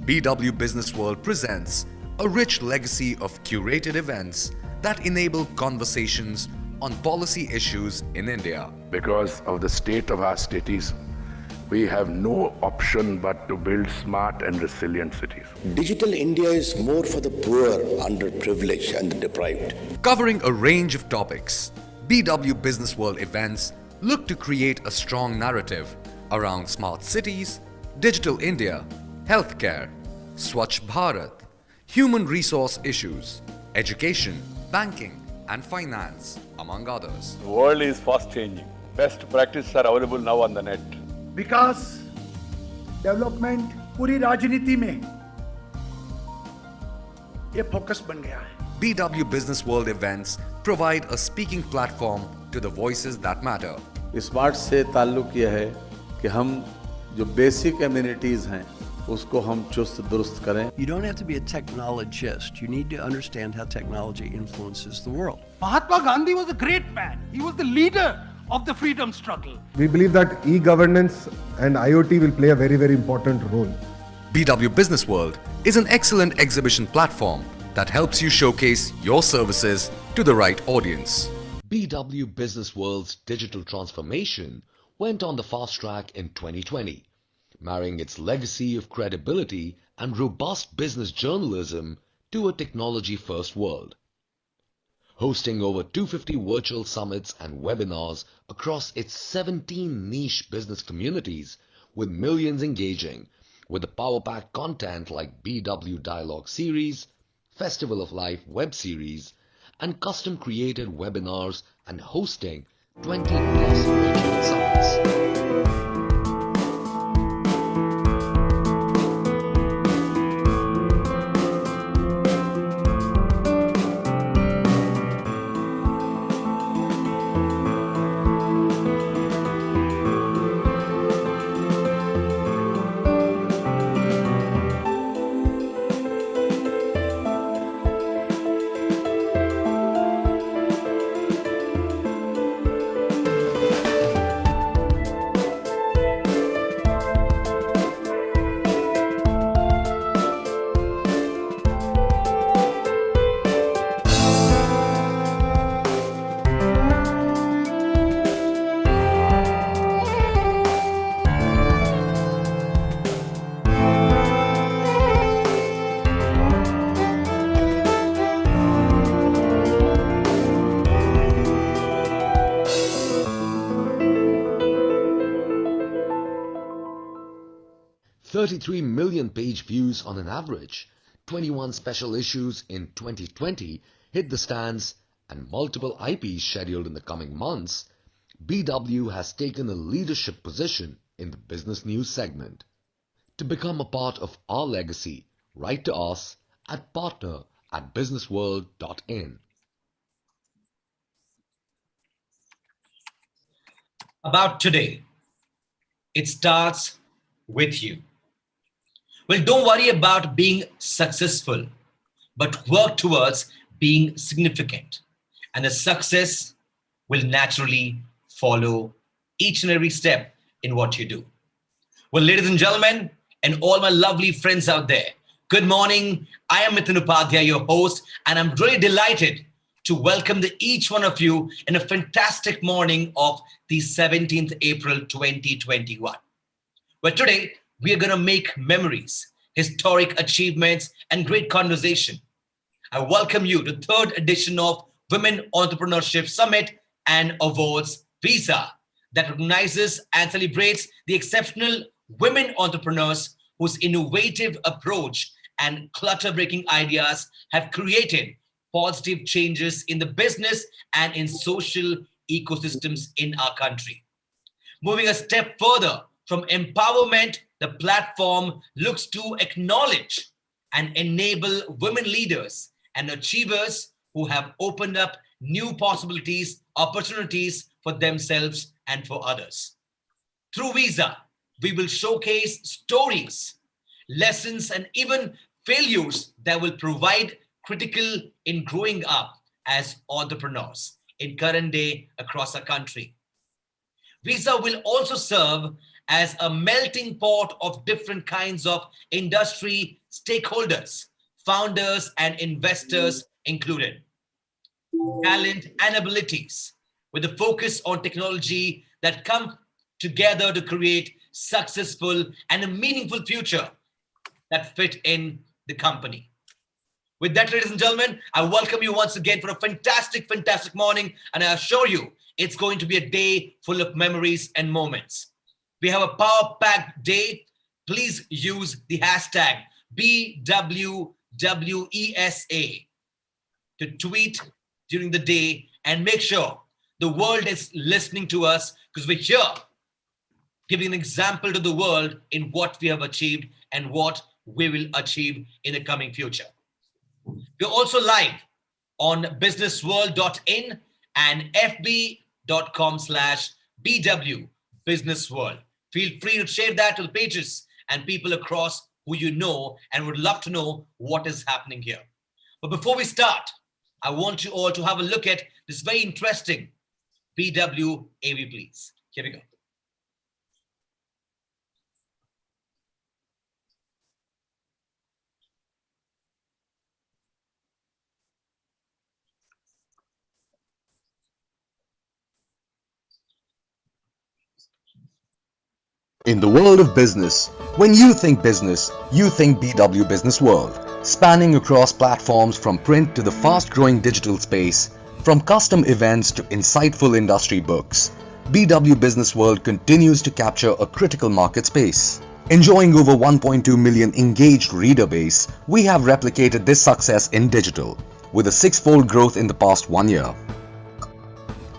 BW Business World presents a rich legacy of curated events that enable conversations on policy issues in India. Because of the state of our cities, we have no option but to build smart and resilient cities. Digital India is more for the poor, underprivileged and the deprived. Covering a range of topics, BW Business World events look to create a strong narrative around smart cities, digital India, healthcare, Swachh Bharat, human resource issues, education, banking and finance, among others. The world is fast changing. Best practices are available now on the net. Vikas development पूरी राजनीति में ये focus बन गया है. BW Business World events provide a speaking platform to the voices that matter. Smart से ताल्लुक यह है कि हम जो बेसिक एमिनिटीज हैं उसको हम चुस्त दुरुस्त करें. You don't have to be a technologist. You need to understand how technology influences the world. Mahatma Gandhi was a great man. He was the leader of the freedom struggle. We believe that e-governance and IoT will play a very, very important role. BW Business World is an excellent exhibition platform that helps you showcase your services to the right audience. BW Business World's digital transformation went on the fast track in 2020, marrying its legacy of credibility and robust business journalism to a technology-first world. Hosting over 250 virtual summits and webinars across its 17 niche business communities, with millions engaging with the power-packed content like BW Dialogue Series, Festival of Life web series, and custom-created webinars and hosting 20 plus virtual summits. 33 million page views on an average, 21 special issues in 2020 hit the stands, and multiple IPs scheduled in the coming months, BW has taken a leadership position in the business news segment. To become a part of our legacy, write to us at partner@businessworld.in. About today, it starts with you. Well, don't worry about being successful, but work towards being significant. And the success will naturally follow each and every step in what you do. Well, ladies and gentlemen, and all my lovely friends out there, good morning. I am Mithun Upadhyay, your host, and I'm really delighted to welcome each one of you in a fantastic morning of the 17th April 2021. But today, we are going to make memories, historic achievements, and great conversation. I welcome you to the third edition of Women Entrepreneurship Summit and Awards Visa that recognizes and celebrates the exceptional women entrepreneurs whose innovative approach and clutter-breaking ideas have created positive changes in the business and in social ecosystems in our country. Moving a step further, from empowerment, the platform looks to acknowledge and enable women leaders and achievers who have opened up new possibilities, opportunities for themselves and for others. Through Visa, we will showcase stories, lessons, and even failures that will provide critical in growing up as entrepreneurs in current day across our country. Visa will also serve as a melting pot of different kinds of industry stakeholders, founders and investors included. Talent and abilities with a focus on technology that come together to create successful and a meaningful future that fit in the company. With that, ladies and gentlemen, I welcome you once again for a fantastic, fantastic morning. And I assure you, it's going to be a day full of memories and moments. We have a power-packed day. Please use the hashtag BWWESA to tweet during the day and make sure the world is listening to us, because we're here giving an example to the world in what we have achieved and what we will achieve in the coming future. We're also live on businessworld.in and fb.com/BW Business World. Feel free to share that to the pages and people across who you know and would love to know what is happening here. But before we start, I want you all to have a look at this very interesting BW AV, please. Here we go. In the world of business, when you think business, you think BW Business World, spanning across platforms from print to the fast-growing digital space, from custom events to insightful industry books. BW Business World continues to capture a critical market space. Enjoying over 1.2 million engaged reader base, we have replicated this success in digital, with a six-fold growth in the past 1 year.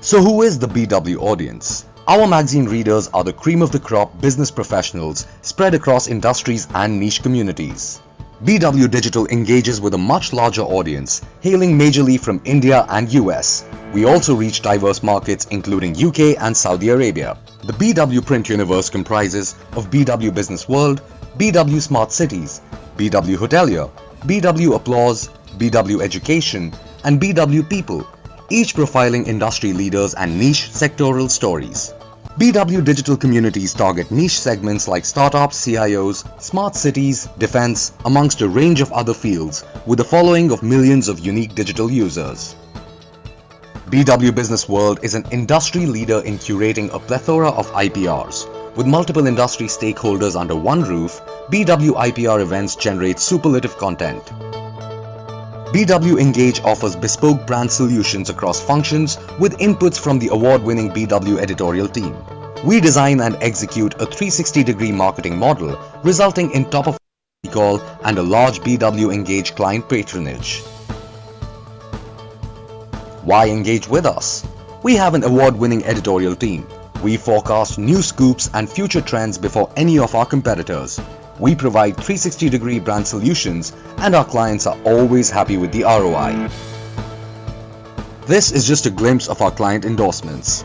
So who is the BW audience? Our magazine readers are the cream of the crop business professionals spread across industries and niche communities. BW Digital engages with a much larger audience, hailing majorly from India and US. We also reach diverse markets including UK and Saudi Arabia. The BW Print universe comprises of BW Business World, BW Smart Cities, BW Hotelier, BW Applause, BW Education, and BW People, each profiling industry leaders and niche sectoral stories. BW Digital communities target niche segments like startups, CIOs, smart cities, defense, amongst a range of other fields, with a following of millions of unique digital users. BW Business World is an industry leader in curating a plethora of IPRs. With multiple industry stakeholders under one roof, BW IPR events generate superlative content. BW Engage offers bespoke brand solutions across functions with inputs from the award-winning BW editorial team. We design and execute a 360-degree marketing model, resulting in top-of recall and a large BW Engage client patronage. Why engage with us? We have an award-winning editorial team. We forecast new scoops and future trends before any of our competitors. We provide 360-degree brand solutions and our clients are always happy with the ROI. This is just a glimpse of our client endorsements.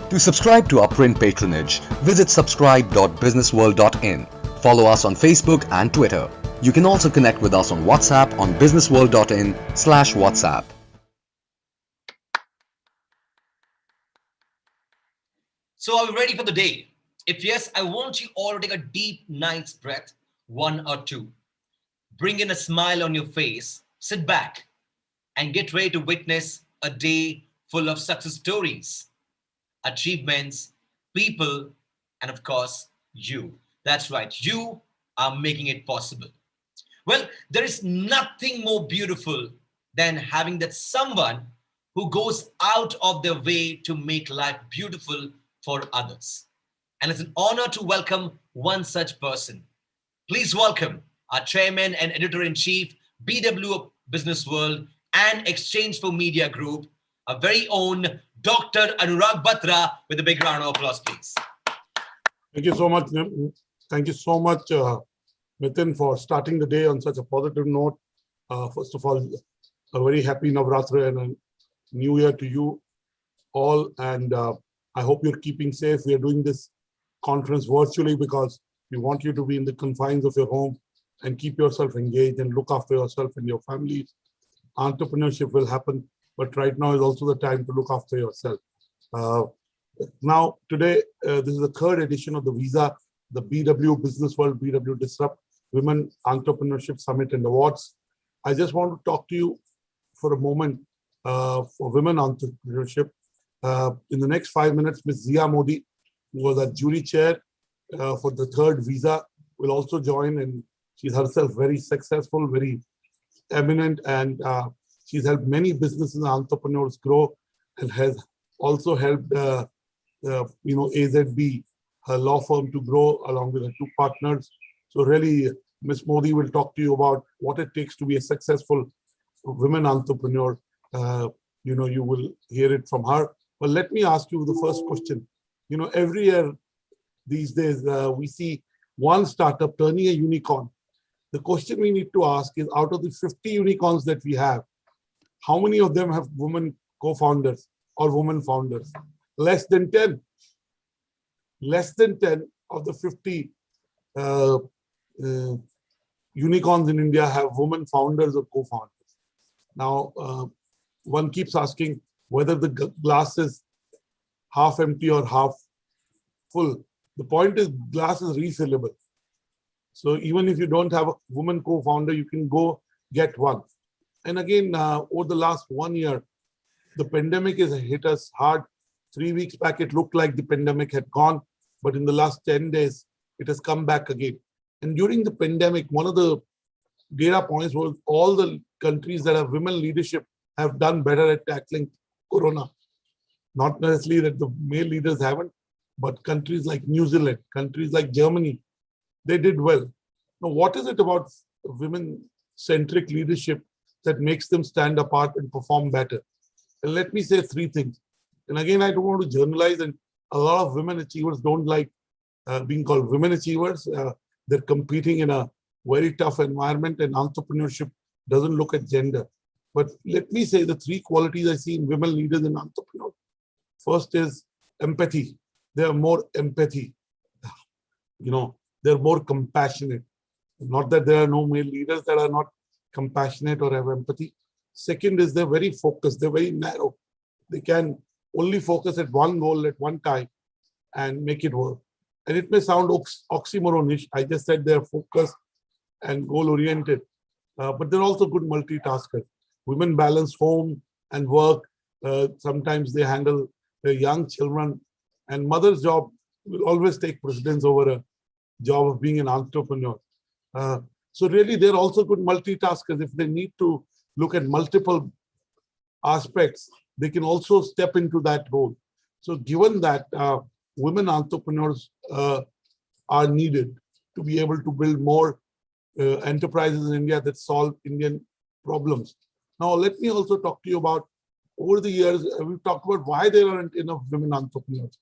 To subscribe to our print patronage, visit subscribe.businessworld.in. Follow us on Facebook and Twitter. You can also connect with us on WhatsApp on businessworld.in/WhatsApp. So are we ready for the day? If yes, I want you all to take a deep night's breath, 1 or 2. Bring in a smile on your face, sit back, and get ready to witness a day full of success stories, achievements, people, and of course, you. That's right, you are making it possible. Well, there is nothing more beautiful than having that someone who goes out of their way to make life beautiful for others. And it's an honor to welcome one such person. Please welcome our Chairman and Editor-in-Chief, BW Business World and Exchange for Media Group, our very own Dr. Anurag Batra, with a big round of applause, please. Thank you so much. Thank you so much, Mithun, for starting the day on such a positive note. First of all, a very happy Navratri and a New Year to you all. And I hope you're keeping safe. We are doing this conference virtually because we want you to be in the confines of your home and keep yourself engaged and look after yourself and your families. Entrepreneurship will happen, but right now is also the time to look after yourself. Now, today, this is the third edition of the Visa, the BW Business World, BW Disrupt Women Entrepreneurship Summit and Awards. I just want to talk to you for a moment for women entrepreneurship. In the next 5 minutes, Ms. Zia Modi, who was a jury chair for the third Visa, will also join, and she's herself very successful, very eminent, and she's helped many businesses and entrepreneurs grow, and has also helped AZB, her law firm, to grow along with her two partners. So really, Ms. Modi will talk to you about what it takes to be a successful women entrepreneur. You will hear it from her. But let me ask you the first question. Every year these days, we see one startup turning a unicorn. The question we need to ask is, out of the 50 unicorns that we have, how many of them have women co-founders or women founders? Less than 10. Less than 10 of the 50 unicorns in India have women founders or co-founders. Now, one keeps asking whether the glass is half empty or half full. The point is, glass is refillable. So even if you don't have a woman co-founder, you can go get one. And again, over the last 1 year, the pandemic has hit us hard. 3 weeks back, it looked like the pandemic had gone, but in the last 10 days, it has come back again. And during the pandemic, one of the data points was all the countries that have women leadership have done better at tackling Corona. Not necessarily that the male leaders haven't, but countries like New Zealand, countries like Germany, they did well. Now, what is it about women-centric leadership that makes them stand apart and perform better? And let me say three things. And again, I don't want to generalize, and a lot of women achievers don't like being called women achievers. They're competing in a very tough environment, and entrepreneurship doesn't look at gender. But let me say the three qualities I see in women leaders and entrepreneurs. First is empathy. They have more empathy. They're more compassionate. Not that there are no male leaders that are not compassionate or have empathy. Second is they're very focused. They're very narrow. They can only focus at one goal at one time and make it work. And it may sound oxymoronish. I just said they're focused and goal-oriented, but they're also good multitaskers. Women balance home and work. Sometimes they handle their young children, and mother's job will always take precedence over a job of being an entrepreneur. So really, they're also good multitaskers. If they need to look at multiple aspects, they can also step into that role. So given that, women entrepreneurs are needed to be able to build more enterprises in India that solve Indian problems. Now, let me also talk to you about, over the years, we've talked about why there aren't enough women entrepreneurs.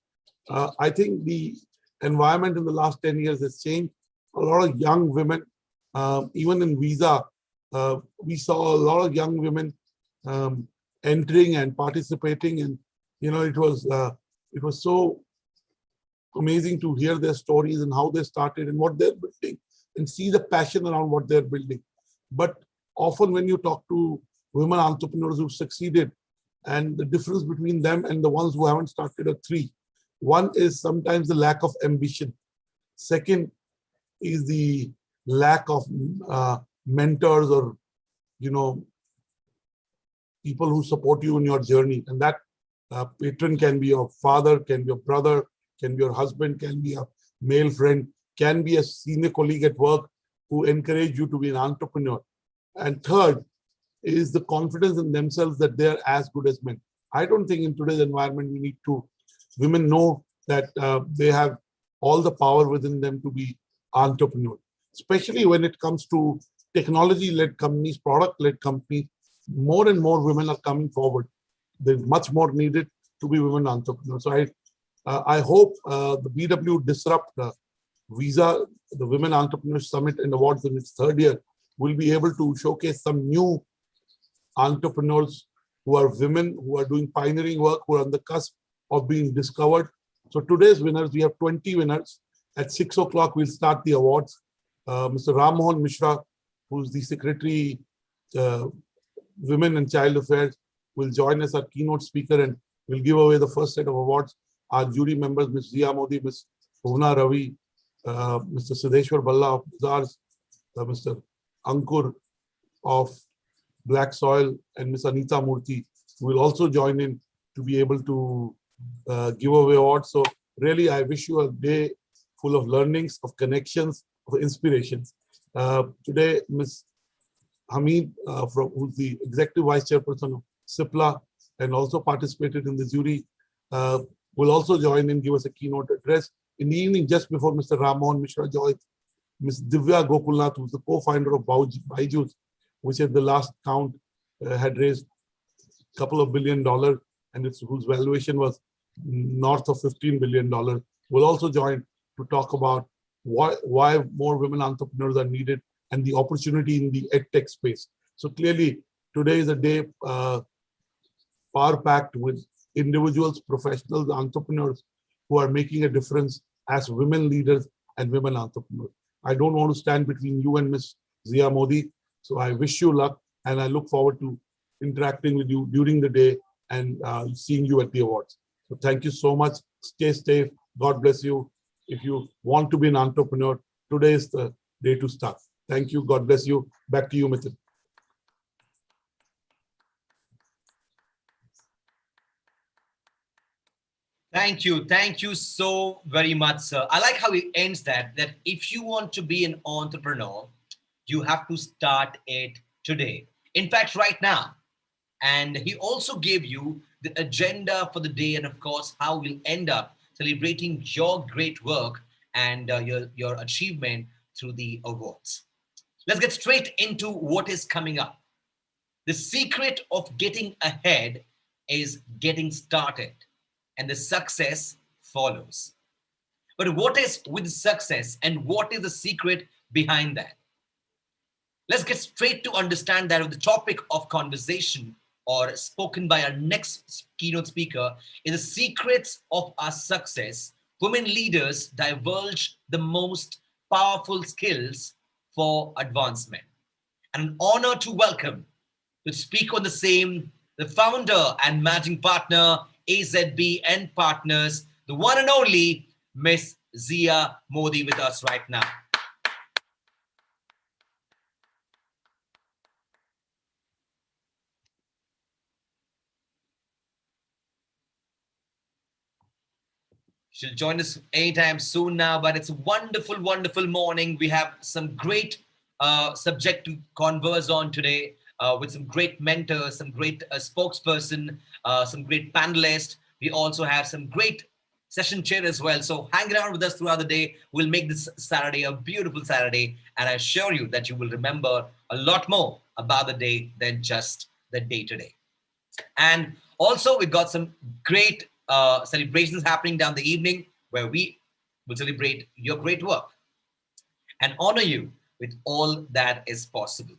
I think the environment in the last 10 years has changed. A lot of young women, even in Visa, we saw a lot of young women entering and participating, and it was so amazing to hear their stories and how they started and what they're building, and see the passion around what they're building. But often when you talk to women entrepreneurs who've succeeded, and the difference between them and the ones who haven't started are three. One is sometimes the lack of ambition. Second is the lack of mentors or people who support you in your journey. And that patron can be your father, can be your brother, can be your husband, can be a male friend, can be a senior colleague at work who encourage you to be an entrepreneur. And third is the confidence in themselves that they're as good as men. I don't think in today's environment we need to, women know that they have all the power within them to be entrepreneurs, especially when it comes to technology-led companies, product-led companies. More and more women are coming forward. There's much more needed to be women entrepreneurs. So I hope the BW Disrupt Visa, the Women Entrepreneurs Summit and Awards in its third year, will be able to showcase some new entrepreneurs who are women, who are doing pioneering work, who are on the cusp of being discovered. So today's winners, we have 20 winners. At 6 o'clock, we'll start the awards. Mr. Ram Mohan Mishra, who's the Secretary, Women and Child Affairs, will join us as our keynote speaker, and will give away the first set of awards. our jury members, Ms. Zia Modi, Ms. Bhuvna Ravi, Mr. Siddheshwar Balla of Bazaars, Mr. Ankur of Black Soil, and Ms. Anita Murthy will also join in to be able to give away awards. So really, I wish you a day full of learnings, of connections, of inspirations. Today, Ms. Hamid, who's the Executive Vice Chairperson of CIPLA and also participated in the jury, will also join and give us a keynote address. In the evening, just before Mr. Ramon Mishra joined, Ms. Divya Gokulnath, who's the co-founder of Byju's, which at the last count had raised a couple of $1 billion, and whose valuation was north of $15 billion, will also join to talk about why more women entrepreneurs are needed and the opportunity in the edtech space. So clearly, today is a day power-packed with individuals, professionals, entrepreneurs who are making a difference as women leaders and women entrepreneurs. I don't want to stand between you and Ms. Zia Modi. So I wish you luck, and I look forward to interacting with you during the day and seeing you at the awards. So thank you so much. Stay safe. God bless you. If you want to be an entrepreneur, today is the day to start. Thank you. God bless you. Back to you, Mithun. Thank you. Thank you so very much, sir. I like how he ends that if you want to be an entrepreneur, you have to start it today. In fact, right now. And he also gave you the agenda for the day and, of course, how we'll end up celebrating your great work and your achievement through the awards. Let's get straight into what is coming up. The secret of getting ahead is getting started, and the success follows. But what is with success, and what is the secret behind that? Let's get straight to understand that the topic of conversation or spoken by our next keynote speaker is the secrets of our success. Women leaders divulge the most powerful skills for advancement. And an honor to welcome to speak on the same, the founder and managing partner, AZB and Partners, the one and only Miss Zia Modi with us right now. She'll join us anytime soon now, but it's a wonderful, wonderful morning. We have some great subject to converse on today with some great mentors, some great spokesperson, some great panelists. We also have some great session chair as well. So hang around with us throughout the day. We'll make this Saturday a beautiful Saturday. And I assure you that you will remember a lot more about the day than just the day today. And also we've got some great celebrations happening down the evening where we will celebrate your great work and honor you with all that is possible.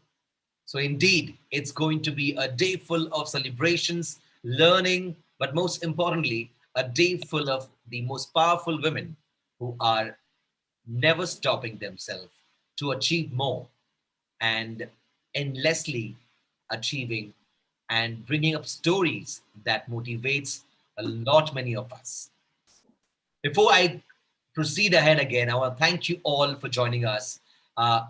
So indeed, it's going to be a day full of celebrations, learning, but most importantly, a day full of the most powerful women who are never stopping themselves to achieve more and endlessly achieving and bringing up stories that motivates a lot many of us. Before I proceed ahead again, I want to thank you all for joining us.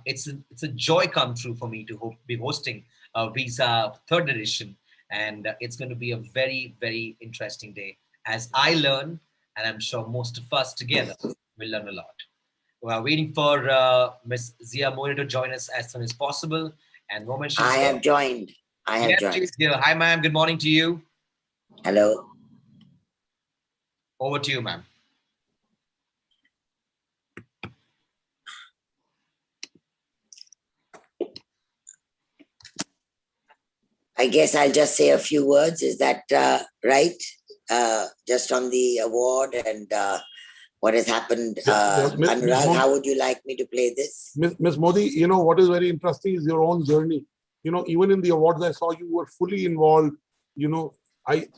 It's a joy come true for me to be hosting Visa third edition, and it's going to be a very, very interesting day as I learn, and I'm sure most of us together will learn a lot. We're waiting for Ms. Zia Modi to join us as soon as possible. And moment she's I have joined. I have joined. She's here. Hi, ma'am. Good morning to you. Hello. Over to you, ma'am. I guess I'll just say a few words. Is that right? Just on the award and what has happened. Anurag, how would you like me to play this? Ms. Modi, you know, what is very interesting is your own journey. You know, even in the awards I saw, you were fully involved. You know,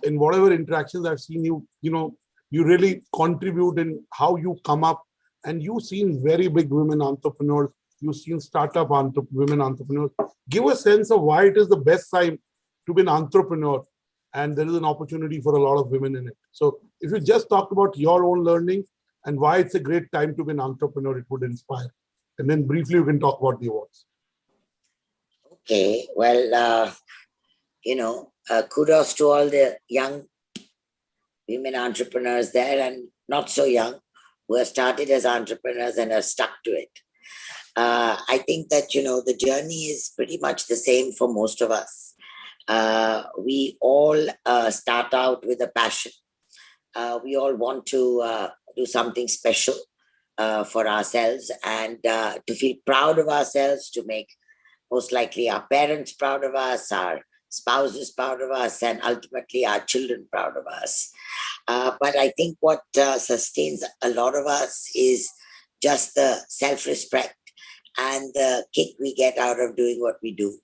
in whatever interactions I've seen you, you know, you really contribute in how you come up, and you've seen very big women entrepreneurs. You've seen startup women entrepreneurs. Give a sense of why it is the best time to be an entrepreneur, and there is an opportunity for a lot of women in it. So if you just talk about your own learnings and why it's a great time to be an entrepreneur, it would inspire. And then briefly, we can talk about the awards. Okay, well, kudos to all the young women entrepreneurs there and not so young who have started as entrepreneurs and have stuck to it. I think that, the journey is pretty much the same for most of us. We all start out with a passion. We all want to do something special for ourselves and to feel proud of ourselves, to make most likely our parents proud of us, our spouses proud of us, and ultimately our children proud of us. But I think what sustains a lot of us is just the self-respect and the kick we get out of doing what we do.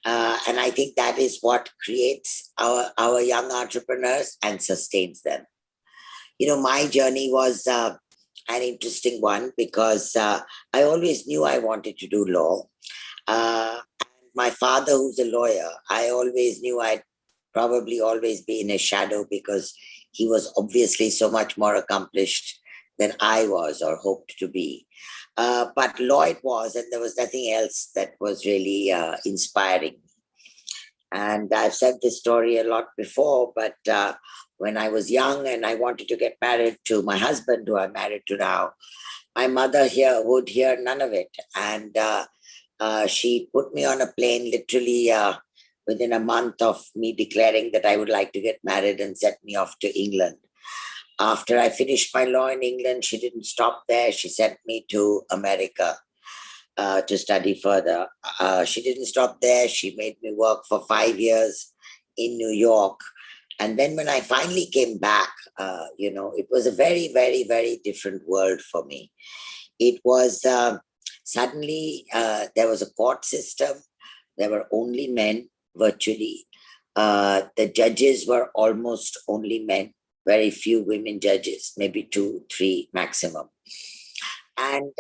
And I think that is what creates our young entrepreneurs and sustains them. My journey was an interesting one because I always knew I wanted to do law. My father, who's a lawyer, I always knew I'd probably always be in his shadow because he was obviously so much more accomplished than I was or hoped to be. But law it was, and there was nothing else that was really inspiring. And I've said this story a lot before, but when I was young and I wanted to get married to my husband, who I'm married to now, my mother here would hear none of it. And she put me on a plane literally within a month of me declaring that I would like to get married and sent me off to England. After I finished my law in England, she didn't stop there. She sent me to America to study further. She didn't stop there. She made me work for 5 years in New York. And then when I finally came back, it was a very, very, very different world for me. It was suddenly there was a court system. There were only men virtually. The judges were almost only men. Very few women judges, maybe 2, 3 maximum. And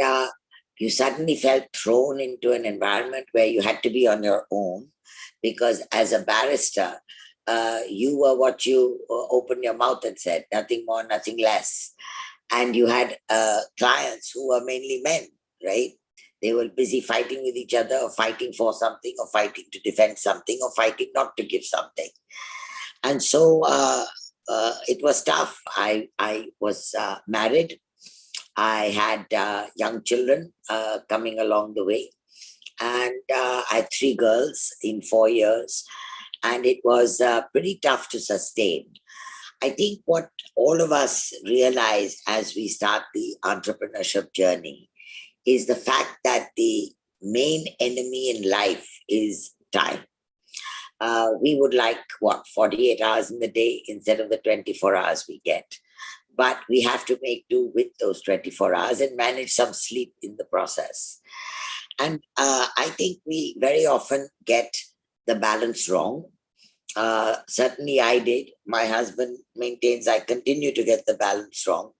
you suddenly felt thrown into an environment where you had to be on your own because as a barrister, you were what you opened your mouth and said, nothing more, nothing less. And you had clients who were mainly men, right? They were busy fighting with each other or fighting for something or fighting to defend something or fighting not to give something. And so it was tough. I was married. I had young children coming along the way. And I had 3 girls in 4 years. And it was pretty tough to sustain. I think what all of us realize as we start the entrepreneurship journey is the fact that the main enemy in life is time. We would like, 48 hours in the day instead of the 24 hours we get. But we have to make do with those 24 hours and manage some sleep in the process. And I think we very often get the balance wrong. Certainly I did. My husband maintains I continue to get the balance wrong.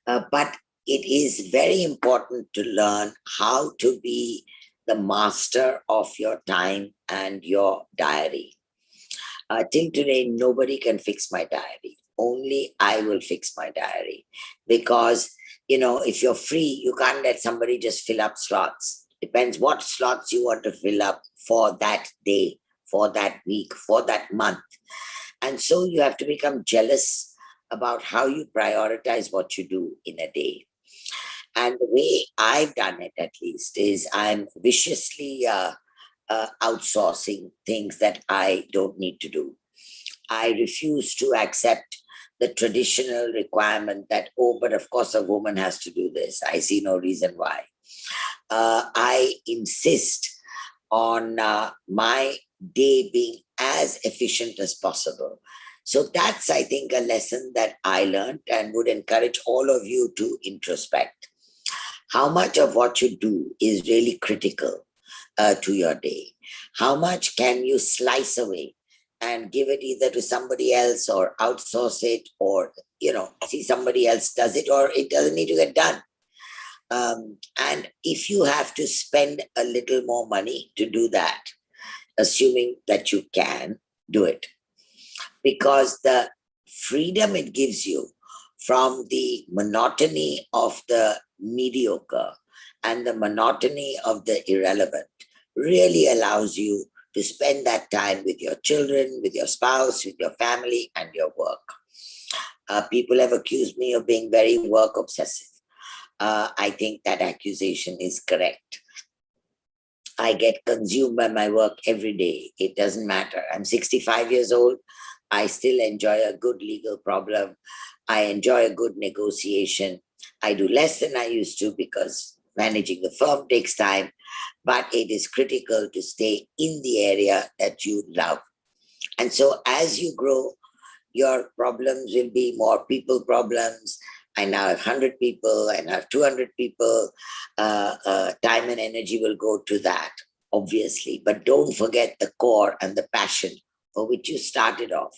But it is very important to learn how to be the master of your time and your diary. Till today, nobody can fix my diary. Only I will fix my diary. Because, if you're free, you can't let somebody just fill up slots. Depends what slots you want to fill up for that day, for that week, for that month. And so you have to become jealous about how you prioritize what you do in a day. And the way I've done it, at least, is I'm viciously outsourcing things that I don't need to do. I refuse to accept the traditional requirement that, but of course a woman has to do this. I see no reason why. I insist on my day being as efficient as possible. So that's, I think, a lesson that I learned and would encourage all of you to introspect. How much of what you do is really critical to your day? How much can you slice away and give it either to somebody else or outsource it or, see somebody else does it or it doesn't need to get done? And if you have to spend a little more money to do that, assuming that you can do it, because the freedom it gives you from the monotony of the mediocre and the monotony of the irrelevant really allows you to spend that time with your children, with your spouse, with your family, and your work. People have accused me of being very work obsessive. I think that accusation is correct. I get consumed by my work every day. It doesn't matter. I'm 65 years old. I still enjoy a good legal problem. I enjoy a good negotiation. I do less than I used to because managing the firm takes time, but it is critical to stay in the area that you love. And so as you grow, your problems will be more people problems. I now have 100 people, I now have 200 people. Time and energy will go to that, obviously. But don't forget the core and the passion for which you started off.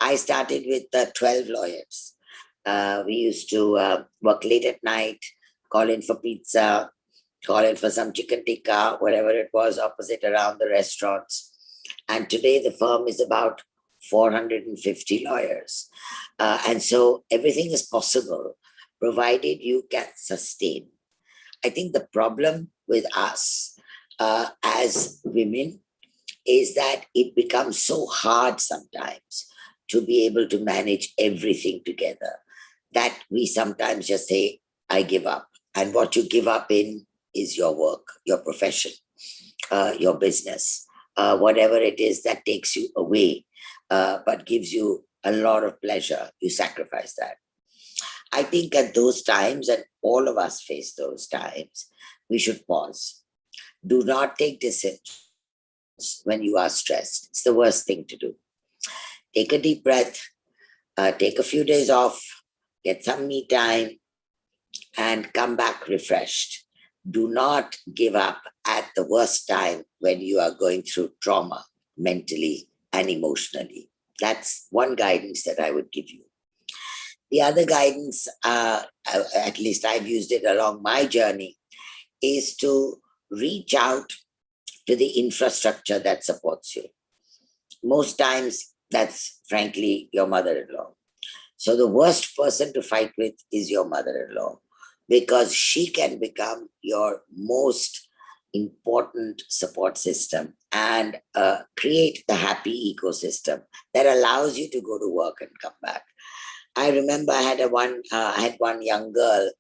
I started with 12 lawyers. We used to work late at night, call in for pizza, call in for some chicken tikka, whatever it was opposite around the restaurants. And today the firm is about 450 lawyers. And so everything is possible, provided you can sustain. I think the problem with us as women is that it becomes so hard sometimes to be able to manage everything together that we sometimes just say, I give up. And what you give up in is your work, your profession, your business, whatever it is that takes you away, but gives you a lot of pleasure, you sacrifice that. I think at those times, and all of us face those times, we should pause. Do not take decisions when you are stressed. It's the worst thing to do. Take a deep breath, take a few days off, get some me time, and come back refreshed. Do not give up at the worst time when you are going through trauma mentally and emotionally. That's one guidance that I would give you. The other guidance, at least I've used it along my journey, is to reach out to the infrastructure that supports you. Most times, that's frankly your mother-in-law. So the worst person to fight with is your mother-in-law, because she can become your most important support system and create the happy ecosystem that allows you to go to work and come back. I remember I had one young girl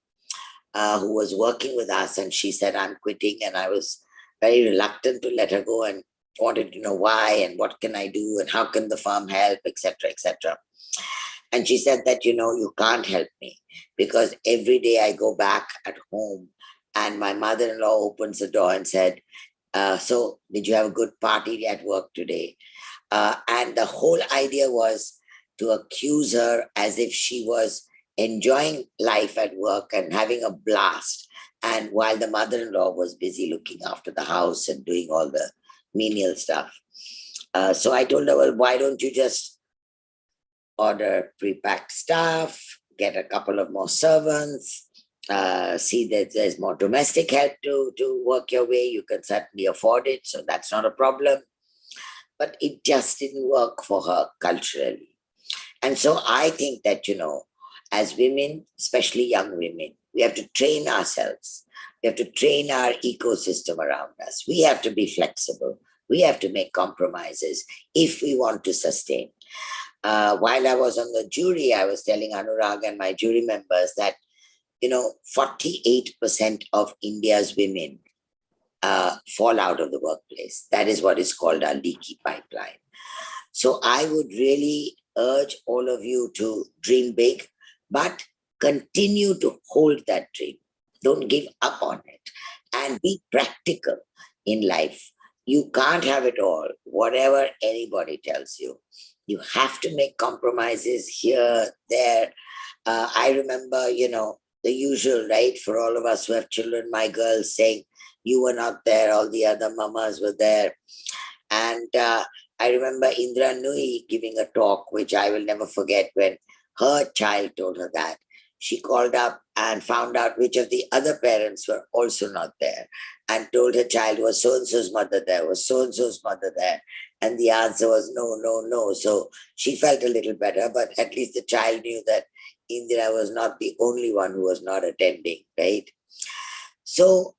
who was working with us, and she said, I'm quitting, and I was very reluctant to let her go and wanted to know why and what can I do and how can the firm help, etc., etc. And she said that, you can't help me because every day I go back at home and my mother-in-law opens the door and said, so did you have a good party at work today? And the whole idea was to accuse her as if she was enjoying life at work and having a blast. And while the mother-in-law was busy looking after the house and doing all the menial stuff. So I told her, well, why don't you just order pre-packed stuff, get a couple of more servants, see that there's more domestic help to work your way. You can certainly afford it, so that's not a problem. But it just didn't work for her culturally. And so I think that, as women, especially young women, we have to train ourselves. We have to train our ecosystem around us. We have to be flexible. We have to make compromises if we want to sustain. While I was on the jury, I was telling Anurag and my jury members that, 48% of India's women fall out of the workplace. That is what is called our leaky pipeline. So I would really urge all of you to dream big, but continue to hold that dream. Don't give up on it and be practical in life. You can't have it all, whatever anybody tells you. You have to make compromises here, there. I remember, the usual, right? For all of us who have children, my girls saying, you were not there, all the other mamas were there. And I remember Indra Nui giving a talk, which I will never forget, when her child told her that. She called up and found out which of the other parents were also not there and told her child, was so-and-so's mother there, was so-and-so's mother there. And the answer was no, no, no. So she felt a little better, but at least the child knew that Indira was not the only one who was not attending, right? So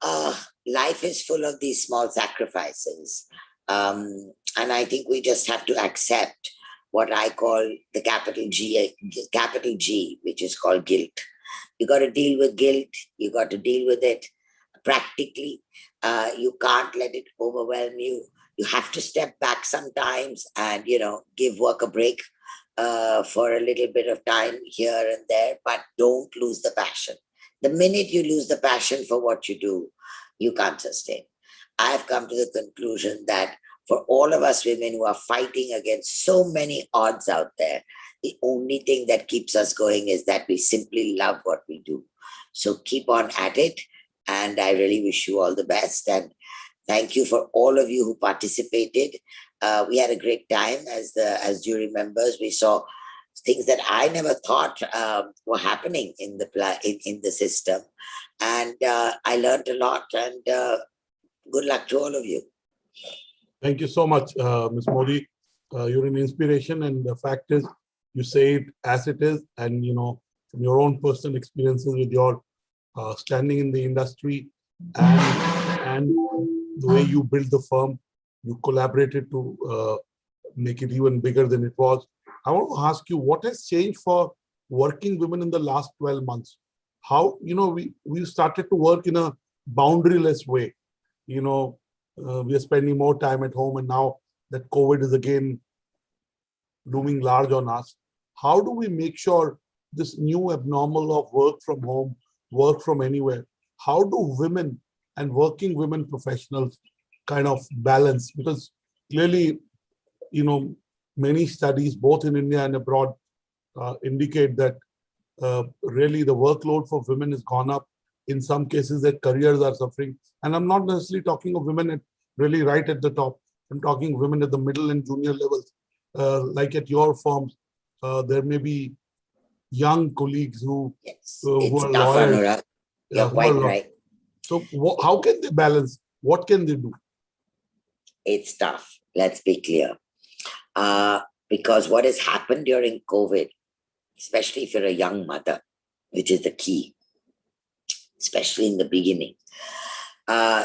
life is full of these small sacrifices. And I think we just have to accept what I call the capital G, which is called guilt. You got to deal with guilt. You got to deal with it practically. You can't let it overwhelm you. You have to step back sometimes and, give work a break for a little bit of time here and there, but don't lose the passion. The minute you lose the passion for what you do, you can't sustain. I've come to the conclusion that for all of us women who are fighting against so many odds out there, the only thing that keeps us going is that we simply love what we do. So keep on at it. And I really wish you all the best. And thank you for all of you who participated. We had a great time as jury members. We saw things that I never thought were happening in the system. And I learned a lot, and good luck to all of you. Thank you so much, Ms. Modi. You're an inspiration, and the fact is, you say it as it is, and from your own personal experiences with your standing in the industry and the way you built the firm, you collaborated to make it even bigger than it was. I want to ask you, what has changed for working women in the last 12 months? How, we started to work in a boundaryless way. We are spending more time at home, and now that COVID is again looming large on us. How do we make sure this new abnormal of work from home, work from anywhere, how do women and working women professionals kind of balance? Because clearly, many studies, both in India and abroad, indicate that really the workload for women has gone up. In some cases, their careers are suffering. And I'm not necessarily talking of women really right at the top. I'm talking women at the middle and junior levels. Like at your firms, there may be young colleagues who are lawyers. You're quite right. So how can they balance? What can they do? It's tough. Let's be clear. Because what has happened during COVID, especially if you're a young mother, which is the key, especially in the beginning,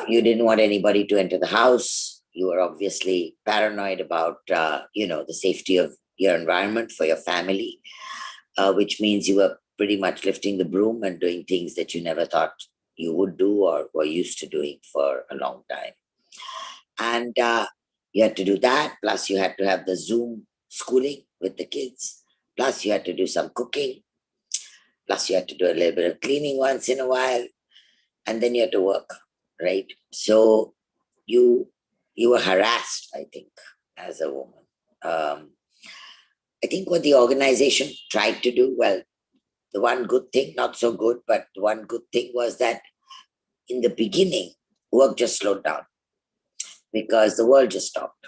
you didn't want anybody to enter the house. You were obviously paranoid about, the safety of your environment for your family, which means you were pretty much lifting the broom and doing things that you never thought you would do or were used to doing for a long time. And you had to do that, plus you had to have the Zoom schooling with the kids, plus you had to do some cooking, plus you had to do a little bit of cleaning once in a while, and then you had to work, right? So you were harassed, I think, as a woman. I think what the organization tried to do, well, the one good thing, not so good, but the one good thing was that in the beginning, work just slowed down because the world just stopped,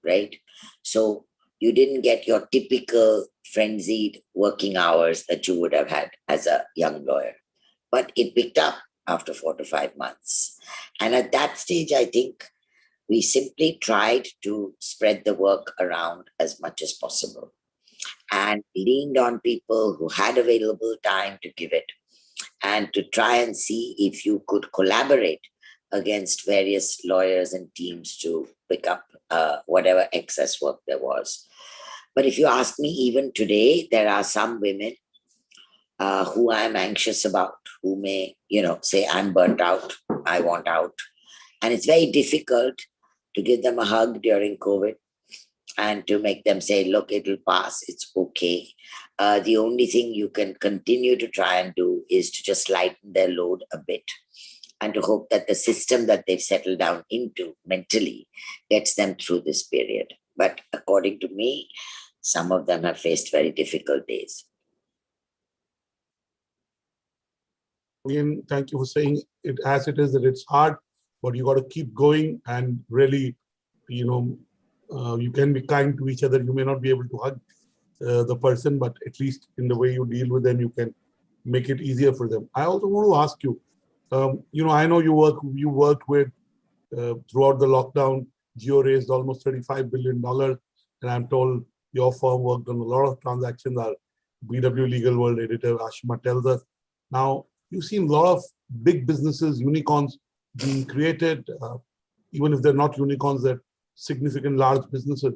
right? So you didn't get your typical frenzied working hours that you would have had as a young lawyer. But it picked up after 4 to 5 months. And at that stage, I think we simply tried to spread the work around as much as possible and leaned on people who had available time to give it and to try and see if you could collaborate against various lawyers and teams to pick up whatever excess work there was. But if you ask me, even today, there are some women who I'm anxious about, who may, say, I'm burnt out, I want out. And it's very difficult to give them a hug during COVID and to make them say, look, it'll pass, it's okay. The only thing you can continue to try and do is to just lighten their load a bit and to hope that the system that they've settled down into mentally gets them through this period. But according to me, some of them have faced very difficult days. Again, thank you for saying it as it is, that it's hard, but you got to keep going and really, you can be kind to each other. You may not be able to hug the person, but at least in the way you deal with them, you can make it easier for them. I also want to ask you, I know you worked with throughout the lockdown, Jio raised almost $35 billion. And I'm told your firm worked on a lot of transactions. Our BW Legal World editor, Ashima, tells us. Now, you've seen a lot of big businesses, unicorns being created, even if they're not unicorns, they're significant large businesses.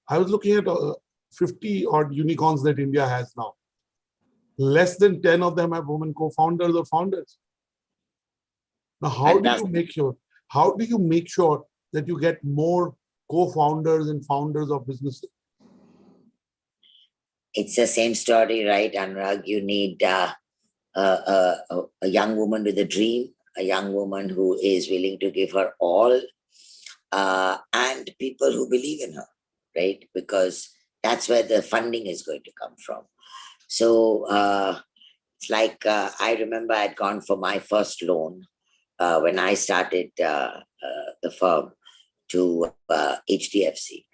I was looking at 50 odd unicorns that India has now. Less than 10 of them have women co-founders or founders. Now, how do you make sure that you get more co-founders and founders of businesses? It's the same story, right, Anurag? You need a young woman with a dream, a young woman who is willing to give her all, and people who believe in her, right? Because that's where the funding is going to come from. So it's like I remember I'd gone for my first loan when I started the firm to HDFC.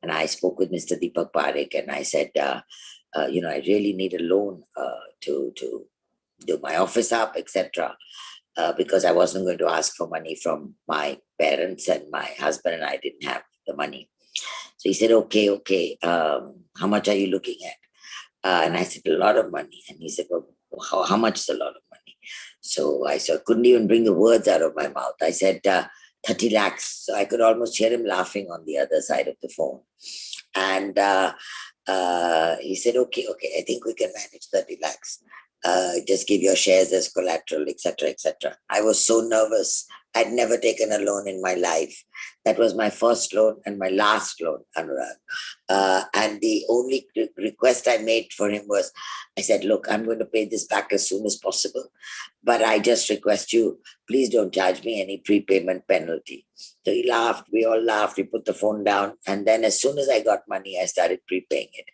And I spoke with Mr. Deepak Parekh and I said, I really need a loan to do my office up, etc. Because I wasn't going to ask for money from my parents, and my husband and I didn't have the money. So he said, okay, how much are you looking at? And I said, a lot of money. And he said, well, how much is a lot of money? So I couldn't even bring the words out of my mouth. I said, 30 lakhs. So I could almost hear him laughing on the other side of the phone. And he said, okay, I think we can manage 30 lakhs. Just give your shares as collateral, etc., etc. I was so nervous. I'd never taken a loan in my life. That was my first loan and my last loan, Anurag. And the only request I made for him was, I said, look, I'm going to pay this back as soon as possible. But I just request you, please don't charge me any prepayment penalty. So he laughed. We all laughed. We put the phone down. And then as soon as I got money, I started prepaying it.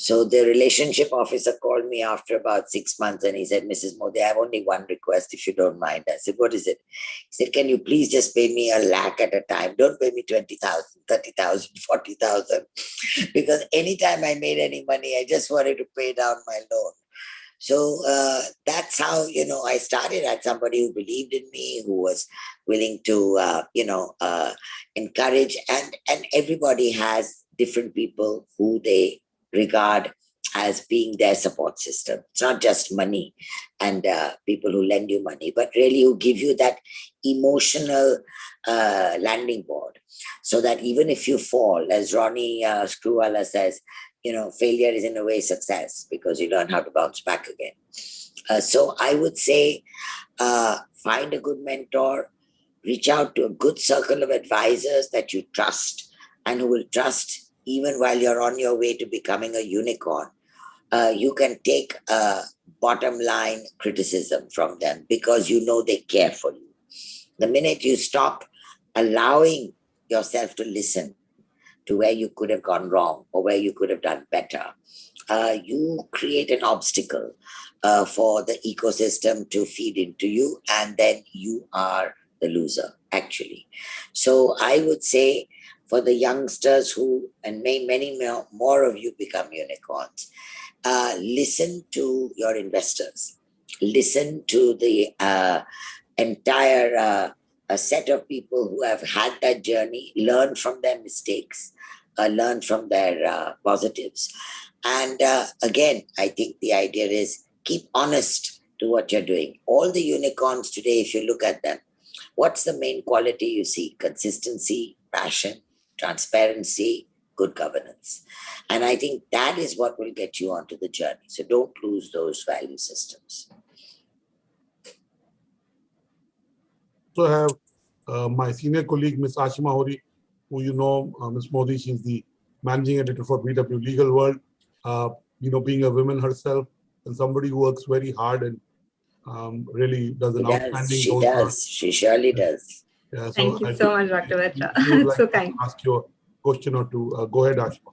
So the relationship officer called me after about 6 months and he said, Mrs. Modi, I have only one request, if you don't mind. I said, what is it? He said, can you please just pay me 1 lakh at a time? Don't pay me 20,000, 30,000, 40,000. Because anytime I made any money, I just wanted to pay down my loan. So that's how, I started. I had somebody who believed in me, who was willing to, encourage. And everybody has different people who they regard as being their support system. It's not just money and people who lend you money, but really who give you that emotional landing board. So that even if you fall, as Ronnie Screwvala says, failure is in a way success because you learn how to bounce back again. So I would say find a good mentor, reach out to a good circle of advisors that you trust and who will trust even while you're on your way to becoming a unicorn. You can take bottom line criticism from them because they care for you. The minute you stop allowing yourself to listen to where you could have gone wrong or where you could have done better, you create an obstacle for the ecosystem to feed into you, and then you are the loser, actually. So I would say for the youngsters who, and may many more of you become unicorns, listen to your investors, listen to the entire set of people who have had that journey, learn from their mistakes, learn from their positives. And again, I think the idea is keep honest to what you're doing. All the unicorns today, if you look at them, what's the main quality you see? Consistency, passion, transparency, good governance. And I think that is what will get you onto the journey. So don't lose those value systems. So I have my senior colleague, Ms. Ashima Hori, who Ms. Modi, she's the managing editor for BW Legal World. Being a woman herself and somebody who works very hard and really does an outstanding job. She does. She surely does. Yeah, so Thank you so much, Dr. Batra. Like so kind. Ask you a question or two. Go ahead, Ashima.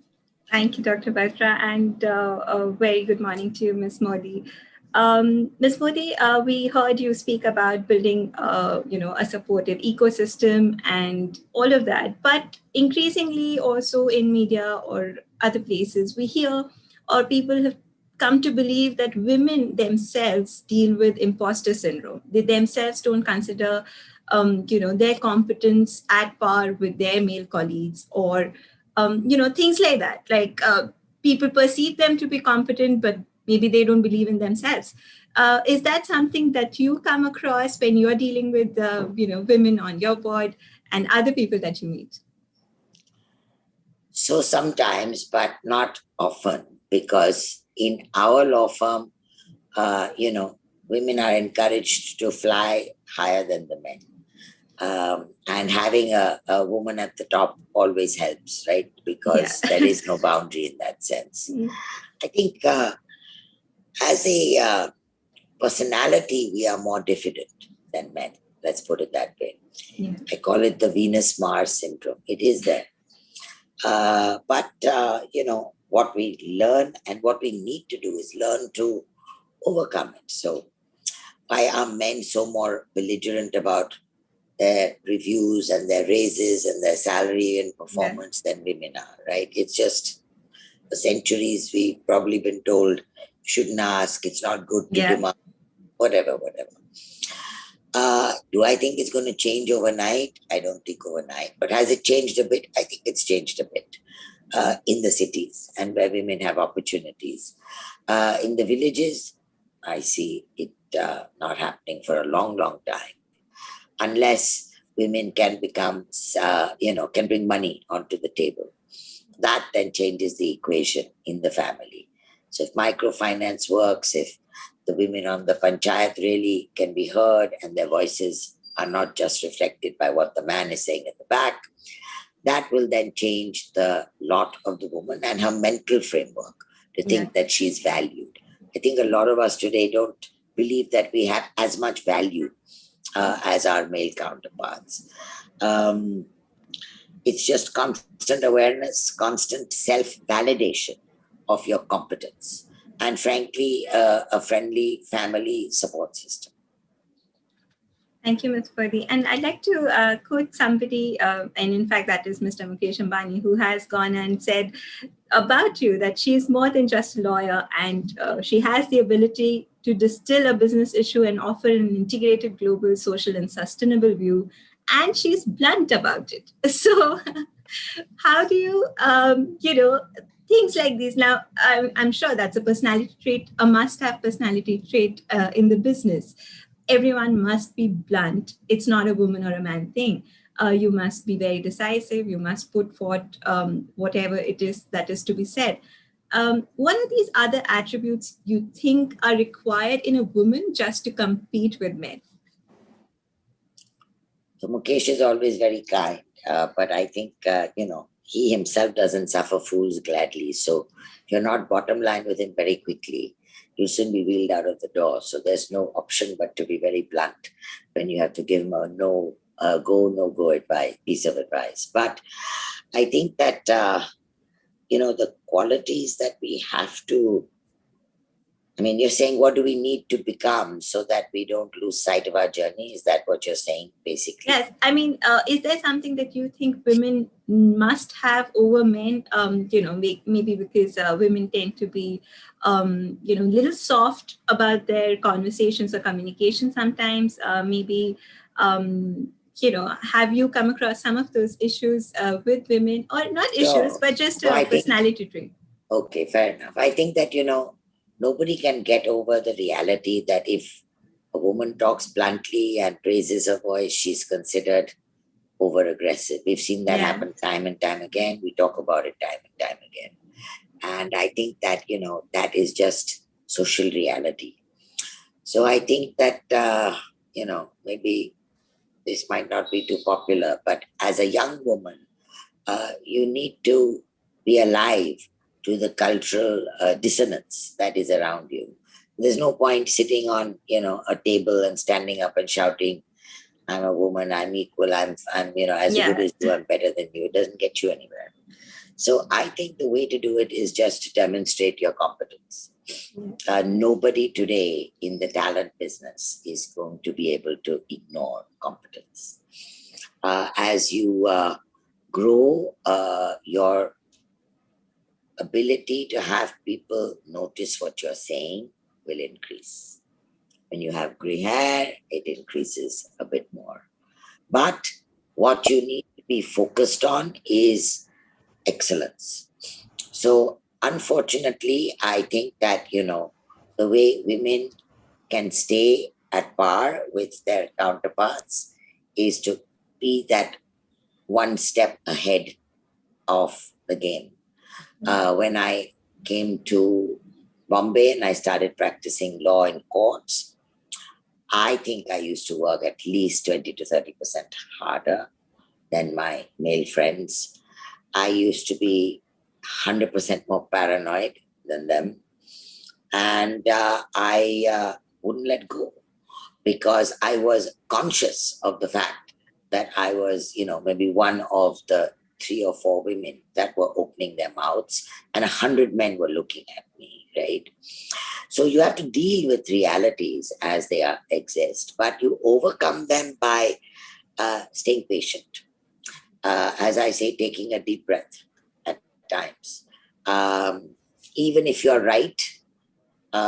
Thank you, Dr. Batra, and a very good morning to you, Ms. Modi. Ms. Modi, we heard you speak about building, a supportive ecosystem and all of that. But increasingly, also in media or other places, we hear or people have come to believe that women themselves deal with imposter syndrome. They themselves don't consider, their competence at par with their male colleagues, or, things like that. Like people perceive them to be competent, but maybe they don't believe in themselves. Is that something that you come across when you're dealing with, women on your board and other people that you meet? So sometimes, but not often, because in our law firm, women are encouraged to fly higher than the men. And having a woman at the top always helps, right? Because there is no boundary in that sense. I think as a personality, we are more diffident than men. Let's put it that way. I call it the Venus-Mars syndrome. It is there. But what we learn and what we need to do is learn to overcome it. So why are men so more belligerent about their reviews and their raises and their salary and performance than women are, right? It's just for centuries we've probably been told, shouldn't ask, it's not good to demand, whatever. Do I think it's going to change overnight? I don't think overnight. But has it changed a bit? I think it's changed a bit in the cities and where women have opportunities. In the villages, I see it not happening for a long, long time, unless women can become, can bring money onto the table. That then changes the equation in the family. So if microfinance works, if the women on the panchayat really can be heard and their voices are not just reflected by what the man is saying at the back, that will then change the lot of the woman and her mental framework to think that she's valued. I think a lot of us today don't believe that we have as much value as our male counterparts. It's just constant awareness, constant self-validation of your competence, and frankly, a friendly family support system. Thank you, Ms. Purdy. And I'd like to quote somebody, and in fact, that is Mr. Mukesh Ambani, who has gone and said about you that she's more than just a lawyer, and she has the ability to distill a business issue and offer an integrated global, social, and sustainable view. And she's blunt about it. So how do you, things like these. Now, I'm sure that's a personality trait, a must-have personality trait in the business. Everyone must be blunt. It's not a woman or a man thing. You must be very decisive. You must put forth whatever it is that is to be said. What are these other attributes you think are required in a woman just to compete with men? So Mukesh is always very kind, but I think, he himself doesn't suffer fools gladly. So if you're not bottom line with him very quickly, you'll soon be wheeled out of the door. So there's no option but to be very blunt when you have to give him a no go piece of advice. But I think that, the qualities that we have to, you're saying, what do we need to become so that we don't lose sight of our journey? Is that what you're saying, basically? Yes. Is there something that you think women must have over men? Maybe because women tend to be, a little soft about their conversations or communication sometimes. Have you come across some of those issues with women, or not issues, but just a personality trait? Okay, fair enough. I think that, nobody can get over the reality that if a woman talks bluntly and raises her voice, she's considered over-aggressive. We've seen that happen time and time again. We talk about it time and time again. And I think that, that is just social reality. So I think that, maybe this might not be too popular, but as a young woman, you need to be alive to the cultural dissonance that is around you. There's no point sitting on, a table and standing up and shouting, I'm a woman, I'm equal, I'm as good as you, I'm better than you. It doesn't get you anywhere. So I think the way to do it is just to demonstrate your competence. Nobody today in the talent business is going to be able to ignore competence. As you grow your ability to have people notice what you're saying will increase. When you have gray hair, it increases a bit more. But what you need to be focused on is excellence. So unfortunately, I think that, the way women can stay at par with their counterparts is to be that one step ahead of the game. When I came to Bombay and I started practicing law in courts, I think I used to work at least 20 to 30% harder than my male friends. I used to be 100% more paranoid than them. And I wouldn't let go because I was conscious of the fact that I was, maybe one of the 3 or 4 women that were opening their mouths and 100 men were looking at me, right? So you have to deal with realities as they exist, but you overcome them by staying patient. As I say, taking a deep breath at times. Even if you're right,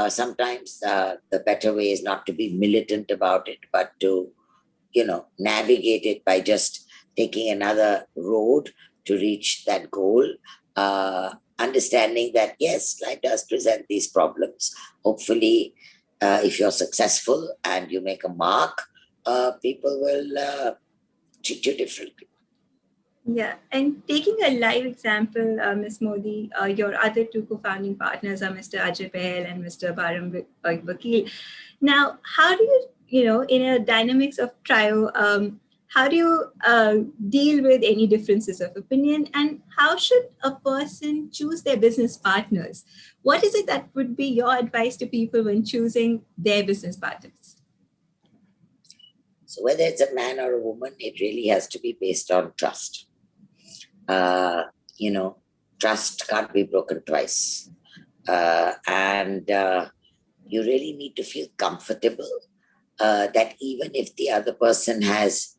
sometimes the better way is not to be militant about it, but to, navigate it by just taking another road to reach that goal. Understanding that, yes, life does present these problems. Hopefully, if you're successful and you make a mark, people will treat you differently. Yeah, and taking a live example, Ms. Modi, your other 2 co-founding partners are Mr. Ajay Patel and Mr. Baram Vakil. Now, how do you, in a dynamics of trio, how do you deal with any differences of opinion, and how should a person choose their business partners? What is it that would be your advice to people when choosing their business partners? So whether it's a man or a woman, it really has to be based on trust. Trust can't be broken twice. And you really need to feel comfortable that even if the other person has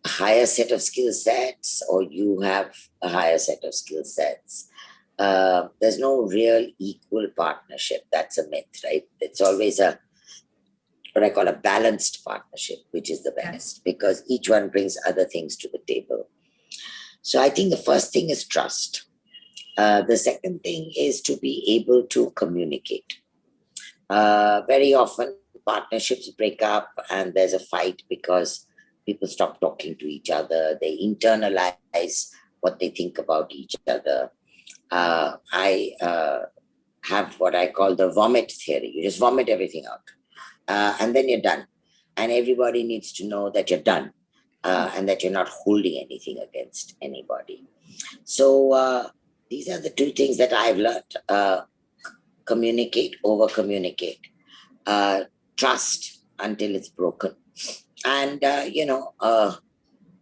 a higher set of skill sets or you have a higher set of skill sets, there's no real equal partnership. That's a myth, right? It's always what I call a balanced partnership, which is the best because each one brings other things to the table. So I think the first thing is trust. The second thing is to be able to communicate. Very often partnerships break up and there's a fight because people stop talking to each other. They internalize what they think about each other. I have what I call the vomit theory. You just vomit everything out and then you're done. And everybody needs to know that you're done. And that you're not holding anything against anybody. So these are the 2 things that I've learned. Communicate, over-communicate. Trust until it's broken. And,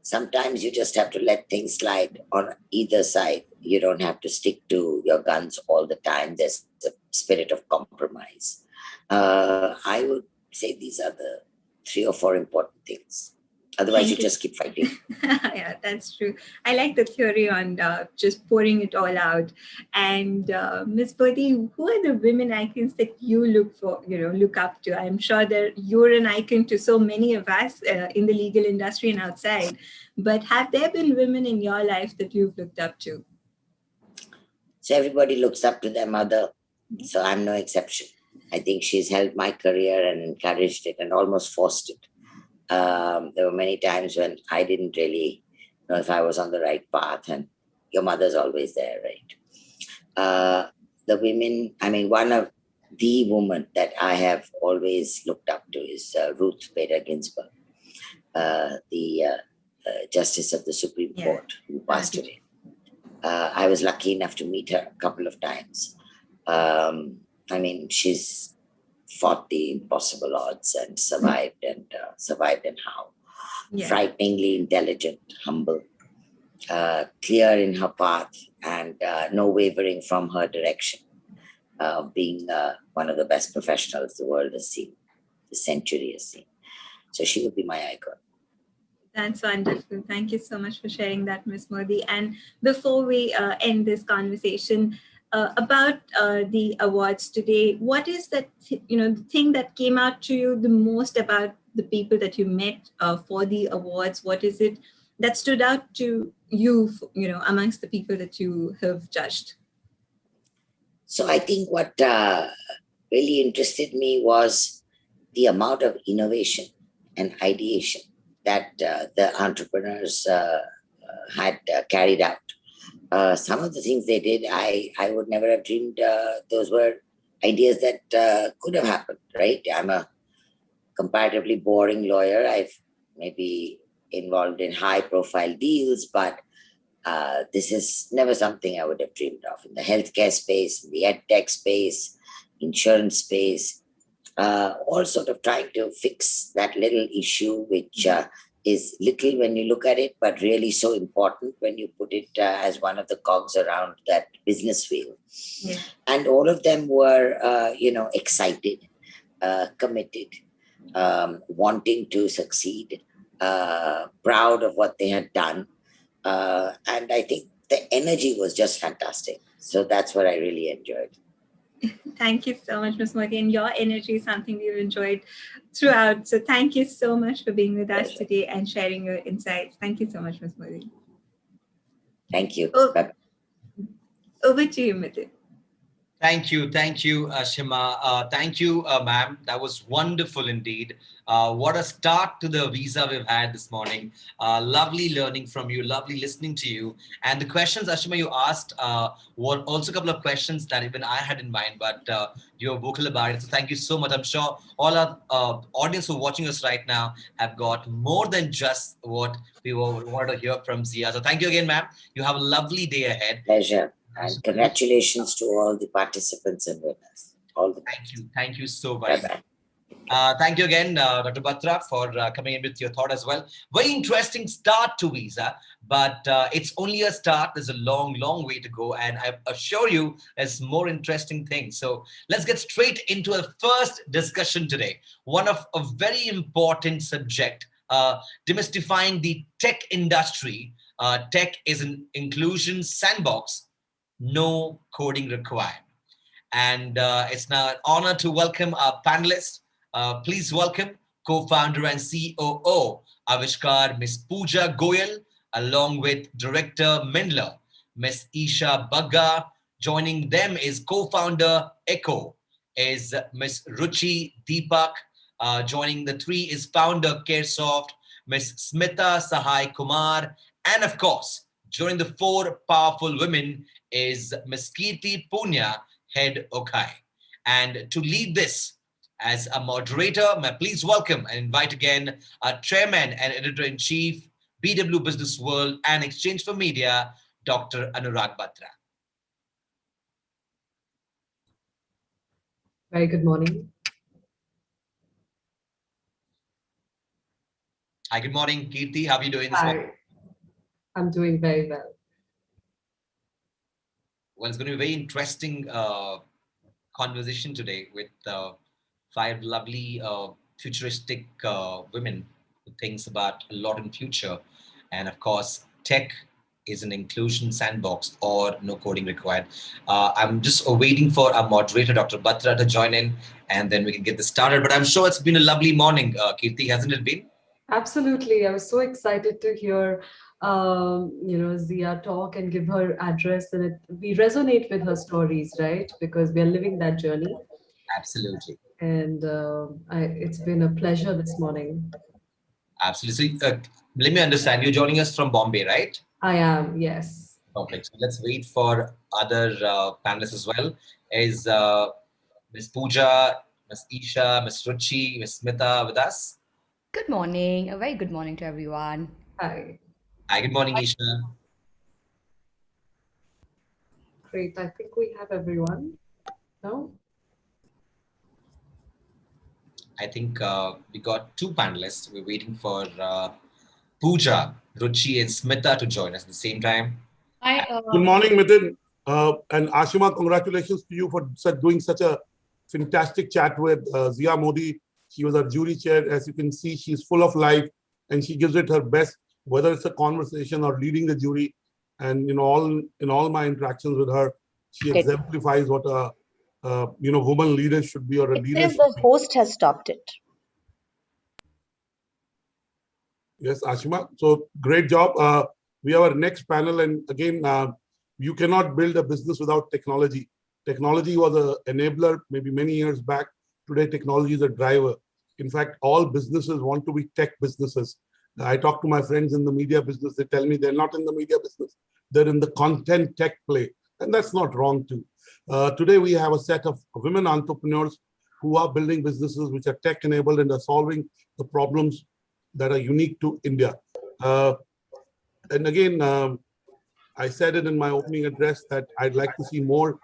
sometimes you just have to let things slide on either side. You don't have to stick to your guns all the time. There's a spirit of compromise. I would say these are the 3 or 4 important things. Otherwise, you just keep fighting. Yeah, that's true. I like the theory on just pouring it all out. And Ms. Bodhi, who are the women icons that you look up to? I'm sure that you're an icon to so many of us in the legal industry and outside. But have there been women in your life that you've looked up to? So everybody looks up to their mother. So I'm no exception. I think she's helped my career and encouraged it and almost forced it. There were many times when I didn't really know if I was on the right path, and your mother's always there, right? The women, one of the women that I have always looked up to is Ruth Bader Ginsburg, the Justice of the Supreme Court, who passed away. I was lucky enough to meet her a couple of times. She's fought the impossible odds and survived and how. Frighteningly intelligent, humble, clear in her path, and no wavering from her direction. Being one of the best professionals the world has seen, the century has seen. So she would be my icon. That's wonderful. Thank you so much for sharing that, Ms. Modi. And before we end this conversation, about the awards today. What is that, the thing that came out to you the most about the people that you met for the awards? What is it that stood out to you, amongst the people that you have judged? So I think what really interested me was the amount of innovation and ideation that the entrepreneurs had carried out. Some of the things they did, I would never have dreamed those were ideas that could have happened, right? I'm a comparatively boring lawyer. I've maybe involved in high profile deals, but this is never something I would have dreamed of. In the healthcare space, in the edtech space, insurance space, all sort of trying to fix that little issue, which is little when you look at it, but really so important when you put it as one of the cogs around that business wheel. Yeah. And all of them were, excited, committed, wanting to succeed, proud of what they had done. And I think the energy was just fantastic. So that's what I really enjoyed. Thank you so much, Ms. Modi. And your energy is something we've enjoyed throughout. So thank you so much for being with us today and sharing your insights. Thank you so much, Ms. Modi. Thank you. Over to you, Mithun. Thank you, Shima. Thank you, ma'am. That was wonderful indeed. What a start to the visa we've had this morning. Lovely learning from you, lovely listening to you. And the questions, Ashima, you asked were also a couple of questions that even I had in mind, but you're vocal about it. So thank you so much. I'm sure all our audience who are watching us right now have got more than just what we wanted to hear from Zia. So thank you again, ma'am. You have a lovely day ahead. Pleasure. And congratulations to all the participants and winners. All the best. Thank you so much. Bye-bye. Thank you again, Dr. Batra, for coming in with your thought as well. Very interesting start to visa, but it's only a start. There's a long, long way to go. And I assure you, there's more interesting things. So let's get straight into the first discussion today. One of a very important subject, demystifying the tech industry. Tech is an inclusion sandbox. No coding required. And it's now an honor to welcome our panelists. Please welcome co-founder and COO Avishkar, Ms. Pooja Goyal, along with Director Mindler, Ms. Isha Bagga. Joining them is co-founder Echo, is Ms. Ruchi Deepak. Joining the three is founder Caresoft, Ms. Smita Sahai Kumar, and of course, joining the four powerful women is Ms. Kirti Punya, head Okai. And to lead this as a moderator, may I please welcome and invite again our chairman and editor-in-chief, BW Business World and Exchange for Media, Dr. Anurag Batra. Very good morning. Hi, good morning, Kirti. How are you doing this Hi. morning? I'm doing very well. Well, it's going to be a very interesting conversation today with five lovely futuristic women who thinks about a lot in future. And of course, tech is an inclusion sandbox or no coding required. I'm just waiting for our moderator, Dr. Batra, to join in, and then we can get this started. But I'm sure it's been a lovely morning, Kirti, hasn't it been? Absolutely. I was so excited to hear Zia talk and give her address, and we resonate with her stories, right? Because we are living that journey. Absolutely. And it's been a pleasure this morning. Absolutely. So, let me understand, you're joining us from Bombay, right? I am, yes. Perfect. So let's wait for other panelists as well. Is Ms. Pooja, Ms. Isha, Ms. Ruchi, Ms. Smita with us? Good morning. A very good morning to everyone. Hi. Hi, good morning, Isha. Great. I think we have everyone. No? I think we got two panelists. We're waiting for Pooja, Ruchi, and Smita to join us at the same time. Hi. Good morning, Mithun. And Ashima, congratulations to you for doing such a fantastic chat with Zia Modi. She was our jury chair. As you can see, she's full of life and she gives it her best, whether it's a conversation or leading the jury. And in all my interactions with her, She exemplifies what a woman leader should be, or a leader. The host has stopped it. Yes, Ashima. So great job. We have our next panel, and again, you cannot build a business without technology. Technology was an enabler maybe many years back. Today, technology is a driver. In fact, all businesses want to be tech businesses. I talk to my friends in the media business. They tell me they're not in the media business. They're in the content tech play. And that's not wrong too. Today, we have a set of women entrepreneurs who are building businesses which are tech enabled and are solving the problems that are unique to India. And again, I said it in my opening address that I'd like to see more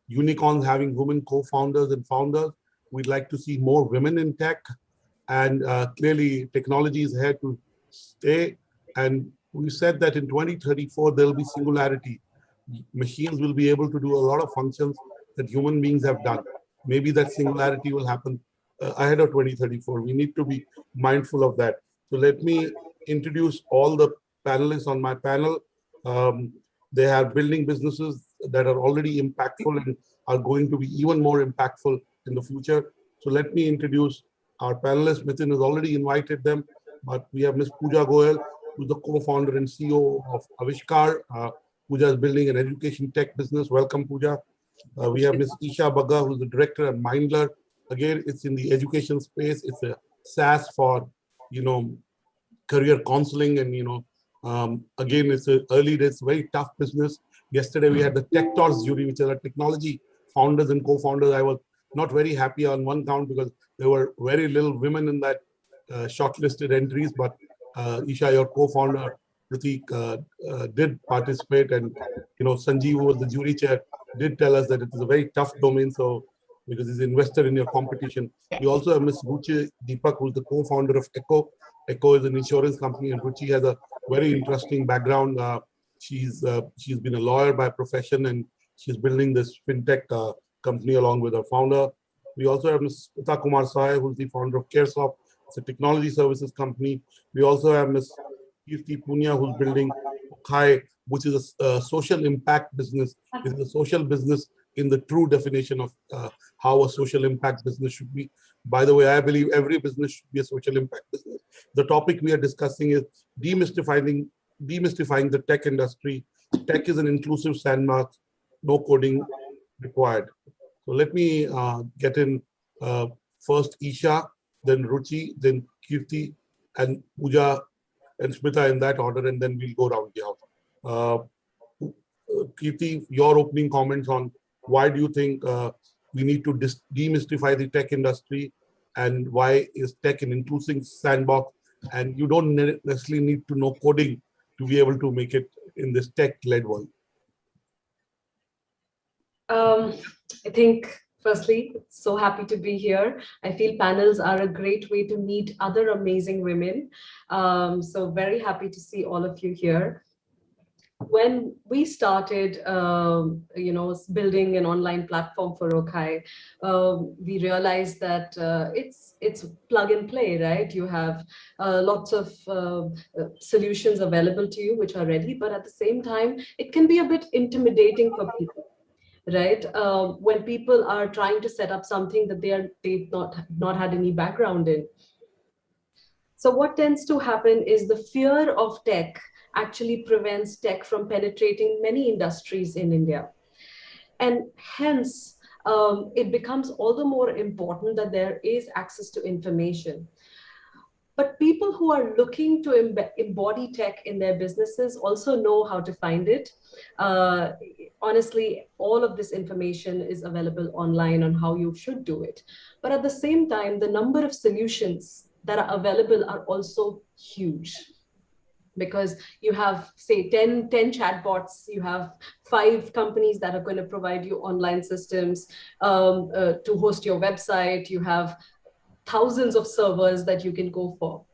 unicorns having women co-founders and founders. We'd like to see more women in tech. And clearly, technology is here to stay. And we said that in 2034, there'll be singularity. Machines will be able to do a lot of functions that human beings have done. Maybe that singularity will happen ahead of 2034. We need to be mindful of that. So let me introduce all the panelists on my panel. They are building businesses that are already impactful and are going to be even more impactful in the future. So let me introduce our panelists. Mithun has already invited them, but we have Ms. Pooja Goyal, who's the co-founder and CEO of Avishkar. Pooja is building an education tech business. Welcome, Pooja. We have Ms. Isha Bagga, who's the director at Mindler. Again, it's in the education space. It's a SaaS for, career counseling, and again, it's a early days, very tough business. Yesterday we had the Tech Talks jury, which are technology founders and co-founders. I was not very happy on one count because there were very little women in that shortlisted entries. But Isha, your co-founder, Pratik, did participate, and Sanjeev, who was the jury chair, did tell us that it is a very tough domain. So because he's invested in your competition. We also have Ms. Ruchi Deepak, who's the co-founder of Echo. Echo is an insurance company, and Ruchi has a very interesting background. She's been a lawyer by profession, and she's building this fintech company along with her founder. We also have Ms. Smita Kumar Sai, who's the founder of CareSoft. It's a technology services company. We also have Ms. Kirti Punia, who's building Khai, which is a social impact business. It's a social business in the true definition of how a social impact business should be. By the way, I believe every business should be a social impact business. The topic we are discussing is demystifying the tech industry. Tech is an inclusive sandbox, no coding required. So let me get in first Isha, then Ruchi, then Kirti, and Pooja and Smita in that order, and then we'll go round the house. Kirti, your opening comments on why do you think we need to demystify the tech industry, and why is tech an inclusive sandbox? And you don't necessarily need to know coding to be able to make it in this tech-led world. I think, firstly, so happy to be here. I feel panels are a great way to meet other amazing women. So very happy to see all of you here. When we started, building an online platform for Okai, we realized that it's plug and play, right? You have lots of solutions available to you which are ready, but at the same time, it can be a bit intimidating for people, right? When people are trying to set up something that they've not had any background in. So what tends to happen is the fear of tech actually prevents tech from penetrating many industries in India. And hence, it becomes all the more important that there is access to information. But people who are looking to embody tech in their businesses also know how to find it. Honestly, all of this information is available online on how you should do it. But at the same time, the number of solutions that are available are also huge. Because you have, say, 10 chatbots, you have 5 companies that are going to provide you online systems to host your website, you have thousands of servers that you can go for.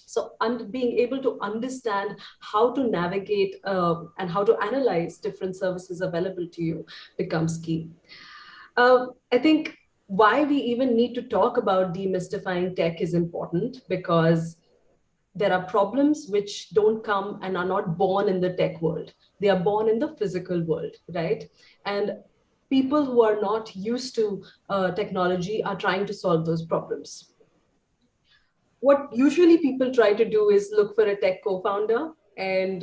So being able to understand how to navigate and how to analyze different services available to you becomes key. I think why we even need to talk about demystifying tech is important, because there are problems which don't come and are not born in the tech world. They are born in the physical world, right? And people who are not used to technology are trying to solve those problems. What usually people try to do is look for a tech co-founder and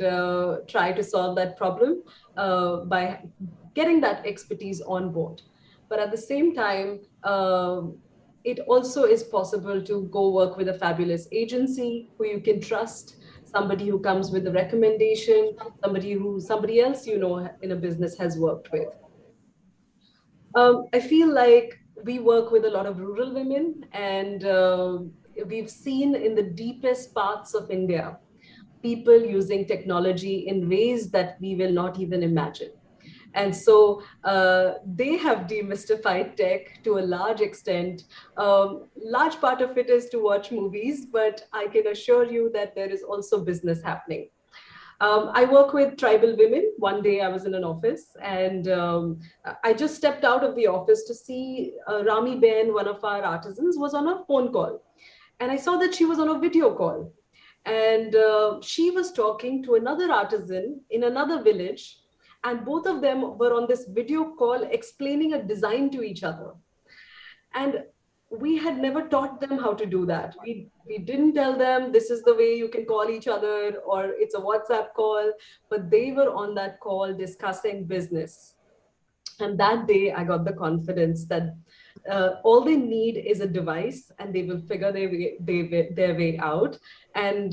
try to solve that problem by getting that expertise on board. But at the same time, it also is possible to go work with a fabulous agency who you can trust, somebody who comes with a recommendation, somebody else in a business has worked with. I feel like we work with a lot of rural women, and we've seen in the deepest parts of India people using technology in ways that we will not even imagine. And so they have demystified tech to a large extent. Large part of it is to watch movies, but I can assure you that there is also business happening. I work with tribal women. One day I was in an office and I just stepped out of the office to see Rami Ben, one of our artisans, was on a phone call. And I saw that she was on a video call. And she was talking to another artisan in another village. And both of them were on this video call explaining a design to each other. And we had never taught them how to do that. We didn't tell them this is the way you can call each other or it's a WhatsApp call, but they were on that call discussing business. And that day I got the confidence that all they need is a device and they will figure their way out. And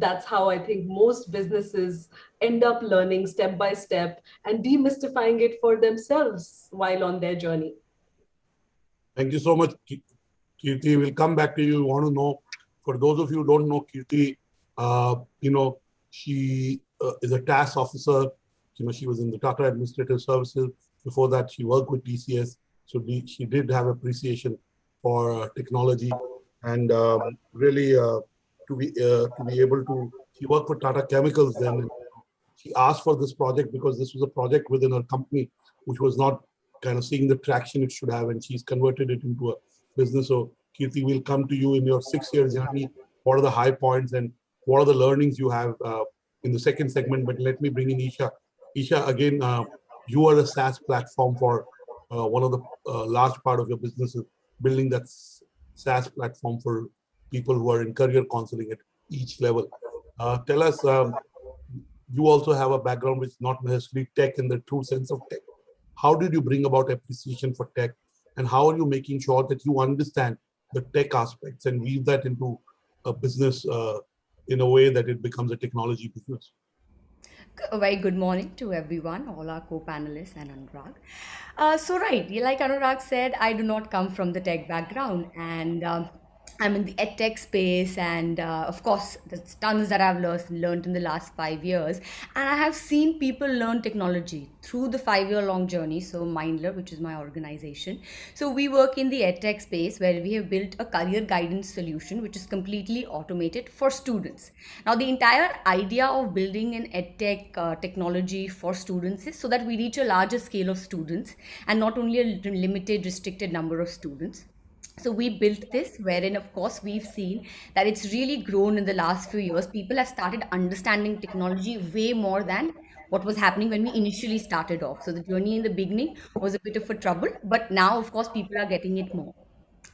that's how I think most businesses end up learning step by step and demystifying it for themselves while on their journey. Thank you so much, Kirti. We'll come back to you. We want to know, for those of you who don't know Kirti, she is a task officer. She was in the Tata Administrative Services. Before that, she worked with TCS. So she did have appreciation for technology, and really to be able to. She worked for Tata Chemicals then. She asked for this project because this was a project within her company which was not kind of seeing the traction it should have, and she's converted it into a business. So Kirti, we'll come to you in your 6-year journey. What are the high points and what are the learnings you have in the second segment? But let me bring in Isha. Isha, again, you are a SaaS platform for one of the large part of your business is building that SaaS platform for people who are in career counseling at each level. Tell us, you also have a background which is not necessarily tech in the true sense of tech. How did you bring about appreciation for tech, and how are you making sure that you understand the tech aspects and weave that into a business in a way that it becomes a technology business? A very good morning to everyone, all our co-panelists and Anurag. So right, like Anurag said, I do not come from the tech background, and I'm in the edtech space, and of course, there's tons that I've learned in the last 5 years. And I have seen people learn technology through the 5-year-long journey. So Mindler, which is my organization. So we work in the edtech space where we have built a career guidance solution, which is completely automated for students. Now, the entire idea of building an edtech technology for students is so that we reach a larger scale of students and not only a limited, restricted number of students. So we built this, wherein of course we've seen that it's really grown in the last few years. People have started understanding technology way more than what was happening when we initially started off. So the journey in the beginning was a bit of a trouble, but now of course people are getting it more.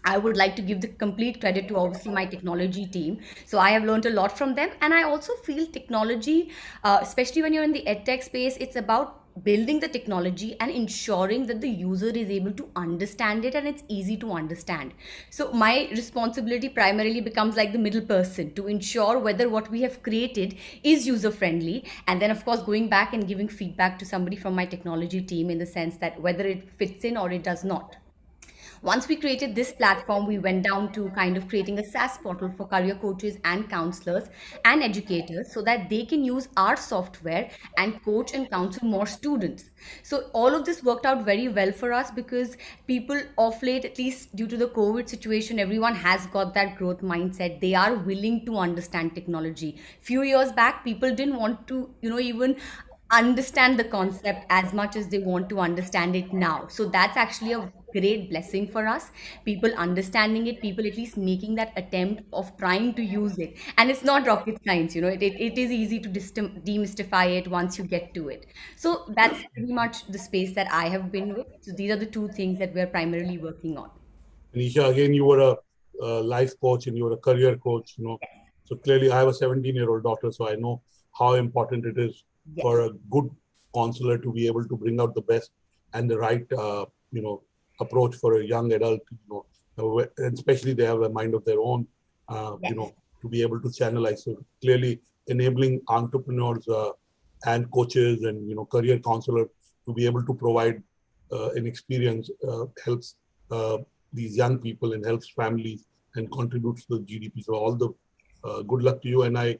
I would like to give the complete credit to obviously my technology team. So I have learned a lot from them. And I also feel technology, especially when you're in the edtech space, it's about building the technology and ensuring that the user is able to understand it and it's easy to understand. So my responsibility primarily becomes like the middle person to ensure whether what we have created is user friendly. And then of course, going back and giving feedback to somebody from my technology team in the sense that whether it fits in or it does not. Once we created this platform, we went down to kind of creating a SaaS portal for career coaches and counselors and educators so that they can use our software and coach and counsel more students. So all of this worked out very well for us because people of late, at least due to the COVID situation, everyone has got that growth mindset. They are willing to understand technology. Few years back, people didn't want to, even understand the concept as much as they want to understand it now. So that's actually a great blessing for us. People understanding it, people at least making that attempt of trying to use it. And it's not rocket science, it is easy to demystify it once you get to it. So that's pretty much the space that I have been with. So these are the two things that we're primarily working on. Anisha, again, you were a life coach and you were a career coach, So clearly, I have a 17-year-old daughter, so I know how important it is for a good counselor to be able to bring out the best and the right, approach for a young adult, and especially they have a mind of their own, to be able to channelize. So clearly, enabling entrepreneurs and coaches and career counselors to be able to provide an experience helps these young people and helps families and contributes to the GDP. So all the good luck to you. And I'm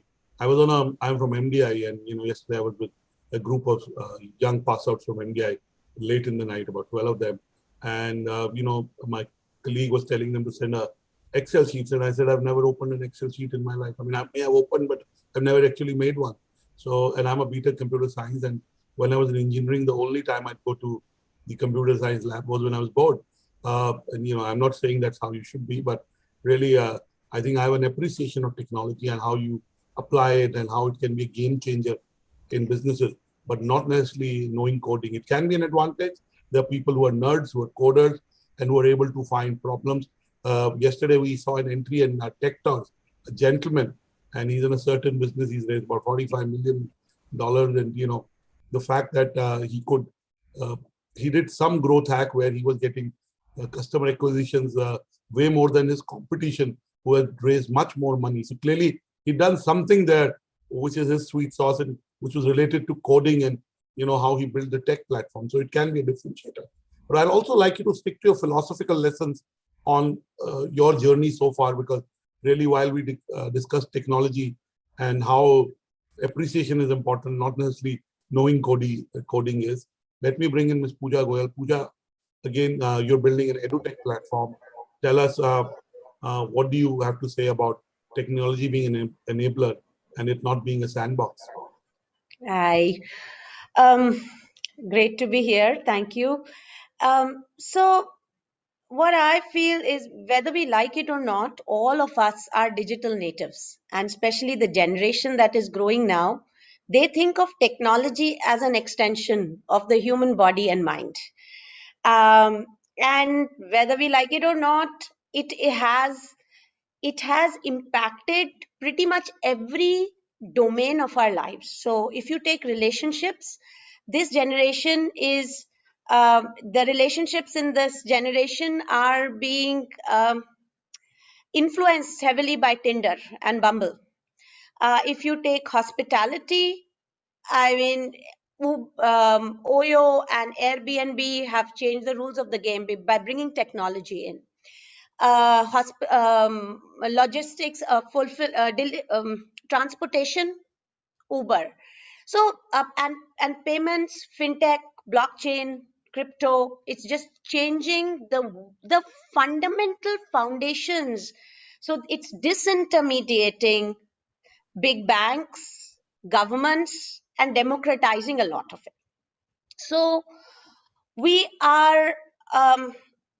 from MDI, and yesterday I was with a group of young pass outs from MDI late in the night, about 12 of them. And my colleague was telling them to send a Excel sheets, and I said I've never opened an Excel sheet in my life. I mean, I may have opened, but I've never actually made one. So, and I'm a BTech computer science, and when I was in engineering, the only time I'd go to the computer science lab was when I was bored. And I'm not saying that's how you should be, but really, I think I have an appreciation of technology and how you apply it and how it can be a game changer in businesses, but not necessarily knowing coding. It can be an advantage. There are people who are nerds, who are coders, and who are able to find problems. Yesterday, we saw an entry in Tech Talks, a gentleman, and he's in a certain business. He's raised about $45 million. And, the fact that he did some growth hack where he was getting customer acquisitions way more than his competition, who had raised much more money. So clearly, he done something there, which is his sweet sauce, and which was related to coding and how he built the tech platform. So it can be a differentiator. But I'd also like you to stick to your philosophical lessons on your journey so far, because really, while we discuss technology and how appreciation is important, not necessarily knowing coding is. Let me bring in Ms. Pooja Goyal. Pooja, again, you're building an edutech platform. Tell us, what do you have to say about technology being an enabler and it not being a sandbox? Hi. Great to be here. Thank you. So what I feel is, whether we like it or not, all of us are digital natives, and especially the generation that is growing now, they think of technology as an extension of the human body and mind. And whether we like it or not, it has impacted pretty much every domain of our lives. So if you take relationships, this generation is the relationships in this generation are being influenced heavily by Tinder and Bumble. If you take hospitality, I mean, Oyo and Airbnb have changed the rules of the game by bringing technology in. Logistics, transportation, Uber. So and payments, fintech, blockchain, crypto. It's just changing the fundamental foundations. So it's disintermediating big banks, governments, and democratizing a lot of it. So we are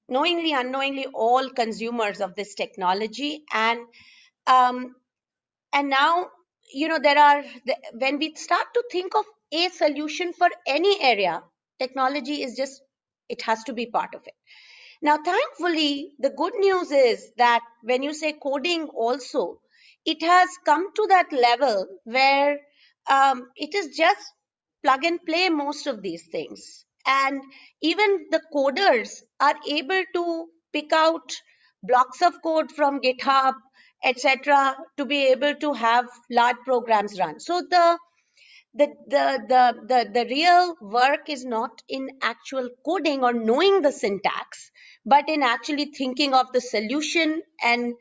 knowingly, unknowingly, all consumers of this technology, and now when we start to think of a solution for any area, technology is just, it has to be part of it. Now, thankfully, the good news is that when you say coding also, it has come to that level where it is just plug and play most of these things. And even the coders are able to pick out blocks of code from GitHub, etc., to be able to have large programs run. So the real work is not in actual coding or knowing the syntax, but in actually thinking of the solution and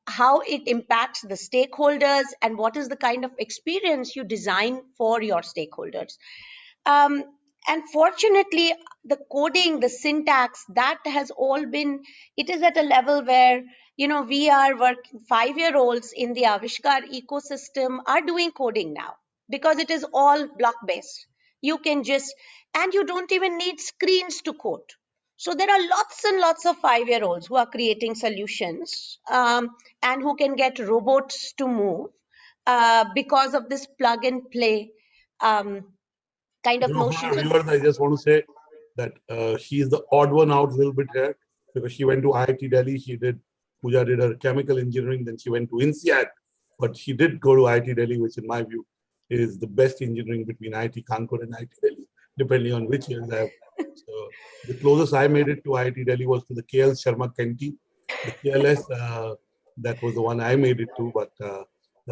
how it impacts the stakeholders and what is the kind of experience you design for your stakeholders. And fortunately, the coding, the syntax, that has all been, it is at a level where, we are working, 5-year-olds in the Avishkar ecosystem are doing coding now. because it is all block based. You can just, and you don't even need screens to code. So there are lots and lots of 5-year-olds who are creating solutions, and who can get robots to move because of this plug and play kind of For notion. our viewers, I just want to say that she is the odd one out a little bit here, because she went to IIT Delhi. Pooja did her chemical engineering, then she went to INSEAD, but she did go to IIT Delhi, which in my view is the best engineering between IIT Kanpur and IIT Delhi, depending on which years I have. So the closest I made it to IIT Delhi was to the KL Sharma Kenti. The KLS, that was the one I made it to. But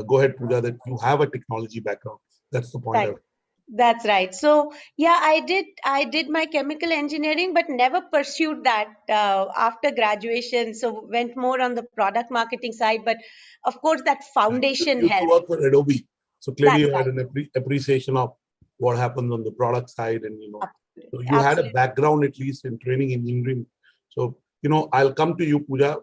go ahead, Pooja, that you have a technology background. That's the point. Right. That's right. So yeah, I did my chemical engineering, but never pursued that after graduation. So went more on the product marketing side. But of course, that foundation You used to helped. work for Adobe, so clearly That's you had right. an appreciation of what happens on the product side, and so you had a Absolutely. background at least in training engineering. So I'll come to you, Pooja,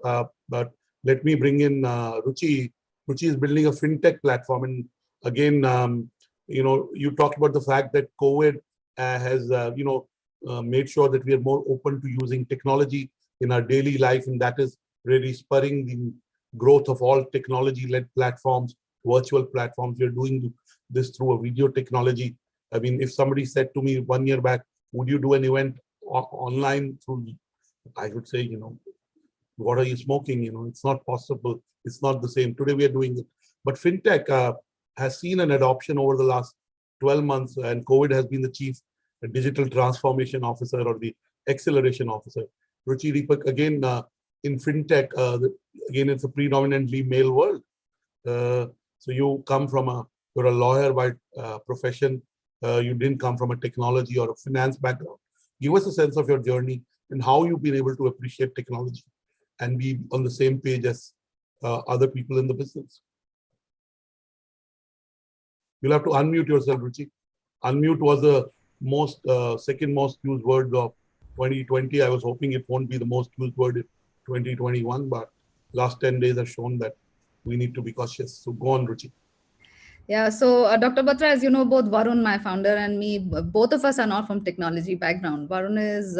but let me bring in Ruchi. Ruchi is building a fintech platform, and again, you talked about the fact that COVID has made sure that we are more open to using technology in our daily life, and that is really spurring the growth of all technology-led platforms, virtual platforms. We're doing this through a video technology. I mean, if somebody said to me 1 year back, would you do an event online through, I would say, what are you smoking? It's not possible. It's not the same. Today we are doing it. But fintech has seen an adoption over the last 12 months, and COVID has been the chief digital transformation officer or the acceleration officer. Ruchi Deepak, again, in fintech, again, it's a predominantly male world. So you come from you're a lawyer by profession. You didn't come from a technology or a finance background. Give us a sense of your journey and how you've been able to appreciate technology and be on the same page as other people in the business. You'll have to unmute yourself, Ruchi. Unmute was the second most used word of 2020. I was hoping it won't be the most used word in 2021, but last 10 days have shown that we need to be cautious. So go on, Ruchi. Yeah, so Dr. Batra, as you know, both Varun, my founder, and me, both of us are not from technology background. Varun is,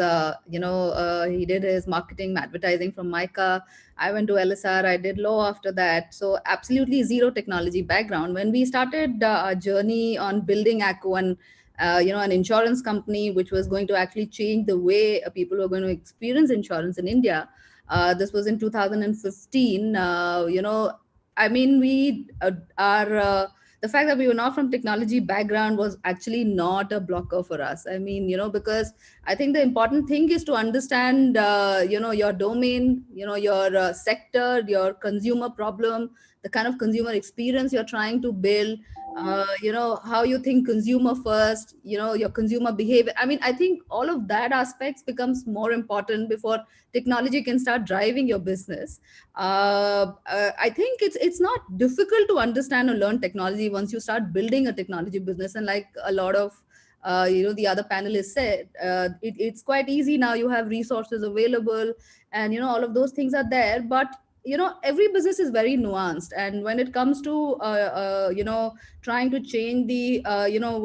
he did his marketing, advertising from MICA. I went to LSR, I did law after that. So absolutely zero technology background. When we started our journey on building ACO and, an insurance company, which was going to actually change the way people were going to experience insurance in India, this was in 2015, I mean, we are... the fact that we were not from technology background was actually not a blocker for us. I mean, because I think the important thing is to understand, your domain, your sector, your consumer problem, the kind of consumer experience you're trying to build, how you think consumer first, your consumer behavior. I mean, I think all of that aspects becomes more important before technology can start driving your business. I think it's not difficult to understand or learn technology once you start building a technology business. And like a lot of the other panelists said, it's quite easy now. You have resources available, and all of those things are there. But every business is very nuanced, and when it comes to trying to change the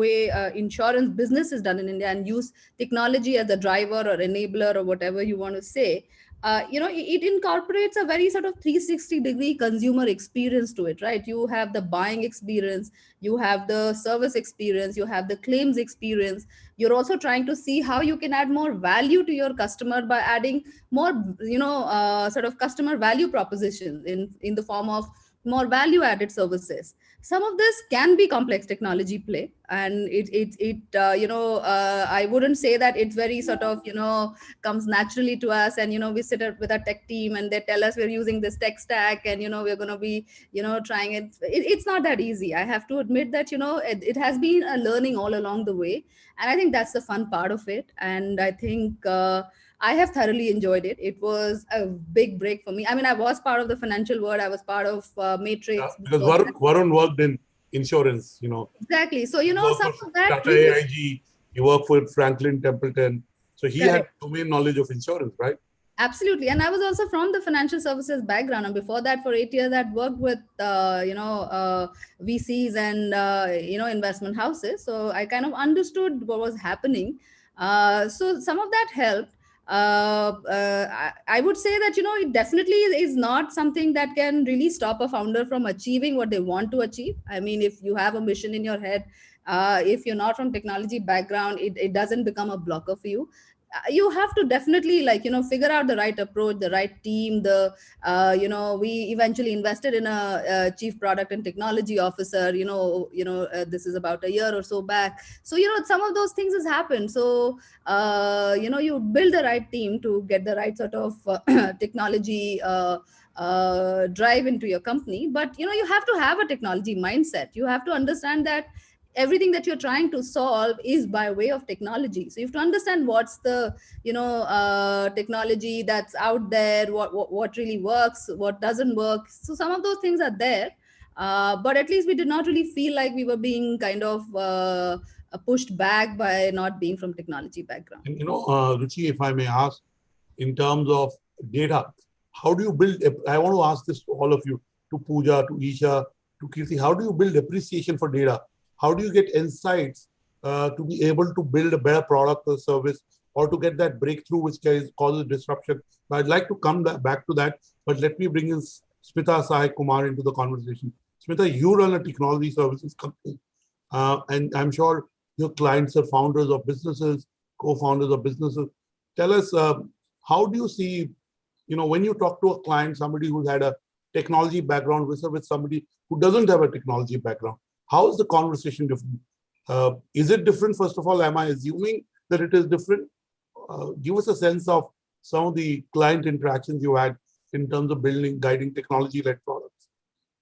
way insurance business is done in India and use technology as a driver or enabler or whatever you want to say, it incorporates a very sort of 360-degree consumer experience to it, right? You have the buying experience, you have the service experience, you have the claims experience. You're also trying to see how you can add more value to your customer by adding more, sort of customer value propositions in the form of more value added services. Some of this can be complex technology play, and I wouldn't say that it's very sort of comes naturally to us, and we sit with our tech team and they tell us we're using this tech stack, and we're going to be trying it's not that easy. I have to admit that it has been a learning all along the way, and I think that's the fun part of it. And I think I have thoroughly enjoyed it. It was a big break for me. I mean, I was part of the financial world. I was part of Matrix. Yeah, because Varun worked in insurance, Exactly. So, some of that... Tata AIG, you work for Franklin Templeton. So he had domain knowledge of insurance, right? Absolutely. And I was also from the financial services background. And before that, for 8 years, I'd worked with, VCs and, investment houses. So I kind of understood what was happening. So some of that helped. I would say that, it definitely is not something that can really stop a founder from achieving what they want to achieve. I mean, if you have a mission in your head, if you're not from technology background, it doesn't become a blocker for you. You have to definitely figure out the right approach, the right team. We eventually invested in a chief product and technology officer, this is about a year or so back. So some of those things has happened. So you build the right team to get the right sort of technology drive into your company. But you have to have a technology mindset. You have to understand that everything that you're trying to solve is by way of technology. So you have to understand what's the technology that's out there, what really works, what doesn't work. So some of those things are there, but at least we did not really feel like we were being kind of pushed back by not being from technology background. And Ruchi, if I may ask, in terms of data, how do you build? I want to ask this to all of you, to Pooja, to Isha, to Kirti. How do you build appreciation for data? How do you get insights to be able to build a better product or service, or to get that breakthrough which causes disruption? But I'd like to come back to that, but let me bring in Smita Sai Kumar into the conversation. Smita, you run a technology services company, and I'm sure your clients are founders of businesses, co-founders of businesses. Tell us, how do you see, when you talk to a client, somebody who's had a technology background with somebody who doesn't have a technology background? How is the conversation different? Is it different? First of all, am I assuming that it is different? Give us a sense of some of the client interactions you had in terms of guiding technology-led products.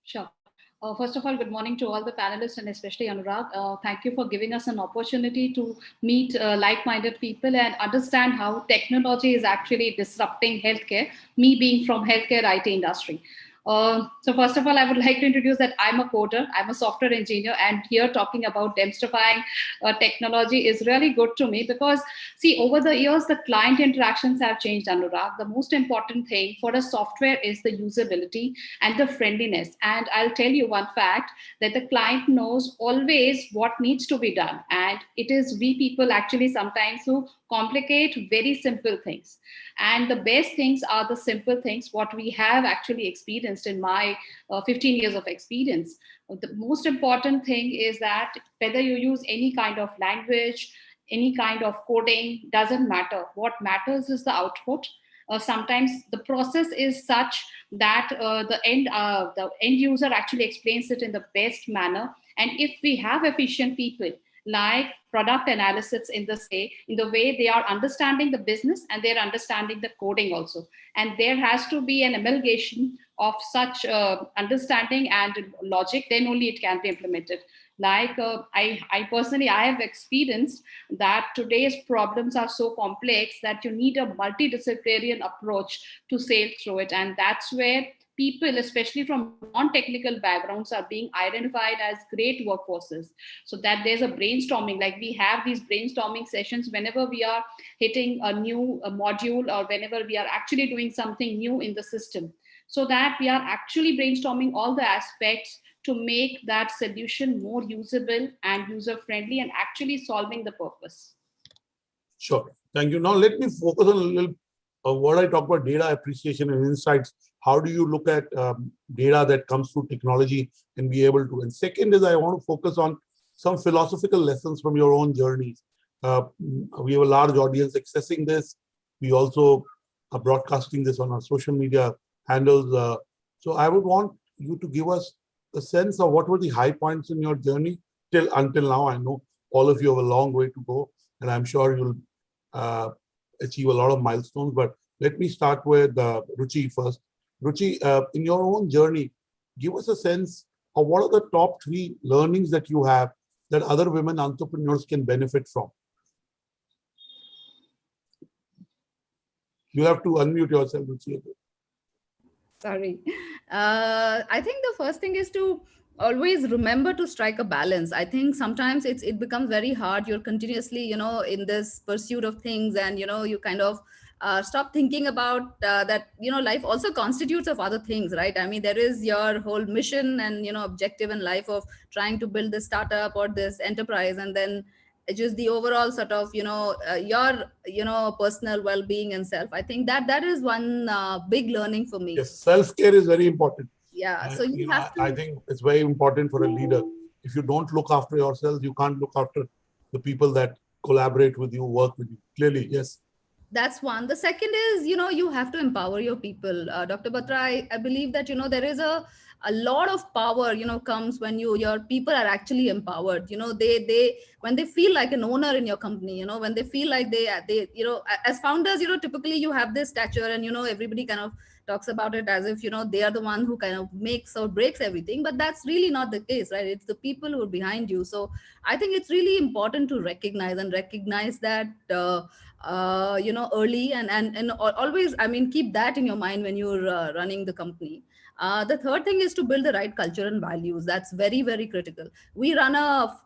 Sure. First of all, good morning to all the panelists and especially Anurag. Thank you for giving us an opportunity to meet like-minded people and understand how technology is actually disrupting healthcare, me being from healthcare IT industry. So first of all, I would like to introduce that I'm a coder, I'm a software engineer, and here talking about demystifying technology is really good to me because, see, over the years, the client interactions have changed, Anurag. The most important thing for a software is the usability and the friendliness. And I'll tell you one fact, that the client knows always what needs to be done. And it is we people actually sometimes who complicate very simple things. And the best things are the simple things, what we have actually experienced in my 15 years of experience. The most important thing is that whether you use any kind of language, any kind of coding, doesn't matter. What matters is the output. Sometimes the process is such that the end user actually explains it in the best manner. And if we have efficient people, like product analysis in the way they are understanding the business and they're understanding the coding also. And there has to be an amalgamation of such understanding and logic, then only it can be implemented. Like I personally, I have experienced that today's problems are so complex that you need a multidisciplinary approach to sail through it. And that's where people, especially from non-technical backgrounds, are being identified as great workforces. So that there's a brainstorming, like we have these brainstorming sessions whenever we are hitting a new module or whenever we are actually doing something new in the system, so that we are actually brainstorming all the aspects to make that solution more usable and user-friendly and actually solving the purpose. Sure. Thank you. Now let me focus on a little what I talk about data appreciation and insights. How do you look at data that comes through technology and be able to? And second is I want to focus on some philosophical lessons from your own journeys. We have a large audience accessing this. We also are broadcasting this on our social media handles. So I would want you to give us a sense of what were the high points in your journey until now. I know all of you have a long way to go, and I'm sure you'll achieve a lot of milestones. But let me start with Ruchi first. Ruchi, in your own journey, give us a sense of what are the top 3 learnings that you have that other women entrepreneurs can benefit from. You have to unmute yourself, Ruchi. Sorry. I think the first thing is to always remember to strike a balance. I think sometimes it becomes very hard. You're continuously, in this pursuit of things, and, you kind of stop thinking about that, life also constitutes of other things, right? I mean, there is your whole mission and, objective in life of trying to build this startup or this enterprise, and then just the overall sort of, your, personal well-being and self. I think that is one big learning for me. Yes, self-care is very important. Yeah, so you have to. I think it's very important for a leader. If you don't look after yourself, you can't look after the people that collaborate with you, work with you. Clearly, yes. That's one. The second is, you have to empower your people. Dr. Batra, I believe that, there is a lot of power, comes when your people are actually empowered. They when they feel like an owner in your company, when they feel like they, as founders, typically you have this stature and, everybody kind of talks about it as if, they are the one who kind of makes or breaks everything, but that's really not the case, right? It's the people who are behind you. So I think it's really important to recognize that, early and always, I mean, keep that in your mind when you're running the company. The third thing is to build the right culture and values. That's very, very critical. We run a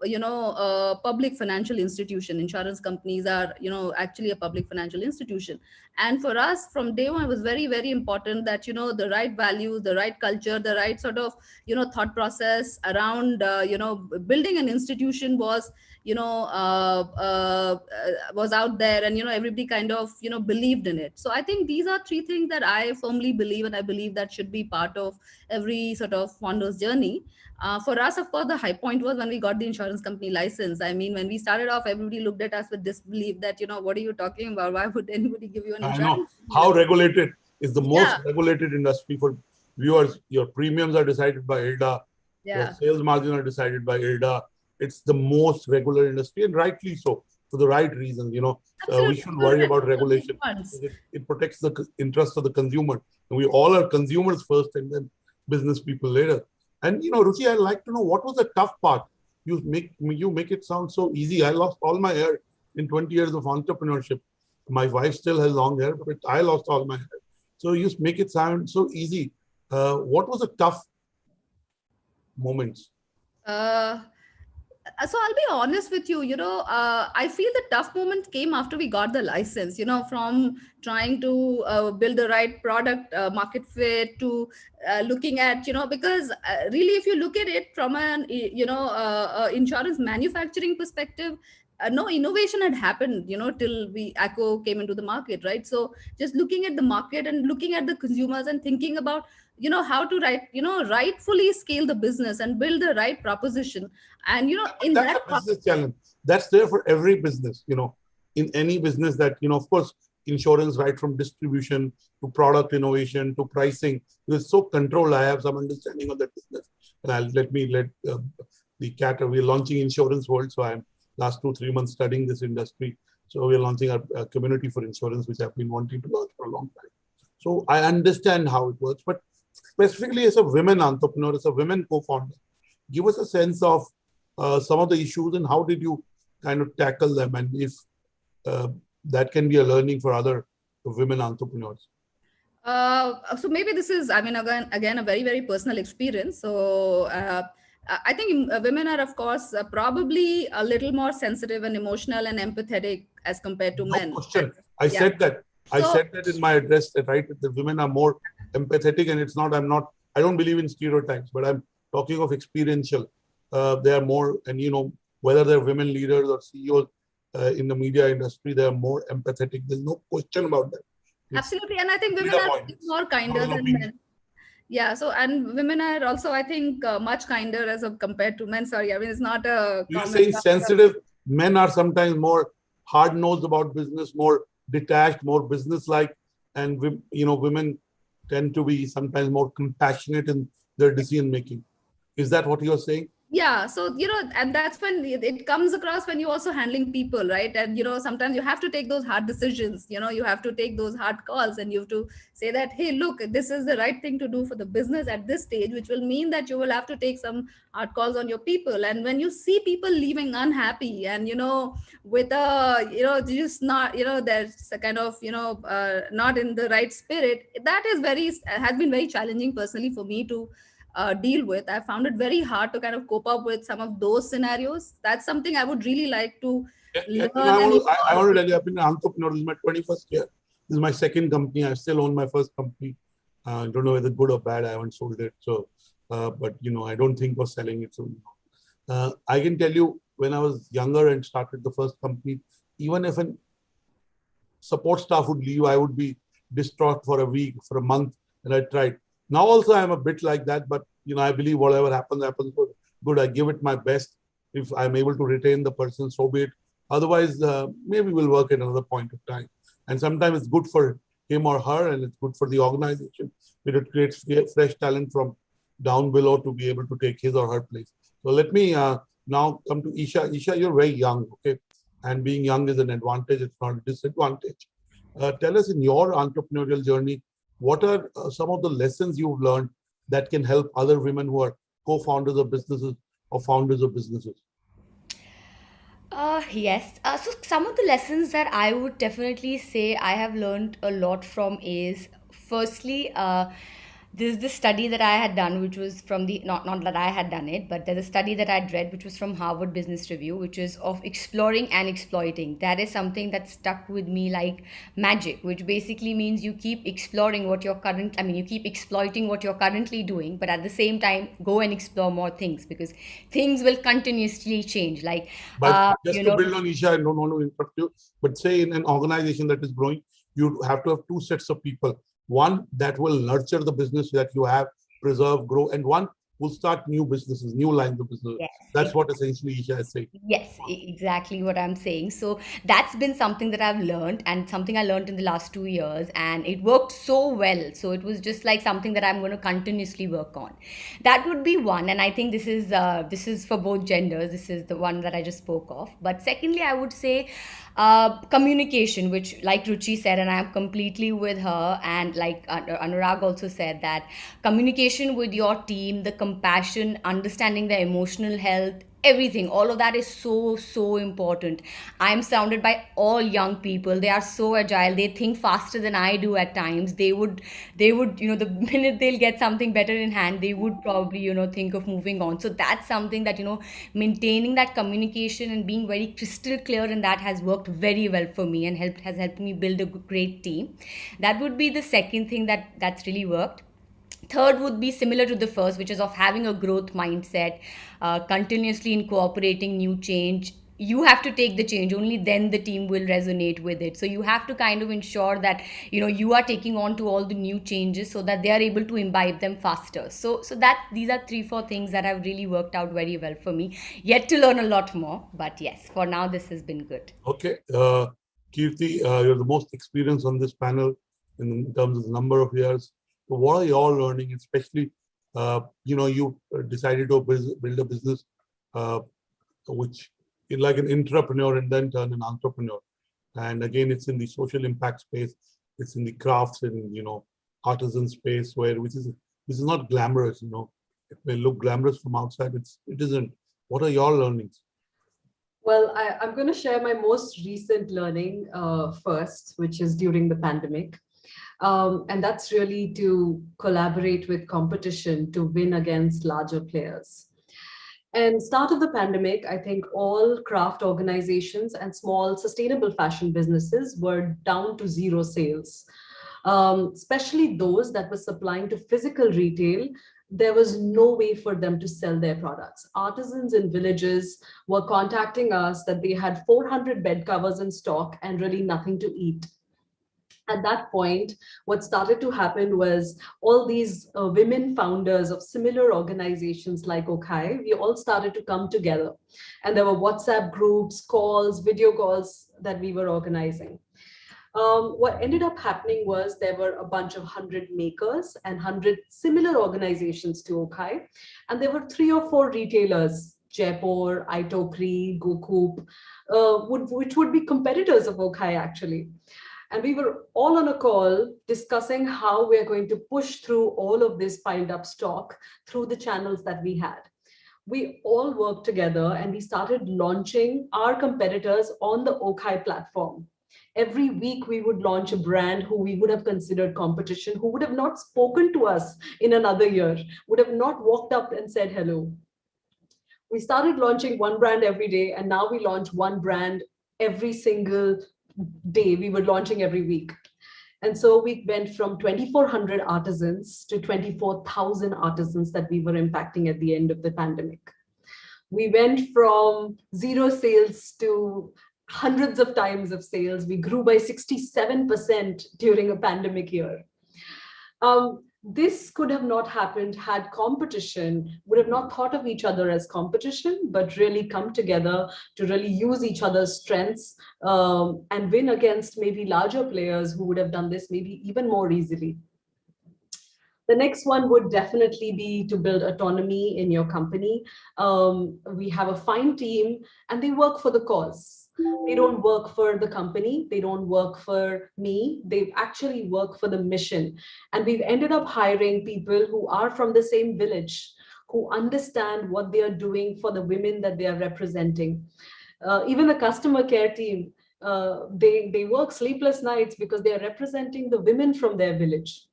public financial institution. Insurance companies are, actually a public financial institution. And for us from day one, it was very, very important that, the right values, the right culture, the right sort of, thought process around, building an institution was, was out there, and, everybody kind of, believed in it. So I think these are three things that I firmly believe, and I believe that should be part of every sort of founder's journey. For us, of course, the high point was when we got the insurance company license. I mean, when we started off, everybody looked at us with disbelief that, what are you talking about? Why would anybody give you an insurance? I know how regulated is the most regulated industry for viewers. Your premiums are decided by IRDA. Your sales margin are decided by IRDA. It's the most regular industry, and rightly so, for the right reasons. We should worry about regulation. It protects the interest of the consumer. And we all are consumers first, and then business people later. And Ruchi, I'd like to know, what was the tough part? You make it sound so easy. I lost all my hair in 20 years of entrepreneurship. My wife still has long hair, but I lost all my hair. So you make it sound so easy. What was the tough moments? So I'll be honest with you, I feel the tough moments came after we got the license, from trying to build the right product market fit to looking at, because really, if you look at it from an, insurance manufacturing perspective, no innovation had happened, till ACO came into the market, right? So just looking at the market and looking at the consumers and thinking about, how to rightfully scale the business and build the right proposition. And, that's a business challenge. That's there for every business, in any business that, of course, insurance, right from distribution to product innovation to pricing, it's so controlled. I have some understanding of that business. And let the cat, we're launching Insurance World. So I'm last 2-3 months studying this industry. So we're launching a community for insurance, which I've been wanting to launch for a long time. So I understand how it works, but specifically as a women entrepreneur, as a women co-founder, give us a sense of some of the issues and how did you kind of tackle them, and if that can be a learning for other women entrepreneurs. So maybe this is, I mean, again, a very, very personal experience. So I think women are, of course, probably a little more sensitive and emotional and empathetic as compared to men. Question. I said that. I said that in my address, that right, the women are more empathetic, and it's not, I don't believe in stereotypes, but I'm talking of experiential. They are more, and whether they're women leaders or CEOs in the media industry, they are more empathetic. There's no question about that. Absolutely. And I think women are more kinder than men. Yeah. So, and women are also, I think, much kinder as compared to men. Sorry, I mean, it's not a. You're saying sensitive. Men are sometimes more hard-nosed about business, more detached, more business-like, and women tend to be sometimes more compassionate in their decision-making. Is that what you're saying? Yeah. So, and that's when it comes across when you're also handling people, right? And, sometimes you have to take those hard decisions, you have to take those hard calls, and you have to say that, hey, look, this is the right thing to do for the business at this stage, which will mean that you will have to take some hard calls on your people. And when you see people leaving unhappy and, with a, just not, there's a kind of, not in the right spirit, that is has been very challenging personally for me to deal with. I found it very hard to kind of cope up with some of those scenarios. That's something I would really like to learn. I want to tell you, I've been an entrepreneur. This is my 21st year. This is my second company. I still own my first company. I don't know whether good or bad. I haven't sold it. So, but I don't think of selling it. So, I can tell you, when I was younger and started the first company, even if a support staff would leave, I would be distraught for a week, for a month, and I tried. Now also I'm a bit like that, but I believe whatever happens, happens for good. I give it my best. If I'm able to retain the person, so be it. Otherwise, maybe we'll work at another point of time. And sometimes it's good for him or her, and it's good for the organization. It creates fresh talent from down below to be able to take his or her place. So let me now come to Isha. Isha, you're very young, okay? And being young is an advantage, it's not a disadvantage. Tell us, in your entrepreneurial journey, what are some of the lessons you've learned that can help other women who are co-founders of businesses or founders of businesses? Yes. So some of the lessons that I would definitely say I have learned a lot from is, firstly, this is the study that I had done, which was from the, not that I had done it, but there's a study that I'd read, which was from Harvard Business Review, which is of exploring and exploiting. That is something that stuck with me like magic, which basically means you keep exploring what you're you keep exploiting what you're currently doing, but at the same time, go and explore more things, because things will continuously change. Like, But just to build on Isha, I don't want to interrupt you, but say in an organization that is growing, you have to have two sets of people. One that will nurture the business that you have, preserve, grow, and one will start new businesses, new lines of business. Yes, That's what essentially Isha is saying. Yes, exactly what I'm saying. So that's been something that I've learned, and something I learned in the last 2 years, and it worked so well. So it was just like something that I'm going to continuously work on. That would be one, and I think this is for both genders. This is the one that I just spoke of. But secondly, I would say communication, which, like Ruchi said, and I'm completely with her, and like Anurag also said, that communication with your team, the compassion, understanding the emotional health, everything, all of that is so important. I'm surrounded by all young people. They are so agile, they think faster than I do at times. They would the minute they'll get something better in hand, they would probably think of moving on. So that's something that maintaining that communication and being very crystal clear in that has worked very well for me, and has helped me build a great team. That would be the second thing that's really worked. Third would be similar to the first, which is of having a growth mindset, continuously incorporating new change. You have to take the change, only then the team will resonate with it. So you have to kind of ensure that you are taking on to all the new changes, so that they are able to imbibe them faster. So that these are 3-4 things that have really worked out very well for me. Yet to learn a lot more, but yes, for now this has been good. Okay, Kirti, you're the most experienced on this panel in terms of the number of years. So what are you all learning, especially, you decided to build a business, which is like an entrepreneur and then turn an entrepreneur. And again, it's in the social impact space. It's in the crafts and, artisan space which is not glamorous, It may look glamorous from outside. It isn't. What are your learnings? Well, I'm going to share my most recent learning first, which is during the pandemic. And that's really to collaborate with competition to win against larger players. And start of the pandemic, I think all craft organizations and small sustainable fashion businesses were down to zero sales, especially those that were supplying to physical retail. There was no way for them to sell their products. Artisans in villages were contacting us that they had 400 bed covers in stock and really nothing to eat. At that point, what started to happen was all these women founders of similar organizations like Okai, we all started to come together. And there were WhatsApp groups, calls, video calls that we were organizing. What ended up happening was there were a bunch of 100 makers and 100 similar organizations to Okai. And there were 3 or 4 retailers, Jaipur, Itokri, Gokup, which would be competitors of Okai actually. And we were all on a call discussing how we're going to push through all of this piled up stock through the channels that we had. We all worked together and we started launching our competitors on the Okai platform. Every week we would launch a brand who we would have considered competition, who would have not spoken to us in another year, would have not walked up and said hello. We started launching one brand every day, and now we launch one brand every single day. We were launching every week. And so we went from 2,400 artisans to 24,000 artisans that we were impacting at the end of the pandemic. We went from zero sales to hundreds of times of sales. We grew by 67% during a pandemic year. This could have not happened had competition would have not thought of each other as competition, but really come together to really use each other's strengths and win against maybe larger players who would have done this maybe even more easily. The next one would definitely be to build autonomy in your company. We have a fine team and they work for the cause. They don't work for the company. They don't work for me. They actually work for the mission. And we've ended up hiring people who are from the same village, who understand what they are doing for the women that they are representing. Even the customer care team, they work sleepless nights because they are representing the women from their village.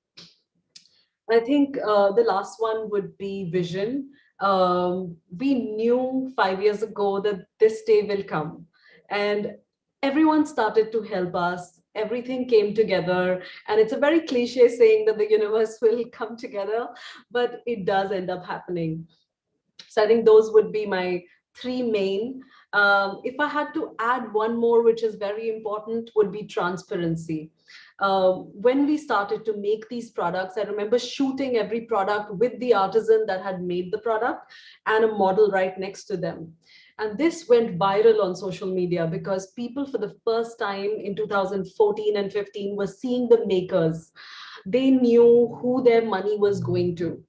I think the last one would be vision. We knew 5 years ago that this day will come, and everyone started to help us. Everything came together, and it's a very cliche saying that the universe will come together, but it does end up happening. So I think those would be my three main. If I had to add one more, which is very important, would be transparency. When we started to make these products, I remember shooting every product with the artisan that had made the product and a model right next to them. And this went viral on social media because people for the first time in 2014 and 15 were seeing the makers. They knew who their money was going to.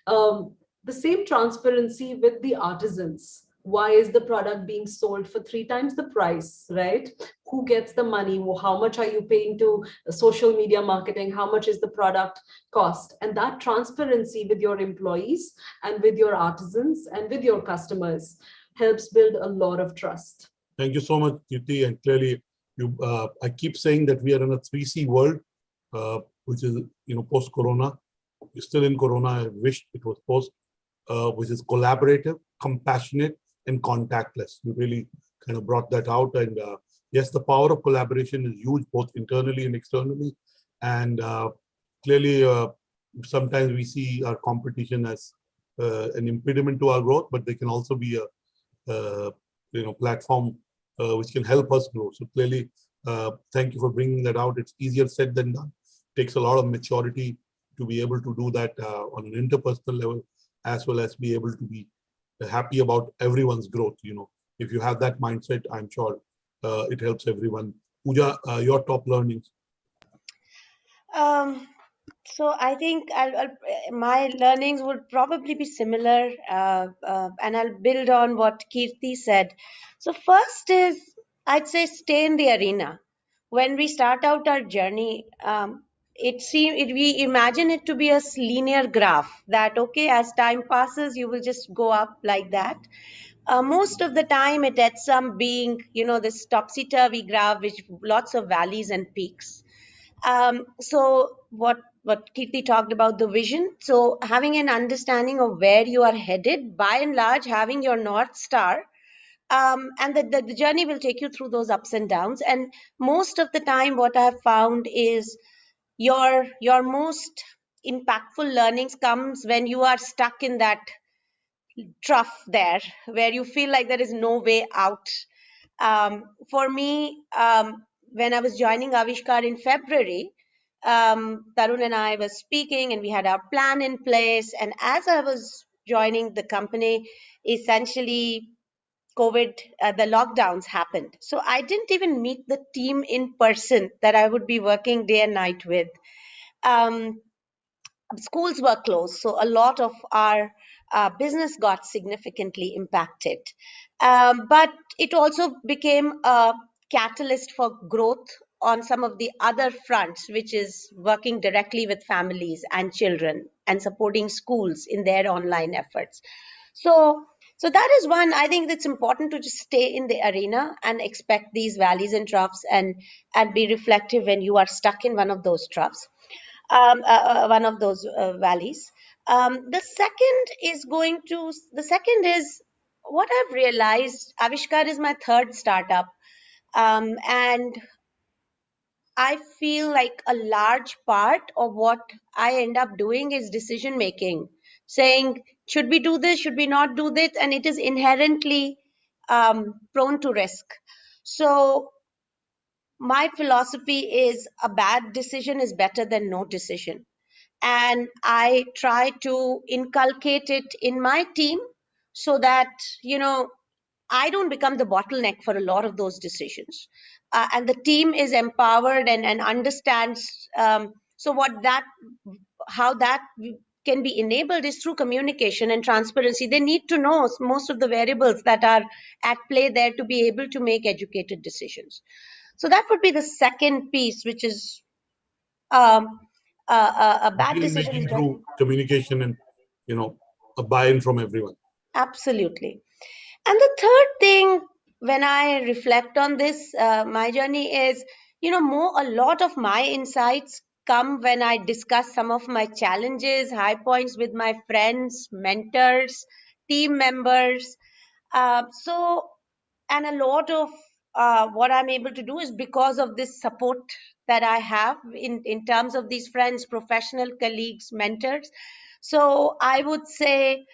The same transparency with the artisans. Why is the product being sold for 3 times the price, right? Who gets the money? How much are you paying to social media marketing? How much is the product cost? And that transparency with your employees and with your artisans and with your customers helps build a lot of trust. Thank you so much, Kirti. And clearly, I keep saying that we are in a 3C world, which is post-corona. We're still in corona. I wish it was post, which is collaborative, compassionate, and contactless. You really kind of brought that out. And yes, the power of collaboration is huge, both internally and externally. And clearly, sometimes we see our competition as an impediment to our growth, but they can also be a platform which can help us grow. So clearly, thank you for bringing that out. It's easier said than done. It takes a lot of maturity to be able to do that on an interpersonal level, as well as be able to be happy about everyone's growth. If you have that mindset, I'm sure it helps everyone. Pooja, your top learnings. So I think my learnings would probably be similar, and I'll build on what Kirti said. So first is, I'd say, stay in the arena. When we start out our journey, we imagine it to be a linear graph that, okay, as time passes, you will just go up like that. Most of the time it ends up being, this topsy-turvy graph, which lots of valleys and peaks. So what Kirti talked about, the vision. So having an understanding of where you are headed, by and large, having your North Star, and the journey will take you through those ups and downs. And most of the time, what I have found is your most impactful learnings comes when you are stuck in that trough there, where you feel like there is no way out. For me, when I was joining Avishkar in February, Tarun and I were speaking and we had our plan in place. And as I was joining the company, essentially COVID, the lockdowns happened. So I didn't even meet the team in person that I would be working day and night with. Schools were closed, so a lot of our business got significantly impacted. But it also became a catalyst for growth on some of the other fronts, which is working directly with families and children and supporting schools in their online efforts. So that is one. I think it's important to just stay in the arena and expect these valleys and troughs, and be reflective when you are stuck in one of those troughs. One of those valleys. The second is what I've realized. Avishkar is my third startup, and I feel like a large part of what I end up doing is decision making, saying, should we do this? Should we not do this? And it is inherently prone to risk. So my philosophy is a bad decision is better than no decision. And I try to inculcate it in my team so that, I don't become the bottleneck for a lot of those decisions. And the team is empowered and understands. So how that can be enabled is through communication and transparency. They need to know most of the variables that are at play there to be able to make educated decisions. So that would be the second piece, which is a bad decision. Through communication and, a buy-in from everyone. Absolutely. And the third thing, when I reflect on this, my journey is, a lot of my insights come when I discuss some of my challenges, high points with my friends, mentors, team members. And a lot of what I'm able to do is because of this support that I have in terms of these friends, professional colleagues, mentors. So I would say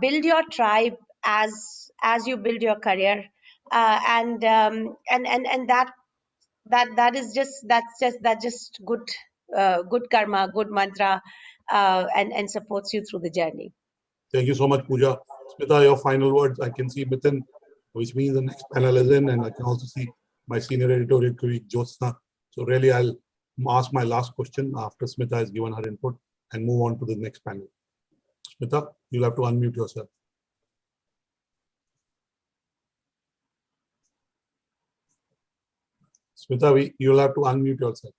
build your tribe as you build your career, and that's just good karma, good mantra, and supports you through the journey. Thank you so much, Pooja. Smita, your final words. I can see Mithun, which means the next panel is in, and I can also see my senior editorial colleague, Jyotsna. So really, I'll ask my last question after Smita has given her input and move on to the next panel. Smita, you'll have to unmute yourself. Smita, you'll have to unmute yourself.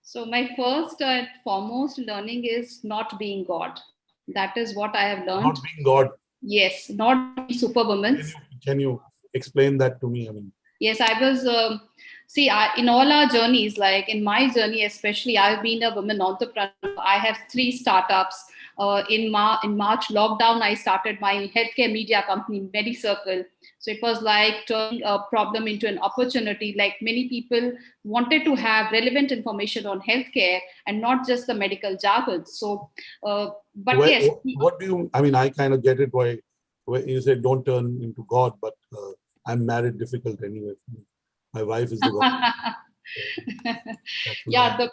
So my first and foremost learning is not being God. That is what I have learned. Not being God. Yes, not being superwoman. Can you explain that to me? I mean, yes, I was. In all our journeys, like in my journey especially, I've been a woman entrepreneur. I have 3 startups. In March lockdown, I started my healthcare media company, MediCircle. So it was like turning a problem into an opportunity. Like many people wanted to have relevant information on healthcare and not just the medical jargon. So, yes. What do you? I mean, I kind of get it why you say don't turn into God, but I'm married difficult anyway. My wife is the one. Yeah,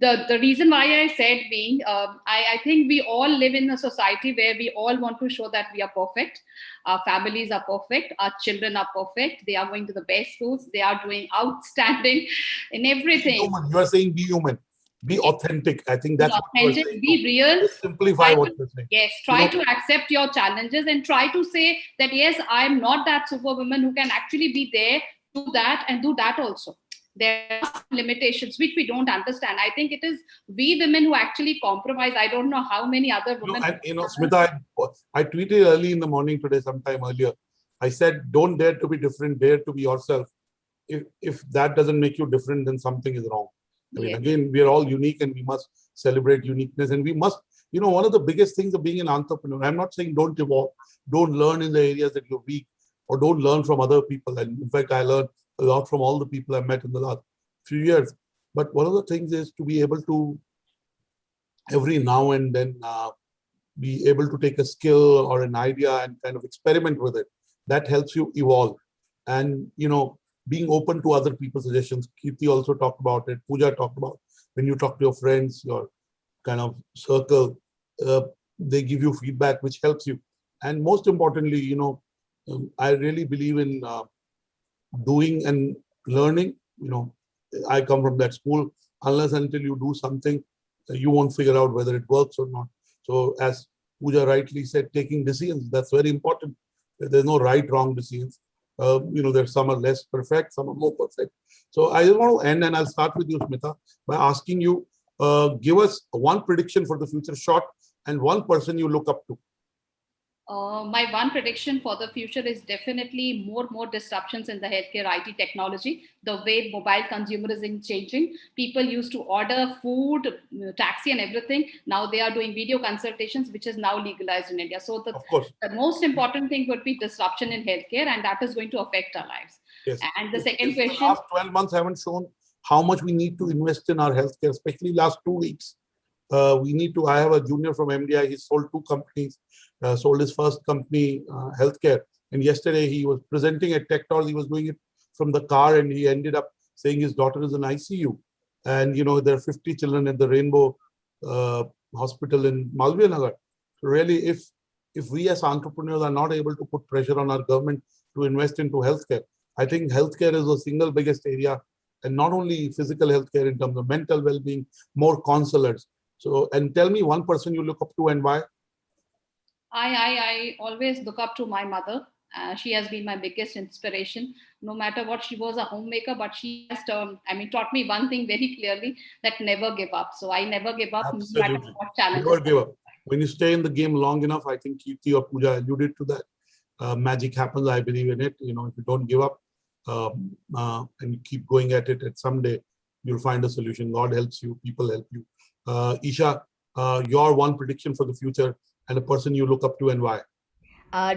the reason why I said being, I think we all live in a society where we all want to show that we are perfect. Our families are perfect. Our children are perfect. They are going to the best schools. They are doing outstanding in everything. Be human. You are saying be human. Be authentic. I think that's authentic, what be real. Just simplify what you're saying. Yes, try to accept your challenges and try to say that, yes, I'm not that superwoman who can actually be there, do that and do that also. There are some limitations which we don't understand. I think it is we women who actually compromise. I don't know how many other women. Smita, I tweeted early in the morning today, sometime earlier. I said, don't dare to be different, dare to be yourself. If that doesn't make you different, then something is wrong. I mean, again, we are all unique and we must celebrate uniqueness. And we must, one of the biggest things of being an entrepreneur, I'm not saying don't evolve, don't learn in the areas that you're weak, or don't learn from other people. And in fact, I learned a lot from all the people I've met in the last few years. But one of the things is to be able to, every now and then, be able to take a skill or an idea and kind of experiment with it. That helps you evolve. And, being open to other people's suggestions. Kirti also talked about it. Pooja talked about when you talk to your friends, your kind of circle, they give you feedback, which helps you. And most importantly, I really believe in doing and learning. I come from that school. Unless until you do something, you won't figure out whether it works or not. So as Pooja rightly said, taking decisions, that's very important. There's no right, wrong decisions. There's some are less perfect, some are more perfect. So I just want to end, and I'll start with you, Smita, by asking you, give us one prediction for the future, short, and one person you look up to. My one prediction for the future is definitely more disruptions in the healthcare IT technology. The way mobile consumerism is changing. People used to order food, taxi and everything. Now they are doing video consultations, which is now legalized in India. So the most important thing would be disruption in healthcare, and that is going to affect our lives. Yes. And the second The question. last 12 months haven't shown how much we need to invest in our healthcare, especially last 2 weeks. We need to. I have a junior from MDI. He sold 2 companies, sold his first company, healthcare. And yesterday he was presenting at Tech Talks. He was doing it from the car, and he ended up saying his daughter is in ICU. And there are 50 children at the Rainbow Hospital in Malviya Nagar. Really, if we as entrepreneurs are not able to put pressure on our government to invest into healthcare, I think healthcare is the single biggest area, and not only physical healthcare in terms of mental well-being, more counselors. So, and tell me one person you look up to and why. I always look up to my mother. She has been my biggest inspiration. No matter what, she was a homemaker, but she has taught me one thing very clearly, that never give up. So I never give up. Absolutely. No matter what challenges. Never give up. When you stay in the game long enough, I think Kirti or Pooja alluded to that. Magic happens. I believe in it. If you don't give up and you keep going at it, at someday you'll find a solution. God helps you. People help you. Isha, your one prediction for the future and a person you look up to and why.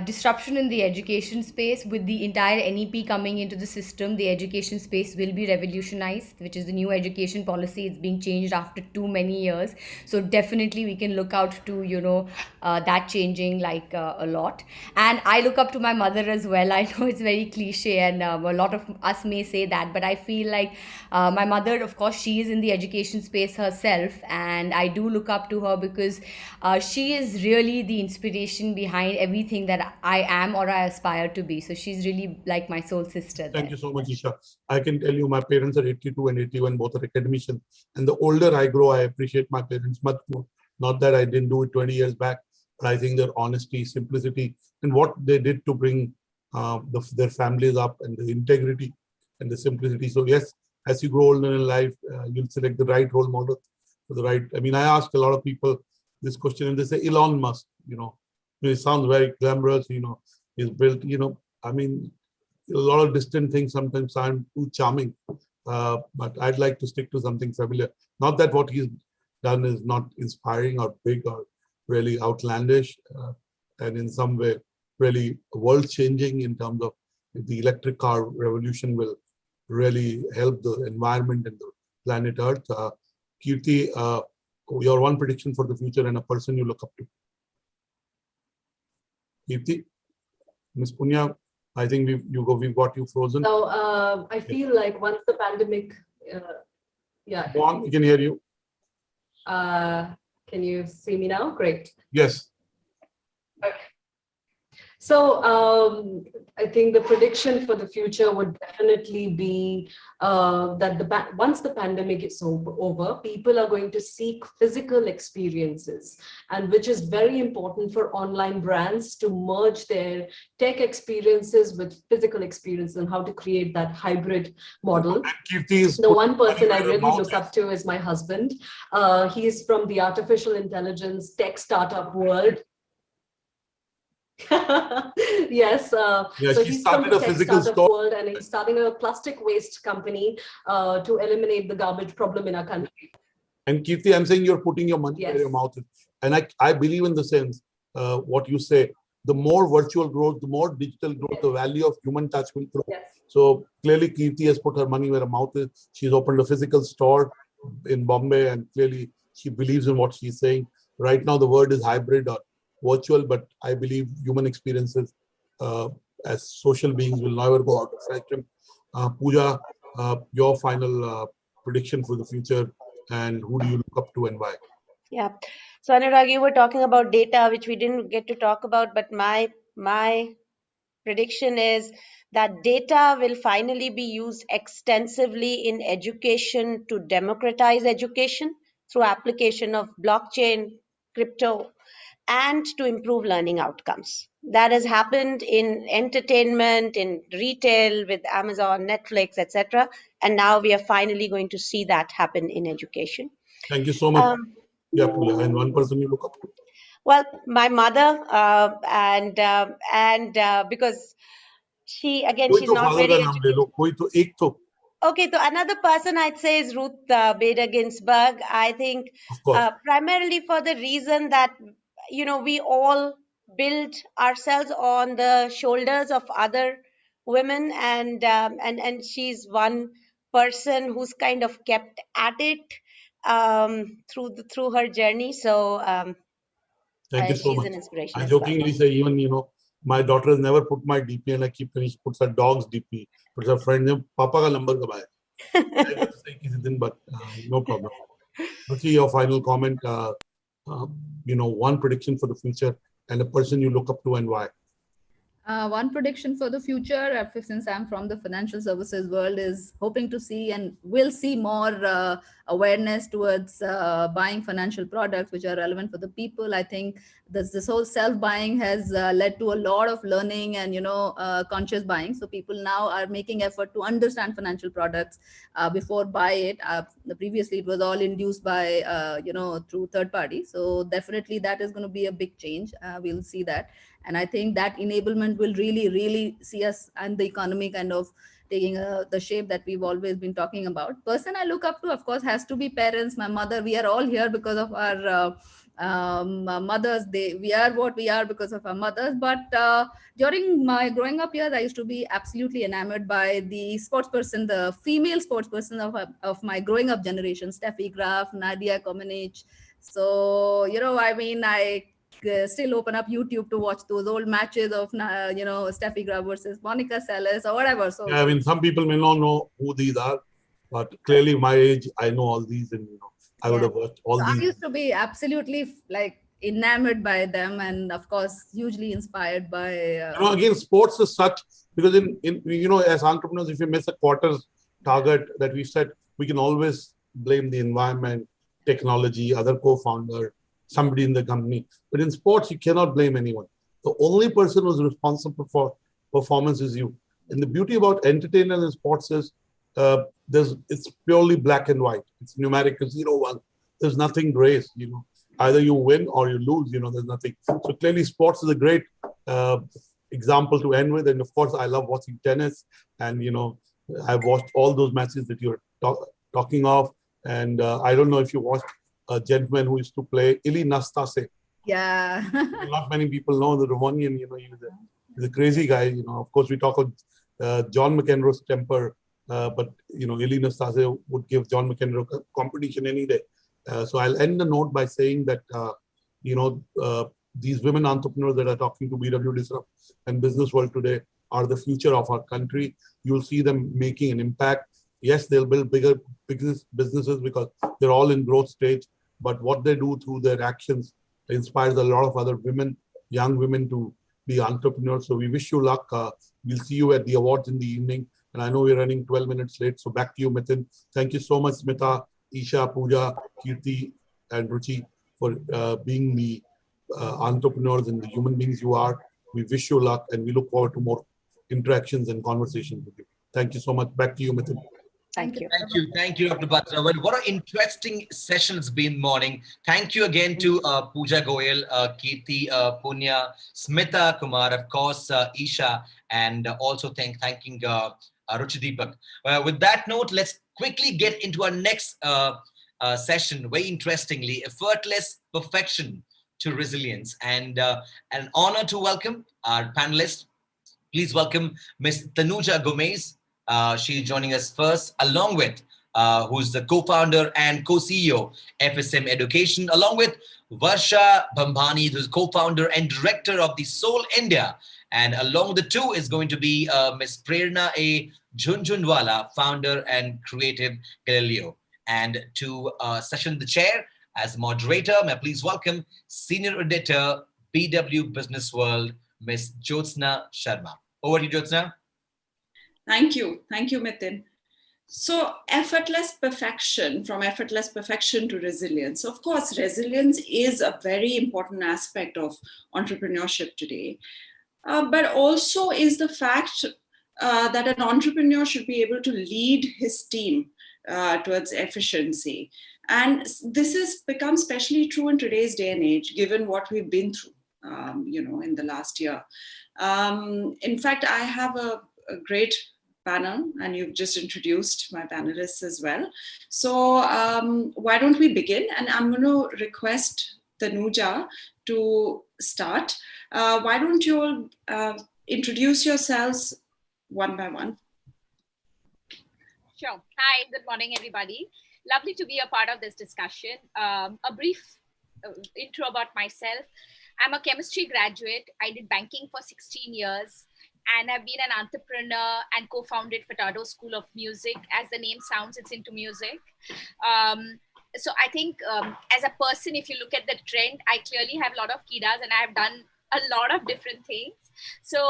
Disruption in the education space. With the entire NEP coming into the system, the education space will be revolutionized, which is the new education policy. It's being changed after too many years. So definitely we can look out to, that changing a lot. And I look up to my mother as well. I know it's very cliche, and a lot of us may say that, but I feel like my mother, of course, she is in the education space herself. And I do look up to her because she is really the inspiration behind everything that I am or I aspire to be. So she's really like my soul sister. Thank you so much, Isha. I can tell you my parents are 82 and 81, both are academicians. And the older I grow, I appreciate my parents much more. Not that I didn't do it 20 years back, but I think their honesty, simplicity, and what they did to bring their families up, and the integrity and the simplicity. So yes, as you grow older in life, you'll select the right role model for the right. I ask a lot of people this question, and they say Elon Musk, it sounds very glamorous, he's built, a lot of distant things sometimes sound too charming, but I'd like to stick to something familiar. Not that what he's done is not inspiring or big or really outlandish, and in some way really world-changing in terms of the electric car revolution will really help the environment and the planet Earth. Kirti, your one prediction for the future and a person you look up to. Kirti, Ms. Punya, I think we've got you frozen. So I feel like once the pandemic, Go on, we can hear you. Can you see me now? Great. Yes. Okay. So I think the prediction for the future would definitely be that once the pandemic is over, people are going to seek physical experiences, and which is very important for online brands to merge their tech experiences with physical experiences and how to create that hybrid model. The one person I really look up to is my husband. He's from the artificial intelligence tech startup world. Yes, so he's from the tech startup world, and he's starting a plastic waste company to eliminate the garbage problem in our country. And Kirti, I'm saying you're putting your money where your mouth is. And I believe in the sense, what you say, the more virtual growth, the more digital growth, the value of human touch will grow. So clearly Kirti has put her money where her mouth is. She's opened a physical store in Bombay, and clearly she believes in what she's saying. Right now the word is hybrid or virtual, but I believe human experiences as social beings will never go out of fashion. Pooja, your final prediction for the future, and who do you look up to and why? Yeah. So Anurag, you were talking about data, which we didn't get to talk about, but my prediction is that data will finally be used extensively in education to democratize education through application of blockchain, crypto, and to improve learning outcomes. That has happened in entertainment, in retail with Amazon, Netflix, etc. And now we are finally going to see that happen in education. Thank you so much. Yeah, Pooja. And one person you look up to? Well, my mother, because she's not very educated. Okay, so another person I'd say is Ruth Bader Ginsburg. I think primarily for the reason that, we all build ourselves on the shoulders of other women, and she's one person who's kind of kept at it through her journey. So thank you so she's much. an inspiration I as well. jokingly say, even my daughter has never put my DP, and I keep telling she puts her dog's DP, puts her friend name. Papa ka number kab aaya? I will say kisi din, but no problem. Ruchi, your final comment. One prediction for the future and a person you look up to and why. One prediction for the future, since I'm from the financial services world, is hoping to see and will see more awareness towards buying financial products which are relevant for the people. I think this whole self-buying has led to a lot of learning and conscious buying. So people now are making effort to understand financial products before buy it. Previously, it was all induced by through third party. So definitely that is going to be a big change. We'll see that. And I think that enablement will really see us and the economy kind of taking the shape that we've always been talking about. Person I look up to, of course, has to be parents, my mother. We are all here because of our mothers. We are what we are because of our mothers. But during my growing up years, I used to be absolutely enamored by the sports person, the female sports person of my growing up generation, Steffi Graf, Nadia Comaneci. So, I still open up YouTube to watch those old matches of Steffi Graf versus Monica Seles or whatever. So yeah, I mean, some people may not know who these are, but clearly my age, I know all these, and I would have watched all these. I used to be absolutely enamored by them, and of course hugely inspired by again, sports is such, because in as entrepreneurs, if you miss a quarter's target that we set, we can always blame the environment, technology, other co-founder, somebody in the company. But in sports, you cannot blame anyone. The only person who's responsible for performance is you. And the beauty about entertainment in sports is it's purely black and white. It's numeric, 0-1. There's nothing grace. Either you win or you lose. There's nothing. So clearly, sports is a great example to end with. And of course, I love watching tennis. And I've watched all those matches that you're talking of. And I don't know if you watched a gentleman who used to play Ili Nastase. Yeah. Not many people know the Romanian. He's a crazy guy. Of course, we talk of John McEnroe's temper, but Ili Nastase would give John McEnroe competition any day. So I'll end the note by saying that these women entrepreneurs that are talking to BW Disrupt and Business World today are the future of our country. You'll see them making an impact. Yes, they'll build bigger businesses because they're all in growth stage. But what they do through their actions inspires a lot of other women, young women, to be entrepreneurs. So we wish you luck. We'll see you at the awards in the evening. And I know we're running 12 minutes late. So back to you, Mithun. Thank you so much, Smita, Isha, Pooja, Kirti, and Ruchi for being the entrepreneurs and the human beings you are. We wish you luck and we look forward to more interactions and conversations with you. Thank you so much. Back to you, Mithun. Thank you. Thank you, Dr. Batra. Well, what an interesting session it's been morning. Thank you again to Pooja Goyal, Kirti, Punya, Smita Kumar, of course, Isha, and also thanking Ruchi Deepak. With that note, let's quickly get into our next session. Very interestingly, effortless perfection to resilience, and an honor to welcome our panelists. Please welcome Ms. Tanuja Gomez. She's joining us first, along with who's the co-founder and co-CEO FSM Education, along with Varsha Bhambani, who's co-founder and director of the Soul India. And along the two is going to be Ms. Prerna A. Jhunjhunwala, founder and creative Galileo. And to session the chair as moderator, may I please welcome Senior Editor, BW Business World, Ms. Jyotsna Sharma. Over to you, Jyotsna. Thank you, Mithun. So effortless perfection, from effortless perfection to resilience. Of course, resilience is a very important aspect of entrepreneurship today, but also is the fact that an entrepreneur should be able to lead his team towards efficiency. And this has become especially true in today's day and age, given what we've been through, in the last year. In fact, I have a great panel, and you've just introduced my panelists as well. So why don't we begin? And I'm going to request Tanuja to start. Why don't you all introduce yourselves one by one. Sure. Hi, good morning, everybody. Lovely to be a part of this discussion. A brief intro about myself. I'm a chemistry graduate. I did banking for 16 years and I've been an entrepreneur and co-founded Furtado School of Music. As the name sounds, it's into music. So I think as a person, if you look at the trend, I clearly have a lot of kidas and I have done a lot of different things. So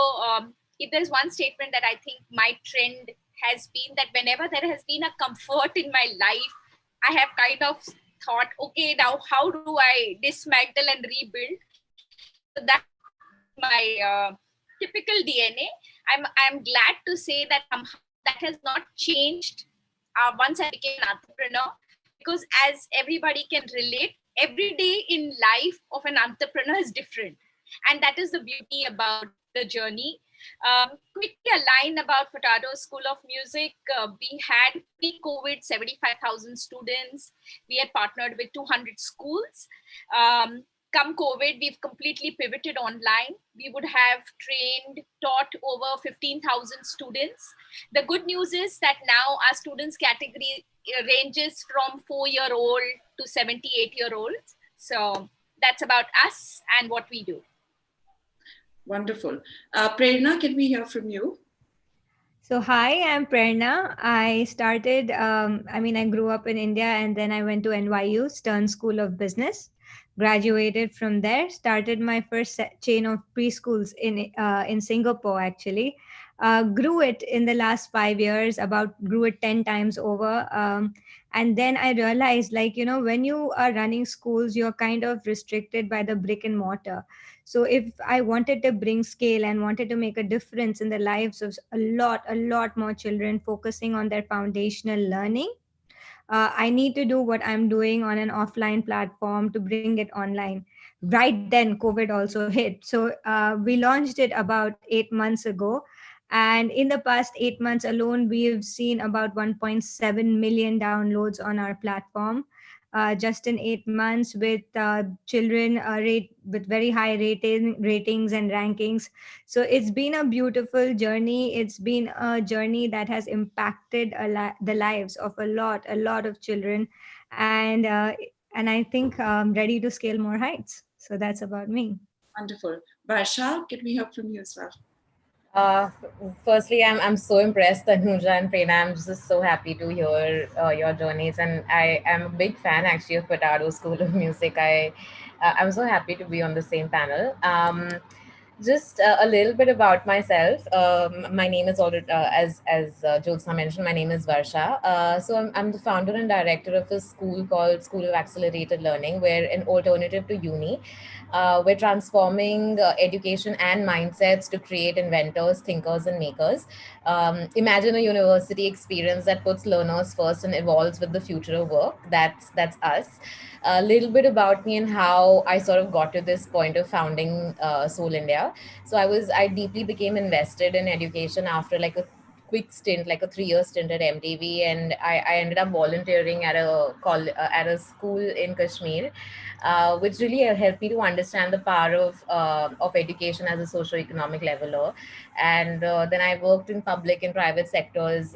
if there's one statement that I think my trend has been, that whenever there has been a comfort in my life, I have kind of thought, okay, now how do I dismantle and rebuild? So that's my typical DNA. I'm glad to say that somehow that has not changed once I became an entrepreneur, because as everybody can relate, every day in life of an entrepreneur is different. And that is the beauty about the journey. Quickly a line about Furtado School of Music. We had pre-COVID 75,000 students. We had partnered with 200 schools. Come COVID, we've completely pivoted online. We would have taught over 15,000 students. The good news is that now our students category ranges from 4-year-old to 78-year-olds. So that's about us and what we do. Wonderful. Prerna, can we hear from you? So hi, I'm Prerna. I started, I grew up in India and then I went to NYU, Stern School of Business, graduated from there, started my first chain of preschools in Singapore actually. Grew it in the last 5 years, grew it 10 times over. And then I realized, when you are running schools, you're kind of restricted by the brick and mortar. So if I wanted to bring scale and wanted to make a difference in the lives of a lot more children, focusing on their foundational learning, I need to do what I'm doing on an offline platform to bring it online. Right then, COVID also hit. So we launched it about 8 months ago. And in the past 8 months alone, we've seen about 1.7 million downloads on our platform. Just in 8 months, with children with very high ratings and rankings. So it's been a beautiful journey. It's been a journey that has impacted the lives of a lot of children, and I think I'm ready to scale more heights. So that's about me. Wonderful. Varsha, can we hear from you as well? Firstly, I'm so impressed, Tanuja and Prerna. I'm just so happy to hear your journeys, and I am a big fan actually of Furtado School of Music. I'm so happy to be on the same panel. Just a little bit about myself. My name is already, as Jyotsna mentioned, my name is Varsha. So I'm the founder and director of a school called School of Accelerated Learning. We're an alternative to uni. We're transforming education and mindsets to create inventors, thinkers, and makers. Imagine a university experience that puts learners first and evolves with the future of work. That's us. A little bit about me and how I sort of got to this point of founding Soul India. So I deeply became invested in education after like a quick stint, like a 3-year stint at MTV, and I ended up volunteering at a school in Kashmir, which really helped me to understand the power of education as a socio-economic leveler. And then I worked in public and private sectors,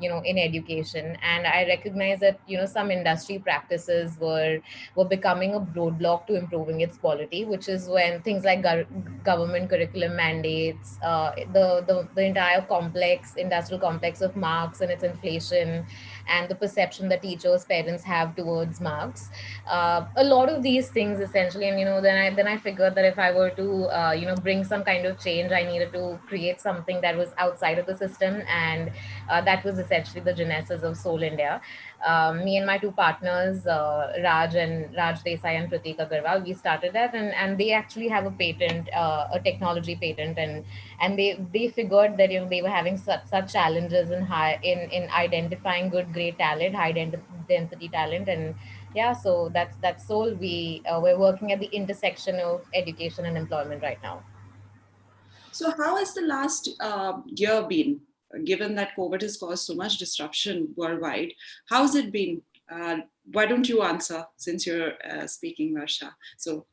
in education, and I recognized that some industry practices were becoming a roadblock to improving its quality, which is when things like government curriculum mandates, the entire industrial complex of marks and its inflation, and the perception that teachers, parents have towards marks. A lot of these things essentially, and then I figured that if I were to bring some kind of change, I needed to create something that was outside of the system, and that was essentially the genesis of Soul India. Me and my two partners, Raj Desai and Pratik Agarwal, we started that, and they actually have a patent, a technology patent, and they figured that they were having such challenges in identifying good, great talent, high density talent, and yeah, so that's Soul. We're working at the intersection of education and employment right now. So how has the last year been, given that COVID has caused so much disruption worldwide? How's it been? Why don't you answer, since you're speaking, Varsha? So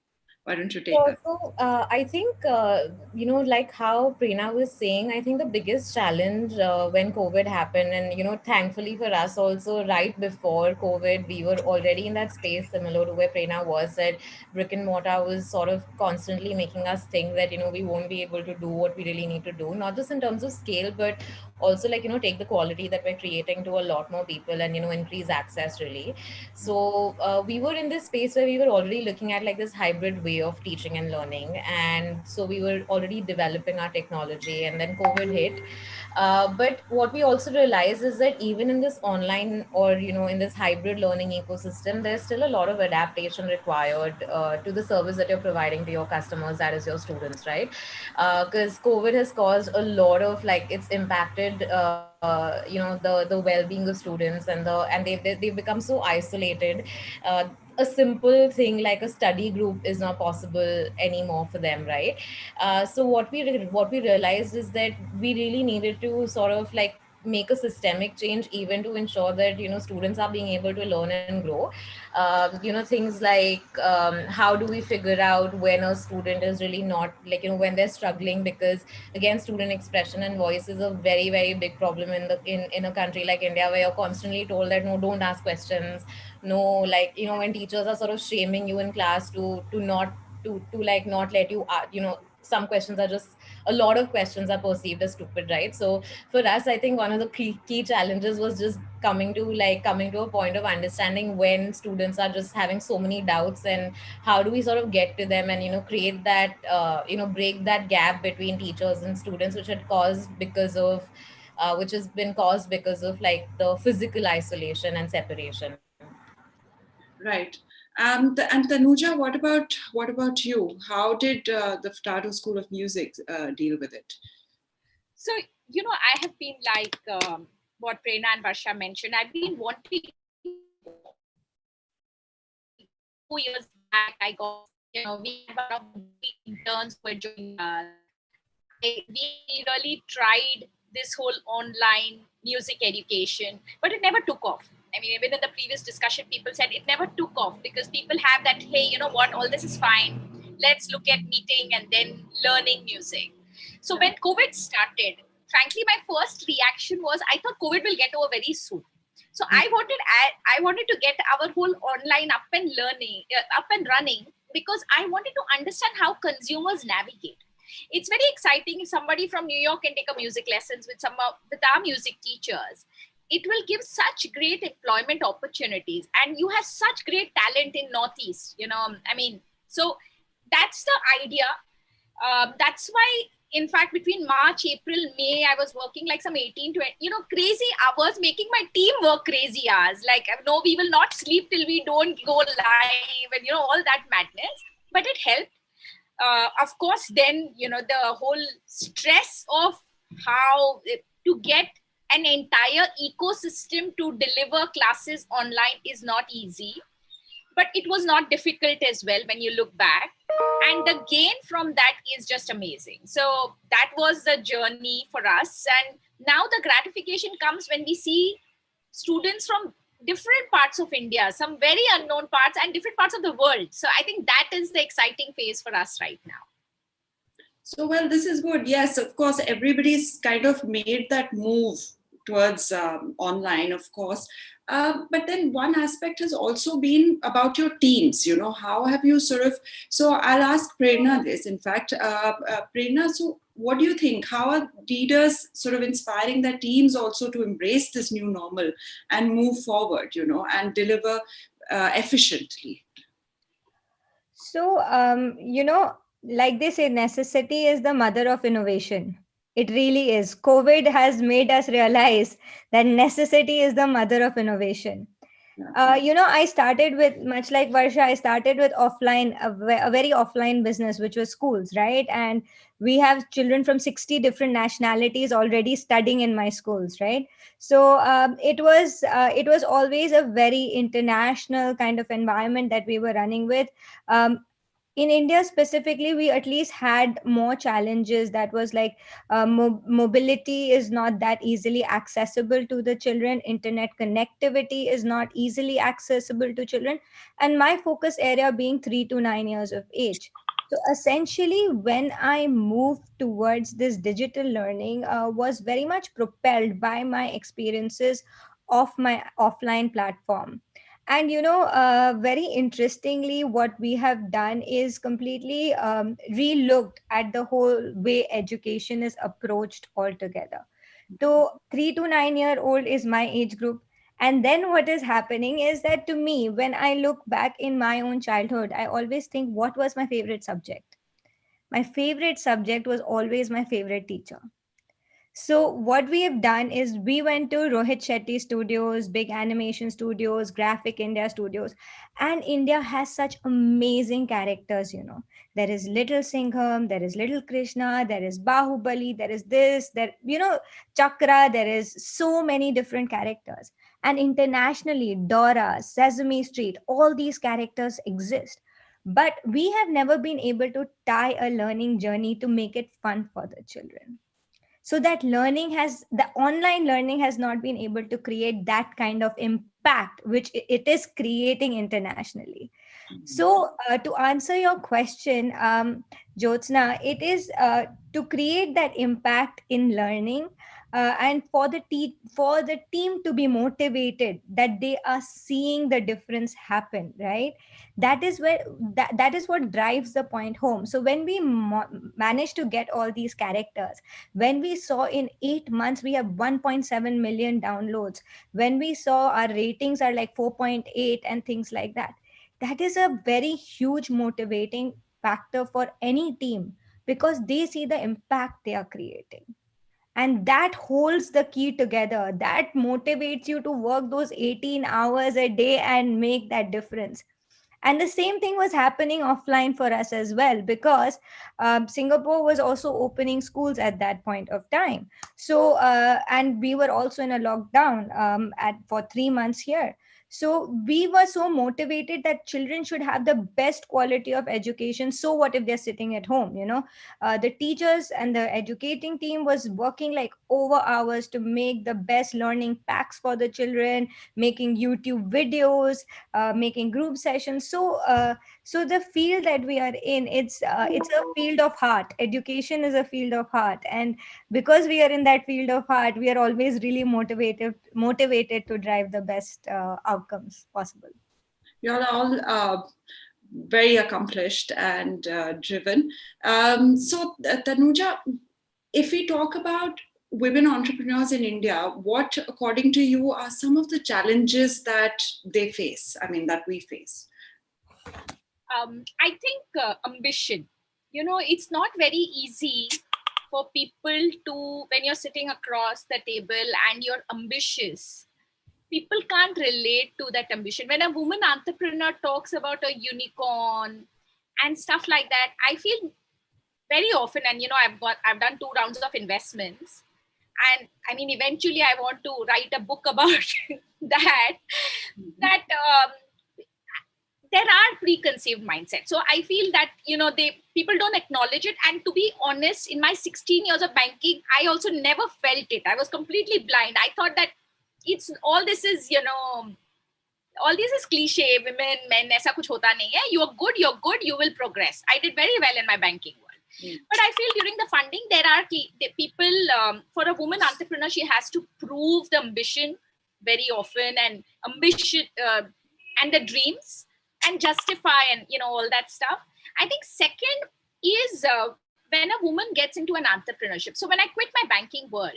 Why don't you take that? I think, like how Prerna was saying, I think the biggest challenge when COVID happened, and, thankfully for us also, right before COVID, we were already in that space similar to where Prerna was, that brick and mortar was sort of constantly making us think that, we won't be able to do what we really need to do, not just in terms of scale, but also like, take the quality that we're creating to a lot more people and, increase access really. So we were in this space where we were already looking at like this hybrid way of teaching and learning. And so we were already developing our technology, and then COVID hit. But what we also realized is that even in this online or, in this hybrid learning ecosystem, there's still a lot of adaptation required to the service that you're providing to your customers, that is your students, right? Because COVID has caused a lot of like, it's impacted the well-being of students, and they've become so isolated. A simple thing like a study group is not possible anymore for them, right? So what we realized is that we really needed to sort of like make a systemic change, even to ensure that students are being able to learn and grow. Things like how do we figure out when a student is really not like, when they're struggling, because again, student expression and voice is a very, very big problem in a country like India, where you're constantly told that no, don't ask questions. No, like, when teachers are sort of shaming you in class to not to like not let you some questions are just, a lot of questions are perceived as stupid, right? So for us, I think one of the key challenges was just coming to a point of understanding when students are just having so many doubts, and how do we sort of get to them and create that break that gap between teachers and students, which has been caused because of like the physical isolation and separation. Right. And Tanuja, what about you? How did the Furtado School of Music deal with it? So, I have been like what Prerna and Varsha mentioned. I've been wanting 2 years back. I got, we had one of the interns who were joining us. We really tried this whole online music education, but it never took off. I mean, even in the previous discussion, people said it never took off because people have that, hey, you know what, all this is fine. Let's look at meeting and then learning music. So when COVID started, frankly, my first reaction was I thought COVID will get over very soon. So I wanted to get our whole online up and running, because I wanted to understand how consumers navigate. It's very exciting if somebody from New York can take a music lessons with our music teachers. It will give such great employment opportunities, and you have such great talent in Northeast. So that's the idea. That's why, in fact, between March, April, May, I was working like some 18 to, crazy hours, making my team work crazy hours. Like, no, we will not sleep till we don't go live, and, all that madness. But it helped. Of course, then, the whole stress of how to get an entire ecosystem to deliver classes online is not easy. But it was not difficult as well when you look back. And the gain from that is just amazing. So that was the journey for us. And now the gratification comes when we see students from different parts of India, some very unknown parts, and different parts of the world. So I think that is the exciting phase for us right now. So, well, this is good. Yes, of course, everybody's kind of made that move towards online, of course. But then one aspect has also been about your teams. How have you so I'll ask Prerna this, in fact. Prerna, so what do you think? How are leaders sort of inspiring their teams also to embrace this new normal and move forward, and deliver efficiently? So, like they say, necessity is the mother of innovation. It really is. COVID has made us realize that necessity is the mother of innovation. I started with, much like Varsha, I started with a very offline business, which was schools, right? And we have children from 60 different nationalities already studying in my schools, right? So it was always a very international kind of environment that we were running with. In India specifically, we at least had more challenges. That was like mobility is not that easily accessible to the children. Internet connectivity is not easily accessible to children. And my focus area being 3 to 9 years of age. So essentially, when I moved towards this digital learning, was very much propelled by my experiences of my offline platform. And very interestingly, what we have done is completely re-looked at the whole way education is approached altogether. So 3 to 9 year old is my age group. And then what is happening is that, to me, when I look back in my own childhood, I always think, what was my favorite subject? My favorite subject was always my favorite teacher. So what we have done is we went to Rohit Shetty Studios, big animation studios, Graphic India Studios, and India has such amazing characters. There is Little Singham, there is Little Krishna, there is Bahubali, there is this, there, Chakra, there is so many different characters. And internationally, Dora, Sesame Street, all these characters exist. But we have never been able to tie a learning journey to make it fun for the children. So that the online learning has not been able to create that kind of impact which it is creating internationally. So to answer your question, Jyotsna, it is to create that impact in learning, and for the team to be motivated that they are seeing the difference happen, right? That is what drives the point home. So when we manage to get all these characters, when we saw in 8 months we have 1.7 million downloads, when we saw our ratings are like 4.8 and things like that, that is a very huge motivating factor for any team, because they see the impact they are creating. And that holds the key together. That motivates you to work those 18 hours a day and make that difference. And the same thing was happening offline for us as well, because Singapore was also opening schools at that point of time. So and we were also in a lockdown for 3 months here. So we were so motivated that children should have the best quality of education. So what if they're sitting at home? The teachers and the educating team was working like over hours to make the best learning packs for the children, making YouTube videos, making group sessions. So the field that we are in, it's a field of heart. Education is a field of heart, and because we are in that field of heart, we are always really motivated to drive the best outcomes possible. You are all very accomplished and driven. So Tanuja, if we talk about women entrepreneurs in India, what, according to you, are some of the challenges that they face? I mean, that we face? I think ambition. It's not very easy for people to, when you're sitting across the table and you're ambitious, people can't relate to that ambition. When a woman entrepreneur talks about a unicorn and stuff like that, I feel very often, and I've done 2 rounds of investments, and I mean, eventually I want to write a book about that. There are preconceived mindsets. So I feel that people don't acknowledge it. And to be honest, in my 16 years of banking, I also never felt it. I was completely blind. I thought that all this is cliche, women, men, aisa kuch hota nahi hai. You're good, you will progress. I did very well in my banking world. But I feel during the funding, there are people, for a woman entrepreneur, she has to prove the ambition very often, and ambition and the dreams, and justify, and all that stuff. I think second is when a woman gets into an entrepreneurship. So when I quit my banking world,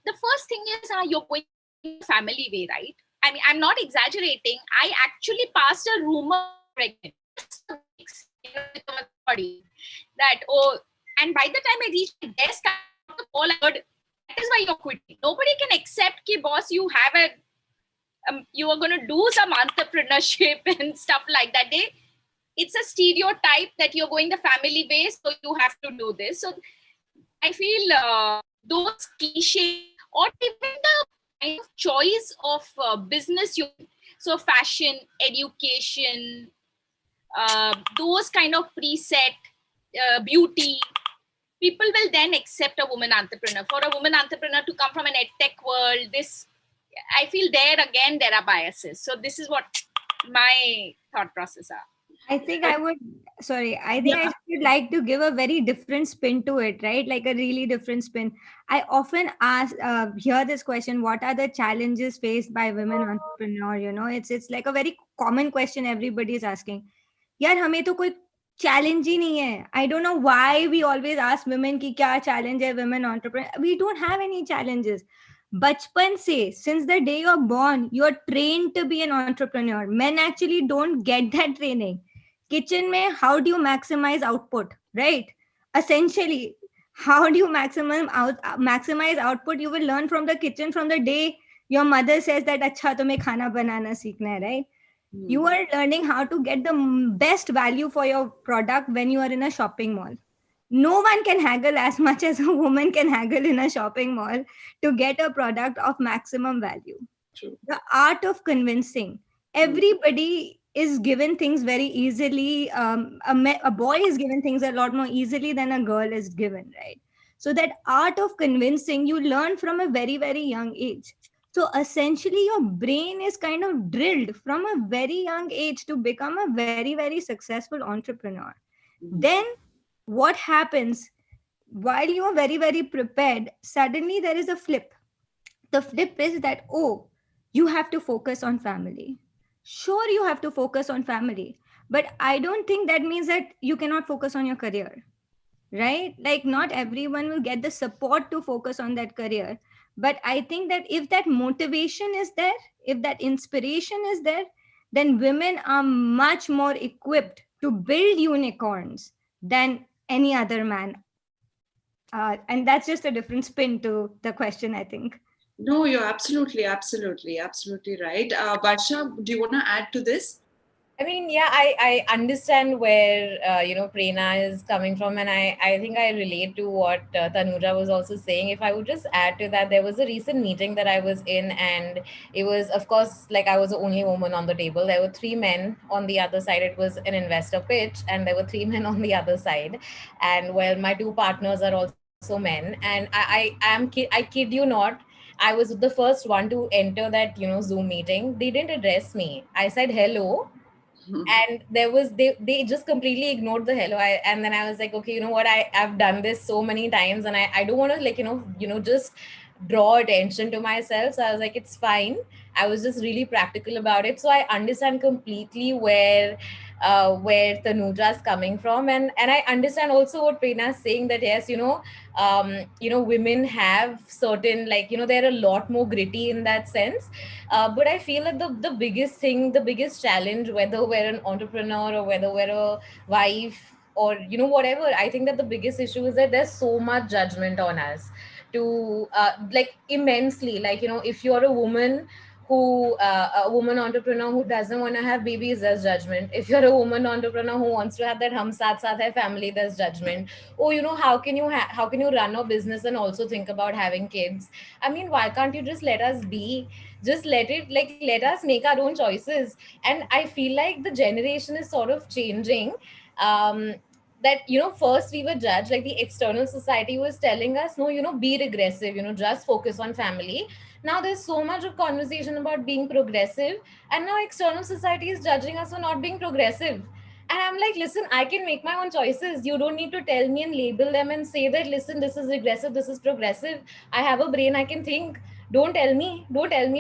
the first thing is you're going the family way, right? I mean, I'm not exaggerating. I actually passed a rumor pregnant that, and by the time I reached my desk, all I heard, that is why you're quitting. Nobody can accept ki boss, you have you are going to do some entrepreneurship and stuff like that. It's a stereotype that you're going the family way, so you have to do this. So I feel those cliches, or even the kind of choice of business, so fashion, education, those kind of preset, beauty, people will then accept a woman entrepreneur. For a woman entrepreneur to come from an edtech world, I feel there are biases. So this is what my thought process are. I think I would, sorry, I think I would like to give a very different spin to it, right? Like a really different spin. I often hear this question, what are the challenges faced by women entrepreneur? You know, it's like a very common question everybody is asking. यार हमें तो कोई challenge ही नहीं है. I don't know why we always ask women कि क्या challenge है women entrepreneur. We don't have any challenges. बचपन से, since the day you're born, you're trained to be an entrepreneur. Men actually don't get that training. Kitchen mein, how do you maximize output, right? Essentially, how do you maximize output? You will learn from the kitchen from the day your mother says that अच्छा तुम्हें खाना बनाना सीखना है, right? You are learning how to get the best value for your product when you are in a shopping mall. No one can haggle as much as a woman can haggle in a shopping mall to get a product of maximum value. True. The art of convincing. Everybody is given things very easily. A boy is given things a lot more easily than a girl is given, right? So that art of convincing you learn from a very, very young age. So essentially, your brain is kind of drilled from a very young age to become a very, very successful entrepreneur. Then what happens while you are very, very prepared? Suddenly, there is a flip. The flip is that, oh, you have to focus on family. Sure, you have to focus on family, but I don't think that means that you cannot focus on your career, right? Like, not everyone will get the support to focus on that career. But I think that if that motivation is there, if that inspiration is there, then women are much more equipped to build unicorns than any other man. And that's just a different spin to the question, I think. No, you're absolutely right. Barsha, do you want to add to this? I mean, yeah, I understand where, Prerna is coming from. And I think I relate to what Tanuja was also saying. If I would just add to that, there was a recent meeting that I was in, and it was, of course, like I was the only woman on the table. There were 3 men on the other side. It was an investor pitch, and there were 3 men on the other side. And well, my 2 partners are also men. And I kid you not, I was the first one to enter that, Zoom meeting. They didn't address me. I said hello, and there was they just completely ignored the hello. And then I was like, okay, you know what, I've done this so many times, and I don't want to, like, just draw attention to myself. So I was like, it's fine. I was just really practical about it. So I understand completely where Tanuja is coming from, and I understand also what Prerna is saying, that yes, women have certain, like, they're a lot more gritty in that sense. But I feel that the biggest challenge, whether we're an entrepreneur or whether we're a wife or whatever, I think that the biggest issue is that there's so much judgment on us, to like immensely, like, if you're a woman a woman entrepreneur who doesn't want to have babies, there's judgment. If you're a woman entrepreneur who wants to have that hum saath saath hai family, there's judgment. Oh, how can you run a business and also think about having kids? I mean, why can't you just let us be? Just let us make our own choices. And I feel like the generation is sort of changing. That first we were judged, like the external society was telling us, no, be regressive, just focus on family. Now there's so much of conversation about being progressive, and now external society is judging us for not being progressive. And I'm like, listen, I can make my own choices. You don't need to tell me and label them and say that, listen, this is regressive, this is progressive. I have a brain, I can think. Don't tell me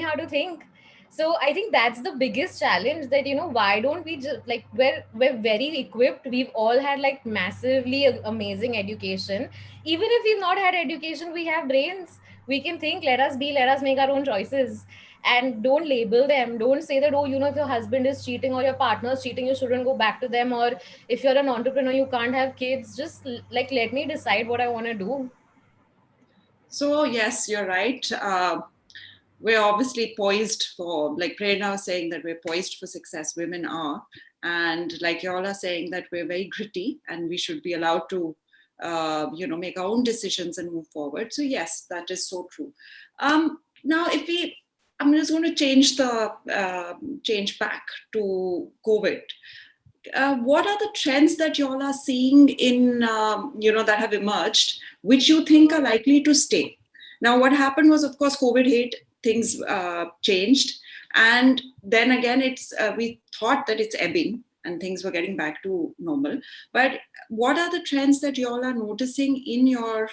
how to think. So I think that's the biggest challenge, that why don't we just, like, we're very equipped. We've all had like massively amazing education. Even if we've not had education, we have brains. We can think. Let us make our own choices. And don't label them. Don't say that, oh, if your husband is cheating or your partner is cheating, you shouldn't go back to them. Or if you're an entrepreneur, you can't have kids. Just like, let me decide what I want to do. So yes, you're right. We're obviously poised for, like Prerna was saying, that we're poised for success. Women are. And like you all are saying, that we're very gritty and we should be allowed to, make our own decisions and move forward. So yes, that is so true. Now, I'm just going to change back to COVID. What are the trends that you all are seeing in, that have emerged, which you think are likely to stay? Now, what happened was, of course, COVID hit, things changed. And then again, we thought that it's ebbing. and things were getting back to normal. But what are the trends that you all are noticing in your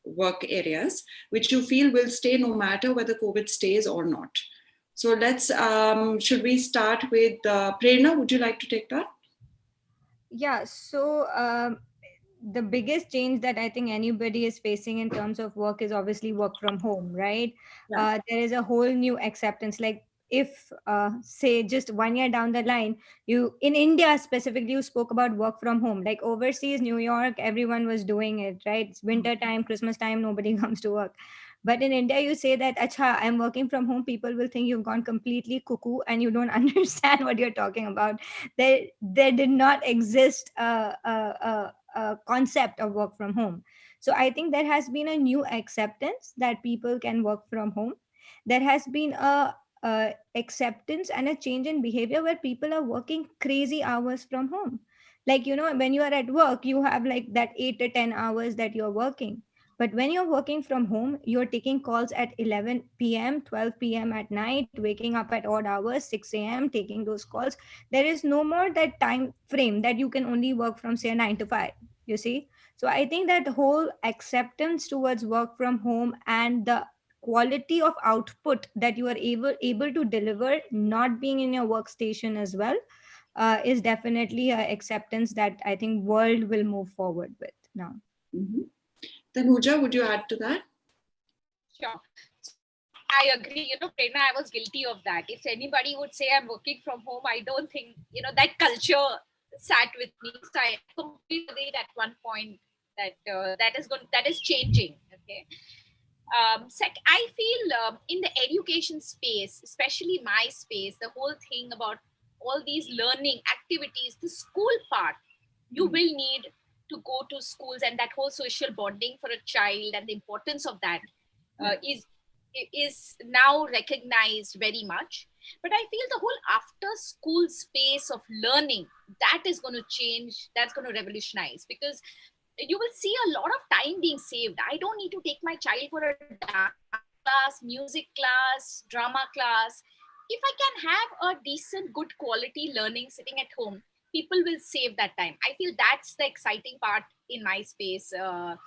work areas, which you feel will stay no matter whether COVID stays or not? So let's, should we start with Prerna? Would you like to take that? Yeah, so the biggest change that I think anybody is facing in terms of work is obviously work from home, right? Yeah. There is a whole new acceptance. Like if, say, just 1 year down the line, you in India specifically, you spoke about work from home. Like overseas, New York, everyone was doing it, right? It's winter time, Christmas time, nobody comes to work. But in India, you say that, Acha, I'm working from home, people will think you've gone completely cuckoo and you don't understand what you're talking about. There did not exist a concept of work from home. So I think there has been a new acceptance that people can work from home. There has been a acceptance and a change in behavior where people are working crazy hours from home. Like, when you are at work, you have like that 8 to 10 hours that you're working. But when you're working from home, you're taking calls at 11 p.m., 12 p.m. at night, waking up at odd hours, 6 a.m., taking those calls. There is no more that time frame that you can only work from, say, 9 to 5, you see. So I think that whole acceptance towards work from home and the quality of output that you are able to deliver, not being in your workstation as well, is definitely a acceptance that I think world will move forward with now. Mm-hmm. Tanuja, would you add to that? Sure. I agree. Prerna, I was guilty of that. If anybody would say I'm working from home, I don't think, that culture sat with me. So I completely agreed at one point that that is changing. Okay. I feel in the education space, especially my space, the whole thing about all these learning activities, the school part, you will need to go to schools, and that whole social bonding for a child and the importance of that is now recognized very much. But I feel the whole after school space of learning, that is going to change, that's going to revolutionize, because you will see a lot of time being saved. I don't need to take my child for a dance class, music class, drama class. If I can have a decent, good quality learning sitting at home, people will save that time. I feel that's the exciting part in my space. I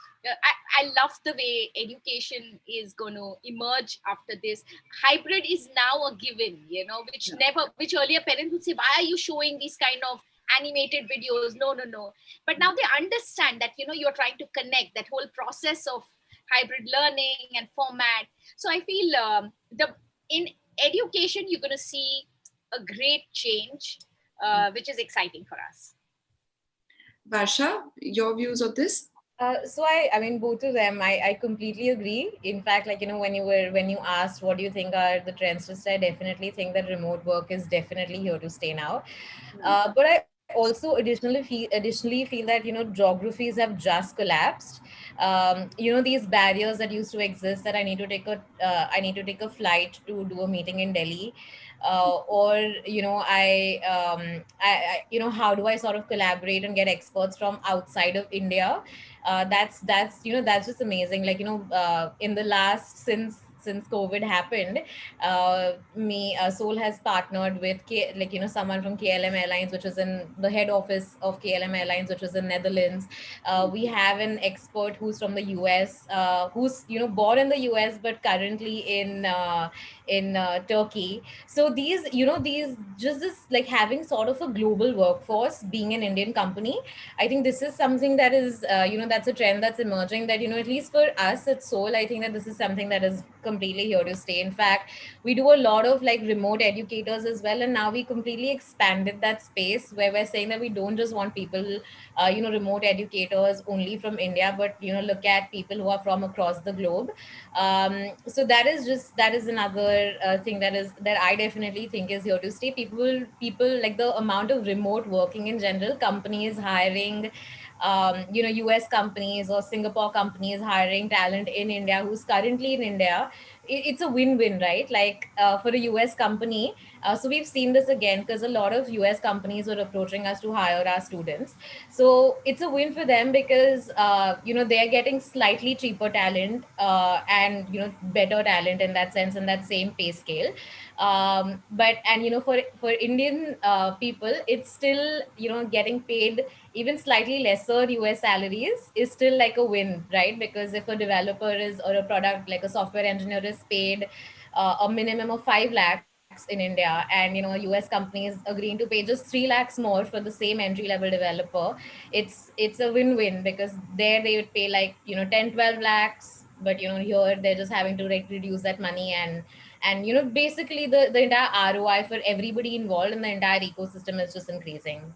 love the way education is going to emerge after this. Hybrid is now a given, which earlier parents would say, why are you showing these kind of animated videos? No. But now they understand that, you're trying to connect that whole process of hybrid learning and format. So I feel in education, you're going to see a great change, which is exciting for us. Varsha, your views of this? So I mean, both of them, I completely agree. In fact, like, when you asked what do you think are the trends to stay, I definitely think that remote work is definitely here to stay now. But I also additionally feel that, geographies have just collapsed. These barriers that used to exist, that I need to take a flight to do a meeting in Delhi. Or how do I sort of collaborate and get experts from outside of India? That's just amazing. Like, in the last, since COVID happened, Soul has partnered with someone from KLM Airlines, which is in the head office of KLM Airlines, which is in Netherlands. We have an expert who's from the US, who's born in the US but currently in Turkey. So these just this, like, having sort of a global workforce, being an Indian company, I think this is something that is that's a trend that's emerging, that at least for us at Soul, I think that this is something that is completely here to stay. In fact, we do a lot of like remote educators as well, and now we completely expanded that space where we're saying that we don't just want people remote educators only from India, but look at people who are from across the globe. So that is another thing that I definitely think is here to stay. People like the amount of remote working in general, companies hiring US companies or Singapore companies hiring talent in India who's currently in India it's a win-win, right? Like for a US company, so we've seen this again because a lot of US companies are approaching us to hire our students. So it's a win for them because they're getting slightly cheaper talent and better talent in that sense, in that same pay scale. But and for Indian people, it's still getting paid even slightly lesser US salaries is still like a win, right? Because if a developer is, or a product like a software engineer is paid a minimum of 5 lakhs in India, and US companies agreeing to pay just 3 lakhs more for the same entry level developer, it's a win-win, because there they would pay like 10-12 lakhs, but here they're just having to like reduce that money, and basically the entire ROI for everybody involved in the entire ecosystem is just increasing.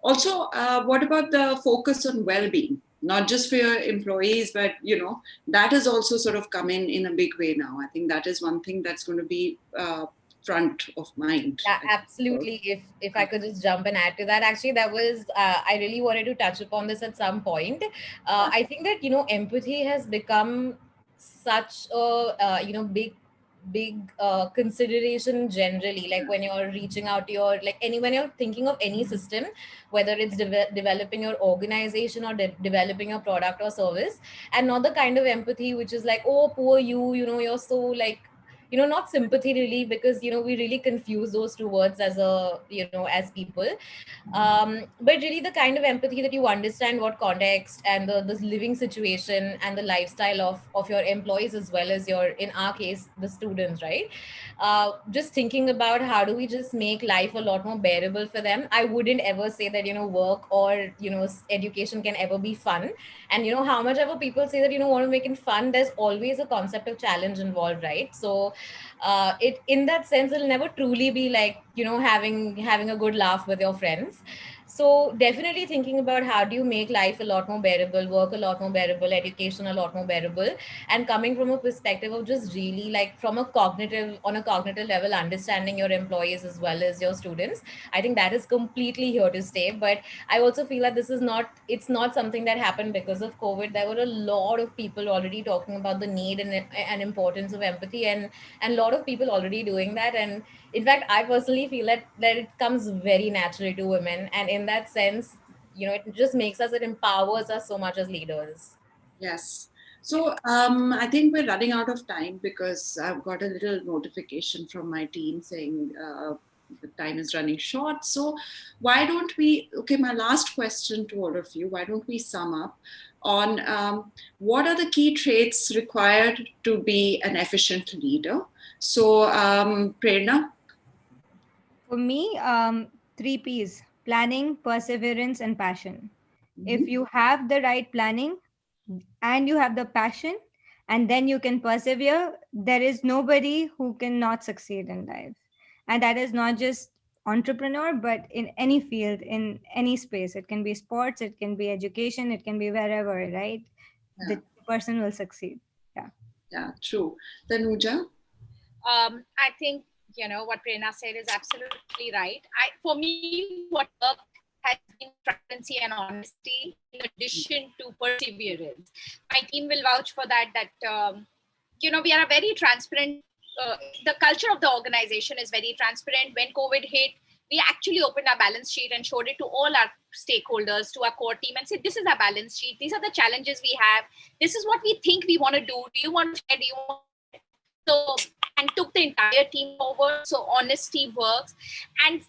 Also, what about the focus on well-being? Not just for your employees, but that has also sort of come in a big way now. I think that is one thing that's going to be front of mind. Yeah, absolutely. If I could just jump and add to that, actually, that was I really wanted to touch upon this at some point. I think that empathy has become such a big consideration generally, like when you're reaching out to your when you're thinking of any system, whether it's developing your organization or developing your product or service, and not the kind of empathy which is like, oh, poor you, you're so like not sympathy really, because we really confuse those two words as as people. But really the kind of empathy that you understand what context and the living situation and the lifestyle of your employees, as well as your, in our case, the students, right? Just thinking about how do we just make life a lot more bearable for them. I wouldn't ever say that work or education can ever be fun, and how much ever people say that want to make it fun, there's always a concept of challenge involved, right? So it, in that sense, it'll never truly be like having a good laugh with your friends. So definitely thinking about how do you make life a lot more bearable, work a lot more bearable, education a lot more bearable, and coming from a perspective of just really like from a cognitive, on a cognitive level, understanding your employees as well as your students. I think that is completely here to stay. But I also feel that this is not, it's not something that happened because of COVID. There were a lot of people already talking about the need and importance of empathy, and a lot of people already doing that. And in fact, I personally feel that it comes very naturally to women, and in that sense, it just makes us, it empowers us so much as leaders. Yes. So I think we're running out of time because I've got a little notification from my team saying the time is running short. So why don't we, okay, my last question to all of you, why don't we sum up on what are the key traits required to be an efficient leader? So Prerna? For me, 3 P's: planning, perseverance, and passion. If you have the right planning and you have the passion, and then you can persevere, there is nobody who cannot succeed in life. And that is not just entrepreneur, but in any field, in any space. It can be sports, it can be education, it can be wherever, right? Yeah. The person will succeed. Yeah. Yeah, true. Tanuja? I think what Prerna said is absolutely right. For me, what worked has been transparency and honesty, in addition to perseverance. My team will vouch for that. That we are a very transparent. The culture of the organization is very transparent. When COVID hit, we actually opened our balance sheet and showed it to all our stakeholders, to our core team, and said, "This is our balance sheet. These are the challenges we have. This is what we think we want to do. Do you want to share? Do you want?" So, and took the entire team over. So honesty works, and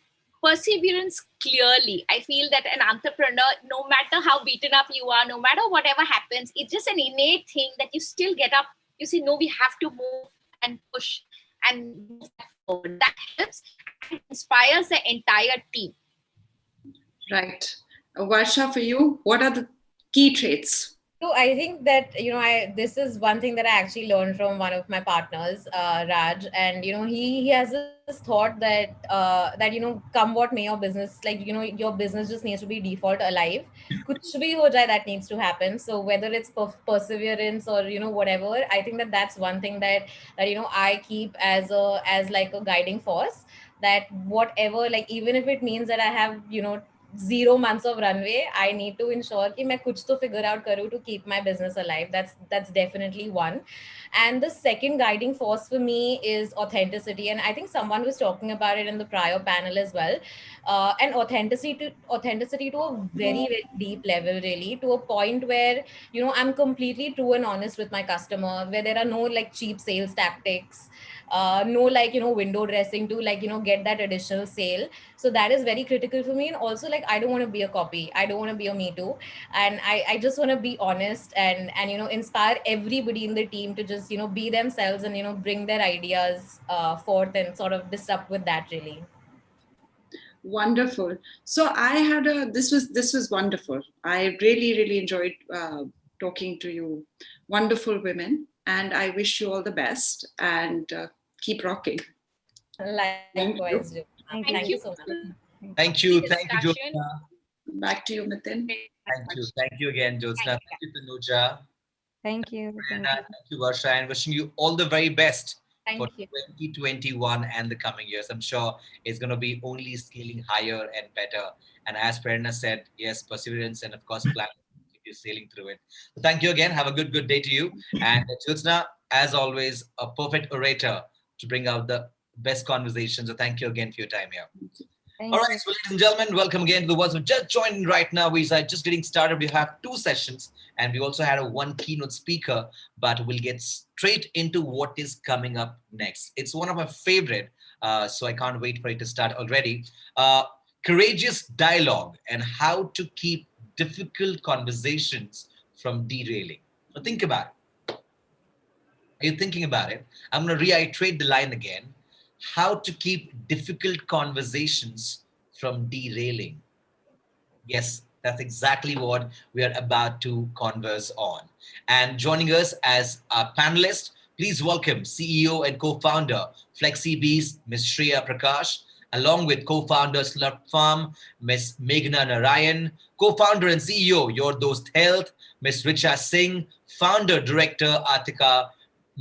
perseverance clearly. I feel that an entrepreneur, no matter how beaten up you are, no matter whatever happens, it's just an innate thing that you still get up. You say, no, we have to move and push and move forward. That helps and inspires the entire team. Right. Varsha, for you, what are the key traits? So I think that this is one thing that I actually learned from one of my partners, Raj, and he has this thought that come what may, your business, like your business just needs to be default alive. Kuch bhi ho jaye, that needs to happen. So whether it's perseverance or whatever, I think that that's one thing that I keep as like a guiding force. That whatever, like even if it means that I have 0 months of runway, I need to ensure कि मैं कुछ तो figure out करूँ to keep my business alive. That's definitely one. And the second guiding force for me is authenticity. And I think someone was talking about it in the prior panel as well. And authenticity to a very, very deep level, really, to a point where, you know, I'm completely true and honest with my customer, where there are no like cheap sales tactics, no like, you know, window dressing to like, you know, get that additional sale. So that is very critical for me. And also like, I don't want to be a copy. I don't want to be a me too. And I just want to be honest and, you know, inspire everybody in the team to just, you know, be themselves and, you know, bring their ideas forth and sort of disrupt with that really. Wonderful. So I had this was wonderful. I really enjoyed talking to you, wonderful women, and I wish you all the best and keep rocking. Likewise. Thank you so much. Thank you, Jyotsna. Back to you, Nitin. Thank you again, Jyotsna. Thank you, Tanuja. Thank you. Thank you, Varsha, and wishing you all the very best for Thank you. 2021 and the coming years. I'm sure it's going to be only scaling higher and better. And as Prerna said, yes, perseverance and of course plan to keep you sailing through it. So thank you again. Have a good day to you. And Jyotsna, as always, a perfect orator to bring out the best conversation. So thank you again for your time here. All right, so ladies and gentlemen, welcome again to the ones who just joined right now. We are just getting started. We have 2 sessions and we also had one keynote speaker, but we'll get straight into what is coming up next. It's one of my favorite, so I can't wait for it to start already. Courageous dialogue and how to keep difficult conversations from derailing. So think about it. Are you thinking about it? I'm going to reiterate the line again. How to keep difficult conversations from derailing. Yes, that's exactly what we are about to converse on. And joining us as a panelist, please welcome CEO and co-founder FlexiBees, Ms. Shreya Prakash, along with co-founder Slurp Farm, Ms. Meghna Narayan, co-founder and CEO Your Dost Health, Ms. Richa Singh, founder director Atika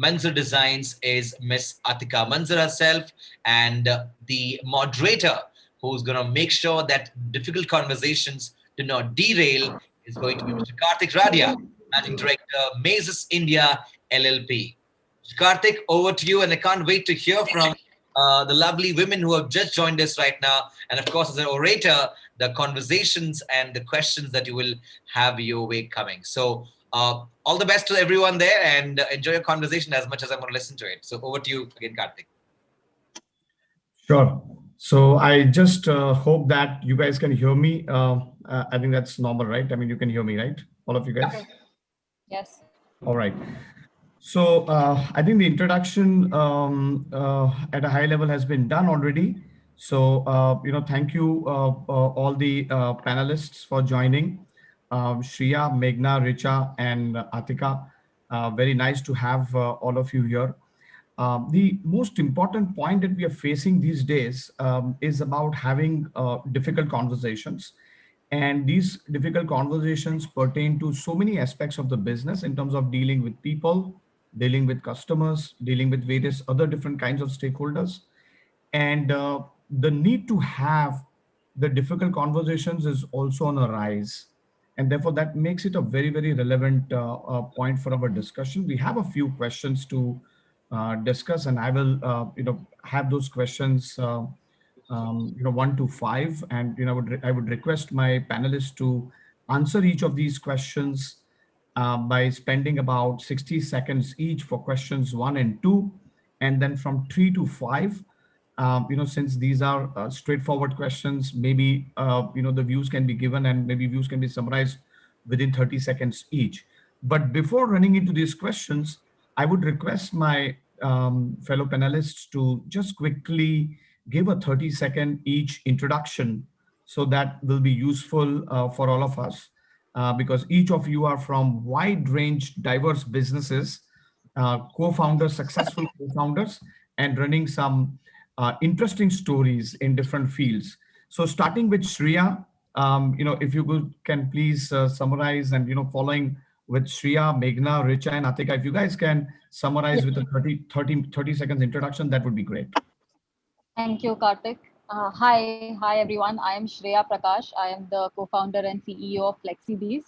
Manzar Designs is Miss Atika Manzar herself, and the moderator who's going to make sure that difficult conversations do not derail is going to be Mr. Karthik Radia, Managing Director, Mazes India LLP. Mr. Karthik, over to you, and I can't wait to hear from the lovely women who have just joined us right now. And of course, as an orator, the conversations and the questions that you will have your way coming. So all the best to everyone there and enjoy your conversation as much as I'm going to listen to it. So over to you again, Karthik. Sure. So I just hope that you guys can hear me. I think that's normal, right? I mean, you can hear me, right? All of you guys? Yes. All right. So I think the introduction at a high level has been done already. So, thank you all the panelists for joining. Shreya, Meghna, Richa, and Atika. Very nice to have all of you here. The most important point that we are facing these days is about having difficult conversations. And these difficult conversations pertain to so many aspects of the business in terms of dealing with people, dealing with customers, dealing with various other different kinds of stakeholders. And the need to have the difficult conversations is also on a rise. And therefore, that makes it a very, very relevant point for our discussion. We have a few questions to discuss, and I will, have those questions, 1 to 5. And, I would request my panelists to answer each of these questions by spending about 60 seconds each for questions 1 and 2, and then from 3 to 5. Since these are straightforward questions, maybe, the views can be given and maybe views can be summarized within 30 seconds each. But before running into these questions, I would request my fellow panelists to just quickly give a 30-second each introduction, so that will be useful for all of us, because each of you are from wide range, diverse businesses, co-founders, successful co-founders, and running some interesting stories in different fields. So starting with Shreya, if you can please summarize, and, following with Shreya, Meghna, Richa, and Atika, if you guys can summarize with a 30 seconds introduction, that would be great. Thank you, Karthik. Hi everyone. I am Shreya Prakash. I am the co-founder and CEO of FlexiBees.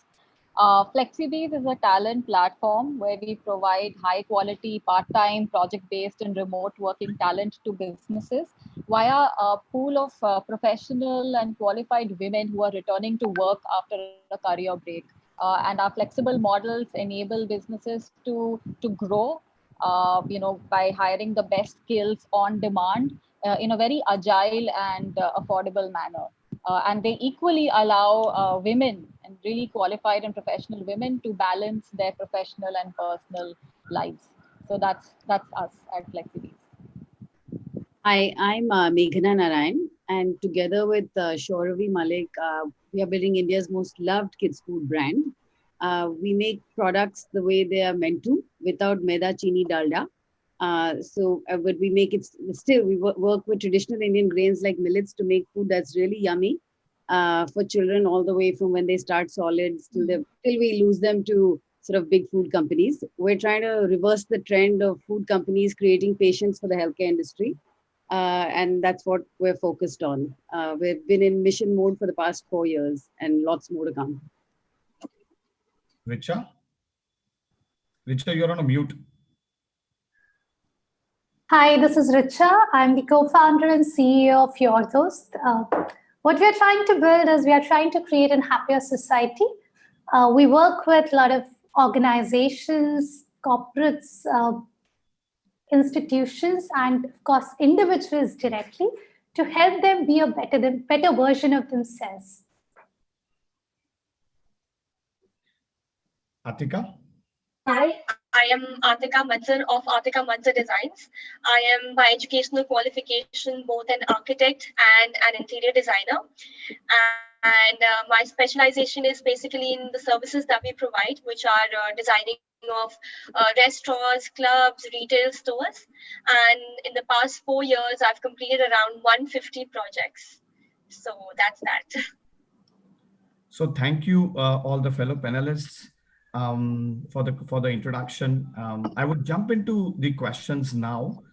FlexiBees is a talent platform where we provide high quality, part-time, project-based and remote working talent to businesses via a pool of professional and qualified women who are returning to work after a career break. And our flexible models enable businesses to grow, by hiring the best skills on demand in a very agile and affordable manner. And they equally allow women and really qualified and professional women to balance their professional and personal lives. So that's us at FlexiBees. Hi, I'm Meghana Narayan, and together with Shoravi Malik, we are building India's most loved kids food brand. We make products the way they are meant to, without maida, chini, dalda. But we make it still. We work with traditional Indian grains like millets to make food that's really yummy for children, all the way from when they start solids till we lose them to sort of big food companies. We're trying to reverse the trend of food companies creating patients for the healthcare industry. And that's what we're focused on. We've been in mission mode for the past 4 years and lots more to come. Richa, you're on a mute. Hi, this is Richa. I'm the co-founder and CEO of Your Dost. What we're trying to build is we are trying to create a happier society. We work with a lot of organizations, corporates, institutions, and of course, individuals directly to help them be a better version of themselves. Atika? Hi, I am Atika Mansur of Atika Mansur Designs. I am by educational qualification both an architect and an interior designer. And my specialization is basically in the services that we provide, which are designing of restaurants, clubs, retail stores. And in the past 4 years, I've completed around 150 projects. So that's that. So thank you, all the fellow panelists, for the introduction. I would jump into the questions now,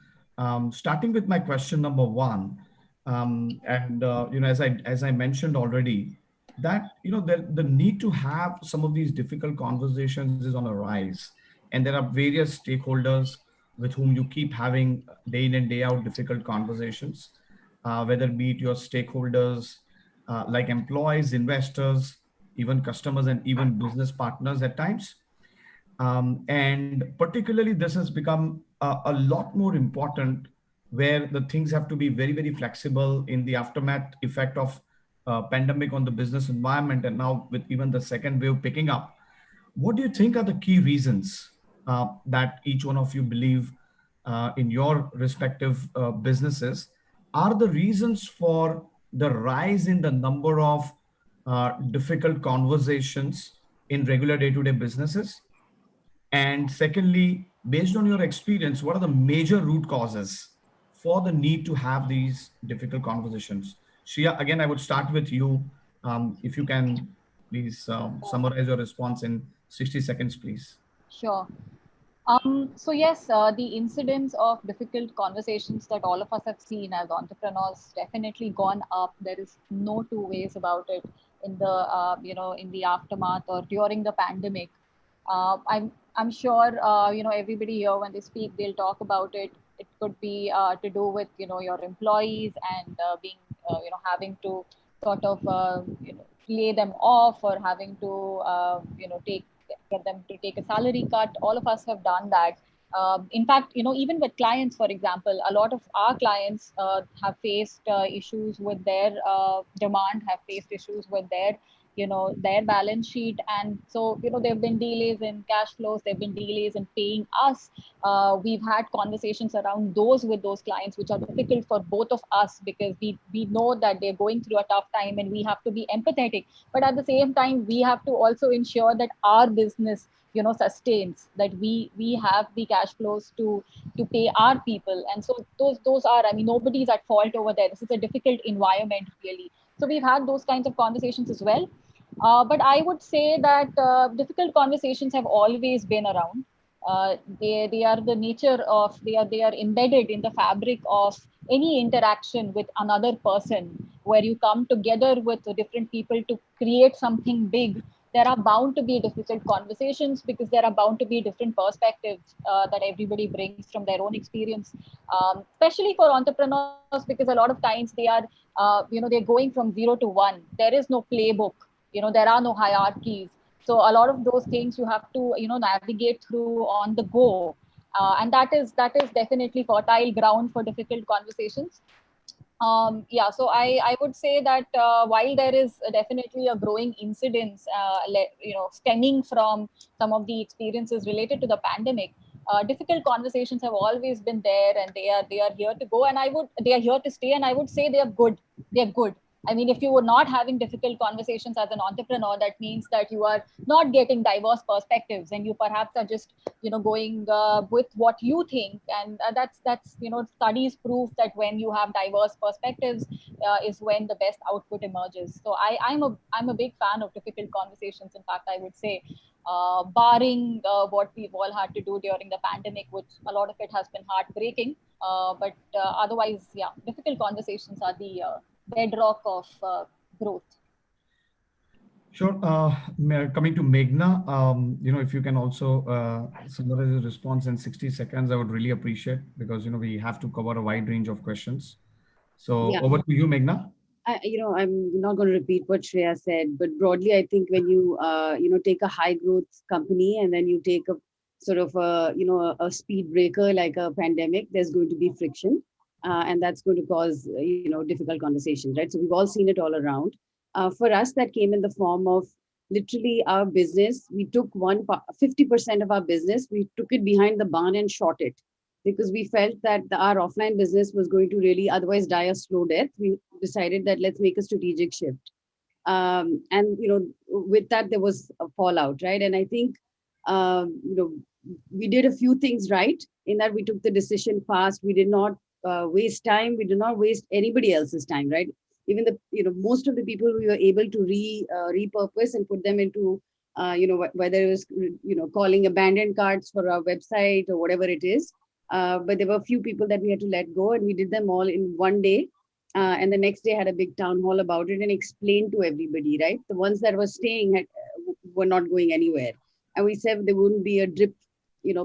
starting with my question number one. As I mentioned already, that the need to have some of these difficult conversations is on a rise, and there are various stakeholders with whom you keep having day in and day out difficult conversations, whether it be it your stakeholders like employees, investors, even customers, and even business partners at times. And particularly this has become a lot more important, where the things have to be very, very flexible in the aftermath effect of pandemic on the business environment, and now with even the second wave picking up. What do you think are the key reasons that each one of you believe in your respective businesses are the reasons for the rise in the number of difficult conversations in regular day-to-day businesses? And secondly, based on your experience, what are the major root causes for the need to have these difficult conversations? Shreya, again, I would start with you. If you can please summarize your response in 60 seconds, please. Sure. So yes, the incidence of difficult conversations that all of us have seen as entrepreneurs definitely gone up. There is no two ways about it in the in the aftermath or during the pandemic. I'm sure everybody here when they speak they'll talk about it. It could be to do with your employees and being having to sort of lay them off, or having to get them to take a salary cut. All of us have done that. In fact, even with clients, for example, a lot of our clients have faced issues with their demand, have faced issues with their their balance sheet, and so there have been delays in cash flows, there have been delays in paying us. We've had conversations around those with those clients, which are difficult for both of us, because we know that they're going through a tough time and we have to be empathetic, but at the same time we have to also ensure that our business sustains, that we have the cash flows to pay our people. And so those are, I mean, nobody's at fault over there. This is a difficult environment, really. So we've had those kinds of conversations as well. But I would say that difficult conversations have always been around. They are the nature of, they are embedded in the fabric of any interaction with another person, where you come together with different people to create something big. There are bound to be difficult conversations, because there are bound to be different perspectives that everybody brings from their own experience, especially for entrepreneurs, because a lot of times they are they're going from 0 to 1. There is no playbook, there are no hierarchies. So a lot of those things you have to navigate through on the go, and that is definitely fertile ground for difficult conversations. Yeah, so I would say that while there is definitely a growing incidence, stemming from some of the experiences related to the pandemic, difficult conversations have always been there, and they are here to go, and they are here to stay, and I would say they are good. They are good. I mean, if you were not having difficult conversations as an entrepreneur, that means that you are not getting diverse perspectives, and you perhaps are just, going with what you think. And that's studies prove that when you have diverse perspectives, is when the best output emerges. So I'm a big fan of difficult conversations. In fact, I would say, barring what we've all had to do during the pandemic, which a lot of it has been heartbreaking. But otherwise, yeah, difficult conversations are the bedrock of growth. Sure. Coming to Meghna, if you can also summarize your response in 60 seconds, I would really appreciate, because, we have to cover a wide range of questions. So Yeah. over to you, Meghna. I'm not going to repeat what Shreya said, but broadly, I think when you, take a high growth company and then you take a sort of a speed breaker like a pandemic, there's going to be friction, and that's going to cause, difficult conversations, right? So we've all seen it all around. For us, that came in the form of literally our business. We took 50% of our business, we took it behind the barn and shot it, because we felt that our offline business was going to really otherwise die a slow death. We decided that let's make a strategic shift. And with that, there was a fallout, right? And I think, we did a few things right in that we took the decision fast. We did not waste time. We did not waste anybody else's time, right? Even most of the people we were able to repurpose and put them into, whether it was, calling abandoned carts for our website or whatever it is. But there were a few people that we had to let go, and we did them all in one day. And the next day had a big town hall about it and explained to everybody, right? The ones that were staying were not going anywhere. And we said there wouldn't be a drip,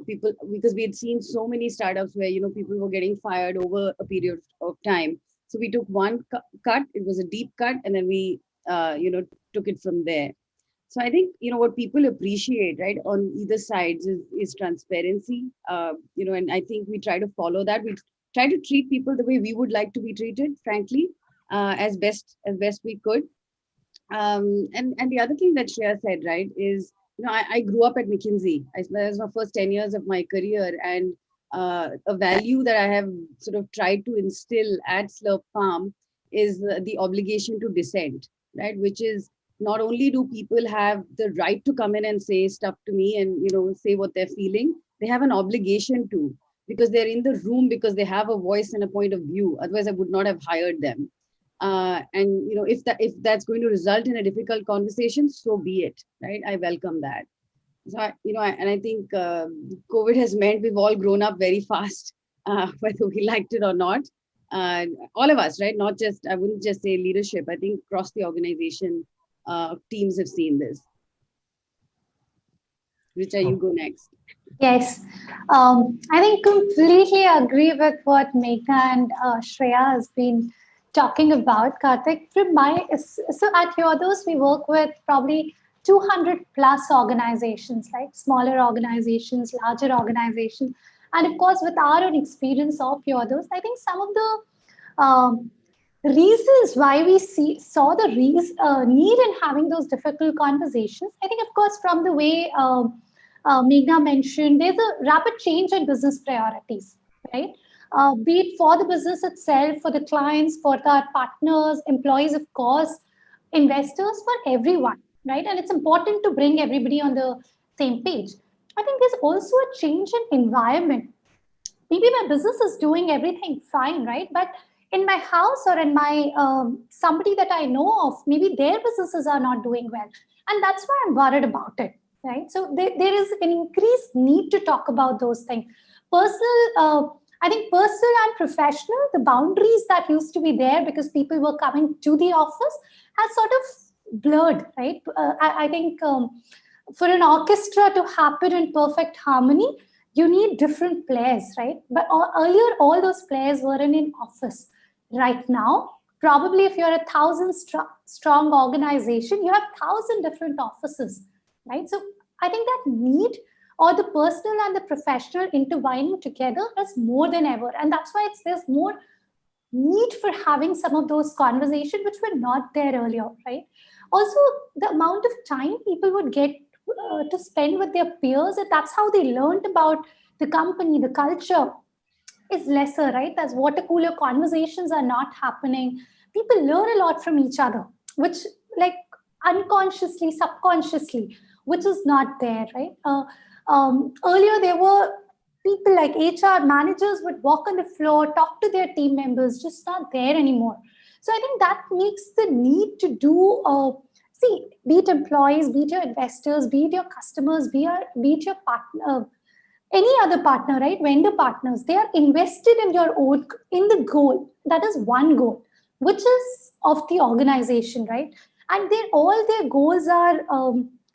people, because we had seen so many startups where, people were getting fired over a period of time. So we took one cut, it was a deep cut, and then we, took it from there. So I think, what people appreciate, right, on either sides is transparency, and I think we try to follow that. We try to treat people the way we would like to be treated, frankly, as best we could. And the other thing that Shreya said, right, is, I grew up at McKinsey. That was my first 10 years of my career. And a value that I have sort of tried to instill at Slurp Farm is the obligation to dissent, right? Which is, not only do people have the right to come in and say stuff to me and, say what they're feeling, they have an obligation to, because they're in the room, because they have a voice and a point of view. Otherwise, I would not have hired them. And if that's going to result in a difficult conversation, so be it, right? I welcome that. So I think COVID has meant we've all grown up very fast, whether we liked it or not. All of us, right? Not just, I wouldn't just say leadership. I think across the organization, teams have seen this. Richa, you go next. Yes, I think completely agree with what Meghna and Shreya has been talking about. Karthik, so at Yodos, we work with probably 200 plus organizations, right? Smaller organizations, larger organizations. And of course, with our own experience of Yodos, I think some of the reasons why we saw the need in having those difficult conversations, I think, of course, from the way Meghna mentioned, there's a rapid change in business priorities, right? Be it for the business itself, for the clients, for our partners, employees, of course, investors, for everyone, right? And it's important to bring everybody on the same page. I think there's also a change in environment. Maybe my business is doing everything fine, right? But in my house or in my somebody that I know of, maybe their businesses are not doing well. And that's why I'm worried about it, right? So there is an increased need to talk about those things. I think personal and professional, the boundaries that used to be there because people were coming to the office has sort of blurred, right? I think for an orchestra to happen in perfect harmony, you need different players, right? But earlier, all those players were in an office. Right now, probably if you're a 1,000-strong organization, you have 1,000 different offices, right? So I think that need, or the personal and the professional intertwining together, is more than ever. And that's why there's more need for having some of those conversations which were not there earlier, right? Also, the amount of time people would get to spend with their peers, and that's how they learned about the company, the culture, is lesser, right? As water cooler conversations are not happening. People learn a lot from each other, which, like, unconsciously, subconsciously, which is not there, right? Earlier, there were people like HR managers would walk on the floor, talk to their team members, just not there anymore. So I think that makes the need to do, be it employees, be it your investors, be it your customers, be it your partner, any other partner, right? Vendor partners, they are invested in in the goal. That is one goal, which is of the organization, right? And all their goals are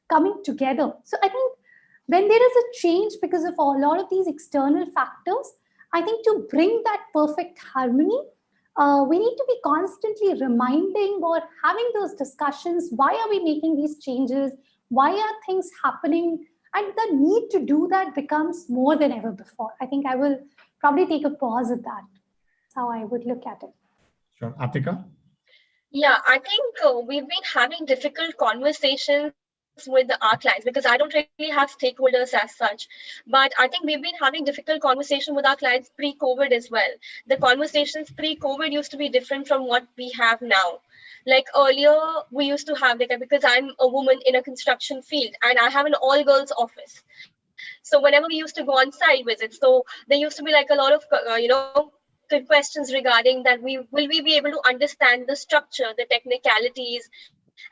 coming together. So I think when there is a change because of a lot of these external factors, I think to bring that perfect harmony, we need to be constantly reminding or having those discussions. Why are we making these changes? Why are things happening? And the need to do that becomes more than ever before. I think I will probably take a pause at that. That's how I would look at it. Sure. Atika? Yeah, I think we've been having difficult conversations with our clients because I don't really have stakeholders as such. But I think we've been having difficult conversation with our clients pre-COVID as well. The conversations pre-COVID used to be different from what we have now. Like earlier, we used to have, because I'm a woman in a construction field and I have an all-girls office. So whenever we used to go on site visits, so there used to be like a lot of, questions regarding that will we be able to understand the structure, the technicalities,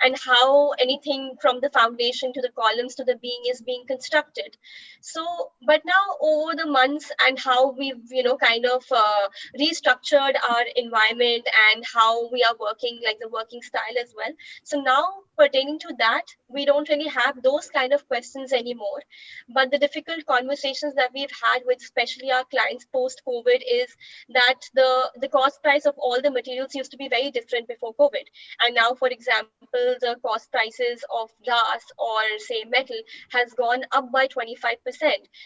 and how anything from the foundation to the columns to the beam is being constructed. So, but now over the months and how we've, kind of restructured our environment and how we are working, like the working style as well. So now pertaining to that, we don't really have those kind of questions anymore. But the difficult conversations that we've had with especially our clients post-COVID is that the cost price of all the materials used to be very different before COVID. And now, for example, the cost prices of glass or say metal has gone up by 25%.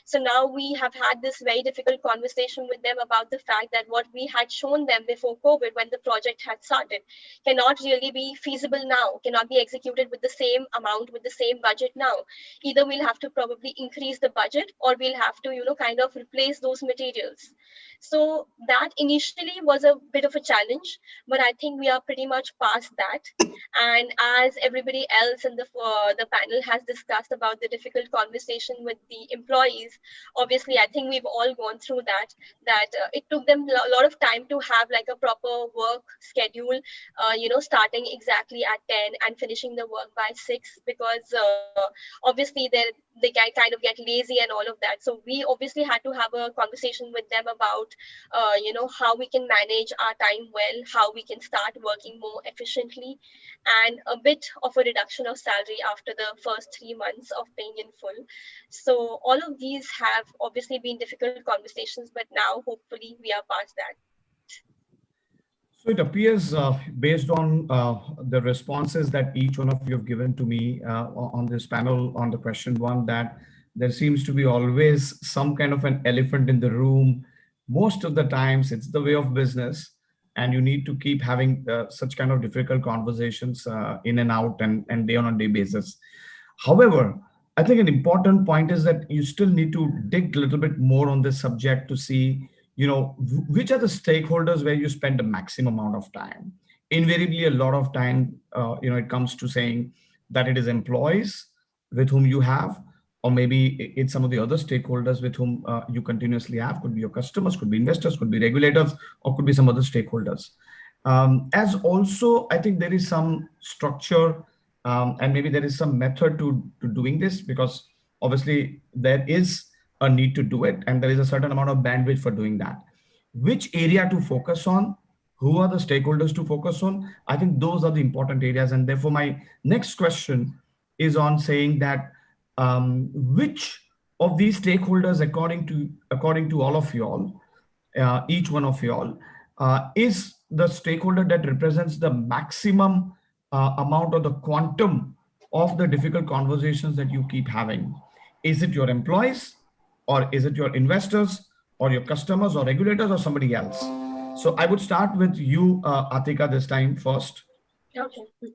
So now we have had this very difficult conversation with them about the fact that what we had shown them before COVID when the project had started cannot really be feasible now, cannot be executed with the same amount, with the same budget now. Either we'll have to probably increase the budget or we'll have to, kind of replace those materials. So that initially was a bit of a challenge, but I think we are pretty much past that. And as everybody else in the panel has discussed about the difficult conversation with the employees, obviously, I think we've all gone through that it took them a lot of time to have like a proper work schedule, starting exactly at 10 and finishing the work by 6, because obviously they can kind of get lazy and all of that. So we obviously had to have a conversation with them about, how we can manage our time well, how we can start working more efficiently, and a bit of a reduction of salary after the first 3 months of paying in full. So all of these have obviously been difficult conversations, but now hopefully we are past that. So it appears, based on the responses that each one of you have given to me on this panel on the question one, that there seems to be always some kind of an elephant in the room. Most of the times it's the way of business, and you need to keep having such kind of difficult conversations in and out and day on a day basis. However, I think an important point is that you still need to dig a little bit more on this subject to see, which are the stakeholders where you spend the maximum amount of time. Invariably, a lot of time, it comes to saying that it is employees with whom you have, or maybe it's some of the other stakeholders with whom you continuously have. Could be your customers, could be investors, could be regulators, or could be some other stakeholders. As also, I think there is some structure and maybe there is some method to doing this, because obviously there is a need to do it and there is a certain amount of bandwidth for doing that. Which area to focus on? Who are the stakeholders to focus on? I think those are the important areas. And therefore, my next question is on saying that which of these stakeholders, according to all of you all, each one of you all, is the stakeholder that represents the maximum amount or the quantum of the difficult conversations that you keep having? Is it your employees, or is it your investors, or your customers, or regulators, or somebody else? So I would start with you, Atika, this time first. Okay.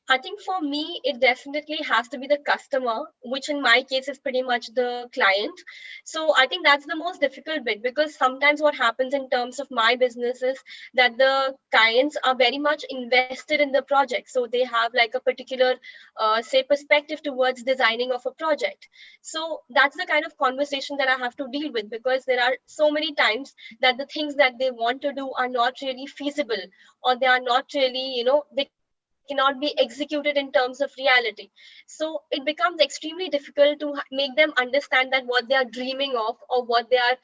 I think for me, it definitely has to be the customer, which in my case is pretty much the client. So I think that's the most difficult bit, because sometimes what happens in terms of my business is that the clients are very much invested in the project. So they have like a particular, say, perspective towards designing of a project. So that's the kind of conversation that I have to deal with, because there are so many times that the things that they want to do are not really feasible, or they are not really, they cannot be executed in terms of reality. So it becomes extremely difficult to make them understand that what they are dreaming of, or what they are,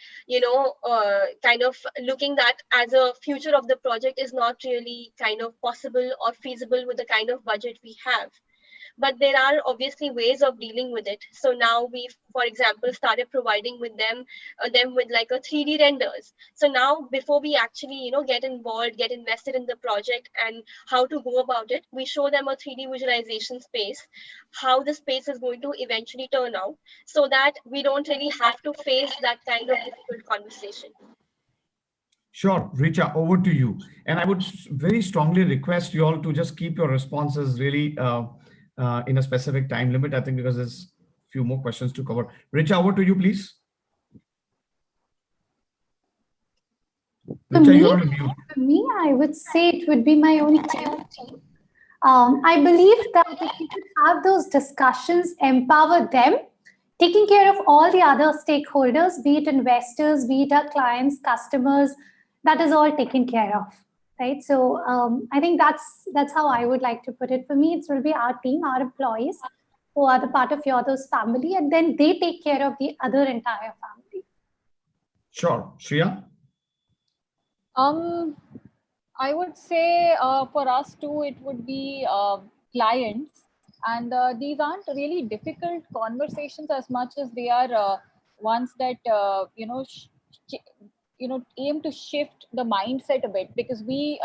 kind of looking at as a future of the project is not really kind of possible or feasible with the kind of budget we have. But there are obviously ways of dealing with it. So now we've, for example, started providing with them with like a 3D renders. So now before we actually get involved, get invested in the project and how to go about it, we show them a 3D visualization space, how the space is going to eventually turn out, so that we don't really have to face that kind of difficult conversation. Sure, Richa, over to you. And I would very strongly request you all to just keep your responses really in a specific time limit, I think, because there's a few more questions to cover. Richa, over to you, please. For Richa, me, you're on mute. for me, I would say it would be my own team. I believe that if we could have those discussions, empower them, taking care of all the other stakeholders, be it investors, be it our clients, customers, that is all taken care of, right? So I think that's how I would like to put it. For me, it will be our team, our employees, who are the part of your those family, and then they take care of the other entire family. Sure, Shreya. I would say for us too, it would be clients, and these aren't really difficult conversations as much as they are ones that aim to shift the mindset a bit, because we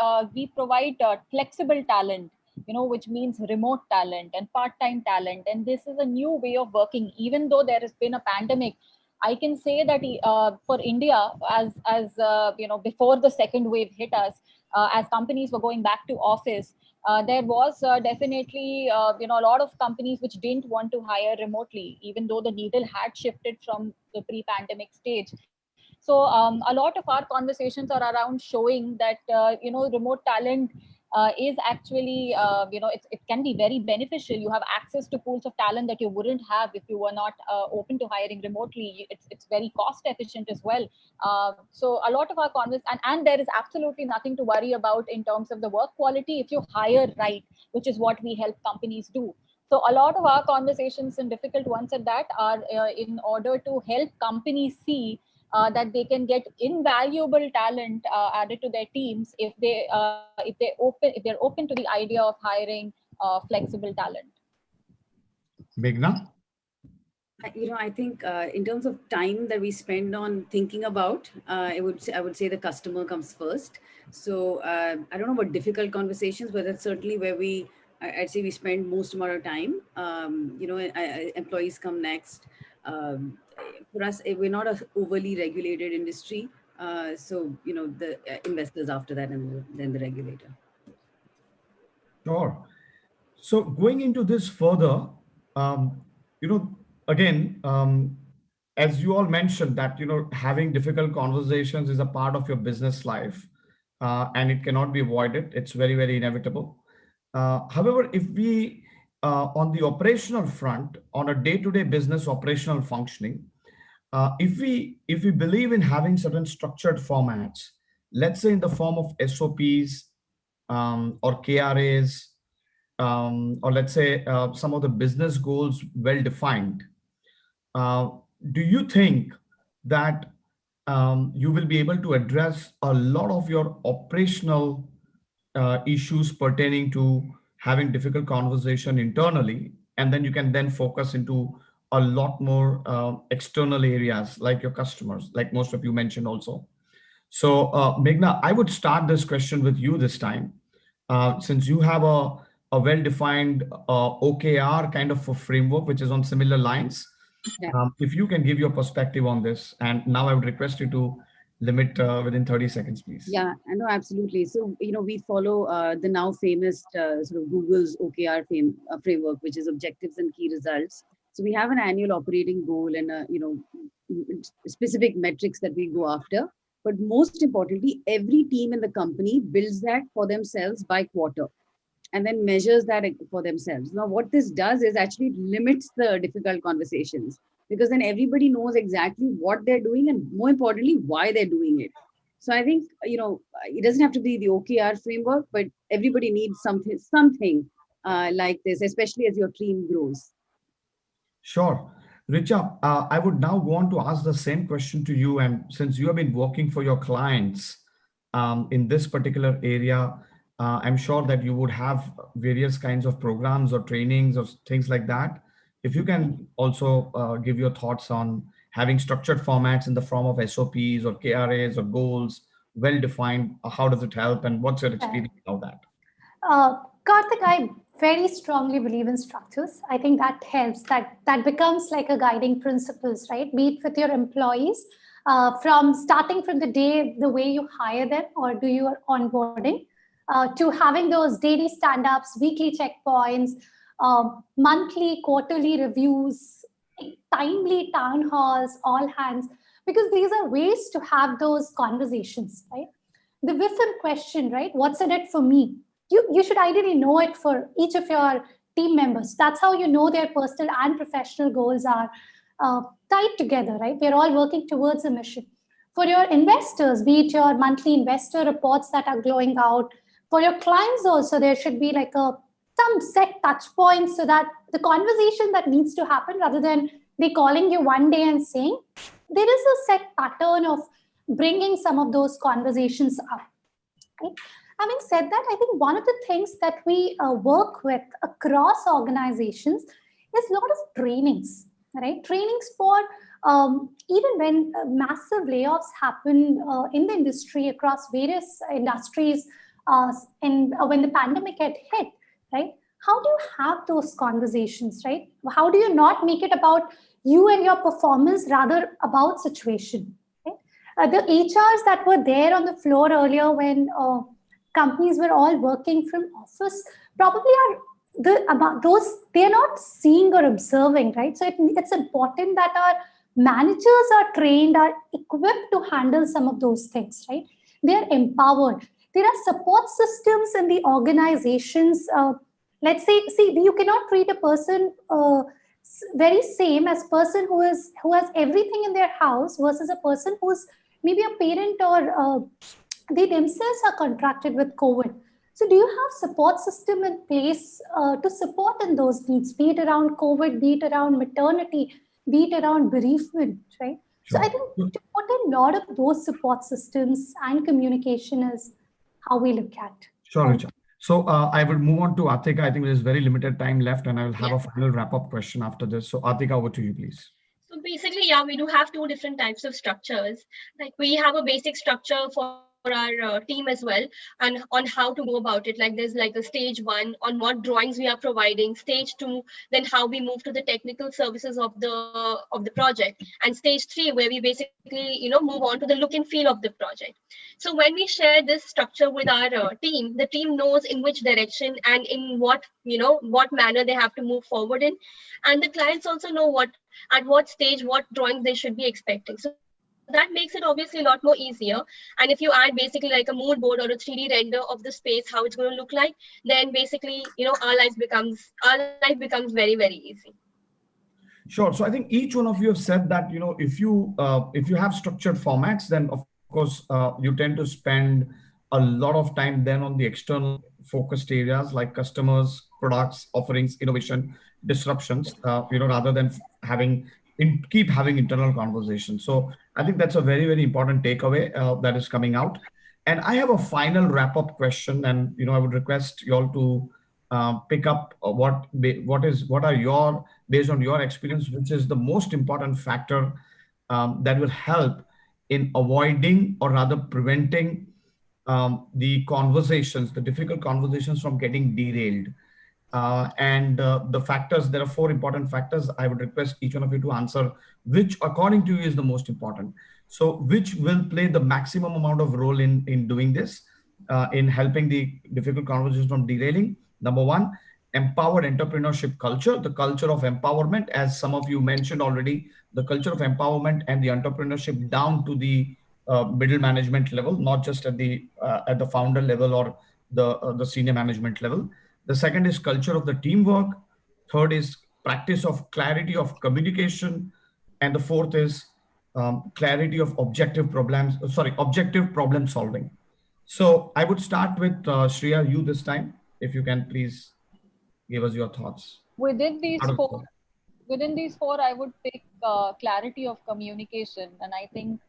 provide flexible talent, which means remote talent and part-time talent, and this is a new way of working. Even though there has been a pandemic, I can say that for India, as before the second wave hit us, as companies were going back to office, there was definitely a lot of companies which didn't want to hire remotely, even though the needle had shifted from the pre-pandemic stage. So a lot of our conversations are around showing that remote talent is actually it can be very beneficial. You have access to pools of talent that you wouldn't have if you were not open to hiring remotely. It's very cost efficient as well. So a lot of our and there is absolutely nothing to worry about in terms of the work quality if you hire right, which is what we help companies do. So a lot of our conversations, and difficult ones at that, are in order to help companies see that they can get invaluable talent added to their teams if they're open to the idea of hiring flexible talent. Meghna? I think in terms of time that we spend on thinking about, I would say the customer comes first. So I don't know about difficult conversations, but that's certainly where I'd say we spend most amount of time. Employees come next. For us, we're not an overly regulated industry. So the investors after that, and then the regulator. Sure. So going into this further, again, as you all mentioned that, having difficult conversations is a part of your business life, and it cannot be avoided. It's very, very inevitable. However, if we, on the operational front, on a day-to-day business operational functioning, if we believe in having certain structured formats, let's say in the form of SOPs or KRAs, or let's say some of the business goals well defined, do you think that you will be able to address a lot of your operational issues pertaining to having difficult conversation internally, and then you can then focus into a lot more external areas like your customers, like most of you mentioned also. So Meghna, I would start this question with you this time, since you have a well-defined OKR kind of a framework which is on similar lines. Yeah. If you can give your perspective on this, and now I would request you to limit within 30 seconds, please. Yeah, I know, absolutely. So, we follow the now famous sort of Google's OKR framework, which is objectives and key results. So we have an annual operating goal and, specific metrics that we go after. But most importantly, every team in the company builds that for themselves by quarter and then measures that for themselves. Now, what this does is actually limits the difficult conversations, because then everybody knows exactly what they're doing and, more importantly, why they're doing it. So I think, it doesn't have to be the OKR framework, but everybody needs something like this, especially as your team grows. Sure. Richa, I would now go on to ask the same question to you. And since you have been working for your clients in this particular area, I'm sure that you would have various kinds of programs or trainings or things like that. If you can also give your thoughts on having structured formats in the form of SOPs or KRAs or goals, well defined, how does it help and what's your experience of that? Karthik, I very strongly believe in structures. I think that helps, that becomes like a guiding principles, right? Be it with your employees, from starting from the day, the way you hire them or do your onboarding, to having those daily stand-ups, weekly checkpoints, monthly, quarterly reviews, timely town halls, all hands, because these are ways to have those conversations, right? The WIFM question, right? What's in it for me? You should ideally know it for each of your team members. That's how you know their personal and professional goals are tied together, right? We're all working towards a mission. For your investors, be it your monthly investor reports that are going out. For your clients also, there should be like some set touch points so that the conversation that needs to happen, rather than they calling you one day and saying, there is a set pattern of bringing some of those conversations up. Right? Having said that, I think one of the things that we work with across organizations is a lot of trainings, right? Trainings for even when massive layoffs happen in the industry across various industries, and when the pandemic had hit, right? How do you have those conversations, right? How do you not make it about you and your performance, rather about situation? Right? The HRs that were there on the floor earlier when companies were all working from office probably are they're not seeing or observing, right? So it's important that our managers are trained, are equipped to handle some of those things, right? They're empowered. There are support systems in the organizations. Let's say, you cannot treat a person very same as person who has everything in their house versus a person who's maybe a parent or they themselves are contracted with COVID. So do you have support system in place to support in those needs, be it around COVID, be it around maternity, be it around bereavement, right? Sure. So I think to put in a lot of those support systems and communication is how we look at. Sure, Richa. So I will move on to Atika. I think there's very limited time left and I will have a final wrap-up question after this. So Atika, over to you, please. So basically, we do have two different types of structures. Like we have a basic structure for our team as well, and on how to go about it. Like there's like a stage 1 on what drawings we are providing, stage 2, then how we move to the technical services of the project, and stage 3 where we basically move on to the look and feel of the project. So when we share this structure with our team, the team knows in which direction and in what manner they have to move forward in, and the clients also know at what stage what drawings they should be expecting. So that makes it obviously a lot more easier. And if you add basically like a mood board or a 3D render of the space, how it's going to look like, then basically, our life becomes very, very easy. Sure. So I think each one of you have said that, if you have structured formats, then of course you tend to spend a lot of time then on the external focused areas like customers, products, offerings, innovation, disruptions, rather than keep having internal conversations. So I think that's a very, very important takeaway that is coming out. And I have a final wrap up question, and I would request you all to pick up what are your, based on your experience, which is the most important factor that will help in avoiding, or rather preventing, the difficult conversations from getting derailed. The factors, there are 4 important factors. I would request each one of you to answer which, according to you, is the most important. So which will play the maximum amount of role in doing this, in helping the difficult conversations from derailing. Number 1, empowered entrepreneurship culture, the culture of empowerment, as some of you mentioned already, the culture of empowerment and the entrepreneurship down to the middle management level, not just at the founder level or the senior management level. The second is culture of the teamwork. Third is practice of clarity of communication. And the fourth is clarity of objective problem solving. So I would start with Shreya, you this time, if you can please give us your thoughts. Within these four, I would pick clarity of communication, and I think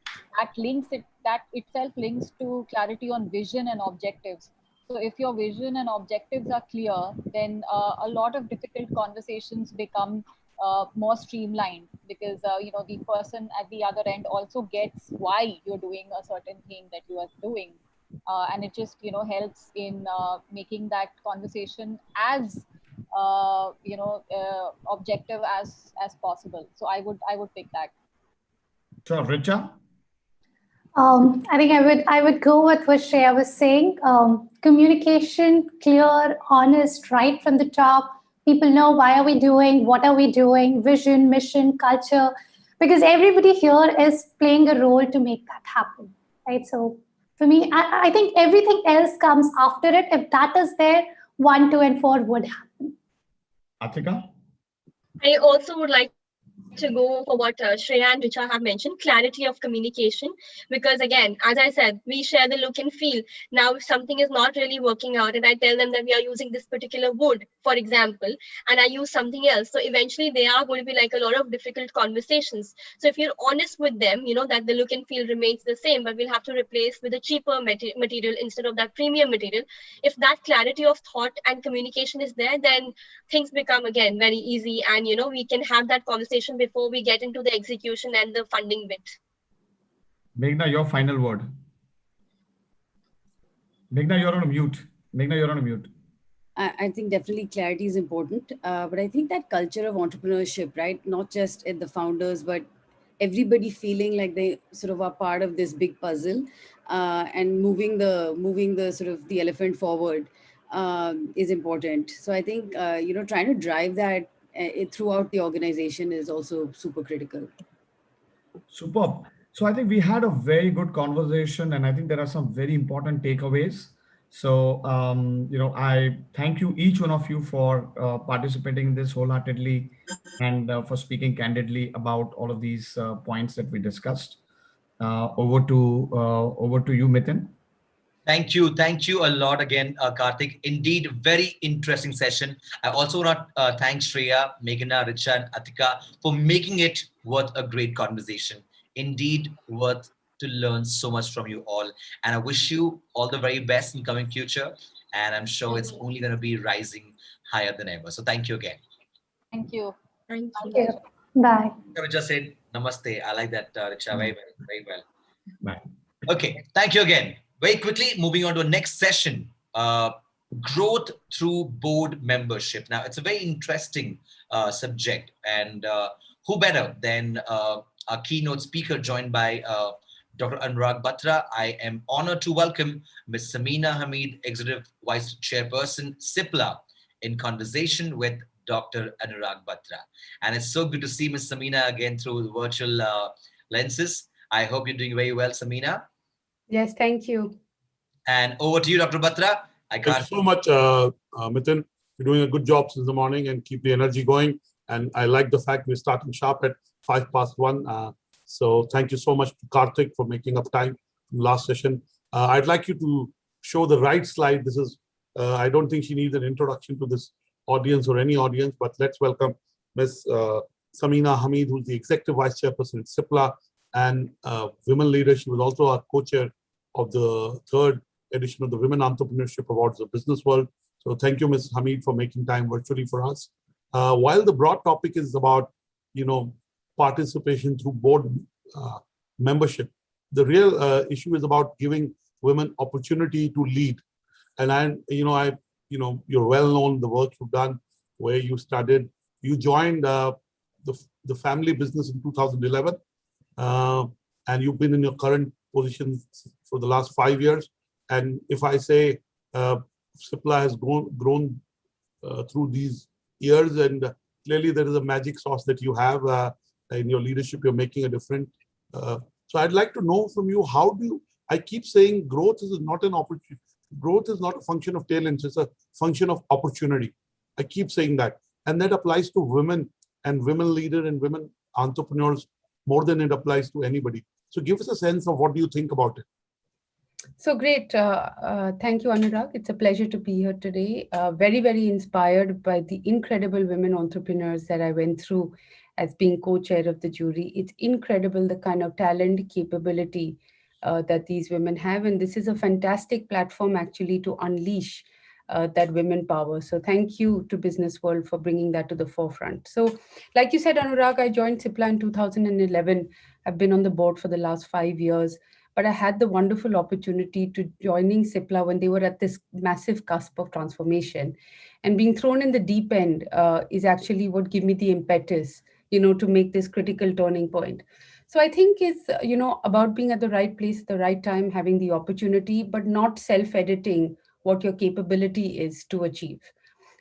that itself links to clarity on vision and objectives. So if your vision and objectives are clear, then a lot of difficult conversations become more streamlined, because the person at the other end also gets why you're doing a certain thing that you are doing, and it just helps in making that conversation as objective as possible. So I would pick that. Sure, Richa. I think I would go with what Shreya was saying. Communication, clear, honest, right from the top. People know why are we doing, what are we doing, vision, mission, culture, because everybody here is playing a role to make that happen, right? So for me, I think everything else comes after it. If that is there, 1, 2, and 4 would happen. Atika? I also would like to go for what Shreya and Richa have mentioned, clarity of communication. Because again, as I said, we share the look and feel. Now, if something is not really working out and I tell them that we are using this particular wood, for example, and I use something else, so eventually they are going to be like a lot of difficult conversations. So if you're honest with them, that the look and feel remains the same, but we'll have to replace with a cheaper material instead of that premium material. If that clarity of thought and communication is there, then things become again very easy, and we can have that conversation before we get into the execution and the funding bit. Meghna, your final word. Meghna, you're on mute. I think definitely clarity is important, but I think that culture of entrepreneurship, right? Not just at the founders, but everybody feeling like they sort of are part of this big puzzle, and moving the sort of the elephant forward is important. So I think trying to drive that throughout the organization is also super critical. Superb. So I think we had a very good conversation, and I think there are some very important takeaways. So, I thank you, each one of you, for participating in this wholeheartedly, and for speaking candidly about all of these points that we discussed. Over to you, Miten. Thank you a lot again, Karthik. Indeed, very interesting session. I also want to thank Shreya, Meghna, Richa, and Atika for making it worth a great conversation. Indeed, worth to learn so much from you all. And I wish you all the very best in coming future. And I'm sure it's only going to be rising higher than ever. So thank you again. Thank you. Thank you. Bye. Richa said namaste. I like that, Richa. Very well. Very well. Bye. Okay. Thank you again. Very quickly, moving on to the next session, growth through board membership. Now, it's a very interesting subject, and who better than our keynote speaker joined by Dr. Anurag Batra. I am honored to welcome Ms. Samina Hamid, Executive Vice Chairperson, CIPLA, in conversation with Dr. Anurag Batra. And it's so good to see Ms. Samina again through the virtual lenses. I hope you're doing very well, Samina. Yes, thank you. And over to you, Dr. Batra. Thank you so much, Miten. You're doing a good job since the morning and keep the energy going. And I like the fact we're starting sharp at 1:05. So thank you so much to Karthik for making up time from last session. I'd like you to show the right slide. This is, I don't think she needs an introduction to this audience or any audience, but let's welcome Ms. Samina Hamid, who's the Executive Vice Chairperson at CIPLA and Women Leader. She was also our co-chair of the third edition of the Women Entrepreneurship Awards of Business World. So thank you, Ms. Hamid, for making time virtually for us. While the broad topic is about, participation through board membership, the real issue is about giving women opportunity to lead. And you're well known the work you've done, where you started. You joined the family business in 2011, and you've been in your current position for the last 5 years. And if I say CIPLA has grown through these years, and clearly there is a magic sauce that you have in your leadership. You're making a difference. So I'd like to know from you, I keep saying growth is not an opportunity. Growth is not a function of talents, it's a function of opportunity. I keep saying that. And that applies to women and women leaders and women entrepreneurs more than it applies to anybody. So give us a sense of what do you think about it? So great. Thank you, Anurag. It's a pleasure to be here today. Very, very inspired by the incredible women entrepreneurs that I went through as being co-chair of the jury. It's incredible the kind of talent, capability that these women have. And this is a fantastic platform actually to unleash that women power. So thank you to Business World for bringing that to the forefront. So like you said, Anurag, I joined CIPLA in 2011. I've been on the board for the last 5 years. But I had the wonderful opportunity to joining CIPLA when they were at this massive cusp of transformation. And being thrown in the deep end is actually what gave me the impetus, to make this critical turning point. So I think it's, about being at the right place at the right time, having the opportunity, but not self-editing what your capability is to achieve.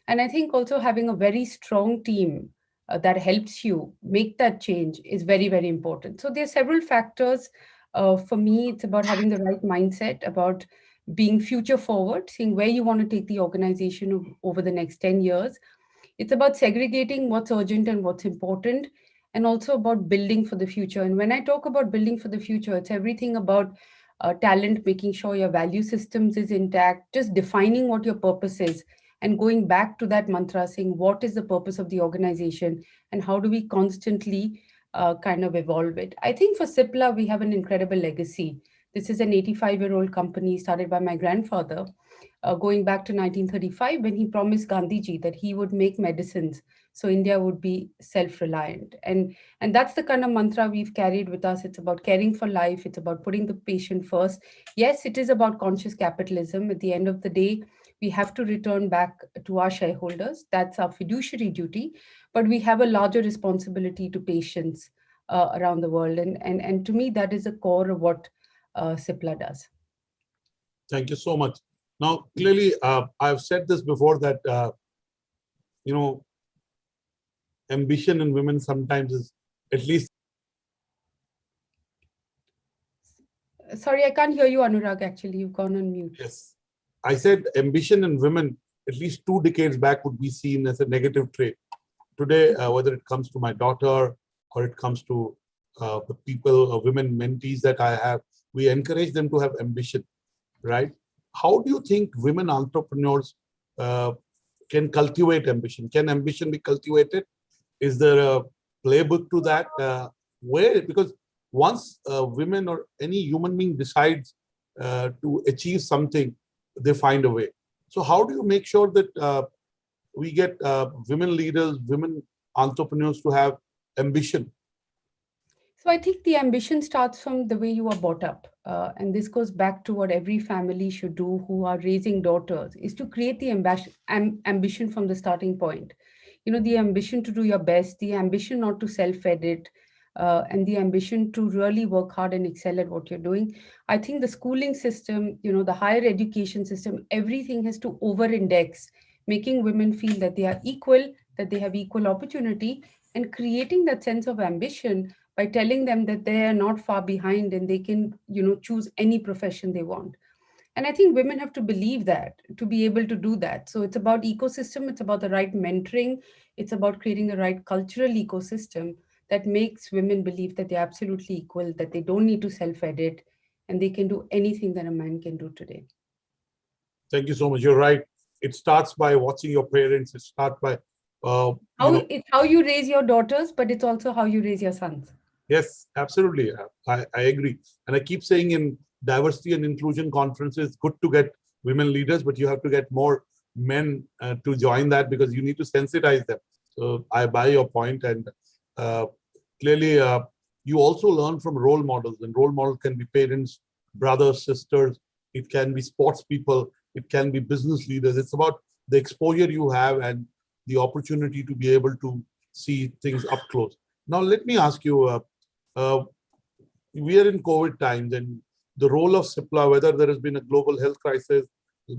And I think also having a very strong team that helps you make that change is very, very important. So there are several factors. For me, it's about having the right mindset, about being future forward, seeing where you want to take the organization over the next 10 years. It's about segregating what's urgent and what's important, and also about building for the future. And when I talk about building for the future, it's everything about talent, making sure your value systems is intact, just defining what your purpose is, and going back to that mantra, saying what is the purpose of the organization and how do we constantly kind of evolve it. I think for CIPLA, we have an incredible legacy. This is an 85-year-old company started by my grandfather, going back to 1935, when he promised Gandhiji that he would make medicines so India would be self-reliant. And that's the kind of mantra we've carried with us. It's about caring for life. It's about putting the patient first. Yes, it is about conscious capitalism. At the end of the day, we have to return back to our shareholders. That's our fiduciary duty. But we have a larger responsibility to patients around the world. And to me, that is the core of what CIPLA does. Thank you so much. Now, clearly, I've said this before that, ambition in women sometimes is at least. Sorry, I can't hear you, Anurag, actually. You've gone on mute. Yes. I said ambition in women at least 2 decades back would be seen as a negative trait. Today, whether it comes to my daughter or it comes to the people, women mentees that I have, we encourage them to have ambition, right? How do you think women entrepreneurs can cultivate ambition? Can ambition be cultivated? Is there a playbook to that? Because once women or any human being decides to achieve something, they find a way. So how do you make sure that we get women leaders, women entrepreneurs to have ambition? So I think the ambition starts from the way you are brought up. And this goes back to what every family should do who are raising daughters, is to create the ambition from the starting point. The ambition to do your best, the ambition not to self-edit, and the ambition to really work hard and excel at what you're doing. I think the schooling system, the higher education system, everything has to over-index, making women feel that they are equal, that they have equal opportunity, and creating that sense of ambition by telling them that they are not far behind and they can, choose any profession they want. And I think women have to believe that to be able to do that. So it's about ecosystem, it's about the right mentoring, it's about creating the right cultural ecosystem that makes women believe that they're absolutely equal, that they don't need to self-edit, and they can do anything that a man can do today. Thank you so much. You're right. It starts by watching your parents. It starts by it's how you raise your daughters, but it's also how you raise your sons. Yes, absolutely. I agree. And I keep saying in diversity and inclusion conferences, good to get women leaders, but you have to get more men to join that because you need to sensitize them. So I buy your point. And clearly, you also learn from role models, and role models can be parents, brothers, sisters. It can be sports people. It can be business leaders. It's about the exposure you have and the opportunity to be able to see things up close. Now, let me ask you, we are in COVID times, and the role of CIPLA, whether there has been a global health crisis,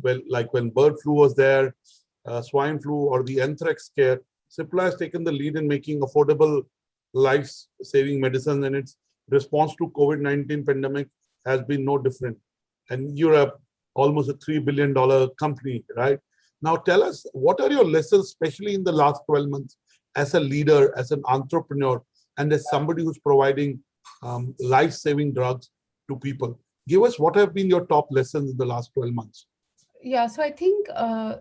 well, like when bird flu was there, swine flu, or the anthrax scare, CIPLA has taken the lead in making affordable life-saving medicines, and its response to COVID-19 pandemic has been no different. And you're almost a $3 billion company, right? Now, tell us, what are your lessons, especially in the last 12 months, as a leader, as an entrepreneur, and as somebody who's providing life-saving drugs to people? Give us what have been your top lessons in the last 12 months. Yeah, so I think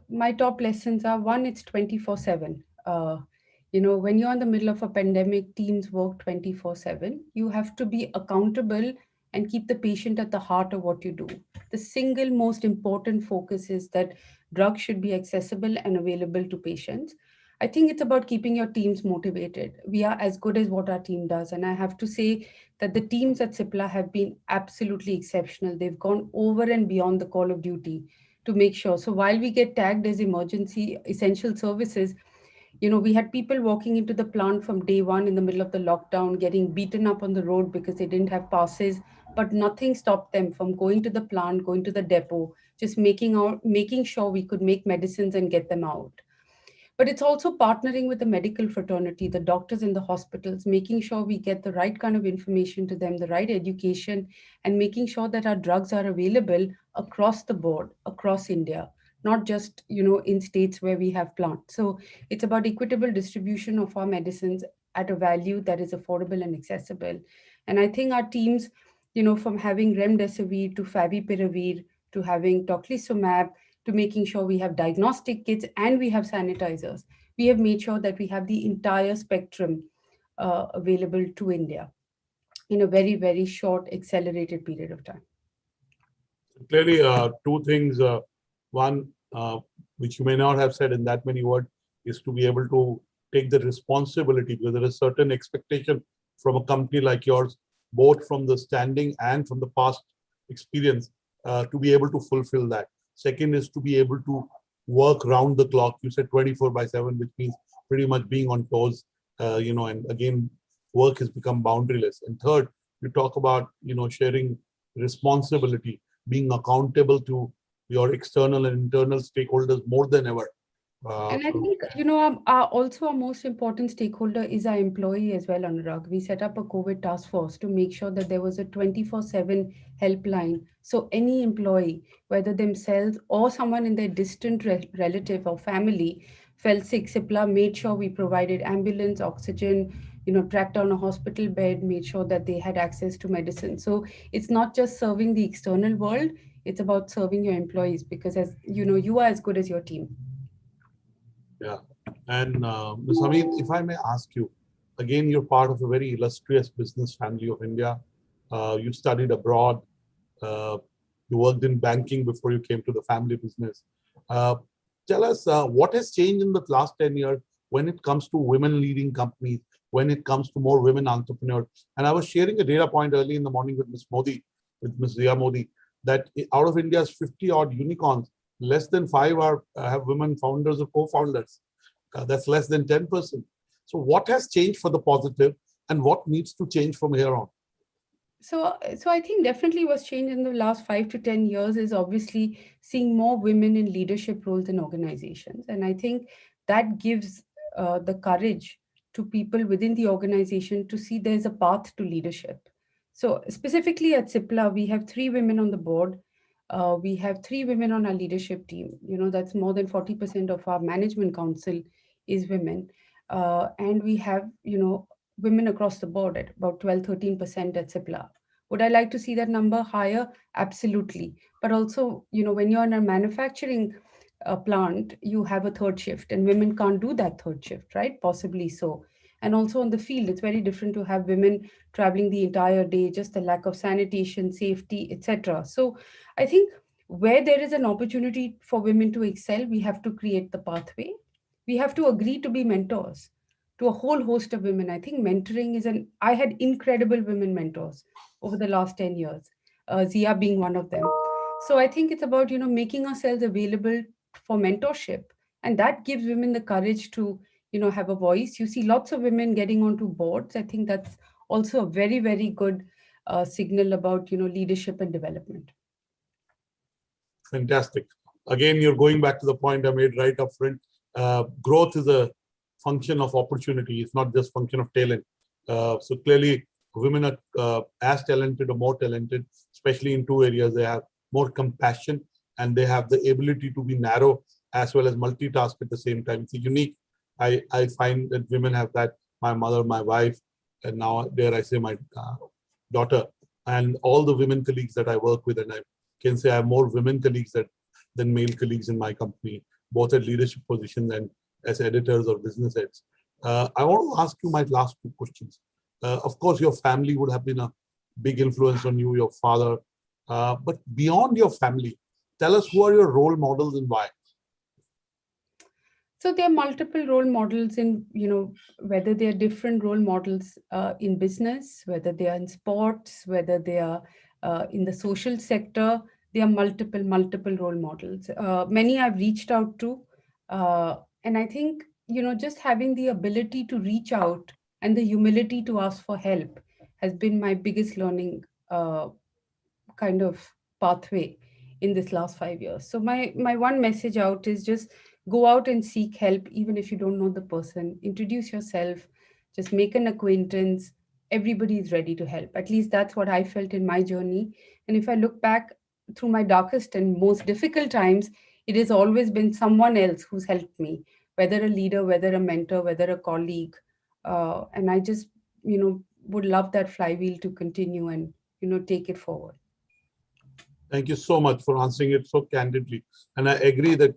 my top lessons are, one, it's 24/7. When you're in the middle of a pandemic, teams work 24/7. You have to be accountable and keep the patient at the heart of what you do. The single most important focus is that drugs should be accessible and available to patients. I think it's about keeping your teams motivated. We are as good as what our team does. And I have to say that the teams at CIPLA have been absolutely exceptional. They've gone over and beyond the call of duty to make sure. So while we get tagged as emergency essential services, we had people walking into the plant from day one in the middle of the lockdown, getting beaten up on the road because they didn't have passes, but nothing stopped them from going to the plant, going to the depot, just making sure we could make medicines and get them out. But it's also partnering with the medical fraternity, the doctors in the hospitals, making sure we get the right kind of information to them, the right education, and making sure that our drugs are available across the board, across India, not just, in states where we have plants. So it's about equitable distribution of our medicines at a value that is affordable and accessible. And I think our teams, from having remdesivir to favipiravir to having tocilizumab, to making sure we have diagnostic kits and we have sanitizers. We have made sure that we have the entire spectrum available to India in a very, very short, accelerated period of time. Clearly, two things. One, which you may not have said in that many words, is to be able to take the responsibility, because there is certain expectation from a company like yours, both from the standing and from the past experience, to be able to fulfill that. Second is to be able to work round the clock. You said 24/7, which means pretty much being on toes, and again, work has become boundaryless. And third, you talk about, sharing responsibility, being accountable to your external and internal stakeholders more than ever. And I think, also our most important stakeholder is our employee as well, Anurag. We set up a COVID task force to make sure that there was a 24/7 helpline. So any employee, whether themselves or someone in their distant relative or family, felt sick, CIPLA made sure we provided ambulance, oxygen, tracked down a hospital bed, made sure that they had access to medicine. So it's not just serving the external world, it's about serving your employees, because as you are as good as your team. Yeah. And Ms. Hamid, if I may ask you, again, you're part of a very illustrious business family of India. You studied abroad. You worked in banking before you came to the family business. Tell us what has changed in the last 10 years when it comes to women leading companies, when it comes to more women entrepreneurs. And I was sharing a data point early in the morning with Ms. Modi, with Ms. Riya Modi, that out of India's 50 odd unicorns, less than 5 have women founders or co-founders. That's less than 10%. So what has changed for the positive, and what needs to change from here on? So I think definitely what's changed in the last 5 to 10 years is obviously seeing more women in leadership roles in organizations. And I think that gives the courage to people within the organization to see there's a path to leadership. So specifically at CIPLA, we have 3 women on the board. We have 3 women on our leadership team. That's more than 40% of our management council is women. And we have, women across the board at about 12, 13% at CIPLA. Would I like to see that number higher? Absolutely. But also, when you're in a manufacturing plant, you have a third shift, and women can't do that third shift, right? Possibly so. And also on the field, it's very different to have women traveling the entire day, just the lack of sanitation, safety, etc. So I think where there is an opportunity for women to excel, we have to create the pathway. We have to agree to be mentors to a whole host of women. I think mentoring is I had incredible women mentors over the last 10 years, Zia being one of them. So I think it's about, making ourselves available for mentorship. And that gives women the courage to, have a voice. You see lots of women getting onto boards. I think that's also a very, very good signal about, leadership and development. Fantastic. Again, you're going back to the point I made right up front. Growth is a function of opportunity. It's not just function of talent. So clearly, women are as talented or more talented, especially in two areas. They have more compassion and they have the ability to be narrow as well as multitask at the same time. It's unique. I find that women have that. My mother, my wife, and now dare I say my daughter, and all the women colleagues that I work with, and I can say I have more women colleagues than male colleagues in my company, both at leadership positions and as editors or business heads. I want to ask you my last two questions. Of course, your family would have been a big influence on you, your father. But beyond your family, tell us who are your role models and why? So there are multiple role models in, whether they are different role models in business, whether they are in sports, whether they are in the social sector. There are multiple role models. Many I've reached out to. And I think, just having the ability to reach out and the humility to ask for help has been my biggest learning kind of pathway in this last 5 years. So my one message out is just go out and seek help, even if you don't know the person. Introduce yourself, just make an acquaintance. Everybody is ready to help. At least that's what I felt in my journey. And if I look back through my darkest and most difficult times, it has always been someone else who's helped me, whether a leader, whether a mentor, whether a colleague. And I just, would love that flywheel to continue and, take it forward. Thank you so much for answering it so candidly. And I agree that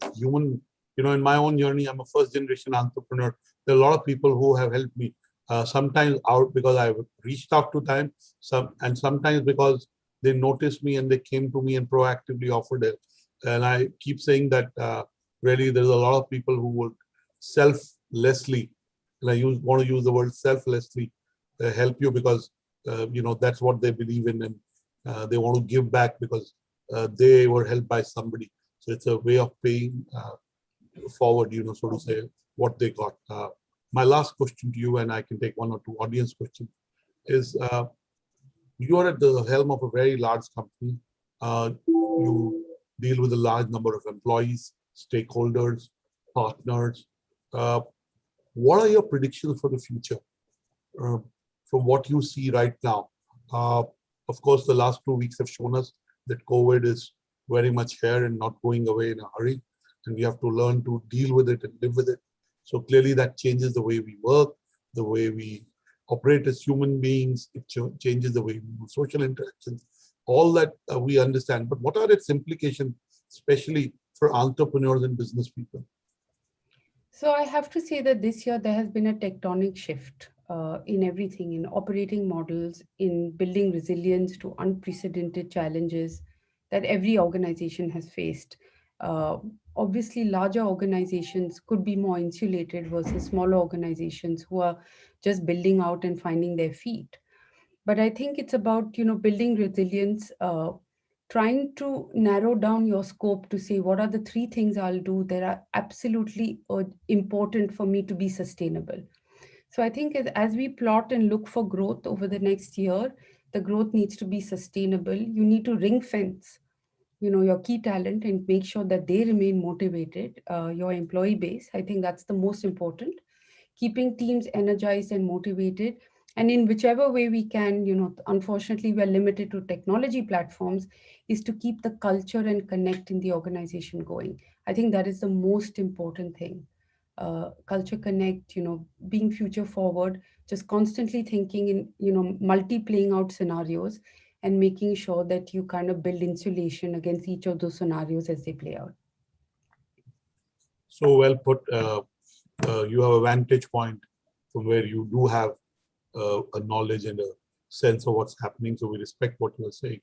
in my own journey, I'm a first generation entrepreneur. There are a lot of people who have helped me, sometimes out because I've reached out to them, and sometimes because they noticed me and they came to me and proactively offered it. And I keep saying that really there's a lot of people who would selflessly, and I want to use the word selflessly, help you because that's what they believe in, and they want to give back because they were helped by somebody. So it's a way of paying forward, so to say, what they got. My last question to you, and I can take one or two audience questions, is you are at the helm of a very large company. You deal with a large number of employees, stakeholders, partners. What are your predictions for the future from what you see right now? Of course, the last 2 weeks have shown us that COVID is very much here and not going away in a hurry. And we have to learn to deal with it and live with it. So clearly that changes the way we work, the way we operate as human beings. It changes the way we do social interactions, all that we understand. But what are its implications, especially for entrepreneurs and business people? So I have to say that this year there has been a tectonic shift in everything, in operating models, in building resilience to unprecedented challenges that every organization has faced. Obviously, larger organizations could be more insulated versus smaller organizations who are just building out and finding their feet. But I think it's about, building resilience, trying to narrow down your scope to say, what are the 3 things I'll do that are absolutely important for me to be sustainable? So I think as we plot and look for growth over the next year, the growth needs to be sustainable. You need to ring fence, your key talent and make sure that they remain motivated, your employee base. I think that's the most important. Keeping teams energized and motivated. And in whichever way we can, unfortunately, we're limited to technology platforms, is to keep the culture and connect in the organization going. I think that is the most important thing. Culture connect, being future forward, just constantly thinking in, multi playing out scenarios and making sure that you kind of build insulation against each of those scenarios as they play out. So well put. You have a vantage point from where you do have a knowledge and a sense of what's happening. So we respect what you are saying.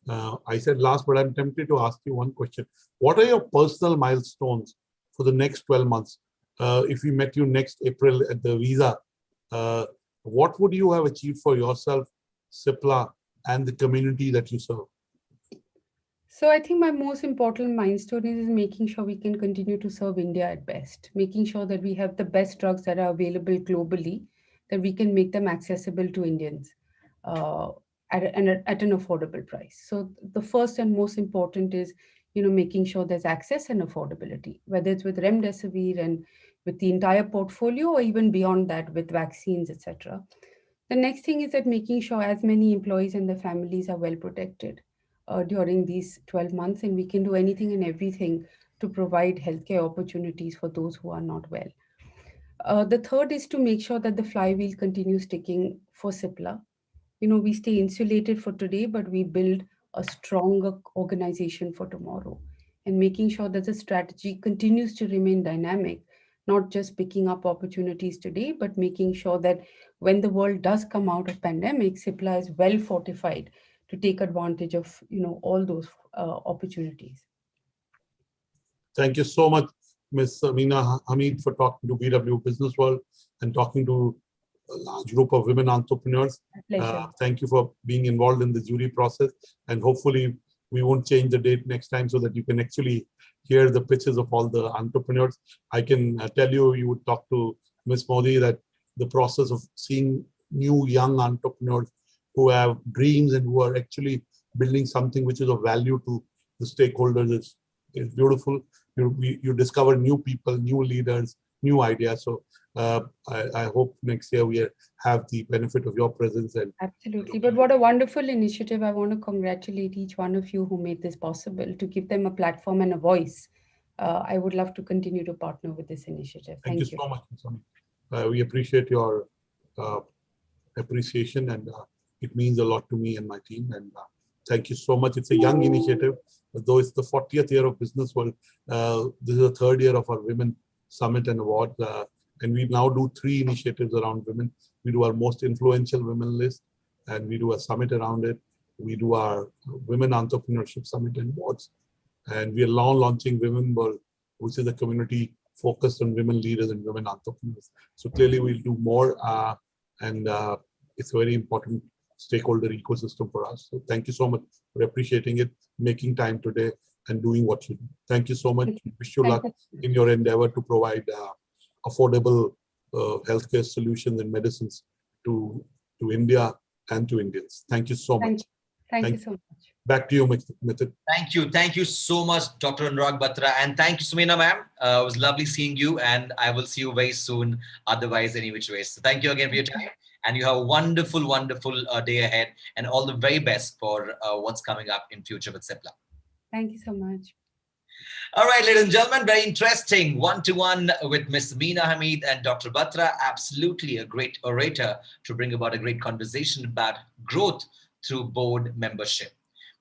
I said last, but I'm tempted to ask you one question. What are your personal milestones for the next 12 months? If we met you next April at the Visa, what would you have achieved for yourself, Cipla, and the community that you serve? So I think my most important milestone is making sure we can continue to serve India at best, making sure that we have the best drugs that are available globally, that we can make them accessible to Indians at an affordable price. So the first and most important is, making sure there's access and affordability, whether it's with remdesivir and with the entire portfolio, or even beyond that with vaccines, etc. The next thing is that making sure as many employees and their families are well protected during these 12 months, and we can do anything and everything to provide healthcare opportunities for those who are not well. The third is to make sure that the flywheel continues ticking for Cipla. We stay insulated for today, but we build a stronger organization for tomorrow, and making sure that the strategy continues to remain dynamic, not just picking up opportunities today, but making sure that when the world does come out of pandemic, Cipla is well fortified to take advantage of all those opportunities. Thank you so much, Ms. Amina Hamid, for talking to BW Business World and talking to a large group of women entrepreneurs. Thank you for being involved in the jury process, and hopefully we won't change the date next time so that you can actually hear the pitches of all the entrepreneurs. I can tell you, you would talk to Ms. Modi, that the process of seeing new young entrepreneurs who have dreams and who are actually building something which is of value to the stakeholders is beautiful. You discover new people, new leaders, new ideas. So I hope next year we have the benefit of your presence. And absolutely. But what a wonderful initiative. I want to congratulate each one of you who made this possible, to give them a platform and a voice. I would love to continue to partner with this initiative. Thank you so much, Ms. We appreciate your appreciation, and it means a lot to me and my team. And thank you so much. It's a young initiative, though it's the 40th year of Business World. This is the third year of our Women Summit and Award. And we now do 3 initiatives around women. We do our most influential women list, and we do a summit around it. We do our Women Entrepreneurship Summit and Awards. And we are now launching Women World, which is a community focused on women leaders and women entrepreneurs. So clearly we'll do more, and it's a very important stakeholder ecosystem for us. So thank you so much for appreciating it, making time today, and doing what you do. Thank you so much. Wish you luck in your endeavor to provide affordable healthcare solutions and medicines to India and to Indians. Thank you so much. Thank you so much. Back to you, Mithun. Thank you so much, Dr. Anurag Batra, and thank you, Sumina ma'am. It was lovely seeing you, and I will see you very soon, otherwise any which ways. So thank you again for your time, and you have a wonderful, wonderful day ahead, and all the very best for what's coming up in future with Cipla. Thank you so much. All right, ladies and gentlemen, very interesting one-to-one with Ms. Meena Hamid and Dr. Batra. Absolutely a great orator to bring about a great conversation about growth through board membership.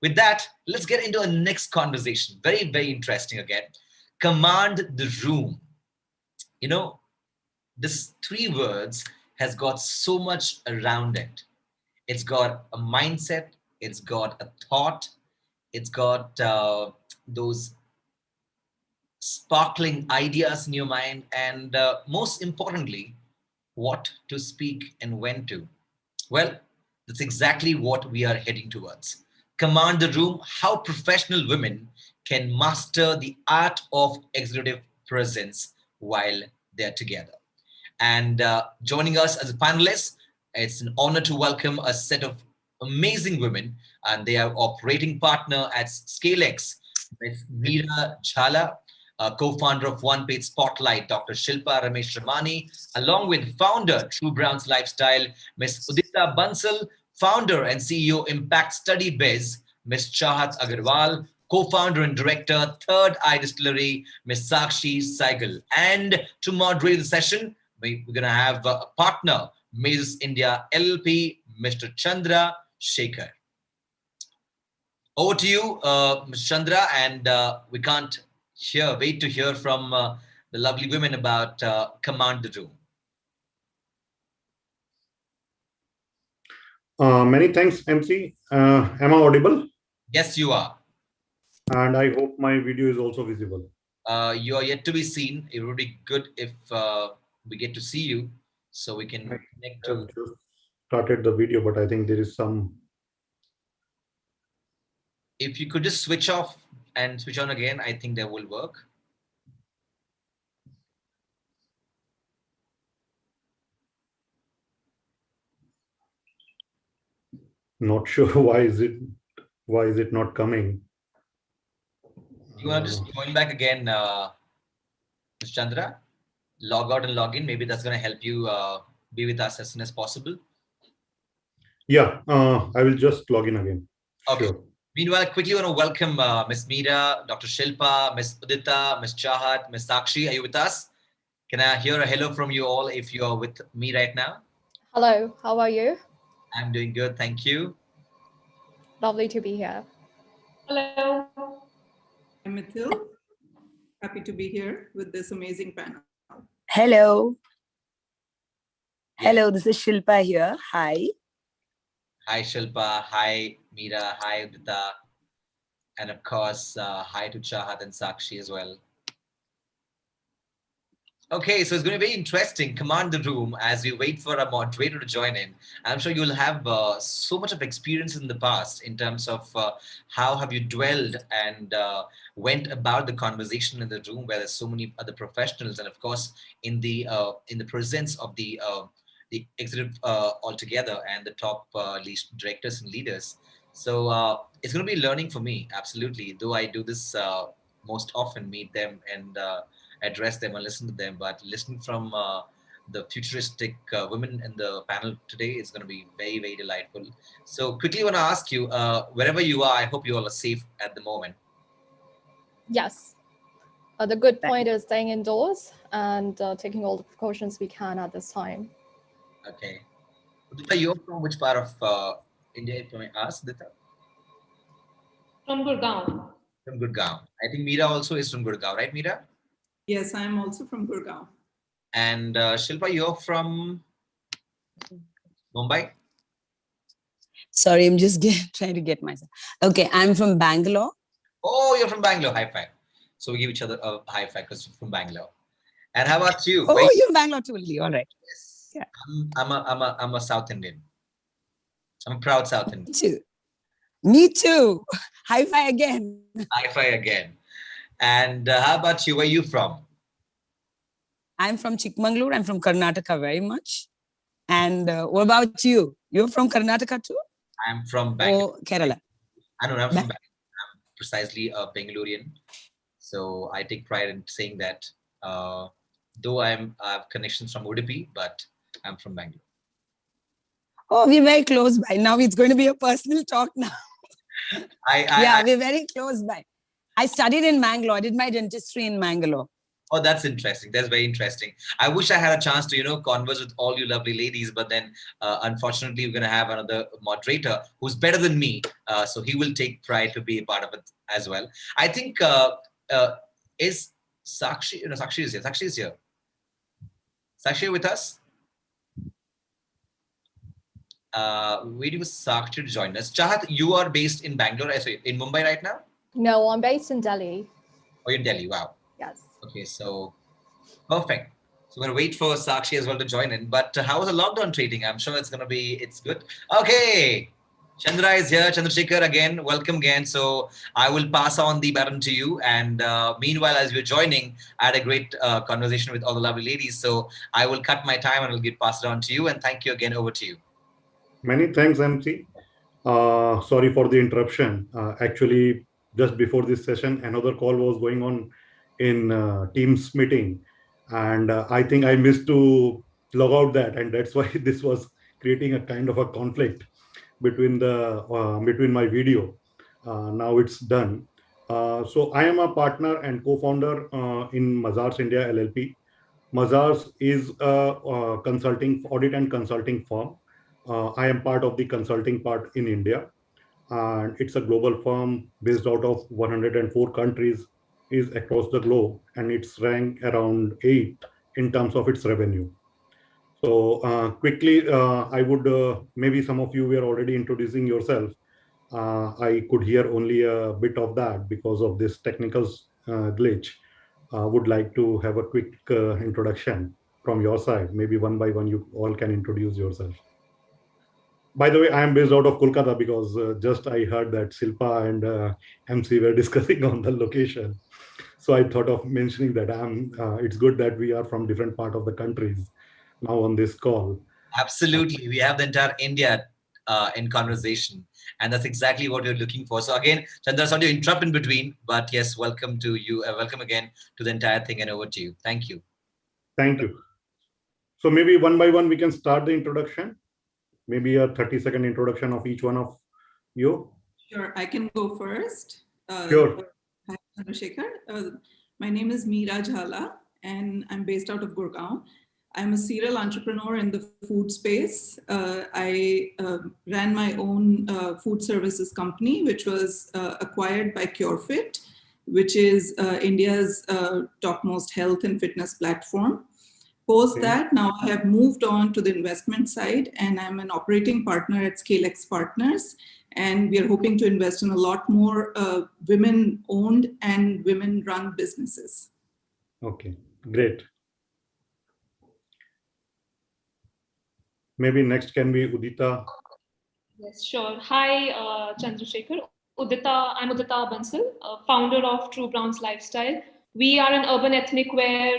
With that, let's get into a next conversation. Very, very interesting again. Command the room. This 3 words has got so much around it. It's got a mindset. It's got a thought. It's got those sparkling ideas in your mind, and most importantly, what to speak and when to. Well, that's exactly what we are heading towards. Command the room, how professional women can master the art of executive presence while they're together. And joining us as a panelist, it's an honor to welcome a set of amazing women, and they are operating partner at ScaleX, Ms. Meera Jhala, co-founder of One Page Spotlight, Dr. Shilpa Ramesh Ramani, along with founder, True Browns Lifestyle, Ms. Udita Bansal, founder and CEO, Impact Study Biz, Ms. Chahat Agarwal, co-founder and director, Third Eye Distillery, Ms. Sakshi Saigal. And to moderate the session, we're going to have a partner, Mrs. India LLP, Mr. Chandra Shekhar. Over to you, Ms. Chandra, and we can't wait to hear from the lovely women about Command the Room. Many thanks, MC. Am I audible? Yes, you are. And I hope my video is also visible. You are yet to be seen. It would be good if we get to see you so we can connect to. I've just started the video, but I think there is some. If you could just switch off and switch on again, I think that will work. Not sure why is it not coming. You want to just join back again, Ms. Chandra? Log out and log in. Maybe that's going to help you be with us as soon as possible. Yeah, I will just log in again. Okay. Sure. Meanwhile, I quickly want to welcome Ms. Meera, Dr. Shilpa, Ms. Udita, Ms. Chahat, Ms. Sakshi. Are you with us? Can I hear a hello from you all if you are with me right now? Hello, how are you? I'm doing good, thank you. Lovely to be here. Hello. I'm Mithil. Happy to be here with this amazing panel. Hello. Hello, this is Shilpa here. Hi. Hi, Shilpa. Hi, Meera. Hi, Udita. And of course, hi to Chahat and Sakshi as well. Okay, so it's going to be very interesting. Command the room as we wait for a moderator to join in. I'm sure you'll have so much of experience in the past in terms of how have you dwelled and went about the conversation in the room where there's so many other professionals, and of course in the presence of the executive altogether and the top directors and leaders. So it's going to be learning for me, absolutely. Though I do this most often, meet them and address them and listen to them, but listening from the futuristic women in the panel today is going to be very, very delightful. So quickly want to ask you, wherever you are, I hope you all are safe at the moment. Yes. The good point is staying indoors and taking all the precautions we can at this time. Okay. Udita, you're from which part of India, if I ask, Udita? From Gurgaon. From Gurgaon. I think Meera also is from Gurgaon, right, Meera? Yes, I am also from Gurgaon. And Shilpa, you're from Mumbai? Sorry, I'm just trying to get myself. Okay, I'm from Bangalore. Oh, you're from Bangalore. High five. So we give each other a high five because you're from Bangalore. And how about you? Oh, you're from Bangalore too. All right. Yes. Yeah. I'm a South Indian. I'm a proud South Indian. Me too. Me too. High five again. High five again. And how about you? Where are you from? I'm from Chikmagalur. I'm from Karnataka very much. And what about you? You're from Karnataka too? I'm from Bangalore. Oh, Kerala. I don't know. I'm from Bangalore. I'm precisely a Bangalorean. So I take pride in saying that. Though I have connections from Udupi, but I'm from Bangalore. Oh, we're very close by. Now it's going to be a personal talk now. We're very close by. I studied in Bangalore. I did my dentistry in Bangalore. Oh, that's interesting. That's very interesting. I wish I had a chance to, converse with all you lovely ladies, but then unfortunately, we're going to have another moderator who's better than me. So he will take pride to be a part of it as well. I think is Sakshi, Sakshi is here. Sakshi is here. Sakshi with us? Waiting for Sakshi to join us. Chahat, you are based in Bangalore, sorry, in Mumbai right now? No, I'm based in Delhi. Oh, you're in Delhi. Wow. Yes. Okay, so perfect. So we're going to wait for Sakshi as well to join in. But how was the lockdown treating? I'm sure it's good. Okay. Chandra is here. Chandrasekhar again. Welcome again. So I will pass on the baton to you. And meanwhile, as you're joining, I had a great conversation with all the lovely ladies. So I will cut my time and I'll get passed on to you. And thank you again. Over to you. Many thanks, MC. Sorry for the interruption. Actually, just before this session, another call was going on in Teams meeting. And I think I missed to log out that. And that's why this was creating a kind of a conflict between my video. Now it's done. So I am a partner and co-founder in Mazars India LLP. Mazars is a consulting audit and consulting firm. I am part of the consulting part in India. and it's a global firm based out of 104 countries, is across the globe, and it's ranked around 8 in terms of its revenue. So quickly, I would, maybe some of you were already introducing yourself. I could hear only a bit of that because of this technical glitch. Would like to have a quick introduction from your side. Maybe one by one, you all can introduce yourself. By the way, I am based out of Kolkata because just I heard that Silpa and MC were discussing on the location. So I thought of mentioning that it's good that we are from different part of the countries now on this call. Absolutely. We have the entire India in conversation. And that's exactly what we're looking for. So again, Chandra, sorry to interrupt in between, but yes, welcome to you. Welcome again to the entire thing, and over to you. Thank you. Thank you. So maybe one by one, we can start the introduction. Maybe a 30-second introduction of each one of you. Sure, I can go first. Sure. Hi, Chandrasekhar. My name is Meera Jhala, and I'm based out of Gurgaon. I'm a serial entrepreneur in the food space. I ran my own food services company, which was acquired by CureFit, which is India's topmost health and fitness platform. Post that, now I have moved on to the investment side, and I'm an operating partner at ScaleX Partners. And we are hoping to invest in a lot more women-owned and women-run businesses. Okay, great. Maybe next can be Udita. Yes, sure. Hi, Chandrasekhar. I'm Udita Bansal, founder of True Browns Lifestyle. We are an urban ethnic wear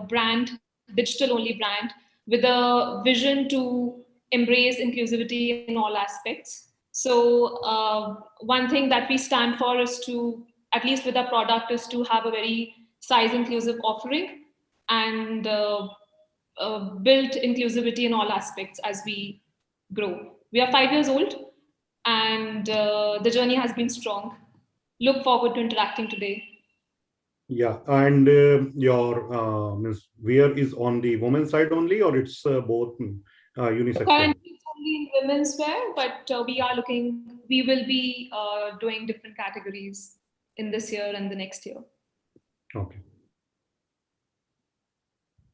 brand, digital-only brand, with a vision to embrace inclusivity in all aspects. So one thing that we stand for is to, at least with our product, is to have a very size-inclusive offering and build inclusivity in all aspects as we grow. We are 5 years old, and the journey has been strong. Look forward to interacting today. Yeah, and your wear is on the women's side only, or it's both unisex? Currently, it's only in women's wear, but we will be doing different categories in this year and the next year. Okay.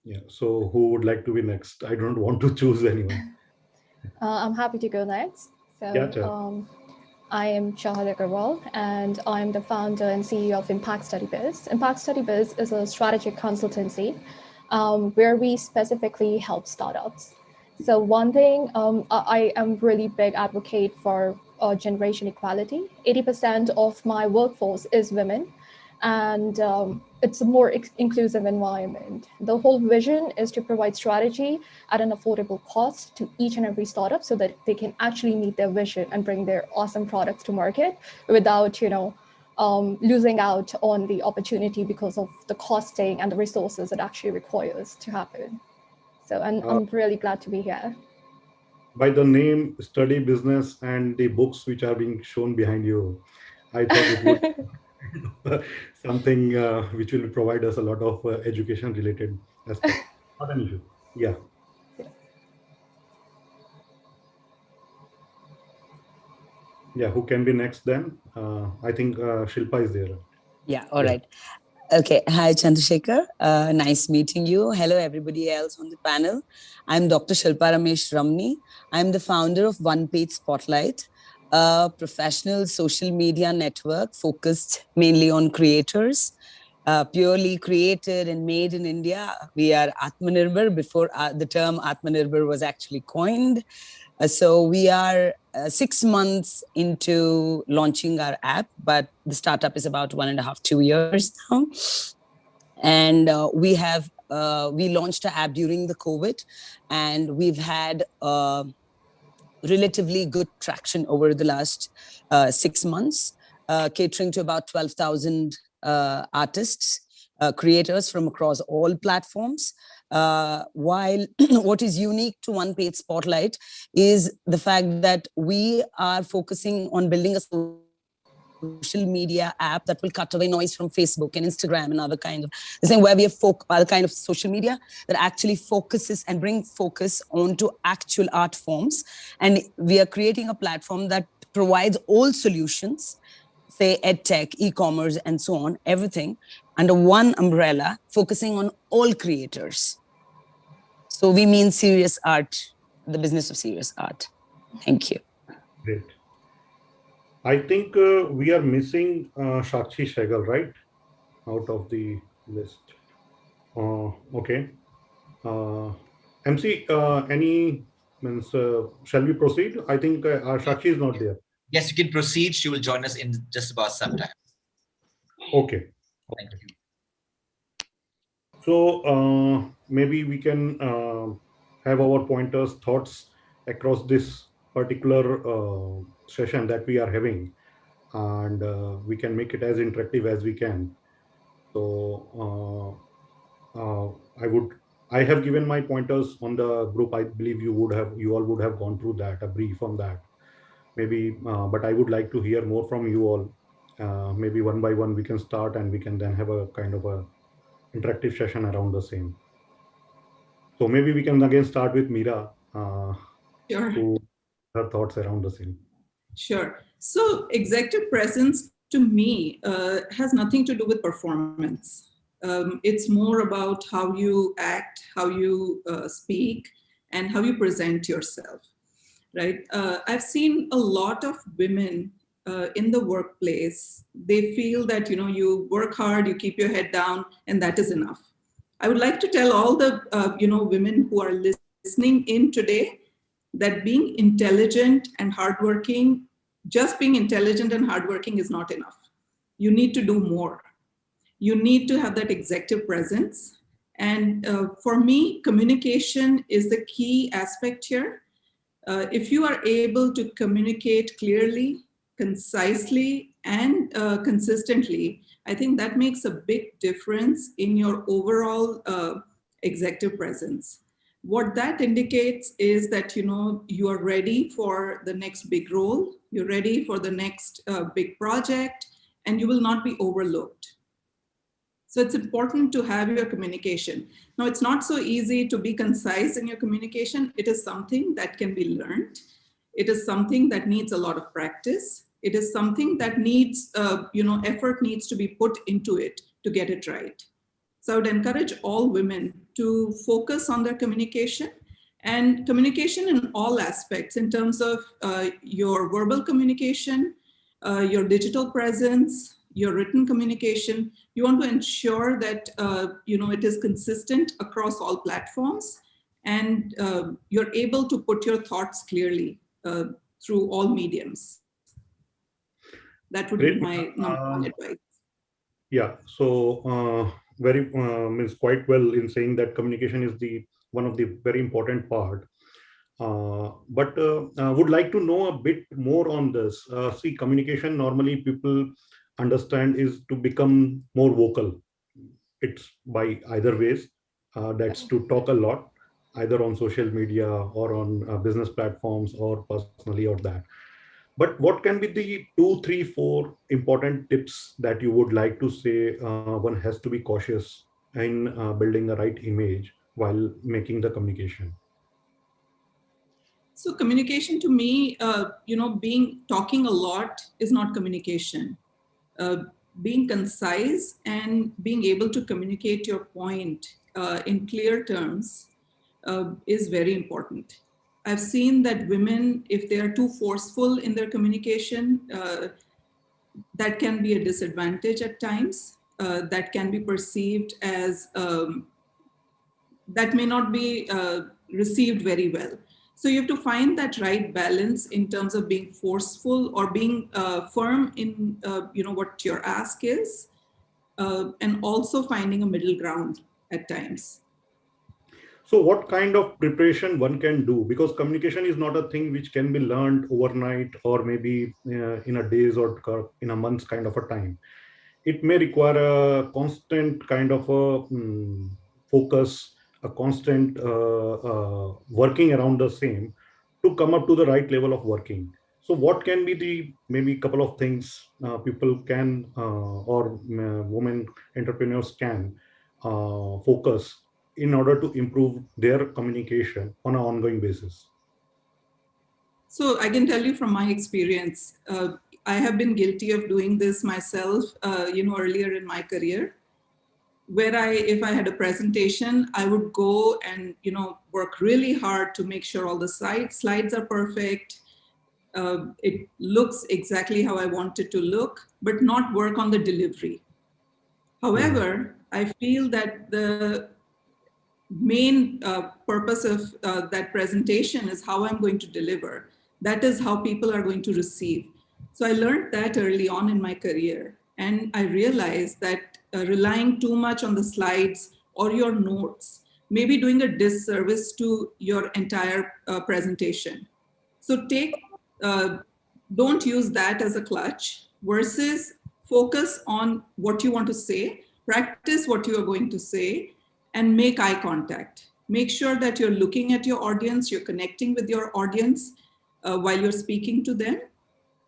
Yeah, so who would like to be next? I don't want to choose anyone. I'm happy to go next. So Yeah, I am Shahad Agarwal, and I'm the founder and CEO of Impact Study Biz. Impact Study Biz is a strategic consultancy where we specifically help startups. So one thing, I am really big advocate for generation equality. 80% of my workforce is women, and it's a more inclusive environment. The whole vision is to provide strategy at an affordable cost to each and every startup so that they can actually meet their vision and bring their awesome products to market without, losing out on the opportunity because of the costing and the resources it actually requires to happen. So I'm really glad to be here. by the name Study Business and the books which are being shown behind you, I thought it would something which will provide us a lot of education related aspect. Not an issue. Yeah. Yeah, who can be next then? I think Shilpa is there. Yeah, all right. Okay, hi Chandrasekhar. Nice meeting you. Hello everybody else on the panel. I'm Dr. Shilpa Ramesh Ramni. I'm the founder of One Page Spotlight, a professional social media network focused mainly on creators, purely created and made in India. We are Atmanirbhar before the term Atmanirbhar was actually coined. So we are 6 months into launching our app, but the startup is about 1.5, 2 years now. And we launched our app during the COVID, and we've had relatively good traction over the last 6 months, catering to about 12,000 artists, creators from across all platforms. While what is unique to One Page Spotlight is the fact that we are focusing on building a social media app that will cut away noise from Facebook and Instagram and other kind of the same, where we have other kind of social media that actually focuses and bring focus onto actual art forms. And we are creating a platform that provides all solutions, say edtech, e-commerce, and so on, everything under one umbrella, focusing on all creators. So we mean serious art, the business of serious art. Thank you. Great. I think we are missing Shakshi Sehgal, right? Out of the list. Okay. MC, shall we proceed? I think Shakshi is not there. Yes, you can proceed. She will join us in just about some time. Okay. Thank you. So maybe we can have our pointers, thoughts across this particular session that we are having, and we can make it as interactive as we can. So I have given my pointers on the group. I believe you all would have gone through that, a brief on that. Maybe, but I would like to hear more from you all. Maybe one by one we can start, and we can then have a kind of a interactive session around the same. So maybe we can again start with Meera, Sure. who her thoughts around the same. Sure. So executive presence to me has nothing to do with performance. It's more about how you act, how you speak, and how you present yourself, right? I've seen a lot of women in the workplace. They feel that, you work hard, you keep your head down, and that is enough. I would like to tell all the, women who are listening in today that being intelligent and hardworking, just being intelligent and hardworking is not enough. You need to do more. You need to have that executive presence. And for me, communication is the key aspect here. If you are able to communicate clearly, concisely, and consistently, I think that makes a big difference in your overall executive presence. What that indicates is that you are ready for the next big role, you're ready for the next big project, and you will not be overlooked. So it's important to have your communication. Now, it's not so easy to be concise in your communication. It is something that can be learned. It is something that needs a lot of practice. It is something that needs, effort needs to be put into it to get it right. So I would encourage all women to focus on their communication, and communication in all aspects, in terms of your verbal communication, your digital presence, your written communication. You want to ensure that it is consistent across all platforms, and you're able to put your thoughts clearly through all mediums. That would be my number one advice. Yeah. So very means quite well in saying that communication is one of the very important part. But would like to know a bit more on this. See, communication normally people understand is to become more vocal. It's by either ways. That's to talk a lot, either on social media or on business platforms or personally or that. But what can be the 2, 3, 4 important tips that you would like to say one has to be cautious in building the right image while making the communication? So communication to me, talking a lot is not communication. Being concise and being able to communicate your point in clear terms is very important. I've seen that women, if they are too forceful in their communication, that can be a disadvantage at times. That can be perceived as, that may not be received very well. So you have to find that right balance in terms of being forceful or being firm in what your ask is, and also finding a middle ground at times. So what kind of preparation one can do? Because communication is not a thing which can be learned overnight or maybe in a days or in a month's kind of a time. It may require a constant kind of a focus, a constant working around the same to come up to the right level of working. So what can be the maybe couple of things people can or women entrepreneurs can focus in order to improve their communication on an ongoing basis? So I can tell you from my experience, I have been guilty of doing this myself, earlier in my career, where if I had a presentation, I would go and, work really hard to make sure all the slides are perfect. It looks exactly how I want it to look, but not work on the delivery. However, I feel that the main purpose of that presentation is how I'm going to deliver. That is how people are going to receive. So I learned that early on in my career. And I realized that relying too much on the slides or your notes may be doing a disservice to your entire presentation. So don't use that as a clutch, versus focus on what you want to say, practice what you are going to say, and make eye contact. Make sure that you're looking at your audience, you're connecting with your audience while you're speaking to them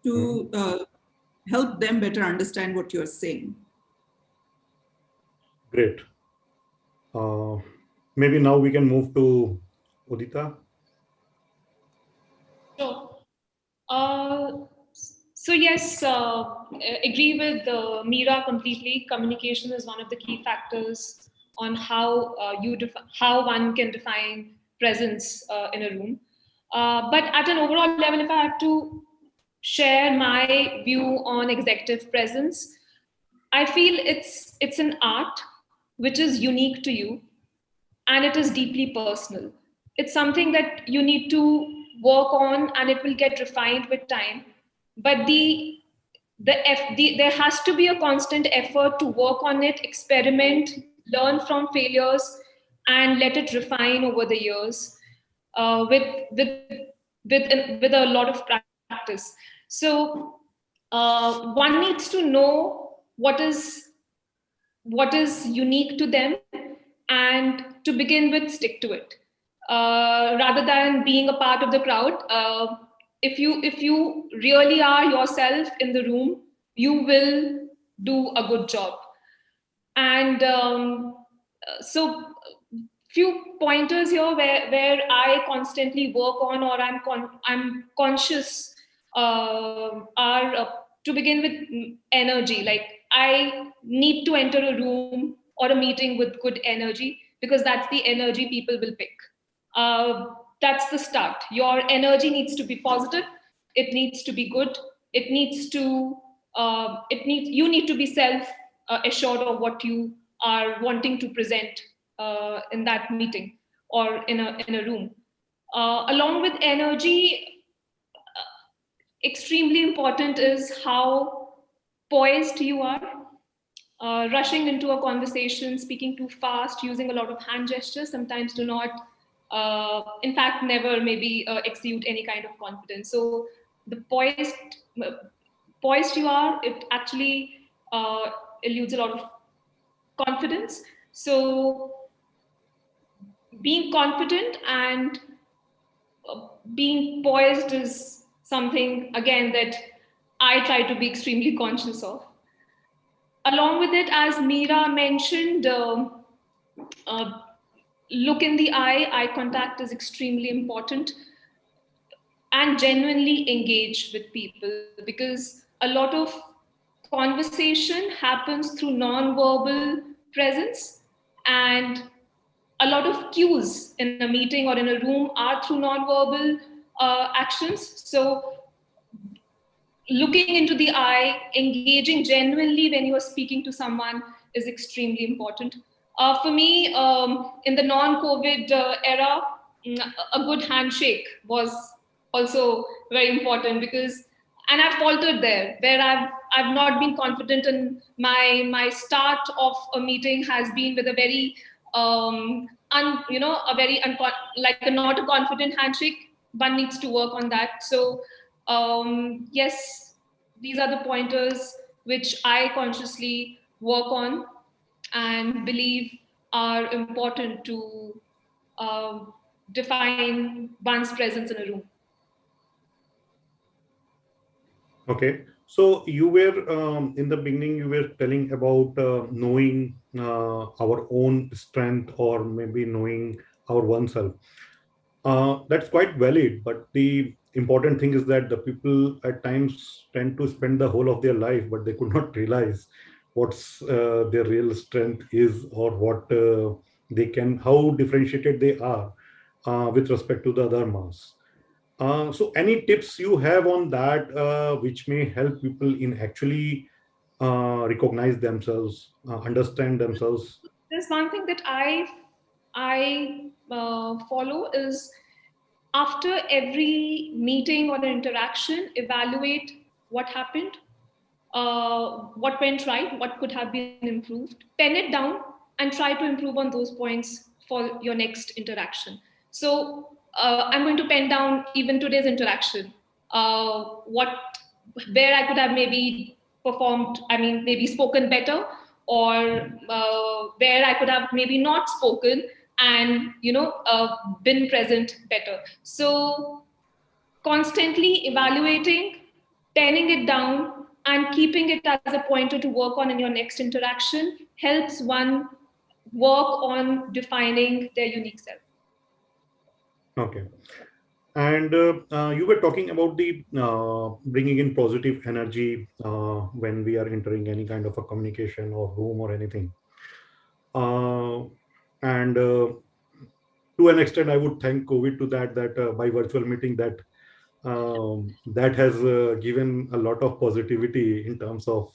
to help them better understand what you're saying. Great. Maybe now we can move to Udita. Sure. So yes, agree with Meera completely. Communication is one of the key factors on how how one can define presence in a room. But at an overall level, if I have to share my view on executive presence, I feel it's an art which is unique to you, and it is deeply personal. It's something that you need to work on, and it will get refined with time. But there has to be a constant effort to work on it, experiment, learn from failures, and let it refine over the years with a lot of practice. So one needs to know what is unique to them, and to begin with, stick to it rather than being a part of the crowd. If you really are yourself in the room, you will do a good job. And so few pointers here where I constantly work on, or I'm conscious are to begin with energy. Like, I need to enter a room or a meeting with good energy, because that's the energy people will pick. That's the start. Your energy needs to be positive. It needs to be good. You need to be self assured of what you are wanting to present in that meeting or in a room. Along with energy, extremely important is how poised you are. Rushing into a conversation, speaking too fast, using a lot of hand gestures sometimes do not, in fact, never maybe exude any kind of confidence. So the poised you are, it actually eludes a lot of confidence. So being confident and being poised is something, again, that I try to be extremely conscious of. Along with it, as Meera mentioned, look in the eye contact is extremely important, and genuinely engage with people, because a lot of conversation happens through non-verbal presence, and a lot of cues in a meeting or in a room are through non-verbal actions. So looking into the eye, engaging genuinely when you are speaking to someone is extremely important. For me, in the non-COVID era, a good handshake was also very important, because, and I've faltered there, where I've not been confident, and my start of a meeting has been with a very like a not a confident handshake. One needs to work on that. So yes, these are the pointers which I consciously work on and believe are important to define one's presence in a room. Okay. So you were in the beginning, you were telling about knowing our own strength, or maybe knowing our oneself. That's quite valid, but the important thing is that the people at times tend to spend the whole of their life, but they could not realize what's their real strength is, or what they can, how differentiated they are with respect to the other mass. So any tips you have on that which may help people in actually recognize themselves, understand themselves? There's one thing that I follow is, after every meeting or an interaction, evaluate what happened, what went right, what could have been improved, pen it down, and try to improve on those points for your next interaction. So I'm going to pen down even today's interaction, what, where I could have maybe performed, I mean, maybe spoken better, or where I could have maybe not spoken and been present better. So constantly evaluating, penning it down, and keeping it as a pointer to work on in your next interaction helps one work on defining their unique self. Okay. And you were talking about the bringing in positive energy when we are entering any kind of a communication or room or anything. And to an extent, I would thank COVID to that by virtual meeting, that has given a lot of positivity in terms of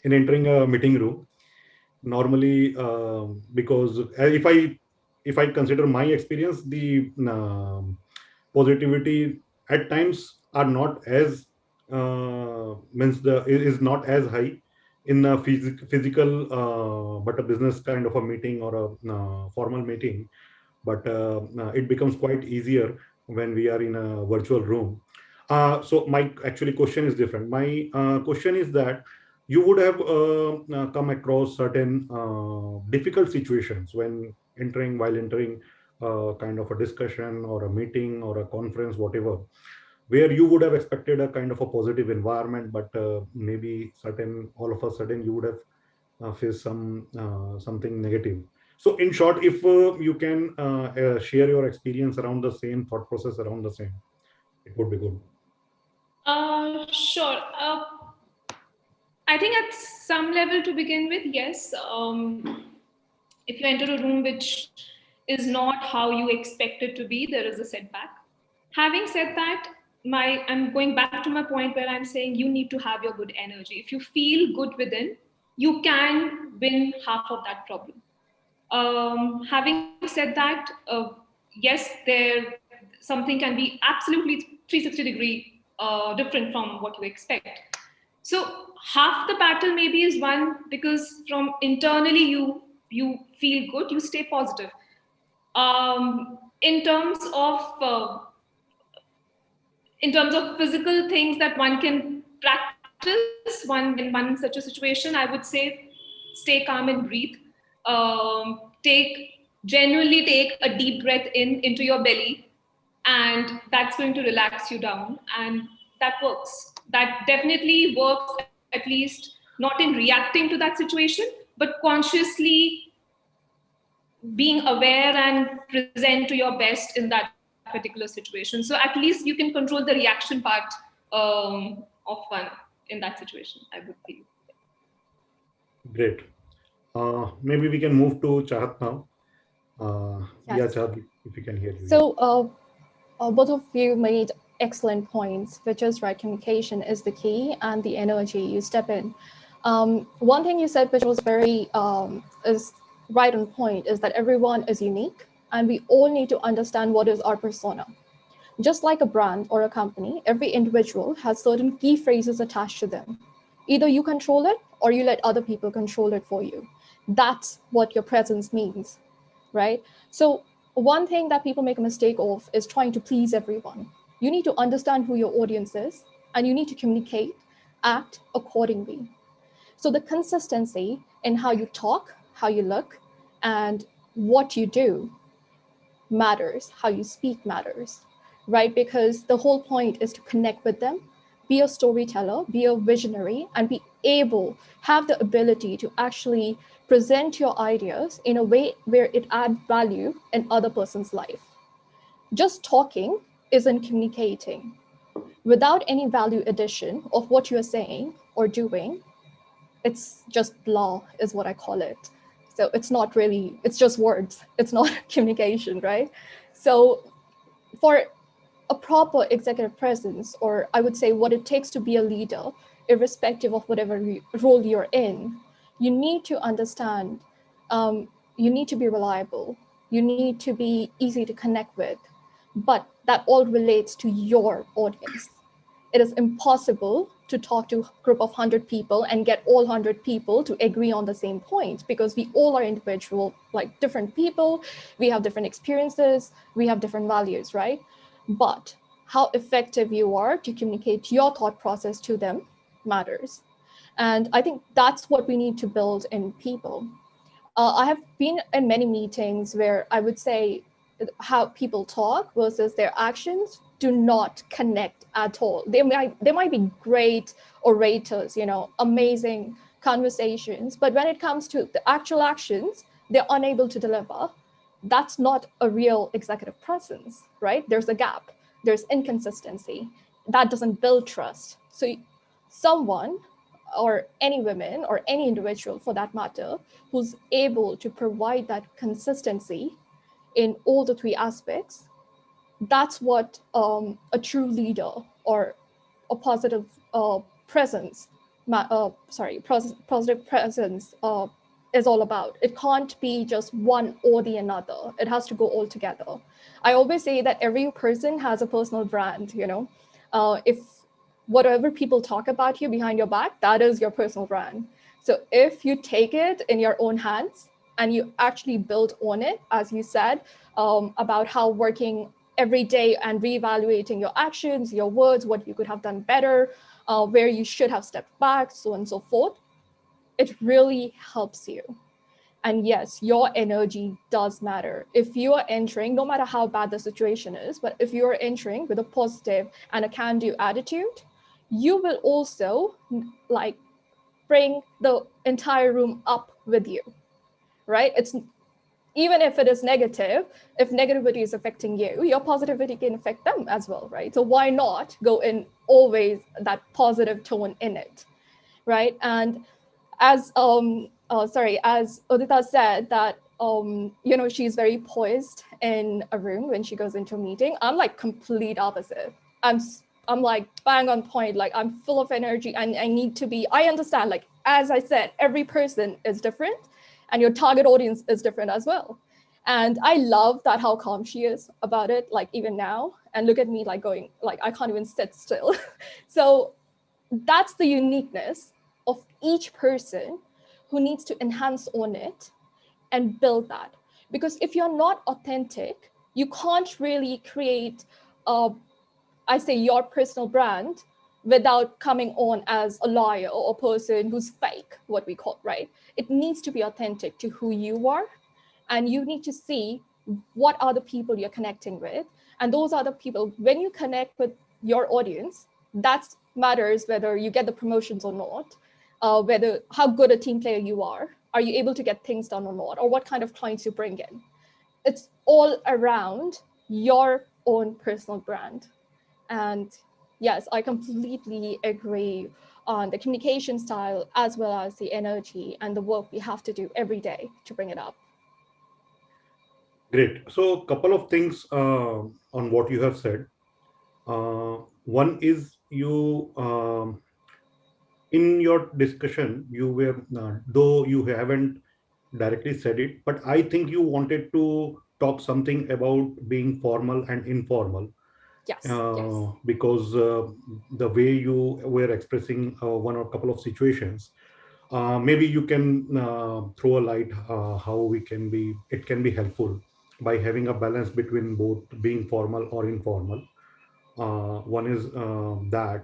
in entering a meeting room. Normally, because if I consider my experience, the positivity at times are not as means the is not as high in a physical but a business kind of a meeting or a formal meeting, but it becomes quite easier when we are in a virtual room. So my actually question is different. My question is that you would have come across certain difficult situations when entering kind of a discussion or a meeting or a conference, whatever, where you would have expected a kind of a positive environment, but maybe certain all of a sudden you would have faced something negative. So in short, if you can share your experience around the same, thought process around the same, it would be good. Sure. I think at some level, to begin with, yes. If you enter a room which is not how you expect it to be, there is a setback. Having said that, I'm going back to my point where I'm saying you need to have your good energy. If you feel good within, you can win half of that problem. Having said that, yes, something can be absolutely 360-degree different from what you expect. So half the battle maybe is won because from internally you feel good, you stay positive. In terms of physical things that one can practice when one in such a situation, I would say stay calm and breathe. Genuinely take a deep breath into your belly, and that's going to relax you down, and that works. That definitely works, at least not in reacting to that situation, but consciously being aware and present to your best in that particular situation. So at least you can control the reaction part of one in that situation, I would feel. Great. Maybe we can move to Chahat now. Yes. Yeah, Chahat, if you can hear you. So both of you made excellent points, which is right, communication is the key, and the energy you step in. One thing you said, which was very is right on point, is that everyone is unique, and we all need to understand what is our persona. Just like a brand or a company, every individual has certain key phrases attached to them. Either you control it or you let other people control it for you. That's what your presence means, right? So one thing that people make a mistake of is trying to please everyone. You need to understand who your audience is, and you need to communicate, act accordingly. So the consistency in how you talk, how you look, and what you do matters. How you speak matters, right? Because the whole point is to connect with them, be a storyteller, be a visionary, and be able, have the ability to actually present your ideas in a way where it adds value in other person's life. Just talking isn't communicating without any value addition of what you're saying or doing, it's just blah, is what I call it. So it's not really, it's just words. It's not communication, right? So for a proper executive presence, or I would say what it takes to be a leader, irrespective of whatever role you're in, you need to understand, you need to be reliable, you need to be easy to connect with, but that all relates to your audience. It is impossible to talk to a group of 100 people and get all 100 people to agree on the same point, because we all are individual, like different people, we have different experiences, we have different values, right? But how effective you are to communicate your thought process to them matters. And I think that's what we need to build in people. I have been in many meetings where I would say how people talk versus their actions do not connect at all. They might be great orators, amazing conversations, but when it comes to the actual actions, they're unable to deliver. That's not a real executive presence, right? There's a gap, there's inconsistency. That doesn't build trust. So someone, or any women or any individual for that matter, who's able to provide that consistency in all the three aspects, that's what a true leader or a positive presence, positive presence is all about. It can't be just one or the another. It has to go all together. I always say that every person has a personal brand, if whatever people talk about you behind your back, that is your personal brand. So if you take it in your own hands and you actually build on it, as you said, about how working every day and reevaluating your actions, your words, what you could have done better, where you should have stepped back, so on and so forth, it really helps you. And yes, your energy does matter. If you are entering, no matter how bad the situation is, but if you're entering with a positive and a can-do attitude, you will also bring the entire room up with you, right? It's even if it is negative, if negativity is affecting you, your positivity can affect them as well, right? So why not go in always that positive tone in it, right? And as as Udita said, that she's very poised in a room when she goes into a meeting. I'm like complete opposite. I'm like bang on point, like I'm full of energy and I need to be, I understand, like, as I said, every person is different and your target audience is different as well. And I love that how calm she is about it, like even now, and look at me like going, like I can't even sit still. So that's the uniqueness of each person who needs to enhance on it and build that. Because if you're not authentic, you can't really create your personal brand without coming on as a liar or a person who's fake, what we call, right? It needs to be authentic to who you are. And you need to see what are the people you're connecting with. And those are the people, when you connect with your audience, that matters whether you get the promotions or not, whether how good a team player you are you able to get things done or not, or what kind of clients you bring in. It's all around your own personal brand. And yes, I completely agree on the communication style as well as the energy and the work we have to do every day to bring it up. Great. So, a couple of things on what you have said. One is in your discussion, you were, though you haven't directly said it, but I think you wanted to talk something about being formal and informal. Yes. Because the way you were expressing one or couple of situations, maybe you can throw a light how it can be helpful by having a balance between both being formal or informal. One is that,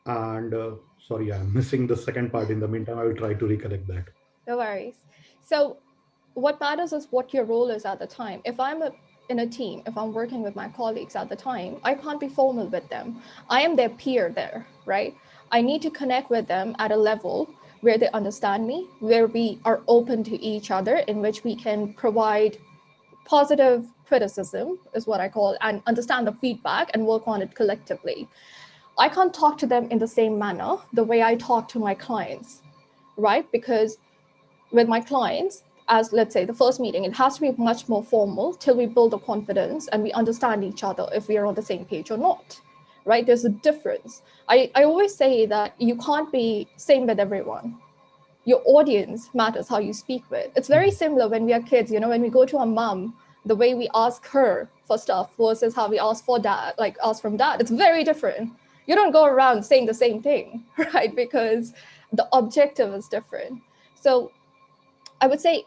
and sorry, I'm missing the second part. In the meantime, I will try to recollect that. No worries. So what matters is what your role is at the time. If I'm in a team, if I'm working with my colleagues at the time, I can't be formal with them. I am their peer there, right? I need to connect with them at a level where they understand me, where we are open to each other, in which we can provide positive criticism is what I call, and understand the feedback and work on it collectively. I can't talk to them in the same manner the way I talk to my clients, right? Because with my clients, as let's say the first meeting, it has to be much more formal till we build a confidence and we understand each other if we are on the same page or not, right? There's a difference. I always say that you can't be same with everyone. Your audience matters how you speak with. It's very similar when we are kids, you know, when we go to our mom, the way we ask her for stuff versus how we ask for dad, like ask from dad, it's very different. You don't go around saying the same thing, right? Because the objective is different. So I would say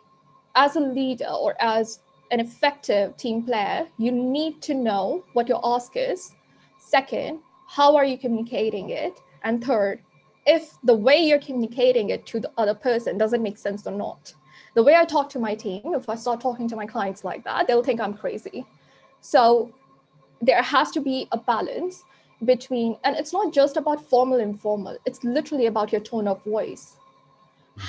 as a leader or as an effective team player, you need to know what your ask is. Second, how are you communicating it? And third, if the way you're communicating it to the other person doesn't make sense or not. The way I talk to my team, if I start talking to my clients like that, they'll think I'm crazy. So there has to be a balance between, and it's not just about formal, informal, it's literally about your tone of voice.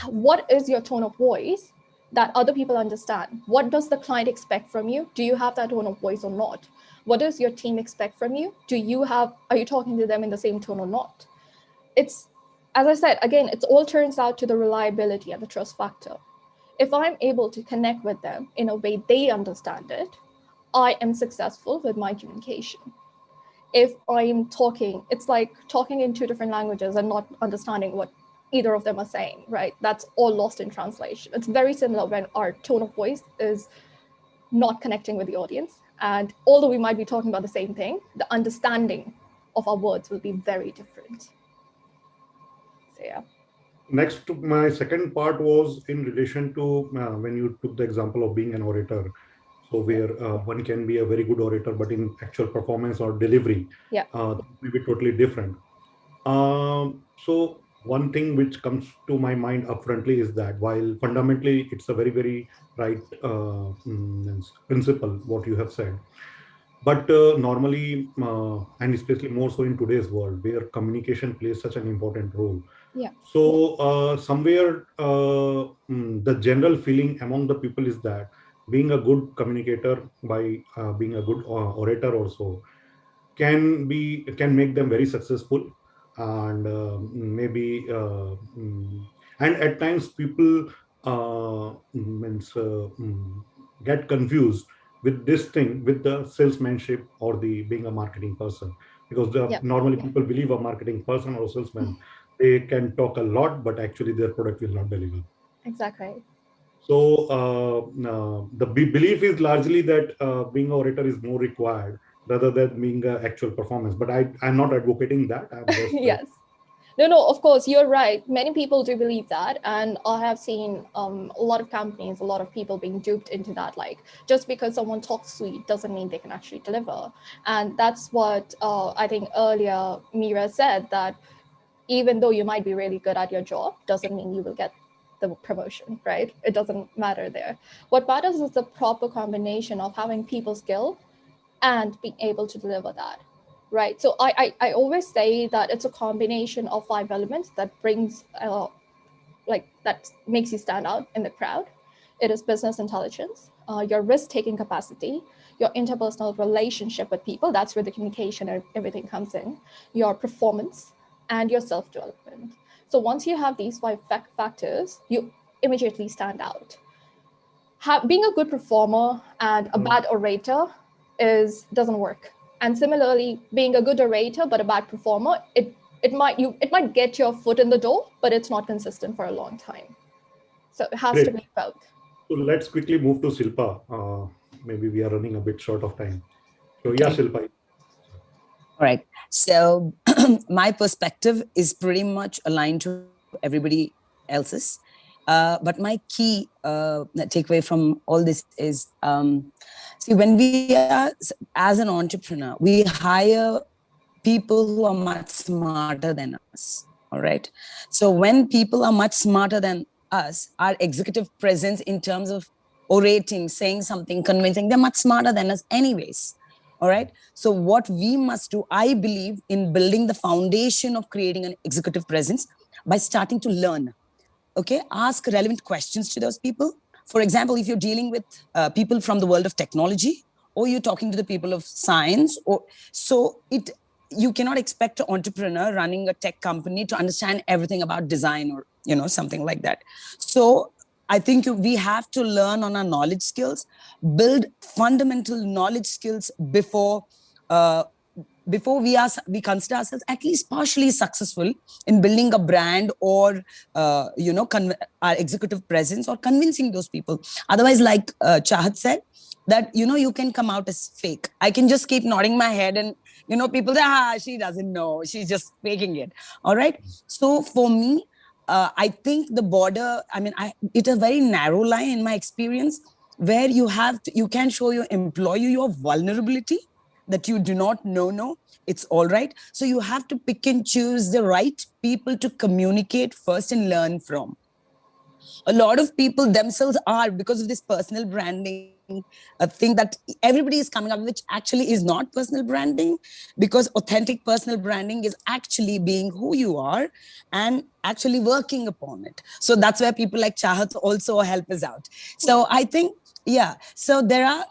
What is your tone of voice that other people understand? What does the client expect from you? Do you have that tone of voice or not? What does your team expect from you? Are you talking to them in the same tone or not? It's, as I said, again, it all turns out to the reliability and the trust factor. If I'm able to connect with them in a way they understand it, I am successful with my communication. If I'm talking, it's like talking in two different languages and not understanding what either of them are saying, right? That's all lost in translation. It's very similar when our tone of voice is not connecting with the audience. And although we might be talking about the same thing, the understanding of our words will be very different. So yeah. Next, my second part was in relation to when you took the example of being an orator. So where one can be a very good orator, but in actual performance or delivery, may be totally different. So one thing which comes to my mind upfrontly is that while fundamentally it's a very, very right principle, what you have said, but normally, and especially more so in today's world, where communication plays such an important role. Yeah. So somewhere the general feeling among the people is that being a good communicator by being a good orator also can make them very successful, and and at times people get confused with this thing, with the salesmanship or the being a marketing person, because normally people believe a marketing person or salesman, they can talk a lot, but actually their product will not deliver. Exactly. So the belief is largely that being an orator is more required rather than being an actual performance. But I'm not advocating that. I'm just yes. No, of course, you're right. Many people do believe that. And I have seen a lot of companies, a lot of people being duped into that. Like, just because someone talks sweet doesn't mean they can actually deliver. And that's what I think earlier Mira said, that even though you might be really good at your job, doesn't mean you will get the promotion, right? It doesn't matter there. What matters is the proper combination of having people skill and being able to deliver that. Right. So I always say that it's a combination of 5 elements that brings, that makes you stand out in the crowd. It is business intelligence, your risk-taking capacity, your interpersonal relationship with people. That's where the communication and everything comes in, your performance, and your self-development. So once you have these 5 factors, you immediately stand out. Being a good performer and a bad orator doesn't work. And similarly, being a good orator but a bad performer, it might get your foot in the door, but it's not consistent for a long time. So it has to be both. So let's quickly move to Shilpa. Maybe we are running a bit short of time. So yeah, Shilpa. All right. So my perspective is pretty much aligned to everybody else's. But my key takeaway from all this is, see, when we are, as an entrepreneur, we hire people who are much smarter than us. All right. So when people are much smarter than us, our executive presence in terms of orating, saying something, convincing, they're much smarter than us anyways. All right. So what we must do, I believe, in building the foundation of creating an executive presence by starting to learn. Okay. Ask relevant questions to those people. For example, if you're dealing with people from the world of technology, or you're talking to the people of science, or so you cannot expect an entrepreneur running a tech company to understand everything about design or something like that. So I think we have to learn on our knowledge skills, build fundamental knowledge skills before we consider ourselves at least partially successful in building a brand, or our executive presence, or convincing those people. Otherwise, like Chahat said, that you can come out as fake. I can just keep nodding my head, and people say, she doesn't know, she's just faking it. All right. So for me, I think the border, it's a very narrow line in my experience, where you can show your employee your vulnerability, that you do not know, it's all right. So you have to pick and choose the right people to communicate first and learn from. A lot of people themselves are, because of this personal branding, a thing that everybody is coming up with, which actually is not personal branding, because authentic personal branding is actually being who you are and actually working upon it. So that's where people like Chahat also help us out. So I think, yeah, so there are,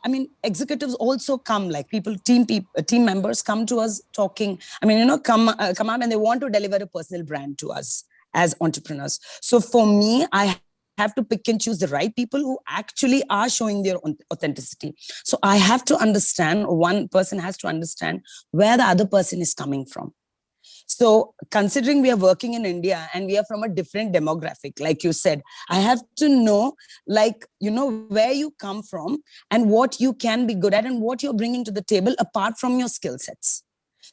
executives also come, like team members come to us talking, come out and they want to deliver a personal brand to us as entrepreneurs. So for me, I have to pick and choose the right people who actually are showing their authenticity. So I have to understand, one person has to understand where the other person is coming from. So considering we are working in India and we are from a different demographic, like you said, I have to know, where you come from and what you can be good at and what you're bringing to the table apart from your skill sets.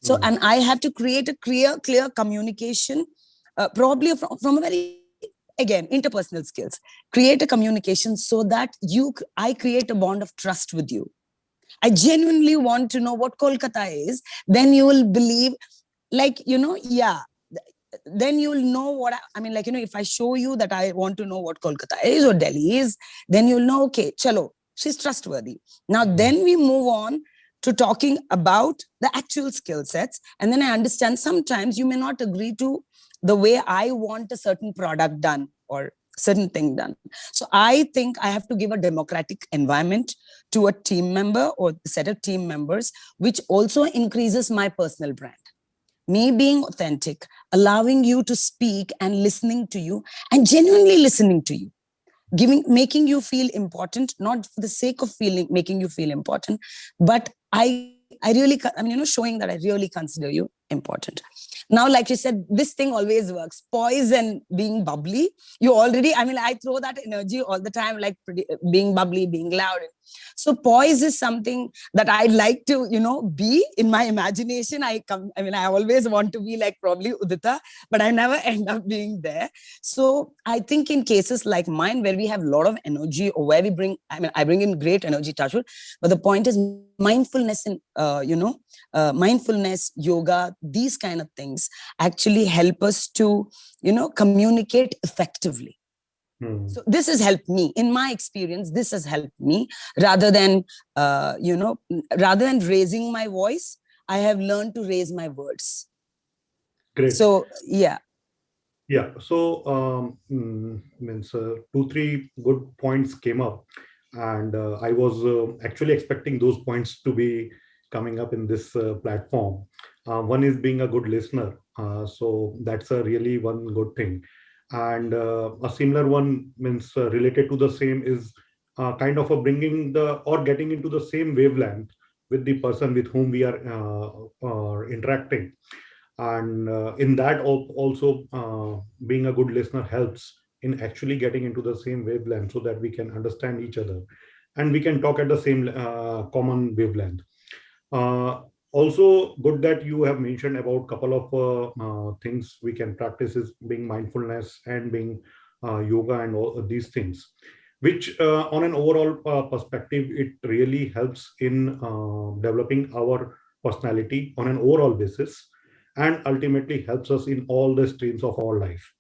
So, and I have to create a clear communication, probably from a very, again, interpersonal skills, create a communication so that I create a bond of trust with you. I genuinely want to know what Kolkata is, then you will believe, then you'll know what if I show you that I want to know what Kolkata is or Delhi is, then you'll know, okay, chalo, she's trustworthy. Now, then we move on to talking about the actual skill sets. And then I understand sometimes you may not agree to the way I want a certain product done or certain thing done. So I think I have to give a democratic environment to a team member or a set of team members, which also increases my personal brand. Me being authentic, allowing you to speak and listening to you and genuinely listening to you, making you feel important, not for the sake of making you feel important, but I really, showing that I really consider you important. Now, like you said, this thing always works. Poise and being bubbly. You already, I throw that energy all the time, like being bubbly, being loud. So poise is something that I'd like to, be in my imagination. I always want to be like probably Udita, but I never end up being there. So I think in cases like mine, where we have a lot of energy, or where we bring, I bring in great energy, touchwood, but the point is mindfulness and, mindfulness, yoga, these kind of things actually help us to, communicate effectively. So this has helped me, in my experience, this has helped me rather than raising my voice, I have learned to raise my words. Great. So, yeah. Yeah. So, means 2-3 good points came up, and I was actually expecting those points to be coming up in this platform. One is being a good listener. So that's a really one good thing. And a similar one means related to the same is kind of a bringing or getting into the same wavelength with the person with whom we are interacting. And in that also being a good listener helps in actually getting into the same wavelength, so that we can understand each other and we can talk at the same common wavelength. Also good that you have mentioned about a couple of things we can practice, is being mindfulness and being yoga and all these things, which on an overall perspective, it really helps in developing our personality on an overall basis, and ultimately helps us in all the streams of our life.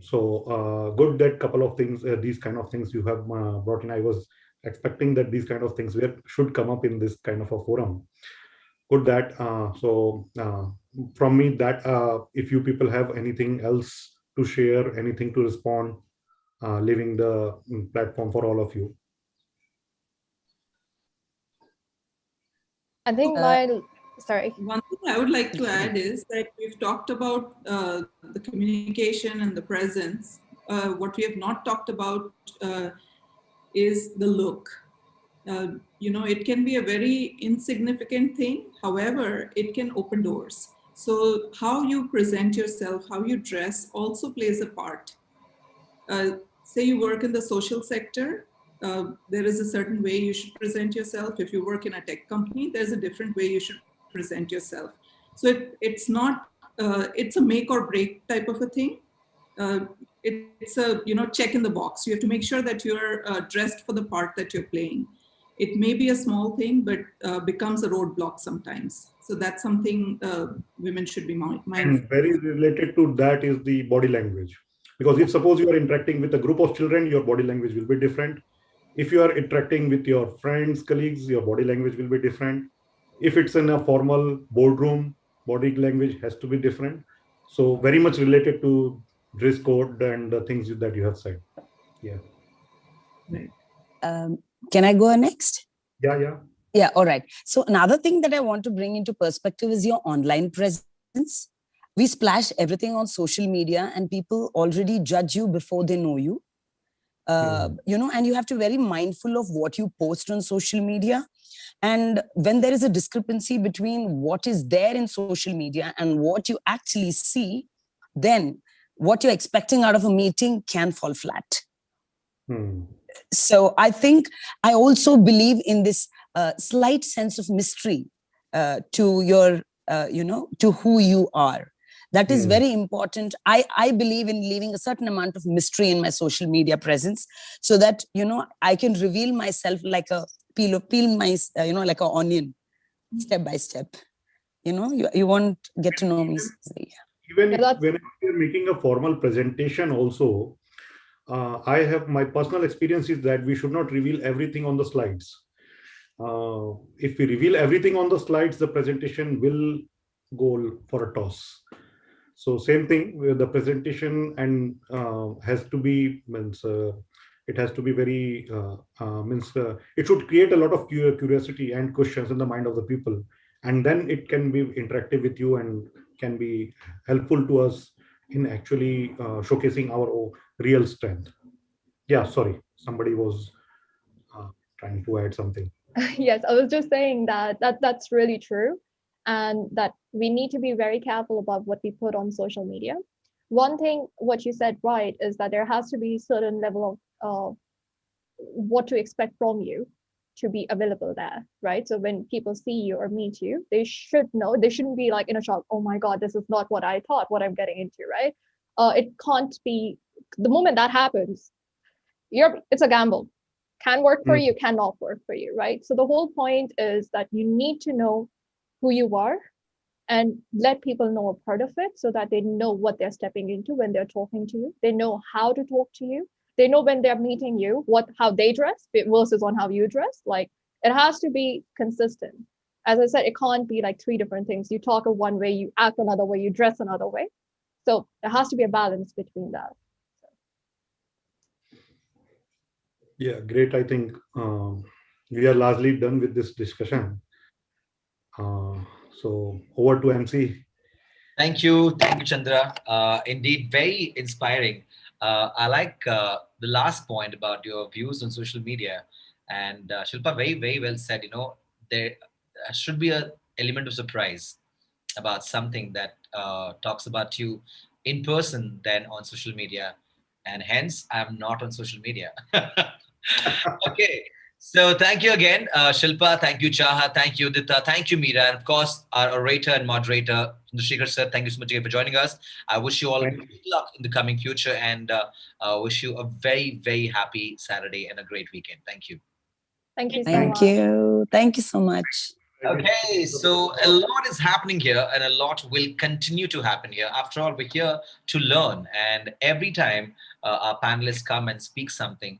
So good that couple of things, these kind of things you have brought in. I was expecting that these kind of things should come up in this kind of a forum. Good that. From me, that if you people have anything else to share, anything to respond, leaving the platform for all of you. I think sorry. One thing I would like to add is that we've talked about the communication and the presence. What we have not talked about is the look. It can be a very insignificant thing. However, it can open doors. So how you present yourself, how you dress also plays a part. Say you work in the social sector, there is a certain way you should present yourself. If you work in a tech company, there's a different way you should present yourself. So it's not, it's a make or break type of a thing. It's a check in the box. You have to make sure that you're dressed for the part that you're playing. It may be a small thing, but becomes a roadblock sometimes. So that's something women should be mindful. And very related to that is the body language. Because if suppose you are interacting with a group of children, your body language will be different. If you are interacting with your friends, colleagues, your body language will be different. If it's in a formal boardroom, body language has to be different. So very much related to dress code and the things that you have said. Yeah. Can I go next? Yeah. Yeah, all right. So another thing that I want to bring into perspective is your online presence. We splash everything on social media and people already judge you before they know you. And you have to be very mindful of what you post on social media. And when there is a discrepancy between what is there in social media and what you actually see, then what you're expecting out of a meeting can fall flat. So I think I also believe in this slight sense of mystery to your, to who you are. That is very important. I believe in leaving a certain amount of mystery in my social media presence so that, I can reveal myself like a peel my, like an onion, step by step. You won't get to know me. Even when you're making a formal presentation also, I have my personal experience is that we should not reveal everything on the slides. If we reveal everything on the slides, the presentation will go for a toss. So same thing with the presentation, and has to be it has to be very it should create a lot of curiosity and questions in the mind of the people, and then it can be interactive with you and can be helpful to us in actually showcasing our real strength. Yeah, sorry, somebody was trying to add something. Yes, I was just saying that's really true, and that we need to be very careful about what we put on social media. One thing, what you said right, is that there has to be certain level of what to expect from you to be available there, right? So when people see you or meet you, they should know. They shouldn't be like in a shock. Oh my God, this is not what I thought. What I'm getting into, right? It can't be. The moment that happens, it's a gamble. Can work for you, cannot work for you, right? So the whole point is that you need to know who you are and let people know a part of it so that they know what they're stepping into when they're talking to you. They know how to talk to you. They know when they're meeting you, how they dress versus on how you dress. Like, it has to be consistent. As I said, it can't be like three different things. You talk one way, you act another way, you dress another way. So there has to be a balance between that. Yeah, great. I think we are largely done with this discussion. So over to MC. Thank you, Chandra. Indeed, very inspiring. I like the last point about your views on social media, and Shilpa very, very well said. There should be an element of surprise about something that talks about you in person than on social media, and hence I'm not on social media. Okay. So thank you again, Shilpa. Thank you, Chaha. Thank you, Udita. Thank you, Meera. And of course, our orator and moderator, Chandrasekhar sir. Thank you so much again for joining us. I wish you all good luck in the coming future, and wish you a very, very happy Saturday and a great weekend. Thank you. Thank you so Thank much. you. Thank you so much. Okay, so a lot is happening here, and a lot will continue to happen here. After all, we're here to learn, and every time our panelists come and speak something,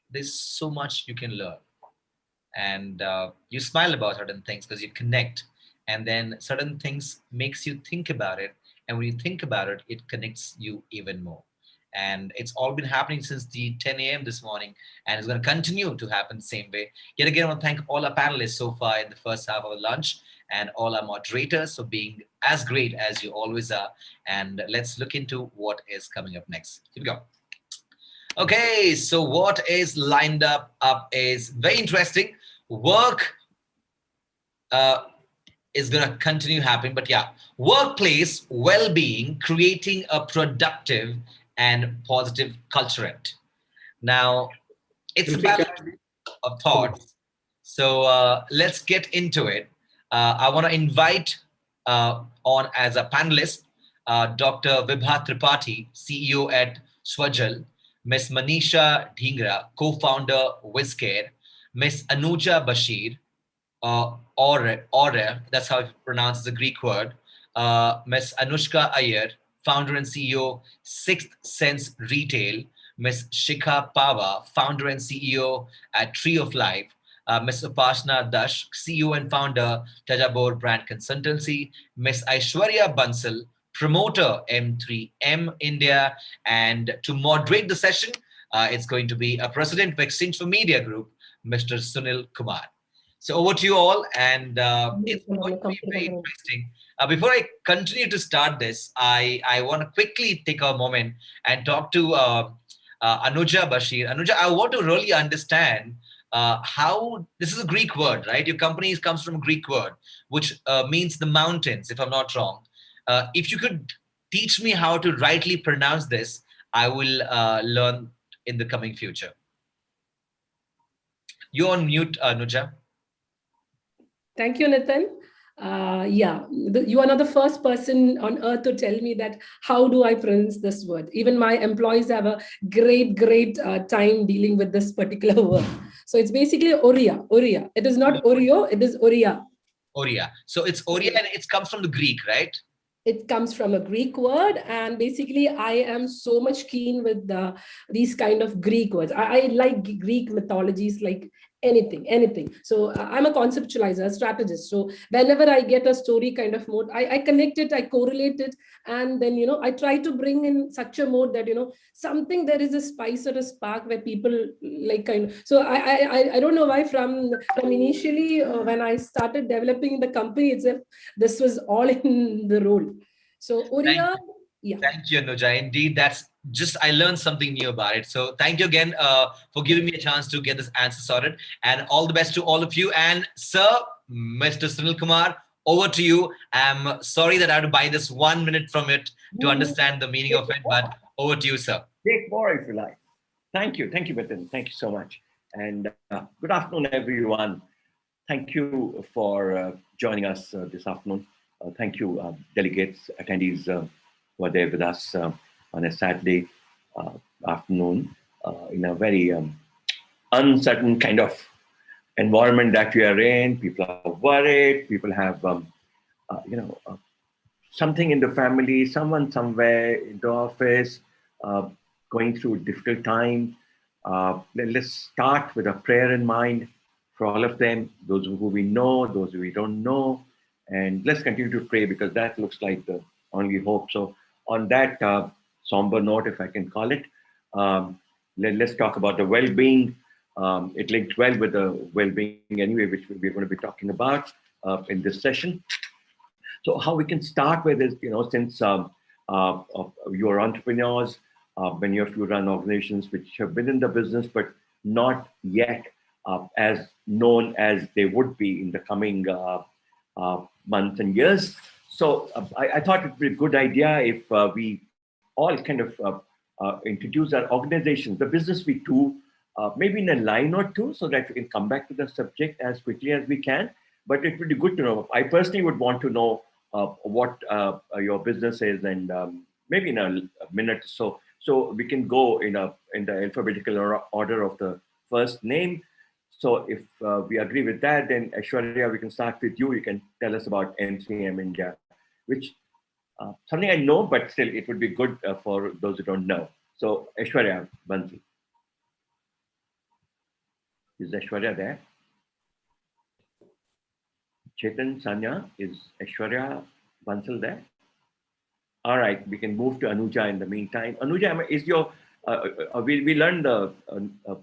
there's so much you can learn. And you smile about certain things because you connect, and then certain things makes you think about it, and when you think about it, it connects you even more. And it's all been happening since the 10 a.m. this morning, and it's going to continue to happen the same way. Yet again, I want to thank all our panelists so far in the first half of our lunch, and all our moderators for being as great as you always are. And let's look into what is coming up next. Here we go. Okay, so what is lined up is very interesting. Work is going to continue happening, but yeah, workplace well-being, creating a productive and positive culture. Now, it's a battle of thoughts. So let's get into it. I want to invite on as a panelist, Dr. Vibha Tripathi, CEO at Swajal, Ms. Manisha Dhingra, co-founder WizCare, Ms. Anuja Bashir, Ore, that's how it pronounces the Greek word, Ms. Anushka Iyer, founder and CEO, Sixth Sense Retail, Ms. Shikha Pava, founder and CEO at Tree of Life, Ms. Upasana Dash, CEO and founder, Tajabor Brand Consultancy, Ms. Aishwarya Bansal, promoter M3M India, and to moderate the session, it's going to be a president of Exchange for Media Group, Mr. Sunil Kumar. So over to you all, and it's going to be very interesting. Before I continue to start this, I want to quickly take a moment and talk to Anuja Bashir. Anuja, I want to really understand how, this is a Greek word, right? Your company comes from a Greek word, which means the mountains, if I'm not wrong. If you could teach me how to rightly pronounce this, I will learn in the coming future. You're on mute, Anuja. Thank you, Nitin. You are not the first person on earth to tell me that how do I pronounce this word. Even my employees have a great time dealing with this particular word. So it's basically Oria. It is not Oreo, it is Oria. Oria. So it's Oria, and it comes from the Greek, right? It comes from a Greek word, and basically I am so much keen with these kind of Greek words. I like Greek mythologies, like anything. So I'm a conceptualizer, a strategist. So whenever I get a story kind of mode, I connect it, I correlate it, and then, I try to bring in such a mode that, something, there is a spice or a spark where people like kind of, so I don't know why from initially when I started developing the company itself, this was all in the role. So Oria, Thank you, Anuja. Indeed, that's just, I learned something new about it. So thank you again for giving me a chance to get this answer sorted. And all the best to all of you. And sir, Mr. Sunil Kumar, over to you. I'm sorry that I had to buy this 1 minute from it to understand the meaning of it, but over to you, sir. Take more if you like. Thank you, Miten. Thank you so much. And good afternoon, everyone. Thank you for joining us this afternoon. Thank you, delegates, attendees who are there with us on a Saturday afternoon in a very uncertain kind of environment that we are in. People are worried. People have, something in the family, someone somewhere in the office going through a difficult time. Let's start with a prayer in mind for all of them, those who we know, those who we don't know. And let's continue to pray, because that looks like the only hope. So on that somber note, if I can call it, let's talk about the well-being. It linked well with the well-being anyway, which we're going to be talking about in this session. So how we can start with is, since you're entrepreneurs, many of you run organizations which have been in the business, but not yet as known as they would be in the coming months and years. So I thought it would be a good idea if we all kind of introduce our organizations, the business we do, maybe in a line or two, so that we can come back to the subject as quickly as we can. But it would be good to know. I personally would want to know what your business is, and maybe in a minute or so. So we can go in the alphabetical order of the first name. So if we agree with that, then Aishwarya, we can start with you. You can tell us about M3M India, which something I know, but still it would be good for those who don't know. So Aishwarya Bansal. Is Aishwarya there? Chetan, Sanya, is Aishwarya Bansal there? All right, we can move to Anuja in the meantime. Anuja, is your we learned the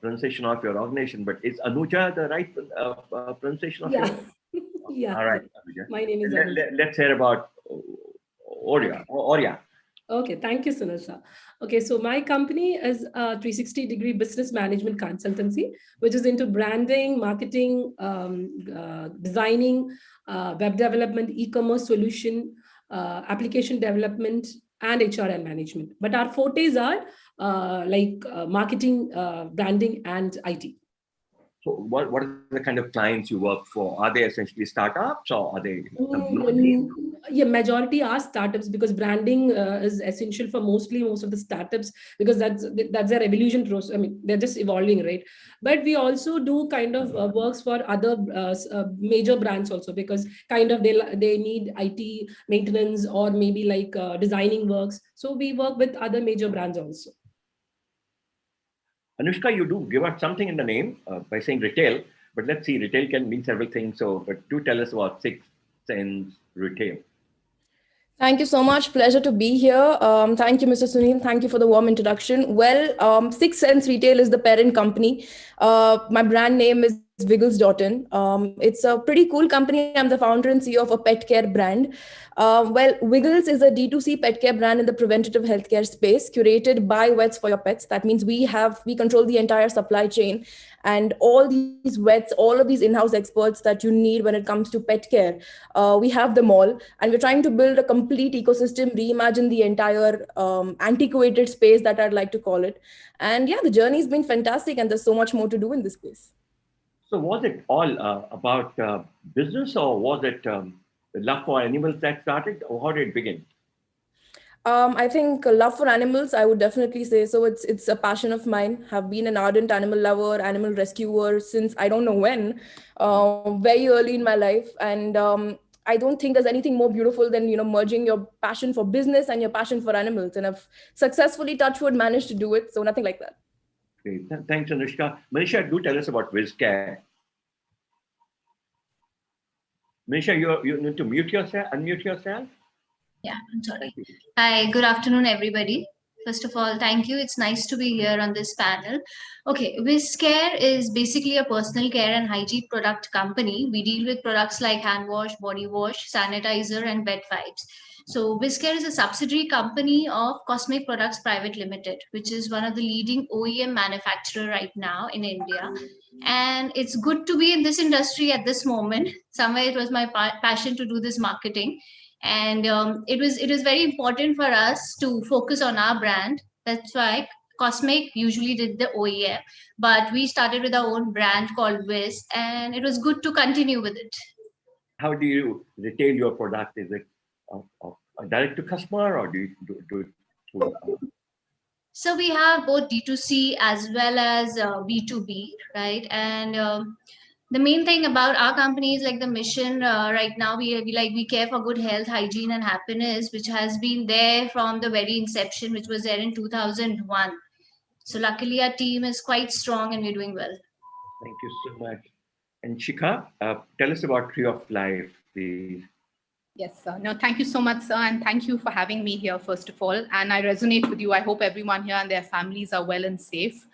pronunciation of your organization, but is Anuja the right pronunciation of Yeah. your? Yeah. All right, Anuja. My name is Anuja. Let's hear about Oria. Okay, thank you, Sunil. Okay, so my company is a 360-degree business management consultancy, which is into branding, marketing, designing, web development, e-commerce solution, application development, and HRM management. But our fortes are marketing, branding, and IT. So what are the kind of clients you work for? Are they essentially startups or are they some global names? Yeah, majority are startups because branding is essential for most of the startups because that's their evolution process. I mean, they're just evolving, right? But we also do kind of works for other major brands also because kind of they need IT maintenance or maybe like designing works. So we work with other major brands also. Anushka, you do give out something in the name by saying retail, but let's see, retail can mean several things. So, but do tell us about 6th Sense Retail. Thank you so much. Pleasure to be here. Thank you, Mr. Sunil. Thank you for the warm introduction. Well, 6th Sense Retail is the parent company. My brand name is Wiggles.in. It's a pretty cool company. I'm the founder and CEO of a pet care brand. Well, Wiggles is a D2C pet care brand in the preventative healthcare space, curated by Vets for Your Pets. That means we control the entire supply chain and all these vets, all of these in-house experts that you need when it comes to pet care. We have them all, and we're trying to build a complete ecosystem, reimagine the entire antiquated space that I'd like to call it. And yeah, the journey's been fantastic, and there's so much more to do in this space. So was it all about business or was it the love for animals that started or how did it begin? I think love for animals, I would definitely say so. It's a passion of mine. Have been an ardent animal lover, animal rescuer since I don't know when, very early in my life. And I don't think there's anything more beautiful than merging your passion for business and your passion for animals. And I've successfully, touch wood, managed to do it. So nothing like that. Great. Thanks, Anushka. Manisha, do tell us about WizCare. Manisha, you need to unmute yourself. Yeah, I'm sorry. Hi, good afternoon, everybody. First of all, thank you. It's nice to be here on this panel. Okay, WizCare is basically a personal care and hygiene product company. We deal with products like hand wash, body wash, sanitizer, and wet wipes. So WizCare is a subsidiary company of Cosmic Products Private Limited, which is one of the leading OEM manufacturer right now in India. And it's good to be in this industry at this moment. Somewhere it was my passion to do this marketing. And it was very important for us to focus on our brand. That's why Cosmic usually did the OEM, but we started with our own brand called Wiz, and it was good to continue with it. How do you retail your product? Is it a direct to customer or do you do it through? So we have both D2C as well as B2B, right? And the main thing about our company is like the mission right now we care for good health, hygiene, and happiness, which has been there from the very inception, which was there in 2001. So luckily our team is quite strong and we're doing well. Thank you so much. And Shikha, tell us about Tree of Life, please. Yes, sir. No, thank you so much, sir. And thank you for having me here, first of all. And I resonate with you. I hope everyone here and their families are well and safe.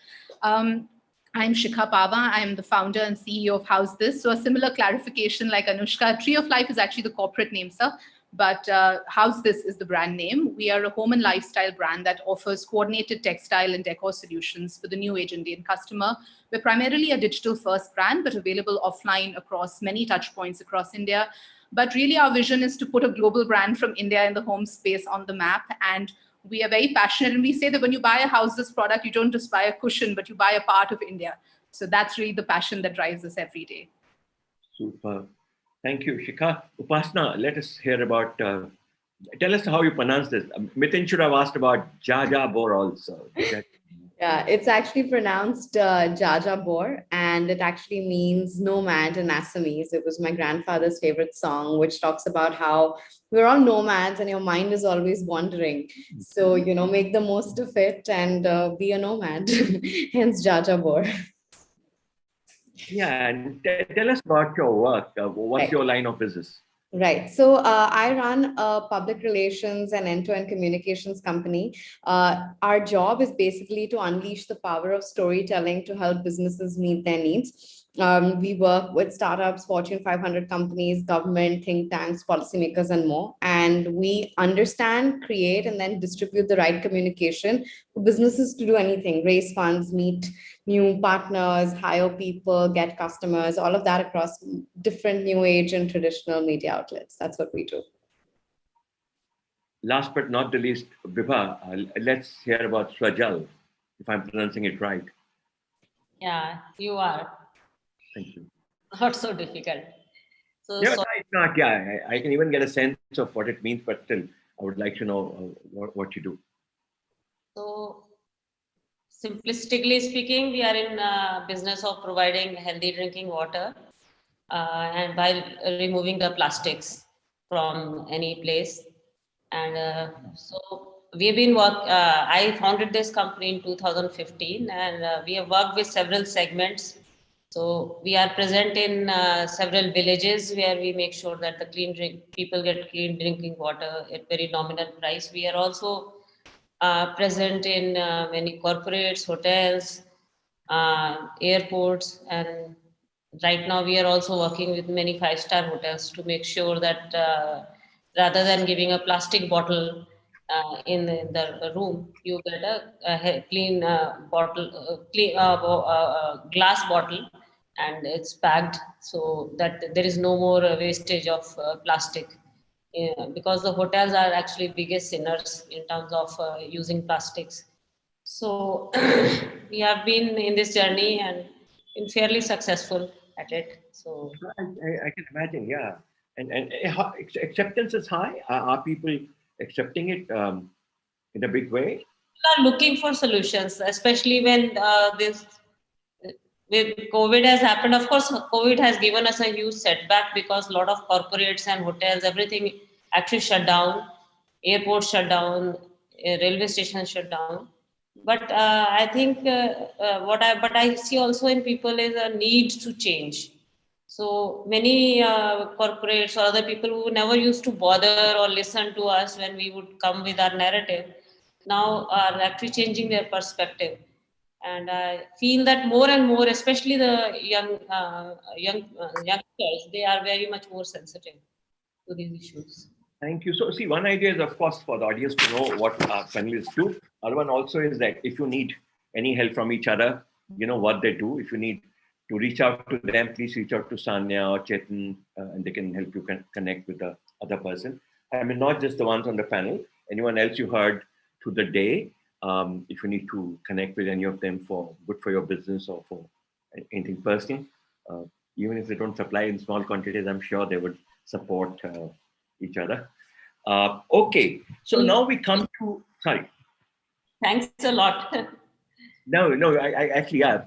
I'm Shikha Pava. I'm the founder and CEO of How's This. So a similar clarification like Anushka, Tree of Life is actually the corporate name, sir. But How's This is the brand name. We are a home and lifestyle brand that offers coordinated textile and decor solutions for the new age Indian customer. We're primarily a digital first brand, but available offline across many touch points across India. But really our vision is to put a global brand from India in the home space on the map. And we are very passionate. And we say that when you buy a How's This product, you don't just buy a cushion, but you buy a part of India. So that's really the passion that drives us every day. Super. Thank you, Shikha. Upasna, let us hear about, tell us how you pronounce this. Mithun should have asked about Jaja Bor also. Yeah, it's actually pronounced Jaja Bor, and it actually means nomad in Assamese. It was my grandfather's favorite song, which talks about how we're all nomads and your mind is always wandering. So, make the most of it and be a nomad, hence Jaja Bor. Yeah, and tell us about your work. What's your line of business? Right. So I run a public relations and end-to-end communications company. Our job is basically to unleash the power of storytelling to help businesses meet their needs. We work with startups, Fortune 500 companies, government, think tanks, policymakers, and more. And we understand, create, and then distribute the right communication for businesses to do anything, raise funds, meet new partners, hire people, get customers, all of that across different new age and traditional media outlets. That's what we do. Last but not the least, Vibha, let's hear about Swajal, if I'm pronouncing it right. Yeah, you are. Thank you. Not so difficult. So, Yeah, so no, it's not. Yeah, I can even get a sense of what it means, but still, I would like to know what you do. So, simplistically speaking, we are in business of providing healthy drinking water and by removing the plastics from any place. And so we've been I founded this company in 2015, and we have worked with several segments. So we are present in several villages where we make sure that the people get clean drinking water at very nominal price. We are also present in many corporates, hotels, airports, and right now we are also working with many five-star hotels to make sure that rather than giving a plastic bottle in the room, you get a clean glass bottle, and it's packed so that there is no more wastage of plastic. Yeah, because the hotels are actually biggest sinners in terms of using plastics. So we have been in this journey and been fairly successful at it. So I can imagine, yeah. And acceptance is high. Are people accepting it in a big way? people are looking for solutions, especially when this with COVID has happened. Of course, COVID has given us a huge setback because a lot of corporates and hotels, everything actually shut down, airports shut down, railway stations shut down. But I think but I see also in people is a need to change. So many corporates or other people who never used to bother or listen to us when we would come with our narrative now are actually changing their perspective. And I feel that more and more, especially the youngsters, they are very much more sensitive to these issues. Thank you. So, see, one idea is, of course, for the audience to know what our panelists do. Other one also is that if you need any help from each other, you know what they do. If you need to reach out to them, please reach out to Sanya or Chetan, and they can help you connect with the other person. I mean, not just the ones on the panel, anyone else you heard through the day. If you need to connect with any of them for good for your business or for anything personal, even if they don't supply in small quantities, I'm sure they would support each other. Okay, so now we come to, sorry. Thanks a lot. No, I actually, yeah,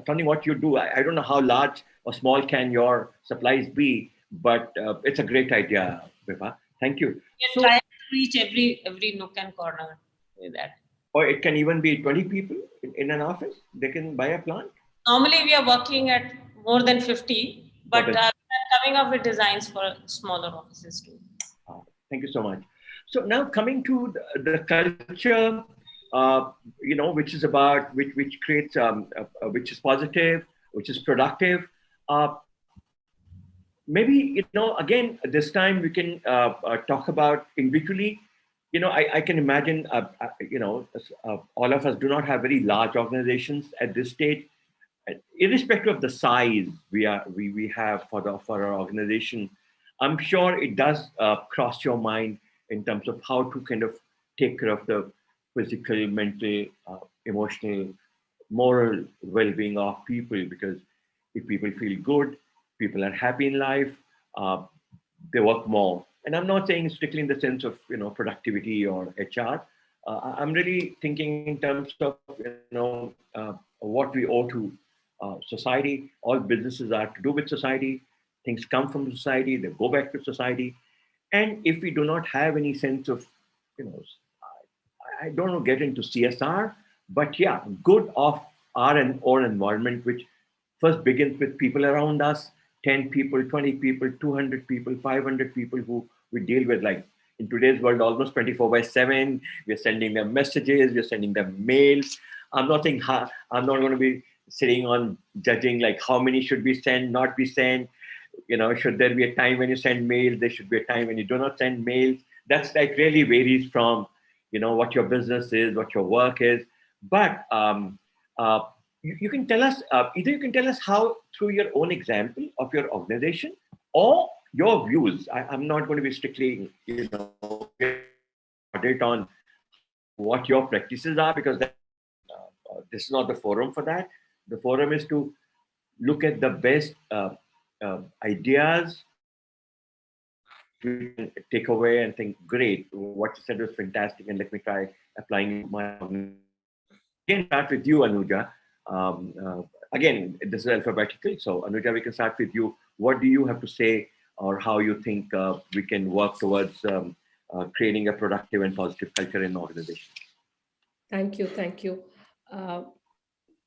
something what you do, I don't know how large or small can your supplies be, but it's a great idea, Vibha. Thank you. We try to reach every nook and corner with that. Or it can even be 20 people in an office. They can buy a plant. Normally, we are working at more than 50, but we are coming up with designs for smaller offices too. Thank you so much. So now coming to the culture, which is about which creates which is positive, which is productive. Maybe again this time we can talk about individually. I can imagine all of us do not have very large organizations at this stage. Irrespective of the size we have for our organization, I'm sure it does cross your mind in terms of how to kind of take care of the physical, mental, emotional, moral well-being of people. Because if people feel good, people are happy in life, they work more. And I'm not saying strictly in the sense of productivity or HR. I'm really thinking in terms of what we owe to society. All businesses are to do with society. Things come from society, they go back to society. And if we do not have any sense of, I don't know, get into CSR, but yeah, good of our own environment, which first begins with people around us, 10 people, 20 people, 200 people, 500 people who we deal with. Like in today's world, almost 24/7, we're sending them messages, we're sending them mails. I'm not saying, I'm not going to be sitting on judging like how many should be sent, not be sent. Should there be a time when you send mails? There should be a time when you do not send mails. That's like really varies from, what your business is, what your work is. But you can tell us, either you can tell us how through your own example of your organization or your views. I'm not going to be strictly, audit on what your practices are, because this is not the forum for that. The forum is to look at the best ideas we can take away and think, great, what you said was fantastic, and let me try applying my organization. Again, start with you, Anuja. Again, this is alphabetical. So, Anuja, we can start with you. What do you have to say, or how you think we can work towards creating a productive and positive culture in the organization? Thank you. Thank you.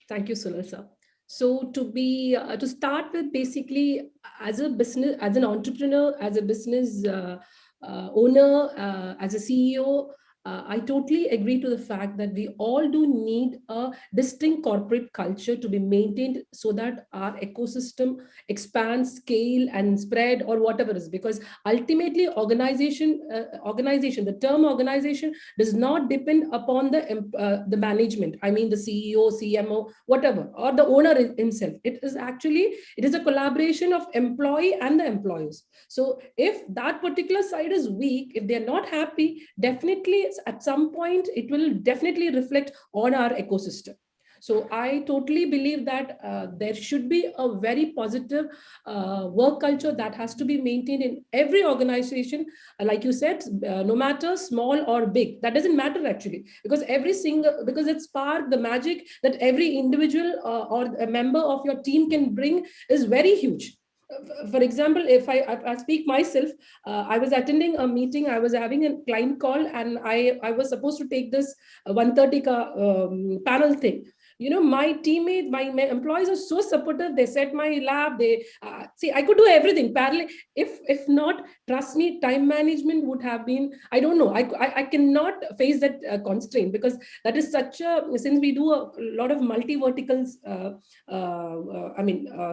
Thank you, Sunil sir. So to start with, basically, as a business, as an entrepreneur, as a business owner, as a CEO, I totally agree to the fact that we all do need a distinct corporate culture to be maintained so that our ecosystem expands, scale, and spread, or whatever it is. Because ultimately, the term organization does not depend upon the management. I mean, the CEO, CMO, whatever, or the owner himself. It is a collaboration of employee and the employers. So if that particular side is weak, if they're not happy, definitely at some point it will definitely reflect on our ecosystem. So I totally believe that there should be a very positive work culture that has to be maintained in every organization. Like you said, no matter small or big, that doesn't matter actually, because because it's the magic that every individual or a member of your team can bring is very huge. For example, if I speak myself, I was attending a meeting, I was having a client call, and I was supposed to take this 1:30 panel thing. My teammates, my employees are so supportive. They set my lab. They see, I could do everything parallel. If not, trust me, time management would have been, I don't know. I cannot face that constraint, because that is since we do a lot of multi-verticals,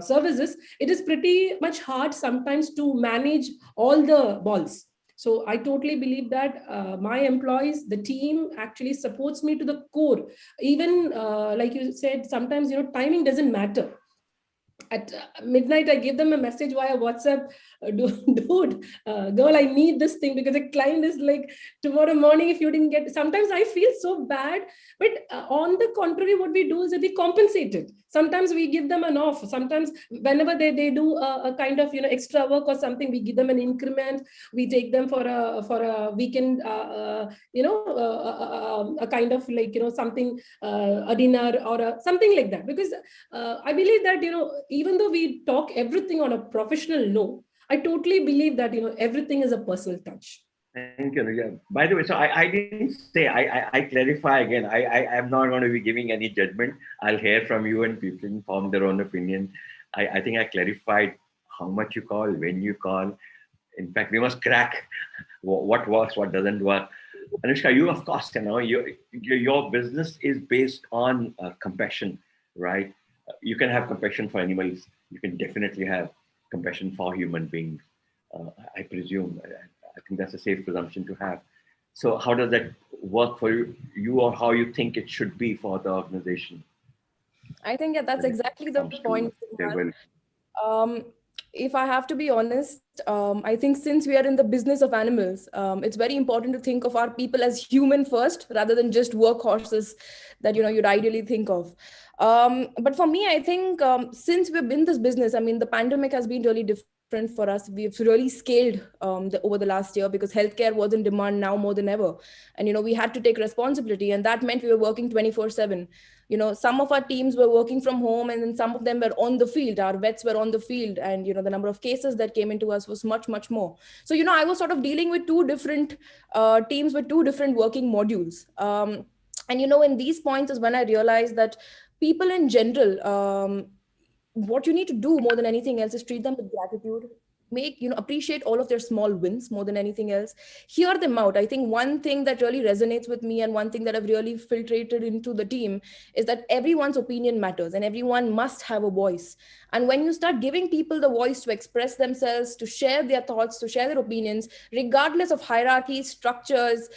services, it is pretty much hard sometimes to manage all the balls. So I totally believe that my employees, the team actually supports me to the core. Even like you said, sometimes, timing doesn't matter. At midnight, I give them a message via WhatsApp, dude, girl, I need this thing, because a client is like, tomorrow morning, if you didn't get, sometimes I feel so bad. But on the contrary, what we do is that we compensate it. Sometimes we give them an off. Sometimes whenever they do a kind of, extra work or something, we give them an increment. We take them for a weekend, a kind of like, something, a dinner or something like that. Because I believe that, even though we talk everything on a professional note, I totally believe that, everything is a personal touch. Thank you. Yeah. By the way, so I didn't say, I clarify again, I'm not going to be giving any judgment. I'll hear from you and people can form their own opinion. I think I clarified how much you call, when you call. In fact, we must crack what works, what doesn't work. Anushka, you, of course, your business is based on compassion, right? You can have compassion for animals. You can definitely have compassion for human beings. I presume. I think that's a safe presumption to have. So how does that work for you, or how you think it should be for the organization? I think that's exactly the point. If I have to be honest, I think since we are in the business of animals, it's very important to think of our people as human first, rather than just workhorses that you'd ideally think of. But for me, I think since we've been in this business, I mean, the pandemic has been really different for us. We've really scaled over the last year, because healthcare was in demand now more than ever, and we had to take responsibility, and that meant we were working 24/7. Some of our teams were working from home, and then some of them were on the field. Our vets were on the field, and the number of cases that came into us was much, much more. So I was sort of dealing with two different teams with two different working modules. And in these points is when I realized that people in general, what you need to do more than anything else is treat them with gratitude, appreciate all of their small wins more than anything else, hear them out. I think one thing that really resonates with me, and one thing that I've really filtrated into the team, is that everyone's opinion matters and everyone must have a voice. And when you start giving people the voice to express themselves, to share their thoughts, to share their opinions, regardless of hierarchies, structures,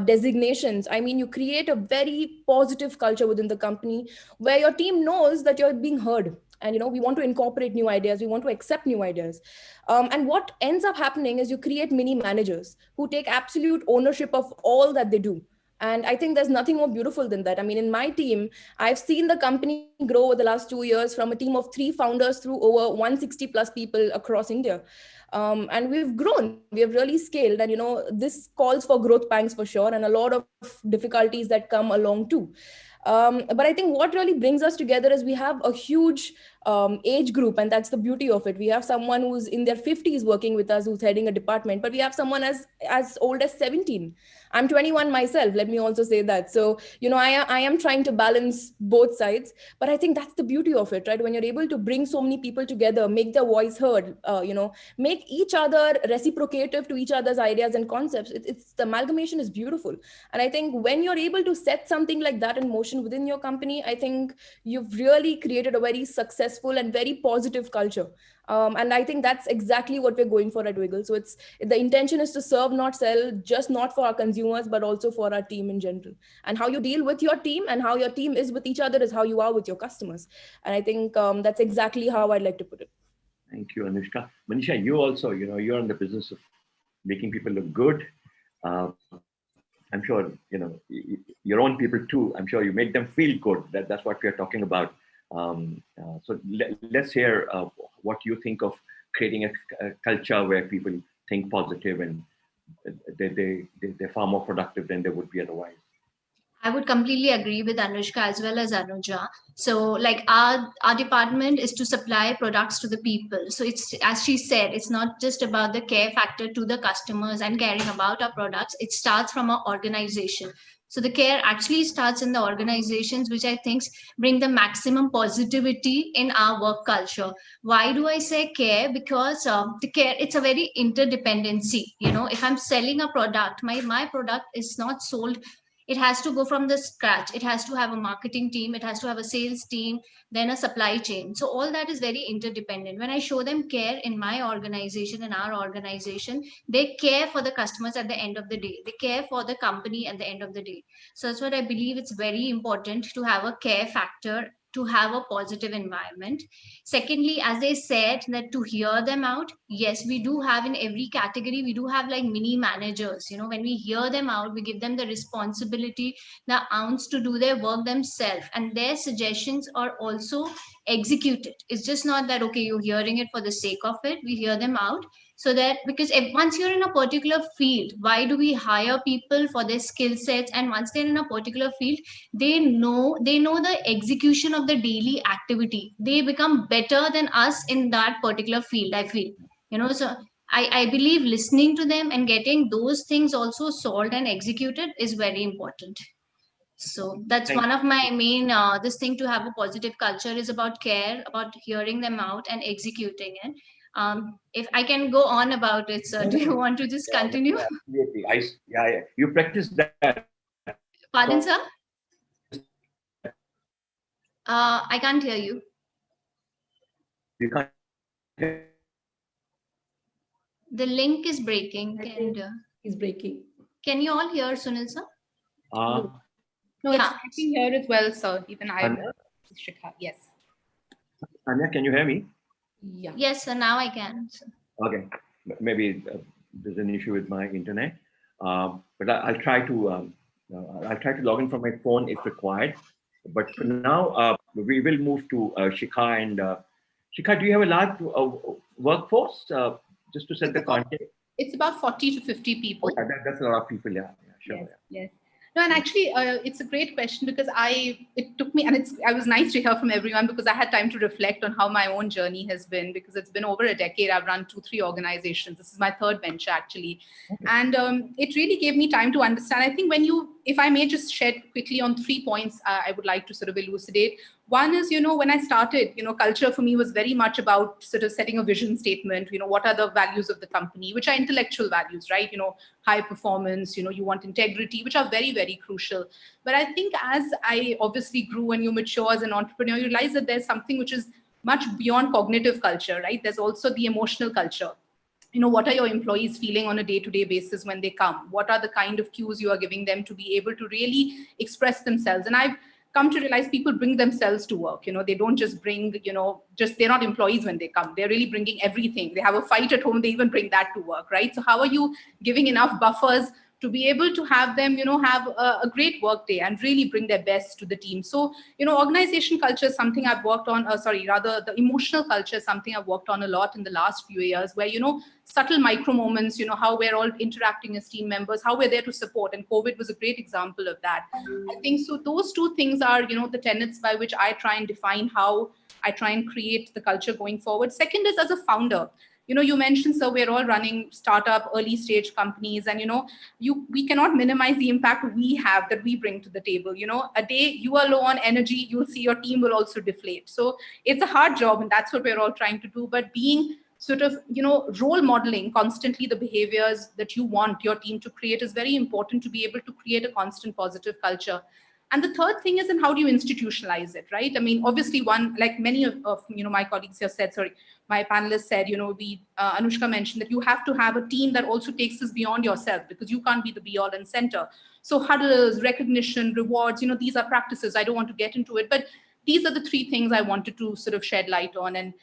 designations, I mean, you create a very positive culture within the company where your team knows that you're being heard. And we want to incorporate new ideas, we want to accept new ideas. And what ends up happening is you create mini managers who take absolute ownership of all that they do. And I think there's nothing more beautiful than that. I mean, in my team, I've seen the company grow over the last 2 years from a team of 3 founders through over 160 plus people across India. And we've grown, we have really scaled. And, this calls for growth pangs for sure, and a lot of difficulties that come along too. But I think what really brings us together is we have a huge age group, and that's the beauty of it. We have someone who's in their 50s working with us, who's heading a department, but we have someone as old as 17. I'm 21 myself, let me also say that. So, I am trying to balance both sides, but I think that's the beauty of it, right? When you're able to bring so many people together, make their voice heard, make each other reciprocative to each other's ideas and concepts, the amalgamation is beautiful. And I think when you're able to set something like that in motion within your company, I think you've really created a very successful and very positive culture. And I think that's exactly what we're going for at Wiggle. So the intention is to serve, not sell, just not for our consumers, but also for our team in general. And how you deal with your team and how your team is with each other is how you are with your customers. And I think that's exactly how I'd like to put it. Thank you, Anushka. Manisha, you also, you're in the business of making people look good. I'm sure, your own people too, I'm sure you make them feel good. That's what we are talking about. So let's hear what you think of creating a culture where people think positive and they're far more productive than they would be otherwise. I would completely agree with Anushka as well as Anuja. So like our department is to supply products to the people. So it's, as she said, it's not just about the care factor to the customers and caring about our products. It starts from our organization. So the care actually starts in the organizations, which I think bring the maximum positivity in our work culture. Why do I say care? Because the care, it's a very interdependency. If I'm selling a product, my product is not sold. It has to go from the scratch. It has to have a marketing team. It has to have a sales team, then a supply chain. So all that is very interdependent. When I show them care in my organization, in our organization, they care for the customers at the end of the day. They care for the company at the end of the day. So that's what I believe. It's very important to have a care factor, to have a positive environment. Secondly, as they said, that to hear them out, yes, we do have in every category, we do have like mini managers. When we hear them out, we give them the responsibility, the ounce to do their work themselves, and their suggestions are also executed. It's just not that, okay, you're hearing it for the sake of it. We hear them out. So that, because once you're in a particular field, why do we hire people for their skill sets? And once they're in a particular field, they know the execution of the daily activity. They become better than us in that particular field, I feel. So I believe listening to them and getting those things also solved and executed is very important. So that's one of my main, this thing to have a positive culture is about care, about hearing them out and executing it. If I can go on about it, sir, do you want to just continue? Absolutely. You practice that. Pardon, sir? I can't hear you. You can't. The link is breaking. He's breaking. Can you all hear Sunil, sir? No, it's breaking here as well, sir. Even I. Shikha, yes. Anya, can you hear me? Yeah. Yes, sir. Now I can. Sir. Okay. Maybe there's an issue with my internet, but I'll try to log in from my phone if required. But for now, we will move to Shikha. And Shikha, do you have a large workforce? Just to set the context. It's about 40 to 50 people. Oh, that's a lot of people. Yeah, sure. Yes. Yes. No, and actually, it's a great question because it took me, and I was nice to hear from everyone because I had time to reflect on how my own journey has been, because it's been over a decade. I've run 2-3 organizations. This is my third venture actually. Okay. And it really gave me time to understand. I think if I may just shed quickly on 3 points, I would like to sort of elucidate. One is, when I started, culture for me was very much about sort of setting a vision statement, what are the values of the company, which are intellectual values, right? High performance, you want integrity, which are very, very crucial. But I think as I obviously grew and you mature as an entrepreneur, you realize that there's something which is much beyond cognitive culture, right? There's also the emotional culture. What are your employees feeling on a day-to-day basis when they come? What are the kind of cues you are giving them to be able to really express themselves? And I've come to realize people bring themselves to work. They don't just bring, they're not employees when they come. They're really bringing everything. They have a fight at home, they even bring that to work, right? So how are you giving enough buffers to be able to have them, have a great work day and really bring their best to the team? So, organization culture is something I've worked on, the emotional culture is something I've worked on a lot in the last few years, where, subtle micro moments, how we're all interacting as team members, how we're there to support. And COVID was a great example of that. I think so. Those two things are, the tenets by which I try and define how I try and create the culture going forward. Second is as a founder. You mentioned, so we're all running startup, early stage companies, and we cannot minimize the impact we have that we bring to the table. A day you are low on energy, you'll see your team will also deflate. So it's a hard job, and that's what we're all trying to do. But being sort of, role modeling constantly the behaviors that you want your team to create is very important to be able to create a constant positive culture. And the third thing is, in how do you institutionalize it, right? I mean, obviously, one, like many of my colleagues here said, my panelists said, Anushka mentioned that you have to have a team that also takes this beyond yourself, because you can't be the be all and center. So huddles, recognition, rewards, these are practices. I don't want to get into it, but these are the three things I wanted to sort of shed light on. And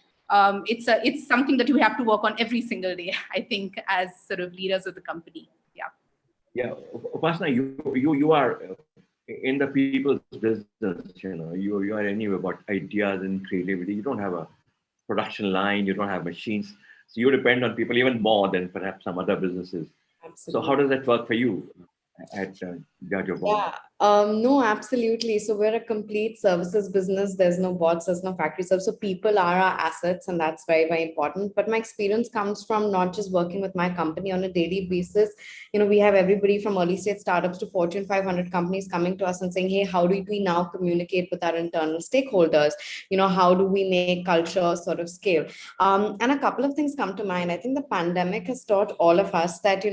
it's something that you have to work on every single day, I think, as sort of leaders of the company. Yeah. Yeah, Upasana, you are in the people's business. You are anyway about ideas and creativity. You don't have a production line. You don't have machines. So you depend on people even more than perhaps some other businesses. Absolutely. So how does that work for you at Jaja Board? Yeah. No, absolutely. So we're a complete services business. There's no bots, there's no factory stuff. So people are our assets, and that's very, very important. But my experience comes from not just working with my company on a daily basis. We have everybody from early stage startups to Fortune 500 companies coming to us and saying, hey, how do we now communicate with our internal stakeholders? How do we make culture sort of scale? And a couple of things come to mind. I think the pandemic has taught all of us that,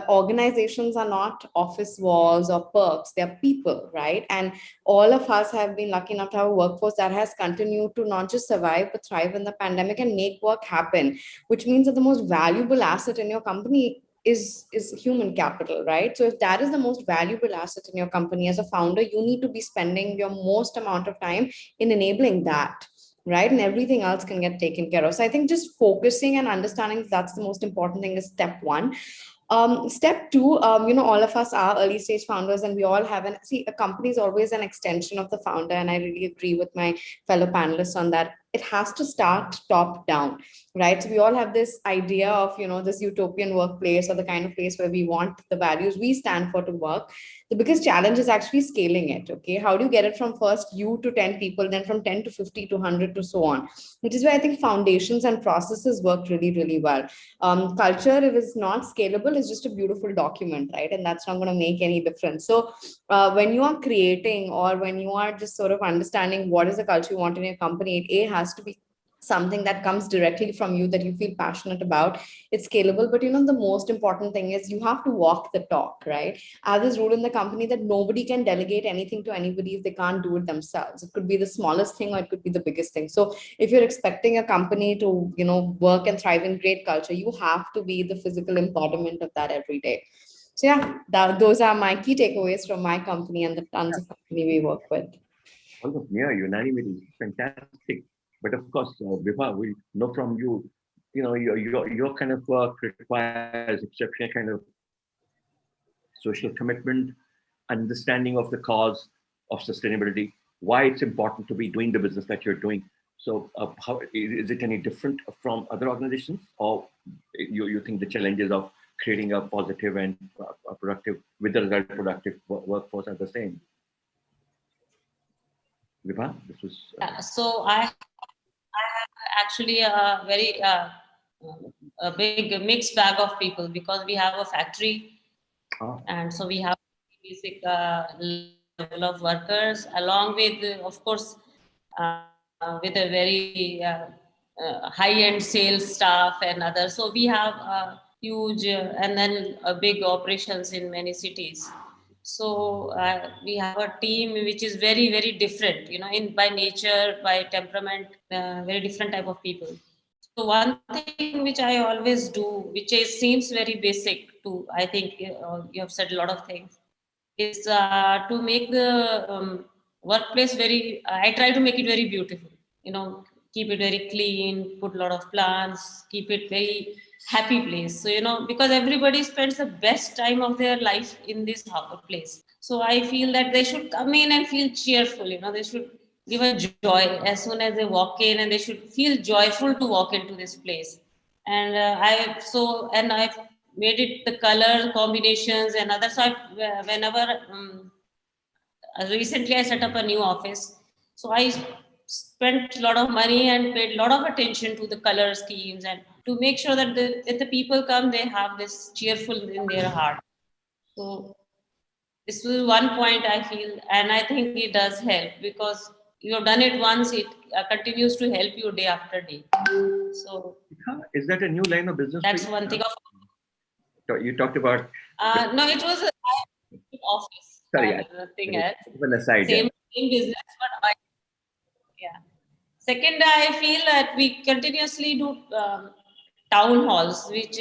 organizations are not office walls or perks. They're people, right? And all of us have been lucky enough to have a workforce that has continued to not just survive but thrive in the pandemic and make work happen, which means that the most valuable asset in your company is human capital, right? So if that is the most valuable asset in your company, as a founder, you need to be spending your most amount of time in enabling that, right? And everything else can get taken care of. So I think just focusing and understanding that's the most important thing is step one. Step two, all of us are early stage founders, and we all have a company is always an extension of the founder. And I really agree with my fellow panelists on that. It has to start top down, right? So we all have this idea of, this utopian workplace, or the kind of place where we want the values we stand for to work. The biggest challenge is actually scaling it. Okay. How do you get it from first you to 10 people, then from 10 to 50 to 100 to so on, which is where I think foundations and processes work really, really well. Culture, if it's not scalable, is just a beautiful document, right? And that's not going to make any difference. So when you are creating, or when you are just sort of understanding what is the culture you want in your company, it has to be something that comes directly from you, that you feel passionate about. It's scalable, but the most important thing is you have to walk the talk, right? I have this rule in the company that nobody can delegate anything to anybody if they can't do it themselves. It could be the smallest thing, or it could be the biggest thing. So if you're expecting a company to work and thrive in great culture, you have to be the physical embodiment of that every day. So yeah, those are my key takeaways from my company and the tons of company we work with. Almost near unanimity, fantastic. But of course, Vibha, we know from you, your kind of work requires exceptional kind of social commitment, understanding of the cause of sustainability, why it's important to be doing the business that you're doing. So how is it any different from other organizations, or you think the challenges of creating a positive and productive, with the result productive workforce are the same? Vibha, this was. So I have actually a very a big mixed bag of people, because we have a factory, and so we have basic level of workers, along with, of course, with a very high-end sales staff and others. So we have huge and then big operations in many cities. So we have a team which is very, very different, you know, in by nature, by temperament, very different type of people. So one thing which I always do, which seems very basic to, I think you have said a lot of things, is to make the workplace very, I try to make it very beautiful, you know, keep it very clean, put a lot of plants, keep it very happy place. So, you know, because everybody spends the best time of their life in this place. So I feel that they should come in and feel cheerful, you know, they should give a joy as soon as they walk in, and they should feel joyful to walk into this place. And I've made it the color combinations and others. So whenever recently I set up a new office, so I spent a lot of money and paid a lot of attention to the color schemes and to make sure that if the people come, they have this cheerful in their heart. So this is one point I feel, and I think it does help because you have done it once, it continues to help you day after day. So is that a new line of business? That's one thing. You talked about. No, it was an office. Sorry, nothing else. An aside, Same business, but yeah. Second, I feel that we continuously do town halls, which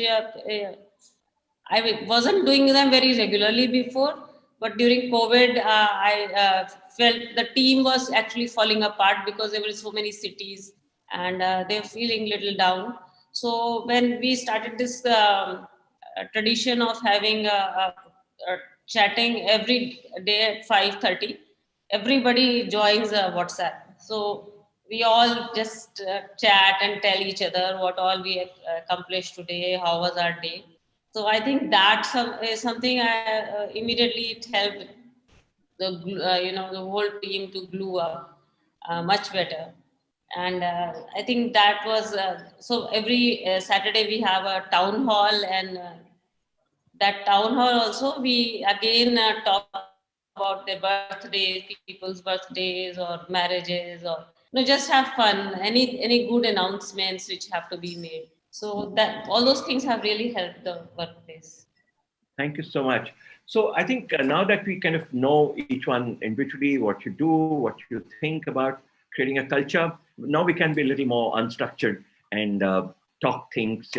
I wasn't doing them very regularly before, but during COVID, I felt the team was actually falling apart because there were so many cities and they were feeling little down. So when we started this tradition of having chatting every day at 5:30, everybody joins WhatsApp. So we all just chat and tell each other what all we accomplished today, how was our day. So I think that is something immediately it helped the the whole team to glue up much better. And I think that was so every Saturday we have a town hall, and that town hall also we again talk about their birthdays, people's birthdays or marriages, or just have fun. Any good announcements which have to be made. So that all those things have really helped the workplace. Thank you so much. So I think now that we kind of know each one individually, what you do, what you think about creating a culture, now we can be a little more unstructured and talk things,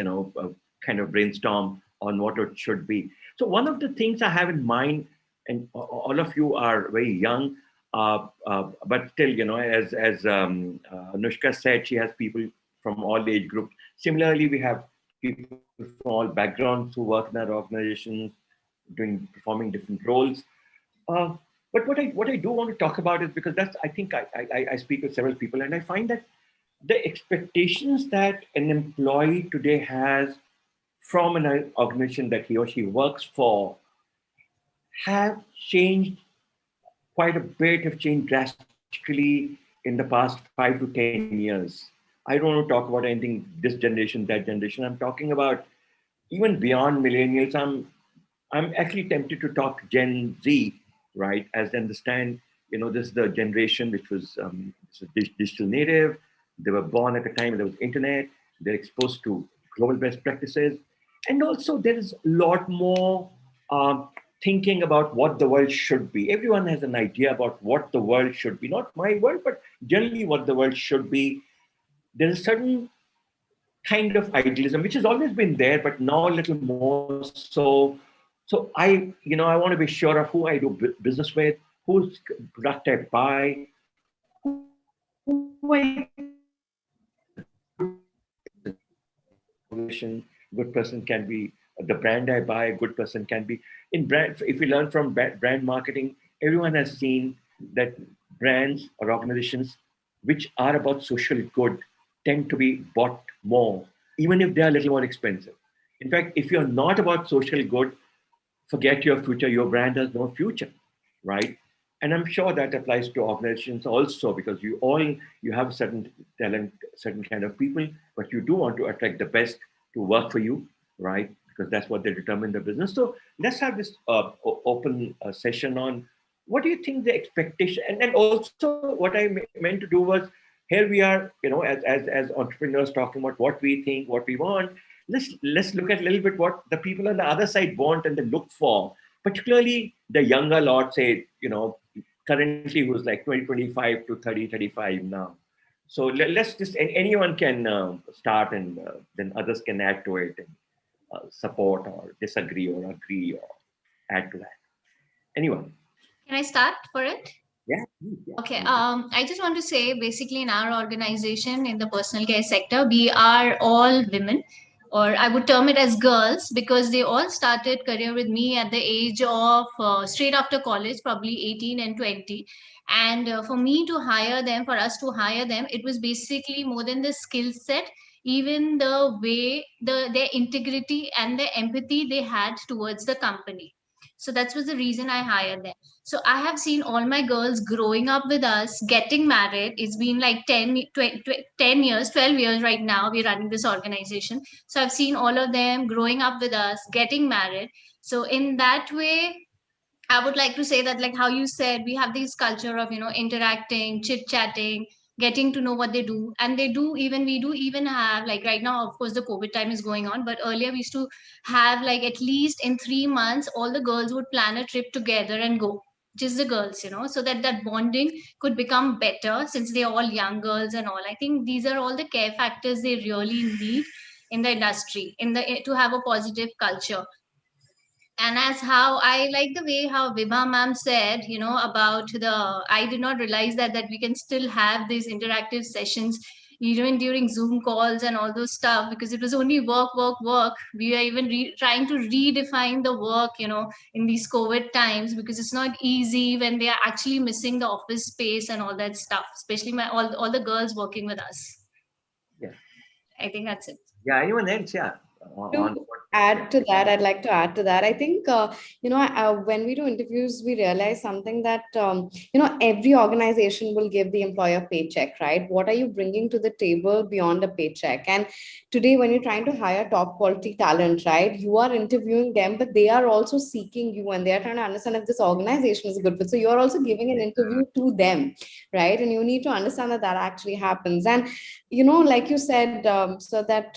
kind of brainstorm on what it should be. So one of the things I have in mind, and all of you are very young, but still, as Anushka said, she has people from all age groups. Similarly, we have people from all backgrounds who work in our organizations, performing different roles. But what I do want to talk about is because I think I speak with several people, and I find that the expectations that an employee today has from an organization that he or she works for have changed quite a bit, have changed drastically in the past 5 to 10 years. I don't want to talk about anything this generation, that generation. I'm talking about even beyond millennials. I'm actually tempted to talk Gen Z, right? As they understand, this is the generation which was digital native. They were born at a time when there was internet. They're exposed to global best practices. And also there is a lot more thinking about what the world should be. Everyone has an idea about what the world should be. Not my world, but generally what the world should be. There's a certain kind of idealism, which has always been there, but now a little more so. So I want to be sure of who I do business with, whose product I buy, who I good person can be the brand I buy, a good person can be in brand. If we learn from brand marketing, everyone has seen that brands or organizations which are about social good tend to be bought more, even if they are a little more expensive. In fact, if you're not about social good, forget your future. Your brand has no future, right? And I'm sure that applies to organizations also, because you have certain talent, certain kind of people, but you do want to attract the best to work for you, right? Because that's what they determine the business. So let's have this open session on what do you think the expectation? And then also what I meant to do was, here we are, as entrepreneurs talking about what we think, what we want. Let's look at a little bit what the people on the other side want and they look for, particularly the younger lot, say, currently who's like 25 to 35 now. So let's just, anyone can start, and then others can add to it and support or disagree or agree or add to that. Anyone? Can I start for it? Yeah. Okay. I just want to say, basically, in our organization, in the personal care sector, we are all women, or I would term it as girls, because they all started career with me at the age of straight after college, probably 18 and 20. And for me to hire them, for us to hire them, it was basically more than the skill set, even the way, their integrity and the empathy they had towards the company. So that was the reason I hired them. So I have seen all my girls growing up with us, getting married. It's been like 10 years, 12 years right now. We're running this organization. So I've seen all of them growing up with us, getting married. So in that way, I would like to say that, like how you said, we have this culture of, interacting, chit chatting, getting to know what they do. And we do even have, like right now, of course, the COVID time is going on, but earlier we used to have, like, at least in 3 months, all the girls would plan a trip together and go. Just the girls, so that bonding could become better, since they're all young girls and all. I think these are all the care factors they really need in the industry, to have a positive culture. And as how I like the way how Vibha ma'am said, about I did not realize that we can still have these interactive sessions even during Zoom calls and all those stuff, because it was only work, work, work. We are even trying to redefine the work, in these COVID times, because it's not easy when they are actually missing the office space and all that stuff, especially all the girls working with us. Yeah. I think that's it. Yeah. Anyone else? Yeah. To add to that, I'd like to add to that. I think, when we do interviews, we realize something that, every organization will give the employer a paycheck, right? What are you bringing to the table beyond a paycheck? And today, when you're trying to hire top quality talent, right, you are interviewing them, but they are also seeking you, and they are trying to understand if this organization is a good fit. So you're also giving an interview to them, right? And you need to understand that actually happens. And, like you said, so that,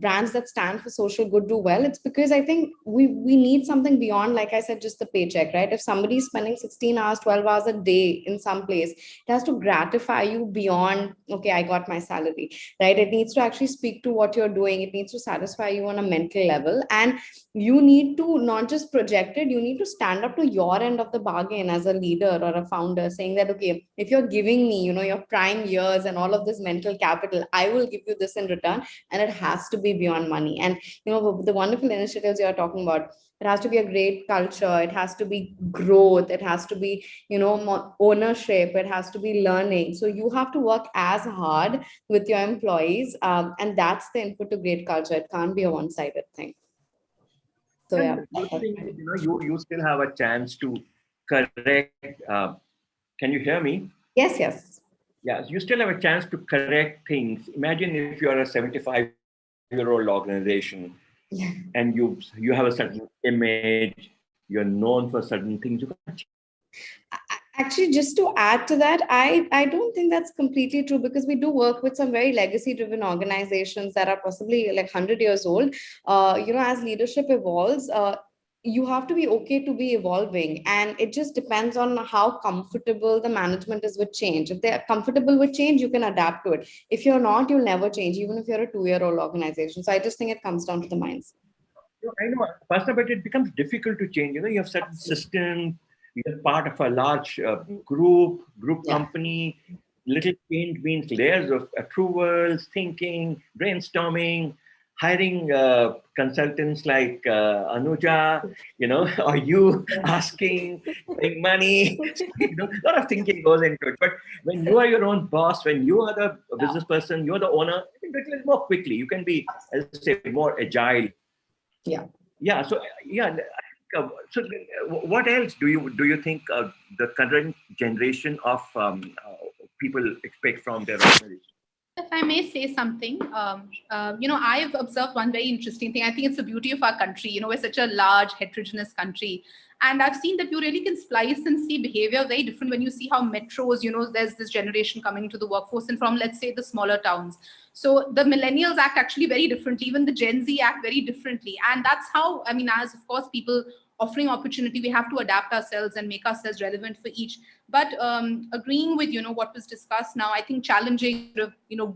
brands that stand for social good do well. It's because I think we need something beyond, like I said, just the paycheck, right? If somebody is spending 16 hours, 12 hours a day in some place, it has to gratify you beyond, okay, I got my salary, right? It needs to actually speak to what you're doing. It needs to satisfy you on a mental level. And you need to not just project it, you need to stand up to your end of the bargain as a leader or a founder, saying that, okay, if you're giving me, your prime years and all of this mental capital, I will give you this in return. And it has to be beyond money. And, the wonderful initiatives you're talking about, it has to be a great culture. It has to be growth. It has to be, more ownership. It has to be learning. So you have to work as hard with your employees. And that's the input to great culture. It can't be a one-sided thing. So yeah. You still have a chance to correct. Can you hear me? Yes. Yeah, you still have a chance to correct things. Imagine if you are a 75-year-old organization, and you have a certain image, you're known for certain things. Actually, just to add to that, I don't think that's completely true, because we do work with some very legacy-driven organizations that are possibly like 100 years old. As leadership evolves, you have to be okay to be evolving, and it just depends on how comfortable the management is with change. If they're comfortable with change, you can adapt to it. If you're not, you'll never change, even if you're a 2-year-old organization. So I just think it comes down to the minds. I know, Pastor, but it becomes difficult to change. You have certain systems. You're part of a large group company. Little change means layers of approvals, thinking, brainstorming, hiring consultants like Anuja, or you asking, paying money. A lot of thinking goes into it. But when you are your own boss, when you are the business person, you're the owner, you can do it more quickly. You can be, as I say, more agile. Yeah. So so what else do you think the current generation of people expect from their organization? I may say something, I've observed one very interesting thing. I think it's the beauty of our country. We're such a large, heterogeneous country. And I've seen that you really can splice and see behavior very different when you see how metros, there's this generation coming to the workforce and from, let's say, the smaller towns. So the millennials act actually very differently. Even the Gen Z act very differently. And that's how, as of course, people offering opportunity, we have to adapt ourselves and make ourselves relevant for each. But agreeing with what was discussed now, I think challenging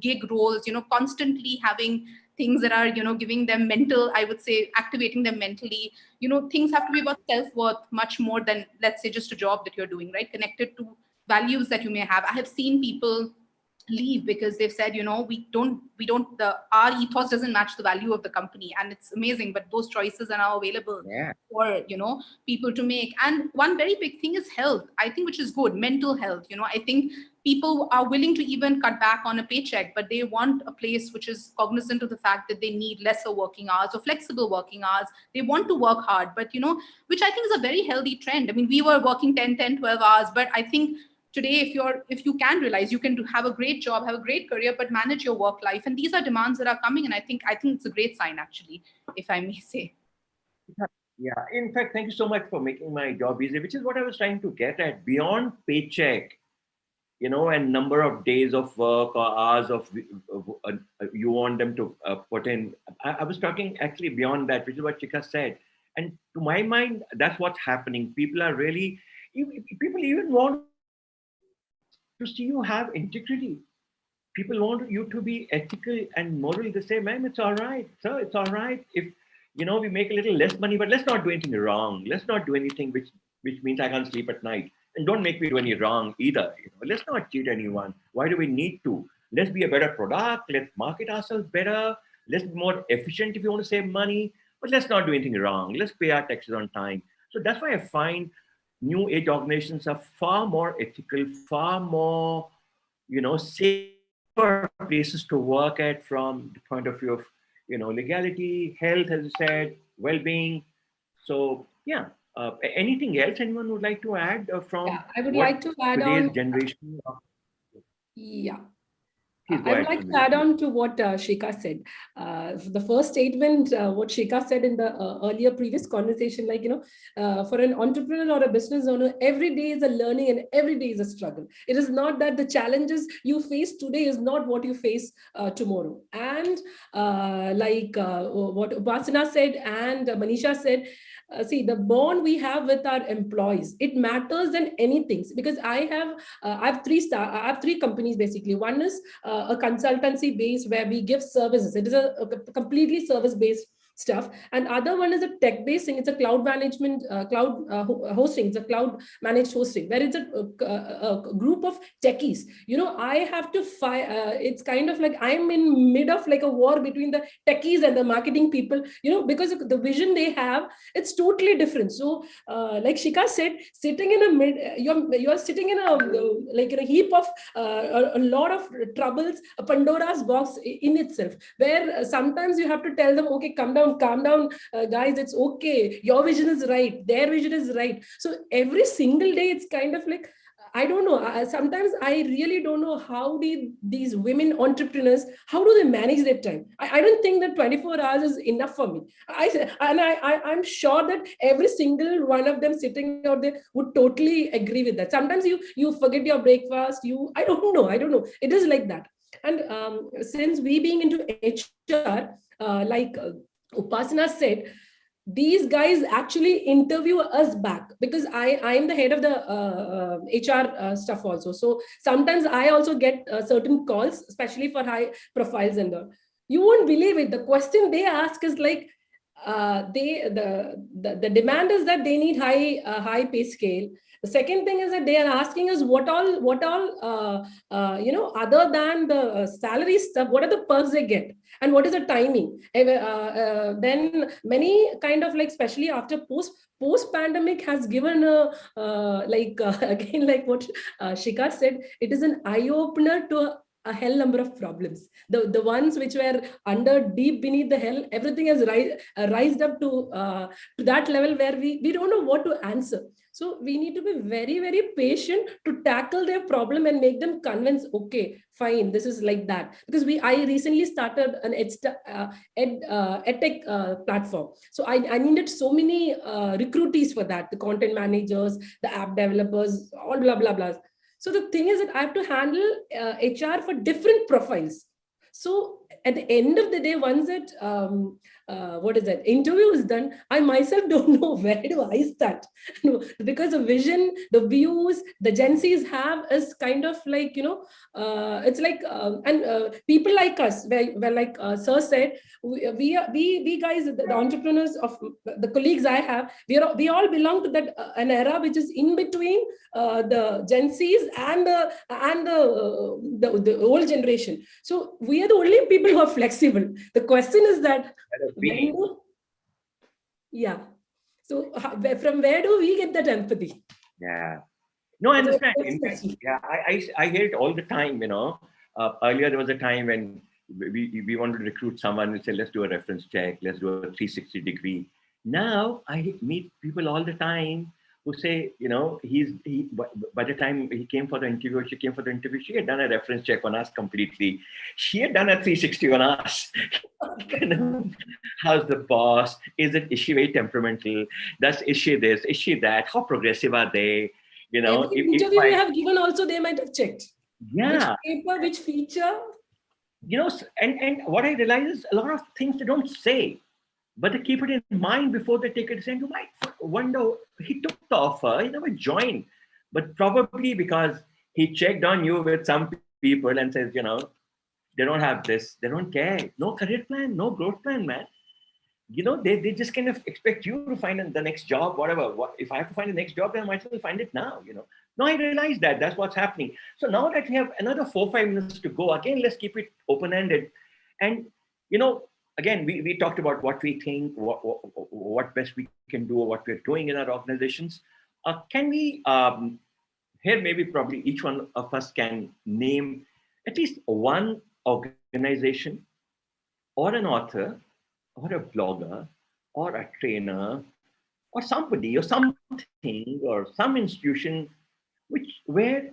gig roles, constantly having things that are giving them mental, I would say, activating them mentally. Things have to be about self-worth much more than, let's say, just a job that you're doing, right? Connected to values that you may have. I have seen people leave because they've said, our ethos doesn't match the value of the company, and it's amazing, but those choices are now available for people to make. And one very big thing is health, I think, which is good. Mental health, I think people are willing to even cut back on a paycheck, but they want a place which is cognizant of the fact that they need lesser working hours or flexible working hours. They want to work hard, but which I think is a very healthy trend. We were working 10, 12 hours, but I think today, if you can realize you can have a great job, have a great career, but manage your work life, and these are demands that are coming, and I think it's a great sign, actually, if I may say. Yeah, in fact, thank you so much for making my job easy, which is what I was trying to get at. Beyond paycheck, and number of days of work or hours of you want them to put in. I was talking actually beyond that, which is what Chika said. And to my mind, that's what's happening. People are really, people even want to see you have integrity. People want you to be ethical and moral. They say, ma'am, it's all right, sir, it's all right if we make a little less money, but let's not do anything wrong. Let's not do anything which means I can't sleep at night. And don't make me do any wrong either. Let's not cheat anyone. Why do we need to? Let's be a better product. Let's market ourselves better. Let's be more efficient if you want to save money. But let's not do anything wrong. Let's pay our taxes on time. So that's why I find new age organizations are far more ethical, far more, safer places to work at from the point of view of, legality, health, as you said, well-being. So yeah. Anything else anyone would like to add from I would like to add today's on generation? Yeah. Please go I would ahead, like to add on to what Shikha said. The first statement, what Shikha said in the earlier previous conversation, for an entrepreneur or a business owner, every day is a learning and every day is a struggle. It is not that the challenges you face today is not what you face tomorrow. And what Upasana said and Manisha said, see, the bond we have with our employees, it matters than anything, because I have three companies basically. One is a consultancy based where we give services. It is a completely service based stuff, and other one is a tech based thing. It's a cloud management, hosting. It's a cloud managed hosting where it's a group of techies. I have to it's kind of like I'm in mid of like a war between the techies and the marketing people, because of the vision they have, it's totally different. So like Shikha said, sitting in a mid, you're sitting in a heap of a lot of troubles, a Pandora's box in itself, where sometimes you have to tell them, okay, calm down, guys, it's okay, your vision is right, their vision is right. So every single day it's kind of like, I don't know, sometimes I really don't know how these women entrepreneurs, how do they manage their time? I don't think that 24 hours is enough for me. I'm sure that every single one of them sitting out there would totally agree with that. Sometimes you forget your breakfast, I don't know, it is like that. And since we being into HR, Upasana said, these guys actually interview us back, because I am the head of the HR stuff also. So sometimes I also get certain calls, especially for high profiles and all. You won't believe it. The question they ask is like, the demand is that they need high pay scale. The second thing is that they are asking us what all other than the salary stuff, what are the perks they get and what is the timing. Then many kind of like, especially after post pandemic has given again, like what Shikha said, it is an eye opener to a hell number of problems. The ones which were under deep beneath the hell, everything has rised up to that level where we don't know what to answer. So we need to be very, very patient to tackle their problem and make them convinced, okay, fine, this is like that. Because I recently started an edtech platform. So I needed so many recruitees for that, the content managers, the app developers, all blah, blah, blah. So the thing is that I have to handle HR for different profiles. So at the end of the day, once that interview is done, I myself don't know where do I start. Because the vision, the views the Gen Zs have is kind of like, it's like people like us, where like Sir said, we guys, the entrepreneurs of the colleagues I have, we all belong to that an era which is in between the Gen Zs and the old generation. So we are the only people who are flexible. The question is that so from where do we get that empathy? Yeah. No, I understand. In fact, yeah, I hear it all the time, Earlier there was a time when we wanted to recruit someone, we said, let's do a reference check, let's do a 360 degree. Now I meet people all the time who say, by the time he came for the interview, she came for the interview, she had done a reference check on us completely. She had done a 360 on us. How's the boss? Is she very temperamental? Is she this? Is she that? How progressive are they? Every interview we have given also, they might have checked. Yeah. Which paper, which feature? And what I realize is a lot of things they don't say, but they keep it in mind before they take it. And you might wonder, he took the offer, he never joined, but probably because he checked on you with some people and says, they don't have this, they don't care, no career plan, no growth plan, man. They just kind of expect you to find the next job, whatever. If I have to find the next job, then I might as well find it now, Now I realize that's what's happening. So now that we have another 4-5 minutes to go, again, let's keep it open-ended. And, again, we talked about what we think, what best we can do, or what we're doing in our organizations. Can we, here maybe probably each one of us can name at least one organization or an author or a blogger or a trainer or somebody or something or some institution where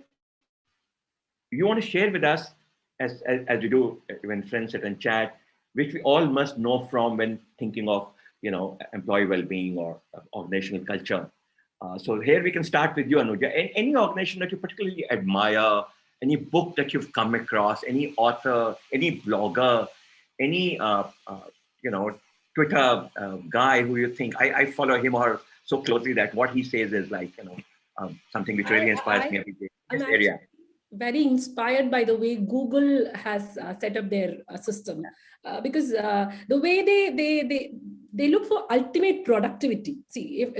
you want to share with us as you do when friends sit and chat, which we all must know from when thinking of employee well-being or organizational culture. So here we can start with you, Anuja. Any organization that you particularly admire, any book that you've come across, any author, any blogger, any Twitter guy who you think I follow him or her so closely that what he says is like something which really inspires me every day in this area. Very inspired by the way Google has set up their system, because the way they look for ultimate productivity. See, if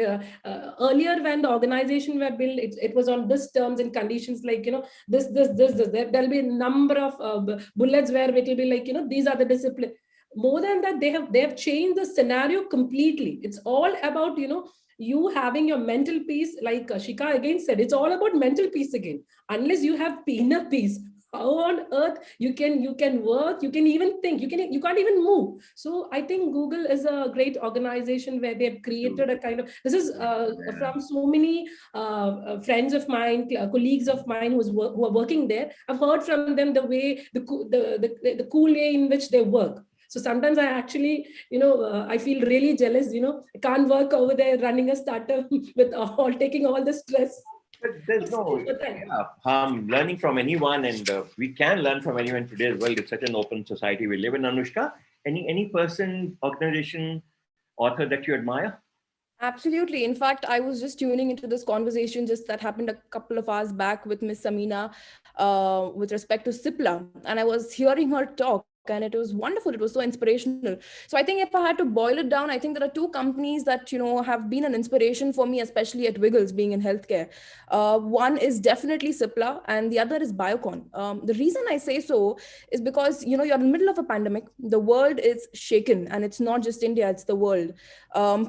earlier when the organization were built, it was on this terms and conditions, like this. There'll be a number of bullets where it will be like these are the discipline. More than that, they have changed the scenario completely. It's all about you having your mental peace, like Shika again said, it's all about mental peace again. Unless you have inner peace, how on earth you can work, you can even think, you can't even move. So I think Google is a great organization where they've created a kind of, this is from so many friends of mine, colleagues of mine who are working there. I've heard from them the way, the cool way in which they work. So sometimes I actually, I feel really jealous, I can't work over there running a startup with taking all the stress. But there's no harm learning from anyone, and we can learn from anyone today as well. It's such an open society we live in. Anushka, any person, organization, author that you admire? Absolutely. In fact, I was just tuning into this conversation just that happened a couple of hours back with Miss Samina with respect to Cipla. And I was hearing her talk. And it was wonderful. It was so inspirational. So I think if I had to boil it down, I think there are two companies that, have been an inspiration for me, especially at Wiggles, being in healthcare. One is definitely Cipla and the other is Biocon. The reason I say so is because, you're in the middle of a pandemic. The world is shaken, and it's not just India, it's the world.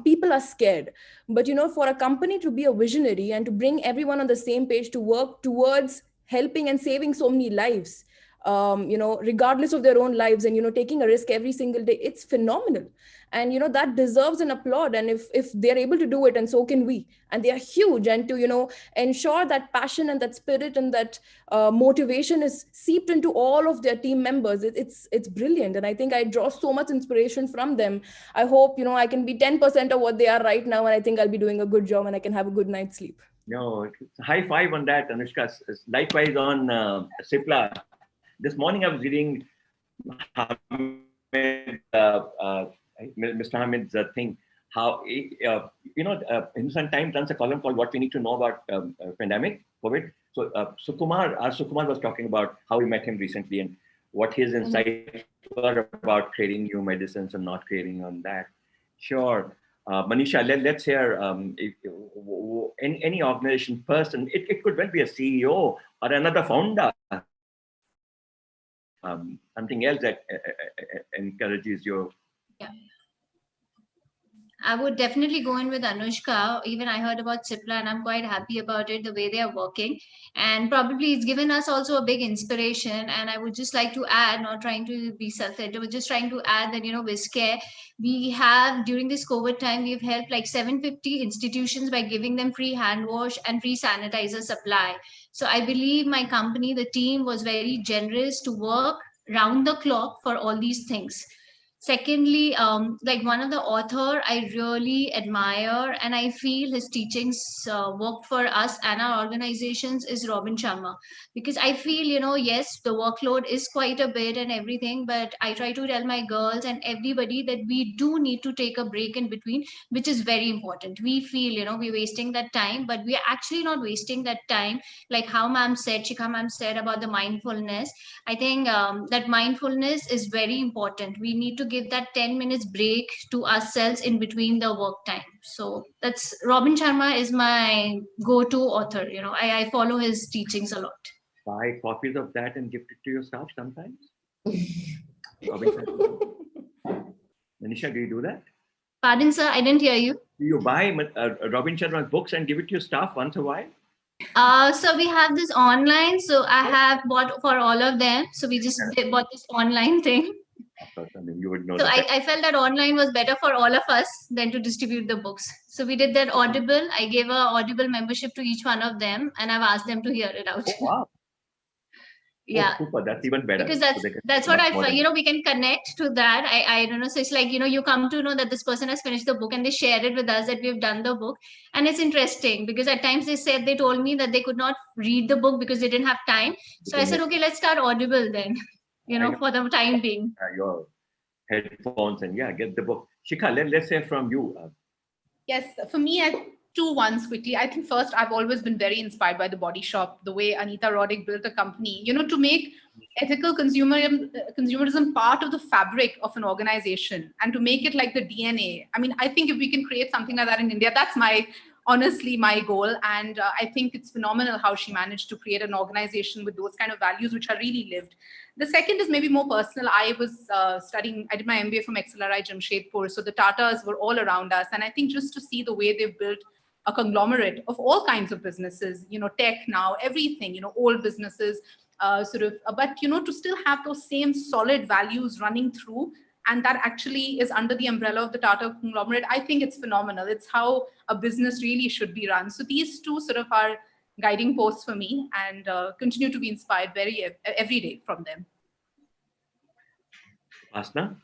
People are scared. But, for a company to be a visionary and to bring everyone on the same page to work towards helping and saving so many lives, regardless of their own lives, and taking a risk every single day. It's phenomenal, and that deserves an applaud. And if they're able to do it, and so can we, and they are huge, and to ensure that passion and that spirit and that motivation is seeped into all of their team members, it's brilliant. And I think I draw so much inspiration from them. I hope I can be 10% of what they are right now, and I think I'll be doing a good job and I can have a good night's sleep. No, high five on that, Anushka. Likewise on Cipla. This morning I was reading Mr. Hamid's thing. How Hindustan Times runs a column called "What We Need to Know About Pandemic COVID." So Sukumar was talking about how we met him recently and what his insights were about creating new medicines and not creating on that. Sure. Manisha, let's hear any organization person. It could well be a CEO or another founder. Something else that encourages you. Yeah. I would definitely go in with Anushka. Even I heard about Cipla and I'm quite happy about it, the way they are working. And probably it's given us also a big inspiration. And I would just like to add, not trying to be self-centered, but just trying to add that, with Care, we have, during this COVID time, we've helped like 750 institutions by giving them free hand wash and free sanitizer supply. So I believe my company, the team was very generous to work round the clock for all these things. Secondly, like one of the author I really admire and I feel his teachings worked for us and our organizations is Robin Sharma, because I feel, yes, the workload is quite a bit and everything, but I try to tell my girls and everybody that we do need to take a break in between, which is very important. We feel, we're wasting that time, but we are actually not wasting that time. Like how Shikha ma'am said about the mindfulness, I think that mindfulness is very important. We need to give that 10 minutes break to ourselves in between the work time. So that's Robin Sharma is my go-to author. I follow his teachings a lot. Buy copies of that and gift it to your staff sometimes. Robin Sharma. Manisha, do you do that? Pardon, sir, I didn't hear you. Do you buy Robin Sharma's books and give it to your staff once a while? So we have this online. So I have bought for all of them. So we just bought this online thing. Of course, I mean, you would know. So I felt that online was better for all of us than to distribute the books. So we did that Audible. I gave a Audible membership to each one of them, and I've asked them to hear it out. Oh, wow. Yeah. Oh, super. That's even better. Because that's what I felt, we can connect to that. I don't know. So it's like, you come to know that this person has finished the book and they shared it with us that we've done the book. And it's interesting because at times they told me that they could not read the book because they didn't have time. So I said, okay, let's start Audible then, for the time being. Your headphones and get the book. Shikha, let's hear from you. Yes, for me, two ones quickly. I think first, I've always been very inspired by The Body Shop, the way Anita Roddick built a company, to make ethical consumerism part of the fabric of an organization and to make it like the DNA. I mean, I think if we can create something like that in India, that's honestly my goal. And I think it's phenomenal how she managed to create an organization with those kind of values, which are really lived. The second is maybe more personal. I was I did my MBA from XLRI Jamshedpur. So the Tatas were all around us. And I think just to see the way they've built a conglomerate of all kinds of businesses, tech now, everything, old businesses, but, to still have those same solid values running through, and that actually is under the umbrella of the Tata conglomerate. I think it's phenomenal. It's how a business really should be run. So these two sort of are guiding posts for me and continue to be inspired every day from them. Asna?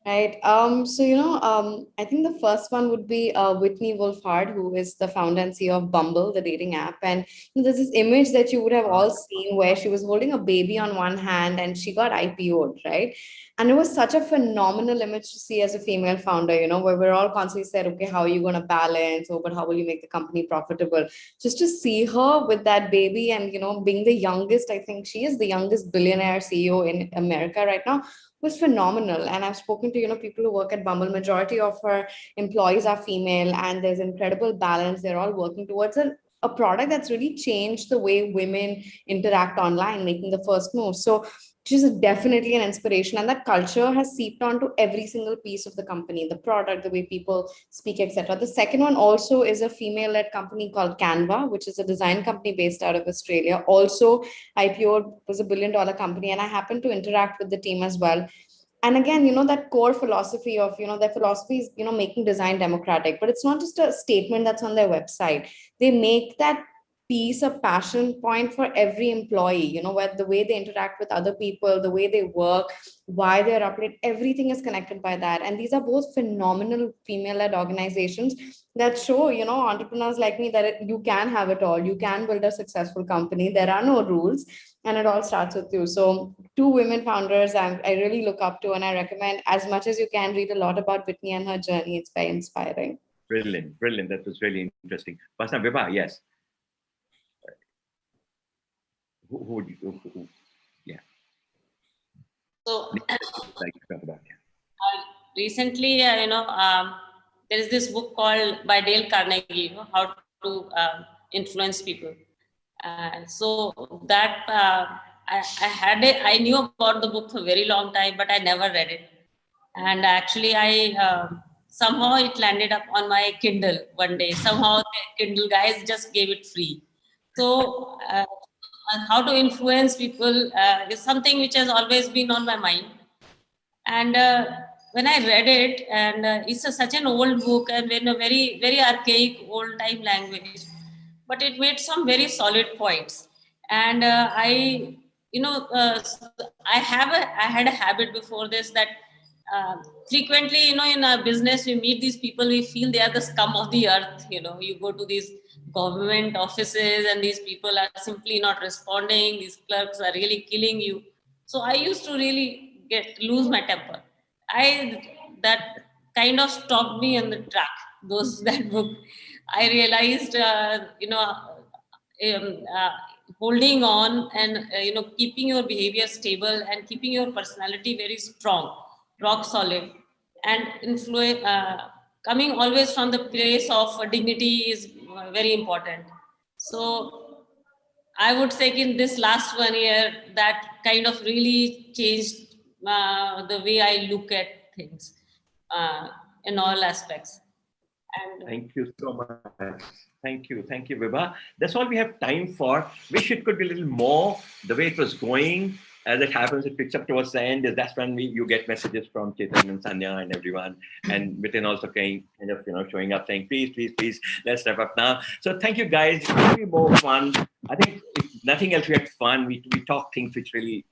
Right. I think the first one would be Whitney Wolfhard, who is the founder and CEO of Bumble, the dating app. And there's this image that you would have all seen where she was holding a baby on one hand and she got IPO'd, right? And it was such a phenomenal image to see as a female founder, where we're all constantly said, okay, how are you going to balance? Oh, but how will you make the company profitable? Just to see her with that baby and, being the youngest, I think she is the youngest billionaire CEO in America right now, was phenomenal. And I've spoken to, people who work at Bumble. Majority of her employees are female and there's incredible balance. They're all working towards a product that's really changed the way women interact online, making the first move. So she's definitely an inspiration, and that culture has seeped onto every single piece of the company, the product, the way people speak, etc. The second one also is a female-led company called Canva, which is a design company based out of Australia. Also IPO, was $1 billion company, and I happened to interact with the team as well. And again, that core philosophy of, their philosophy is, making design democratic, but it's not just a statement that's on their website. They make that piece a passion point for every employee, where the way they interact with other people, the way they work, why they're updated, everything is connected by that. And these are both phenomenal female-led organizations that show, entrepreneurs like me that you can have it all. You can build a successful company. There are no rules, and it all starts with you. So 2 women founders I really look up to, and I recommend as much as you can read a lot about Whitney and her journey. It's very inspiring. Brilliant, brilliant. That was really interesting. Basna, Vibha, yes. Who would you? Yeah. So like to talk about, yeah. Recently, there is this book called by Dale Carnegie, How to Influence People. So that I knew about the book for a very long time, but I never read it. And actually, somehow it landed up on my Kindle one day. Somehow the Kindle guys just gave it free. So how to influence people is something which has always been on my mind. And when I read it, and it's such an old book and in a very, very archaic, old time language, but it made some very solid points. And I had a habit before this that frequently, in our business, we meet these people, we feel they are the scum of the earth. You go to these government offices and these people are simply not responding. These clerks are really killing you. So I used to really lose my temper. That kind of stopped me on the track. That book, I realized, holding on and keeping your behavior stable and keeping your personality very strong, rock solid, and influence. Coming always from the place of dignity is very important. So I would say in this last 1 year, that kind of really changed the way I look at things in all aspects. And thank you so much. Thank you, Vibha. That's all we have time for. Wish it could be a little more. The way it was going, as it happens, it picks up towards the end. That's when you get messages from Chetan and Sanya and everyone, and Vitin also kind of showing up saying, please, let's wrap up now. So thank you guys. It will be more fun. I think if nothing else, we had fun. We talked things which really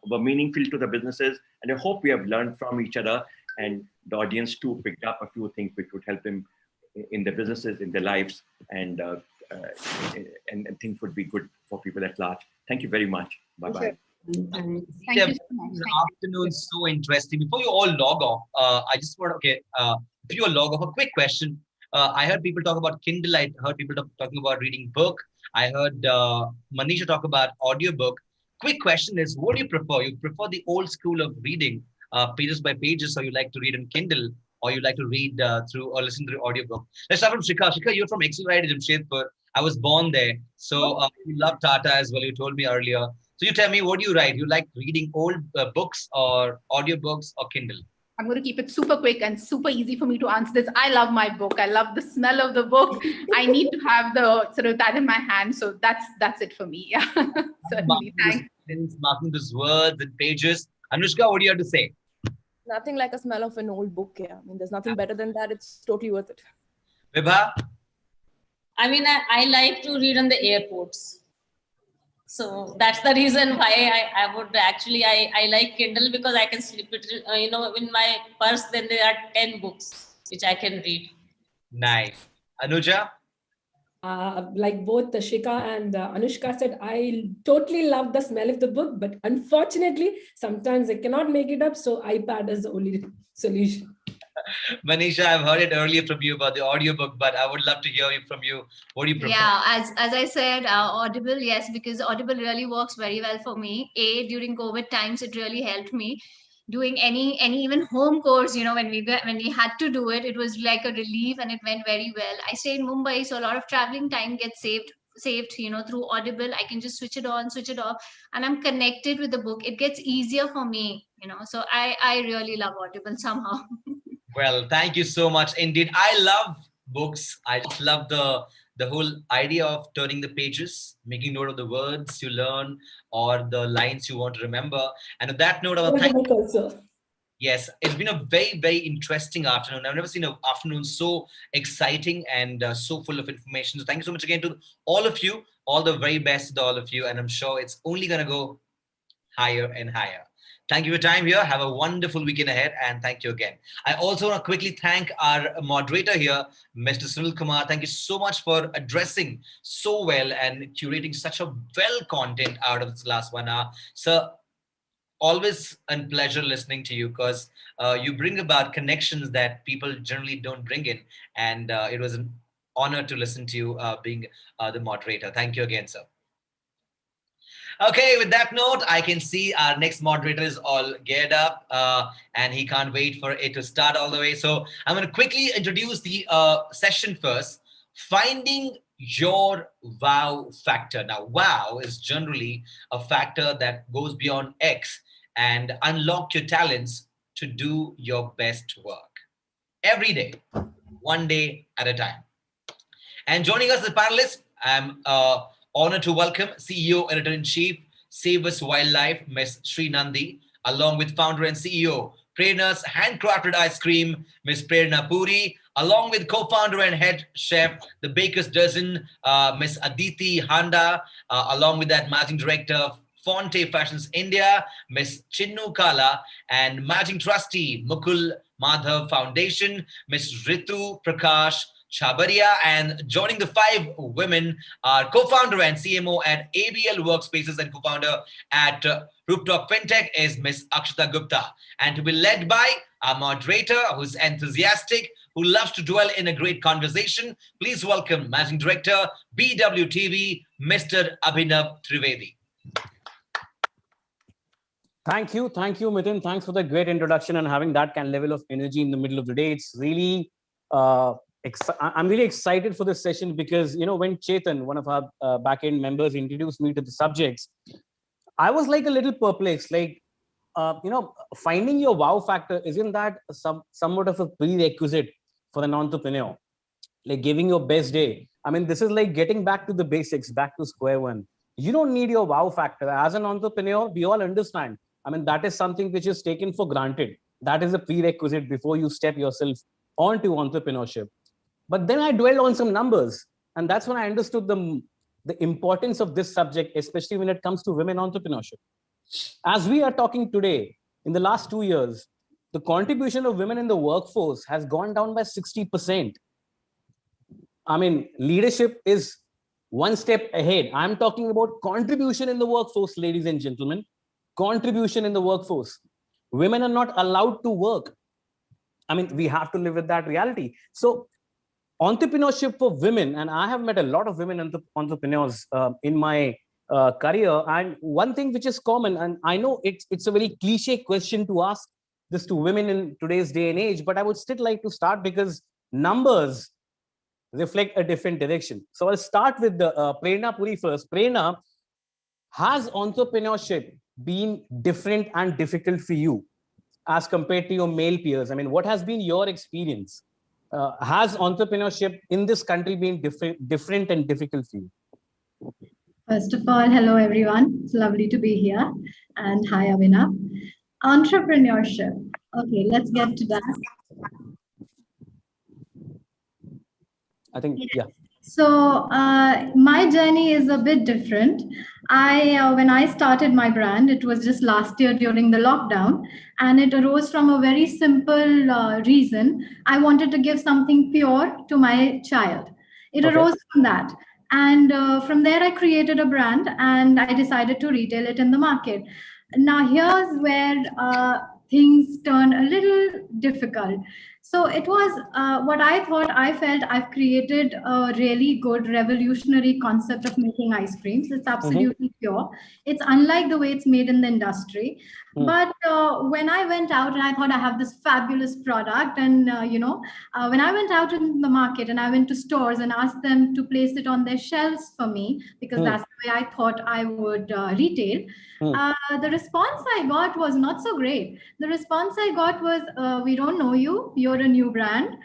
were meaningful to the businesses, and I hope we have learned from each other, and the audience too picked up a few things which would help them in their businesses, in their lives, and things would be good for people at large. Thank you very much. Bye-bye. Thank you so much. Good afternoon. So interesting. Before you all log off, I just want before you log off, a quick question. I heard people talk about Kindle. I heard people talking about reading book. I heard Manisha talk about audiobook. Quick question is, what do you prefer? You prefer the old school of reading, pages by pages, or you like to read in Kindle, or you like to read through or listen to the audiobook? Let's start from Shikha. Shikha, you're from Excelride, Jamshedpur. I was born there. So you love Tata as well. You told me earlier. So you tell me, what do you write? You like reading old books or audiobooks or Kindle? I'm going to keep it super quick and super easy for me to answer this. I love my book. I love the smell of the book. I need to have the sort of that in my hand. So that's it for me. Yeah, certainly. Thanks. Marking those words and pages. Anushka, what do you have to say? Nothing like a smell of an old book. Yeah, I mean, there's nothing better than that. It's totally worth it. Vibha? I mean, I like to read on the airports. So that's the reason why I would actually, I like Kindle, because I can slip it, in my purse, then there are 10 books which I can read. Nice. Anuja? Like both Shikha and Anushka said, I totally love the smell of the book, but unfortunately, sometimes I cannot make it up. So iPad is the only solution. Manisha, I've heard it earlier from you about the audiobook, but I would love to hear from you. What do you prefer? Yeah, as I said, Audible, yes, because Audible really works very well for me. During COVID times, it really helped me. Doing any even home course, when we had to do it, it was like a relief and it went very well. I stay in Mumbai, so a lot of traveling time gets saved saved, through Audible. I can just switch it on, switch it off, and I'm connected with the book. It gets easier for me, so I really love Audible somehow. Well, thank you so much indeed. I love books. I just love the whole idea of turning the pages, making note of the words you learn or the lines you want to remember. And on that note, I want to thank you. Also. Yes, it's been a very, very interesting afternoon. I've never seen an afternoon so exciting and so full of information. So thank you so much again to all of you. All the very best to all of you. And I'm sure it's only going to go higher and higher. Thank you for your time here. Have a wonderful weekend ahead. And thank you again. I also want to quickly thank our moderator here, Mr. Sunil Kumar. Thank you so much for addressing so well and curating such a well content out of this last 1 hour. Sir, always a pleasure listening to you because you bring about connections that people generally don't bring in. And it was an honor to listen to you being the moderator. Thank you again, sir. Okay, with that note, I can see our next moderator is all geared up and he can't wait for it to start all the way. So I'm going to quickly introduce the session first. Finding your wow factor. Now, wow is generally a factor that goes beyond X and unlock your talents to do your best work every day, one day at a time. And joining us as panelists, I'm honored to welcome CEO, Editor-in-Chief, Save Us Wildlife, Ms. Sri Nandi, along with founder and CEO, Prerna's Handcrafted Ice Cream, Ms. Prerna Puri, along with co-founder and head chef, The Baker's Dozen, Ms. Aditi Handa, along with that managing director of Fonte Fashions India, Ms. Chinnu Kala, and managing trustee, Mukul Madhav Foundation, Ms. Ritu Prakash Chabaria, and joining the 5 women are co-founder and CMO at ABL Workspaces and co-founder at Rooftop Fintech is Ms. Akshita Gupta, and to be led by our moderator who's enthusiastic, who loves to dwell in a great conversation. Please welcome Managing Director, BWTV, Mr. Abhinav Trivedi. Thank you, Mithun. Thanks for the great introduction and having that kind of level of energy in the middle of the day. It's really, I'm really excited for this session because, when Chetan, one of our back-end members, introduced me to the subjects, I was like a little perplexed, like, finding your wow factor, isn't that somewhat of a prerequisite for an entrepreneur? Like giving your best day. I mean, this is like getting back to the basics, back to square one. You don't need your wow factor. As an entrepreneur, we all understand. I mean, that is something which is taken for granted. That is a prerequisite before you step yourself onto entrepreneurship. But then I dwelled on some numbers, and that's when I understood the importance of this subject, especially when it comes to women entrepreneurship. As we are talking today, in the last 2 years, the contribution of women in the workforce has gone down by 60%. I mean, leadership is one step ahead. I'm talking about contribution in the workforce, ladies and gentlemen. Contribution in the workforce. Women are not allowed to work. I mean, we have to live with that reality. So entrepreneurship for women, and I have met a lot of women entrepreneurs in my career. And one thing which is common, and I know it's a very cliche question to ask this to women in today's day and age, but I would still like to start because numbers reflect a different direction. So I'll start with the Prerna Puri first. Prerna, has entrepreneurship been different and difficult for you as compared to your male peers? I mean, what has been your experience? Has entrepreneurship in this country been different and difficult for you? First of all, hello everyone. It's lovely to be here. And hi, Abhinav. Entrepreneurship. Okay, let's get to that. I think, yeah. So my journey is a bit different. When I started my brand, it was just last year during the lockdown, and it arose from a very simple reason. I wanted to give something pure to my child. It arose from that. And from there, I created a brand and I decided to retail it in the market. Now, here's where things turn a little difficult. So it was what I thought. I felt I've created a really good revolutionary concept of making ice creams. It's absolutely pure. It's unlike the way it's made in the industry. But when I went out and I thought I have this fabulous product, and when I went out in the market and I went to stores and asked them to place it on their shelves for me, because that's the way I thought I would retail, the response I got was not so great. The response I got was, we don't know you, you're a new brand,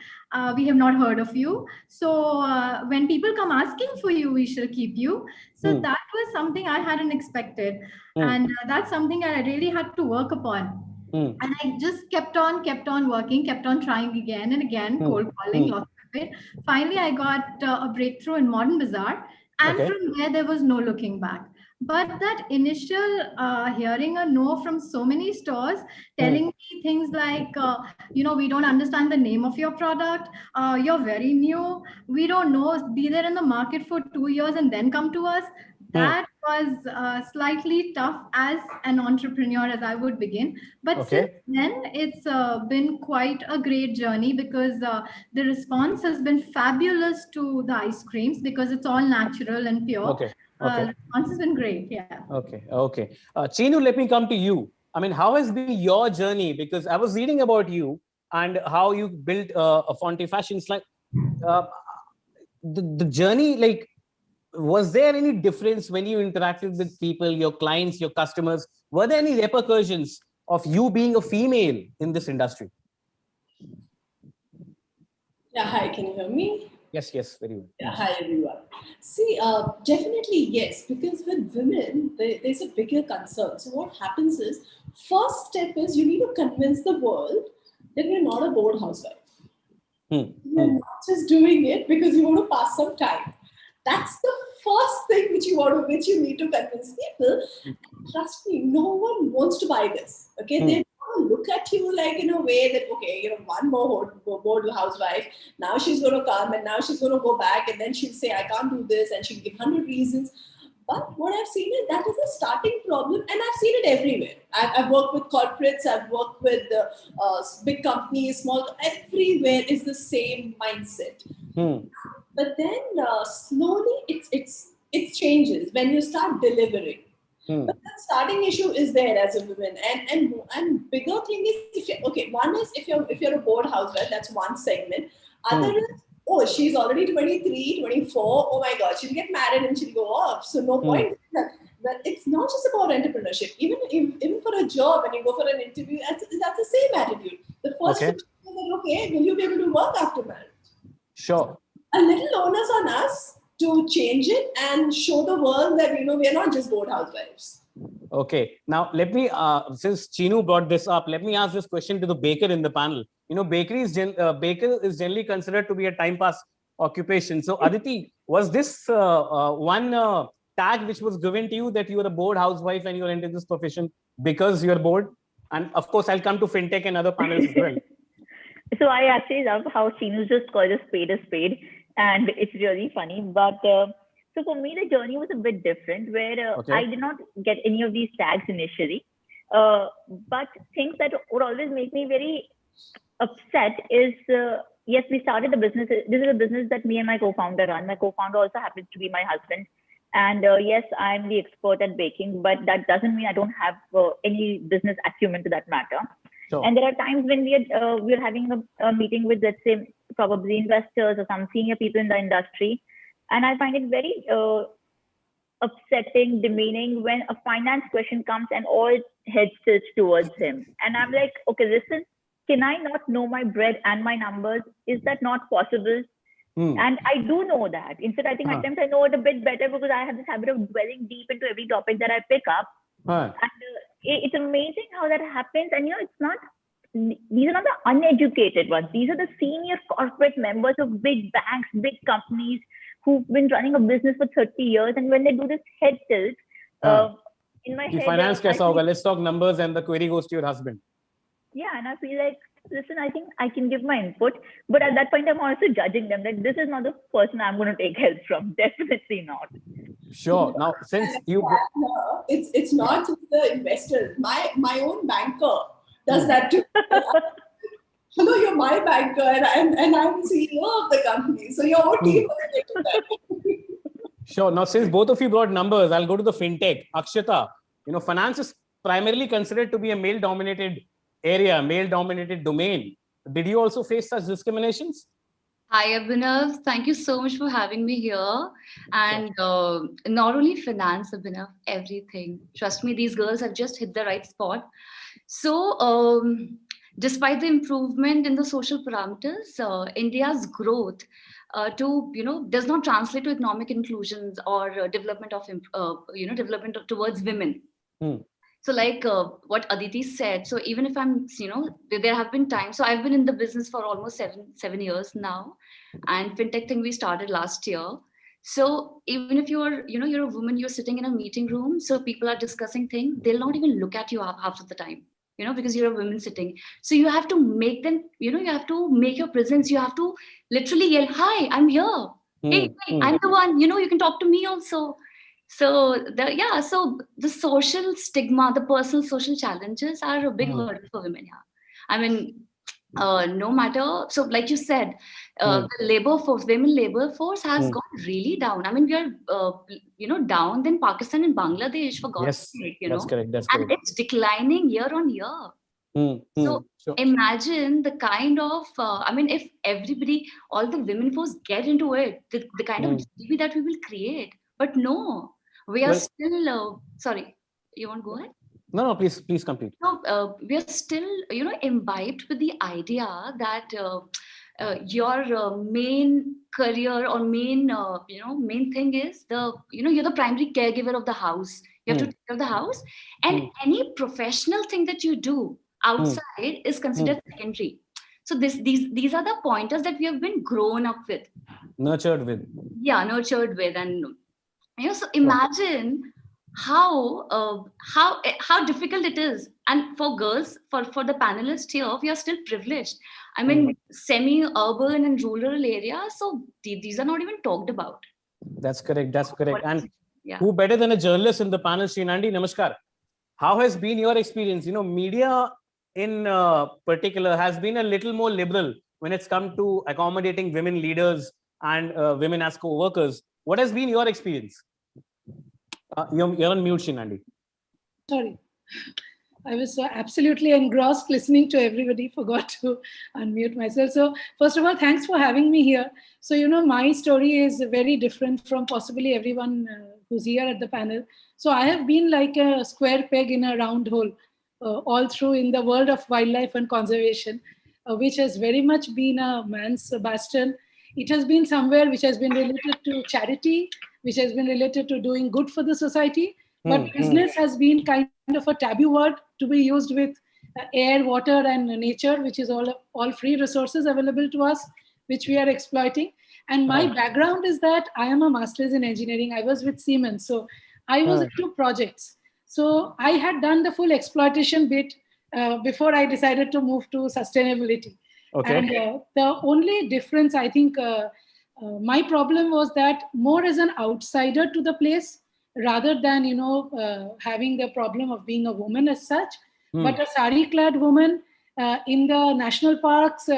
we have not heard of you. So when people come asking for you, we shall keep you. So that was something I hadn't expected. And that's something I really had to work upon. And I just kept on working, kept on trying again and again, cold calling, lots of it. Finally, I got a breakthrough in Modern Bazaar. And from there was no looking back. But that initial hearing a no from so many stores telling me things like, we don't understand the name of your product, you're very new, we don't know, be there in the market for 2 years and then come to us. That was slightly tough as an entrepreneur as I would begin. But since then, it's been quite a great journey, because the response has been fabulous to the ice creams, because it's all natural and pure. The response has been great. Yeah. Okay. Chinu, let me come to you. I mean, how has been your journey? Because I was reading about you and how you built a Fonte Fashions. Like the journey, like, was there any difference when you interacted with people, your clients, your customers? Were there any repercussions of you being a female in this industry? Yeah, hi, can you hear me? Yes, very well. Yeah, hi, everyone. See, definitely yes, because with women, there's a bigger concern. So what happens is, first step is you need to convince the world that you're not a bored housewife. You're not just doing it because you want to pass some time. That's the first thing which you need to convince people. Trust me, no one wants to buy this. Okay, they look at you like in a way that, okay, one more bored housewife. Now she's going to come and now she's going to go back and then she'll say, I can't do this, and she'll give 100 reasons. But what I've seen is that is a starting problem, and I've seen it everywhere. I've worked with corporates, I've worked with big companies, small, everywhere is the same mindset. But then slowly it changes when you start delivering. But the starting issue is there as a woman, and bigger thing is one is if you're a bored housewife, that's one segment. Other is, oh, she's already 23, 24. Oh my God, she'll get married and she'll go off. So no point. But it's not just about entrepreneurship. Even for a job, when you go for an interview, that's the same attitude. The first question is like, okay, will you be able to work after marriage? Sure. A little onus on us to change it and show the world that, we are not just bored housewives. Okay. Now, let me, since Chinu brought this up, let me ask this question to the baker in the panel. Baker is generally considered to be a time pass occupation. So, Aditi, was this one tag which was given to you that you are a bored housewife and you are into this profession because you are bored? And of course, I'll come to fintech and other panels as well. So I actually love how Chinu just called a spade, and it's really funny. But so for me, the journey was a bit different, where I did not get any of these tags initially. But things that would always make me very upset is, yes, we started the business. This is a business that me and my co-founder run. My co-founder also happens to be my husband. And yes, I'm the expert at baking, but that doesn't mean I don't have any business acumen to that matter. Sure. And there are times when we're having a meeting with, let's say, probably investors or some senior people in the industry. And I find it very upsetting, demeaning when a finance question comes and all heads tilts towards him. And I'm like, okay, listen, can I not know my bread and my numbers? Is that not possible? And I do know that. Instead, I think at times I know it a bit better because I have this habit of dwelling deep into every topic that I pick up. And it's amazing how that happens. And it's not, these are not the uneducated ones. These are the senior corporate members of big banks, big companies who've been running a business for 30 years. And when they do this head tilt, in my head, finance kaisa hoga? Let's talk numbers and the query goes to your husband. Yeah, and I feel like, listen, I think I can give my input, but at that point, I'm also judging them. Like, this is not the person I'm going to take help from. Definitely not. Sure. Now, since you... It's not just the investor. My own banker does that too. no, you're my banker and I'm CEO of the company. So your whole team was related that. Sure. Now, since both of you brought numbers, I'll go to the fintech. Akshata, finance is primarily considered to be a male-dominated area, male-dominated domain. Did you also face such discriminations? Hi, Abhinav. Thank you so much for having me here. And not only finance, Abhinav, everything. Trust me, these girls have just hit the right spot. So, despite the improvement in the social parameters, India's growth does not translate to economic inclusion or development of development towards women. So like what Aditi said, so even if I'm, there have been times, so I've been in the business for almost seven years now, and fintech thing we started last year. So even if you're, you're a woman, you're sitting in a meeting room, so people are discussing things, they'll not even look at you half of the time, because you're a woman sitting. So you have to make them, you have to make your presence, you have to literally yell, hi, I'm here. Hey, I'm the one, you can talk to me also. So so the social stigma, the personal social challenges are a big hurdle for women. Yeah, I mean, no matter. So, like you said, the women labor force has gone really down. I mean, we are, down than Pakistan and Bangladesh, for God's sake. That's correct. That's and correct. it's declining year on year. So imagine the kind of, I mean, if everybody, all the women force get into it, the kind of GDP that we will create. But no, we are still, sorry, you want to go ahead? No, please complete. So we are still, imbibed with the idea that your main career or main thing is you're the primary caregiver of the house. You have to take care of the house, and any professional thing that you do outside is considered secondary. So these are the pointers that we have been grown up with, nurtured with. Yeah, nurtured with, and so imagine how difficult it is. And for girls, for the panelists here, we are still privileged. I mean, semi-urban and rural areas, so these are not even talked about. That's correct. That's correct. And who better than a journalist in the panel? Srinandi, namaskar. How has been your experience? Media in particular has been a little more liberal when it's come to accommodating women leaders and women as co-workers. What has been your experience? You're on mute, Srinandi. Sorry. I was so absolutely engrossed listening to everybody, forgot to unmute myself. So first of all, thanks for having me here. So, my story is very different from possibly everyone who's here at the panel. So I have been like a square peg in a round hole all through in the world of wildlife and conservation, which has very much been a man's bastion. It has been somewhere which has been related to charity, which has been related to doing good for the society. But business has been kind of a taboo word to be used with air, water, and nature, which is all free resources available to us, which we are exploiting. And my background is that I am a master's in engineering. I was with Siemens, so I was into projects. So I had done the full exploitation bit before I decided to move to sustainability. Okay. And the only difference, I think, my problem was that more as an outsider to the place, rather than having the problem of being a woman as such, but a sari-clad woman in the national parks,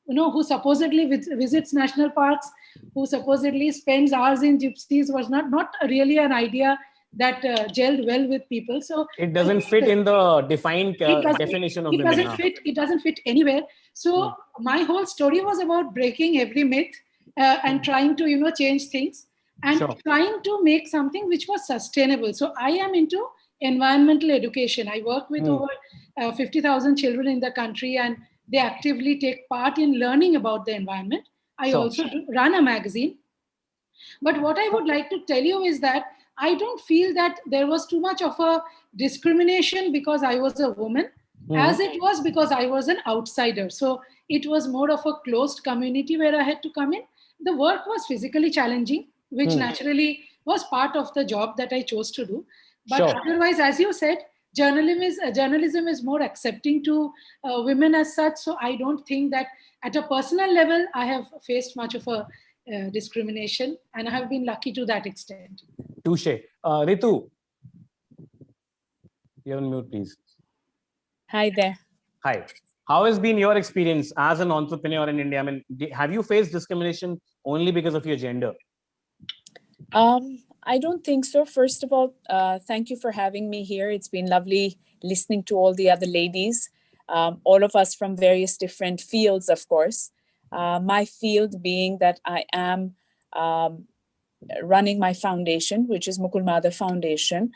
who supposedly visits national parks, who supposedly spends hours in gypsies, was not really an idea that gelled well with people. So it doesn't fit in the defined definition of women. It doesn't fit anywhere. So my whole story was about breaking every myth and trying to change things. And trying to make something which was sustainable. So I am into environmental education. I work with over 50,000 children in the country, and they actively take part in learning about the environment. I also run a magazine. But what I would like to tell you is that I don't feel that there was too much of a discrimination because I was a woman, as it was because I was an outsider. So it was more of a closed community where I had to come in. The work was physically challenging, which naturally was part of the job that I chose to do. But otherwise, as you said, journalism is more accepting to women as such. So I don't think that at a personal level, I have faced much of a discrimination, and I have been lucky to that extent. Touche. Ritu, you're on mute, please. Hi there. Hi. How has been your experience as an entrepreneur in India? I mean, have you faced discrimination only because of your gender? I don't think so. First of all, thank you for having me here. It's been lovely listening to all the other ladies, all of us from various different fields, of course. My field being that I am running my foundation, which is Mukul Madhav Foundation.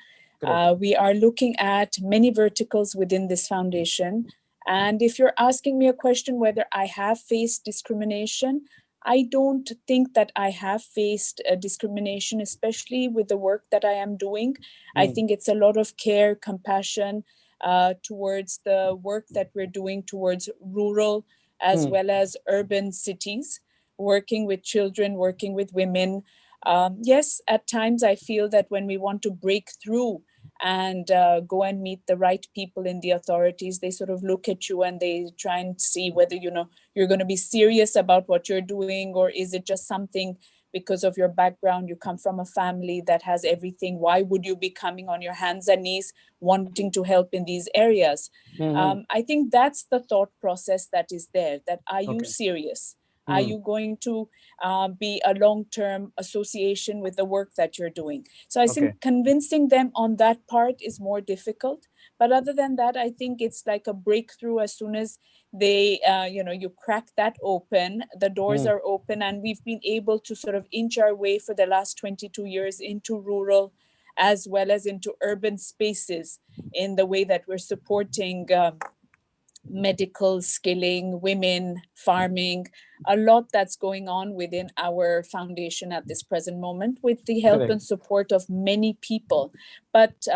We are looking at many verticals within this foundation. And if you're asking me a question whether I have faced discrimination, I don't think that I have faced discrimination, especially with the work that I am doing. I think it's a lot of care, compassion towards the work that we're doing towards rural as well as urban cities, working with children, working with women. Yes, at times I feel that when we want to break through and go and meet the right people in the authorities, they sort of look at you and they try and see whether, you know, you're going to be serious about what you're doing, or is it just something because of your background, you come from a family that has everything. Why would you be coming on your hands and knees wanting to help in these areas? I think that's the thought process that is there, that are you serious? Are you going to be a long-term association with the work that you're doing? So I think convincing them on that part is more difficult. But other than that, I think it's like a breakthrough. As soon as they, you crack that open, the doors are open, and we've been able to sort of inch our way for the last 22 years into rural as well as into urban spaces in the way that we're supporting medical skilling, women, farming, a lot that's going on within our foundation at this present moment with the help and support of many people. But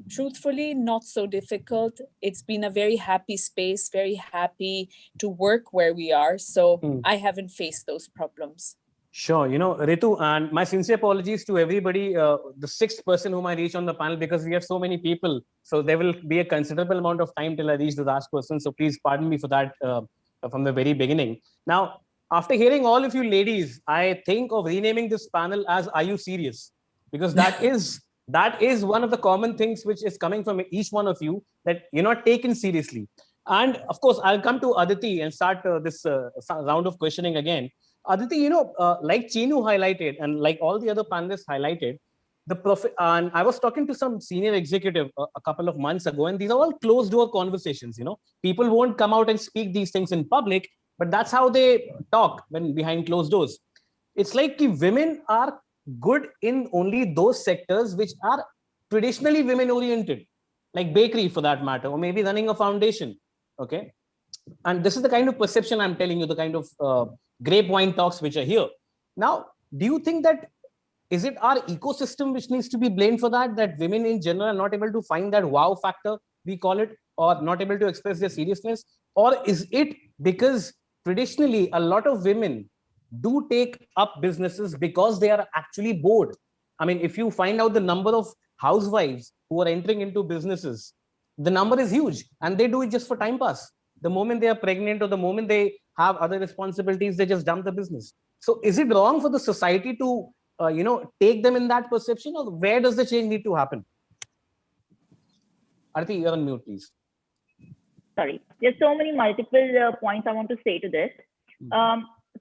truthfully, not so difficult. It's been a very happy space, very happy to work where we are. So I haven't faced those problems. Sure. Ritu, and my sincere apologies to everybody, the sixth person whom I reach on the panel, because we have so many people. So there will be a considerable amount of time till I reach the last person. So please pardon me for that from the very beginning. Now, after hearing all of you ladies, I think of renaming this panel as Are You Serious? Because that is one of the common things which is coming from each one of you, that you're not taken seriously. And of course, I'll come to Aditi and start this round of questioning again. Aditi, like Chinu highlighted and like all the other panelists highlighted, and I was talking to some senior executive a couple of months ago, and these are all closed door conversations. People won't come out and speak these things in public, but that's how they talk when behind closed doors. It's like women are good in only those sectors which are traditionally women oriented, like bakery for that matter, or maybe running a foundation. Okay. And this is the kind of perception I'm telling you, the kind of grape wine talks which are here. Now, do you think that, is it our ecosystem which needs to be blamed for that, that women in general are not able to find that wow factor, we call it, or not able to express their seriousness? Or is it because traditionally a lot of women do take up businesses because they are actually bored? I mean, if you find out the number of housewives who are entering into businesses, the number is huge, and they do it just for time pass. The moment they are pregnant or the moment they have other responsibilities, they just dump the business. So is it wrong for the society to, take them in that perception, or where does the change need to happen? Arti, you're on mute, please. Sorry, there's so many multiple points I want to say to this.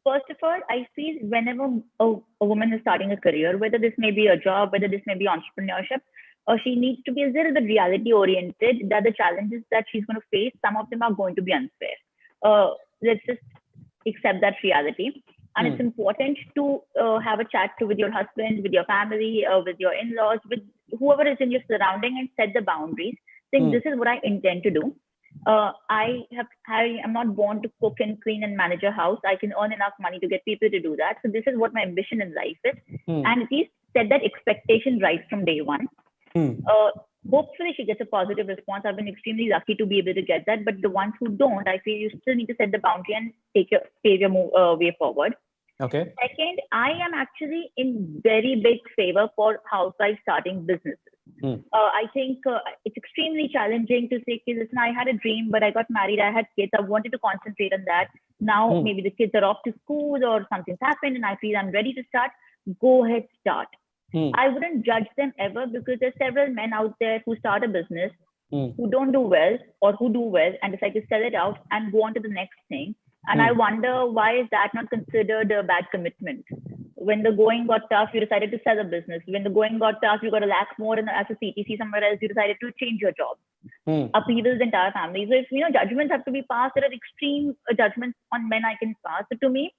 First of all, I feel whenever a woman is starting a career, whether this may be a job, whether this may be entrepreneurship, she needs to be a little bit reality oriented, that the challenges that she's going to face, some of them are going to be unfair. Let's just accept that reality. And it's important to have a chat with your husband, with your family, with your in-laws, with whoever is in your surrounding, and set the boundaries. Saying this is what I intend to do. I am not born to cook and clean and manage a house. I can earn enough money to get people to do that. So this is what my ambition in life is. And at least set that expectation right from day one. Hopefully she gets a positive response. I've been extremely lucky to be able to get that. But the ones who don't, I feel you still need to set the boundary and pave your way forward. Okay. Second, I am actually in very big favor for housewives starting businesses. I think it's extremely challenging to say, listen, I had a dream, but I got married, I had kids, I wanted to concentrate on that. Now maybe the kids are off to school or something's happened and I feel I'm ready to start. Go ahead, start. I wouldn't judge them ever, because there's several men out there who start a business who don't do well or who do well and decide to sell it out and go on to the next thing. And I wonder, why is that not considered a bad commitment? When the going got tough, you decided to sell a business. When the going got tough, you got a lakh more as a CTC somewhere else, you decided to change your job. Upheavals the entire family. So if judgments have to be passed, there are extreme judgments on men I can pass. So to me,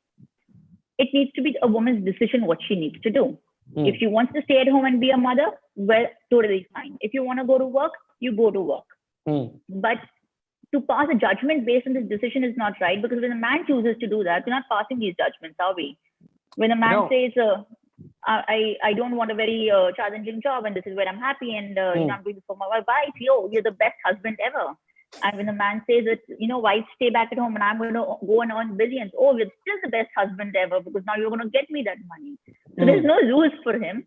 it needs to be a woman's decision what she needs to do. If she wants to stay at home and be a mother, well, totally fine. If you want to go to work, you go to work. But to pass a judgment based on this decision is not right, because when a man chooses to do that, we're not passing these judgments, are we? When a man says, I don't want a very challenging job and this is where I'm happy and I'm doing this for my wife, you're the best husband ever. And when a man says that, wife, stay back at home and I'm going to go and earn billions, you're still the best husband ever because now you're going to get me that money. So there's no rules for him.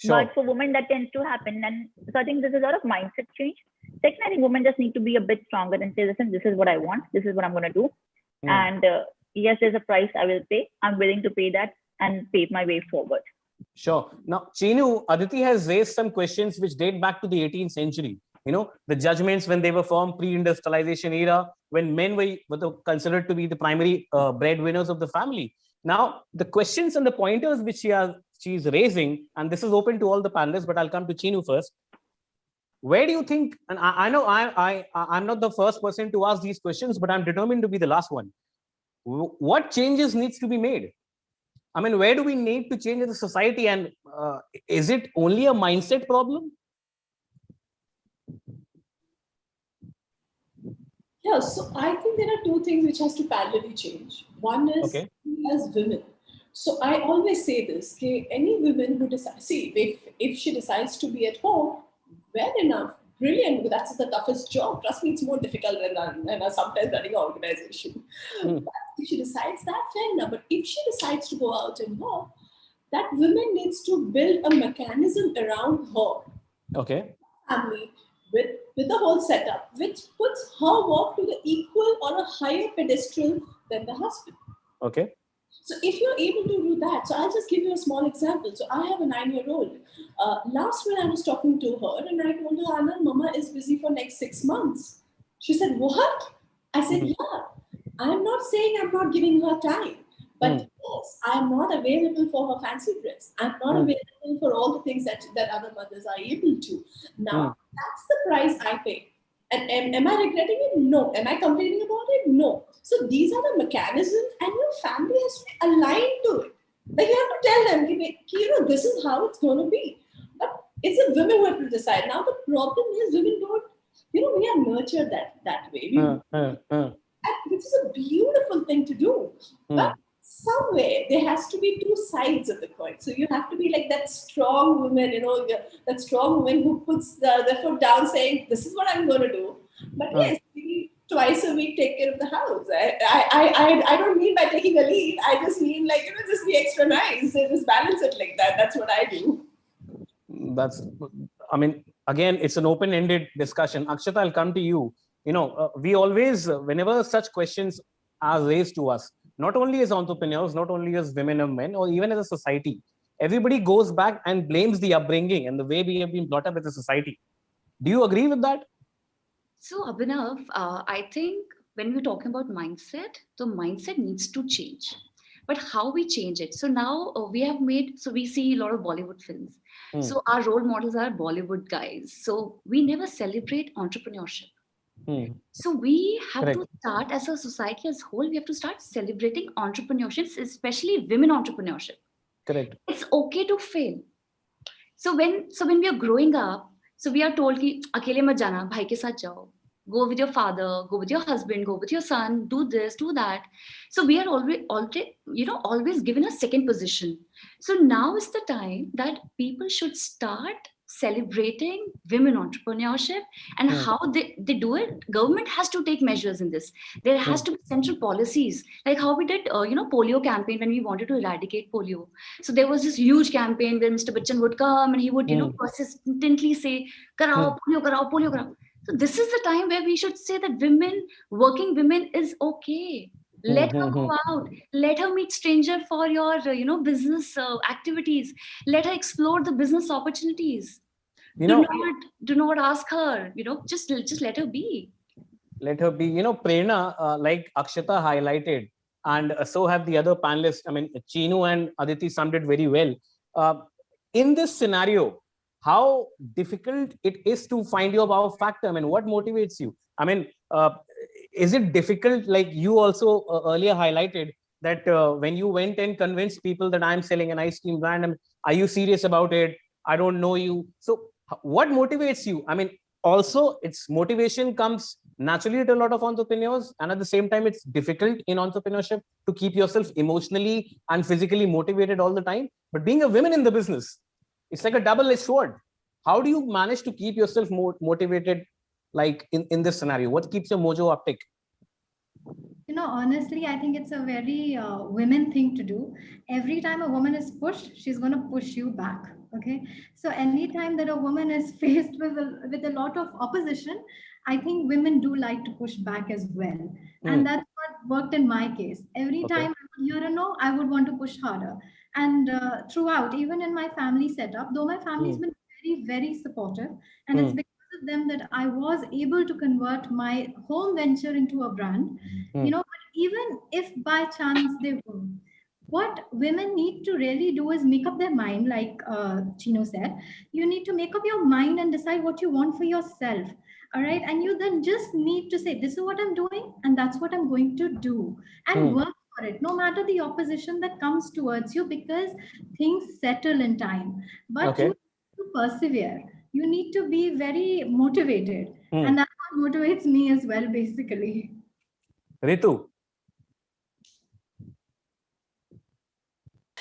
But for women, that tends to happen. And so I think there's a lot of mindset change. Second, I think women just need to be a bit stronger and say, listen, this is what I want. This is what I'm going to do. And yes, there's a price I will pay. I'm willing to pay that and pave my way forward. Sure. Now, Chinu, Aditi has raised some questions which date back to the 18th century. The judgments when they were formed pre-industrialization era, when men were considered to be the primary breadwinners of the family. Now, the questions and the pointers which she's raising, and this is open to all the panelists, but I'll come to Chinu first. Where do you think, and I know I'm not the first person to ask these questions, but I'm determined to be the last one. What changes needs to be made? I mean, where do we need to change in the society? And is it only a mindset problem? Yeah, so I think there are two things which has to parallelly change. One is we as women. So I always say this, okay, any women who decide, if she decides to be at home, well enough, brilliant, that's the toughest job. Trust me, it's more difficult than sometimes running an organization. But if she decides that, fair enough. But if she decides to go out and work, that woman needs to build a mechanism around her. Family, with the whole setup, which puts her work to the equal or a higher pedestal than the husband. So if you're able to do that, so I'll just give you a small example. So I have a 9-year-old. Last when I was talking to her and I told her, Anna, Mama is busy for next 6 months. She said, what? I said, yeah. I'm not saying I'm not giving her time, but yes, I'm not available for her fancy dress. I'm not available for all the things that other mothers are able to. Now, that's the price I pay. And am I regretting it? No. Am I complaining about it? No. So these are the mechanisms and your family has to be aligned to it. Like you have to tell them, this is how it's going to be. But it's the women who have to decide. Now the problem is women don't, we are nurtured that way. Which is a beautiful thing to do. But somewhere there has to be two sides of the coin. So you have to be like that strong woman, that strong woman who puts the foot down saying, this is what I'm going to do. But yes, maybe twice a week take care of the house. I don't mean by taking a lead. I just mean just be extra nice. Just balance it like that. That's what I do. Again, it's an open-ended discussion. Akshata, I'll come to you. We always, whenever such questions are raised to us, not only as entrepreneurs, not only as women or men, or even as a society, everybody goes back and blames the upbringing and the way we have been brought up as a society. Do you agree with that? So, Abhinav, I think when we're talking about mindset, the mindset needs to change. But how we change it? So now we see a lot of Bollywood films. So our role models are Bollywood guys. So we never celebrate entrepreneurship. So we have to start, as a society as a whole, we have to start celebrating entrepreneurship, especially women entrepreneurship. It's okay to fail. So when we are growing up, so we are told ki akele mat jana, bhai ke saath jao. Go with your father, go with your husband, go with your son, do this, do that. So we are always given a second position. So now is the time that people should start celebrating women entrepreneurship and how they do it. Government has to take measures in this. There has to be central policies, like how we did polio campaign when we wanted to eradicate polio. So there was this huge campaign where Mr. Bachchan would come and he would persistently say karao polio, karao polio, karao. So this is the time where we should say that working women is okay. Let her go out. Let her meet stranger for your, business activities. Let her explore the business opportunities. do not ask her, just let her be. Let her be. Prerna, like Akshita highlighted, and so have the other panelists. I mean, Chinu and Aditi summed it very well. In this scenario, how difficult it is to find your wow factor? I mean, what motivates you? I mean, is it difficult, like you also earlier highlighted, that when you went and convinced people that I'm selling an ice cream brand, are you serious about it? I don't know you. So what motivates you? I mean, also its motivation comes naturally to a lot of entrepreneurs, and at the same time it's difficult in entrepreneurship to keep yourself emotionally and physically motivated all the time. But being a woman in the business, it's like a double-edged sword. How do you manage to keep yourself more motivated, like in this scenario? What keeps your mojo uptick? Honestly, I think it's a very women thing to do. Every time a woman is pushed, she's going to push you back. Okay. So anytime that a woman is faced with a lot of opposition, I think women do like to push back as well. And that's what worked in my case. Every time I would hear a no, I would want to push harder. And throughout, even in my family setup, though my family's been very, very supportive, and it's because of them that I was able to convert my home venture into a brand. But even if by chance they won't, what women need to really do is make up their mind, like Chino said. You need to make up your mind and decide what you want for yourself. All right. And you then just need to say, this is what I'm doing, and that's what I'm going to do. And work for it, no matter the opposition that comes towards you, because things settle in time. But you need to persevere. You need to be very motivated. And that's what motivates me as well, basically. Ritu.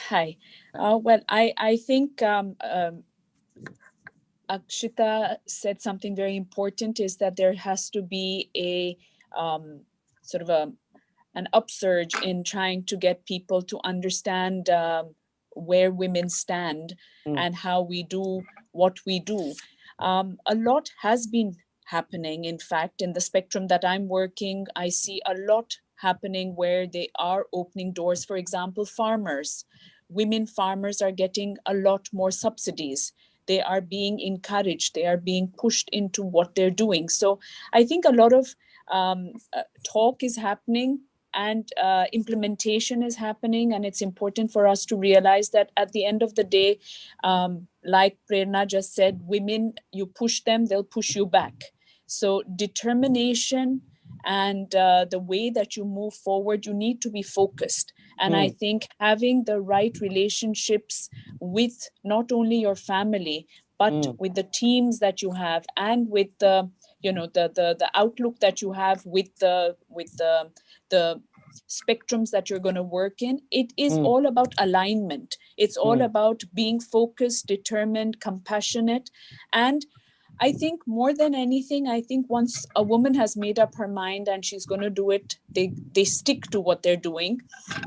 Hi. Well, I think Akshita said something very important, is that there has to be a sort of an upsurge in trying to get people to understand where women stand and how we do what we do. A lot has been happening. In fact, in the spectrum that I'm working, I see a lot happening where they are opening doors. For example, farmers. Women farmers are getting a lot more subsidies. They are being encouraged. They are being pushed into what they're doing. So I think a lot of talk is happening, and implementation is happening. And it's important for us to realize that at the end of the day, like Prerna just said, women, you push them, they'll push you back. So determination and the way that you move forward, you need to be focused. And I think having the right relationships with not only your family, but with the teams that you have, and with the the outlook that you have with the spectrums that you're going to work in, it is all about alignment. It's all about being focused, determined, compassionate. And I think more than anything, I think once a woman has made up her mind and she's going to do it, they stick to what they're doing.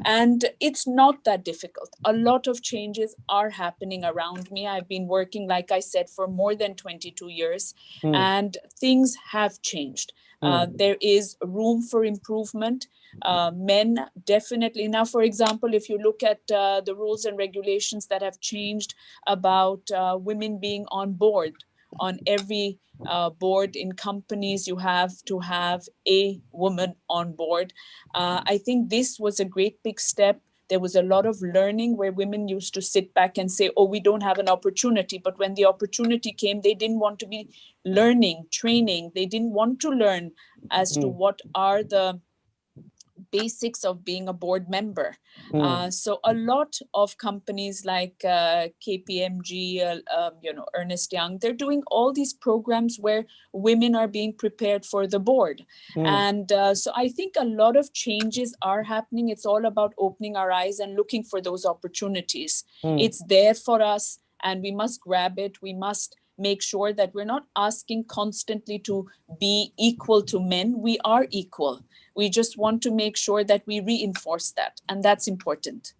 And it's not that difficult. A lot of changes are happening around me. I've been working, like I said, for more than 22 years, and things have changed. There is room for improvement. Men definitely. Now, for example, if you look at the rules and regulations that have changed about women being on board, on every board in companies, you have to have a woman on board. I think this was a great big step. There was a lot of learning where women used to sit back and say, oh, we don't have an opportunity. But when the opportunity came, they didn't want to be learning, training. They didn't want to learn as to what are the basics of being a board member. So a lot of companies like KPMG, Ernst Young, they're doing all these programs where women are being prepared for the board. And so I think a lot of changes are happening. It's all about opening our eyes and looking for those opportunities. It's there for us, and we must grab it. We must make sure that we're not asking constantly to be equal to men. We are equal. We just want to make sure that we reinforce that, and that's important.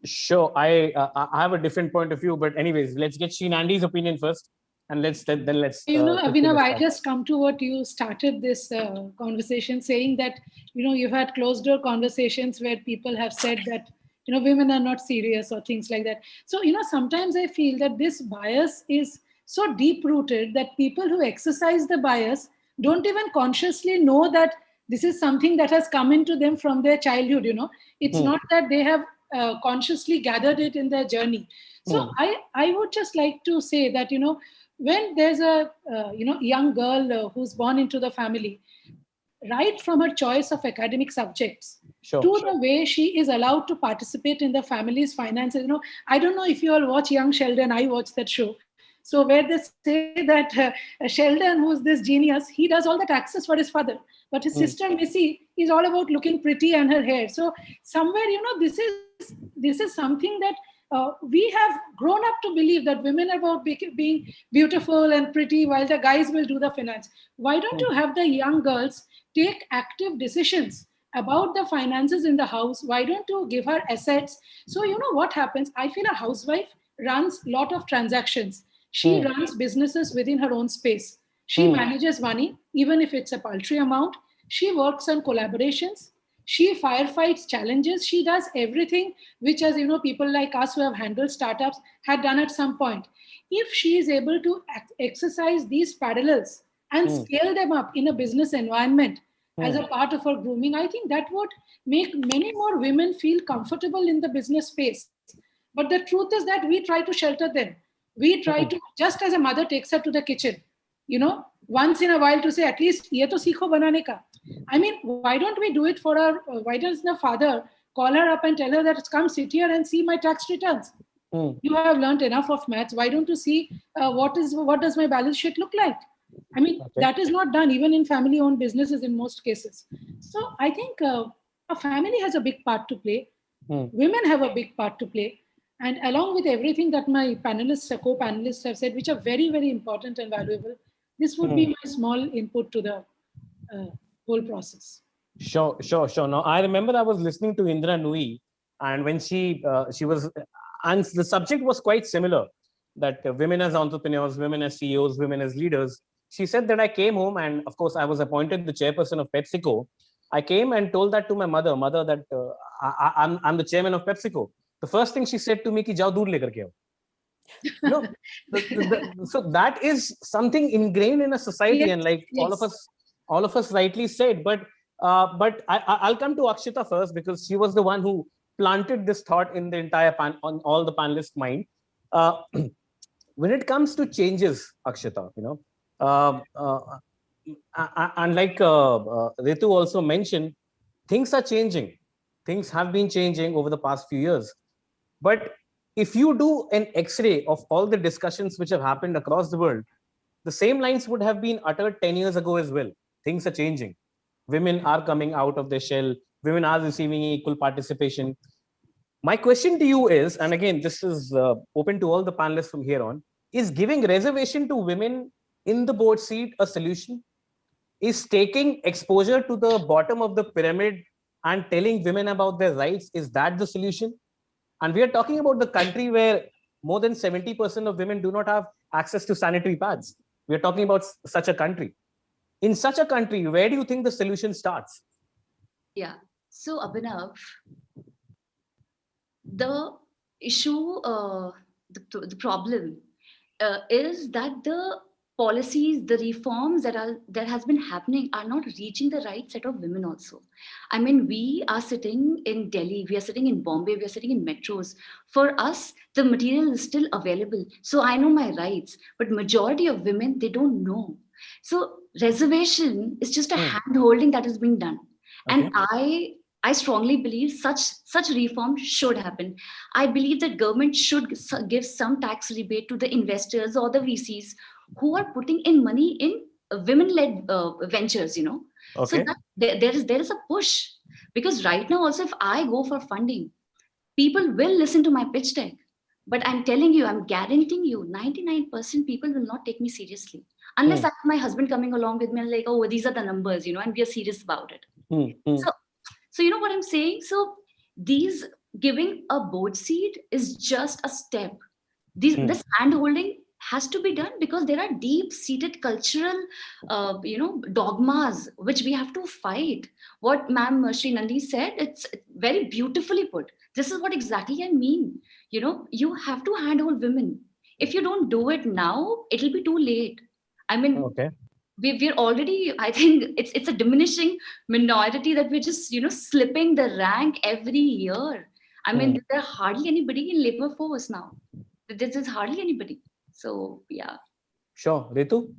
Sure, I have a different point of view, but anyways, let's get Sheen Andy's opinion first, and let's. Abhinav, I just come to what you started this conversation saying, that you've had closed door conversations where people have said that women are not serious or things like that. So sometimes I feel that this bias is so deep rooted that people who exercise the bias don't even consciously know that this is something that has come into them from their childhood. It's not that they have consciously gathered it in their journey. So I would just like to say that when there's a young girl who's born into the family, right from her choice of academic subjects to the way she is allowed to participate in the family's finances. I don't know if you all watch Young Sheldon. I watch that show. So where they say that Sheldon, who's this genius, he does all the taxes for his father, but his sister Missy is all about looking pretty and her hair. So somewhere, this is something that we have grown up to believe, that women are about being beautiful and pretty, while the guys will do the finance. Why don't you have the young girls take active decisions about the finances in the house? Why don't you give her assets? So what happens? I feel a housewife runs a lot of transactions. She runs businesses within her own space. She manages money, even if it's a paltry amount. She works on collaborations. She firefights challenges. She does everything which, as people like us who have handled startups had done at some point. If she is able to exercise these parallels and scale them up in a business environment as a part of her grooming, I think that would make many more women feel comfortable in the business space. But the truth is that we try to shelter them. We try to, just as a mother takes her to the kitchen, once in a while to say, at least, ye to seekho banane ka. I mean, why don't we do it for her? Why does the father call her up and tell her that come sit here and see my tax returns? You have learned enough of maths. Why don't you see what does my balance sheet look like? I mean, that is not done even in family-owned businesses in most cases. So I think a family has a big part to play. Women have a big part to play. And along with everything that my panelists, co-panelists have said, which are very, very important and valuable, this would be my small input to the whole process. Sure. Now, I remember I was listening to Indra Nui, and when she was, and the subject was quite similar, that women as entrepreneurs, women as CEOs, women as leaders. She said that I came home, and of course, I was appointed the chairperson of PepsiCo. I came and told that to my mother, that I'm the chairman of PepsiCo. The first thing she said to me, ki jao doodh lekar ke aao. So that is something ingrained in a society, yes, and like all of us rightly said. But I'll come to Akshita first, because she was the one who planted this thought in the entire on all the panelists' mind. When it comes to changes, Akshita, and like Ritu also mentioned, things are changing. Things have been changing over the past few years. But if you do an X-ray of all the discussions which have happened across the world, the same lines would have been uttered 10 years ago as well. Things are changing. Women are coming out of their shell. Women are receiving equal participation. My question to you is, and again, this is open to all the panelists from here on, is giving reservation to women in the board seat a solution? Is taking exposure to the bottom of the pyramid and telling women about their rights, is that the solution? And we are talking about the country where more than 70% of women do not have access to sanitary pads. We are talking about such a country. In such a country, where do you think the solution starts? Yeah. So, Abhinav, the issue, the problem is that the policies, the reforms that has been happening are not reaching the right set of women also. I mean, we are sitting in Delhi, we are sitting in Bombay, we are sitting in metros. For us, the material is still available. So I know my rights, but majority of women, they don't know. So reservation is just a hand holding that is being done. Okay. And I strongly believe such reform should happen. I believe that government should give some tax rebate to the investors or the VCs who are putting in money in women-led ventures, Okay. So that there is a push, because right now also, if I go for funding, people will listen to my pitch deck, but I'm telling you, I'm guaranteeing you, 99% people will not take me seriously unless I have my husband coming along with me and like, oh, these are the numbers, and we are serious about it. So you know what I'm saying? So these giving a board seat is just a step. This hand holding has to be done because there are deep-seated cultural, dogmas which we have to fight. What Ma'am Sri Nandi said, it's very beautifully put. This is what exactly I mean. You have to handhold women. if you don't do it now, it'll be too late. I mean, okay. we're already, I think it's a diminishing minority that we're just, slipping the rank every year. I mean, there's hardly anybody in labor force now. There's hardly anybody. So, yeah. Sure. Ritu?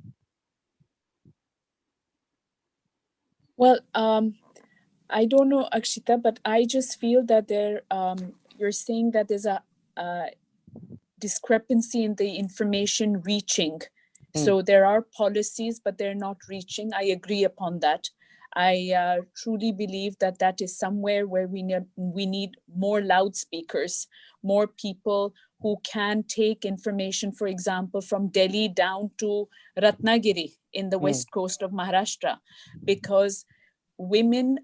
Well, I don't know, Akshita, but I just feel that you're saying that there's a discrepancy in the information reaching. So there are policies, but they're not reaching. I agree upon that. I truly believe that is somewhere where we need more loudspeakers, more people who can take information, for example, from Delhi down to Ratnagiri in the west coast of Maharashtra, because women,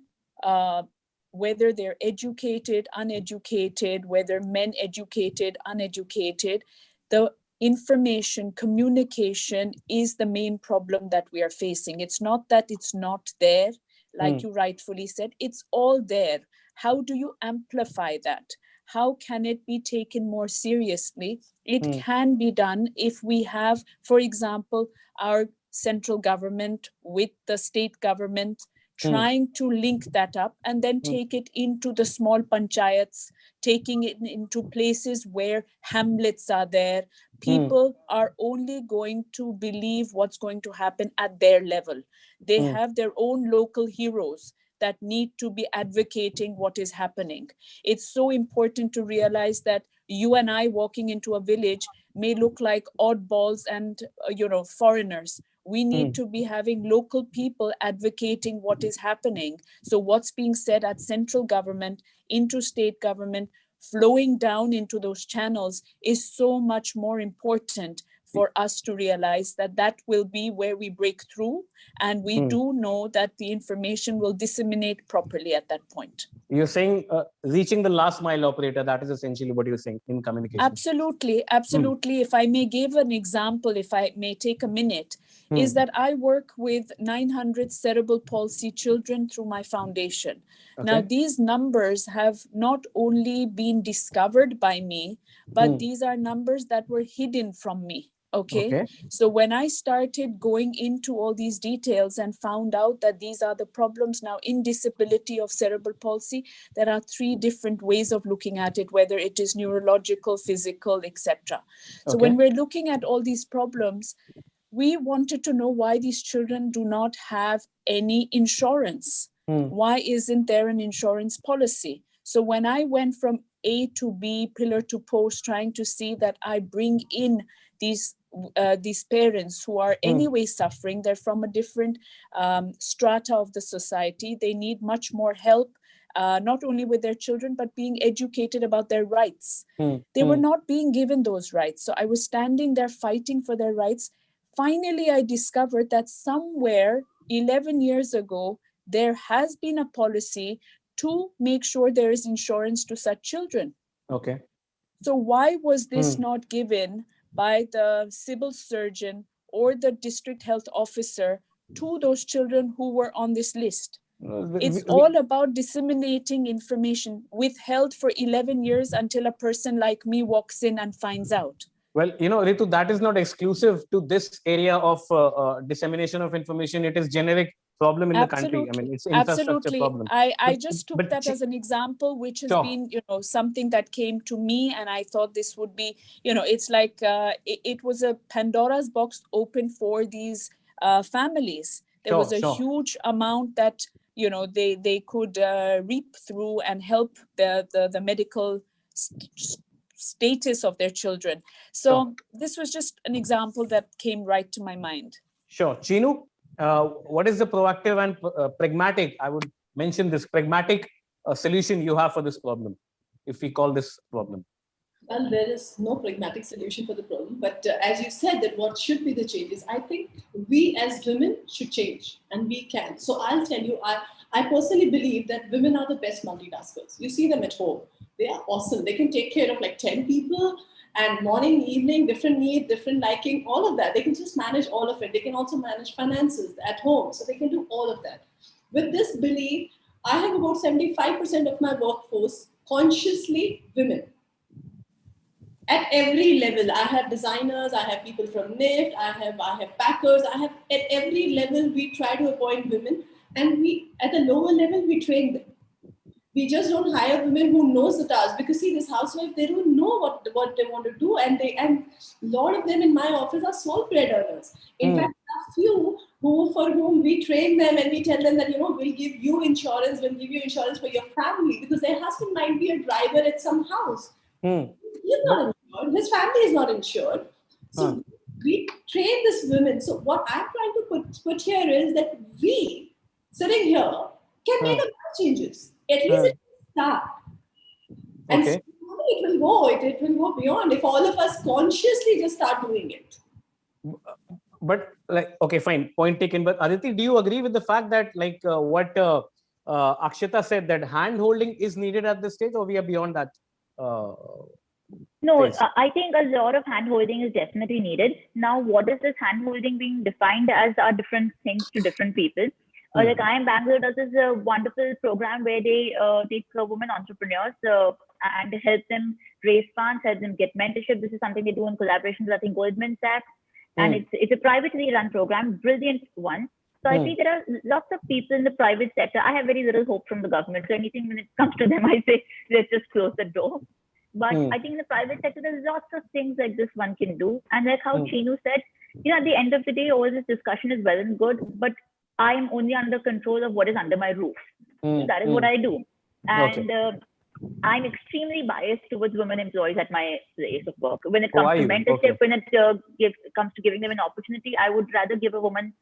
whether they're educated, uneducated, whether men educated, uneducated, the information, communication is the main problem that we are facing. It's not that it's not there, like you rightfully said, it's all there. How do you amplify that? How can it be taken more seriously? It can be done if we have, for example, our central government with the state government trying to link that up and then take it into the small panchayats, taking it into places where hamlets are there. People are only going to believe what's going to happen at their level. They have their own local heroes that need to be advocating what is happening. It's so important to realize that you and I walking into a village may look like oddballs and foreigners. We need to be having local people advocating what is happening. So what's being said at central government, into state government, flowing down into those channels is so much more important for us to realize that will be where we break through. And we do know that the information will disseminate properly at that point. You're saying reaching the last mile operator, that is essentially what you're saying in communication. Absolutely. If I may give an example, if I may take a minute, is that I work with 900 cerebral palsy children through my foundation. Okay. Now, these numbers have not only been discovered by me, but these are numbers that were hidden from me. Okay. So when I started going into all these details and found out that these are the problems now in disability of cerebral palsy, there are 3 different ways of looking at it, whether it is neurological, physical, etc. So when we're looking at all these problems, we wanted to know why these children do not have any insurance. Why isn't there an insurance policy? So when I went from A to B, pillar to post, trying to see that I bring in these parents who are anyway suffering, they're from a different strata of the society. They need much more help, not only with their children, but being educated about their rights. They were not being given those rights. So I was standing there fighting for their rights. Finally, I discovered that somewhere 11 years ago, there has been a policy to make sure there is insurance to such children. Okay. So why was this not given by the civil surgeon or the district health officer to those children who were on this list? It's all about disseminating information, withheld for 11 years until a person like me walks in and finds out. Well, Ritu, that is not exclusive to this area of dissemination of information. It is generic problem in the country. I mean, it's infrastructure problem. I just took that as an example, which has been, something that came to me, and I thought this would be, it's like it was a Pandora's box open for these families. There was a huge amount that they could reap through and help the medical status of their children. So this was just an example that came right to my mind. Sure. Chinu, what is the proactive and pragmatic, I would mention this, pragmatic solution you have for this problem, if we call this problem? Well, there is no pragmatic solution for the problem. But as you said, that what should be the changes, I think we as women should change, and we can. So I'll tell you, I personally believe that women are the best multitaskers. You see them at home. They are awesome. They can take care of like 10 people, and morning, evening, different need, different liking, all of that. They can just manage all of it. They can also manage finances at home. So they can do all of that. With this belief, I have about 75% of my workforce consciously women. at every level. I have designers, I have people from NIFT, I have packers, at every level we try to appoint women, and we at the lower level we train them. We just don't hire women who knows the task, because see, this housewife, they don't know what they want to do, and a lot of them in my office are sole bread earners. In fact, there are few for whom we train them and we tell them that, we'll give you insurance, for your family, because their husband might be a driver at some house. He's not insured, his family is not insured. So we train these women. So what I'm trying to put here is that we, sitting here, can make a lot of changes. At least it will start. And slowly it will go beyond if all of us consciously just start doing it. But okay, fine, point taken. But Aditi, do you agree with the fact that what Akshita said, that hand holding is needed at this stage, or we are beyond that? No, I think a lot of hand holding is definitely needed. Now, what is this hand holding being defined as are different things to different people. Like I am Bangalore does this wonderful program where they take women entrepreneurs and help them raise funds, help them get mentorship. This is something they do in collaboration with, I think, Goldman Sachs. And it's a privately run program, brilliant one. So I see there are lots of people in the private sector. I have very little hope from the government. So anything when it comes to them, I say, let's just close the door. But I think in the private sector, there's lots of things like this one can do. And like how Chinu said, at the end of the day, all this discussion is well and good, but I am only under control of what is under my roof. So that is what I do. And I'm extremely biased towards women employees at my place of work. When it comes to mentorship, when it comes to giving them an opportunity, I would rather give a woman,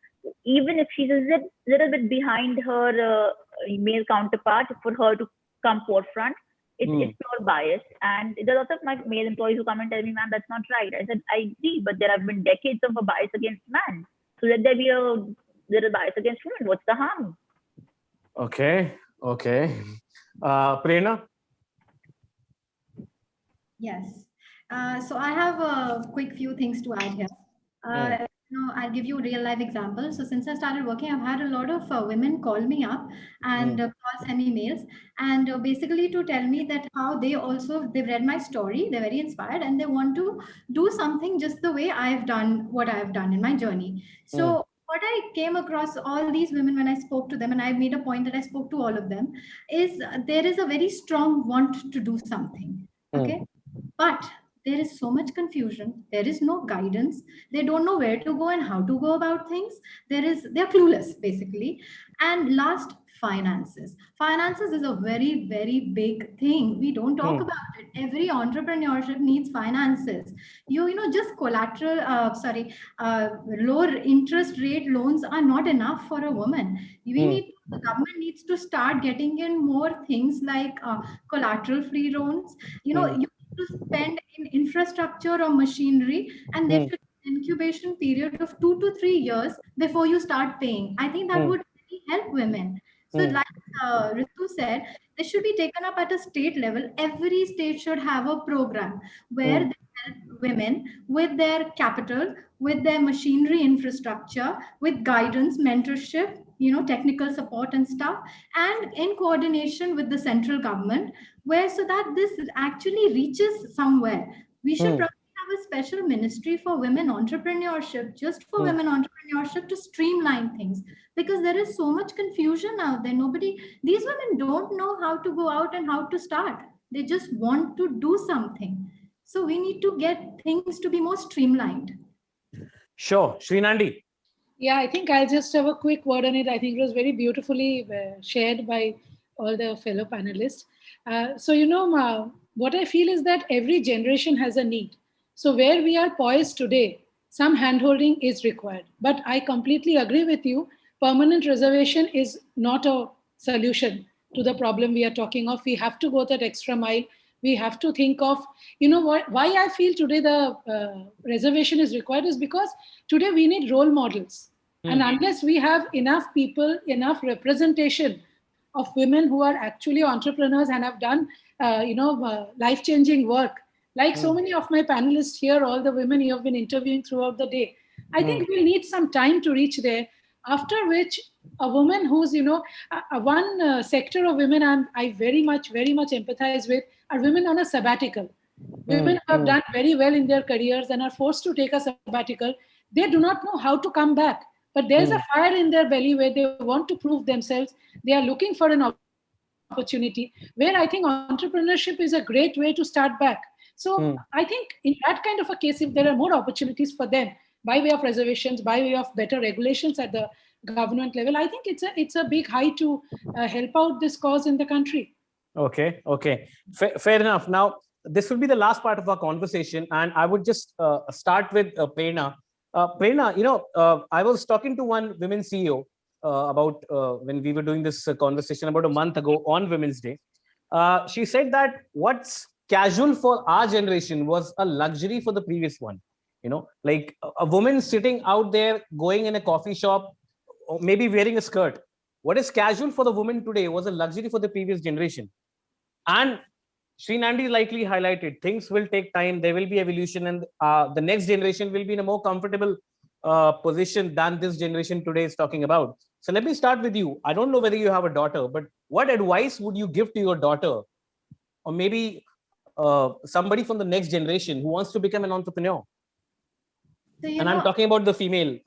even if she's a little bit behind her male counterpart, for her to come forefront. It's pure bias. And there are lots of my male employees who come and tell me, ma'am, that's not right. I said, I agree, but there have been decades of a bias against men. So let there be a little bias against women. What's the harm? Okay. Prerna? Yes. So I have a quick few things to add here. I'll give you a real life example. So since I started working, I've had a lot of women call me up and send me mails, and basically to tell me that how they've read my story, they're very inspired, and they want to do something just the way I've done what I've done in my journey. So what I came across all these women when I spoke to them, and I made a point that I spoke to all of them, is there is a very strong want to do something. Okay. But there is so much confusion. There is no guidance. They don't know where to go and how to go about things. They're clueless, basically. And last, finances. Finances is a very, very big thing. We don't talk about it. Every entrepreneurship needs finances. Just collateral, lower interest rate loans are not enough for a woman. The government needs to start getting in more things like collateral free loans. You to spend in infrastructure or machinery, and there should be an incubation period of 2 to 3 years before you start paying. I think that would really help women. So like Ritu said, this should be taken up at a state level. Every state should have a program where they help women with their capital, with their machinery infrastructure, with guidance, mentorship, technical support and stuff, and in coordination with the central government, so that this actually reaches somewhere. We should probably have a special ministry for women entrepreneurship, just for women entrepreneurship, to streamline things, because there is so much confusion out there. These women don't know how to go out and how to start. They just want to do something. So we need to get things to be more streamlined. Sure. Srinandi. Yeah, I think I'll just have a quick word on it. I think it was very beautifully shared by all the fellow panelists. What I feel is that every generation has a need. So where we are poised today, some handholding is required. But I completely agree with you. Permanent reservation is not a solution to the problem we are talking of. We have to go that extra mile. We have to think of, why I feel today the reservation is required is because today we need role models. And unless we have enough people, enough representation of women who are actually entrepreneurs and have done, life-changing work, like so many of my panelists here, all the women you have been interviewing throughout the day, I think we'll need some time to reach there. After which, a woman who's, one sector of women I very much empathize with are women on a sabbatical. Women who have done very well in their careers and are forced to take a sabbatical, they do not know how to come back. But there's a fire in their belly where they want to prove themselves. They are looking for an opportunity where I think entrepreneurship is a great way to start back. So I think in that kind of a case, if there are more opportunities for them by way of reservations, by way of better regulations at the government level, I think it's a big high to help out this cause in the country. Okay. Fair enough. Now, this will be the last part of our conversation, and I would just start with Prerna. Prerna, I was talking to one women CEO about when we were doing this conversation about a month ago on Women's Day. She said that what's casual for our generation was a luxury for the previous one. Like a woman sitting out there, going in a coffee shop, or maybe wearing a skirt. What is casual for the woman today was a luxury for the previous generation. And Sri Nandi likely highlighted, things will take time, there will be evolution, and the next generation will be in a more comfortable position than this generation today is talking about. So let me start with you. I don't know whether you have a daughter, but what advice would you give to your daughter, or maybe somebody from the next generation who wants to become an entrepreneur? So, and I'm talking about the female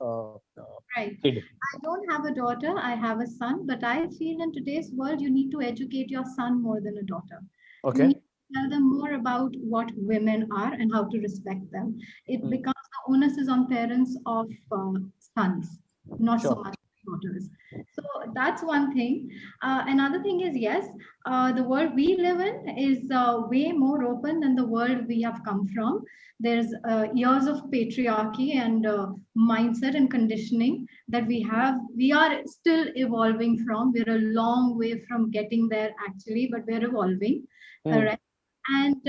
kid. I don't have a daughter, I have a son, but I feel in today's world, you need to educate your son more than a daughter. Okay. You need to tell them more about what women are and how to respect them. It becomes the onus is on parents of sons, not so much daughters. So that's one thing. Another thing is, yes, the world we live in is way more open than the world we have come from. There's years of patriarchy and mindset and conditioning that we are still evolving from. We're a long way from getting there actually, but we're evolving. Correct. And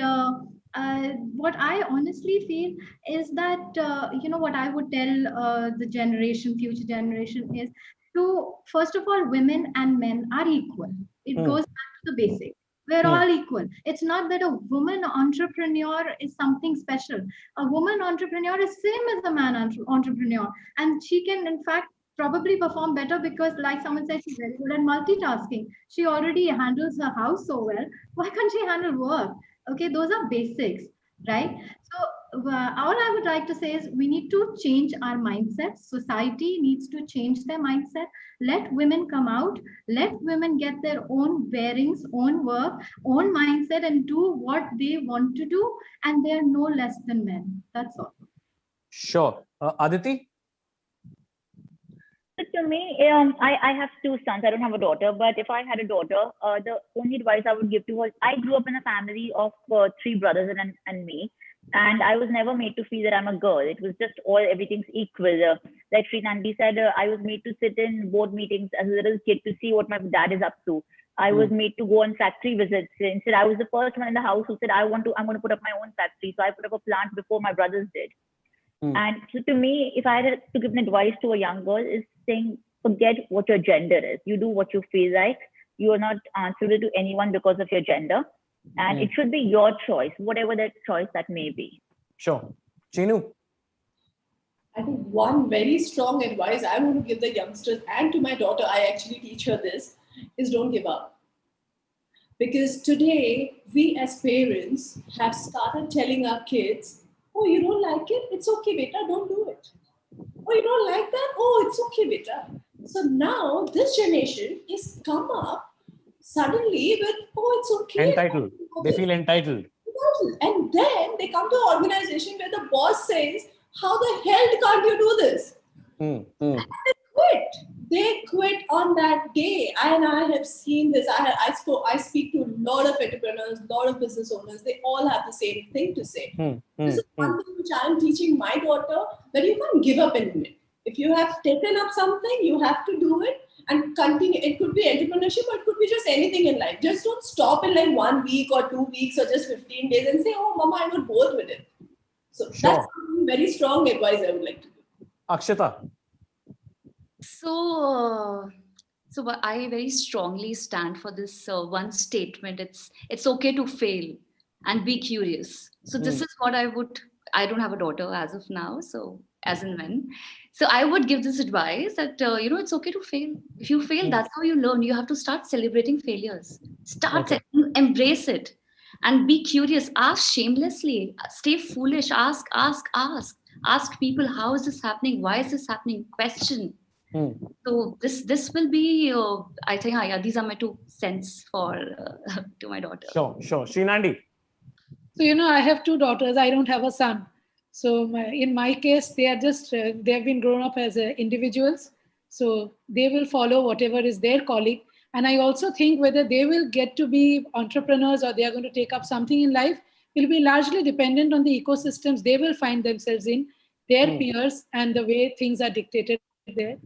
what I honestly feel is that, what I would tell the future generation is to, first of all, women and men are equal. It goes back to the basic. We're all equal. It's not that a woman entrepreneur is something special. A woman entrepreneur is same as a man entrepreneur. And she can, in fact, probably perform better because, like someone said, she's very good at multitasking. She already handles her house so well. Why can't she handle work? Okay, those are basics, right? So all I would like to say is we need to change our mindset. Society needs to change their mindset. Let women come out. Let women get their own bearings, own work, own mindset, and do what they want to do. And they are no less than men. That's all. Sure. Aditi? To me, I have two sons. I don't have a daughter, but if I had a daughter, the only advice I would give to her, I grew up in a family of three brothers and me, and I was never made to feel that I'm a girl. It was just everything's equal. Like Sri Nandi said, I was made to sit in board meetings as a little kid to see what my dad is up to. I was made to go on factory visits. Instead, I was the first one in the house who said, I'm going to put up my own factory. So I put up a plant before my brothers did. And so to me, if I had to give an advice to a young girl, is saying, forget what your gender is. You do what you feel like. You are not answerable to anyone because of your gender. And it should be your choice, whatever that choice that may be. Sure. Chinu? I think one very strong advice I want to give the youngsters, and to my daughter, I actually teach her this, is don't give up. Because today, we as parents have started telling our kids, oh, you don't like it? It's okay, beta, don't do it. Oh, you don't like that? Oh, it's okay, beta. So now this generation is come up suddenly with, oh, it's okay. Entitled. They feel entitled. And then they come to an organization where the boss says, how the hell can't you do this? And they quit. They quit on that day. And I have seen this. I speak to a lot of entrepreneurs, a lot of business owners. They all have the same thing to say. This is one thing which I am teaching my daughter, that you can't give up in a minute. If you have taken up something, you have to do it and continue. It could be entrepreneurship, or it could be just anything in life. Just don't stop in like 1 week or 2 weeks or just 15 days and say, oh, mama, I got bored with it. So that's very strong advice I would like to give. Akshata? So I very strongly stand for this one statement. It's okay to fail and be curious. So this is what I don't have a daughter as of now, so as in when. So I would give this advice that, it's okay to fail. If you fail, that's how you learn. You have to start celebrating failures. Embrace it. And be curious, ask shamelessly, stay foolish, ask people, how is this happening? Why is this happening? Question. So this will be, I think, yeah, these are my 2 cents for to my daughter. Sure. Srinandi. So, I have 2 daughters. I don't have a son. So in my case, they are just, they have been grown up as individuals. So they will follow whatever is their calling. And I also think whether they will get to be entrepreneurs or they are going to take up something in life will be largely dependent on the ecosystems they will find themselves in, their peers, and the way things are dictated there.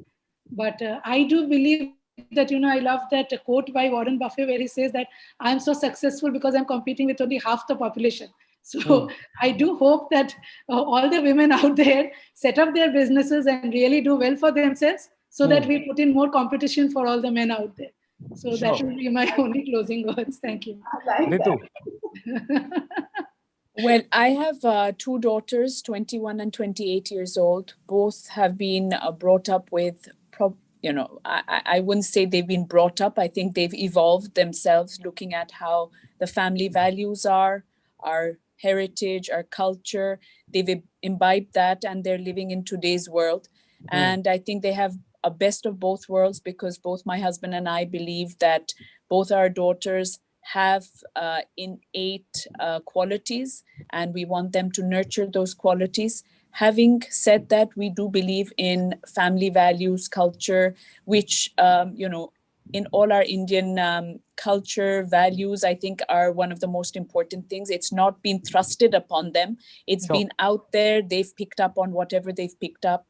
But I do believe that, I love that quote by Warren Buffett where he says that I'm so successful because I'm competing with only half the population. So I do hope that all the women out there set up their businesses and really do well for themselves so that we put in more competition for all the men out there. So that will be my only closing words. Thank you. Ritu. Well, I have 2 daughters, 21 and 28 years old. Both have been brought up with, I wouldn't say they've been brought up. I think they've evolved themselves looking at how the family values are, our heritage, our culture. They've imbibed that and they're living in today's world. And I think they have a best of both worlds because both my husband and I believe that both our daughters have innate qualities and we want them to nurture those qualities. Having said that, we do believe in family values, culture, which, in all our Indian culture, values, I think are one of the most important things. It's not been thrusted upon them. It's been out there. They've picked up on whatever they've picked up.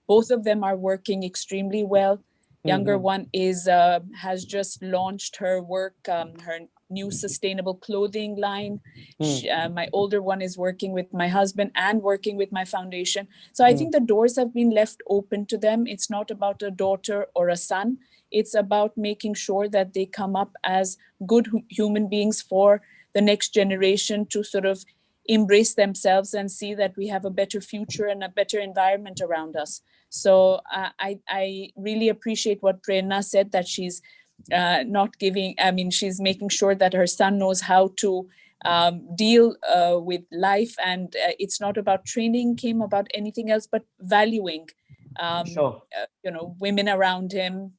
Both of them are working extremely well. Younger one has just launched her work, her new sustainable clothing line. My older one is working with my husband and working with my foundation. So I think the doors have been left open to them. It's not about a daughter or a son. It's about making sure that they come up as good human beings for the next generation to sort of embrace themselves and see that we have a better future and a better environment around us. So I really appreciate what Prerna said, that she's she's making sure that her son knows how to deal with life. And it's not about training him about anything else, but valuing, women around him.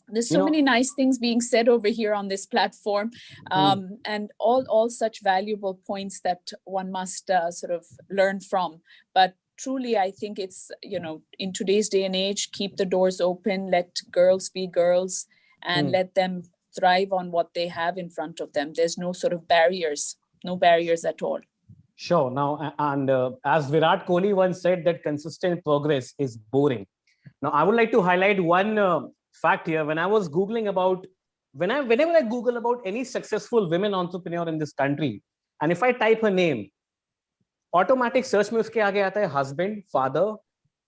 There's so many nice things being said over here on this platform, and all such valuable points that one must sort of learn from. But truly, I think it's, in today's day and age, keep the doors open, let girls be girls, and let them thrive on what they have in front of them. There's no sort of barriers at all. Sure. Now, and as Virat Kohli once said, that consistent progress is boring. Now, I would like to highlight one fact here. When I was Googling about, whenever I Google about any successful women entrepreneur in this country, and if I type her name, automatic search में उसके आगे आता है husband, father,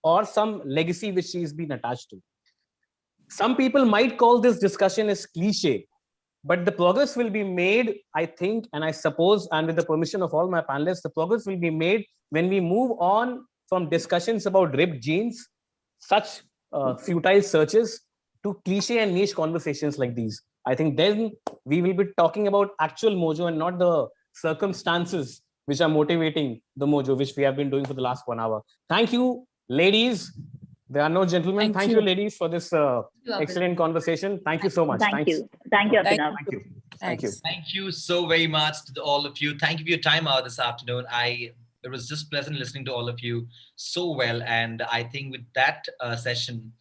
or some legacy which she's been attached to. Some people might call this discussion as cliche, but the progress will be made, I think, and I suppose, and with the permission of all my panelists, the progress will be made when we move on from discussions about ripped jeans, such futile searches, to cliche and niche conversations like these. I think then we will be talking about actual mojo and not the circumstances which are motivating the mojo, which we have been doing for the last 1 hour. Thank you, ladies. There are no gentlemen. Thank you, ladies, for this excellent conversation. Thank you so much. Thank you, Abhinav. Thank you. Thank you so very much to all of you. Thank you for your time out this afternoon. It was just pleasant listening to all of you so well. And I think with that session,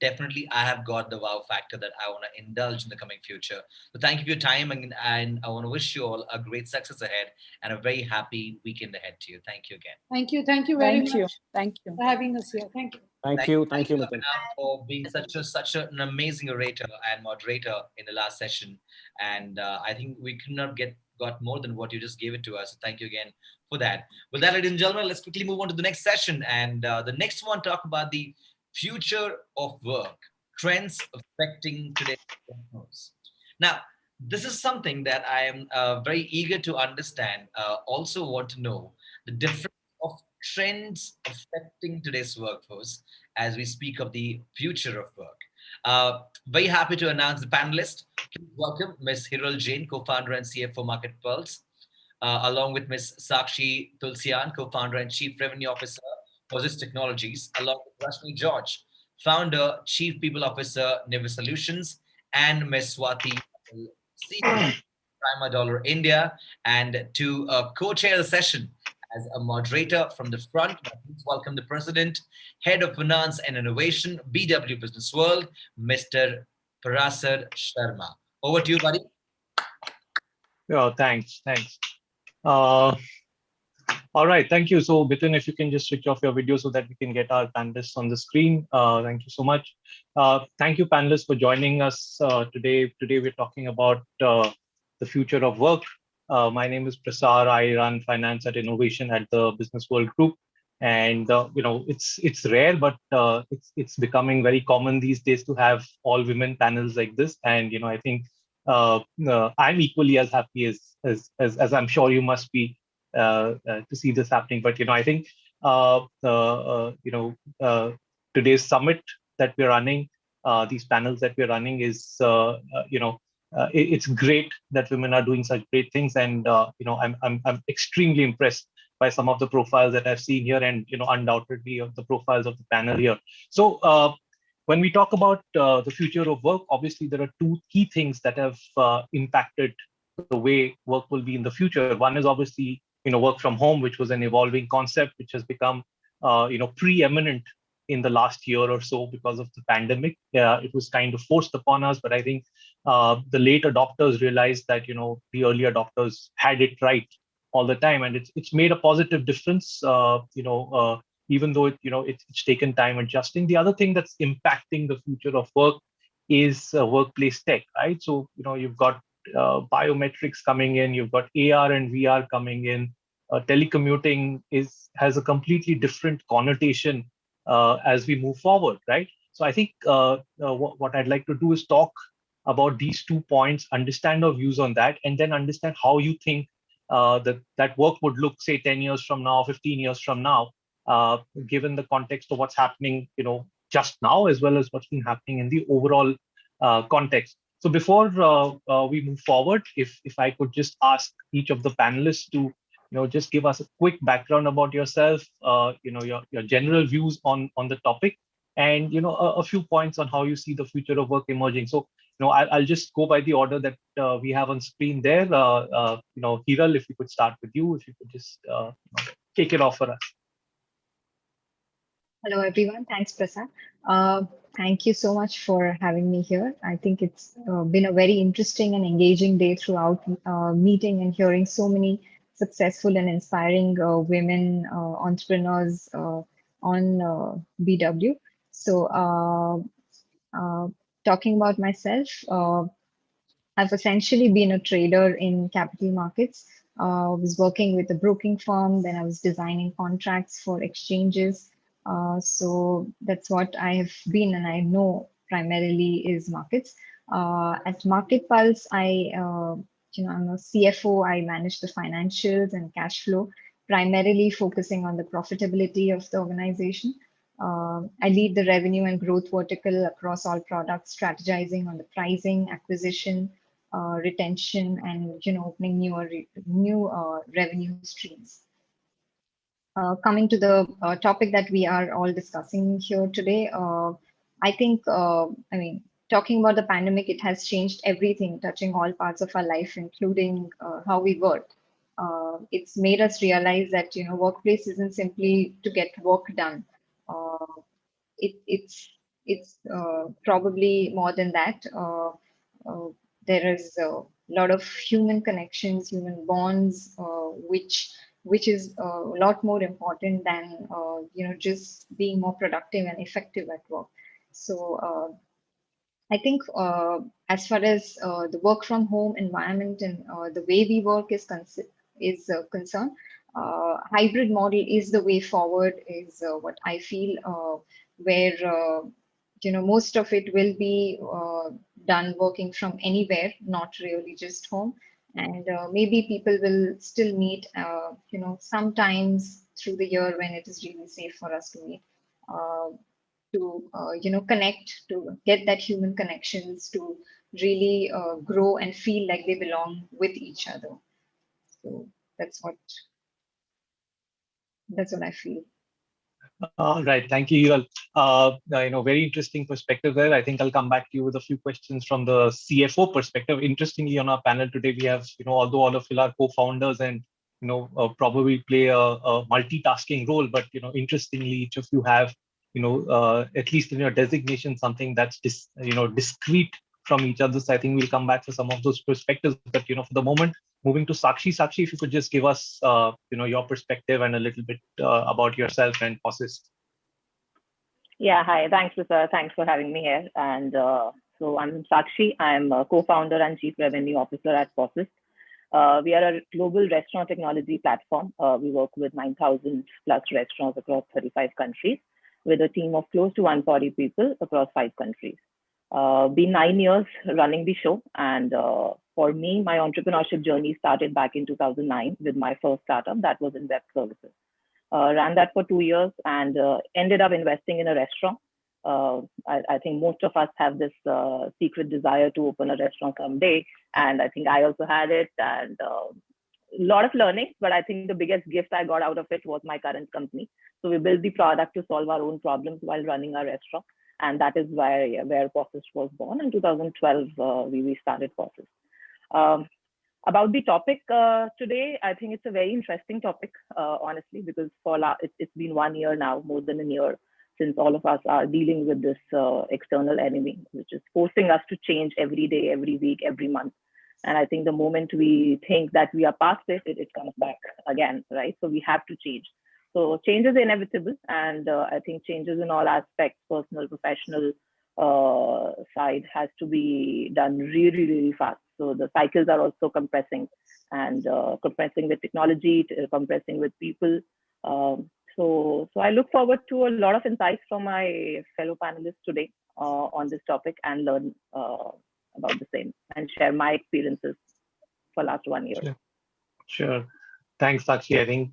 definitely I have got the wow factor that I want to indulge in the coming future. So thank you for your time, and I want to wish you all a great success ahead and a very happy weekend ahead to you. Thank you again. Thank you very much. Thank you for having us here. Thank you. Thank you, Abhinav, for being such an amazing orator and moderator in the last session. And I think we could not got more than what you just gave it to us. So thank you again for that. With that, ladies and gentlemen, let's quickly move on to the next session. And the next one talk about the future of work, trends affecting today's workforce. Now, this is something that I am very eager to understand. Also want to know the difference of trends affecting today's workforce as we speak of the future of work. Very happy to announce the panelists. Please welcome Ms. Hiral Jain, co-founder and CFO Market Pulse, along with Ms. Sakshi Tulsian, co-founder and Chief Revenue Officer, Posys Technologies, along with Rashmi George, founder, Chief People Officer, Nivis Solutions, and Ms. Swati, CEO, Prima Dollar India, and to co-chair the session as a moderator from the front, please welcome the President, Head of Finance and Innovation, BW Business World, Mr. Parasar Sharma. Over to you, buddy. Yeah, thanks. All right, thank you. So, Bitin, if you can just switch off your video so that we can get our panelists on the screen. Thank you so much. Thank you, panelists, for joining us today. Today, we're talking about the future of work. My name is Prasar. I run finance and innovation at the Business World Group. And it's rare, but it's becoming very common these days to have all women panels like this. And I think I'm equally as happy as I'm sure you must be to see this happening. But I think today's summit that we're running, these panels that we're running is it's great that women are doing such great things, and I'm extremely impressed by some of the profiles that I've seen here, and undoubtedly of the profiles of the panel here. So when we talk about the future of work, obviously there are two key things that have impacted the way work will be in the future. One is obviously work from home, which was an evolving concept, which has become preeminent in the last year or so because of the pandemic. It was kind of forced upon us, but I think the late adopters realized that the early adopters had it right all the time, and it's made a positive difference. Even though it's taken time adjusting. The other thing that's impacting the future of work is workplace tech, right? So you've got biometrics coming in, you've got AR and VR coming in. Telecommuting has a completely different connotation as we move forward, right? So I think what I'd like to do is talk about these 2 points, understand our views on that, and then understand how you think that work would look, say, 10 years from now, 15 years from now, given the context of what's happening, just now, as well as what's been happening in the overall context. So before we move forward, if I could just ask each of the panelists to, just give us a quick background about yourself, your general views on the topic, and a few points on how you see the future of work emerging. So I'll just go by the order that we have on screen there. Hiral, if we could start with you, if you could just kick it off for us. Hello, everyone. Thanks, Prasad. Thank you so much for having me here. I think it's been a very interesting and engaging day throughout meeting and hearing so many successful and inspiring women entrepreneurs on BW. So talking about myself, I've essentially been a trader in capital markets. I was working with a broking firm, then I was designing contracts for exchanges. So that's what I have been, and I know primarily is markets. At Market Pulse, I'm a CFO. I manage the financials and cash flow, primarily focusing on the profitability of the organization. I lead the revenue and growth vertical across all products, strategizing on the pricing, acquisition, retention, and opening new revenue streams. Coming to the topic that we are all discussing here today, I think, talking about the pandemic, it has changed everything, touching all parts of our life, including how we work. It's made us realize that, workplace isn't simply to get work done. It's probably more than that. There is a lot of human connections, human bonds, which is a lot more important than just being more productive and effective at work. So I think as far as the work from home environment and the way we work is concerned, hybrid model is the way forward, is what I feel, where most of it will be done working from anywhere, not really just home. And maybe people will still meet, sometimes through the year when it is really safe for us to meet, to connect, to get that human connections, to really grow and feel like they belong with each other. So That's what I feel. Right. Thank you, Hiral. Very interesting perspective there. I think I'll come back to you with a few questions from the CFO perspective. Interestingly, on our panel today, we have, although all of you are co-founders and, probably play a multitasking role, but, interestingly, each of you have, at least in your designation, something that's, discrete from each other. So I think we'll come back to some of those perspectives. But, for the moment, moving to Sakshi. Sakshi, if you could just give us, your perspective and a little bit about yourself and Posist. Yeah, hi. Thanks, sir. Thanks for having me here. And so I'm Sakshi. I'm a co-founder and chief revenue officer at Posist. We are a global restaurant technology platform. We work with 9,000 plus restaurants across 35 countries with a team of close to 140 people across 5 countries. Been 9 years running the show, and for me, my entrepreneurship journey started back in 2009 with my first startup that was in web services. Ran that for 2 years and ended up investing in a restaurant. I think most of us have this secret desire to open a restaurant someday, and I think I also had it, and a lot of learning, but I think the biggest gift I got out of it was my current company. So we built the product to solve our own problems while running our restaurant. And that is where Posist was born. In 2012, we started Posist. About the topic today, I think it's a very interesting topic, honestly, because it's been 1 year now, more than a year, since all of us are dealing with this external enemy, which is forcing us to change every day, every week, every month. And I think the moment we think that we are past it comes back again, right? So we have to change. So change is inevitable, and I think changes in all aspects, personal, professional side, has to be done really, really fast. So the cycles are also compressing, and compressing with technology, compressing with people. So I look forward to a lot of insights from my fellow panelists today on this topic, and learn about the same and share my experiences for last 1 year. Sure. Thanks, Sakshi. I think,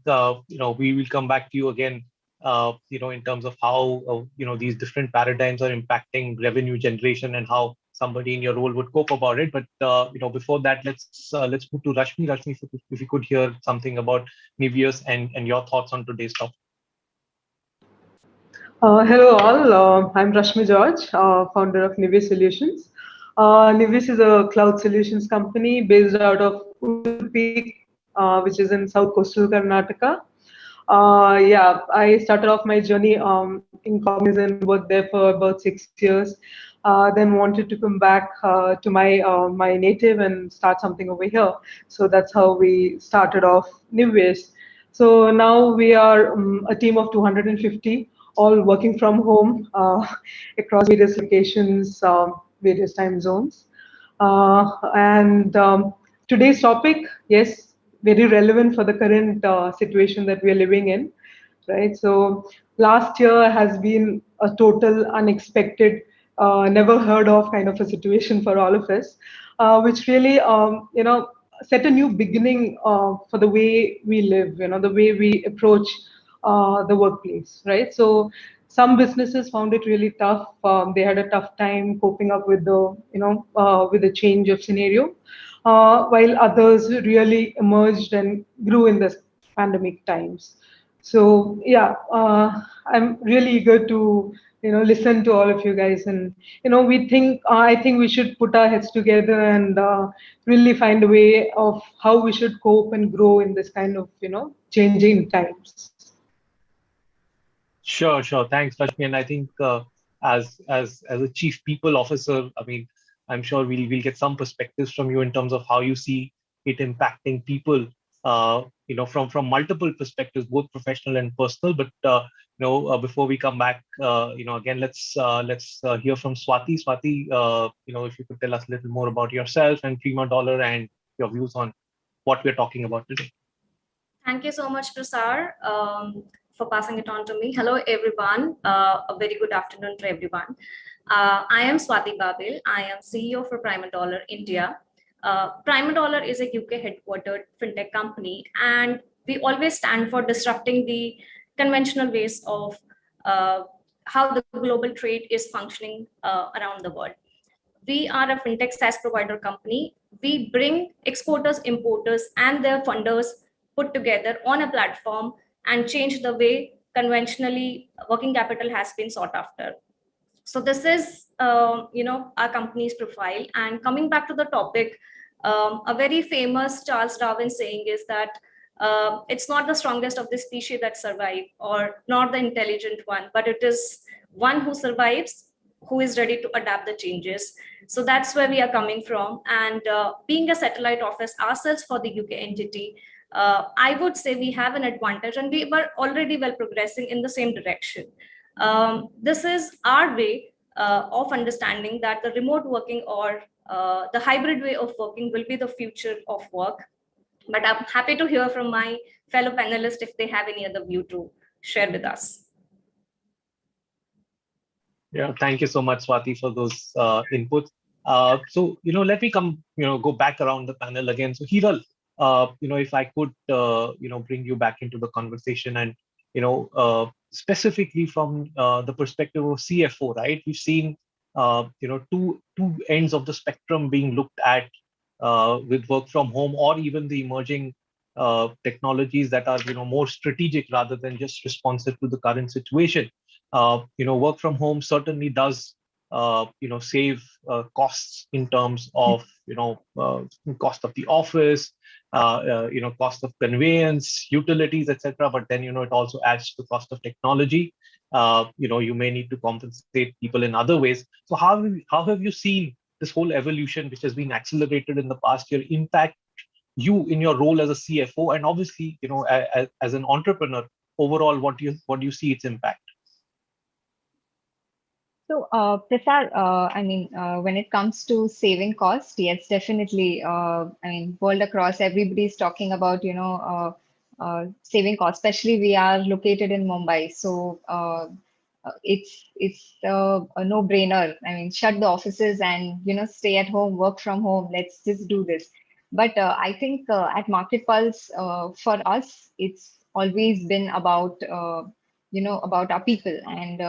we will come back to you again, in terms of how, these different paradigms are impacting revenue generation and how somebody in your role would cope about it. But, before that, let's move to Rashmi. Rashmi, if you could hear something about Niveus and your thoughts on today's topic. Hello all, I'm Rashmi George, founder of Niveus Solutions. Niveus is a cloud solutions company based out of Udupi, which is in South Coastal Karnataka. I started off my journey in Cognizant, worked there for about 6 years, then wanted to come back to my native and start something over here. So that's how we started off Niveus. So now we are a team of 250, all working from home across various locations, various time zones. Today's topic, yes, very relevant for the current situation that we are living in, right? So last year has been a total unexpected, never heard of kind of a situation for all of us, which really, set a new beginning for the way we live, the way we approach the workplace, right? So some businesses found it really tough. They had a tough time coping up with the change of scenario, while others really emerged and grew in the pandemic times. So yeah, I'm really eager to listen to all of you guys, and I think we should put our heads together and really find a way of how we should cope and grow in this kind of changing times. Sure. Thanks, Rashmi. And I think as a chief people officer, I mean, I'm sure we'll get some perspectives from you in terms of how you see it impacting people, from multiple perspectives, both professional and personal. But before we come back, again, let's hear from Swati. Swati, if you could tell us a little more about yourself and Prima Dollar and your views on what we're talking about today. Thank you so much, Prasar, for passing it on to me. Hello, everyone. A very good afternoon to everyone. I am Swati Babil. I am CEO for Prima Dollar India. Prima Dollar is a UK headquartered fintech company, and we always stand for disrupting the conventional ways of how the global trade is functioning around the world. We are a fintech SaaS provider company. We bring exporters, importers, and their funders put together on a platform and change the way conventionally working capital has been sought after. So this is our company's profile. And coming back to the topic, a very famous Charles Darwin saying is that it's not the strongest of the species that survive, or not the intelligent one, but it is one who survives, who is ready to adapt the changes. So that's where we are coming from. And being a satellite office ourselves for the UK entity, I would say we have an advantage, and we were already well progressing in the same direction. This is our way of understanding that the remote working, or the hybrid way of working, will be the future of work. But I'm happy to hear from my fellow panelists if they have any other view to share with us. Yeah, thank you so much, Swati, for those inputs. So, let me go back around the panel again. So, Hiral, if I could, bring you back into the conversation, and, specifically from the perspective of CFO, right? We've seen, two ends of the spectrum being looked at with work from home, or even the emerging technologies that are, more strategic rather than just responsive to the current situation. Work from home certainly does, save costs in terms of, cost of the office, cost of conveyance, utilities, etc. But then, it also adds to the cost of technology. You may need to compensate people in other ways. So how have you seen this whole evolution, which has been accelerated in the past year, impact you in your role as a CFO, and obviously, as an entrepreneur overall? What do you see its impact? So, Prasad, when it comes to saving cost, yes, definitely. World across, everybody's talking about, saving cost. Especially, we are located in Mumbai, so it's a no-brainer. Shut the offices and stay at home, work from home. Let's just do this. But I think at Market Pulse, for us, it's always been about about our people. And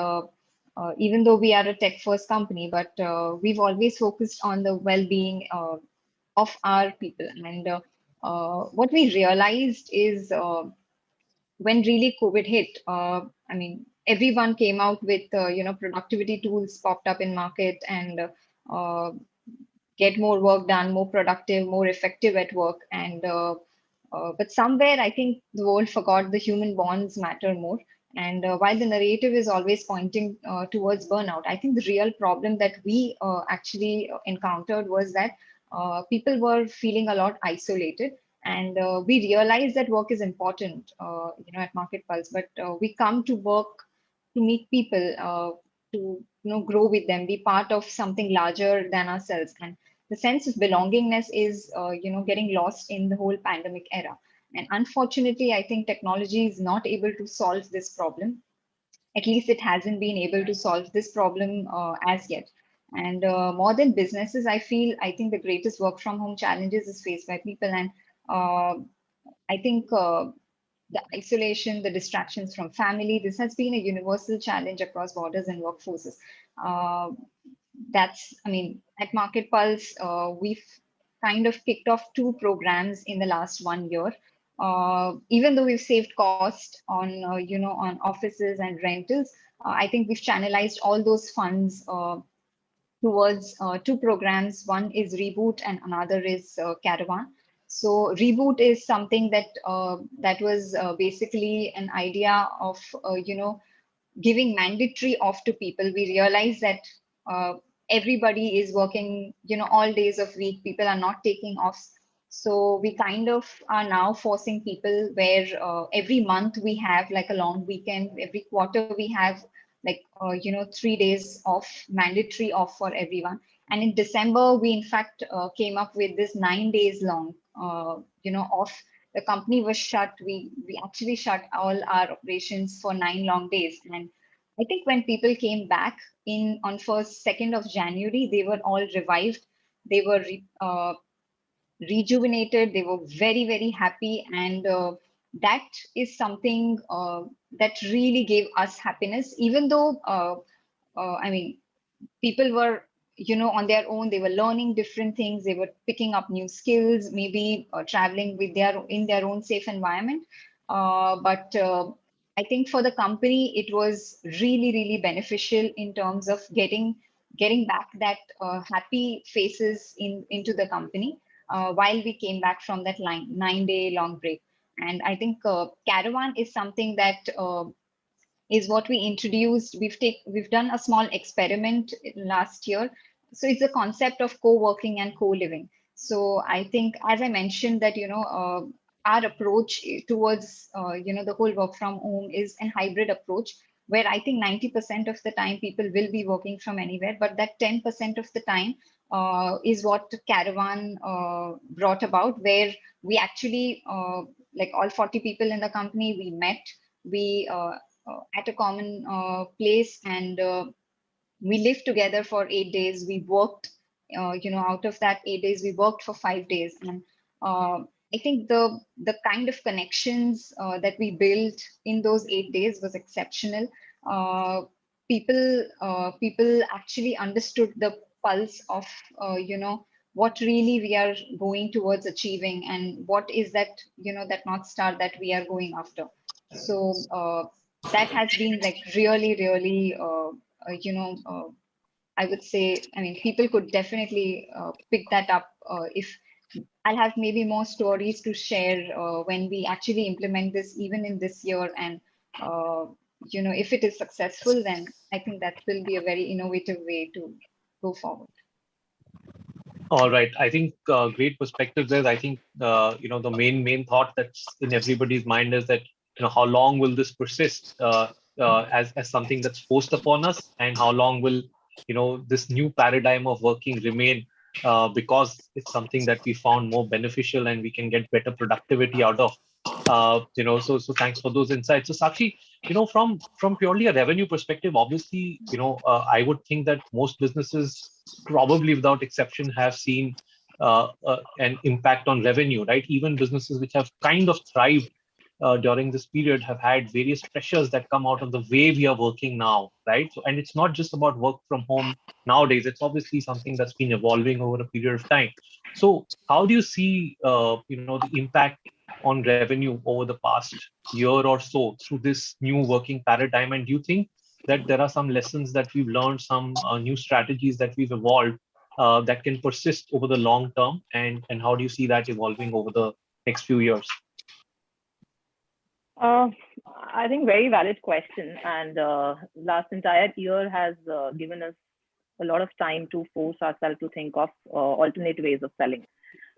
even though we are a tech-first company, but we've always focused on the well-being of our people. And what we realized is when really COVID hit, everyone came out with productivity tools popped up in market, and uh, get more work done, more productive, more effective at work. And but somewhere I think the world forgot the human bonds matter more. And while the narrative is always pointing towards burnout, I think the real problem that we actually encountered was that people were feeling a lot isolated. And we realized that work is important, at Market Pulse, but we come to work to meet people, to grow with them, be part of something larger than ourselves. And the sense of belongingness is getting lost in the whole pandemic era. And unfortunately, I think technology is not able to solve this problem. At least it hasn't been able to solve this problem as yet. And more than businesses, I think the greatest work from home challenges is faced by people. And I think the isolation, the distractions from family, this has been a universal challenge across borders and workforces. At Market Pulse, we've kind of kicked off 2 programs in the last 1 year. Even though we've saved cost on, on offices and rentals, I think we've channelized all those funds towards 2 programs. One is Reboot and another is Caravan. So Reboot is something that that was basically an idea of, giving mandatory off to people. We realize that everybody is working, all days of week. People are not taking off. So we kind of are now forcing people where every month we have like a long weekend. Every quarter we have like, 3 days off, mandatory off for everyone. And in December, we in fact came up with this 9 days long, off. The company was shut. We actually shut all our operations for 9 long days. And I think when people came back on 2nd of January, they were all revived. They were rejuvenated. They were very, very happy. And that is something that really gave us happiness, even though, people were on their own. They were learning different things. They were picking up new skills, maybe traveling in their own safe environment. But I think for the company, it was really, really beneficial in terms of getting back that happy faces into the company while we came back from that 9-day long break. And I think Caravan is something that is what we introduced. We've done a small experiment last year. So it's a concept of co-working and co-living. So I think, as I mentioned, that our approach towards the whole work from home is a hybrid approach, where I think 90% of the time people will be working from anywhere, but that 10% of the time is what Caravan brought about, where we actually, like all 40 people in the company, we met, we at a common place, and we lived together for 8 days. We worked, out of that 8 days, we worked for 5 days. And I think the kind of connections that we built in those 8 days was exceptional. People actually understood the pulse of, what really we are going towards achieving, and what is that, that North Star that we are going after. So that has been like really, really, I would say, I mean, people could definitely pick that up. If I'll have maybe more stories to share when we actually implement this, even in this year. And, if it is successful, then I think that will be a very innovative way to go forward. All right. I think great perspective there. I think, the main thought that's in everybody's mind is that, how long will this persist as something that's forced upon us, and how long will, this new paradigm of working remain because it's something that we found more beneficial and we can get better productivity out of. So thanks for those insights. So Sakshi, from purely a revenue perspective, obviously, I would think that most businesses, probably without exception, have seen an impact on revenue, right? Even businesses which have kind of thrived during this period have had various pressures that come out of the way we are working now, right? So, and it's not just about work from home nowadays. It's obviously something that's been evolving over a period of time. So, how do you see, the impact on revenue over the past year or so through this new working paradigm? And do you think that there are some lessons that we've learned, some new strategies that we've evolved that can persist over the long term? And how do you see that evolving over the next few years? I think very valid question. And last entire year has given us a lot of time to force ourselves to think of alternate ways of selling.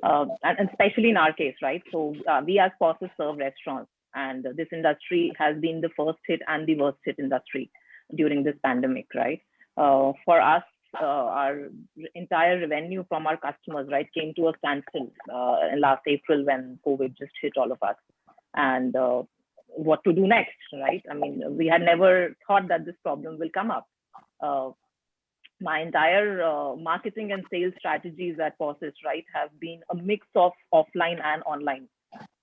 And especially in our case, right? So we as POSes serve restaurants, and this industry has been the first hit and the worst hit industry during this pandemic, right? For us, our entire revenue from our customers, right, came to a standstill in last April when COVID just hit all of us. And what to do next, right? I mean, we had never thought that this problem will come up. My entire marketing and sales strategies at POSes, right, have been a mix of offline and online,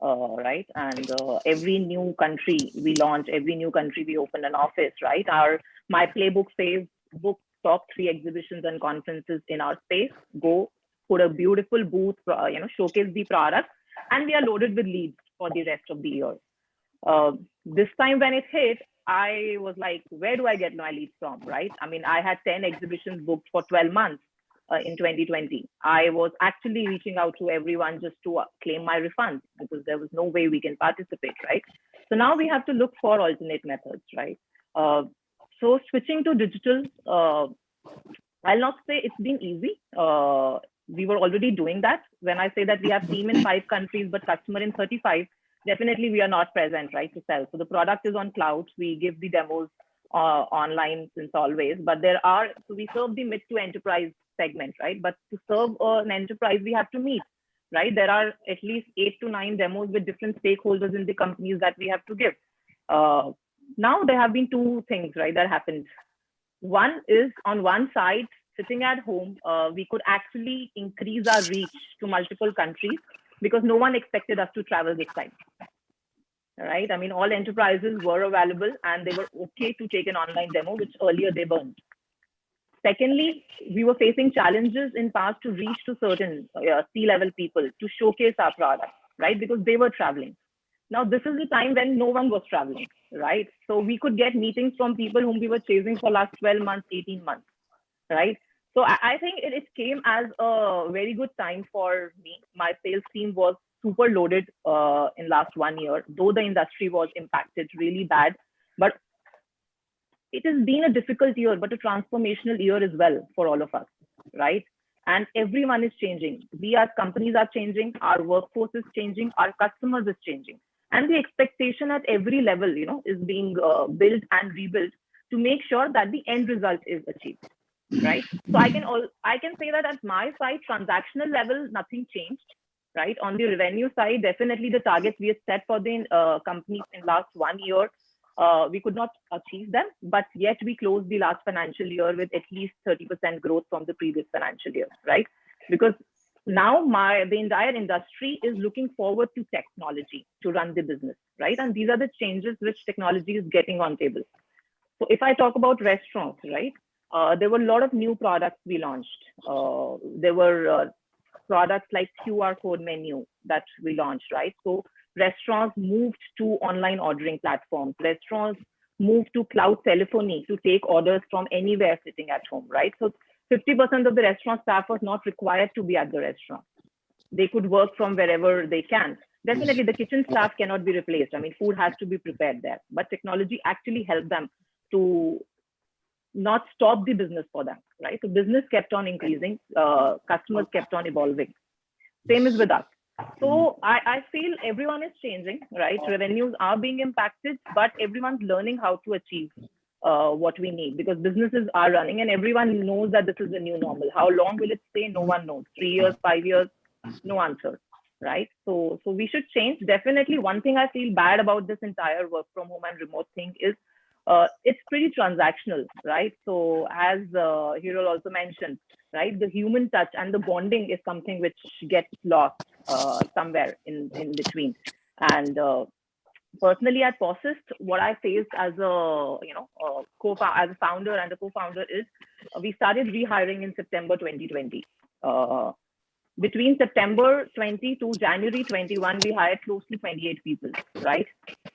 right? And every new country we launch, every new country we open an office, right? My playbook says book top 3 exhibitions and conferences in our space, go put a beautiful booth, showcase the product, and we are loaded with leads for the rest of the year. This time when it hit, I was like, where do I get my leads from, right? I mean, I had 10 exhibitions booked for 12 months in 2020. I was actually reaching out to everyone just to claim my refunds because there was no way we can participate, right? So now we have to look for alternate methods, right? So switching to digital, I'll not say it's been easy. We were already doing that. When I say that we have team in 5 countries, but customer in 35, definitely we are not present, right, to sell. So the product is on clouds. We give the demos online since always, but so we serve the mid to enterprise segment, right? But to serve an enterprise, we have to meet, right? There are at least 8 to 9 demos with different stakeholders in the companies that we have to give. Now there have been 2 things, right, that happened. One is, on one side, sitting at home, we could actually increase our reach to multiple countries because no one expected us to travel this time, right? I mean, all enterprises were available and they were okay to take an online demo, which earlier they weren't. Secondly, we were facing challenges in past to reach to certain C-level people to showcase our product, right? Because they were traveling. Now, this is the time when no one was traveling, right? So we could get meetings from people whom we were chasing for last 12 months, 18 months, right? So I think it came as a very good time for me. My sales team was super loaded in last 1 year, though the industry was impacted really bad. But it has been a difficult year, but a transformational year as well for all of us, right? And everyone is changing. We as companies are changing, our workforce is changing, our customers is changing. And the expectation at every level, is being built and rebuilt to make sure that the end result is achieved, right? So I can say that at my side, transactional level, nothing changed, right? On the revenue side, definitely the targets we had set for the companies in last 1 year, we could not achieve them, but yet we closed the last financial year with at least 30% growth from the previous financial year, right? Because now the entire industry is looking forward to technology to run the business, right? And these are the changes which technology is getting on table. So if I talk about restaurants, right? There were a lot of new products we launched. There were products like QR code menu that we launched, right? So restaurants moved to online ordering platforms. Restaurants moved to cloud telephony to take orders from anywhere sitting at home, right? So 50% of the restaurant staff was not required to be at the restaurant. They could work from wherever they can. Definitely the kitchen staff cannot be replaced. I mean, food has to be prepared there, but technology actually helped them to not stop the business for them, right? So business kept on increasing, customers kept on evolving. Same is with us. So I feel everyone is changing, right? Revenues are being impacted, but everyone's learning how to achieve what we need, because businesses are running and everyone knows that this is the new normal. How long will it stay? No one knows. 3 years, 5 years, no answer, right? So we should change. Definitely one thing I feel bad about this entire work from home and remote thing is it's pretty transactional, right? So as Hero also mentioned, right, the human touch and the bonding is something which gets lost somewhere in between. And personally at Persist, what I faced as a as a founder and a co-founder is we started rehiring in September 2020. Between September 20 to January 21, we hired close to 28 people, right?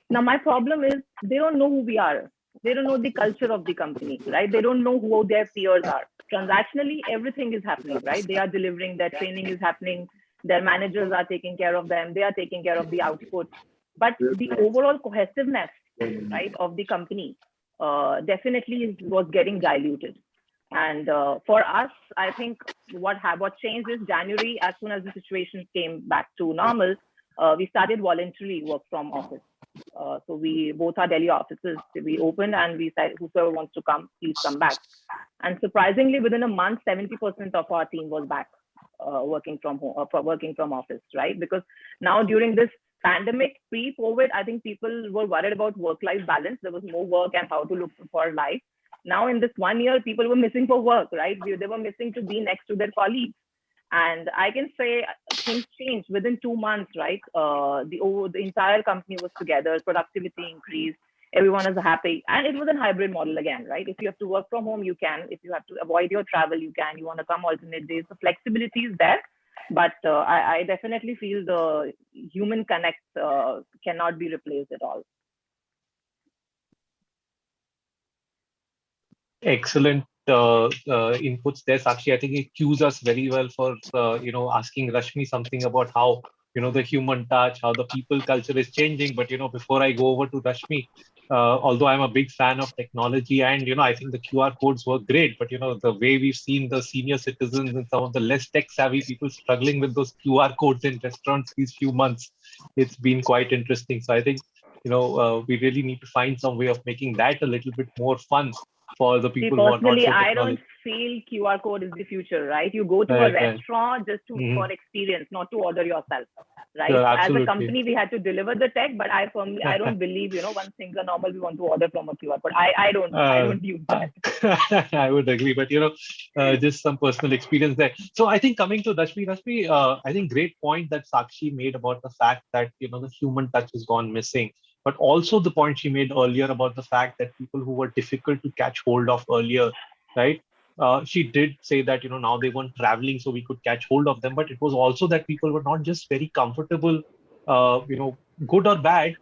Now my problem is they don't know who we are. They don't know the culture of the company, right? They don't know who their peers are. Transactionally, everything is happening, right? They are delivering, their training is happening, their managers are taking care of them, they are taking care of the output. But the overall cohesiveness, right, of the company definitely was getting diluted. And for us, I think what changed is January, as soon as the situation came back to normal, we started voluntary work from office. So we both our Delhi offices, we opened and we said, whoever wants to come, please come back. And surprisingly, within a month, 70% of our team was back working from home, working from office, right? Because now during this pandemic, pre-COVID, I think people were worried about work-life balance. There was more work and how to look for life. Now in this 1 year, people were missing for work, right? They were missing to be next to their colleagues. And I can say things changed within 2 months, right? The entire company was together, productivity increased, everyone is happy. And it was a hybrid model again, right? If you have to work from home, you can. If you have to avoid your travel, you can. You want to come alternate days. The flexibility is there. But I definitely feel the human connect cannot be replaced at all. Excellent inputs there, Sakshi. I think it cues us very well for asking Rashmi something about how the human touch, how the people culture is changing. But before I go over to Rashmi, although I'm a big fan of technology and I think the QR codes work great, but the way we've seen the senior citizens and some of the less tech savvy people struggling with those QR codes in restaurants these few months, it's been quite interesting. So I think we really need to find some way of making that a little bit more fun for the people who are not so technology. I don't feel QR code is the future, right? You go to a restaurant just for experience, not to order yourself, right? Yeah, so as a absolutely. company, we had to deliver the tech, but I don't believe, once things are normal, we want to order from a QR code. I don't use that. I would agree, but just some personal experience there. So I think coming to Rashmi, I think great point that Sakshi made about the fact that the human touch has gone missing. But also the point she made earlier about the fact that people who were difficult to catch hold of earlier, right? she did say that, now they weren't traveling, so we could catch hold of them. But it was also that people were not just very comfortable, good or bad,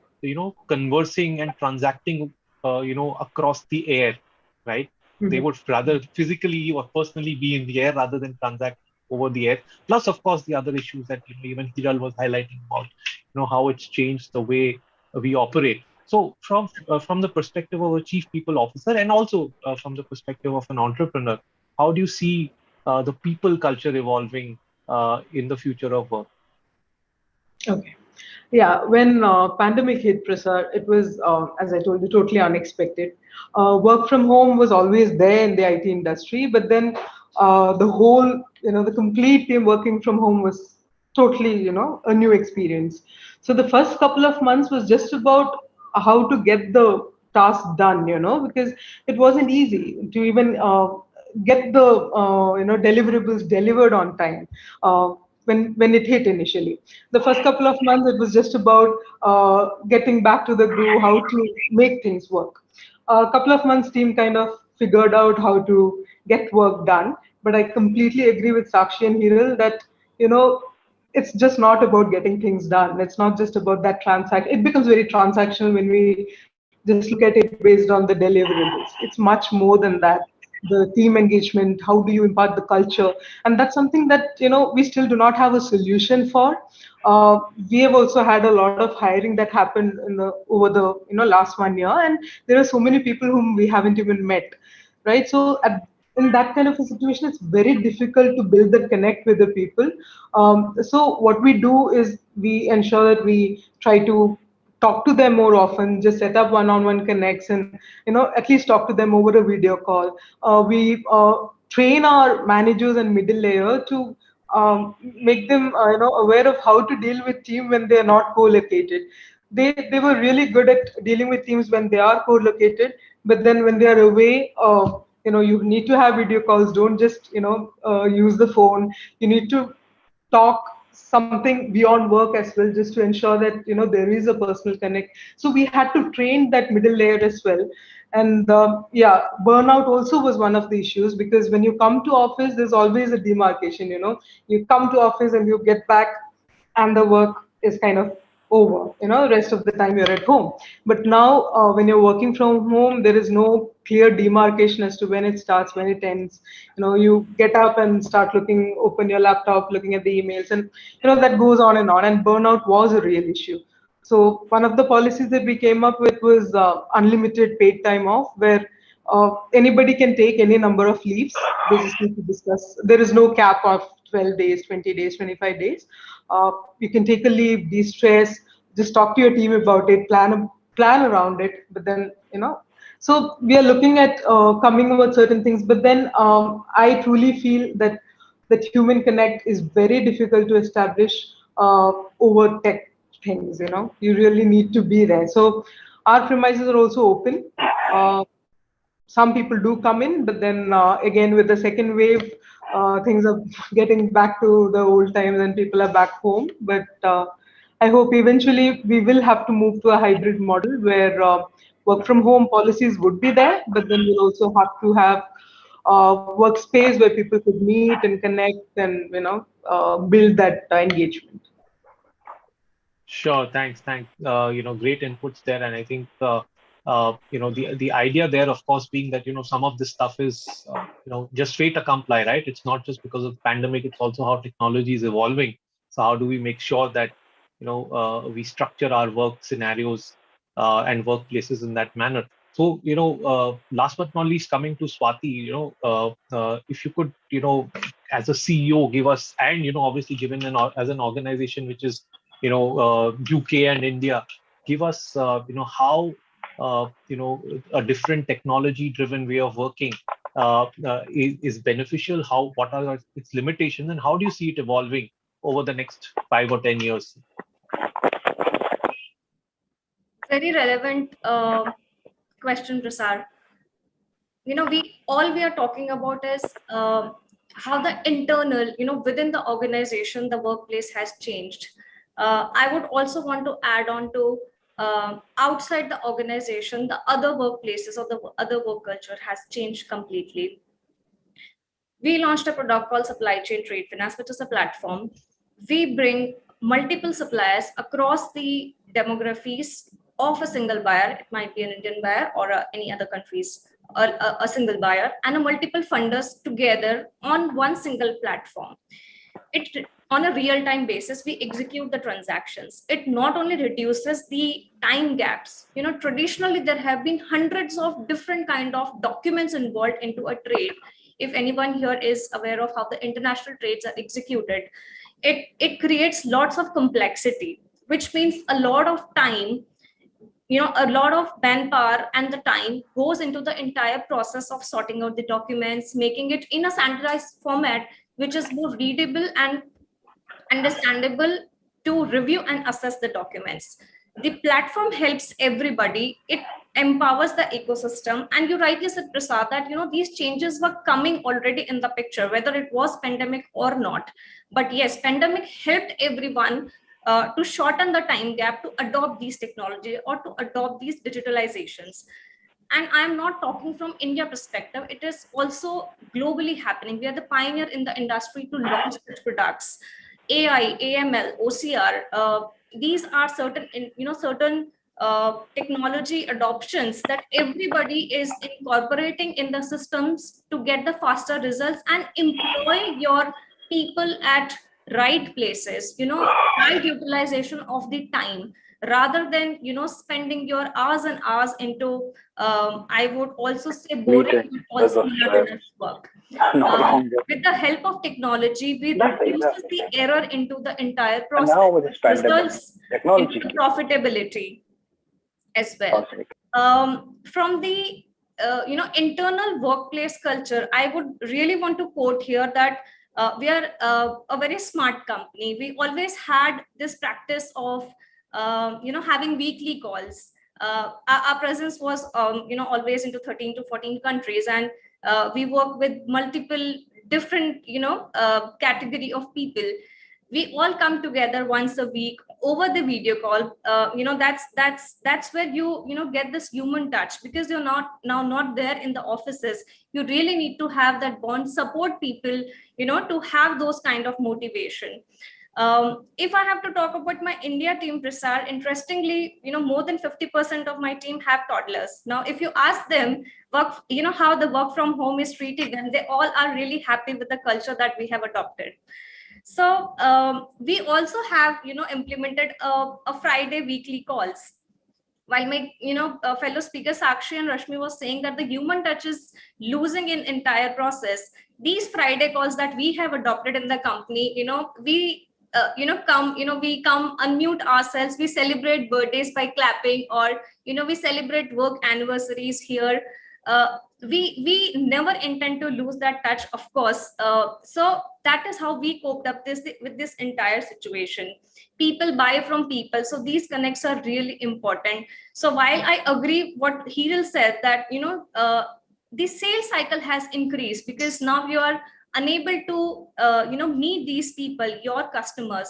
conversing and transacting, across the air, right? They would rather physically or personally be in the air rather than transact over the air. Plus, of course, the other issues that even Hiral was highlighting about, how it's changed the way we operate. So, from the perspective of a chief people officer, and also from the perspective of an entrepreneur, how do you see the people culture evolving in the future of work? Okay. Yeah, when pandemic hit, Prasad, it was, as I told you, totally unexpected. Work from home was always there in the IT industry, but then the whole, the complete team working from home was totally, a new experience. So the first couple of months was just about how to get the task done, because it wasn't easy to even get the, deliverables delivered on time. When it hit initially. The first couple of months, it was just about getting back to the groove, how to make things work. A couple of months, team kind of figured out how to get work done. But I completely agree with Sakshi and Hiral that, it's just not about getting things done. It's not just about that transaction. It becomes very transactional when we just look at it based on the deliverables. It's much more than that. The team engagement, how do you impart the culture? And that's something that, we still do not have a solution for. We have also had a lot of hiring that happened over the last 1 year, and there are so many people whom we haven't even met, right? So in that kind of a situation, it's very difficult to build the connect with the people. So what we do is we ensure that we try to talk to them more often, just set up one-on-one connects, and at least talk to them over a video call. We train our managers and middle layer to make them aware of how to deal with team when they are not co-located. They were really good at dealing with teams when they are co-located, but then when they are away, you need to have video calls. Don't just use the phone. You need to talk something beyond work as well, just to ensure that there is a personal connect. So we had to train that middle layer as well. And yeah, burnout also was one of the issues, because when you come to office, there's always a demarcation. You come to office and you get back, and the work is kind of over. Rest of the time you're at home. But now when you're working from home, there is no clear demarcation as to when it starts, when it ends. You get up and start open your laptop, looking at the emails, and that goes on. And burnout was a real issue. So one of the policies that we came up with was unlimited paid time off, where anybody can take any number of leaves. They just need to discuss. There is no cap of 12 days, 20 days, 25 days. You can take a leave, de-stress, just talk to your team about it, plan around it. But then, so we are looking at coming up with certain things. But then I truly feel that human connect is very difficult to establish over tech things. You really need to be there. So our premises are also open. Some people do come in, but then again, with the second wave, things are getting back to the old times and people are back home. But I hope eventually we will have to move to a hybrid model where work from home policies would be there, but then we'll also have to have workspace where people could meet and connect and build that engagement. Sure, thanks. Great inputs there, and I think the idea there, of course, being that some of this stuff is just fait accompli, right? It's not just because of the pandemic; it's also how technology is evolving. So how do we make sure that we structure our work scenarios and workplaces in that manner? So last but not least, coming to Swati, if you could, as a CEO, give us, and obviously given as an organization which is UK and India, give us how a different technology driven way of working is beneficial. What are its limitations, and how do you see it evolving over the next 5 or 10 years? Very relevant question, Prasad. We are talking about is how the internal, within the organization, the workplace has changed. I would also want to add on to outside the organization, the other workplaces or the other work culture has changed completely. We launched a product called Supply Chain Trade Finance, which is a platform. We bring multiple suppliers across the demographies of a single buyer. It might be an Indian buyer or any other countries, or a single buyer, and a multiple funders together on one single platform. It, on a real-time basis, we execute the transactions. It not only reduces the time gaps. Traditionally there have been hundreds of different kind of documents involved into a trade. If anyone here is aware of how the international trades are executed, it creates lots of complexity, which means a lot of time, a lot of manpower and the time goes into the entire process of sorting out the documents, making it in a standardized format, which is more readable and understandable to review and assess the documents. The platform helps everybody. It empowers the ecosystem. And you rightly said, Prasad, that these changes were coming already in the picture, whether it was pandemic or not. But yes, pandemic helped everyone to shorten the time gap to adopt these technology or to adopt these digitalizations. And I'm not talking from India perspective, it is also globally happening. We are the pioneer in the industry to launch such products. AI, AML, OCR, these are certain, certain technology adoptions that everybody is incorporating in the systems to get the faster results and employ your people at right places, right utilization of the time, rather than spending your hours and hours into I would also say boring but also monotonous work. With the help of technology, we reduce the error into the entire process, which results into profitability as well. From the internal workplace culture, I would really want to quote here that we are a very smart company. We always had this practice of having weekly calls. Our presence was always into 13 to 14 countries, and we work with multiple different category of people. We all come together once a week over the video call. That's where you get this human touch, because you're not there in the offices. You really need to have that bond, support people, to have those kind of motivation. If I have to talk about my India team, Prasad, interestingly, more than 50% of my team have toddlers. Now, if you ask them how the work from home is treated, and they all are really happy with the culture that we have adopted. So we also have, implemented a Friday weekly calls. While my, fellow speaker Sakshi and Rashmi was saying that the human touch is losing in entire process, these Friday calls that we have adopted in the company, we we come unmute ourselves, we celebrate birthdays by clapping, or we celebrate work anniversaries here. We never intend to lose that touch, of course. So that is how we coped up with this entire situation. People buy from people, so these connects are really important. So while I agree what Hiril said, that the sales cycle has increased because now you are unable to meet these people, your customers.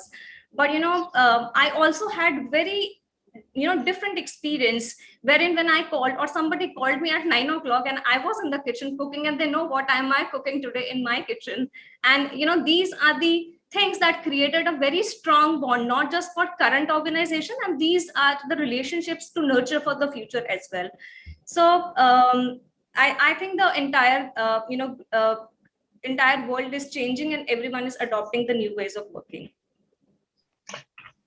But I also had very different experience, wherein when I called or somebody called me at 9 o'clock and I was in the kitchen cooking, and they know what am I cooking today in my kitchen. And these are the things that created a very strong bond, not just for current organization, and these are the relationships to nurture for the future as well. So I think the entire world is changing, and everyone is adopting the new ways of working.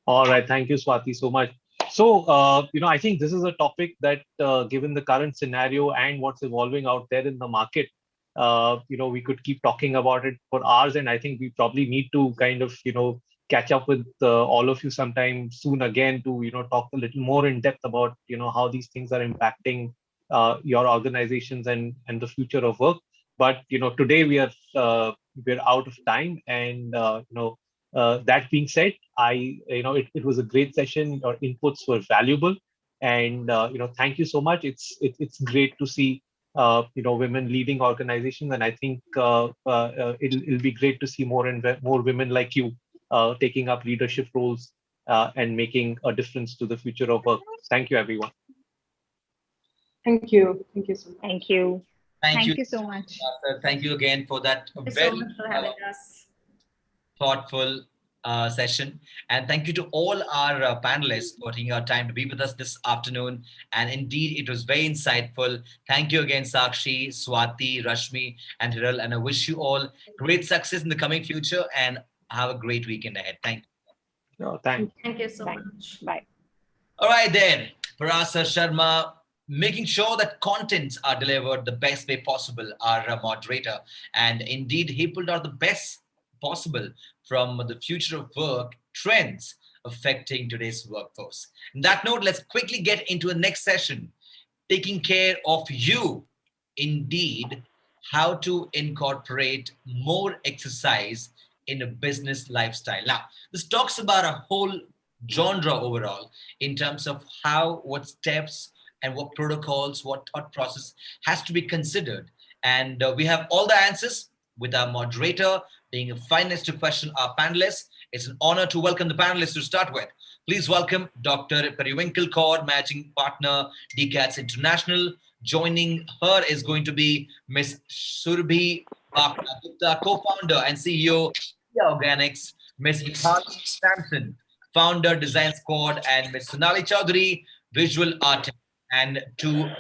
All right, thank you, Swati, so much. So, I think this is a topic that, given the current scenario and what's evolving out there in the market, we could keep talking about it for hours. And I think we probably need to kind of, catch up with all of you sometime soon again to, talk a little more in depth about, how these things are impacting your organizations and the future of work. But, today we're out of time. And, that being said, it was a great session. Your inputs were valuable, and thank you so much. It's great to see women leading organizations, and I think it'll be great to see more women like you taking up leadership roles and making a difference to the future of work. Thank you, everyone. Thank you. Thank you so much. Thank you. Thank you so much. Thank you again for that Thank you so very much for having us. thoughtful session. And thank you to all our panelists for taking our time to be with us this afternoon. And indeed, it was very insightful. Thank you again, Sakshi, Swati, Rashmi, and Hiral. And I wish you all great success in the coming future and have a great weekend ahead. Thank you. No, thank you. Thank you so much. Bye. All right, then. Parasa Sharma, making sure that contents are delivered the best way possible, our moderator. And indeed, he pulled out the best possible from the future of work trends affecting today's workforce. On that note, let's quickly get into the next session, taking care of you. Indeed, how to incorporate more exercise in a business lifestyle. Now, this talks about a whole genre overall in terms of how, what steps and what protocols, what thought process has to be considered. And we have all the answers with our moderator being a finalist to question our panelists. It's an honor to welcome the panelists to start with. Please welcome Dr. Periwinkle Kaur, Managing Partner, DCATS International. Joining her is going to be Ms. Surbhi Gupta, co-founder and CEO, Organics, Ms. Mithali Sampson, founder, Design Squad, and Ms. Sonali Chaudhary, visual artist. And to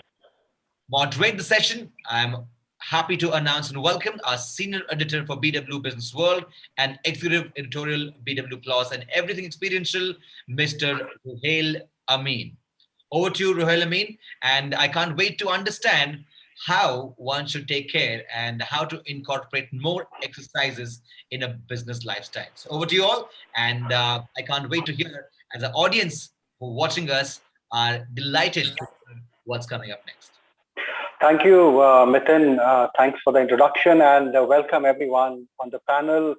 moderate the session, I'm happy to announce and welcome our senior editor for BW Business World and executive editorial BW Plus and everything experiential, Mr. Ruhail Amin. Over to you, Ruhail Amin. And I can't wait to understand how one should take care and how to incorporate more exercises in a business lifestyle. So over to you all. And I can't wait to hear, as an audience who are watching us are delighted to hear what's coming up next. Thank you, Mithun. Thanks for the introduction and welcome everyone on the panel.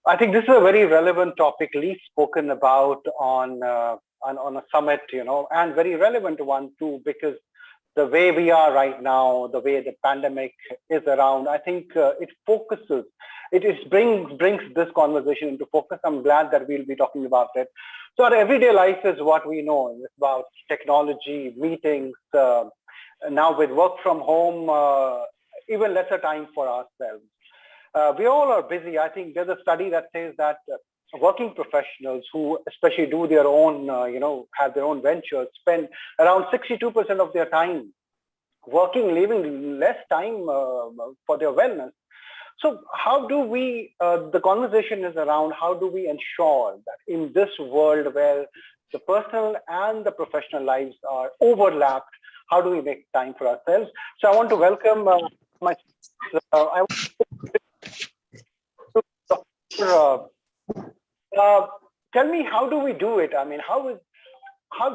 I think this is a very relevant topic, least spoken about on a summit, and very relevant one too, because the way we are right now, the way the pandemic is around, I think it focuses, it brings this conversation into focus. I'm glad that we'll be talking about it. So our everyday life is what we know. It's about technology, meetings, now with work from home, even lesser time for ourselves. We all are busy. I think there's a study that says that working professionals who especially do their own, have their own ventures, spend around 62% of their time working, leaving less time for their wellness. So how do we, the conversation is around how do we ensure that in this world where the personal and the professional lives are overlapped, how do we make time for ourselves? So I want to welcome tell me, how do we do it? I mean, how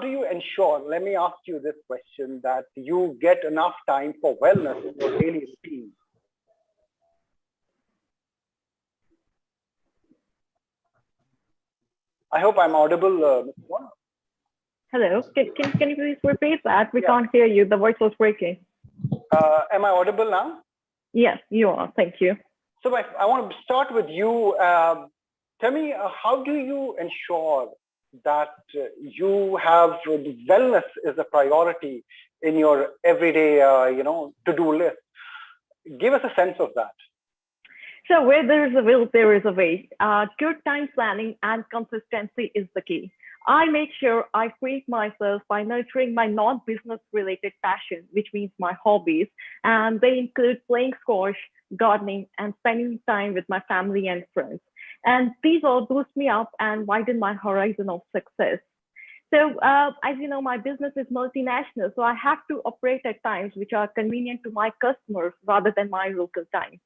do you ensure, let me ask you this question, that you get enough time for wellness in your daily routine? I hope I'm audible, Ms. Moore. Hello, can you please repeat that? We can't hear you. The voice was breaking. Am I audible now? Yes, you are. Thank you. So I want to start with you. Tell me, how do you ensure that you have wellness is a priority in your everyday, to-do list? Give us a sense of that. So where there is a will, there is a way. Good time planning and consistency is the key. I make sure I treat myself by nurturing my non-business related passion, which means my hobbies. And they include playing squash, gardening, and spending time with my family and friends. And these all boost me up and widen my horizon of success. So as you know, my business is multinational, so I have to operate at times which are convenient to my customers rather than my local time.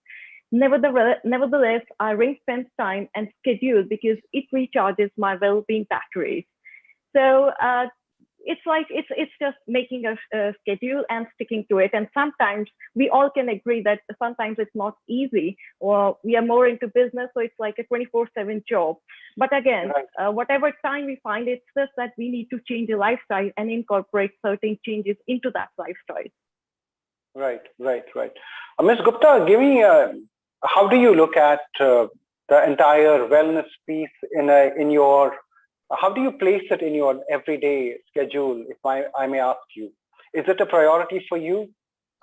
Nevertheless, I ring-fence time and schedule because it recharges my well-being batteries. So it's just making a schedule and sticking to it. And sometimes we all can agree that sometimes it's not easy, or we are more into business, so it's like a 24/7 job. But again, whatever time we find, it's just that we need to change the lifestyle and incorporate certain changes into that lifestyle. Right. Ms. Gupta, give me how do you look at the entire wellness piece in your, how do you place it in your everyday schedule, if I may ask you? Is it a priority for you?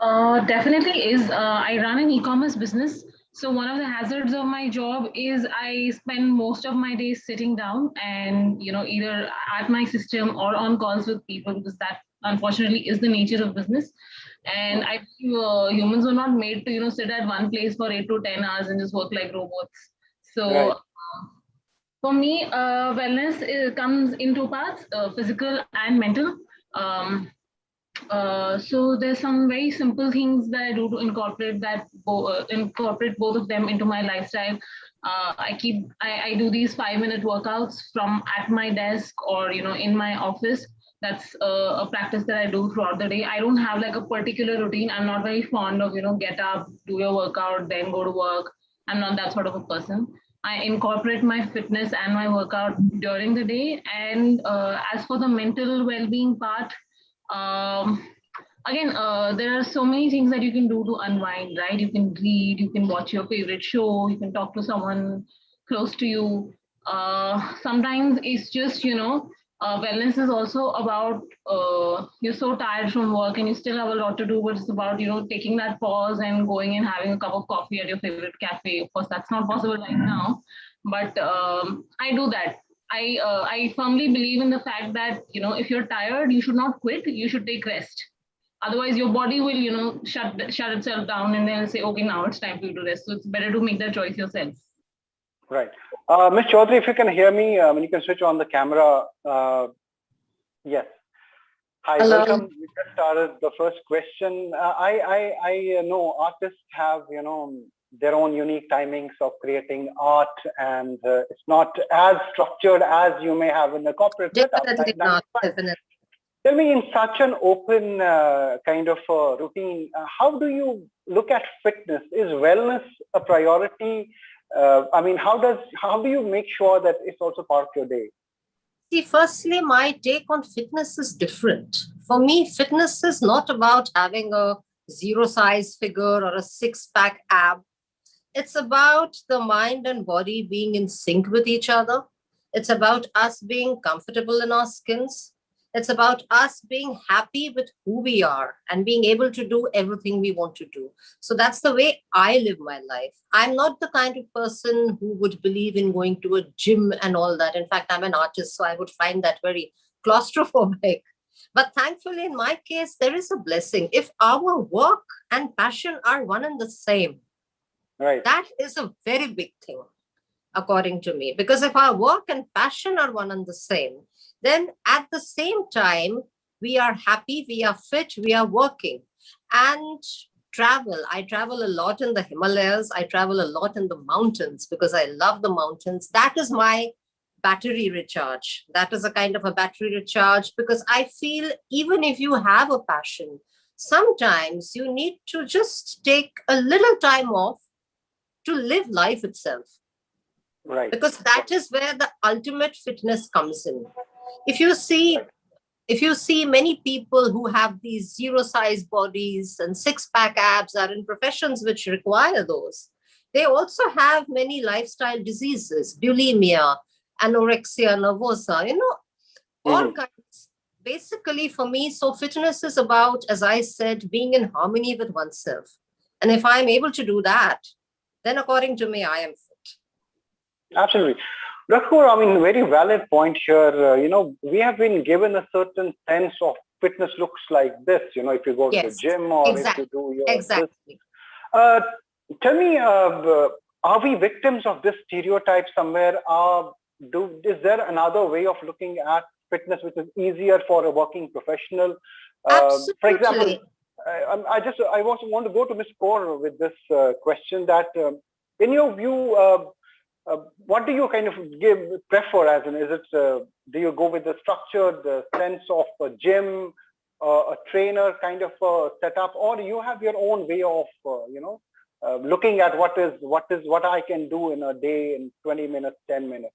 Definitely is. I run an e-commerce business. So one of the hazards of my job is I spend most of my days sitting down and, either at my system or on calls with people, because that unfortunately is the nature of business. And I believe humans were not made to, sit at one place for 8 to 10 hours and just work like robots. So Right. For me, wellness comes in two parts, physical and mental. Um, so there's some very simple things that I do to incorporate both of them into my lifestyle. I do these 5-minute workouts from at my desk or in my office. That's a practice that I do throughout the day. I don't have like a particular routine. I'm not very fond of get up, do your workout, then go to work. I'm not that sort of a person. I incorporate my fitness and my workout during the day. And as for the mental well-being part, um, again, there are so many things that you can do to unwind, right? You can read, you can watch your favorite show, you can talk to someone close to you. Sometimes it's just, wellness is also about you're so tired from work and you still have a lot to do, but it's about, taking that pause and going and having a cup of coffee at your favorite cafe. Of course, that's not possible right now, but I do that. I firmly believe in the fact that, if you're tired, you should not quit, you should take rest. Otherwise, your body will, shut itself down and then say, okay, now it's time for you to rest. So it's better to make that choice yourself. Right. Ms. Chaudhary, if you can hear me, you can switch on the camera. Yes. Hi, Hello. welcome. We just started the first question. I know artists have, their own unique timings of creating art, and it's not as structured as you may have in a corporate setup. Definitely not. Definitely. Tell me, in such an open kind of routine, how do you look at fitness? Is wellness a priority? How do you make sure that it's also part of your day? See, firstly, my take on fitness is different. For me, fitness is not about having a zero size figure or a six-pack ab. It's about the mind and body being in sync with each other. It's about us being comfortable in our skins. It's about us being happy with who we are and being able to do everything we want to do. So that's the way I live my life. I'm not the kind of person who would believe in going to a gym and all that. In fact, I'm an artist, so I would find that very claustrophobic. But thankfully, in my case, there is a blessing. If our work and passion are one and the same, right, that is a very big thing, according to me. Because if our work and passion are one and the same, then at the same time, we are happy, we are fit, we are working. And travel. I travel a lot in the Himalayas. I travel a lot in the mountains because I love the mountains. That is my battery recharge. That is a kind of a battery recharge because I feel even if you have a passion, sometimes you need to just take a little time off to live life itself. Right. Because that is where the ultimate fitness comes in. If you see many people who have these zero size bodies and six-pack abs are in professions which require those. They also have many lifestyle diseases, bulimia, anorexia nervosa, all kinds. Basically, for me, so fitness is about, as I said, being in harmony with oneself. And if I'm able to do that, then according to me, I am fit. Absolutely. Raghur, very valid point here. We have been given a certain sense of fitness looks like this, if you go to the gym or if you do your... Exactly. Tell me, are we victims of this stereotype somewhere? Is there another way of looking at fitness which is easier for a working professional? Absolutely. For example, I also want to go to Ms. Kaur with this question that, in your view, what do you kind of prefer as in, is it, do you go with the structure, the sense of a gym, a trainer kind of setup, or do you have your own way of, looking at what I can do in a day in 20 minutes, 10 minutes?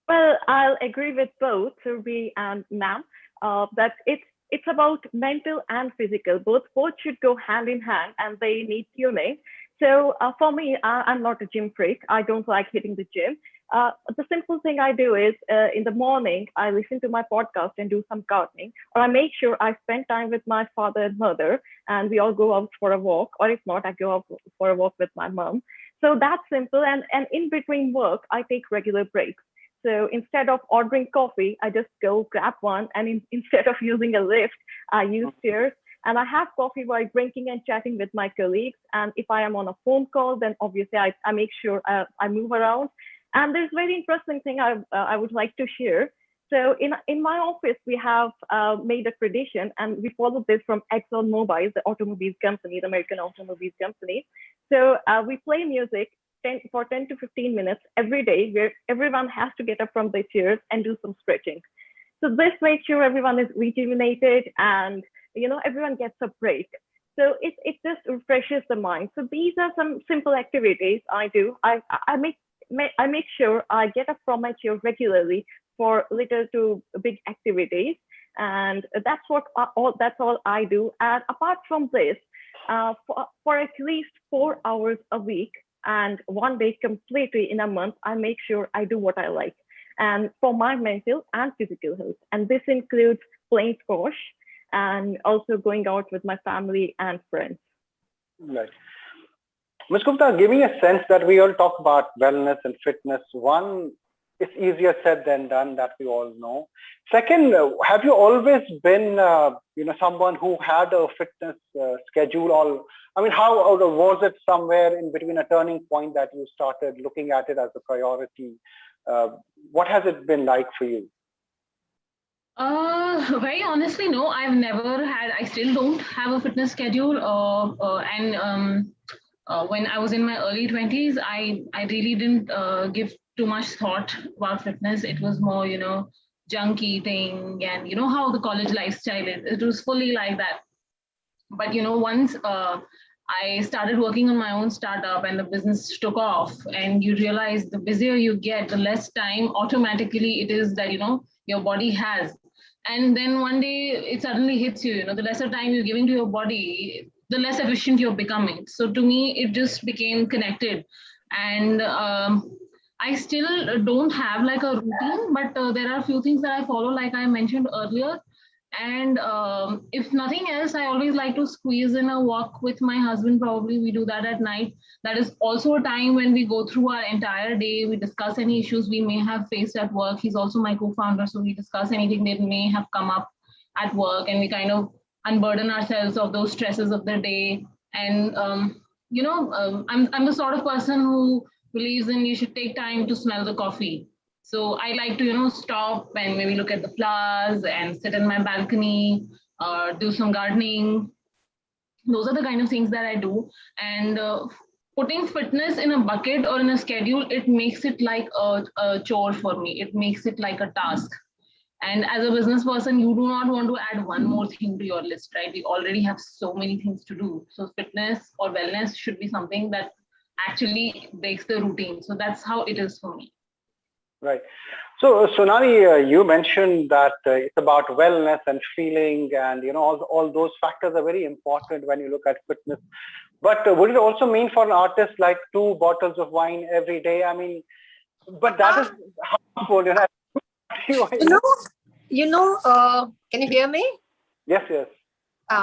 Well, I'll agree with both, Surbi and ma'am, that it's about mental and physical. Both should go hand in hand and they need tuning. So for me, I'm not a gym freak. I don't like hitting the gym. the simple thing I do is in the morning, I listen to my podcast and do some gardening, or I make sure I spend time with my father and mother, and we all go out for a walk, or if not, I go out for a walk with my mom. So that's simple. And in between work, I take regular breaks. So instead of ordering coffee, I just go grab one. And instead of using a lift, I use stairs. And I have coffee while drinking and chatting with my colleagues. And if I am on a phone call, then obviously I make sure I move around. And there's a very interesting thing I would like to share. So in my office, we have made a tradition, and we follow this from ExxonMobil, the automobile company, the American automobile company. So we play music for 10 to 15 minutes every day, where everyone has to get up from their chairs and do some stretching. So this makes sure everyone is rejuvenated and everyone gets a break. So it just refreshes the mind. So these are some simple activities I do. I make sure I get up from my chair regularly for little to big activities, and that's all I do. And apart from this, for at least 4 hours a week and 1 day completely in a month, I make sure I do what I like, and for my mental and physical health. And this includes playing squash and also going out with my family and friends. Right. Ms. Gupta, give me a sense that we all talk about wellness and fitness. One, it's easier said than done, that we all know. Second, have you always been, someone who had a fitness schedule? Or, how was it somewhere in between a turning point that you started looking at it as a priority? What has it been like for you? Very honestly, no, I've never had, I still don't have a fitness schedule. When I was in my early 20s, I really didn't give too much thought about fitness. It was more, junk eating, and how the college lifestyle is. It was fully like that. But, once I started working on my own startup and the business took off, and you realize the busier you get, the less time automatically it is that, your body has. And then one day it suddenly hits you, the lesser time you're giving to your body, the less efficient you're becoming. So to me, it just became connected. And I still don't have like a routine, but there are a few things that I follow, like I mentioned earlier. And if nothing else, I always like to squeeze in a walk with my husband. Probably we do that at night. That is also a time when we go through our entire day. We discuss any issues we may have faced at work. He's also my co-founder, so we discuss anything that may have come up at work, and we kind of unburden ourselves of those stresses of the day. And I'm the sort of person who believes in you should take time to smell the coffee. So I like to, stop and maybe look at the flowers and sit in my balcony, do some gardening. Those are the kind of things that I do. And putting fitness in a bucket or in a schedule, it makes it like a chore for me. It makes it like a task. And as a business person, you do not want to add one more thing to your list, right? We already have so many things to do. So fitness or wellness should be something that actually breaks the routine. So that's how it is for me. Right. So, Sonali, you mentioned that it's about wellness and feeling, and all those factors are very important when you look at fitness. But would it also mean for an artist like 2 bottles of wine every day? But that is harmful. Can you hear me? Yes, yes.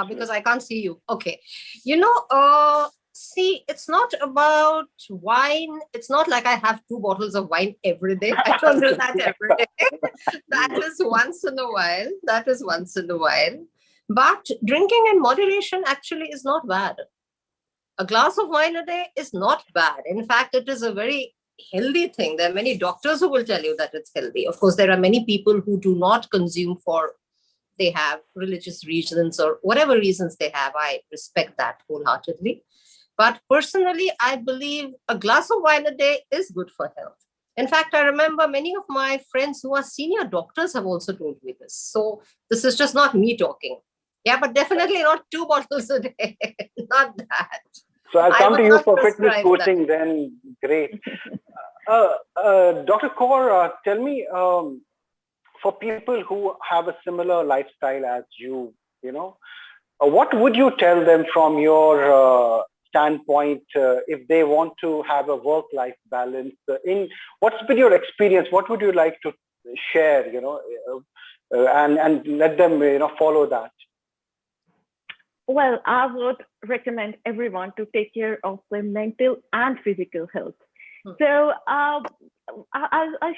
Because I can't see you. Okay. See, it's not about wine. It's not like I have 2 bottles of wine every day. I don't do that every day. That is once in a while. But drinking in moderation actually is not bad. A glass of wine a day is not bad. In fact, it is a very healthy thing. There are many doctors who will tell you that it's healthy. Of course, there are many people who do not consume they have religious reasons or whatever reasons they have. I respect that wholeheartedly. But personally, I believe a glass of wine a day is good for health. In fact, I remember many of my friends who are senior doctors have also told me this. So this is just not me talking. Yeah, but definitely not 2 bottles a day. Not that. So I'll come to you for fitness coaching then. Great. Dr. Kaur, tell me, for people who have a similar lifestyle as you, what would you tell them from your standpoint, if they want to have a work-life balance, what's been your experience? What would you like to share, and let them, follow that? Well, I would recommend everyone to take care of their mental and physical health. So I'll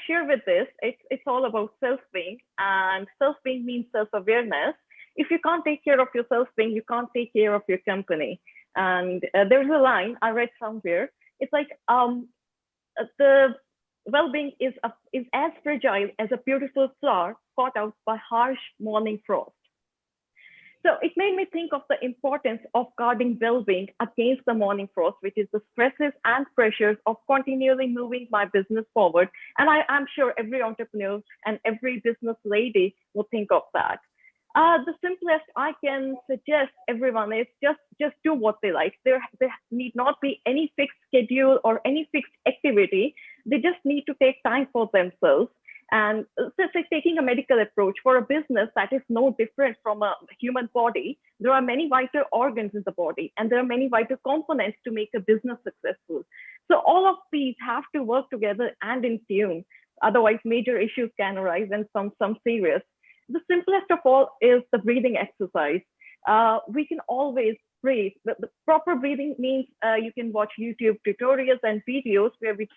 share with this. It's all about self-being, and self-being means self-awareness. If you can't take care of your self-being, you can't take care of your company. And there's a line I read somewhere. It's like the well-being is as fragile as a beautiful flower caught out by harsh morning frost. So it made me think of the importance of guarding well-being against the morning frost, which is the stresses and pressures of continually moving my business forward. And I'm sure every entrepreneur and every business lady will think of that. The simplest I can suggest everyone is just do what they like. There need not be any fixed schedule or any fixed activity. They just need to take time for themselves. And so it's like taking a medical approach for a business that is no different from a human body. There are many vital organs in the body, and there are many vital components to make a business successful. So all of these have to work together and in tune. Otherwise, major issues can arise, and some serious. The simplest of all is the breathing exercise. We can always breathe. The proper breathing means you can watch YouTube tutorials and videos where we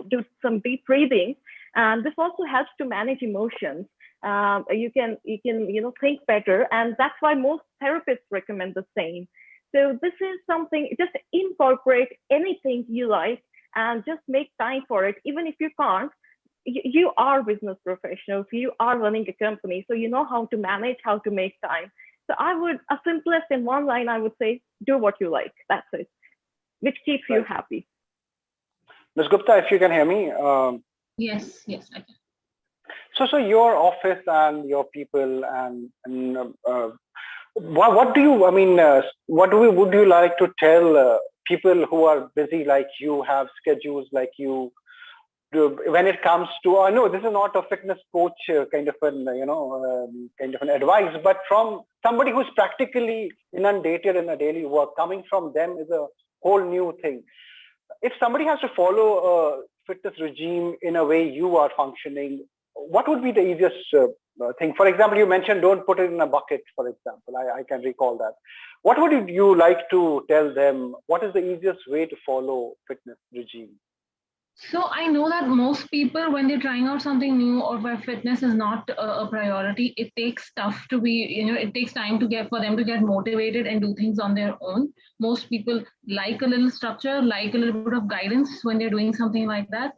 do some deep breathing, and this also helps to manage emotions. You can think better, and that's why most therapists recommend the same. So this is something, just incorporate anything you like and just make time for it. Even if you can't, you are business professionals, you are running a company, so you know how to manage, how to make time. So a simplest in one line, I would say, do what you like. That's it, which keeps you happy. Ms. Gupta, if you can hear me. Yes, I can. So your office and your people and what do you, would you like to tell people who are busy like you, have schedules like you, when it comes to, I know this is not a fitness coach kind of an advice, but from somebody who's practically inundated in a daily work, coming from them is a whole new thing. If somebody has to follow a fitness regime in a way you are functioning, what would be the easiest thing? For example, you mentioned don't put it in a bucket, for example. I can recall that. What would you like to tell them? What is the easiest way to follow fitness regime? So I know that most people, when they're trying out something new or where fitness is not a priority, it takes stuff to be, it takes time for them to get motivated and do things on their own. Most people like a little structure, like a little bit of guidance when they're doing something like that.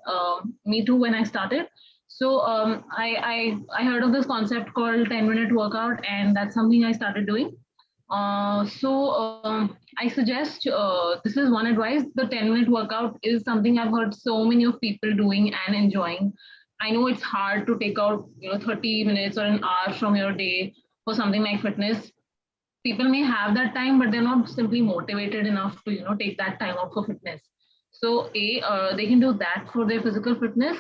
Me too, when I started. So I heard of this concept called 10-minute workout, and that's something I started doing. I suggest, this is one advice, the 10-minute workout is something I've heard so many of people doing and enjoying. I know it's hard to take out 30 minutes or an hour from your day for something like fitness. People may have that time, but they're not simply motivated enough to take that time out for fitness. So they can do that for their physical fitness.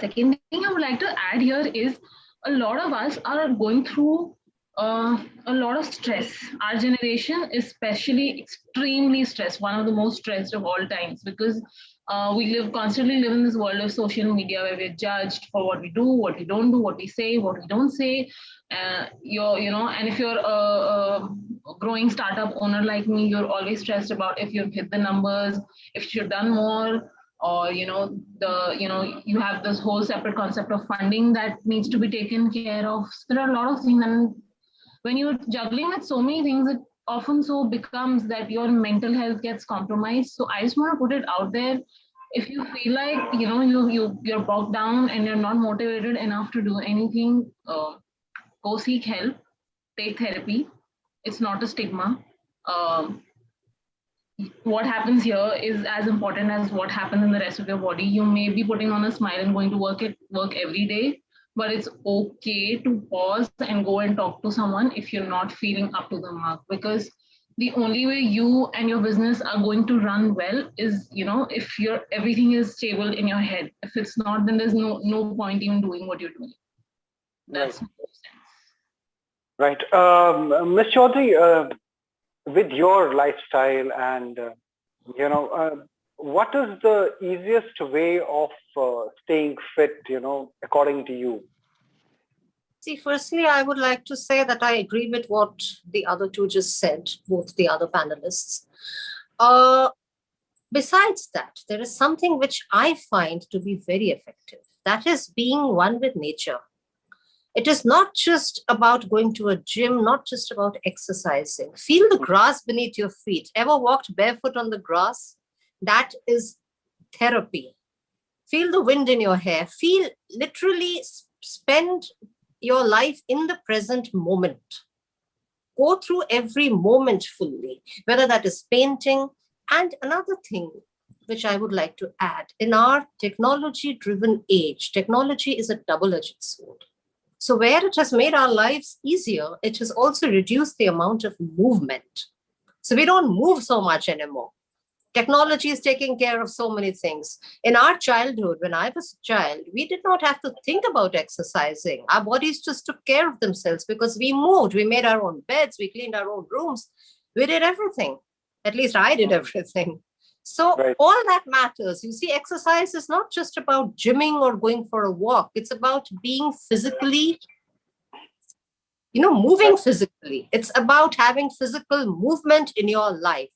Second thing I would like to add here is a lot of us are going through a lot of stress. Our generation is especially extremely stressed, one of the most stressed of all times, because we constantly live in this world of social media where we're judged for what we do, what we don't do, what we say, what we don't say. And if you're a growing startup owner like me, you're always stressed about if you've hit the numbers, if you've done more, or you have this whole separate concept of funding that needs to be taken care of. So there are a lot of things, and when you're juggling with so many things, it often so becomes that your mental health gets compromised. So I just want to put it out there. If you feel like you're bogged down and you're not motivated enough to do anything, go seek help, take therapy. It's not a stigma. What happens here is as important as what happens in the rest of your body. You may be putting on a smile and going to work every day, but it's okay to pause and go and talk to someone if you're not feeling up to the mark, because the only way you and your business are going to run well is, if everything is stable in your head. If it's not, then there's no point even doing what you're doing. That's right. Ms. Chaudhary, with your lifestyle and, what is the easiest way of staying fit, according to you? See, firstly, I would like to say that I agree with what the other two just said, both the other panelists. Besides that, there is something which I find to be very effective. That is being one with nature. It is not just about going to a gym, not just about exercising. Feel the grass beneath your feet. Ever walked barefoot on the grass? That is therapy. Feel the wind in your hair. Feel, literally spend your life in the present moment. Go through every moment fully, whether that is painting. And another thing which I would like to add, in our technology-driven age, technology is a double-edged sword. So where it has made our lives easier, it has also reduced the amount of movement. So we don't move so much anymore. Technology is taking care of so many things. In our childhood, when I was a child, we did not have to think about exercising. Our bodies just took care of themselves because we moved. We made our own beds. We cleaned our own rooms. We did everything. At least I did everything. So all that matters. You see, exercise is not just about gymming or going for a walk. It's about being physically, moving physically. It's about having physical movement in your life.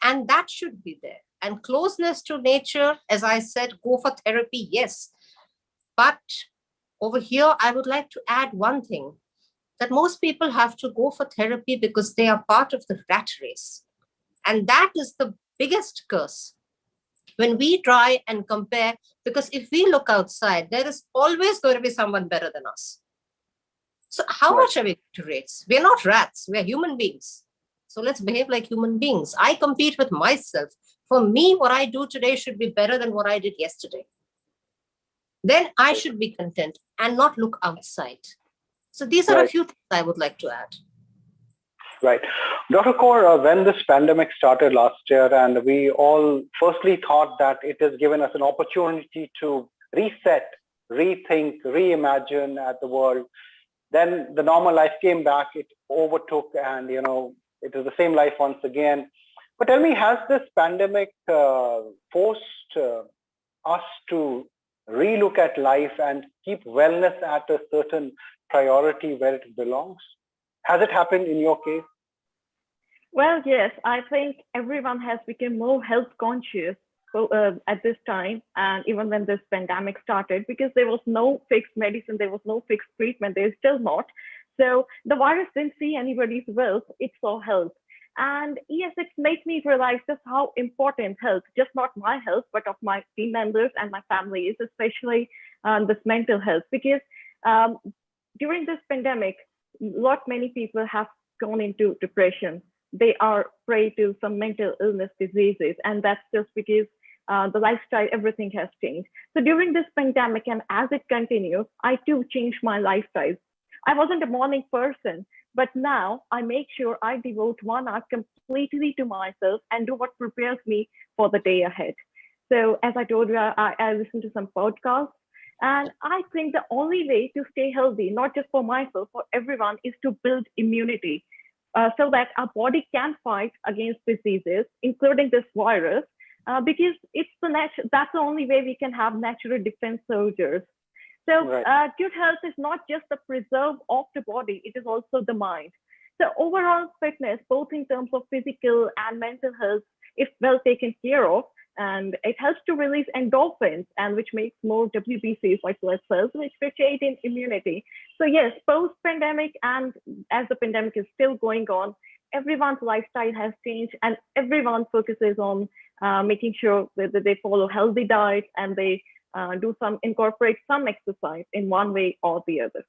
And that should be there. And closeness to nature, as I said, go for therapy, yes. But over here, I would like to add one thing, that most people have to go for therapy because they are part of the rat race. And that is the biggest curse. When we try and compare, because if we look outside, there is always going to be someone better than us. So how much are we to rates? We're not rats, we're human beings. So let's behave like human beings. I compete with myself. For me, what I do today should be better than what I did yesterday. Then I should be content and not look outside. So these are a few things I would like to add. Right. Dr. Kaur, when this pandemic started last year, and we all firstly thought that it has given us an opportunity to reset, rethink, reimagine at the world. Then the normal life came back, it overtook, and it is the same life once again. But tell me, has this pandemic forced us to relook at life and keep wellness at a certain priority where it belongs? Has it happened in your case? Well, yes, I think everyone has become more health conscious at this time, and even when this pandemic started, because there was no fixed medicine, there was no fixed treatment, there's still not. So the virus didn't see anybody's wealth, it saw health. And yes, it made me realize just how important health, just not my health, but of my team members and my family is, especially this mental health. Because during this pandemic, many people have gone into depression. They are prey to some mental illness diseases, and that's just because the lifestyle, everything has changed. So during this pandemic, and as it continues, I too changed my lifestyle. I wasn't a morning person, but now I make sure I devote 1 hour completely to myself and do what prepares me for the day ahead. So as I told you, I listen to some podcasts, and I think the only way to stay healthy, not just for myself, for everyone, is to build immunity so that our body can fight against diseases, including this virus, because that's the only way we can have natural defense soldiers. So good health is not just the preserve of the body, it is also the mind. So overall fitness, both in terms of physical and mental health, if well taken care of, and it helps to release endorphins, and which makes more WBCs, white blood cells, which aid in immunity. So yes, post-pandemic, and as the pandemic is still going on, everyone's lifestyle has changed, and everyone focuses on making sure that they follow healthy diet, and they incorporate some exercise in one way or the other.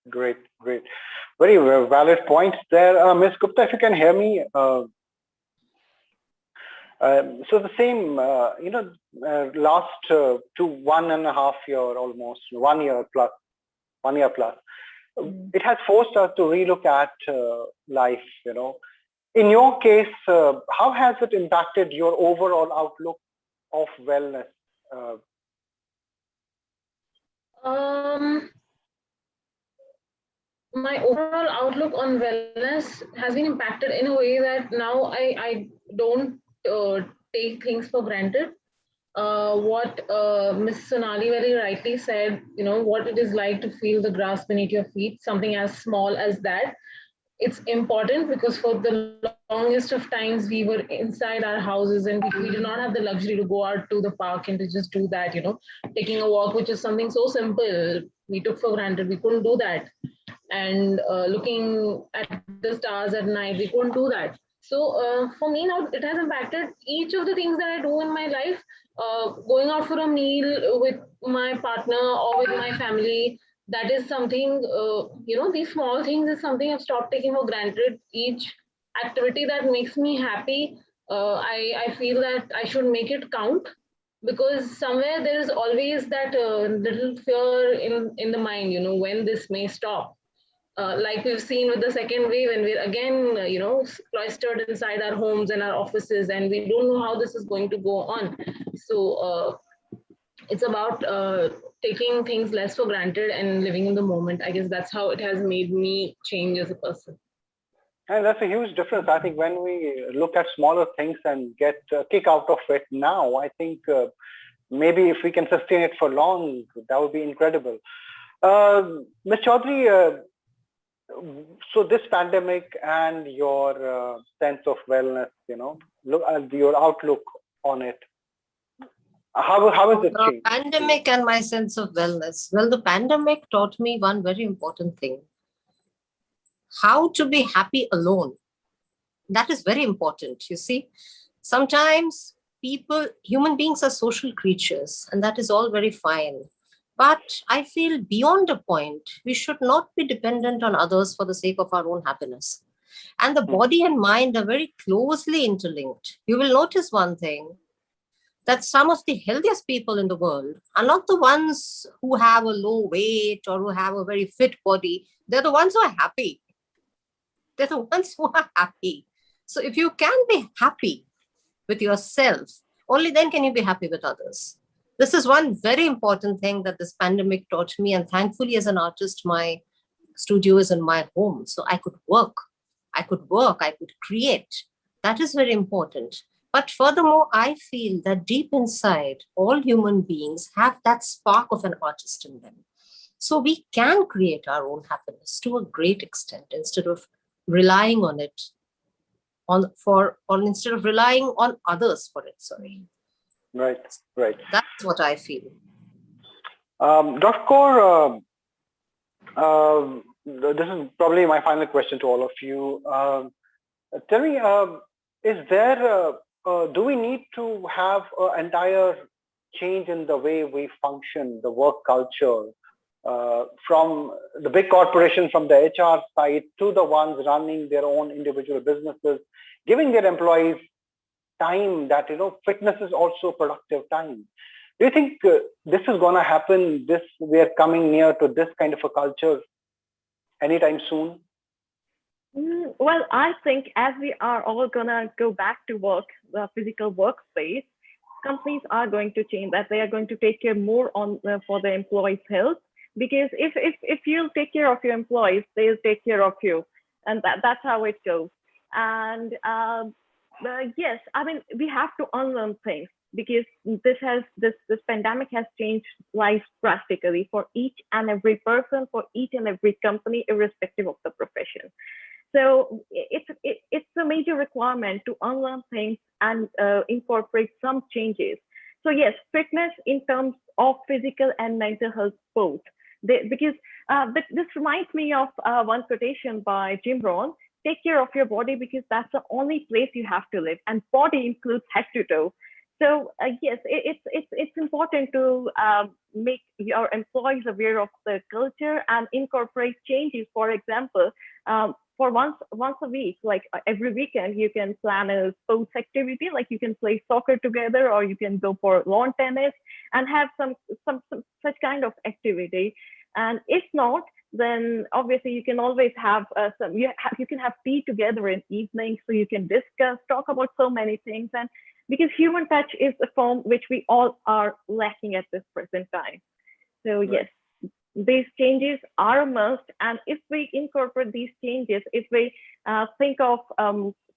Great. Very valid points there. Ms. Gupta, if you can hear me. So the same, last to 1.5 year, almost 1 year plus, it has forced us to relook at life. In your case, how has it impacted your overall outlook of wellness? my overall outlook on wellness has been impacted in a way that now I don't take things for granted. What Ms. Sonali very rightly said, what it is like to feel the grass beneath your feet, something as small as that. It's important because for the longest of times we were inside our houses and we did not have the luxury to go out to the park and to just do that, taking a walk, which is something so simple we took for granted. We couldn't do that. And looking at the stars at night, we couldn't do that. So for me now, it has impacted each of the things that I do in my life. Going out for a meal with my partner or with my family, that is something, these small things is something I've stopped taking for granted. Each activity that makes me happy, I feel that I should make it count, because somewhere there is always that little fear in the mind, when this may stop. Like we've seen with the second wave, and we're again, cloistered inside our homes and our offices, and we don't know how this is going to go on. So it's about taking things less for granted and living in the moment. I guess that's how it has made me change as a person. And that's a huge difference. I think when we look at smaller things and get a kick out of it now, I think maybe if we can sustain it for long, that would be incredible. Ms. Chaudhary, so this pandemic and your sense of wellness, look at your outlook on it. How has it changed? Pandemic and my sense of wellness. Well, the pandemic taught me one very important thing: how to be happy alone. That is very important. You see, sometimes human beings are social creatures, and that is all very fine. But I feel beyond a point, we should not be dependent on others for the sake of our own happiness. And the body and mind are very closely interlinked. You will notice one thing, that some of the healthiest people in the world are not the ones who have a low weight or who have a very fit body. They're the ones who are happy. They're the ones who are happy. So if you can be happy with yourself, only then can you be happy with others. This is one very important thing that this pandemic taught me. And thankfully, as an artist, my studio is in my home. So I could work, I could create. That is very important. But furthermore, I feel that deep inside, all human beings have that spark of an artist in them. So we can create our own happiness to a great extent instead of relying on it, instead of relying on others for it. Sorry. Right. That's what I feel. Dr. Kaur, this is probably my final question to all of you. Tell me, is there, do we need to have an entire change in the way we function, the work culture, from the big corporation, from the HR side to the ones running their own individual businesses, giving their employees time that, fitness is also productive time? Do you think this is going to happen? We are coming near to this kind of a culture anytime soon? Well, I think as we are all going to go back to work, the physical workspace, companies are going to change that. They are going to take care more on for the employees' health, because if you take care of your employees, they'll take care of you, and that's how it goes. And yes, I mean, we have to unlearn things, because this pandemic has changed lives drastically for each and every person, for each and every company, irrespective of the profession. So it's a major requirement to unlearn things and incorporate some changes. So yes, fitness in terms of physical and mental health both. Because this reminds me of one quotation by Jim Rohn: take care of your body, because that's the only place you have to live, and body includes head to toe. So yes, it's important to make your employees aware of the culture and incorporate changes. For example, for once a week, like every weekend, you can plan a sports activity, like you can play soccer together, or you can go for lawn tennis and have some such kind of activity. And if not, then obviously you can always have you can have tea together in evenings, so you can talk about so many things. And because human touch is a form which we all are lacking at this present time. So yes, these changes are a must. And if we incorporate these changes, if we think of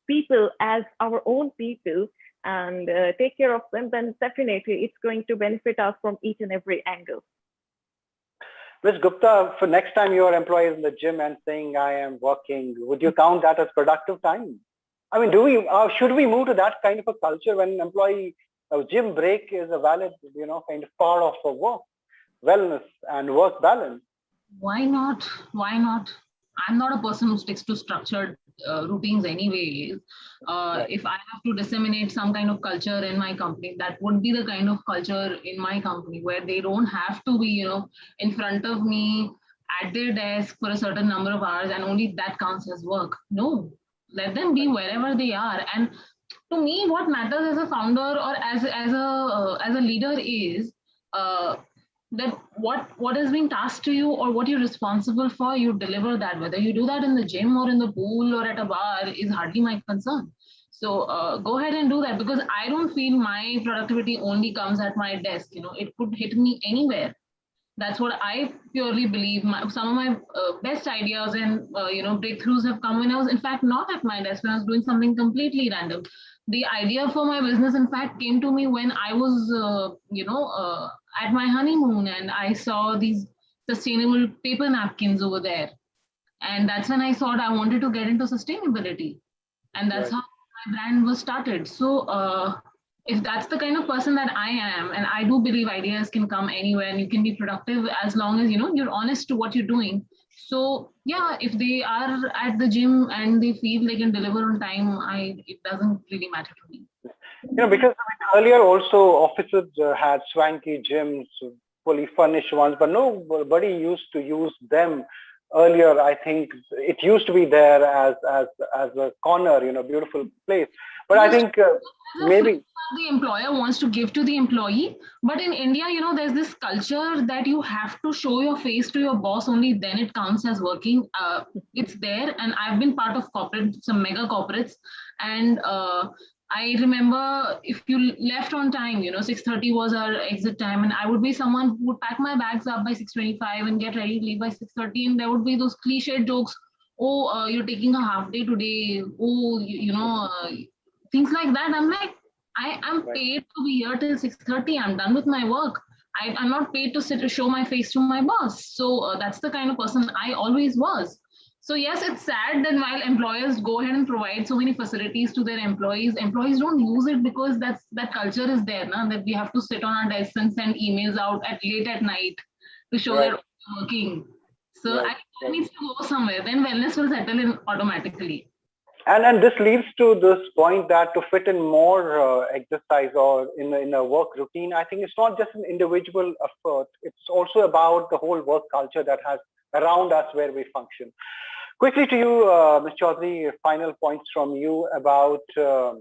people as our own people and take care of them, then definitely it's going to benefit us from each and every angle. Ms. Gupta, for next time your employee is in the gym and saying, I am working, would you count that as productive time? I mean, should we move to that kind of a culture when an employee, gym break is a valid, kind of part of the work, wellness and work balance? Why not? Why not? I'm not a person who sticks to structured routines anyway. If I have to disseminate some kind of culture in my company, that would be the kind of culture in my company where they don't have to be, in front of me at their desk for a certain number of hours and only that counts as work. No, let them be wherever they are. And to me, what matters as a founder or as a leader is that what is being tasked to you or what you're responsible for, you deliver that. Whether you do that in the gym or in the pool or at a bar is hardly my concern. So go ahead and do that, because I don't feel my productivity only comes at my desk. It could hit me anywhere. That's what I purely believe. Some of my best ideas and breakthroughs have come when I was, in fact, not at my desk, when I was doing something completely random. The idea for my business, in fact, came to me when I was, at my honeymoon, and I saw these sustainable paper napkins over there. And that's when I thought I wanted to get into sustainability. And that's how my brand was started. So if that's the kind of person that I am, and I do believe ideas can come anywhere and you can be productive as long as, you're honest to what you're doing. So yeah, if they are at the gym and they feel they can deliver on time, it doesn't really matter to me. Because earlier also offices had swanky gyms, fully furnished ones, but nobody used to use them. Earlier, I think it used to be there as a corner, beautiful place. But I think maybe the employer wants to give to the employee. But in India, there's this culture that you have to show your face to your boss, only then it counts as working. It's there, and I've been part of some mega corporates, and I remember if you left on time, 6:30 was our exit time, and I would be someone who would pack my bags up by 6:25 and get ready to leave by 6:30, and there would be those cliched jokes. Oh, you're taking a half day today. Oh, things like that. I'm like, I am paid to be here till 6:30. I'm done with my work. I'm not paid to sit to show my face to my boss. So that's the kind of person I always was. So yes, it's sad that while employers go ahead and provide so many facilities to their employees don't use it because that culture is there, that we have to sit on our desks and send emails out late at night to show that we're working. So I need to go somewhere. Then wellness will settle in automatically. And this leads to this point that to fit in more exercise or in a work routine, I think it's not just an individual effort. It's also about the whole work culture that has around us where we function. Quickly to you, Ms. Chaudhary, final points from you about, do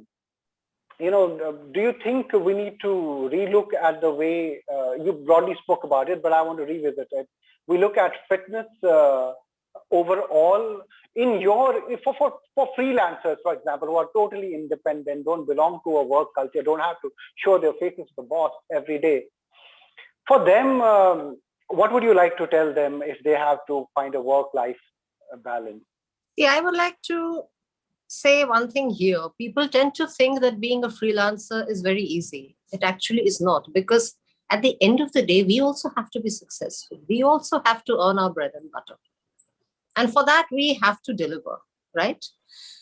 you think we need to relook at the way, you broadly spoke about it, but I want to revisit it. We look at fitness overall for freelancers, for example, who are totally independent, don't belong to a work culture, don't have to show their faces to the boss every day. For them, what would you like to tell them if they have to find a work-life balance? Yeah, I would like to say one thing here. People tend to think that being a freelancer is very easy. It actually is not, because at the end of the day, we also have to be successful. We also have to earn our bread and butter. And for that, we have to deliver, right?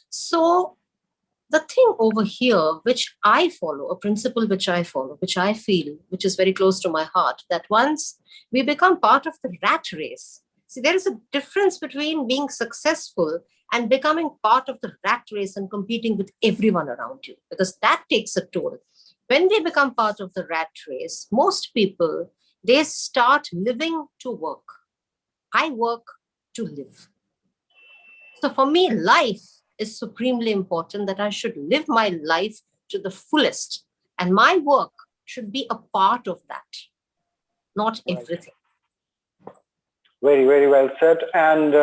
So the thing over here, which I follow, a principle which I follow, which I feel, which is very close to my heart, that once we become part of the rat race, see, there is a difference between being successful and becoming part of the rat race and competing with everyone around you, because that takes a toll. When we become part of the rat race, most people, they start living to work. I work to live. So for me, life is supremely important, that I should live my life to the fullest. And my work should be a part of that, not everything. Very, very well said. And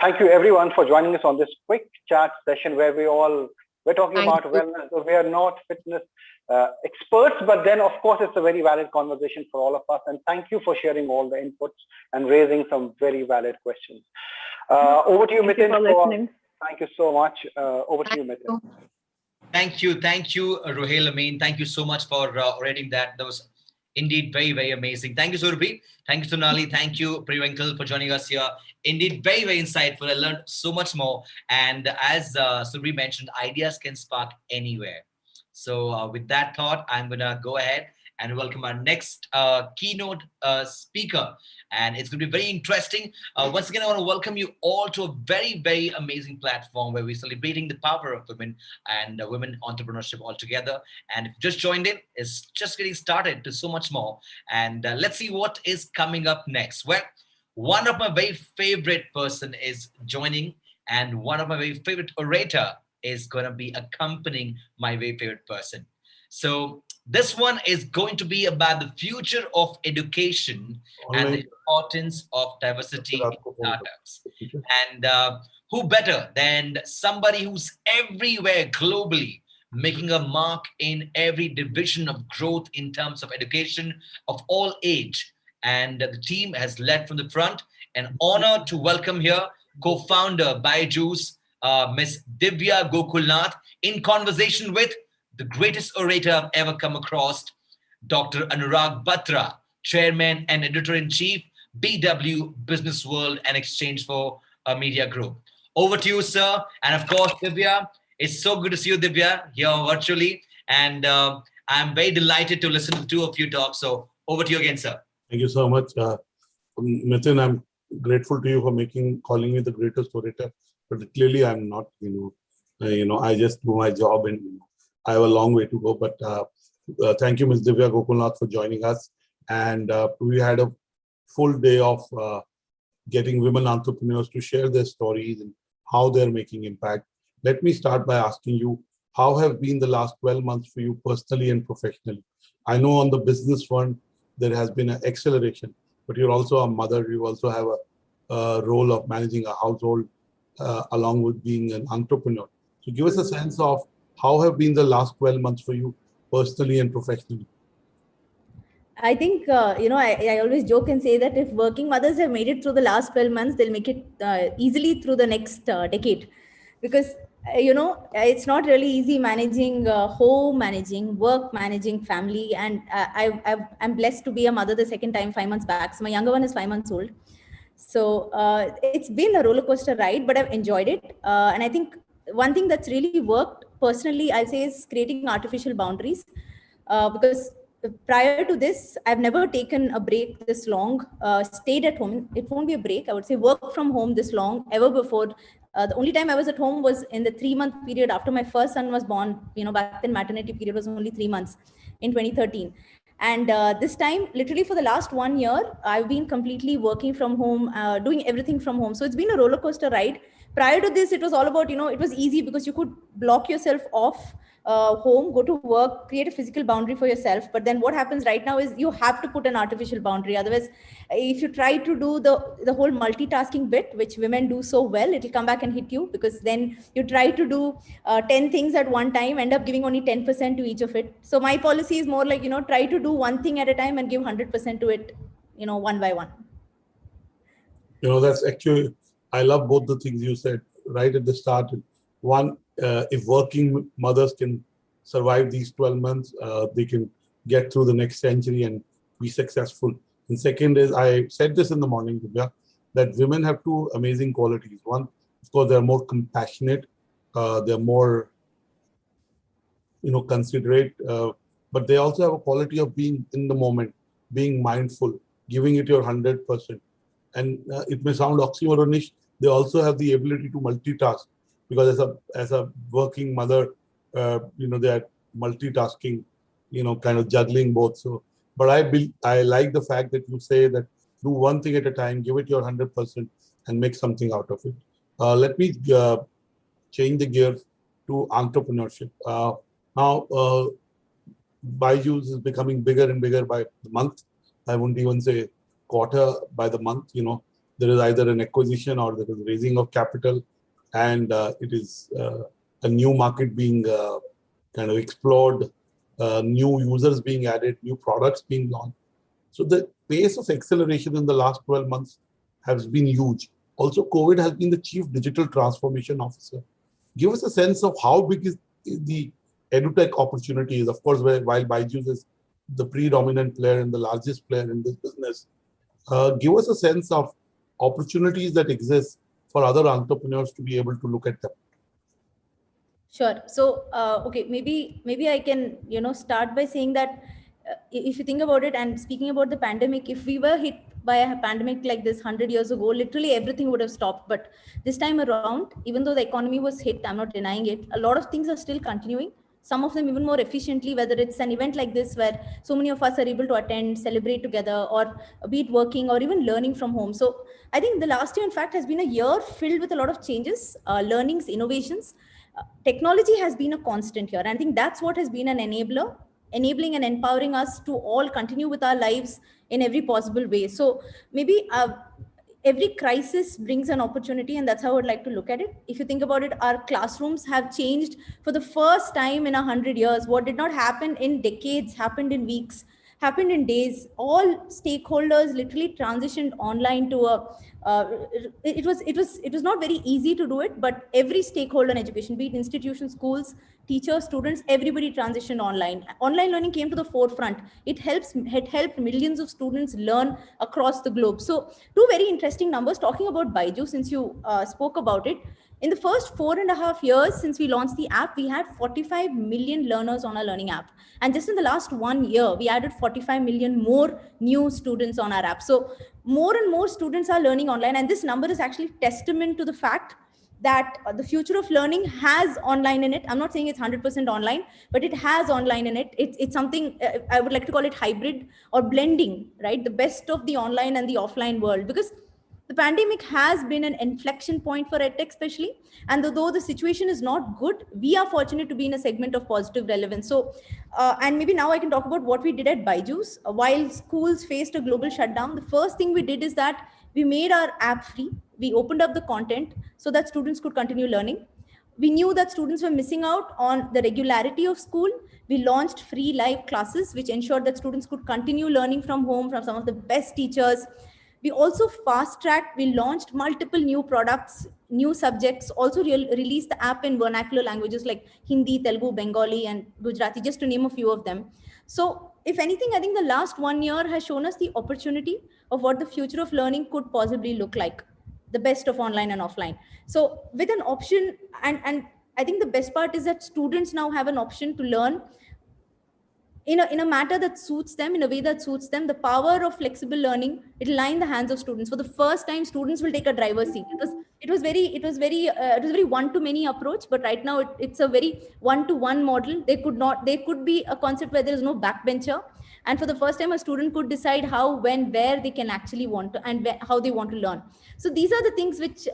thank you everyone for joining us on this quick chat session where we all We're talking about wellness. So we are not fitness experts, but then of course it's a very valid conversation for all of us. And thank you for sharing all the inputs and raising some very valid questions. Over to you, Miten. Thank you so much. Over to you, Miten. Thank you, Ruhail Amin. Thank you so much for orating that. That was indeed very, very amazing. Thank you, Surabhi. Thank you, Sonali. Thank you, Priyankal, for joining us here. Indeed, very, very insightful. I learned so much more. And as Surabhi mentioned, ideas can spark anywhere. So with that thought, I'm going to go ahead and welcome our next keynote speaker. And it's going to be very interesting. Once again, I want to welcome you all to a very, very amazing platform where we're celebrating the power of women and women entrepreneurship altogether. And if you just joined in, it's just getting started to so much more. And let's see what is coming up next. Well, one of my very favorite person is joining, and one of my very favorite orator is going to be accompanying my very favorite person. So this one is going to be about the future of education and the importance of diversity in startups. And who better than somebody who's everywhere globally, making a mark in every division of growth in terms of education of all age. And the team has led from the front. An honor to welcome here co-founder Byju's, Miss Divya Gokulnath, in conversation with the greatest orator I've ever come across, Dr. Anurag Batra, Chairman and Editor-in-Chief, BW Business World and Exchange for Media Group. Over to you, sir. And of course, Divya, it's so good to see you, Divya, here virtually. And I'm very delighted to listen to the two of you talk. So over to you again, sir. Thank you so much. Nitin, I'm grateful to you for calling me the greatest orator, but clearly I'm not, I just do my job and I have a long way to go, but thank you, Ms. Divya Gokulnath, for joining us. And we had a full day of getting women entrepreneurs to share their stories and how they're making impact. Let me start by asking you, how have been the last 12 months for you personally and professionally? I know on the business front, there has been an acceleration, but you're also a mother. You also have a role of managing a household along with being an entrepreneur. So give us a sense of how have been the last 12 months for you personally and professionally? I think, I always joke and say that if working mothers have made it through the last 12 months, they'll make it easily through the next decade. Because, it's not really easy managing home, managing work, managing family. And I'm blessed to be a mother the second time 5 months back. So my younger one is 5 months old. So it's been a roller coaster ride, but I've enjoyed it. And I think one thing that's really worked personally, I'll say, is creating artificial boundaries. Because prior to this, I've never taken a break this long, stayed at home. It won't be a break. I would say work from home this long ever before. The only time I was at home was in the 3-month period after my first son was born. Back then maternity period was only 3 months in 2013. And this time, literally for the last 1 year, I've been completely working from home, doing everything from home. So it's been a roller coaster ride. Prior to this, it was all about, it was easy because you could block yourself off home, go to work, create a physical boundary for yourself. But then what happens right now is you have to put an artificial boundary. Otherwise, if you try to do the whole multitasking bit, which women do so well, it'll come back and hit you, because then you try to do 10 things at one time, end up giving only 10% to each of it. So my policy is more like, try to do one thing at a time and give 100% to it, one by one. That's actually, I love both the things you said right at the start. One, if working mothers can survive these 12 months, they can get through the next century and be successful. And second is, I said this in the morning, Divya, that women have two amazing qualities. One, of course, they're more compassionate, they're more, considerate, but they also have a quality of being in the moment, being mindful, giving it your 100%. And it may sound oxymoronish, they also have the ability to multitask, because as a working mother, they are multitasking, kind of juggling both. So, but I like the fact that you say that do one thing at a time, give it your 100% and make something out of it. Let me change the gears to entrepreneurship. Now, Byju's is becoming bigger and bigger by the month. I wouldn't even say quarter, by the month. There is either an acquisition or there is raising of capital, and it is a new market being kind of explored, new users being added, new products being launched. So the pace of acceleration in the last 12 months has been huge. Also, COVID has been the chief digital transformation officer. Give us a sense of how big is the edutech opportunity is. Of course, while Byju's is the predominant player and the largest player in this business, give us a sense of opportunities that exist for other entrepreneurs to be able to look at them. Sure. So, okay, maybe I can, start by saying that if you think about it, and speaking about the pandemic, if we were hit by a pandemic like this 100 years ago, literally everything would have stopped. But this time around, even though the economy was hit, I'm not denying it, a lot of things are still continuing. Some of them even more efficiently, whether it's an event like this where so many of us are able to attend, celebrate together, or be it working or even learning from home. So I think the last year, in fact, has been a year filled with a lot of changes, learnings, innovations. Technology has been a constant here. And I think that's what has been an enabler, enabling and empowering us to all continue with our lives in every possible way. So maybe every crisis brings an opportunity, and that's how I would like to look at it. If you think about it, our classrooms have changed for the first time in 100 years. What did not happen in decades happened in weeks, happened in days. All stakeholders literally transitioned online to a it was not very easy to do it, but every stakeholder in education, be it institutions, schools, teachers, students, everybody transitioned online. Online learning came to the forefront. It helped millions of students learn across the globe. So two very interesting numbers talking about Byju, since you spoke about it. In the first 4.5 years since we launched the app, we had 45 million learners on our learning app. And just in the last 1 year, we added 45 million more new students on our app. So more and more students are learning online. And this number is actually testament to the fact that the future of learning has online in it. I'm not saying it's 100% online, but it has online in it. It's something, I would like to call it hybrid or blending, right? The best of the online and the offline world, because the pandemic has been an inflection point for EdTech especially. And though the situation is not good, we are fortunate to be in a segment of positive relevance. So, and maybe now I can talk about what we did at Byju's. While schools faced a global shutdown, the first thing we did is that we made our app free. We opened up the content so that students could continue learning. We knew that students were missing out on the regularity of school. We launched free live classes, which ensured that students could continue learning from home from some of the best teachers. We also fast-tracked, we launched multiple new products, new subjects, also released the app in vernacular languages like Hindi, Telugu, Bengali, and Gujarati, just to name a few of them. So if anything, I think the last 1 year has shown us the opportunity of what the future of learning could possibly look like, the best of online and offline. So with an option, and I think the best part is that students now have an option to learn in a matter that suits them, in a way that suits them. The power of flexible learning, it'll lie in the hands of students. For the first time, students will take a driver's seat. It was very one-to-many approach, but right now it's a very one-to-one model. There could be a concept where there is no backbencher. And for the first time, a student could decide how, when, where they can actually want to, and how they want to learn. So these are the things which,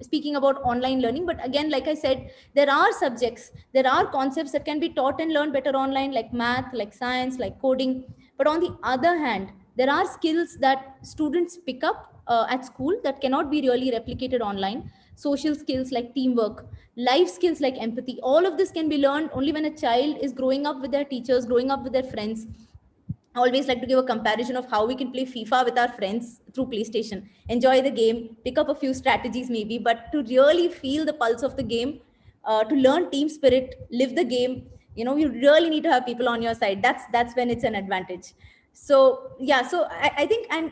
speaking about online learning. But again, like I said, there are subjects, there are concepts that can be taught and learned better online, like math, like science, like coding. But on the other hand, there are skills that students pick up at school that cannot be really replicated online. Social skills like teamwork, life skills like empathy, all of this can be learned only when a child is growing up with their teachers, growing up with their friends. I always like to give a comparison of how we can play FIFA with our friends through PlayStation, enjoy the game, pick up a few strategies maybe, but to really feel the pulse of the game, to learn team spirit, live the game, you really need to have people on your side. That's when it's an advantage. So yeah, so I think, and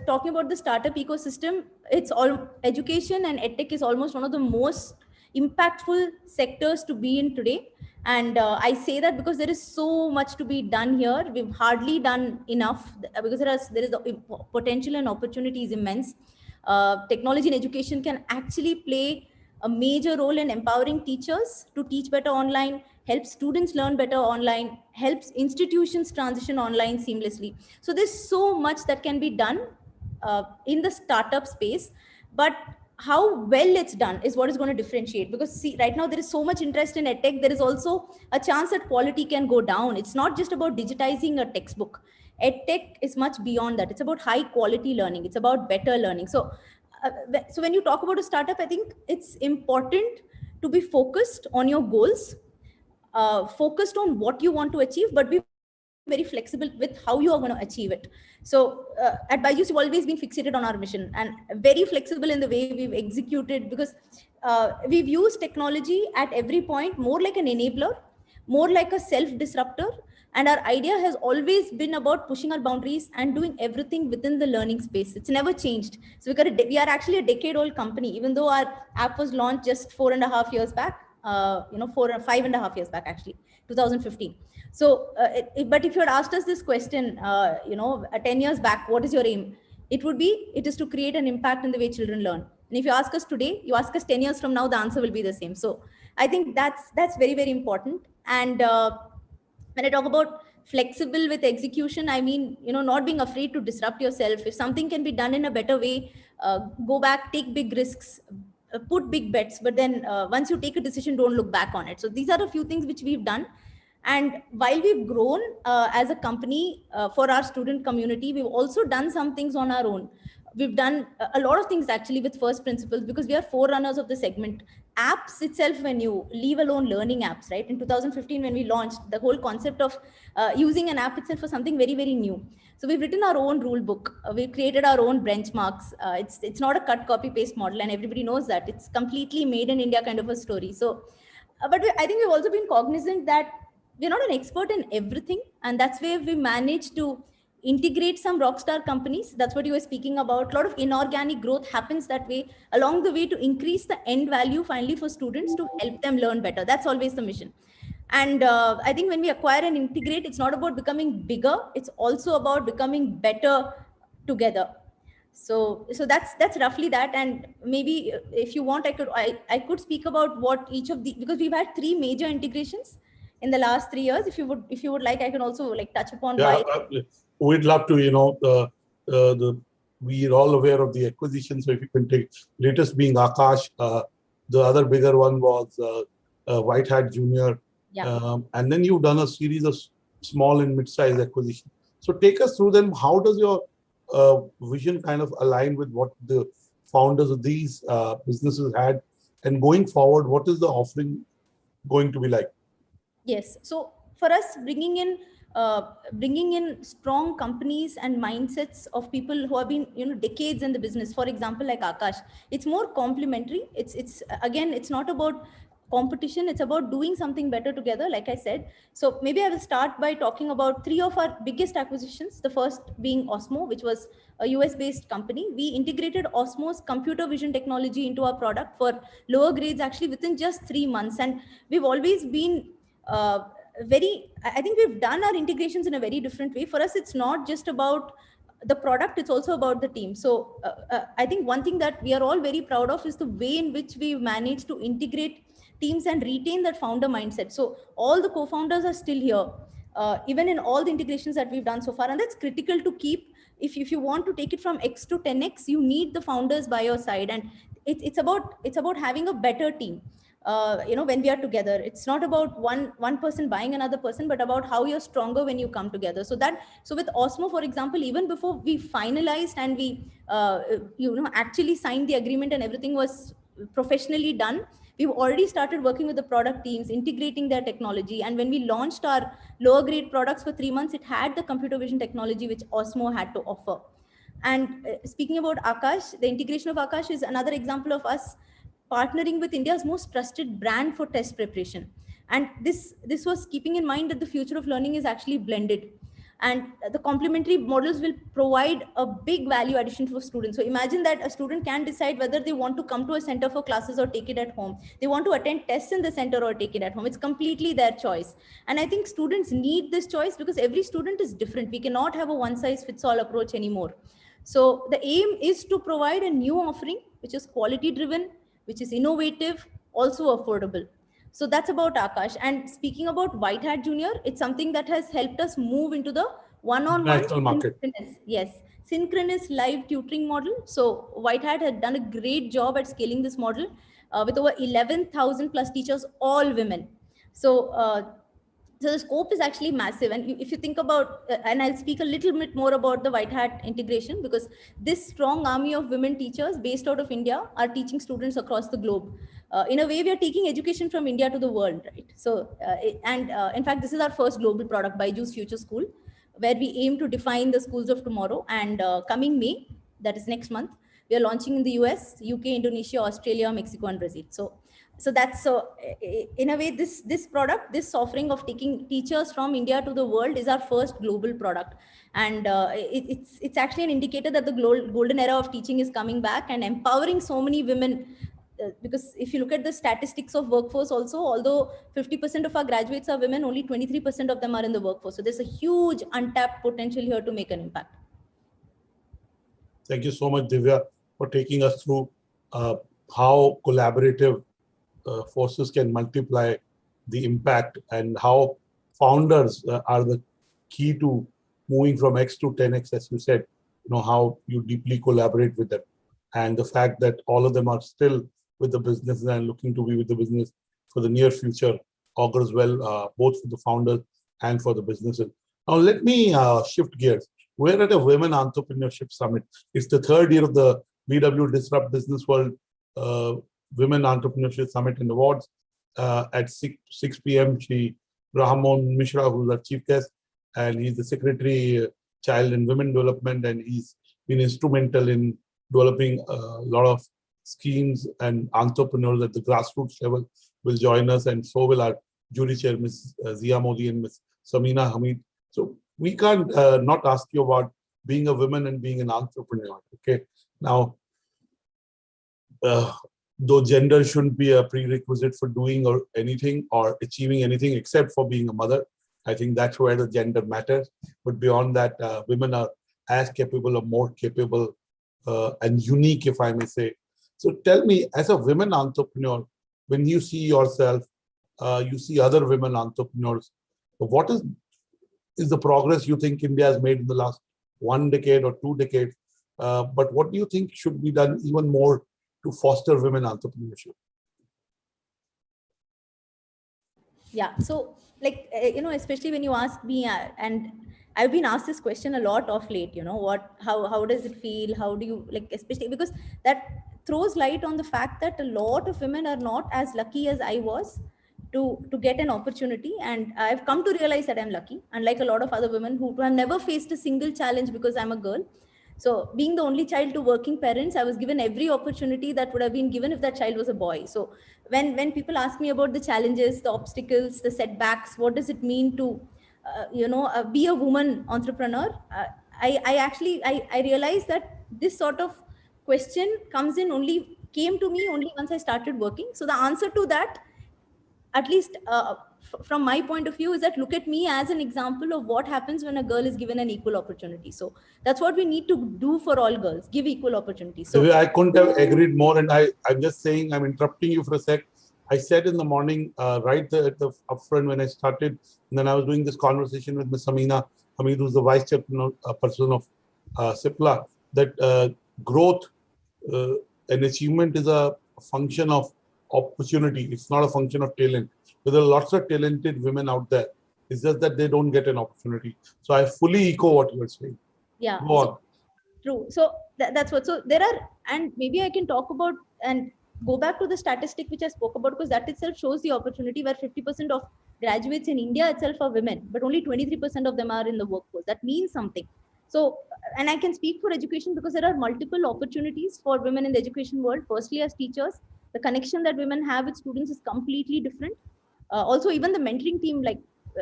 talking about the startup ecosystem, it's all education, and edtech is almost one of the most impactful sectors to be in today. And I say that because there is so much to be done here. We've hardly done enough, because there is the potential and opportunity is immense. Technology in education can actually play a major role in empowering teachers to teach better online, help students learn better online, helps institutions transition online seamlessly. So there's so much that can be done in the startup space, but how well it's done is what is going to differentiate. Because see, right now there is so much interest in edtech, there is also a chance that quality can go down. It's not just about digitizing a textbook. Edtech is much beyond that. It's about high quality learning. It's about better learning. So when you talk about a startup, I think it's important to be focused on your goals, focused on what you want to achieve, but be very flexible with how you are going to achieve it. So at Byju's, we've always been fixated on our mission and very flexible in the way we've executed, because we've used technology at every point more like an enabler, more like a self-disruptor. And our idea has always been about pushing our boundaries and doing everything within the learning space. It's never changed. So we are actually a decade-old company, even though our app was launched just 4.5 years back. 5.5 years back, actually, 2015. So, but if you had asked us this question, 10 years back, what is your aim? It is to create an impact in the way children learn. And if you ask us today, you ask us 10 years from now, the answer will be the same. So I think that's very, very important. And when I talk about flexible with execution, I mean, not being afraid to disrupt yourself. If something can be done in a better way, go back, take big risks, put big bets, but then once you take a decision, don't look back on it. So these are a few things which we've done. And while we've grown as a company for our student community, we've also done some things on our own. We've done a lot of things actually with first principles, because we are forerunners of the segment. Apps itself, when you leave alone learning apps, right? In 2015, when we launched, the whole concept of using an app itself was something very, very new. So we've written our own rule book. We've created our own benchmarks. It's not a cut, copy, paste model, and everybody knows that. It's completely made in India kind of a story. So, but I think we've also been cognizant that we're not an expert in everything, and that's where we managed to integrate some rockstar companies. That's what you were speaking about. A lot of inorganic growth happens that way, along the way, to increase the end value finally for students, to help them learn better. That's always the mission. And I think when we acquire and integrate, it's not about becoming bigger, it's also about becoming better together. So that's roughly that. And maybe if you want, I could speak about what each of the, because we've had 3 major integrations in the last 3 years. If you would like, I can also like touch upon why. We'd love to. We're all aware of the acquisition. So if you can take latest being Akash, the other bigger one was White Hat Junior. Yeah. And then you've done a series of small and mid-sized acquisitions. So take us through them. How does your vision kind of align with what the founders of these businesses had? And going forward, what is the offering going to be like? Yes. So for us, bringing in strong companies and mindsets of people who have been, decades in the business. For example, like Akash, it's more complementary. It's again, it's not about competition. It's about doing something better together, like I said. So maybe I will start by talking about 3 of our biggest acquisitions. The first being Osmo, which was a US-based company. We integrated Osmo's computer vision technology into our product for lower grades, actually within just 3 months. And we've always been I think we've done our integrations in a very different way. For us, it's not just about the product, it's also about the team. So I think one thing that we are all very proud of is the way in which we've managed to integrate teams and retain that founder mindset. So all the co-founders are still here, even in all the integrations that we've done so far. And that's critical to keep. If you want to take it from X to 10X, you need the founders by your side. And it's about having a better team. When we are together, it's not about one person buying another person, but about how you're stronger when you come together. So with Osmo, for example, even before we finalized and we actually signed the agreement and everything was professionally done, we've already started working with the product teams, integrating their technology. And when we launched our lower grade products for 3 months, it had the computer vision technology which Osmo had to offer. And speaking about Akash, the integration of Akash is another example of us partnering with India's most trusted brand for test preparation. And this was keeping in mind that the future of learning is actually blended. And the complementary models will provide a big value addition for students. So imagine that a student can decide whether they want to come to a center for classes or take it at home. They want to attend tests in the center or take it at home. It's completely their choice. And I think students need this choice because every student is different. We cannot have a one-size-fits-all approach anymore. So the aim is to provide a new offering, which is quality driven, which is innovative, also affordable. So that's about Akash. And speaking about White Hat Junior, it's something that has helped us move into the one-on-one synchronous live tutoring model. So White Hat had done a great job at scaling this model with over 11,000 plus teachers, all women. So So the scope is actually massive. And if you think about, and I'll speak a little bit more about the white hat integration, because this strong army of women teachers based out of India are teaching students across the globe. In a way, we are taking education from India to the world, right? So, in fact, this is our first global product, Byju's Future School, where we aim to define the schools of tomorrow. And coming May, that is next month, we are launching in the US, UK, Indonesia, Australia, Mexico, and Brazil. So that's in a way, this product, this offering of taking teachers from India to the world is our first global product. And it's actually an indicator that the golden era of teaching is coming back and empowering so many women. Because if you look at the statistics of workforce also, although 50% of our graduates are women, only 23% of them are in the workforce. So there's a huge untapped potential here to make an impact. Thank you so much, Divya, for taking us through how collaborative forces can multiply the impact, and how founders are the key to moving from X to 10X, as you said, how you deeply collaborate with them. And the fact that all of them are still with the business and looking to be with the business for the near future augurs well, both for the founders and for the businesses. Now, let me shift gears. We're at a Women Entrepreneurship Summit. It's the third year of the BW Disrupt Business World Women Entrepreneurship Summit and Awards. At 6 p.m., Shri Rahamon Mishra, who's our chief guest, and he's the Secretary, Child and Women Development, and he's been instrumental in developing a lot of schemes, and entrepreneurs at the grassroots level will join us, and so will our jury chair, Ms. Zia Modi and Ms. Samina Hamid. So we can't not ask you about being a woman and being an entrepreneur. Okay, now, though gender shouldn't be a prerequisite for doing or anything or achieving anything except for being a mother, I think that's where the gender matters. But beyond that, women are as capable or more capable and unique, if I may say. So tell me, as a women entrepreneur, when you see yourself, you see other women entrepreneurs, what is the progress you think India has made in the last 1 decade or 2 decades? But what do you think should be done even more to foster women entrepreneurship? Yeah, so especially when you ask me, and I've been asked this question a lot of late, how does it feel? How do you, especially because that throws light on the fact that a lot of women are not as lucky as I was to get an opportunity. And I've come to realize that I'm lucky, unlike a lot of other women who have never faced a single challenge because I'm a girl. So being the only child to working parents, I was given every opportunity that would have been given if that child was a boy. So when people ask me about the challenges, the obstacles, the setbacks, what does it mean to, be a woman entrepreneur? I realized that this sort of question came to me only once I started working. So the answer to that, at least from my point of view, is that look at me as an example of what happens when a girl is given an equal opportunity. So that's what we need to do for all girls, give equal opportunities. So I couldn't have agreed more. And I'm just saying, I'm interrupting you for a sec. I said in the morning, right there at the upfront when I started, and then I was doing this conversation with Ms. Samina Hamid, who's the vice chairperson of CIPLA, that growth and achievement is a function of opportunity. It's not a function of talent. There are lots of talented women out there. It's just that they don't get an opportunity. So I fully echo what you're saying. Yeah. Go on. True. So that's what. So there are, and maybe I can talk about and go back to the statistic which I spoke about, because that itself shows the opportunity where 50% of graduates in India itself are women, but only 23% of them are in the workforce. That means something. So, and I can speak for education because there are multiple opportunities for women in the education world. Firstly, as teachers, the connection that women have with students is completely different. Also, even the mentoring team,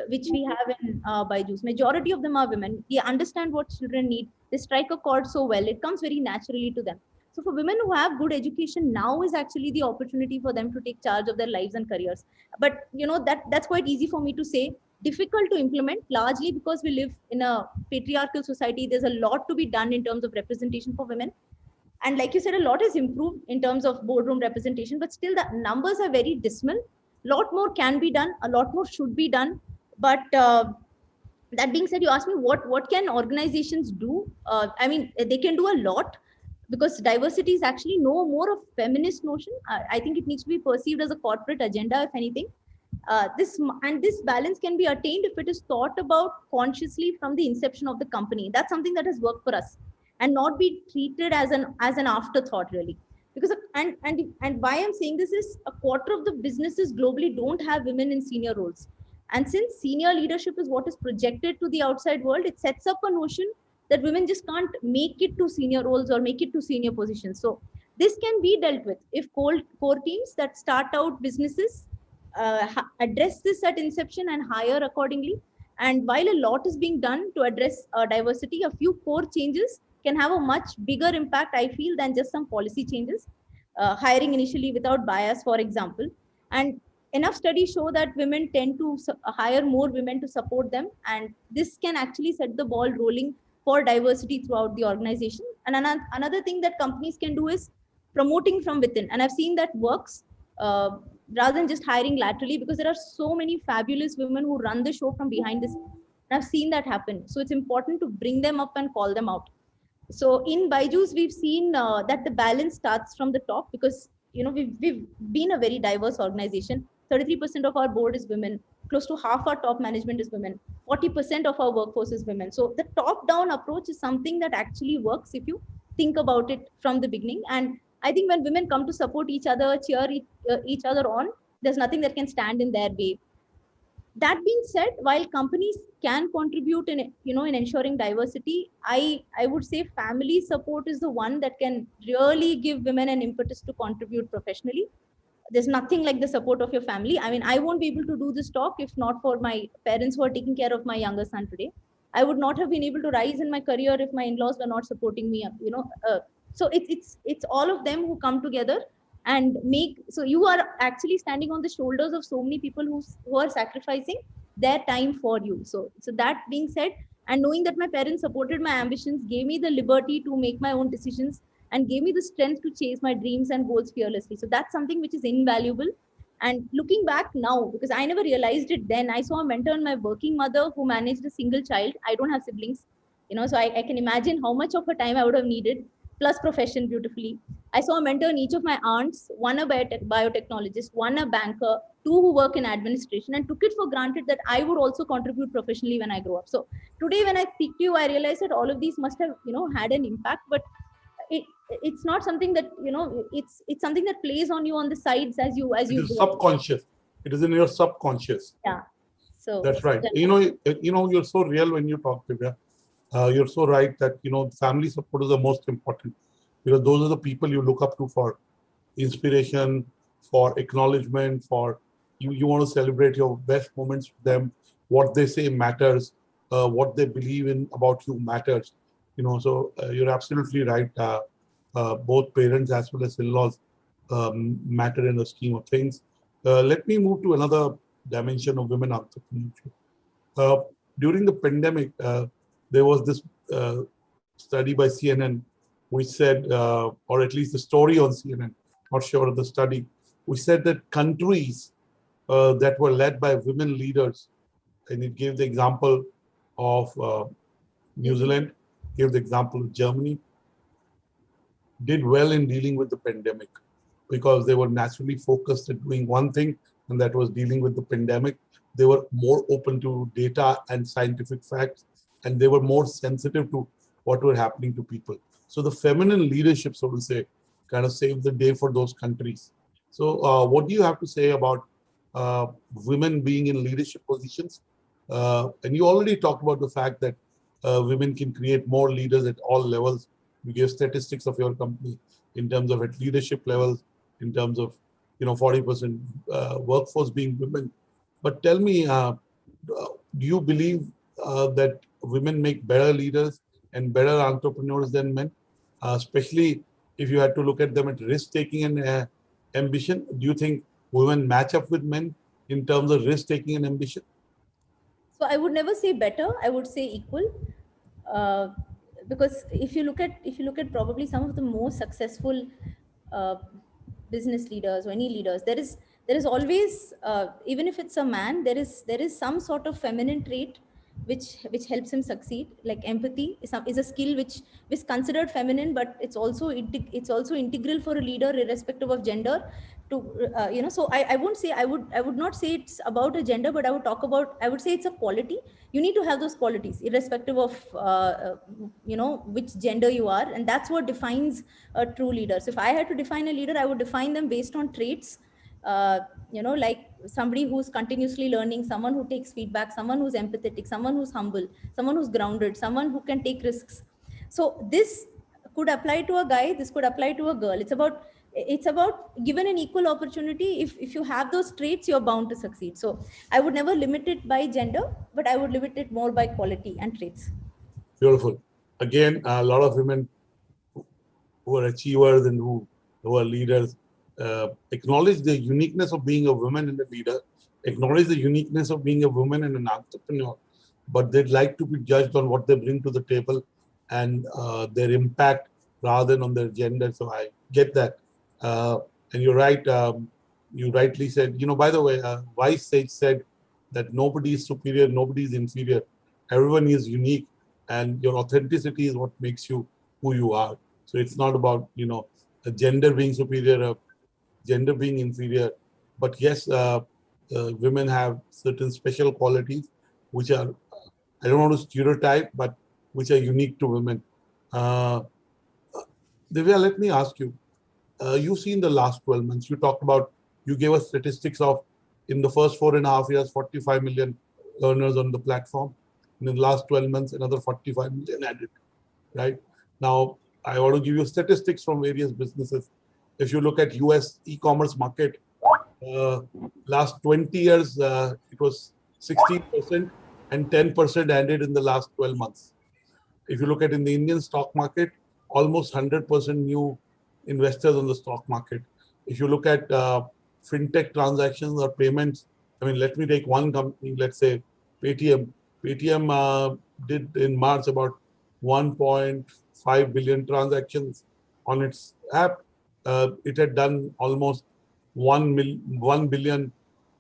which we have in Byju's, majority of them are women. They understand what children need. They strike a chord so well. It comes very naturally to them. So for women who have good education, now is actually the opportunity for them to take charge of their lives and careers. But that's quite easy for me to say. Difficult to implement, largely because we live in a patriarchal society. There's a lot to be done in terms of representation for women. And like you said, a lot has improved in terms of boardroom representation, but still the numbers are very dismal. A lot more can be done, a lot more should be done. But that being said, you asked me what can organizations do? I mean, they can do a lot, because diversity is actually no more of feminist notion. I think it needs to be perceived as a corporate agenda, if anything. This balance can be attained if it is thought about consciously from the inception of the company. That's something that has worked for us, and not be treated as an afterthought, really. Because and why I'm saying this is a quarter of the businesses globally don't have women in senior roles, and since senior leadership is what is projected to the outside world, it sets up a notion that women just can't make it to senior roles or make it to senior positions. So this can be dealt with if core teams that start out businesses address this at inception and hire accordingly. And while a lot is being done to address diversity, a few core changes can have a much bigger impact, I feel, than just some policy changes. Hiring initially without bias, for example. And enough studies show that women tend to hire more women to support them. And this can actually set the ball rolling for diversity throughout the organization. And another thing that companies can do is promoting from within. And I've seen that works rather than just hiring laterally, because there are so many fabulous women who run the show from behind this. And I've seen that happen. So it's important to bring them up and call them out. So in Byju's, we've seen that the balance starts from the top, because we've been a very diverse organization. 33% of our board is women. Close to half our top management is women. 40% of our workforce is women. So the top-down approach is something that actually works if you think about it from the beginning. And I think when women come to support each other, cheer each other on, there's nothing that can stand in their way. That being said, while companies can contribute in ensuring diversity, I would say family support is the one that can really give women an impetus to contribute professionally. There's nothing like the support of your family. I mean, I won't be able to do this talk if not for my parents who are taking care of my younger son today. I would not have been able to rise in my career if my in-laws were not supporting me. So it's all of them who come together and make. So you are actually standing on the shoulders of so many people who are sacrificing their time for you. So that being said, and knowing that my parents supported my ambitions, gave me the liberty to make my own decisions, and gave me the strength to chase my dreams and goals fearlessly. So that's something which is invaluable. And looking back now, because I never realized it then, I saw a mentor in my working mother who managed a single child. I don't have siblings, so I can imagine how much of her time I would have needed, plus profession beautifully. I saw a mentor in each of my aunts, one a biotechnologist, one a banker, two who work in administration, and took it for granted that I would also contribute professionally when I grow up. So today when I speak to you, I realize that all of these must have, had an impact, but it's not something that it's something that plays on you on the sides as you it is grow. Subconscious. It is in your subconscious. Yeah. So that's right. You're so real when you talk, Divya. You're so right that family support is the most important, because those are the people you look up to for inspiration, for acknowledgement, for you want to celebrate your best moments with them. What they say matters. What they believe in about you matters. So you're absolutely right. Both parents as well as in-laws matter in the scheme of things. Let me move to another dimension of women entrepreneurship. During the pandemic, there was this study by CNN which said, or at least the story on CNN, not sure of the study, which said that countries that were led by women leaders, and it gave the example of New Zealand, gave the example of Germany, did well in dealing with the pandemic because they were naturally focused at doing one thing, and that was dealing with the pandemic. They were more open to data and scientific facts, and they were more sensitive to what were happening to people. So the feminine leadership, so to say, kind of saved the day for those countries. So what do you have to say about women being in leadership positions? And you already talked about the fact that women can create more leaders at all levels. You gave statistics of your company in terms of at leadership levels, in terms of 40% workforce being women. But tell me, do you believe that women make better leaders and better entrepreneurs than men? Especially if you had to look at them at risk-taking and ambition, do you think women match up with men in terms of risk-taking and ambition? So I would never say better. I would say equal, because if you look at probably some of the most successful business leaders or any leaders, there is always, even if it's a man, there is some sort of feminine trait which helps him succeed. Like empathy is a skill which is considered feminine, but it's also integral for a leader irrespective of gender. To so I won't say, I would not say it's about a gender, but I would say it's a quality. You need to have those qualities irrespective of which gender you are, and that's what defines a true leader. So if I had to define a leader, I would define them based on traits, like somebody who's continuously learning, someone who takes feedback, someone who's empathetic, someone who's humble, someone who's grounded, someone who can take risks. So this could apply to a guy, this could apply to a girl. It's about given an equal opportunity. If you have those traits, you're bound to succeed. So I would never limit it by gender, but I would limit it more by quality and traits. Beautiful. Again, a lot of women who are achievers and who are leaders acknowledge the uniqueness of being a woman and a leader, acknowledge the uniqueness of being a woman and an entrepreneur, but they'd like to be judged on what they bring to the table and their impact rather than on their gender. So I get that. And you're right. You rightly said, by the way, wise sage said that nobody is superior, nobody is inferior. Everyone is unique, and your authenticity is what makes you who you are. So it's not about, a gender being superior, a gender being inferior. But yes, women have certain special qualities which are, I don't want to stereotype, but which are unique to women. Divya, let me ask you, you see in the last 12 months, you gave us statistics of in the first 4.5 years, 45 million earners on the platform. In the last 12 months, another 45 million added, right? Now, I want to give you statistics from various businesses. If you look at US e-commerce market, last 20 years, it was 16% and 10% added in the last 12 months. If you look at in the Indian stock market, almost 100% new investors on the stock market. If you look at fintech transactions or payments, let me take one company, let's say Paytm. Paytm did in March about 1.5 billion transactions on its app. It had done almost 1 billion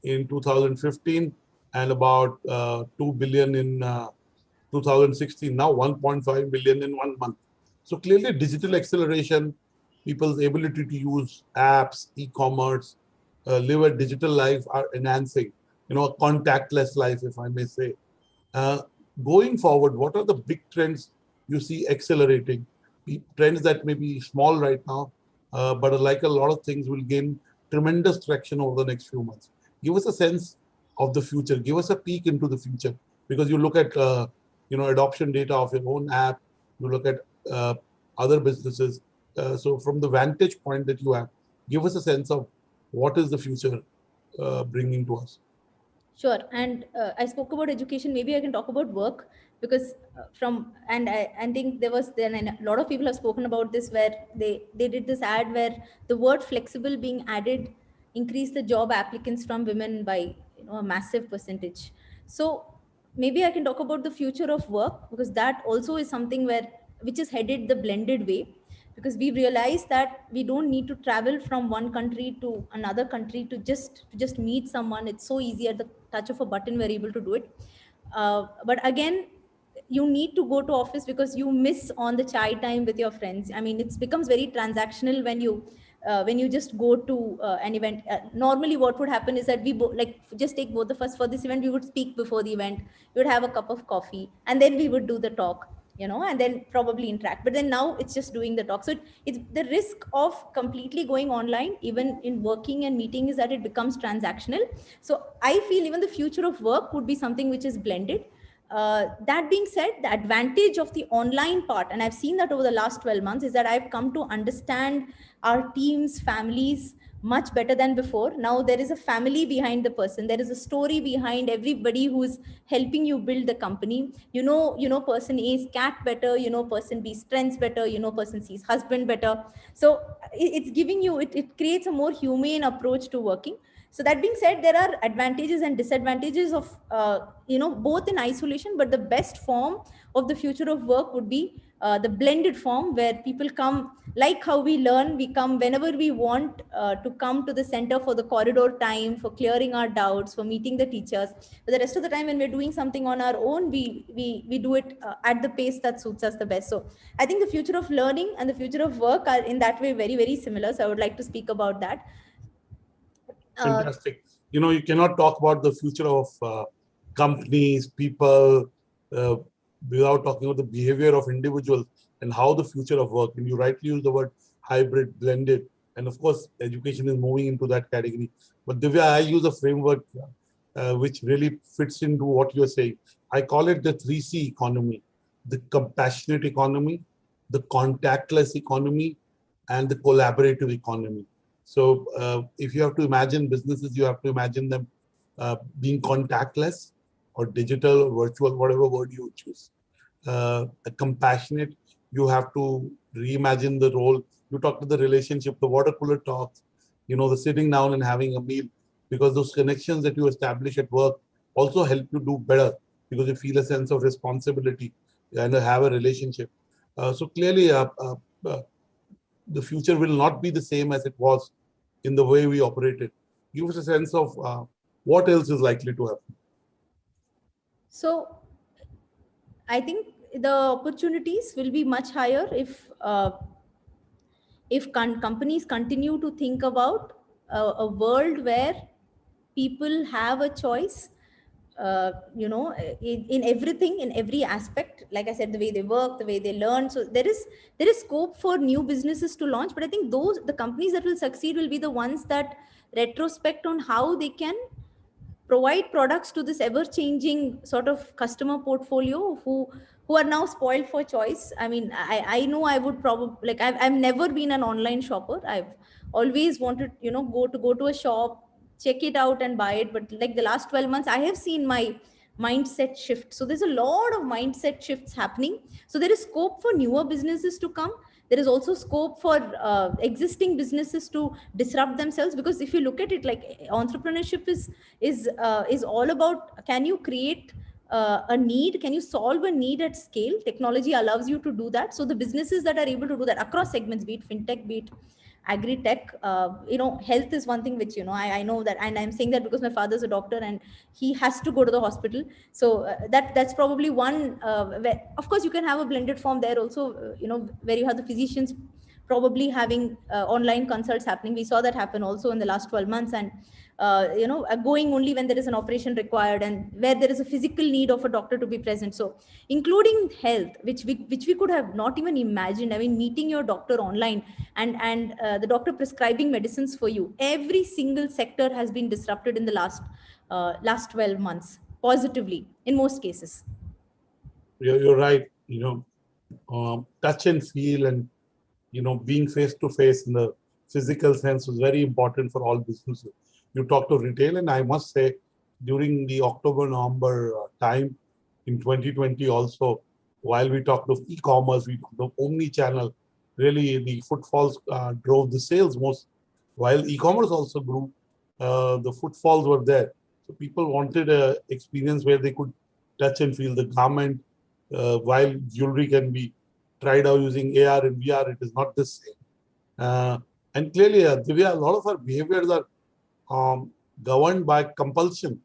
in 2015 and about 2 billion in 2016, now 1.5 billion in 1 month. So clearly digital acceleration, people's ability to use apps, e-commerce, live a digital life are enhancing, a contactless life, if I may say. Going forward, what are the big trends you see accelerating? Trends that may be small right now, but like a lot of things will gain tremendous traction over the next few months. Give us a sense of the future. Give us a peek into the future, because you look at adoption data of your own app, you look at other businesses. So from the vantage point that you have, give us a sense of what is the future bringing to us. Sure. And I spoke about education. Maybe I can talk about work, because I think there was then a lot of people have spoken about this, where they did this ad where the word flexible being added increased the job applicants from women by a massive percentage. So maybe I can talk about the future of work, because that also is something which is headed the blended way, because we realize that we don't need to travel from one country to another country to just meet someone. It's so easy at the touch of a button, we're able to do it. But again, you need to go to office because you miss on the chai time with your friends. It becomes very transactional when you just go to an event. Normally what would happen is that just take both of us for this event, we would speak before the event, we would have a cup of coffee, and then we would do the talk, and then probably interact. But then now it's just doing the talk. So it's the risk of completely going online, even in working and meeting, is that it becomes transactional. So I feel even the future of work would be something which is blended. That being said, the advantage of the online part, and I've seen that over the last 12 months, is that I've come to understand our teams, families, much better than before. Now there is a family behind the person. There is a story behind everybody who's helping you build the company. Person A's cat better, person B's strengths better, person C's husband better. So it's giving you, it creates a more humane approach to working. So that being said, there are advantages and disadvantages of, both in isolation, but the best form of the future of work would be the blended form where people come, like how we learn, we come whenever we want to come to the center for the corridor time, for clearing our doubts, for meeting the teachers. But the rest of the time when we're doing something on our own, we do it at the pace that suits us the best. So I think the future of learning and the future of work are in that way very, very similar. So I would like to speak about that. Fantastic. You cannot talk about the future of companies, people, without talking about the behavior of individuals and how the future of work. And you rightly use the word hybrid, blended, and of course, education is moving into that category. But Divya, I use a framework which really fits into what you're saying. I call it the 3C economy: the compassionate economy, the contactless economy, and the collaborative economy. So if you have to imagine businesses, you have to imagine them being contactless or digital or virtual, whatever word you choose. Compassionate, you have to reimagine the role. You talk to the relationship, the water cooler talks, the sitting down and having a meal, because those connections that you establish at work also help you do better because you feel a sense of responsibility and have a relationship. So clearly, the future will not be the same as it was in the way we operated. Give us a sense of what else is likely to happen. So I think the opportunities will be much higher if companies continue to think about a world where people have a choice, in everything, in every aspect. Like I said, the way they work, the way they learn. So there is scope for new businesses to launch. But I think the companies that will succeed will be the ones that retrospect on how they can provide products to this ever changing sort of customer portfolio who are now spoiled for choice. I mean, I know I would probably, like, I've never been an online shopper. I've always wanted, go to a shop, check it out and buy it. But like the last 12 months, I have seen my mindset shift. So there's a lot of mindset shifts happening. So there is scope for newer businesses to come. There is also scope for existing businesses to disrupt themselves, because if you look at it, like, entrepreneurship is all about, can you create a need, can you solve a need at scale? Technology allows you to do that. So the businesses that are able to do that across segments, be it fintech, be it agri-tech, health is one thing which, I know that, and I'm saying that because my father's a doctor and he has to go to the hospital. So that's probably one where, of course, you can have a blended form there also, where you have the physicians probably having online consults happening. We saw that happen also in the last 12 months. And going only when there is an operation required and where there is a physical need of a doctor to be present. So including health, which we could have not even imagined. I mean, meeting your doctor online and the doctor prescribing medicines for you. Every single sector has been disrupted in the last 12 months, positively in most cases. You're right. Touch and feel and being face to face in the physical sense was very important for all businesses. You talk to retail, and I must say, during the October-November time in 2020 also, while we talked of e-commerce, we talked of omni-channel, really the footfalls drove the sales most. While e-commerce also grew, the footfalls were there. So people wanted an experience where they could touch and feel the garment. While jewelry can be tried out using AR and VR, it is not the same. And clearly, Divya, a lot of our behaviors are governed by compulsion.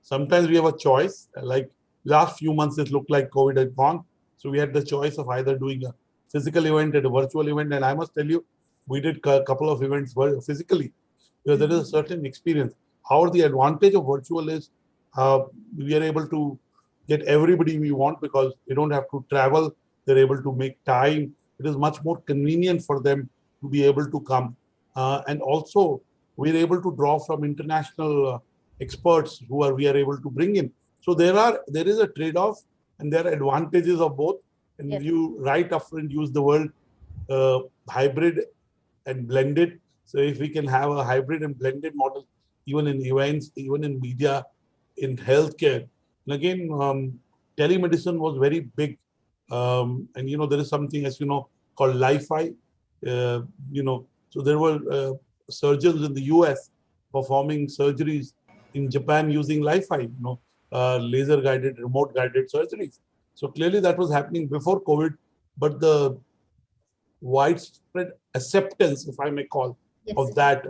Sometimes we have a choice. Like last few months, it looked like COVID had gone. So we had the choice of either doing a physical event and a virtual event. And I must tell you, we did a couple of events physically, because there is a certain experience. However, the advantage of virtual is we are able to get everybody we want because they don't have to travel. They're able to make time. It is much more convenient for them to be able to come. And also, we're able to draw from international experts we are able to bring in. So there is a trade-off, and there are advantages of both. And yes, you right upfront use the word hybrid and blended. So if we can have a hybrid and blended model, even in events, even in media, in healthcare. And again, telemedicine was very big. And there is something, as you know, called Li-Fi. So there were surgeons in the US performing surgeries in Japan using Li-Fi, laser guided, remote guided surgeries. So clearly that was happening before COVID, but the widespread acceptance, if I may call, of that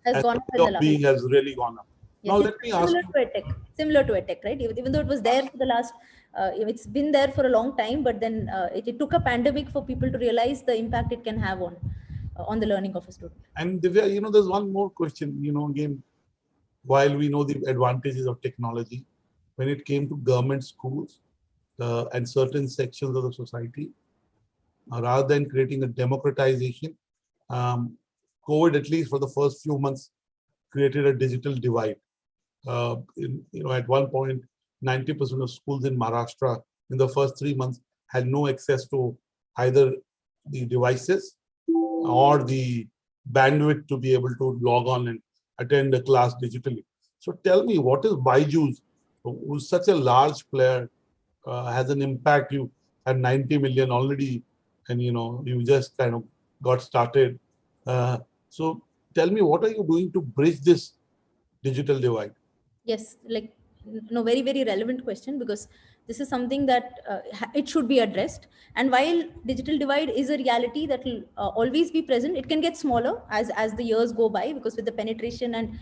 has as gone a up way in the of last. being has really gone up. Yes, Now let me ask similar you. to EdTech, similar to EdTech, right? Even though it was there for the last, it's been there for a long time, but then it took a pandemic for people to realize the impact it can have on the learning of a student. And Divya, there's one more question. Again, while we know the advantages of technology, when it came to government schools and certain sections of the society, rather than creating a democratization, COVID, at least for the first few months, created a digital divide. At one point, 90% of schools in Maharashtra in the first 3 months had no access to either the devices or the bandwidth to be able to log on and attend a class digitally. So tell me, what is Byju's, who's such a large player, has an impact? You had 90 million already, and you just kind of got started. So tell me, what are you doing to bridge this digital divide? Yes, no, very, very relevant question, because this is something that it should be addressed. And while digital divide is a reality that will always be present, it can get smaller as the years go by, because with the penetration and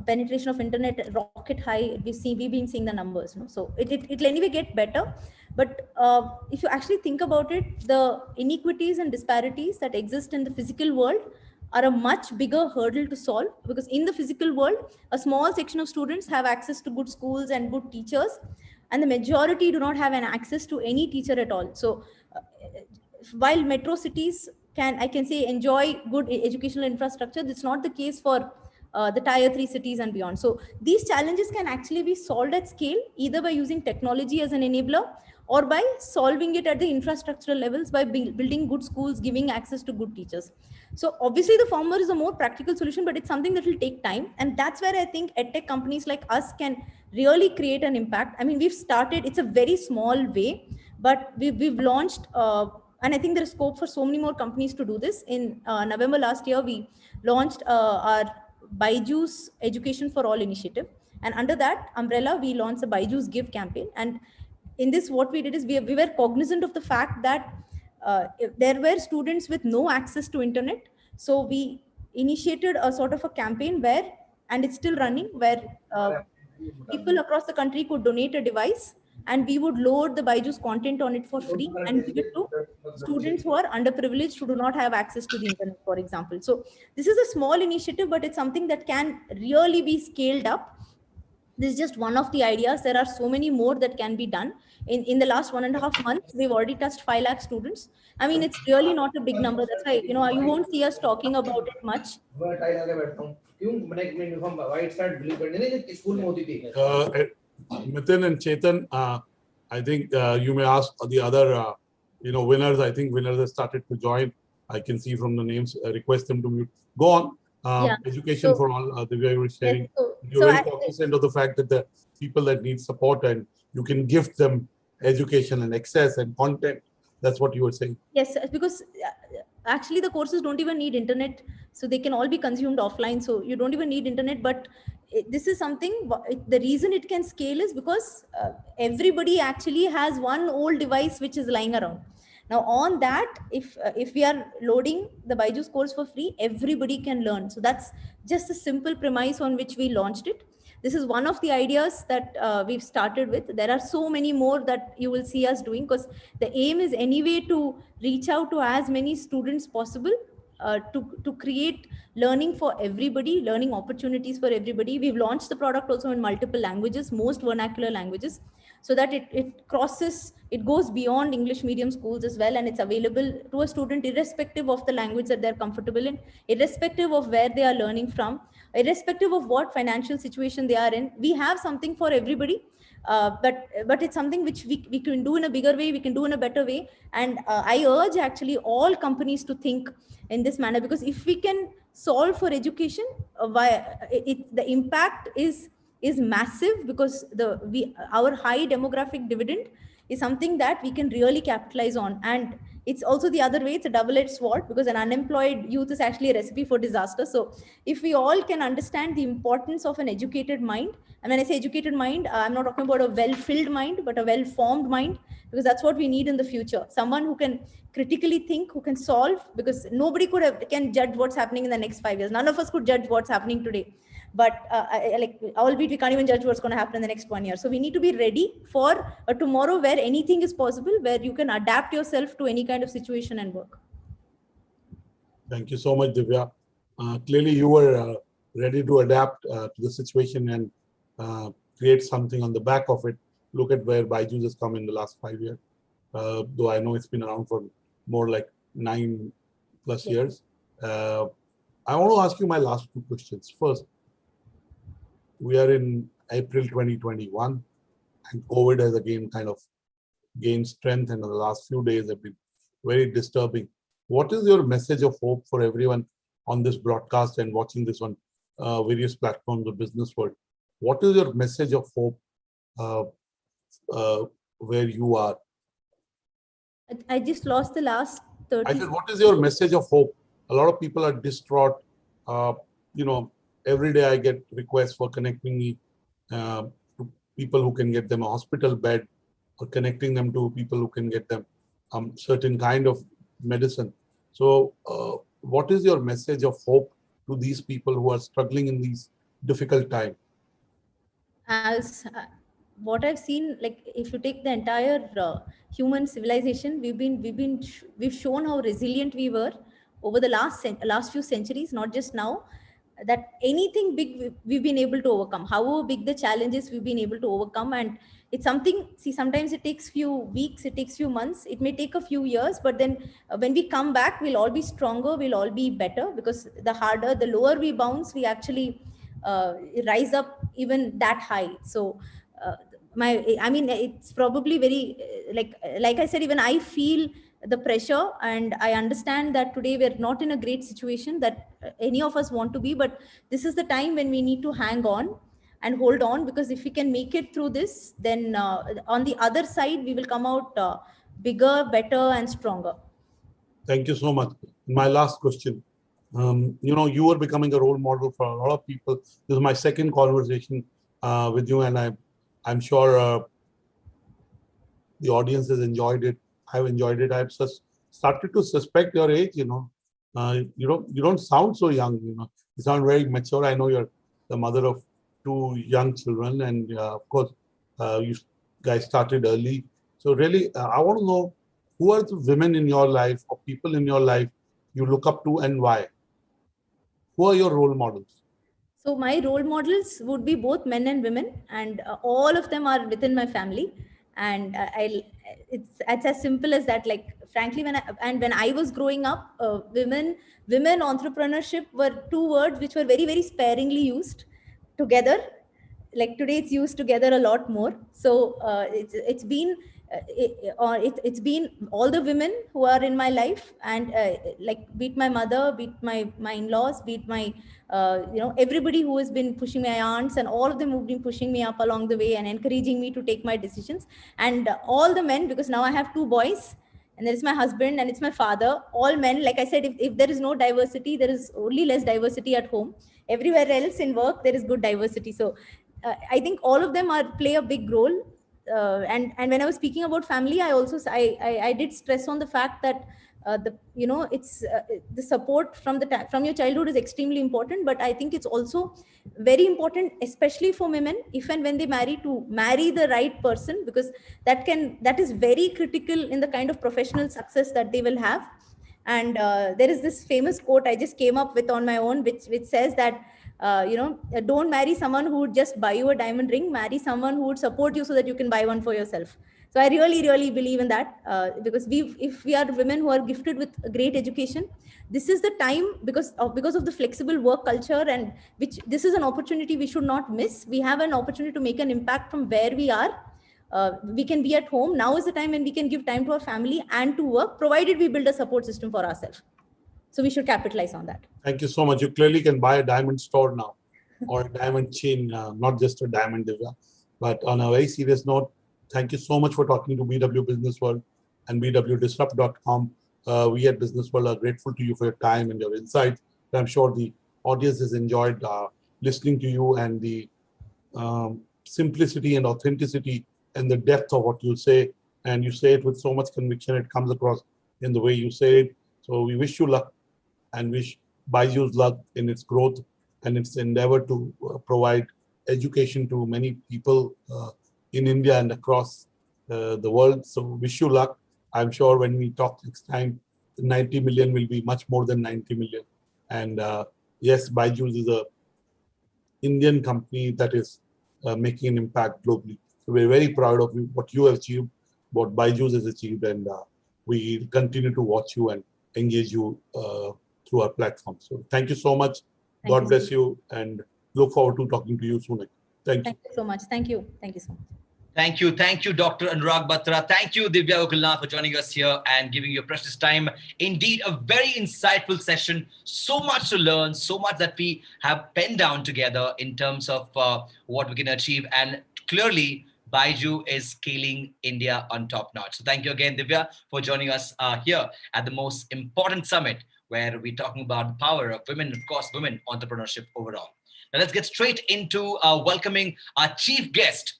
penetration of internet rocket high, we've been seeing the numbers. So it'll anyway get better. But if you actually think about it, the inequities and disparities that exist in the physical world are a much bigger hurdle to solve, because in the physical world, a small section of students have access to good schools and good teachers, and the majority do not have an access to any teacher at all. So while metro cities I can say enjoy good educational infrastructure, that's not the case for the tier 3 cities and beyond. So these challenges can actually be solved at scale, either by using technology as an enabler, or by solving it at the infrastructural levels by building good schools, giving access to good teachers. So obviously the former is a more practical solution, but it's something that will take time. And that's where I think edtech companies like us can really create an impact. I mean, we've started, it's a very small way, but we've launched, and I think there is scope for so many more companies to do this. In November last year, we launched our Byju's Education for All initiative. And under that umbrella, we launched the Byju's Give campaign. And in this, what we did is we were cognizant of the fact that there were students with no access to internet. So we initiated a sort of a campaign where, and it's still running, where people across the country could donate a device, and we would load the Byju's content on it for free and give it to students who are underprivileged, who do not have access to the internet, for example. So this is a small initiative, but it's something that can really be scaled up. This is just one of the ideas. There are so many more that can be done. In the last 1.5 months, we've already touched 5 lakh students. I mean, it's really not a big number. That's why, you won't see us talking about it much. Mithun and Chetan, I think you may ask the other, winners. I think winners have started to join. I can see from the names. Request them to mute. Go on. Education for all. The way we're sharing. You're very cognizant of the fact that the people that need support, and you can gift them education and access and content. That's what you were saying. Yes, because actually the courses don't even need internet, so they can all be consumed offline. So you don't even need internet. But this is something, the reason it can scale is because everybody actually has one old device which is lying around. Now on that, if we are loading the Byju's course for free, everybody can learn. So that's just a simple premise on which we launched it. This is one of the ideas that we've started with. There are so many more that you will see us doing, because the aim is anyway to reach out to as many students possible, to create learning for everybody, learning opportunities for everybody. We've launched the product also in multiple languages, most vernacular languages, so that it crosses, it goes beyond English medium schools as well, and it's available to a student irrespective of the language that they're comfortable in, irrespective of where they are learning from, irrespective of what financial situation they are in. We have something for everybody, but it's something which we can do in a bigger way, we can do in a better way. And I urge actually all companies to think in this manner, because if we can solve for education, the impact is massive, because our high demographic dividend is something that we can really capitalize on. And it's also the other way, it's a double-edged sword, because an unemployed youth is actually a recipe for disaster. So if we all can understand the importance of an educated mind, and when I say educated mind, I'm not talking about a well-filled mind, but a well-formed mind, because that's what we need in the future. Someone who can critically think, who can solve, because nobody can judge what's happening in the next 5 years. None of us could judge what's happening today. But albeit we can't even judge what's going to happen in the next 1 year. So we need to be ready for a tomorrow where anything is possible, where you can adapt yourself to any kind of situation and work. Thank you so much, Divya. Clearly, you were ready to adapt to the situation and create something on the back of it. Look at where Byju's has come in the last 5 years. Though I know it's been around for more like 9+ years. I want to ask you my last 2 questions. First, we are in April 2021, and COVID has again kind of gained strength, and the last few days have been very disturbing. What is your message of hope for everyone on this broadcast and watching this on various platforms of business world? What is your message of hope where you are? I just lost the last 30 I said, what is your message of hope? A lot of people are distraught. Every day I get requests for connecting me to people who can get them a hospital bed, or connecting them to people who can get them certain kind of medicine. So what is your message of hope to these people who are struggling in these difficult times? As what I've seen, like if you take the entire human civilization, we've shown how resilient we were over the last few centuries, not just now. That anything big we've been able to overcome, however big the challenges we've been able to overcome. And it's something, see, sometimes it takes few weeks, it takes few months, it may take a few years, but then when we come back, we'll all be stronger, we'll all be better, because the lower we bounce, we actually rise up even that high. So it's probably very like I said, even I feel the pressure, and I understand that today we're not in a great situation that any of us want to be, but this is the time when we need to hang on and hold on, because if we can make it through this, then on the other side we will come out bigger, better and stronger. Thank you so much. My last question. You are becoming a role model for a lot of people. This is my second conversation with you, and I'm sure the audience has enjoyed it. I've enjoyed it. I've started to suspect your age. You don't sound so young. You sound very mature. I know you're the mother of 2 young children, and of course, you guys started early. So really, I want to know, who are the women in your life or people in your life you look up to, and why? Who are your role models? So my role models would be both men and women, and all of them are within my family. And it's as simple as that. Like frankly, when I was growing up, women entrepreneurship were 2 words which were very, very sparingly used together. Like today, it's used together a lot more. So it's been all the women who are in my life, and be it my mother, be it my in-laws, be it my everybody who has been pushing, my aunts, and all of them who've been pushing me up along the way and encouraging me to take my decisions. And all the men, because now I have 2 boys, and there is my husband and it's my father, all men. Like I said, if there is no diversity, there is only less diversity at home. Everywhere else in work, there is good diversity. So I think all of them play a big role. And when I was speaking about family, I did stress on the fact that the support from your childhood is extremely important, but I think it's also very important, especially for women, if and when they marry, to marry the right person, because that is very critical in the kind of professional success that they will have. And there is this famous quote I just came up with on my own, which says that don't marry someone who would just buy you a diamond ring, marry someone who would support you so that you can buy one for yourself. So I really, really believe in that, because if we are women who are gifted with a great education, this is the time, because of the flexible work culture, and this is an opportunity we should not miss. We have an opportunity to make an impact from where we are. We can be at home. Now is the time when we can give time to our family and to work, provided we build a support system for ourselves. So we should capitalize on that. Thank you so much. You clearly can buy a diamond store now, or a diamond chain, not just a diamond, Divya. But on a very serious note, thank you so much for talking to BW Business World and bwdisrupt.com. We at Business World are grateful to you for your time and your insights. I'm sure the audience has enjoyed listening to you, and the simplicity and authenticity and the depth of what you say and you say it with so much conviction. It comes across in the way you say it. So we wish you luck and wish Byju's luck in its growth and its endeavor to provide education to many people in India and across the world. So wish you luck. I'm sure when we talk next time, 90 million will be much more than 90 million. And yes, Byju's is a Indian company that is making an impact globally. So we're very proud of you, what you have achieved, what Byju's has achieved, and we continue to watch you and engage you through our platform. So thank you so much. God bless you, and look forward to talking to you soon. Thank you. Thank you so much. Thank you. Thank you so much. Thank you, Dr. Anurag Batra. Thank you, Divya Okulna, for joining us here and giving your precious time. Indeed, a very insightful session. So much to learn, so much that we have penned down together in terms of what we can achieve. And clearly, Byju is scaling India on top notch. So thank you again, Divya, for joining us here at the most important summit, where we're talking about the power of women, of course, women entrepreneurship overall. Now let's get straight into welcoming our chief guest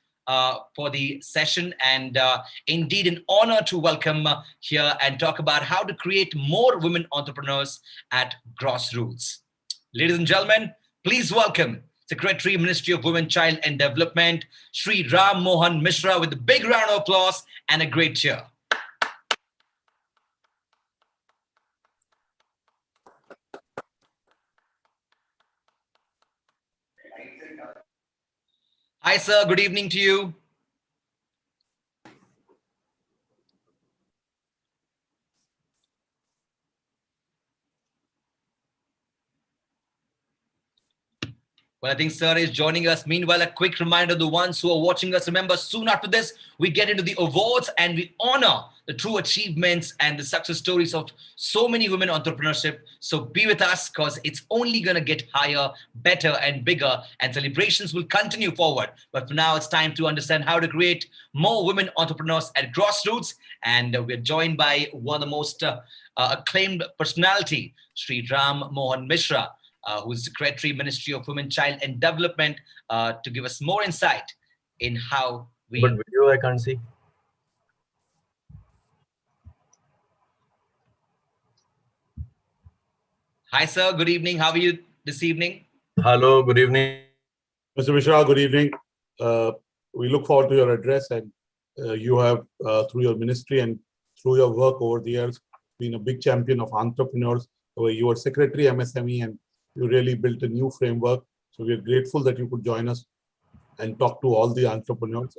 for the session, and indeed an honor to welcome here and talk about how to create more women entrepreneurs at grassroots. Ladies and gentlemen, please welcome Secretary, Ministry of Women, Child and Development, Sri Ram Mohan Mishra, with a big round of applause and a great cheer. Hi, sir. Good evening to you. Well, I think Sir is joining us. Meanwhile, a quick reminder, the ones who are watching us, remember, soon after this, we get into the awards and we honor the true achievements and the success stories of so many women entrepreneurship. So be with us, because it's only going to get higher, better, and bigger, and celebrations will continue forward. But for now, it's time to understand how to create more women entrepreneurs at grassroots. And we're joined by one of the most acclaimed personality, Sri Ram Mohan Mishra, who's Secretary, Ministry of Women, Child and Development, to give us more insight in how we... But video I can't see. Hi, sir. Good evening. How are you this evening? Hello. Good evening. Mr. Mishra, good evening. We look forward to your address, and you have, through your ministry and through your work over the years, been a big champion of entrepreneurs. You were Secretary, MSME, and you really built a new framework. So we are grateful that you could join us and talk to all the entrepreneurs.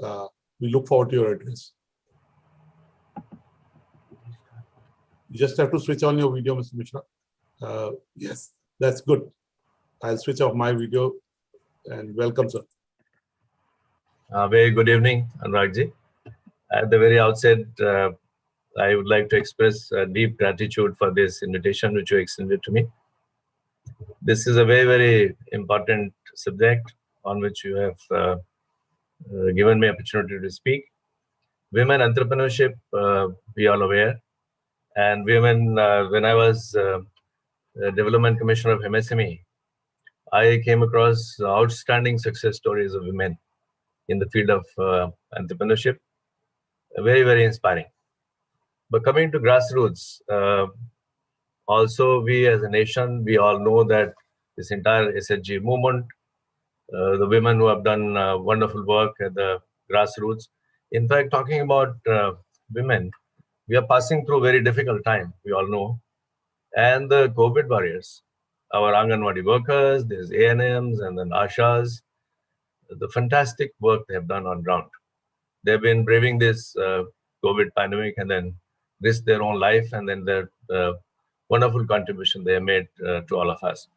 We look forward to your address. You just have to switch on your video, Mr. Mishra. Yes, that's good. I'll switch off my video, and welcome, sir. Very good evening, Anuragji. At the very outset, I would like to express deep gratitude for this invitation which you extended to me. This is a very, very important subject on which you have given me opportunity to speak. Women entrepreneurship, we are aware. And women, when I was Development Commissioner of MSME, I came across outstanding success stories of women in the field of entrepreneurship. Very, very inspiring. But coming to grassroots, also we as a nation, we all know that this entire SHG movement, the women who have done wonderful work at the grassroots. In fact, talking about women, we are passing through a very difficult time, we all know. And the COVID warriors, our Anganwadi workers, there's ANMs and then Ashas, the fantastic work they have done on ground. They've been braving this COVID pandemic and then risk their own life, and then their wonderful contribution they have made to all of us.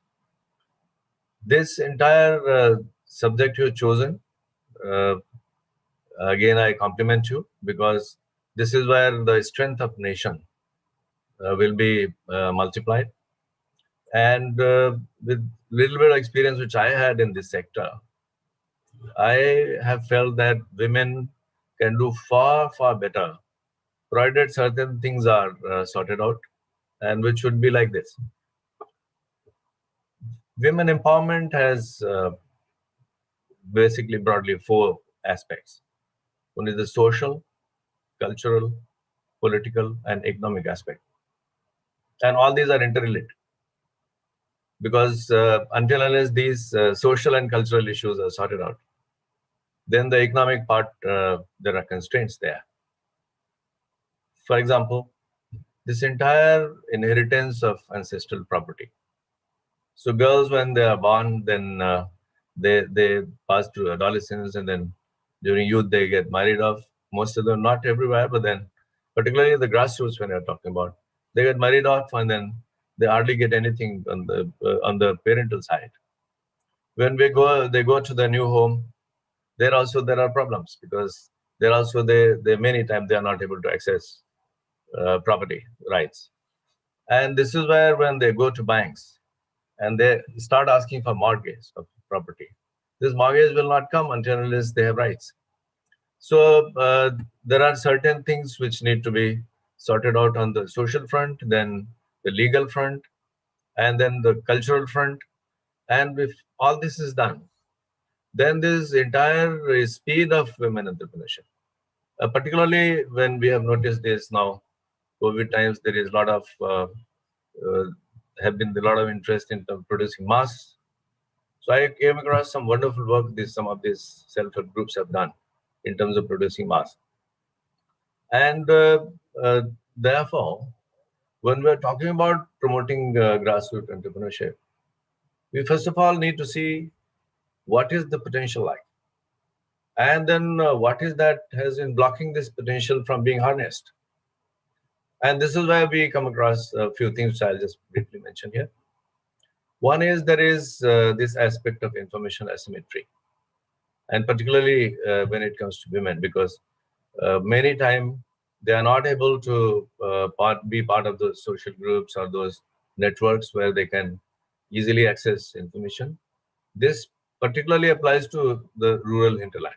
This entire subject you have chosen, again, I compliment you, because this is where the strength of nation will be multiplied. And with little bit of experience which I had in this sector, I have felt that women can do far, far better, provided certain things are sorted out, and which should be like this. Women empowerment has basically broadly 4 aspects. One is the social, cultural, political, and economic aspect. And all these are interrelated. Because until unless these social and cultural issues are sorted out, then the economic part, there are constraints there. For example, this entire inheritance of ancestral property. So girls, when they are born, then they pass through adolescence, and then during youth they get married off. Most of them, not everywhere, but then particularly the grassroots, when you're talking about, they get married off, and then they hardly get anything on the parental side. When they go to the new home, there are problems, because they many times they are not able to access property rights. And this is where, when they go to banks and they start asking for mortgage of property, this mortgage will not come until unless they have rights. So there are certain things which need to be sorted out on the social front, then the legal front, and then the cultural front. And if all this is done, then this entire speed of women entrepreneurship, particularly when we have noticed this now, COVID times, there is a lot of have been a lot of interest in producing masks. So I came across some wonderful work some of these self-help groups have done in terms of producing masks. And therefore, when we're talking about promoting grassroots entrepreneurship, we first of all need to see what is the potential like, and then what is that has been blocking this potential from being harnessed. And this is where we come across a few things which I'll just briefly mention here. One is there is this aspect of information asymmetry, and particularly when it comes to women, because many times they are not able to be part of those social groups or those networks where they can easily access information. This particularly applies to the rural hinterland.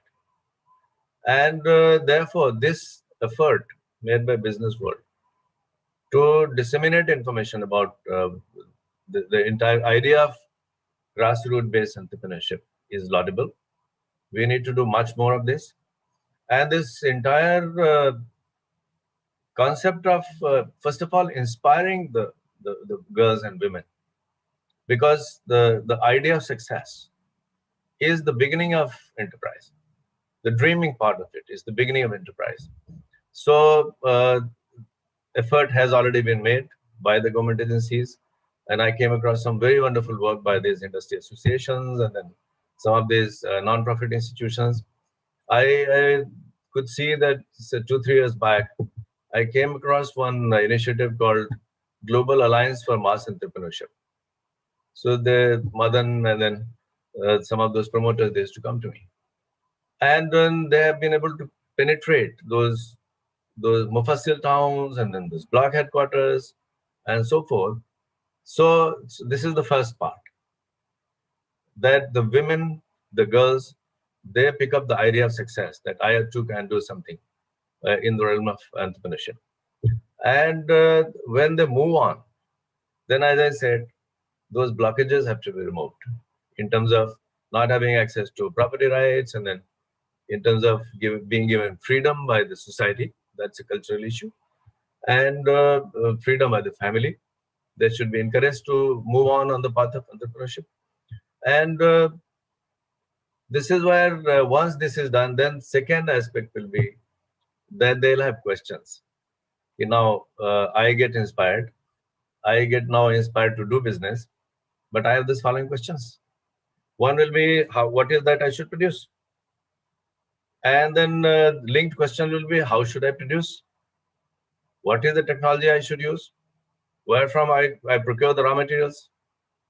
And therefore, this effort made by business world to disseminate information about the entire idea of grassroots-based entrepreneurship is laudable. We need to do much more of this. And this entire concept of, first of all, inspiring the girls and women, because the idea of success is the beginning of enterprise. The dreaming part of it is the beginning of enterprise. So effort has already been made by the government agencies, and I came across some very wonderful work by these industry associations and then some of these non-profit institutions. I could see that 2-3 years back, I came across one initiative called Global Alliance for Mass Entrepreneurship. So the Madan and then some of those promoters, they used to come to me. And then they have been able to penetrate those Mufassil towns and then those block headquarters and so forth. So this is the first part, that the women, the girls, they pick up the idea of success, that I too can do something in the realm of entrepreneurship. And when they move on, then as I said, those blockages have to be removed in terms of not having access to property rights, and then in terms of being given freedom by the society. That's a cultural issue. And freedom by the family. They should be encouraged to move on the path of entrepreneurship. And this is where once this is done, then second aspect will be that they'll have questions. I get inspired. I get now inspired to do business, but I have this following questions. One will be, what is that I should produce? And then linked question will be, how should I produce? What is the technology I should use? Where from I procure the raw materials?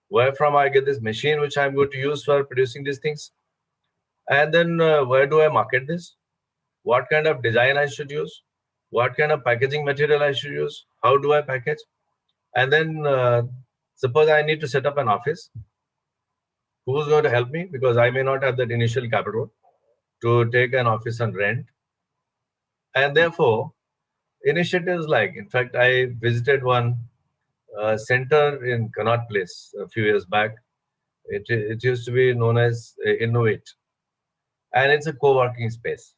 Where from I get this machine which I'm going to use for producing these things? And then where do I market this? What kind of design I should use? What kind of packaging material I should use? How do I package? And then suppose I need to set up an office. Who's going to help me? Because I may not have that initial capital to take an office on rent. And therefore, initiatives like, in fact, I visited one center in Connaught Place a few years back. It used to be known as Innovate. And it's a co-working space.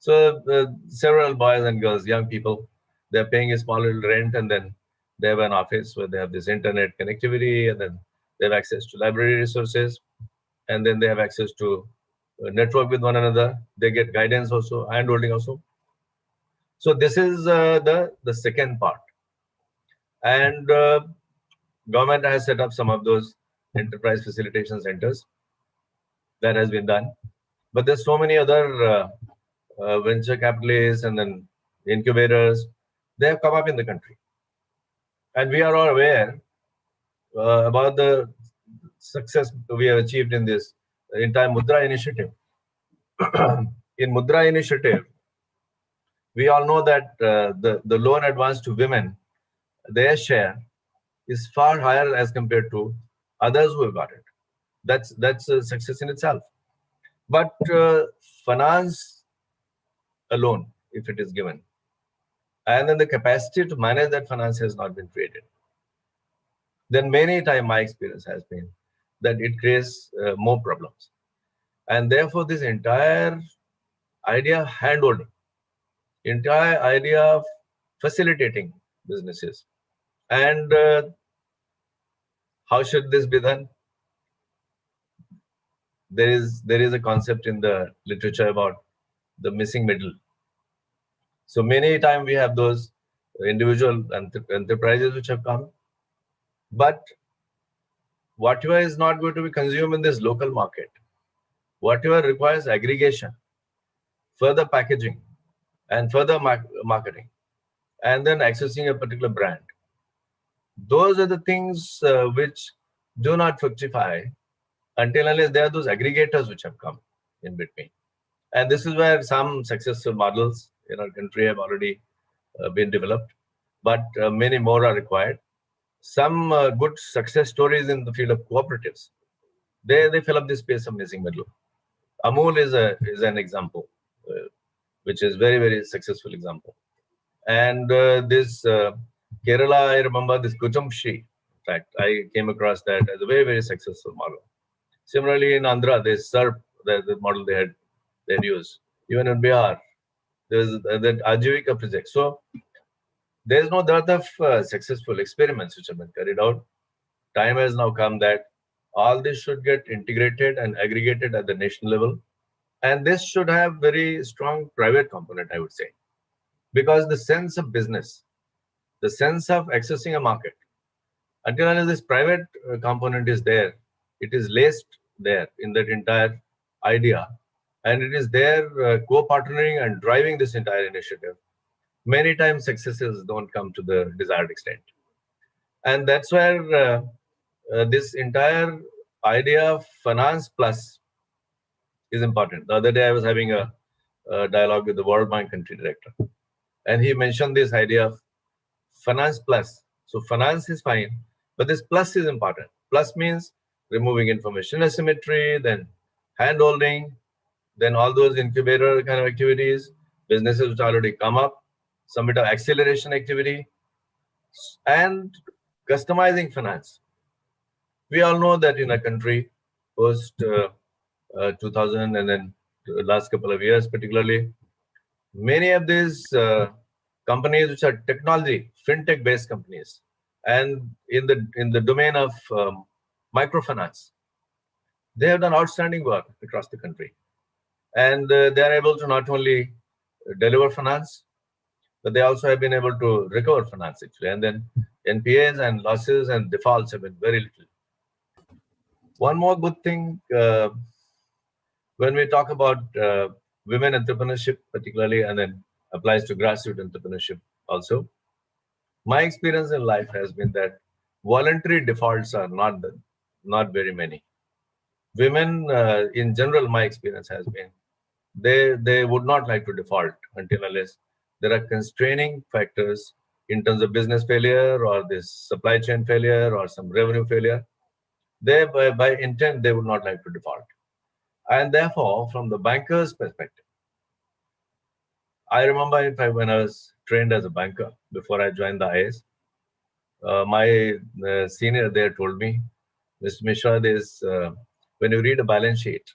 So several boys and girls, young people, they're paying a small little rent, and then they have an office where they have this internet connectivity, and then they have access to library resources, and then they have access to network with one another. They get guidance also, hand holding also. So this is the second part. And government has set up some of those enterprise facilitation centers. That has been done. But there's so many other venture capitalists and then incubators. They have come up in the country. And we are all aware about the success we have achieved in this entire Mudra initiative. In Mudra initiative, we all know that the loan advance to women, their share is far higher as compared to others who have got it. That's a success in itself. But finance alone, if it is given, and then the capacity to manage that finance has not been created, then many times my experience has been that it creates more problems. And therefore, this entire idea of handholding, entire idea of facilitating businesses, and how should this be done? There is a concept in the literature about the missing middle. So many times we have those individual enterprises which have come, but whatever is not going to be consumed in this local market, whatever requires aggregation, further packaging, and further marketing, and then accessing a particular brand, those are the things which do not fructify until unless there are those aggregators which have come in between. And this is where some successful models in our country have already been developed, but many more are required. Some good success stories in the field of cooperatives, they fill up this space of missing middle. Amul is an example, which is very, very successful example. And this Kerala, I remember this Kutumshi. In fact, I came across that as a very, very successful model. Similarly, in Andhra, this SERP, the model they had used. Even in Bihar, there's that Ajivika project. So there's no dearth of successful experiments which have been carried out. Time has now come that all this should get integrated and aggregated at the national level. And this should have very strong private component, I would say. Because the sense of business, the sense of accessing a market, until unless this private component is there, it is laced there in that entire idea, and it is there co-partnering and driving this entire initiative. Many times successes don't come to the desired extent. And that's where this entire idea of finance plus is important. The other day I was having a dialogue with the World Bank country director, and he mentioned this idea of finance plus. So finance is fine, but this plus is important. Plus means removing information asymmetry, then hand-holding, then all those incubator kind of activities, businesses which already come up, some bit of acceleration activity, and customizing finance. We all know that in a country post 2000 and then the last couple of years particularly, many of these companies which are technology, fintech based companies, and in the domain of microfinance, they have done outstanding work across the country. And they are able to not only deliver finance, but they also have been able to recover finance actually. And then NPAs and losses and defaults have been very little. One more good thing, when we talk about women entrepreneurship particularly, and then applies to grassroots entrepreneurship also, my experience in life has been that voluntary defaults are not very many. Women, in general, my experience has been, they would not like to default until unless there are constraining factors in terms of business failure or this supply chain failure or some revenue failure. They, by intent, they would not like to default. And therefore, from the banker's perspective, I remember when I was trained as a banker before I joined the IAS, my senior there told me, Mr. Mishra, when you read a balance sheet,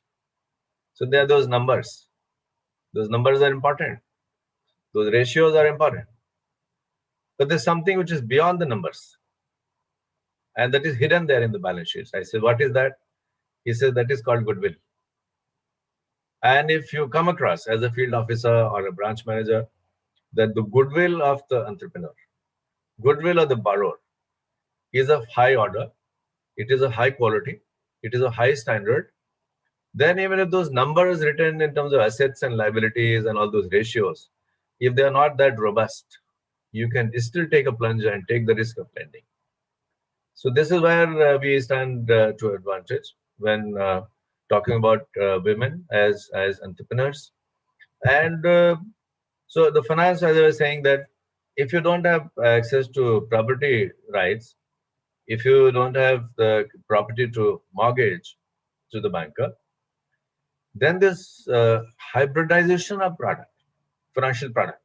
so there are those numbers. Those numbers are important. Those ratios are important. But there's something which is beyond the numbers. And that is hidden there in the balance sheets. I said, what is that? He says, that is called goodwill. And if you come across as a field officer or a branch manager, that the goodwill of the entrepreneur, goodwill of the borrower is of high order, it is a high quality, it is a high standard, then even if those numbers written in terms of assets and liabilities and all those ratios, if they are not that robust, you can still take a plunge and take the risk of lending. So this is where we stand to advantage when talking about women as entrepreneurs. And so the finance, as I was saying, that if you don't have access to property rights, if you don't have the property to mortgage to the banker, then this hybridization of product, financial product,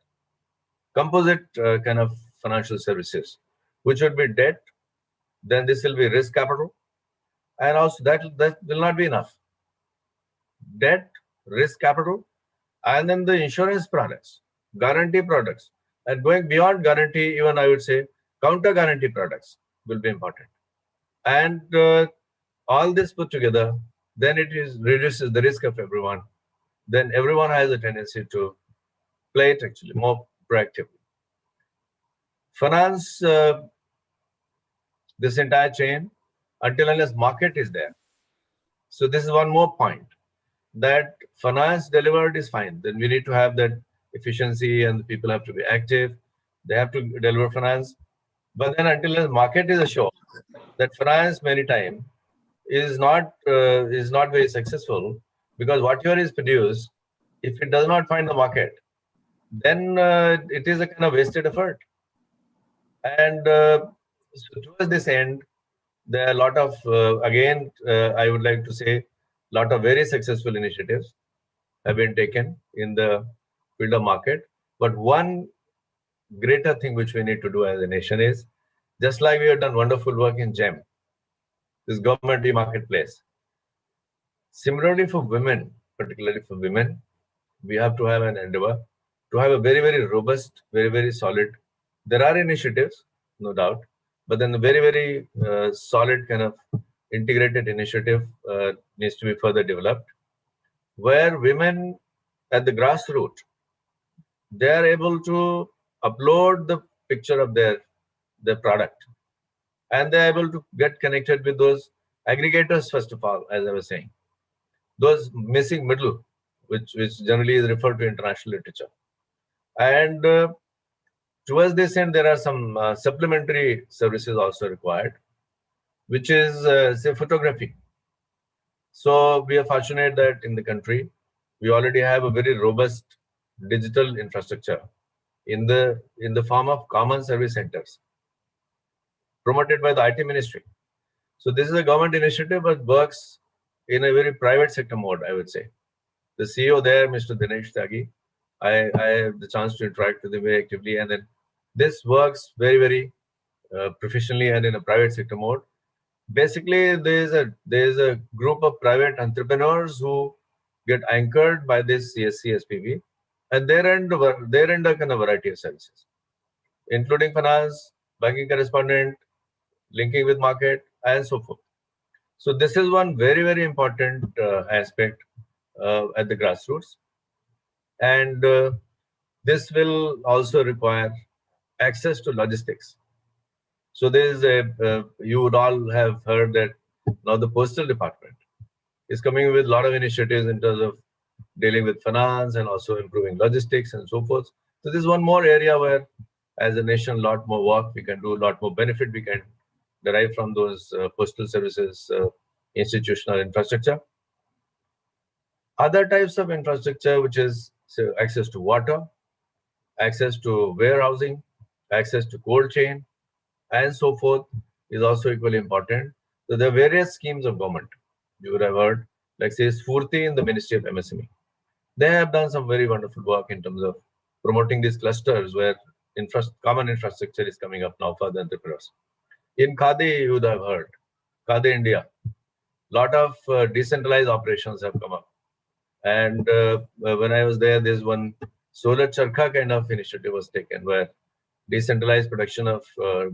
composite kind of financial services, which would be debt, then this will be risk capital, and also that will not be enough. Debt, risk capital, and then the insurance products, guarantee products, and going beyond guarantee, even I would say counter guarantee products will be important. And all this put together, then it reduces the risk of everyone. Then everyone has a tendency to play it actually more proactively. Finance this entire chain until unless market is there. So this is one more point, that finance delivered is fine. Then we need to have that efficiency and the people have to be active. They have to deliver finance. But then until the market is assured that finance many times is not very successful, because whatever is produced, if it does not find the market, then it is a kind of wasted effort. And so towards this end, there are a lot of, I would like to say, a lot of very successful initiatives have been taken in the field of market. But one greater thing which we need to do as a nation is, just like we have done wonderful work in GEM, this government e-marketplace. Similarly for women, particularly for women, we have to have an endeavor to have a very, very robust, very, very solid. There are initiatives, no doubt, but then the very, very solid kind of integrated initiative needs to be further developed, where women at the grassroots, they are able to upload the picture of their product, and they're able to get connected with those aggregators, first of all, as I was saying, those missing middle, which generally is referred to in international literature. And towards this end, there are some supplementary services also required, which is, say, photography. So we are fortunate that in the country, we already have a very robust digital infrastructure in the form of common service centers promoted by the IT ministry. So this is a government initiative, but works in a very private sector mode, I would say. The CEO there, Mr. Dinesh Tyagi, I have the chance to interact with him very actively, and then this works very, very professionally and in a private sector mode. Basically, there is a group of private entrepreneurs who get anchored by this CSC SPV, and they render a kind of variety of services, including finance, banking correspondent, linking with market, and so forth. So this is one very, very important aspect at the grassroots. And this will also require access to logistics. So there is you would all have heard that now the postal department is coming with a lot of initiatives in terms of dealing with finance and also improving logistics and so forth. So this is one more area where, as a nation, a lot more work we can do, a lot more benefit we can derive from those postal services institutional infrastructure. Other types of infrastructure, which is access to water, access to warehousing, access to cold chain, and so forth, is also equally important. So there are various schemes of government. You would have heard, like say Sfurti in the Ministry of MSME. They have done some very wonderful work in terms of promoting these clusters where common infrastructure is coming up now for the entrepreneurs. In Khadi, you would have heard, Khadi India, lot of decentralized operations have come up. And when I was there, there's one solar charkha kind of initiative was taken where decentralized production of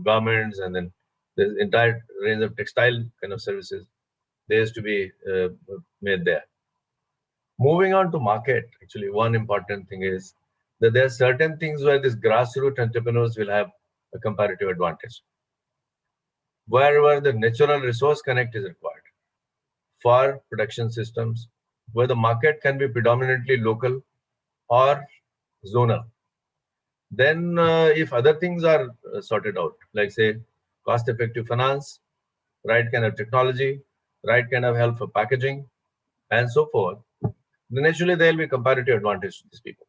garments and then the entire range of textile kind of services, they used to be made there. Moving on to market, actually, one important thing is that there are certain things where these grassroots entrepreneurs will have a comparative advantage. Wherever the natural resource connect is required for production systems, where the market can be predominantly local or zonal. Then if other things are sorted out, like say cost-effective finance, right kind of technology, right kind of help for packaging, and so forth, then naturally there will be comparative advantage to these people.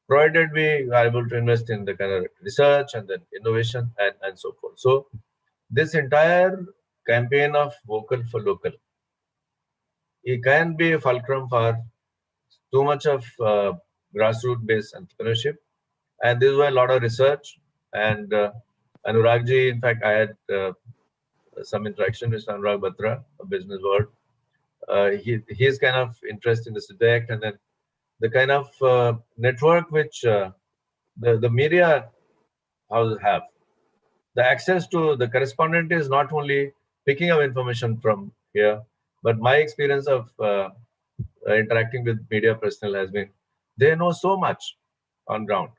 Provided we are able to invest in the kind of research and then innovation and so forth. So this entire campaign of vocal for local, it can be a fulcrum for too much of grassroots-based entrepreneurship. And this is why a lot of research and Anuragji, in fact, I had some interaction with Anurag Batra, a business world. His kind of interest in the subject and then the kind of network which the media houses have. The access to the correspondent is not only picking up information from here, but my experience of interacting with media personnel has been, they know so much on ground.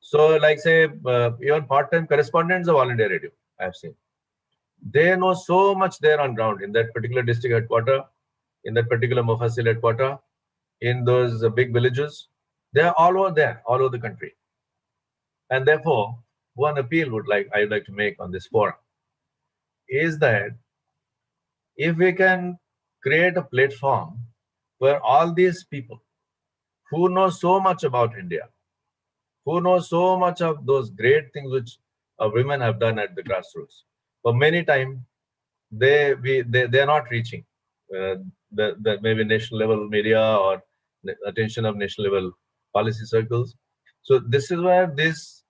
So like say, even part-time correspondents of All India Radio, I have seen. They know so much there on ground in that particular district headquarter, in that particular Mufasil headquarter, in those big villages. They are all over there, all over the country. And therefore, one appeal I would like to make on this forum is that if we can create a platform where all these people who know so much about India, who know so much of those great things which women have done at the grassroots, for many times they are not reaching the maybe national level media or attention of national level policy circles. So this is where this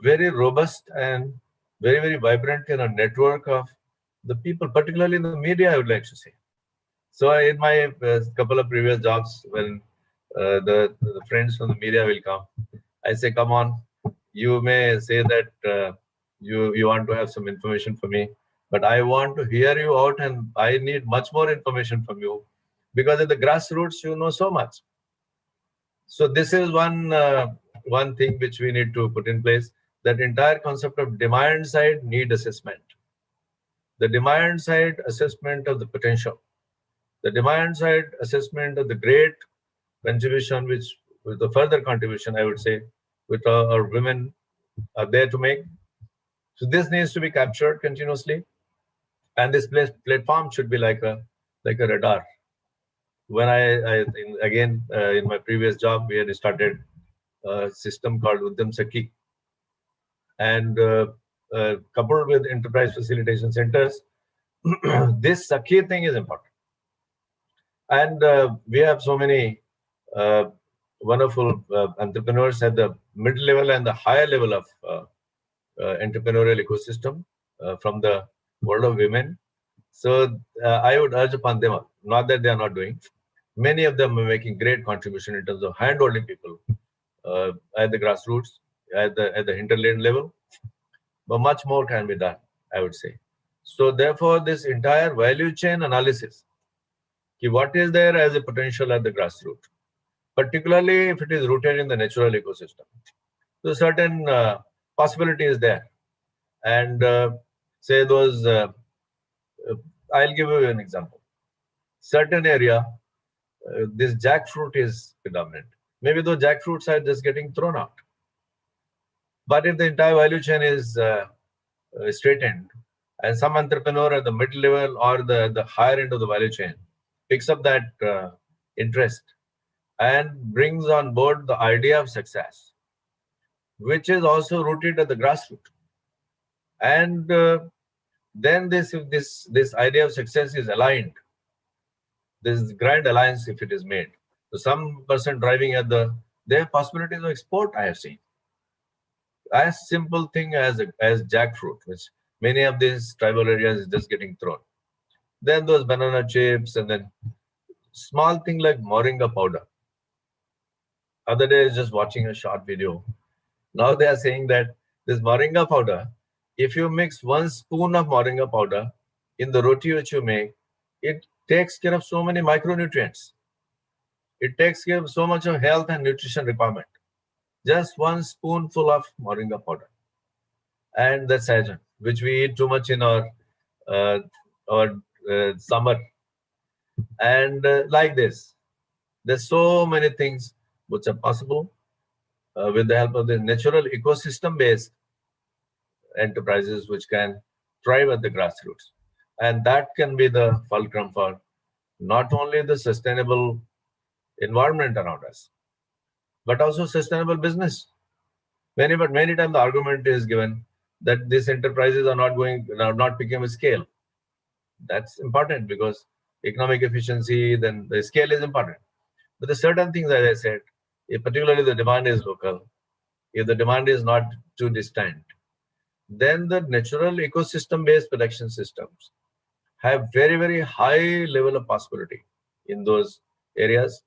very robust and very vibrant network of the people, particularly in the media, I would like to say. So in my couple of previous jobs, when the friends from the media will come, I say, come on, you may say that you want to have some information for me, but I want to hear you out and I need much more information from you, because at the grassroots, you know so much. So this is one thing which we need to put in place, that entire concept of demand side need assessment. The demand side assessment of the potential. The demand side assessment of the great contribution, which with the further contribution, I would say, which our women are there to make. So this needs to be captured continuously. And this platform should be like a radar. When again, in my previous job, we had started a system called Uddam Sakhi. And coupled with enterprise facilitation centers, this Sakhi thing is important. And we have so many wonderful entrepreneurs at the middle level and the higher level of entrepreneurial ecosystem from the world of women. So I would urge upon them, not that they are not doing, many of them are making great contribution in terms of hand-holding people at the grassroots, at the hinterland level, but much more can be done, I would say. So therefore, this entire value chain analysis, what is there as a potential at the grassroots, particularly if it is rooted in the natural ecosystem. So certain possibility is there. And say those, I'll give you an example. Certain area, this jackfruit is predominant. Maybe those jackfruits are just getting thrown out. But if the entire value chain is straightened, and some entrepreneur at the middle level or the higher end of the value chain picks up that interest and brings on board the idea of success, which is also rooted at the grassroots. And then this idea of success is aligned. This grand alliance, if it is made. So some person driving at there are possibilities of export, I have seen. As simple thing as jackfruit, which many of these tribal areas is just getting thrown. Then those banana chips, and then small thing like moringa powder. Other day, I was just watching a short video. Now they are saying that this moringa powder, if you mix 1 spoon of moringa powder in the roti which you make, it takes care of so many micronutrients. It takes care of so much of health and nutrition requirement. Just 1 spoonful of moringa powder. And that's saigon, which we eat too much in our summer. And like this, there's so many things which are possible with the help of the natural ecosystem-based enterprises which can thrive at the grassroots. And that can be the fulcrum for not only the sustainable environment around us, but also sustainable business. Many times the argument is given that these enterprises are not picking up scale. That's important because economic efficiency, then the scale is important. But the certain things, as I said, if particularly the demand is local, if the demand is not too distant, then the natural ecosystem-based production systems have very, very high level of possibility in those areas.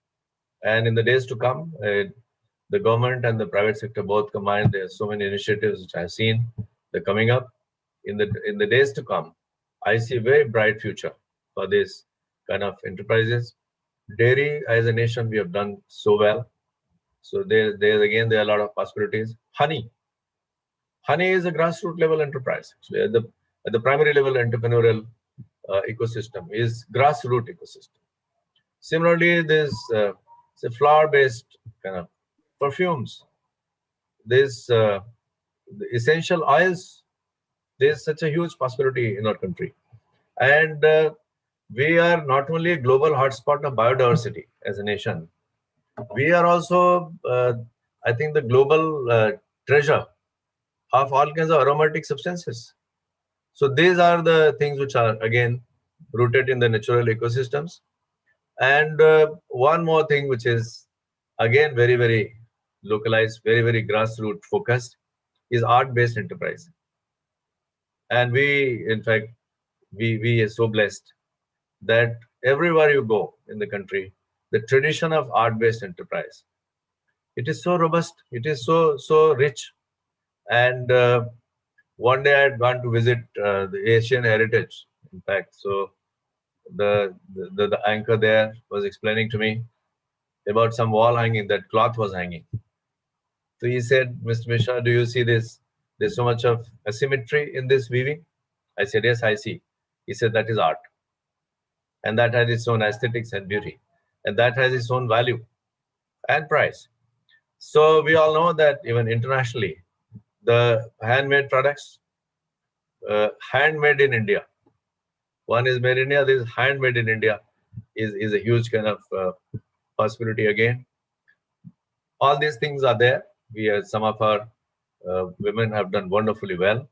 And in the days to come, the government and the private sector both combined, there are so many initiatives which I've seen, they're coming up. In the days to come, I see a very bright future for this kind of enterprises. Dairy, as a nation, we have done so well. So there are a lot of possibilities. Honey is a grassroots level enterprise. So at the primary level entrepreneurial ecosystem is grassroots ecosystem. Similarly, there's flower-based kind of perfumes. There's the essential oils. There's such a huge possibility in our country. And we are not only a global hotspot of biodiversity as a nation, we are also, I think, the global treasure of all kinds of aromatic substances. So these are the things which are, again, rooted in the natural ecosystems. And one more thing which is, again, very, very localized, very, very grassroots focused, is art-based enterprise. And we, in fact, we are so blessed that everywhere you go in the country, the tradition of art-based enterprise, it is so robust, it is so rich. And one day I had gone to visit the Asian heritage, in fact. So the anchor there was explaining to me about some wall hanging, that cloth was hanging. So he said, Mr. Mishra, do you see this? There's so much of asymmetry in this weaving. I said, yes, I see. He said, that is art. And that has its own aesthetics and beauty. And that has its own value and price. So we all know that even internationally, the handmade products, handmade in India, one is made in India, this is handmade in India, is a huge kind of possibility again. All these things are there. Some of our women have done wonderfully well.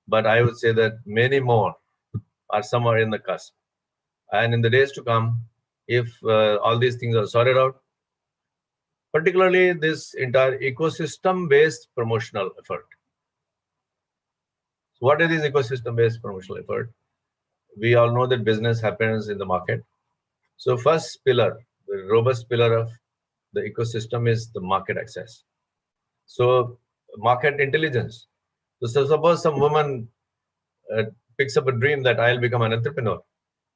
But I would say that many more are somewhere in the cusp. And in the days to come, if all these things are sorted out, particularly this entire ecosystem-based promotional effort. So what is this ecosystem-based promotional effort? We all know that business happens in the market. So first pillar, the robust pillar of the ecosystem is the market access. So market intelligence. So suppose some woman picks up a dream that I'll become an entrepreneur.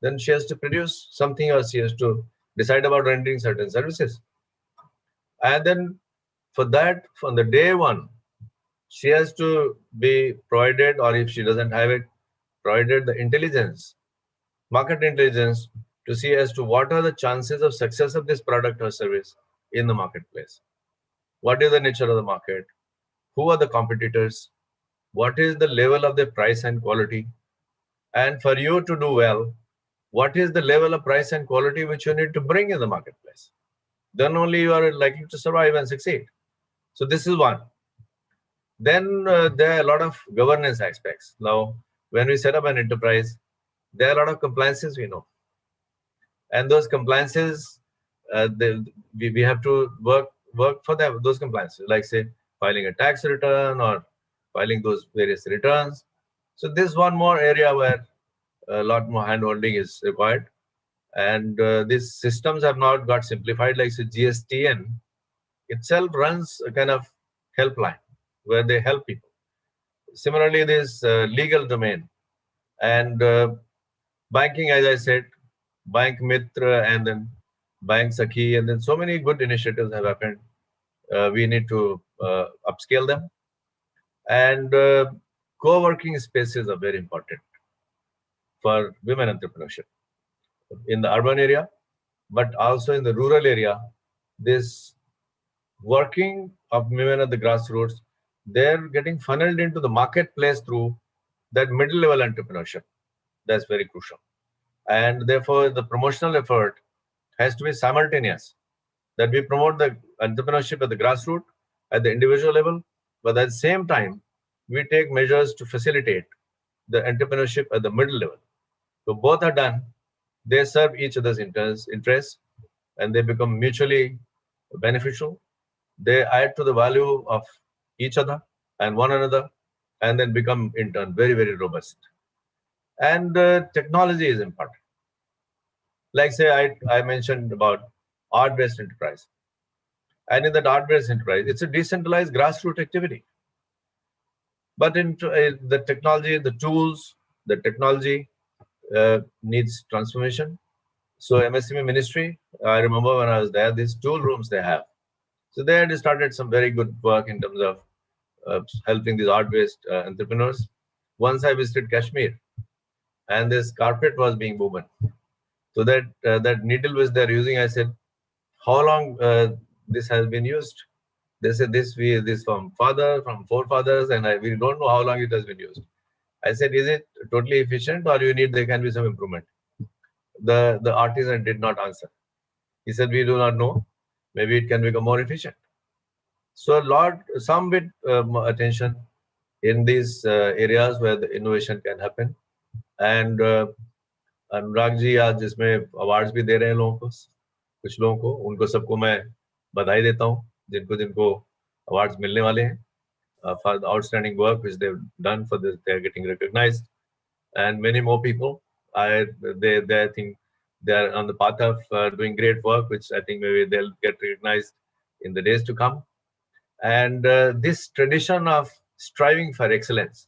Then she has to produce something, or she has to decide about rendering certain services. And then for that, from the day one, she has to be provided, or if she doesn't have it, provided the intelligence, market intelligence, to see as to what are the chances of success of this product or service in the marketplace. What is the nature of the market? Who are the competitors? What is the level of the price and quality? And for you to do well, what is the level of price and quality which you need to bring in the marketplace? Then only you are likely to survive and succeed. So this is one. Then there are a lot of governance aspects. Now, when we set up an enterprise, there are a lot of compliances we know. And those compliances, we have to work for them, those compliances, like say filing a tax return or filing those various returns. So this is one more area where a lot more hand-holding is required. And these systems have not got simplified, like so GSTN itself runs a kind of helpline where they help people. Similarly, this legal domain and banking, as I said, Bank Mitra and then Bank Sakhi, and then so many good initiatives have happened. We need to upscale them. And co-working spaces are very important for women entrepreneurship in the urban area, but also in the rural area. This working of women at the grassroots, they're getting funneled into the marketplace through that middle level entrepreneurship. That's very crucial. And therefore, the promotional effort has to be simultaneous, that we promote the entrepreneurship at the grassroots, at the individual level, but at the same time, we take measures to facilitate the entrepreneurship at the middle level. So both are done, they serve each other's interests, and they become mutually beneficial. They add to the value of each other and one another, and then become in turn very, very robust. And technology is important. Like say, I mentioned about art-based enterprise. And in that art-based enterprise, it's a decentralized grassroots activity. But in the technology, the tools, the technology needs transformation. So MSME ministry, I remember when I was there, these tool rooms they have. So they had started some very good work in terms of helping these art-based entrepreneurs. Once I visited Kashmir, and this carpet was being woven. So that needle which they're using, I said, how long this has been used? They said this from forefathers, and we don't know how long it has been used. I said, is it totally efficient, or there can be some improvement? The artisan did not answer. He said, we do not know. Maybe it can become more efficient. So some bit attention in these areas where the innovation can happen. And Anurag ji आज जिसमें awards भी दे रहे हैं लोगों को, कुछ लोगों को, उनको सबको मैं बधाई देता हूँ जिनको अवार्ड्स मिलने वाले हैं for the outstanding work which they've done. For this, they are getting recognized, and many more people. I think they are on the path of doing great work, which I think maybe they'll get recognized in the days to come. And this tradition of striving for excellence,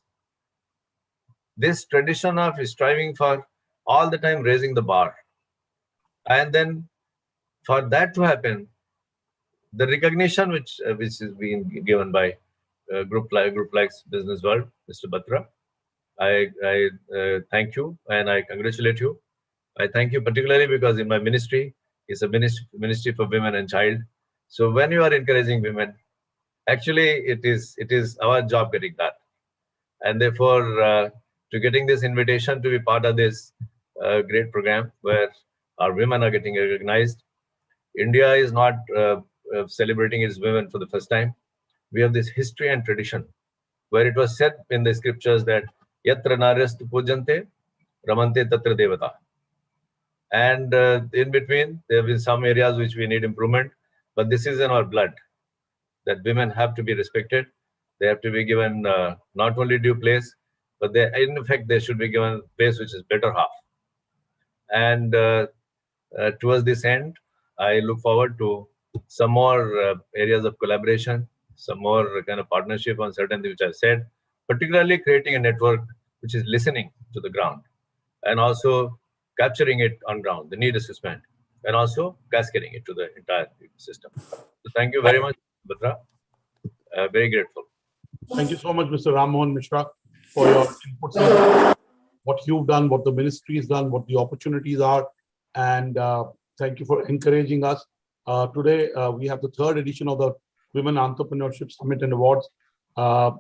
this tradition of striving for all the time raising the bar, and then for that to happen, the recognition which is being given by group like Business World, Mr. Batra, I thank you and I congratulate you. I thank you particularly because in my ministry, it's a ministry for women and child. So when you are encouraging women, actually it is our job getting that. And therefore, to getting this invitation to be part of this great program where our women are getting recognized. India is not celebrating its women for the first time. We have this history and tradition where it was said in the scriptures that yatra naryastu pujante ramante tatra devata. And in between, there have been some areas which we need improvement, but this is in our blood, that women have to be respected. They have to be given not only due place, but in effect, they should be given place which is better half. And towards this end, I look forward to some more areas of collaboration, some more kind of partnership on certain things which I said, particularly creating a network which is listening to the ground and also capturing it on ground, the need assessment, and also cascading it to the entire system. So thank you very much, Batra. Very grateful. Thank you so much, Mr. Rammohan Mishra, for your inputs, what you've done, what the ministry has done, what the opportunities are, and thank you for encouraging us. Today, we have the third edition of the Women Entrepreneurship Summit and Awards.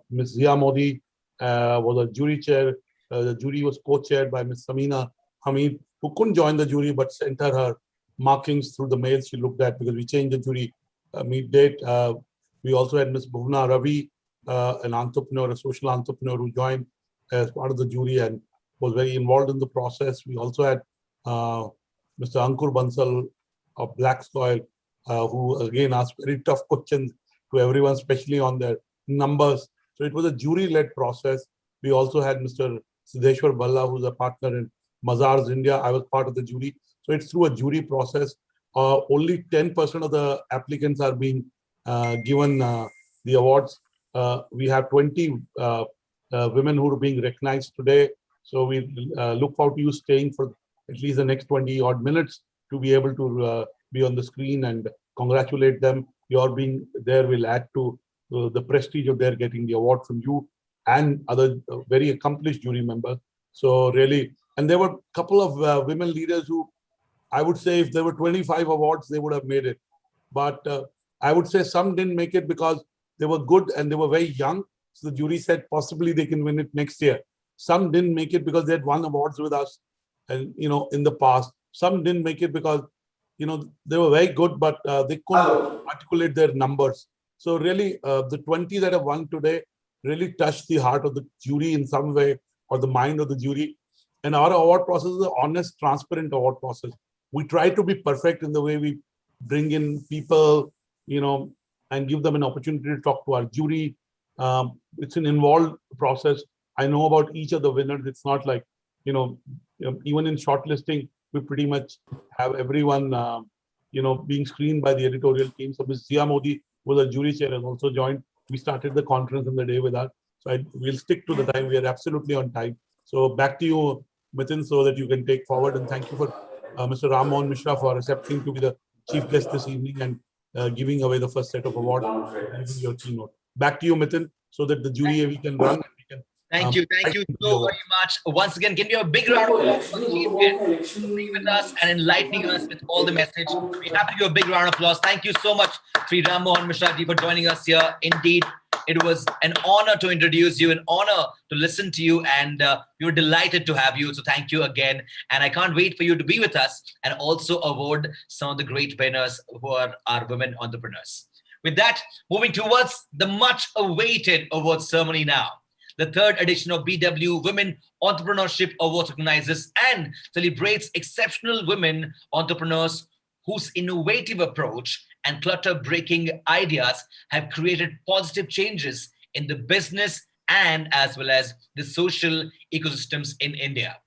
Ms. Zia Modi was a jury chair. The jury was co-chaired by Ms. Samina Hamid, who couldn't join the jury but sent her markings through the mail she looked at because we changed the jury meet date. We also had Ms. Bhuvna Ravi, an entrepreneur, a social entrepreneur who joined as part of the jury and was very involved in the process. We also had Mr. Ankur Bansal of Black Soil, who again asked very tough questions to everyone, especially on their numbers. So it was a jury-led process. We also had Mr. Siddheshwar Balla, who's a partner in Mazars India. I was part of the jury. So it's through a jury process. Only 10% of the applicants are being given the awards. We have 20 women who are being recognized today. So we look forward to you staying for at least the next 20 odd minutes to be able to be on the screen and congratulate them. Your being there will add to the prestige of their getting the award from you and other very accomplished jury members. So really, and there were a couple of women leaders who, I would say if there were 25 awards, they would have made it. But I would say some didn't make it because they were good and they were very young. So the jury said possibly they can win it next year. Some didn't make it because they had won awards with us and, in the past. Some didn't make it because, they were very good, but they couldn't articulate their numbers. So really, the 20 that have won today really touched the heart of the jury in some way, or the mind of the jury. And our award process is an honest, transparent award process. We try to be perfect in the way we bring in people, and give them an opportunity to talk to our jury. It's an involved process. I know about each of the winners. It's not like, even in shortlisting, we pretty much have everyone, being screened by the editorial team. So Ms. Zia Modi, who was a jury chair, has also joined. We started the conference in the day with her. So we'll stick to the time. We are absolutely on time. So back to you, Mithun, so that you can take forward. And thank you for Mr. Ram Mohan Mishra for accepting to be the chief guest this evening and giving away the first set of awards and giving your keynote. Back to you, Mithun, so that the jury AV can run. And we can, Thank you so very much. Once again, can we have a big round of applause for the chief guest being with us and enlightening us with all the message. We have to give a big round of applause. Thank you so much, Sri Ram Mohan Mishra ji, for joining us here. Indeed, it was an honor to introduce you, an honor to listen to you, and we were delighted to have you. So thank you again. And I can't wait for you to be with us and also award some of the great winners who are our women entrepreneurs. With that, moving towards the much awaited award ceremony now. The third edition of BW Women Entrepreneurship Awards recognizes and celebrates exceptional women entrepreneurs whose innovative approach and clutter-breaking ideas have created positive changes in the business and as well as the social ecosystems in India.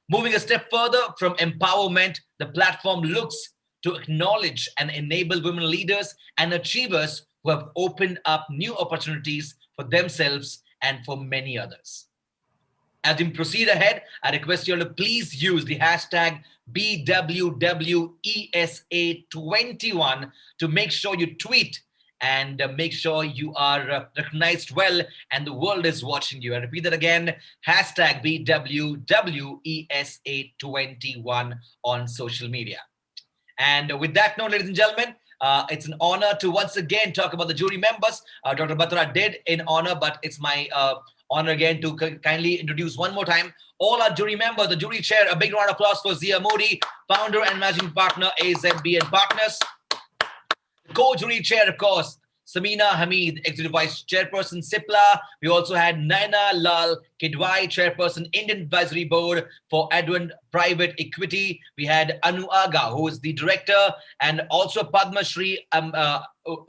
Moving a step further from empowerment, the platform looks to acknowledge and enable women leaders and achievers who have opened up new opportunities for themselves and for many others. As we proceed ahead, I request you all to please use the hashtag BWWESA21 to make sure you tweet and make sure you are recognized well and the world is watching you. I repeat that again, hashtag BWWESA21 on social media. And with that note, ladies and gentlemen, it's an honor to once again talk about the jury members. Dr. Batra did in honor, but it's my honor again to kindly introduce one more time all our jury members. The jury chair, a big round of applause for Zia Modi, founder and managing partner, AZB and Partners. The co-jury chair, of course, Samina Hamid, Executive Vice Chairperson, SIPLA. We also had Naina Lal Kidwai, Chairperson, Indian Advisory Board for Advent Private Equity. We had Anu Aga, who is the Director and also Padma Shri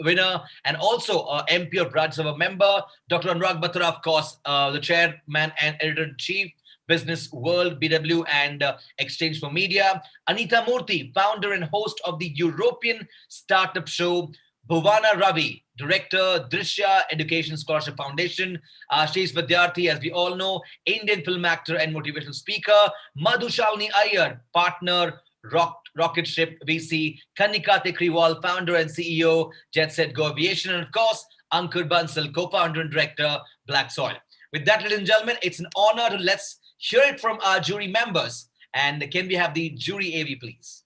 winner, and also MP of Rajya Sabha member. Dr. Anurag Batra, of course, the Chairman and Editor-in-Chief, Business World, BW, and Exchange for Media. Anita Murthy, founder and host of the European Startup Show. Bhuvana Ravi, Director, Drishya Education Scholarship Foundation. Ashish Vidyarthi, as we all know, Indian film actor and motivational speaker. Madhushalini Iyer, partner, Rocket Ship VC. Kanika Tekriwal, founder and CEO, Jet Set Go Aviation. And of course, Ankur Bansal, co-founder and director, Black Soil. With that, ladies and gentlemen, it's an honor to let's hear it from our jury members. And can we have the jury AV, please?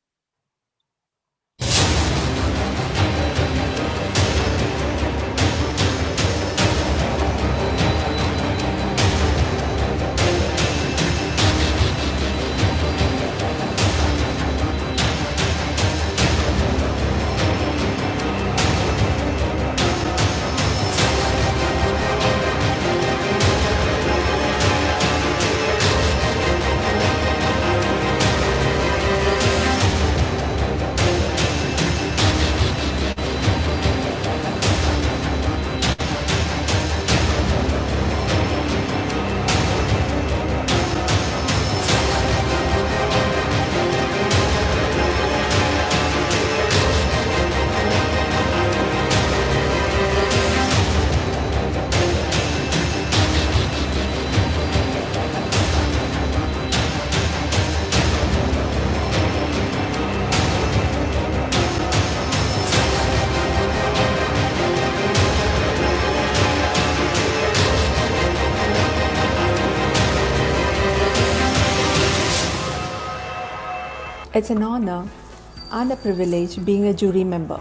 It's an honor and a privilege being a jury member.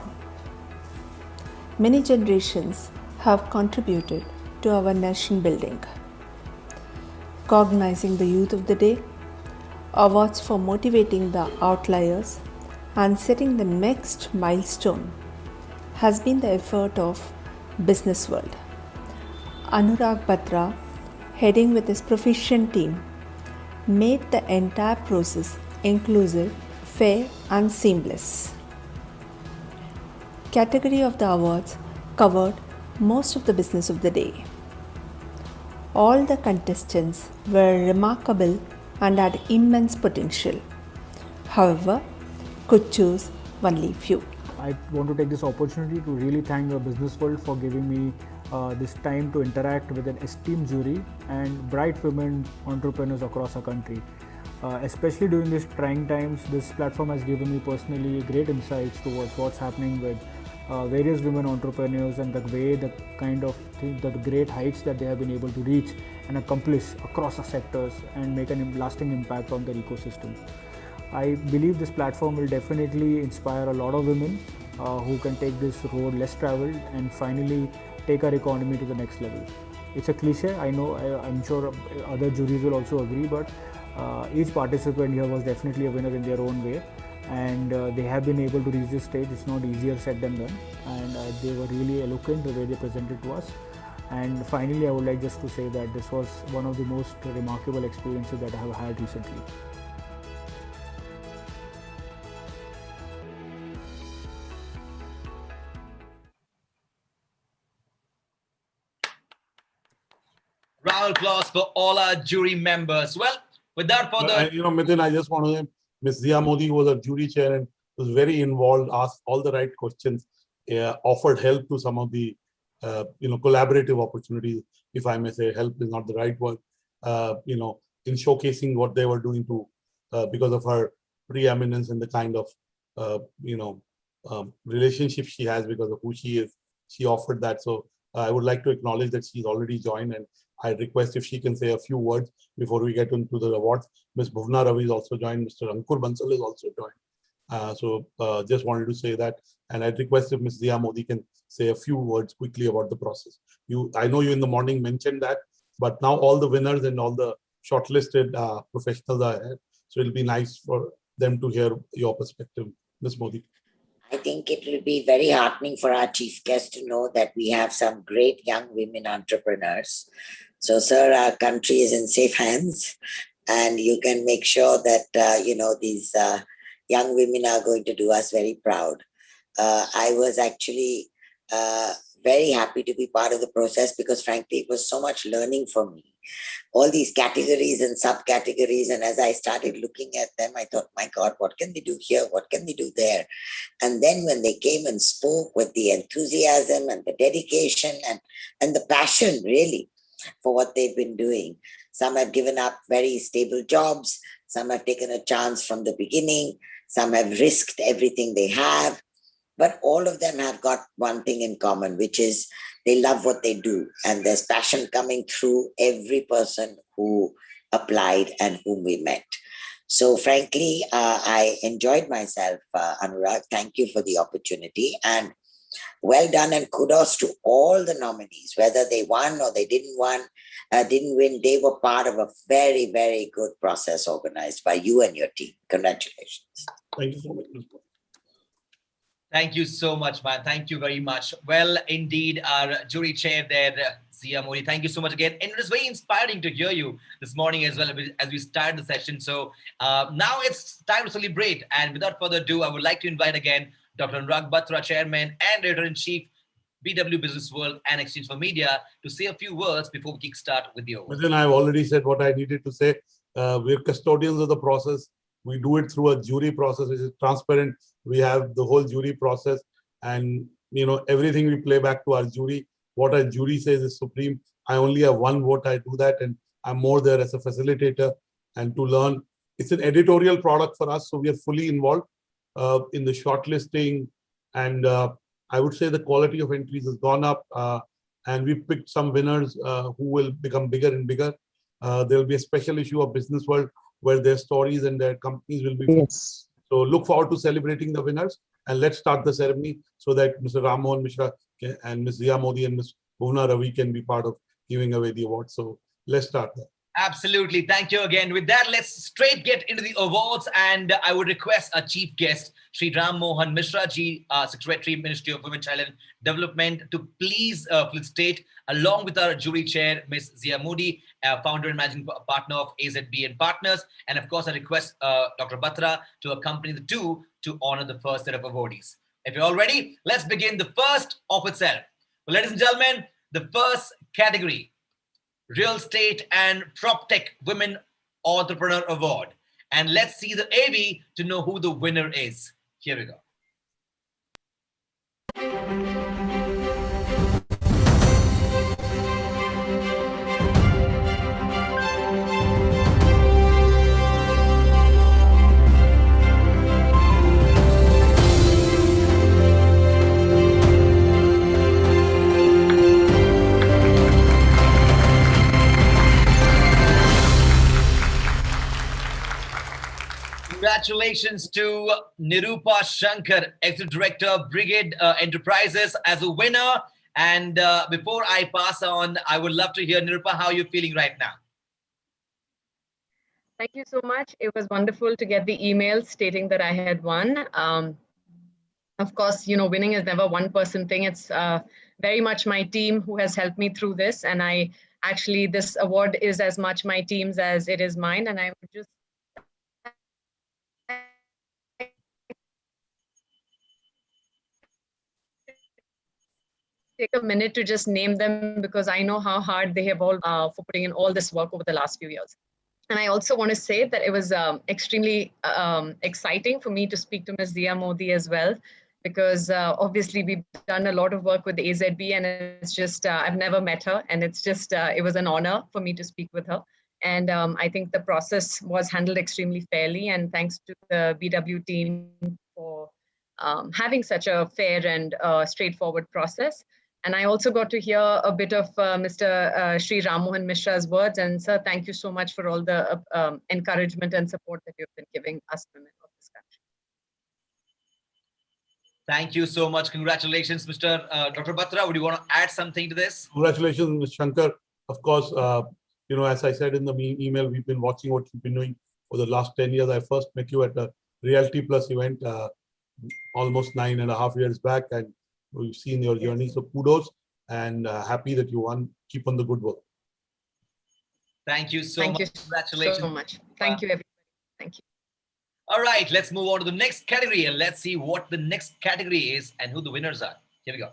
Many generations have contributed to our nation building. Cognizing the youth of the day, awards for motivating the outliers and setting the next milestone has been the effort of business world. Anurag Batra, heading with his proficient team, made the entire process inclusive, fair and seamless. Category of the awards covered most of the business of the day. All the contestants were remarkable and had immense potential. However, could choose only few. I want to take this opportunity to really thank the business world for giving me this time to interact with an esteemed jury and bright women entrepreneurs across our country. Especially during these trying times, this platform has given me personally great insights towards what's happening with various women entrepreneurs and the way, the kind of the great heights that they have been able to reach and accomplish across the sectors and make a lasting impact on their ecosystem. I believe this platform will definitely inspire a lot of women who can take this road less traveled and finally take our economy to the next level. It's a cliche, I know, I'm sure other juries will also agree, but each participant here was definitely a winner in their own way, and they have been able to reach this stage. It's not easier said than done, and they were really eloquent the way they presented to us. And finally, I would like just to say that this was one of the most remarkable experiences that I have had recently. Round of applause for all our jury members. Well, without further Mithun, I just want to say Ms. Zia Modi, who was a jury chair and was very involved, asked all the right questions, offered help to some of the collaborative opportunities, if I may say. Help is not the right word, in showcasing what they were doing to because of her preeminence and the kind of relationship she has because of who she is. She offered that. So I would like to acknowledge that she's already joined, and I request if she can say a few words before we get into the awards. Ms. Bhuvna Ravi is also joined. Mr. Ankur Bansal is also joined. Just wanted to say that, and I request if Ms. Zia Modi can say a few words quickly about the process. I know you in the morning mentioned that, but now all the winners and all the shortlisted professionals are here, so it'll be nice for them to hear your perspective. Ms. Modi. I think it will be very heartening for our chief guest to know that we have some great young women entrepreneurs. So, sir, our country is in safe hands, and you can make sure that, these young women are going to do us very proud. I was actually very happy to be part of the process because, frankly, it was so much learning for me. All these categories and subcategories, and as I started looking at them, I thought, my God, what can they do here? What can they do there? And then when they came and spoke with the enthusiasm and the dedication and the passion, really, for what they've been doing. Some have given up very stable jobs. Some have taken a chance from the beginning. Some have risked everything they have. But all of them have got one thing in common, which is they love what they do. And there's passion coming through every person who applied and whom we met. So frankly, I enjoyed myself, Anurag. Thank you for the opportunity. And well done, and kudos to all the nominees, whether they won or they didn't win. They were part of a very, very good process organized by you and your team. Congratulations. Thank you so much. Thank you so much, man. Thank you very much. Well, indeed, our jury chair there, Zia Modi, thank you so much again. And it was very inspiring to hear you this morning as well as we started the session. So now it's time to celebrate. And without further ado, I would like to invite again Dr. Anurag Batra, Chairman and Editor-in-Chief, BW Business World and Exchange for Media, to say a few words before we kickstart with the awards. But then I've already said what I needed to say. We're custodians of the process. We do it through a jury process, which is transparent. We have the whole jury process, and everything we play back to our jury. What our jury says is supreme. I only have one vote. I do that, and I'm more there as a facilitator and to learn. It's an editorial product for us, so we are fully involved in the shortlisting, and I would say the quality of entries has gone up, and we picked some winners who will become bigger and bigger. There will be a special issue of Business World where their stories and their companies will be. Yes. So look forward to celebrating the winners, and let's start the ceremony so that Mr. Ram Mohan Mishra and Ms. Zia Modi and Ms. Bhuvna Ravi can be part of giving away the award. So let's start that. Absolutely. Thank you again. With that, let's straight get into the awards. And I would request our chief guest, Sri Ram Mohan Mishra ji, Secretary, Ministry of Women, Child and Development, to please state, along with our jury chair, Ms. Zia Modi, founder and managing partner of AZB and Partners. And of course, I request Dr. Batra to accompany the two to honor the first set of awardees. If you're all ready, let's begin the first of itself. Well, ladies and gentlemen, the first category, Real Estate and PropTech Women Entrepreneur Award. And let's see the AV to know who the winner is. Here we go. Congratulations to Nirupa Shankar, Executive Director, Brigade Enterprises, as a winner. And before I pass on, I would love to hear, Nirupa, how you're feeling right now. Thank you so much. It was wonderful to get the email stating that I had won. Of course, winning is never one person thing. It's very much my team who has helped me through this. And this award is as much my team's as it is mine. And I would just take a minute to just name them, because I know how hard they have all for putting in all this work over the last few years. And I also want to say that it was extremely exciting for me to speak to Ms. Zia Modi as well, because obviously we've done a lot of work with the AZB, and it's just, I've never met her, and it's just, it was an honor for me to speak with her. And I think the process was handled extremely fairly, and thanks to the BW team for having such a fair and straightforward process. And I also got to hear a bit of Mr. Sri Ram Mohan Mishra's words. And sir, thank you so much for all the encouragement and support that you've been giving us women of this country. Thank you so much. Congratulations, Mr. Dr. Batra. Would you want to add something to this? Congratulations, Mr. Shankar. Of course, as I said in the email, we've been watching what you've been doing for the last 10 years. I first met you at a Realty Plus event almost 9.5 years back, and we've seen your journey. So kudos, and happy that you won. Keep on the good work. Thank you so much. Congratulations so much. Thank you, everybody. Thank you. All right, let's move on to the next category, and let's see what the next category is and who the winners are. Here we go.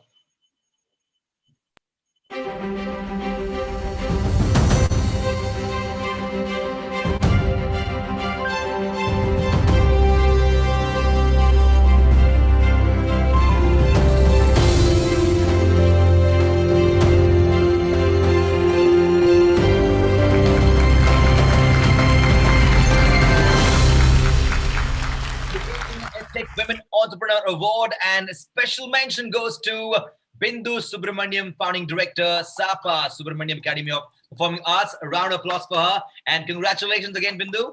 Women Entrepreneur Award, and a special mention goes to Bindu Subramaniam, Founding Director, SAPA, Subramaniam Academy of Performing Arts. A round of applause for her, and congratulations again, Bindu.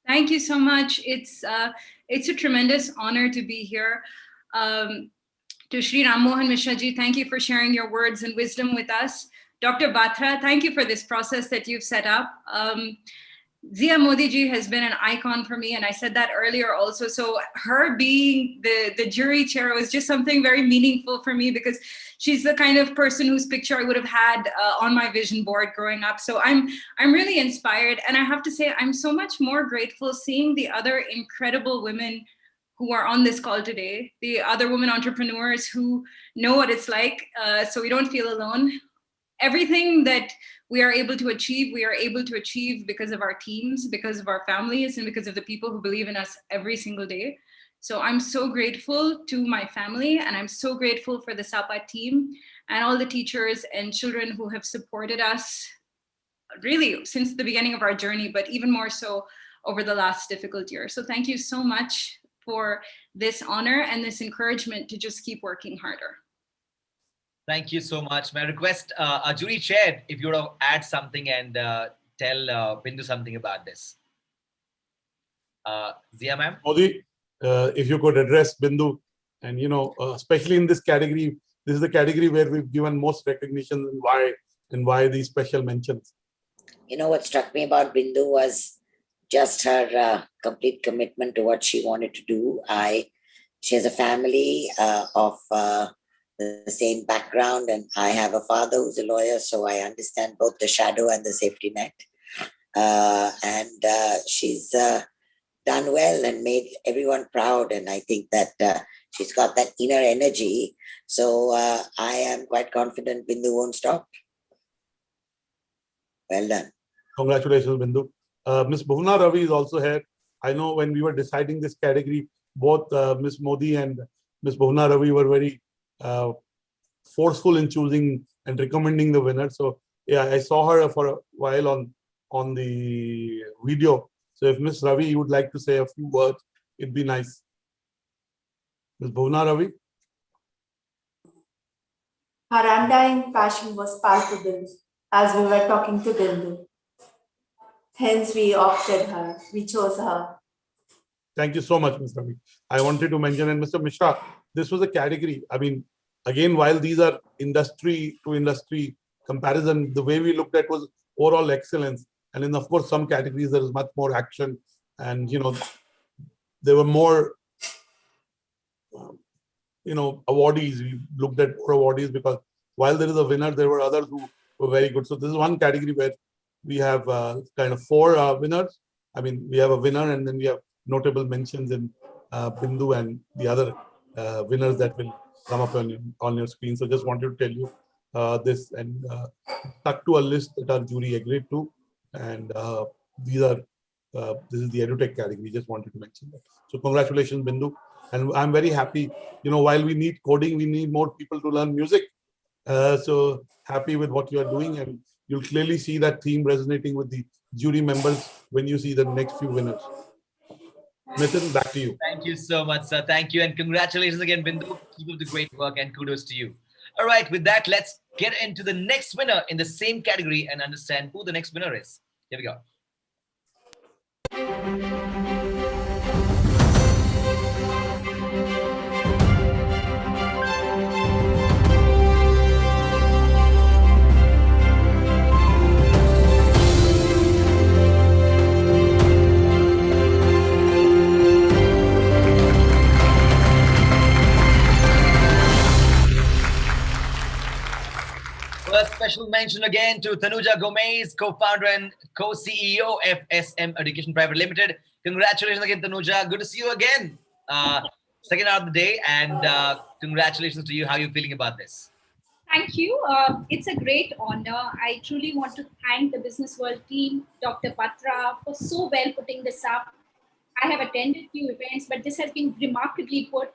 Thank you so much. It's a tremendous honor to be here. To Sri Ram Mohan Mishra ji, thank you for sharing your words and wisdom with us. Dr. Batra, thank you for this process that you've set up. Zia Modi ji has been an icon for me, and I said that earlier also. So her being the jury chair was just something very meaningful for me, because she's the kind of person whose picture I would have had on my vision board growing up. So I'm really inspired, and I have to say I'm so much more grateful seeing the other incredible women who are on this call today, the other women entrepreneurs who know what it's like, so we don't feel alone. Everything that we are able to achieve because of our teams, because of our families, and because of the people who believe in us every single day. So I'm so grateful to my family, and I'm so grateful for the SAPA team and all the teachers and children who have supported us really since the beginning of our journey, but even more so over the last difficult year. So thank you so much for this honor and this encouragement to just keep working harder. Thank you so much. May I request our jury chair, if you would add something and tell Bindu something about this. Zia ma'am? Modi, if you could address Bindu, and especially in this category, this is the category where we've given most recognition, and why these special mentions. What struck me about Bindu was just her complete commitment to what she wanted to do. She has a family of the same background, and I have a father who's a lawyer, so I understand both the shadow and the safety net. And she's done well and made everyone proud, and I think that she's got that inner energy. So I am quite confident Bindu won't stop. Well done. Congratulations, Bindu. Ms. Bhuvna Ravi is also here. I know when we were deciding this category, both Ms. Modi and Ms. Bhuvna Ravi were very forceful in choosing and recommending the winner. So yeah, I saw her for a while on the video. So if Ms. Ravi, you would like to say a few words, it'd be nice. Ms. Bhuvna Ravi? Her undying passion was palpable as we were talking to Bindu. Hence, we opted her. We chose her. Thank you so much, Ms. Ravi. I wanted to mention, and Mr. Mishra, this was a category. I mean, again, while these are industry to industry comparison, the way we looked at was overall excellence. And then, of course, some categories there is much more action, and there were more awardees. We looked at more awardees because while there is a winner, there were others who were very good. So this is one category where we have kind of 4 winners. I mean, we have a winner, and then we have notable mentions in Bindu and the other winners that will come up on your screen. So just wanted to tell you this, and stuck to a list that our jury agreed to. And this is the EduTech category. Just wanted to mention that. So congratulations, Bindu. And I'm very happy. While we need coding, we need more people to learn music. So happy with what you are doing, and you'll clearly see that theme resonating with the jury members when you see the next few winners. Nitin, back to you. Thank you so much, sir. Thank you, and congratulations again, Bindu. Keep up the great work, and kudos to you. All right, with that, let's get into the next winner in the same category and understand who the next winner is. Here we go. A special mention again to Tanuja Gomez, co-founder and co-CEO FSM Education Private Limited. Congratulations again, Tanuja. Good to see you again. Second hour of the day, and congratulations to you. How are you feeling about this? Thank you. It's a great honor. I truly want to thank the Business World team, Dr. Patra, for so well putting this up. I have attended few events, but this has been remarkably put.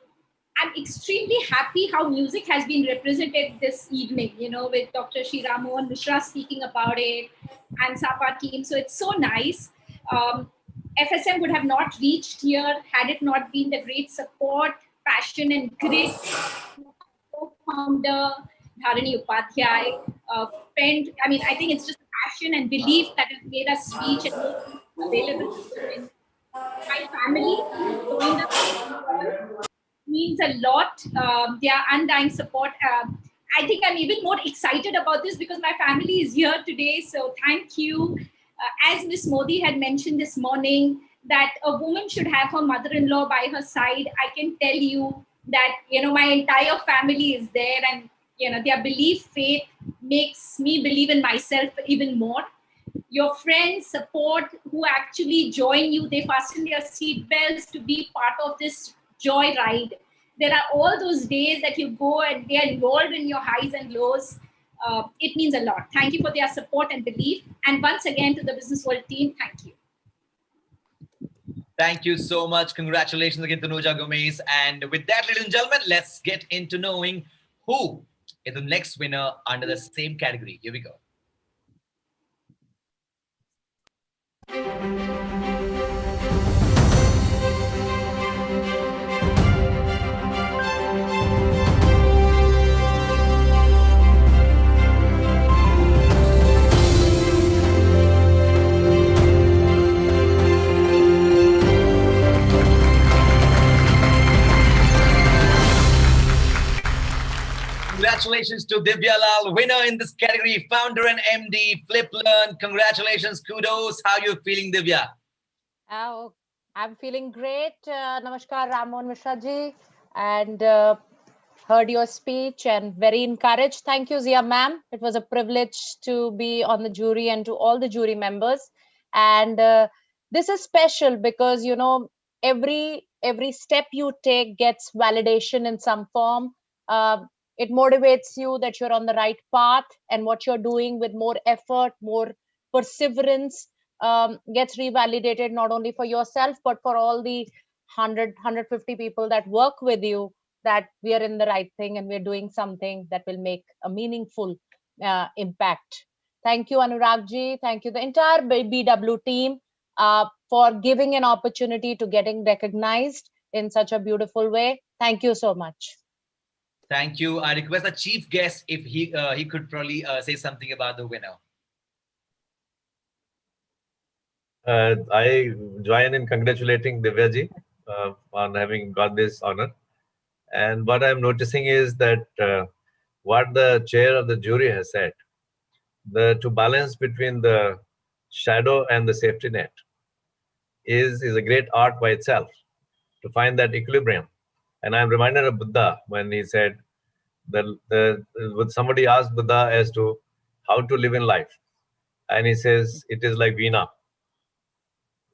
I'm extremely happy how music has been represented this evening, with Dr. Shiramo and Mishra speaking about it, and SAPA team. So it's so nice. FSM would have not reached here had it not been the great support, passion, and grit. Co-founder Dharani Upadhyay I think it's just passion and belief that has made us reach and make it available to women. My family joined us. Means a lot. Their undying support. I think I'm even more excited about this because my family is here today. So thank you. As Ms. Modi had mentioned this morning, that a woman should have her mother-in-law by her side. I can tell you that, my entire family is there, and, their belief, faith makes me believe in myself even more. Your friends, support, who actually join you, they fasten their seatbelts to be part of this joy ride. There are all those days that you go and they are involved in your highs and lows. It means a lot. Thank you for their support and belief. And once again, to the Business World team, thank you. Thank you so much. Congratulations again, Tanuja Gomez. And with that, ladies and gentlemen, let's get into knowing who is the next winner under the same category. Here we go. Congratulations to Divya Lal, winner in this category, founder and MD, Flip Learn. Congratulations, kudos. How are you feeling, Divya? I'm feeling great. Namaskar, Ramon Mishra ji, and heard your speech and very encouraged. Thank you, Zia ma'am. It was a privilege to be on the jury and to all the jury members. And this is special because, you know, every step you take gets validation in some form. It motivates you that you're on the right path, and what you're doing with more effort, more perseverance gets revalidated not only for yourself but for all the 150 people that work with you, that we are in the right thing and we're doing something that will make a meaningful impact. Thank you, Anurag ji. Thank you, the entire BW team, for giving an opportunity to getting recognized in such a beautiful way. Thank you so much. Thank you. I request the chief guest if he could probably say something about the winner. I join in congratulating Divya ji on having got this honor. And what I'm noticing is that what the chair of the jury has said, to balance between the shadow and the safety net is a great art by itself, to find that equilibrium. And I'm reminded of Buddha when he said, somebody asked Buddha as to how to live in life. And he says, it is like Veena.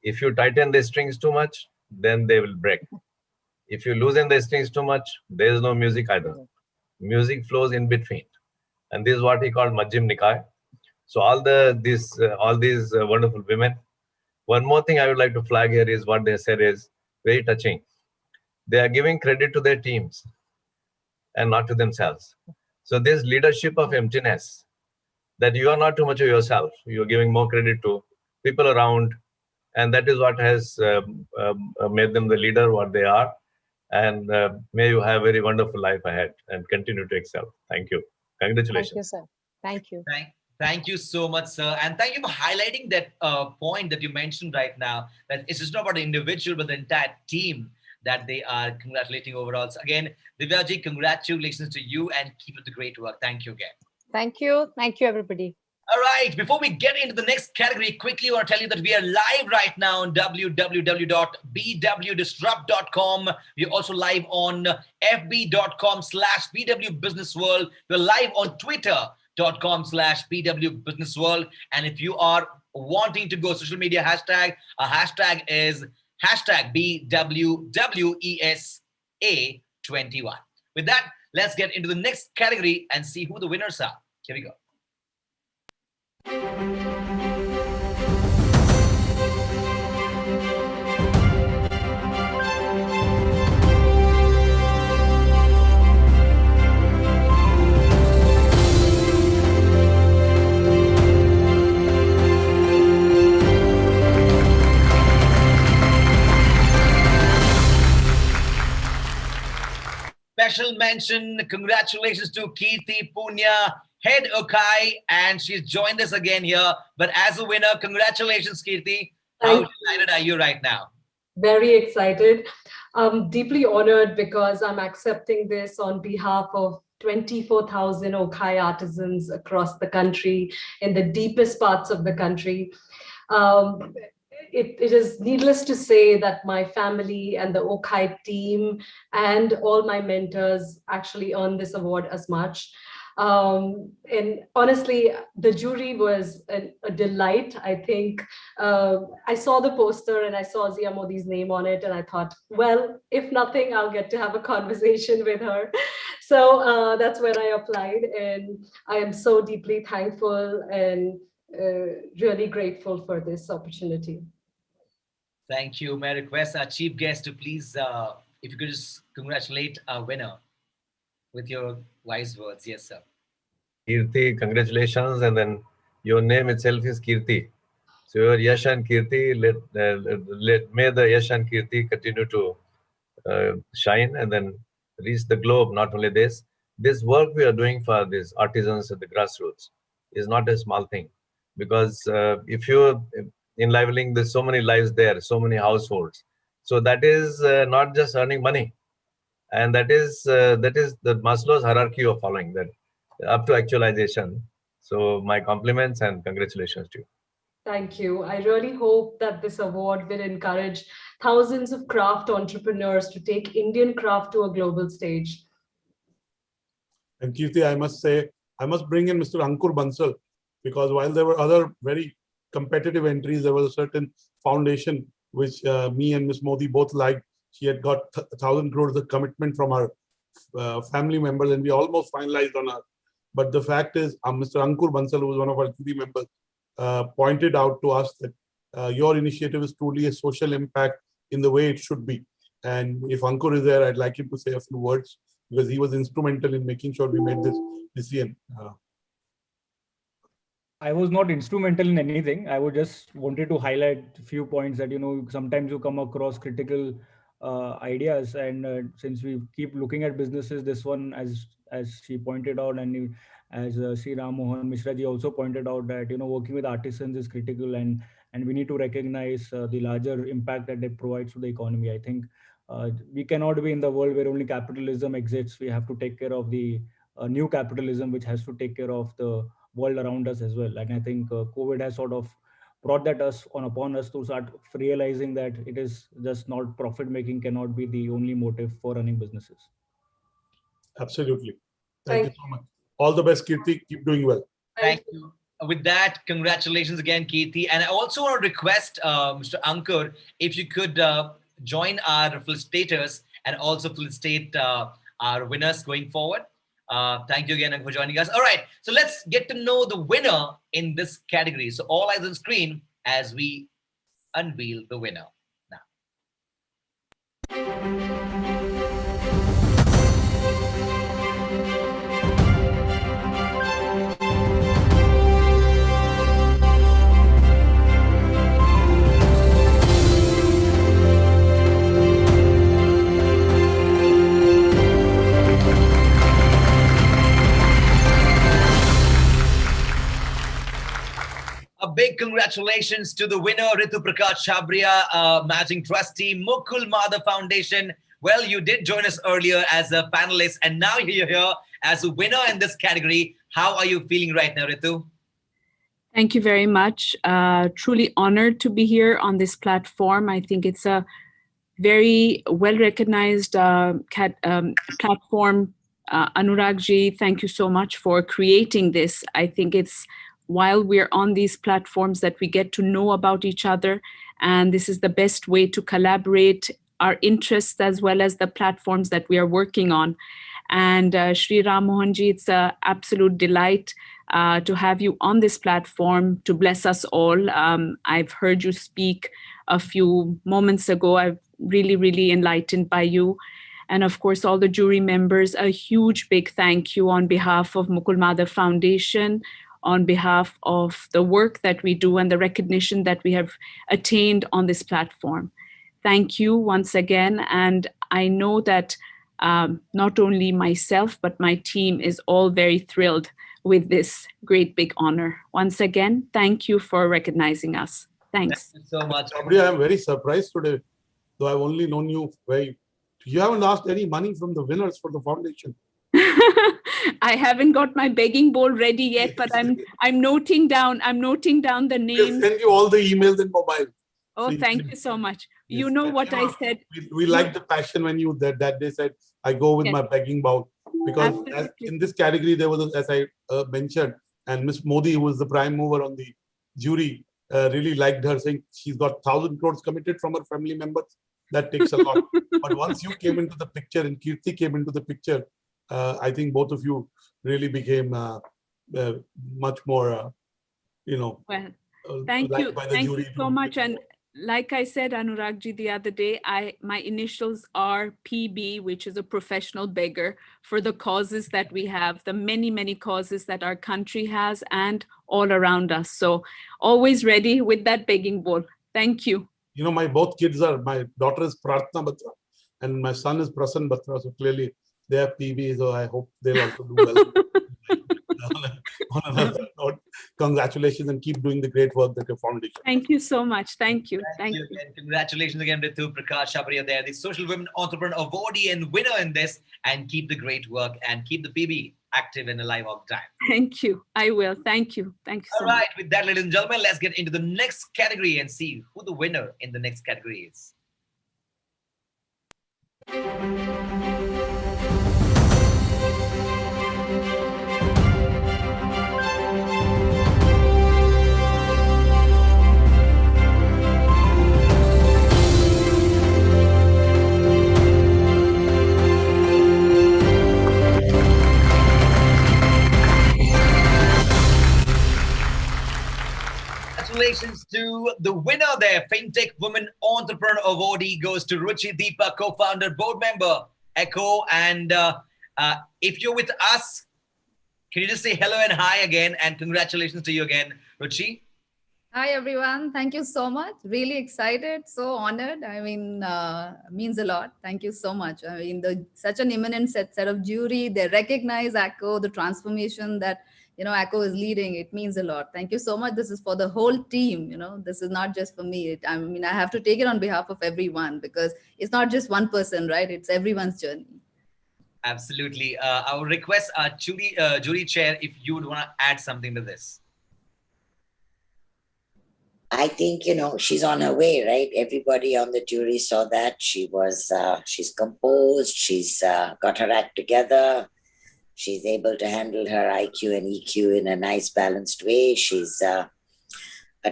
If you tighten the strings too much, then they will break. If you loosen the strings too much, there is no music either. Music flows in between. And this is what he called Majjhim Nikaya. So all these wonderful women. One more thing I would like to flag here is what they said is very touching. They are giving credit to their teams and not to themselves. So this leadership of emptiness, that you are not too much of yourself. You're giving more credit to people around. And that is what has made them the leader what they are. And may you have a very wonderful life ahead and continue to excel. Thank you. Congratulations. Thank you, sir. Thank you. Thank you so much, sir. And thank you for highlighting that point that you mentioned right now, that it's just not about the individual, but the entire team that they are congratulating overall. So again, Divya ji, congratulations to you and keep up the great work. Thank you again. Thank you. Thank you, everybody. All right, before we get into the next category, quickly I want to tell you that we are live right now on www.bwdisrupt.com. We're also live on fb.com/bwbusinessworld. We're live on twitter.com/bwbusinessworld. And if you are wanting to go social media hashtag, our hashtag is hashtag BWWESA21. With that, let's get into the next category and see who the winners are. Here we go. Special mention, congratulations to Kirti Punya, head Okai, and she's joined us again here. But as a winner, congratulations, Kirti. How excited are you right now? Very excited. I'm deeply honored because I'm accepting this on behalf of 24,000 Okai artisans across the country, in the deepest parts of the country. It is needless to say that my family and the Okai team and all my mentors actually earned this award as much. And honestly, the jury was a delight. I think I saw the poster and I saw Zia Modi's name on it, and I thought, well, if nothing, I'll get to have a conversation with her. So that's when I applied, and I am so deeply thankful and really grateful for this opportunity. Thank you. May I request our chief guest to please, if you could just congratulate our winner with your wise words. Yes, sir. Kirti, congratulations. And then your name itself is Kirti. So your Yash and Kirti, may the Yash and Kirti continue to shine and then reach the globe. Not only this work we are doing for these artisans at the grassroots is not a small thing. Because if you're enlivening, there's so many lives there, so many households. So that is not just earning money. and that is the Maslow's hierarchy of following that up to actualization. So my compliments and congratulations to you. Thank you. I really hope that this award will encourage thousands of craft entrepreneurs to take Indian craft to a global stage. And Kirti, I must say, I must bring in Mr. Ankur Bansal, because while there were other very competitive entries, there was a certain foundation which me and Ms. Modi both liked. She had got 1,000 crores of commitment from our family members, and we almost finalized on her. But the fact is, Mr. Ankur Bansal, who was one of our jury members, pointed out to us that your initiative is truly a social impact in the way it should be. And if Ankur is there, I'd like him to say a few words, because he was instrumental in making sure we made this decision. I was not instrumental in anything. I would just wanted to highlight a few points that, sometimes you come across critical ideas. And since we keep looking at businesses, this one, as she pointed out, and as Sri Ram Mohan Mishra ji also pointed out, that, working with artisans is critical, and we need to recognize the larger impact that they provide to the economy. I think we cannot be in the world where only capitalism exists. We have to take care of the new capitalism, which has to take care of the world around us as well. And I think COVID has sort of brought that upon us to start realizing that it is just not profit making cannot be the only motive for running businesses. Absolutely. Thank you so much. All the best, Kirti. Keep doing well. Thank you. With that, congratulations again, Kirti. And I also want to request Mr. Ankur, if you could join our felicitators and also felicitate our winners going forward. Thank you again for joining us. All right, so let's get to know the winner in this category. So all eyes on screen as we unveil the winner now. A big congratulations to the winner, Ritu Prakash Chabria, Managing Trustee, Mukul Madhav Foundation. Well, you did join us earlier as a panelist, and now you're here as a winner in this category. How are you feeling right now, Ritu? Thank you very much. Truly honored to be here on this platform. I think it's a very well-recognized platform. Anuragji, thank you so much for creating this. I think it's while we're on these platforms that we get to know about each other. And this is the best way to collaborate our interests as well as the platforms that we are working on. And Sri Ram Mohanji, it's an absolute delight to have you on this platform to bless us all. I've heard you speak a few moments ago. I'm really, really enlightened by you. And of course, all the jury members, a huge big thank you on behalf of Mukul Madhav Foundation, on behalf of the work that we do and the recognition that we have attained on this platform. Thank you once again. And I know that not only myself, but my team is all very thrilled with this great big honor. Once again, thank you for recognizing us. Thanks. Thank you so much. Chabria, I'm very surprised today, though I've only known you you haven't asked any money from the winners for the foundation. I haven't got my begging bowl ready yet, but I'm noting down the names. We'll send you all the emails in mobile. Oh, thank you so much. Yes. You know what I said. We like the passion when you that day said, I go with my begging bowl. Because in this category, there was, as I mentioned, and Ms. Modi, who was the prime mover on the jury, really liked her, saying she's got 1,000 crores committed from her family members. That takes a lot. But once you came into the picture and Kirti came into the picture, I think both of you really became much more, well, thank you. Thank you so much. And like I said, Anuragji, the other day, my initials are PB, which is a professional beggar, for the causes that we have, the many, many causes that our country has and all around us. So always ready with that begging bowl. Thank you. You know, my daughter is Prarthna Batra and my son is Prasan Batra. So clearly they have PB. So I hope they'll also do well. on another note, congratulations and keep doing the great work that your foundation. Thank you so much. Thank you. Thank you. And congratulations again, Ritu Prakash Shabriya there, the Social Women Entrepreneur Awardee and winner in this. And keep the great work and keep the PB active and alive all the time. Thank you. I will. Thank you. Thank you so All right. much. With that, ladies and gentlemen, let's get into the next category and see who the winner in the next category is. Congratulations to the winner there. FinTech Women Entrepreneur Awardee goes to Ruchi Deepa, co-founder, board member, Echo. And if you're with us, can you just say hello and hi again? And congratulations to you again, Ruchi. Hi, everyone. Thank you so much. Really excited, so honored. I mean, means a lot. Thank you so much. I mean, such an eminent set of jury. They recognize Echo, the transformation that, Echo is leading. It means a lot. Thank you so much. This is for the whole team. This is not just for me. I have to take it on behalf of everyone because it's not just one person, right? It's everyone's journey. Absolutely. I would request our jury chair if you would want to add something to this. I think, she's on her way, right? Everybody on the jury saw that. She's composed. She's got her act together. She's able to handle her IQ and EQ in a nice, balanced way. She's a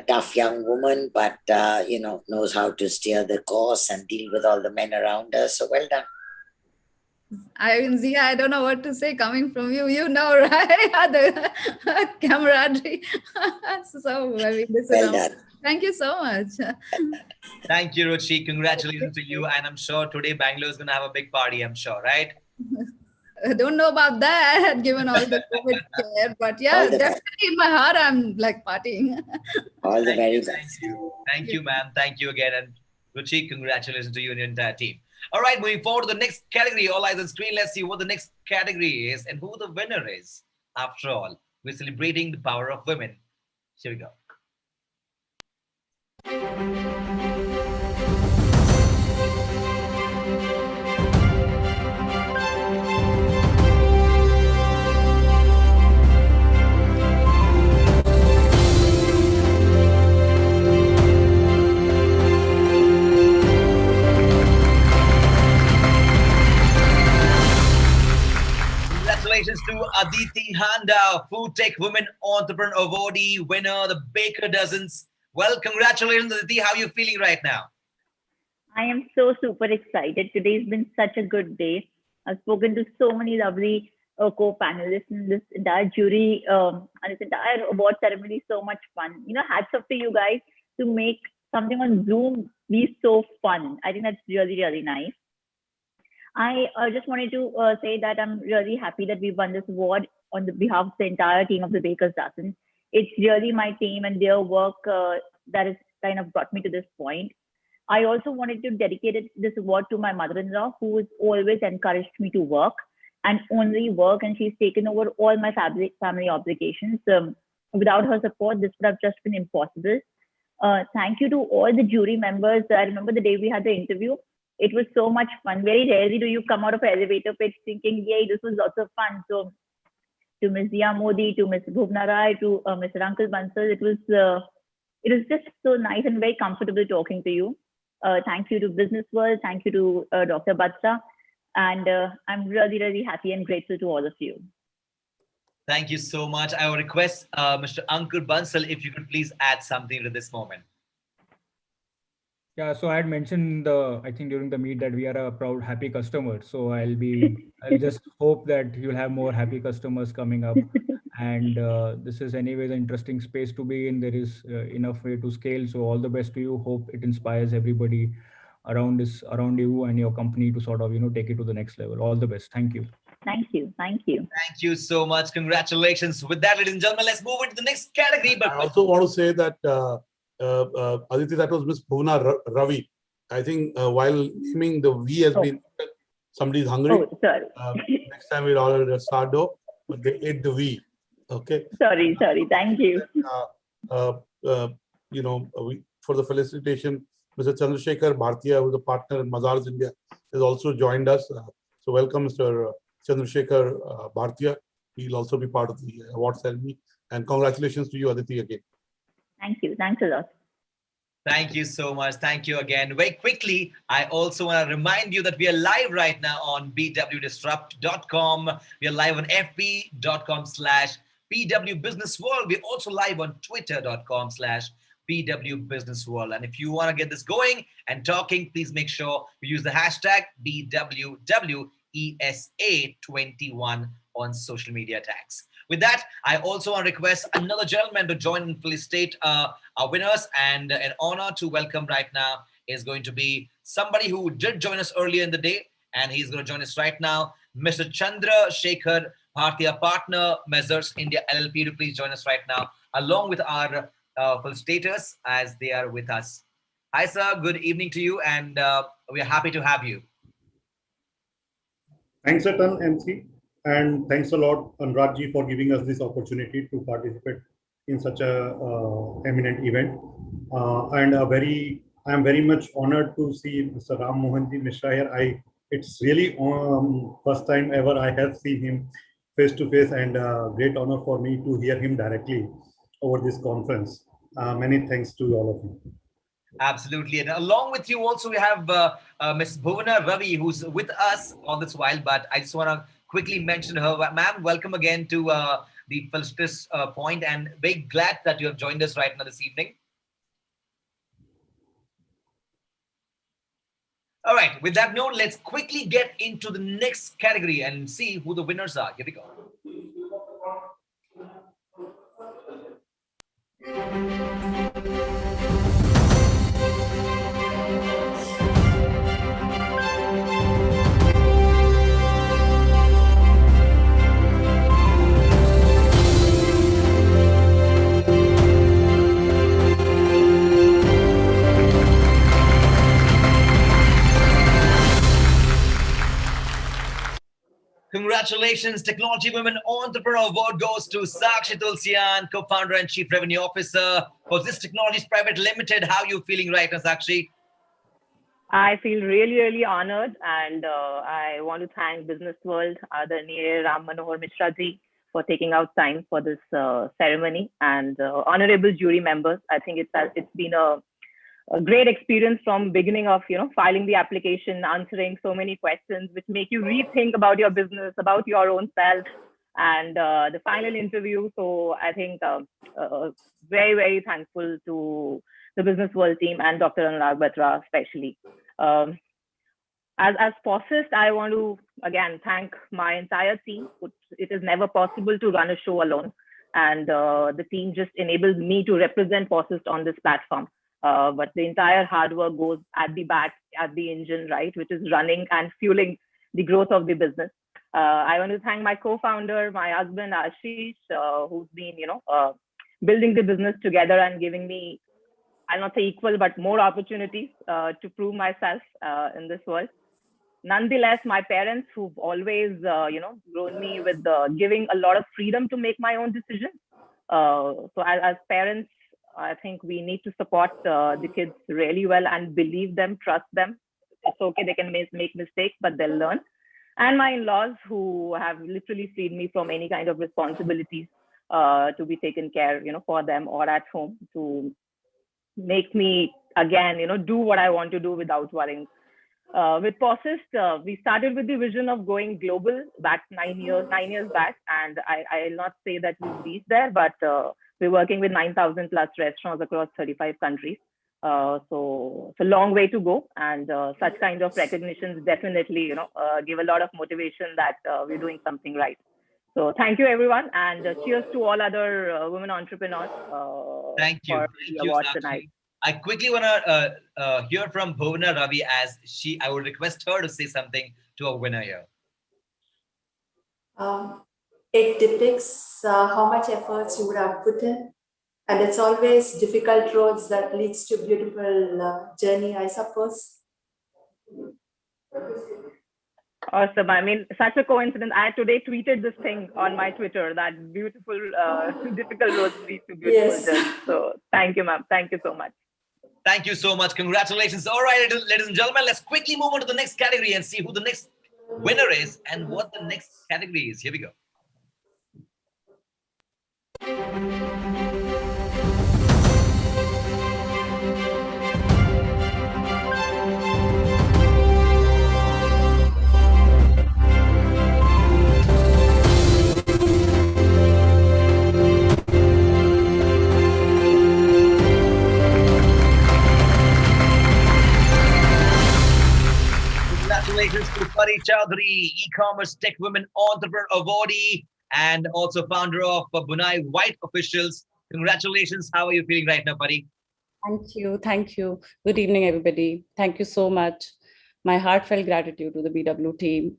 tough young woman, but, knows how to steer the course and deal with all the men around her. So well done. I mean, Zia, I don't know what to say coming from you. You know, right? The camaraderie. So, this well is done. Thank you so much. Thank you, Ruchi. Congratulations to you. And I'm sure today Bangalore is going to have a big party, I'm sure, right? I don't know about that, given all the COVID care. But yeah, definitely in my heart, I'm like partying. All the very best. Thank you, ma'am. Thank you again. And Ruchi, congratulations to you and your entire team. All right, moving forward to the next category. All eyes on screen. Let's see what the next category is and who the winner is. After all, we're celebrating the power of women. Here we go. Congratulations to Aditi Handa, Food Tech Women Entrepreneur Awardee winner, the Baker Dozens. Well, congratulations, Aditi. How are you feeling right now? I am so super excited. Today's been such a good day. I've spoken to so many lovely co-panelists in this entire jury and this entire award ceremony. So much fun. Hats off to you guys to make something on Zoom be so fun. I think that's really, really nice. I just wanted to say that I'm really happy that we won this award on the behalf of the entire team of the Baker's Dozen. It's really my team and their work that has kind of brought me to this point. I also wanted to dedicate this award to my mother-in-law, who has always encouraged me to work and only work, and she's taken over all my family obligations. Without her support, this would have just been impossible. Thank you to all the jury members. I remember the day we had the interview. It was so much fun. Very rarely do you come out of an elevator pitch thinking, yay, this was lots of fun. So to Ms. Zia Modi, to Ms. Bhuvna Rai, to Mr. Uncle Bansal, it was just so nice and very comfortable talking to you. Thank you to Business World. Thank you to Dr. Batra. And I'm really, really happy and grateful to all of you. Thank you so much. I would request Mr. Ankur Bansal, if you could please add something to this moment. Yeah, so I had mentioned, I think during the meet that we are a proud, happy customer. So I'll just hope that you'll have more happy customers coming up. And this is anyways an interesting space to be in. There is enough way to scale. So all the best to you. Hope it inspires everybody around you and your company to sort of, take it to the next level. All the best. Thank you. Thank you. Thank you. Thank you so much. Congratulations. With that, ladies and gentlemen, let's move into the next category. But I also want to say that Aditi, that was Miss Bhuvna Ravi. I think while naming the V has been, somebody's hungry. Oh, sorry. Next time we'll order a sardo, but they ate the V. Okay. Sorry. Thank you. For the felicitation, Mr. Chandrasekhar Bhartiya, who is a partner in Mazars India, has also joined us. So welcome, Mr. Chandrasekhar Bhartiya. He'll also be part of the award ceremony. And congratulations to you, Aditi, again. Thank you. Thanks a lot. Thank you so much. Thank you again. Very quickly, I also want to remind you that we are live right now on bwdisrupt.com. We are live on fb.com/bwbusinessworld. We're also live on twitter.com/bwbusinessworld. And if you want to get this going and talking, please make sure you use the hashtag BWWESA21 on social media tags. With that, I also want to request another gentleman to join and felicitate our winners, and an honor to welcome right now is going to be somebody who did join us earlier in the day, and he's going to join us right now, Mr. Chandrasekhar Bhartiya, partner, Mazars India LLP, to please join us right now, along with our felicitators as they are with us. Hi, sir. Good evening to you, and we are happy to have you. Thanks a ton, MC. And thanks a lot, Anuragji, for giving us this opportunity to participate in such a eminent event. And I am very much honored to see Mr. Ram Mohanji Mishra here. It's really first time ever I have seen him face to face, and great honor for me to hear him directly over this conference. Many thanks to all of you. Absolutely. And along with you also, we have Ms. Bhuvana Ravi, who's with us all this while, but I just want to quickly mention her. Ma'am, welcome again to the Felicitas point, and very glad that you have joined us right now this evening. All right, with that note, let's quickly get into the next category and see who the winners are. Here we go. Congratulations, Technology Women Entrepreneur Award goes to Sakshi Tulsian, co-founder and chief revenue officer for This Technologies Private Limited. How are you feeling right now, Sakshi? I feel really honored, and I want to thank Business World, Adaniya Ram Manohar Mishra ji, for taking out time for this ceremony, and honorable jury members. I think it's been a great experience from beginning of filing the application, answering so many questions which make you rethink about your business, about your own self, and the final interview. So I think very thankful to the Business World team and Dr. Anurag Batra especially. As POSIST, I want to again thank my entire team. It is never possible to run a show alone, and the team just enables me to represent POSIST on this platform. But the entire hard work goes at the back, at the engine, right, which is running and fueling the growth of the business. I want to thank my co-founder, my husband Ashish, who's been, building the business together and giving me, I'll not say equal, but more opportunities to prove myself in this world. Nonetheless, my parents, who've always, grown me with giving a lot of freedom to make my own decisions. So as parents, I think we need to support the kids really well and believe them, trust them. It's okay, they can make mistakes, but they'll learn. And my in-laws, who have literally freed me from any kind of responsibilities to be taken care, for them or at home, to make me again, do what I want to do without worrying. With POSIST, we started with the vision of going global back 9 years back, and I'll not say that we've reached there, but we're working with 9,000 plus restaurants across 35 countries. So it's a long way to go, and such kind of recognitions definitely, give a lot of motivation that we're doing something right. So thank you, everyone, and cheers to all other women entrepreneurs Thank you. for the award tonight. I quickly want to hear from Bhuvana Ravi, as I would request her to say something to our winner here. It depicts how much efforts you would have put in, and it's always difficult roads that leads to beautiful journey, I suppose. Awesome. I mean, such a coincidence. I today tweeted this thing on my Twitter that beautiful, difficult roads lead to beautiful Yes. journeys. So thank you, ma'am. Thank you so much. Thank you so much. Congratulations. All right, ladies and gentlemen, let's quickly move on to the next category and see who the next winner is and what the next category is. Here we go. Congratulations to Pari Chowdhury, e-commerce tech women entrepreneur awardee, and also founder of Bunai White Officials. Congratulations. How are you feeling right now, Pari? Thank you. Thank you. Good evening, everybody. Thank you so much. My heartfelt gratitude to the BW team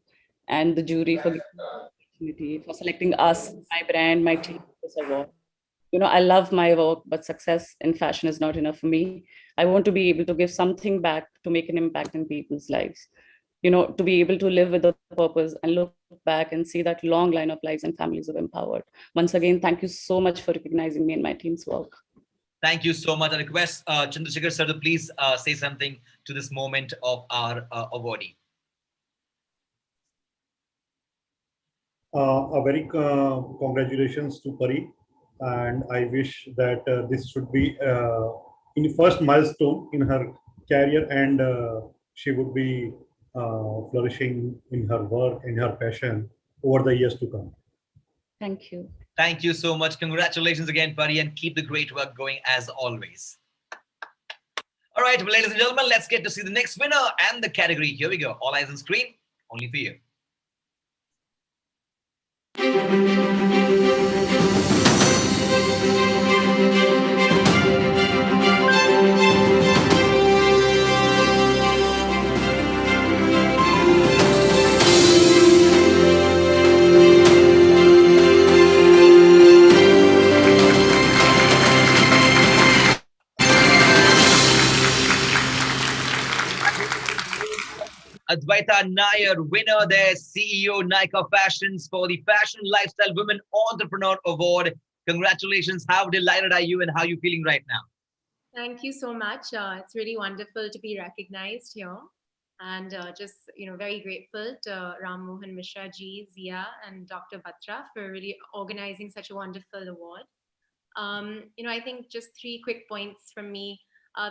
and the jury for giving me the opportunity, for selecting us, my brand, my team, for this award. You know, I love my work, but success in fashion is not enough for me. I want to be able to give something back to make an impact in people's lives. You know, to be able to live with a purpose and look back and see that long line of lives and families have empowered. Once again, thank you so much for recognizing me and my team's work. Thank you so much. I request Chandrasekhar sir to please say something to this moment of our awardee. A very congratulations to Pari, and I wish that this should be in the first milestone in her career, and she would be flourishing in her work, in her passion over the years to come. Thank you. Thank you so much. Congratulations again, Pari, and keep the great work going as always. All right, well, ladies and gentlemen, let's get to see the next winner and the category. Here we go. All eyes on screen, only for you. Advaita Nair, winner there, CEO Nika Fashions for the Fashion Lifestyle Women Entrepreneur Award. Congratulations. How delighted are you and how are you feeling right now? Thank you so much. It's really wonderful to be recognized here, and just very grateful to Ram Mohan Mishra ji, Zia, and Dr. Batra for really organizing such a wonderful award. I think just 3 quick points from me.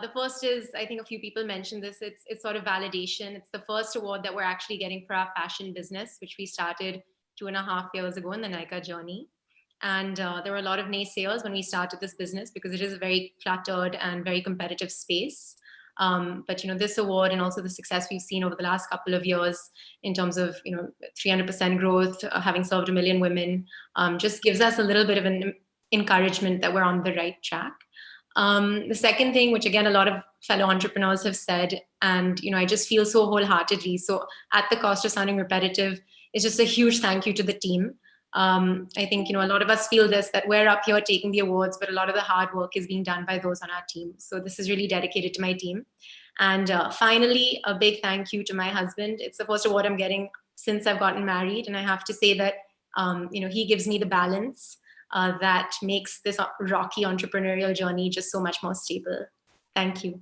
The first is, I think a few people mentioned this, it's sort of validation. It's the first award that we're actually getting for our fashion business, which we started 2.5 years ago in the Nika journey. And there were a lot of naysayers when we started this business because it is a very cluttered and very competitive space. But this award and also the success we've seen over the last couple of years in terms of 300% growth, having served 1 million women, just gives us a little bit of an encouragement that we're on the right track. The second thing, which again a lot of fellow entrepreneurs have said, and I just feel so wholeheartedly, so at the cost of sounding repetitive, is just a huge thank you to the team. I think a lot of us feel this, that we're up here taking the awards, but a lot of the hard work is being done by those on our team. So this is really dedicated to my team. And finally, a big thank you to my husband. It's the first award I'm getting since I've gotten married, and I have to say that he gives me the balance that makes this rocky entrepreneurial journey just so much more stable. Thank you.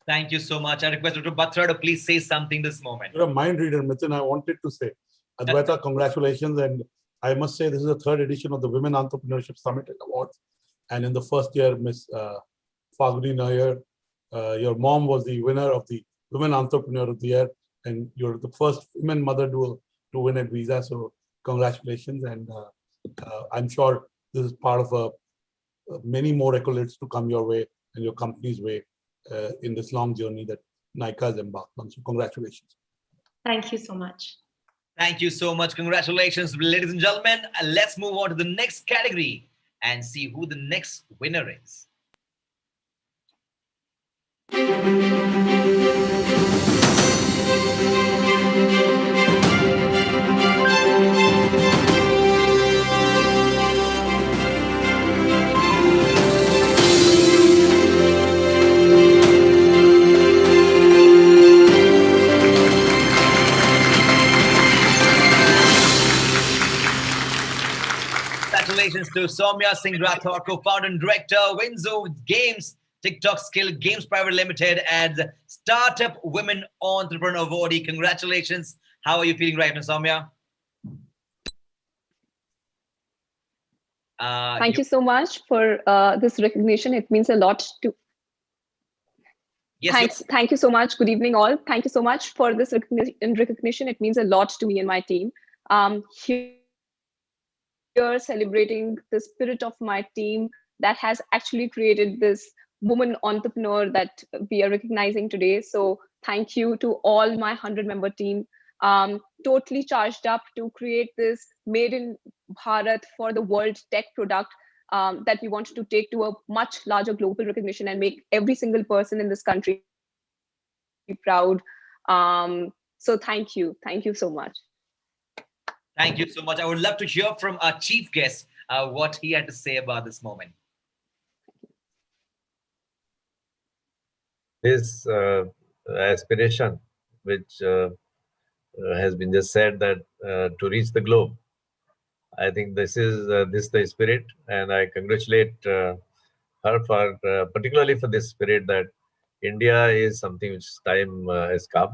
Thank you so much. I request Dr. Batra to please say something this moment. You're a mind reader, Mithun. I wanted to say, Advaita, congratulations. And I must say, this is the 3rd edition of the Women Entrepreneurship Summit and Awards. And in the first year, Miss Falguni Nair, your mom was the winner of the Women Entrepreneur of the Year. And you're the first women mother to win at Visa. So congratulations. And I'm sure this is part of many more accolades to come your way and your company's way in this long journey that Nika has embarked on. So congratulations. Thank you so much. Thank you so much. Congratulations, ladies and gentlemen. Let's move on to the next category and see who the next winner is. Congratulations to Soumya Singh Rathore, co-founder and director, Winzo Games, TikTok Skill Games Private Limited, and Startup Women Entrepreneur Awardee. Congratulations. How are you feeling right now, Soumya? Thank you so much for this recognition. It means a lot to. Yes, Thank you so much. Good evening, all. Thank you so much for this recognition. It means a lot to me and my team. Here celebrating the spirit of my team that has actually created this woman entrepreneur that we are recognizing today. So thank you to all my 100-member team. Totally charged up to create this made in Bharat for the world tech product that we want to take to a much larger global recognition and make every single person in this country proud. So thank you so much. Thank you so much. I would love to hear from our chief guest what he had to say about this moment. This aspiration, which has been just said, that to reach the globe, I think this is the spirit, and I congratulate her for particularly for this spirit that India is something which time has come,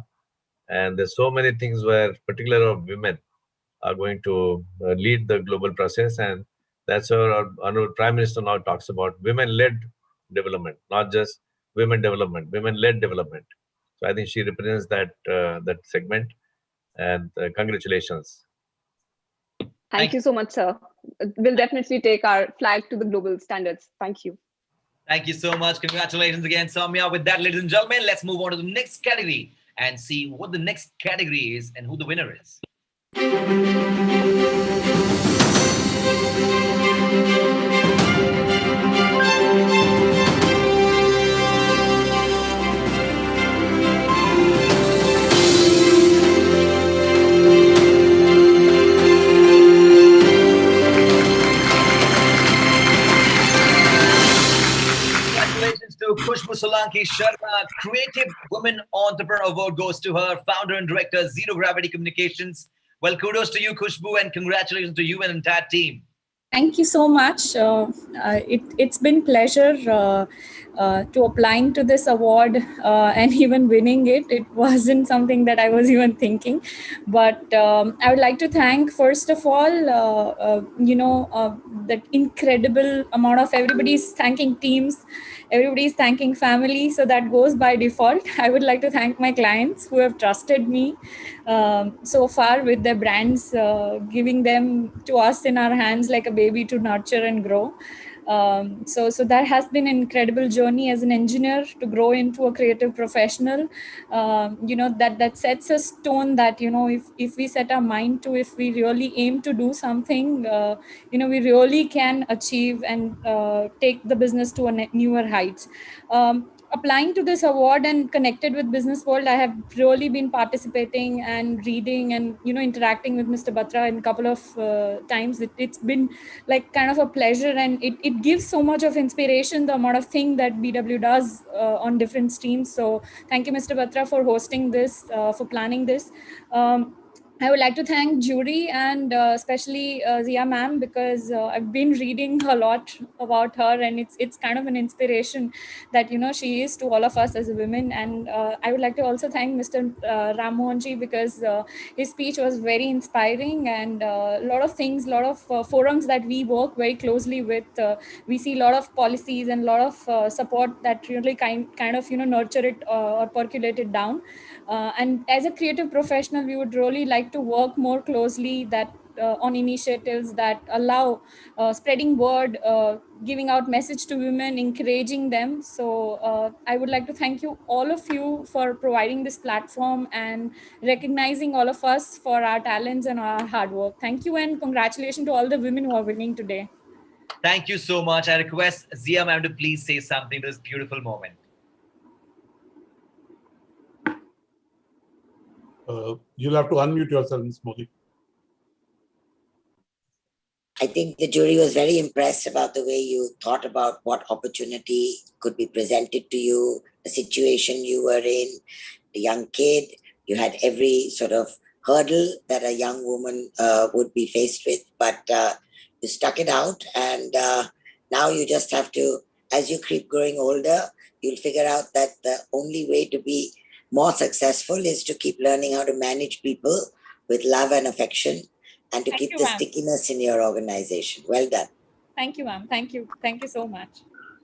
and there's so many things where particular of women are going to lead the global process, and that's our Prime Minister now talks about women-led development, not just women development, women-led development. So I think she represents that that segment, and congratulations. Thank you so much, sir. We'll definitely take our flag to the global standards. Thank you. Thank you so much. Congratulations again, Soumya. With that, ladies and gentlemen, let's move on to the next category and see what the next category is and who the winner is. Congratulations to Khushbu Solanki Sharma. Creative Women Entrepreneur Award goes to her, founder and director, Zero Gravity Communications. Well, kudos to you, Khushbu, and congratulations to you and the entire team. Thank you so much. It's been pleasure to applying to this award and even winning it. It wasn't something that I was even thinking, but I would like to thank first of all, that incredible amount of everybody's thanking teams, everybody's thanking family. So that goes by default. I would like to thank my clients who have trusted me so far with their brands, giving them to us in our hands like a baby to nurture and grow. So that has been an incredible journey as an engineer to grow into a creative professional. That sets a tone that, if we set our mind to, if we really aim to do something, we really can achieve and take the business to a newer heights. Applying to this award and connected with business world, I have really been participating and reading and interacting with Mr. Batra in a couple of times. It's been like kind of a pleasure, and it gives so much of inspiration, the amount of thing that BW does on different streams. So thank you, Mr. Batra, for hosting this, for planning this. I would like to thank jury and especially Zia ma'am, because I've been reading a lot about her, and it's kind of an inspiration that she is to all of us as women. And I would like to also thank Mr. Ram Mohan ji, because his speech was very inspiring, and a lot of things, a lot of forums that we work very closely with, we see a lot of policies and a lot of support that really kind of nurture it or percolate it down. And as a creative professional, we would really like to work more closely that on initiatives that allow spreading word, giving out message to women, encouraging them. So I would like to thank you, all of you, for providing this platform and recognizing all of us for our talents and our hard work. Thank you, and congratulations to all the women who are winning today. Thank you so much. I request Zia ma'am to please say something to this beautiful moment. You'll have to unmute yourself, Ms. Modi. I think the jury was very impressed about the way you thought about what opportunity could be presented to you, the situation you were in, the young kid. You had every sort of hurdle that a young woman would be faced with, but you You stuck it out, and now you just have to, as you keep growing older, you'll figure out that the only way to be more successful is to keep learning how to manage people with love and affection, and to keep the stickiness in your organization. Well done. Thank you, ma'am. Thank you. Thank you so much.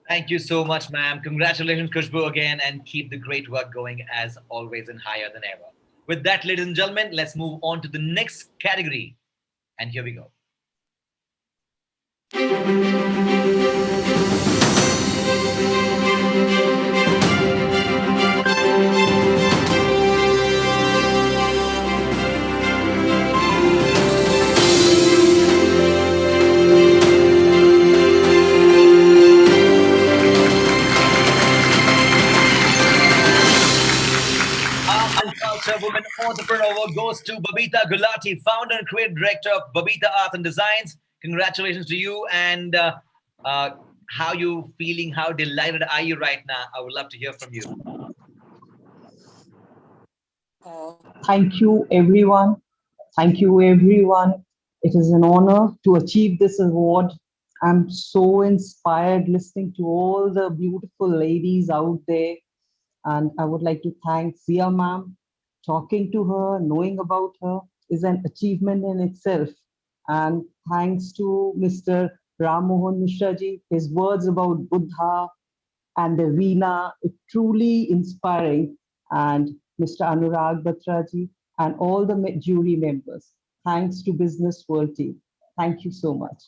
Thank you so much, ma'am. Congratulations, Khushbu, again, and keep the great work going as always and higher than ever. With that, ladies and gentlemen, let's move on to the next category. And here we go. Culture Women Entrepreneur Award goes to Babita Gulati, founder and creative director of Babita Art and Designs. Congratulations to you. And how you feeling? How delighted are you right now? I would love to hear from you. Thank you, everyone. Thank you, everyone. It is an honor to achieve this award. I'm so inspired listening to all the beautiful ladies out there. And I would like to thank Zia ma'am. Talking to her, knowing about her is an achievement in itself. And thanks to Mr. Ram Mohan Mishra ji, his words about Buddha and the Veena, it's truly inspiring. And Mr. Anurag Batra ji and all the jury members. Thanks to Business World team. Thank you so much.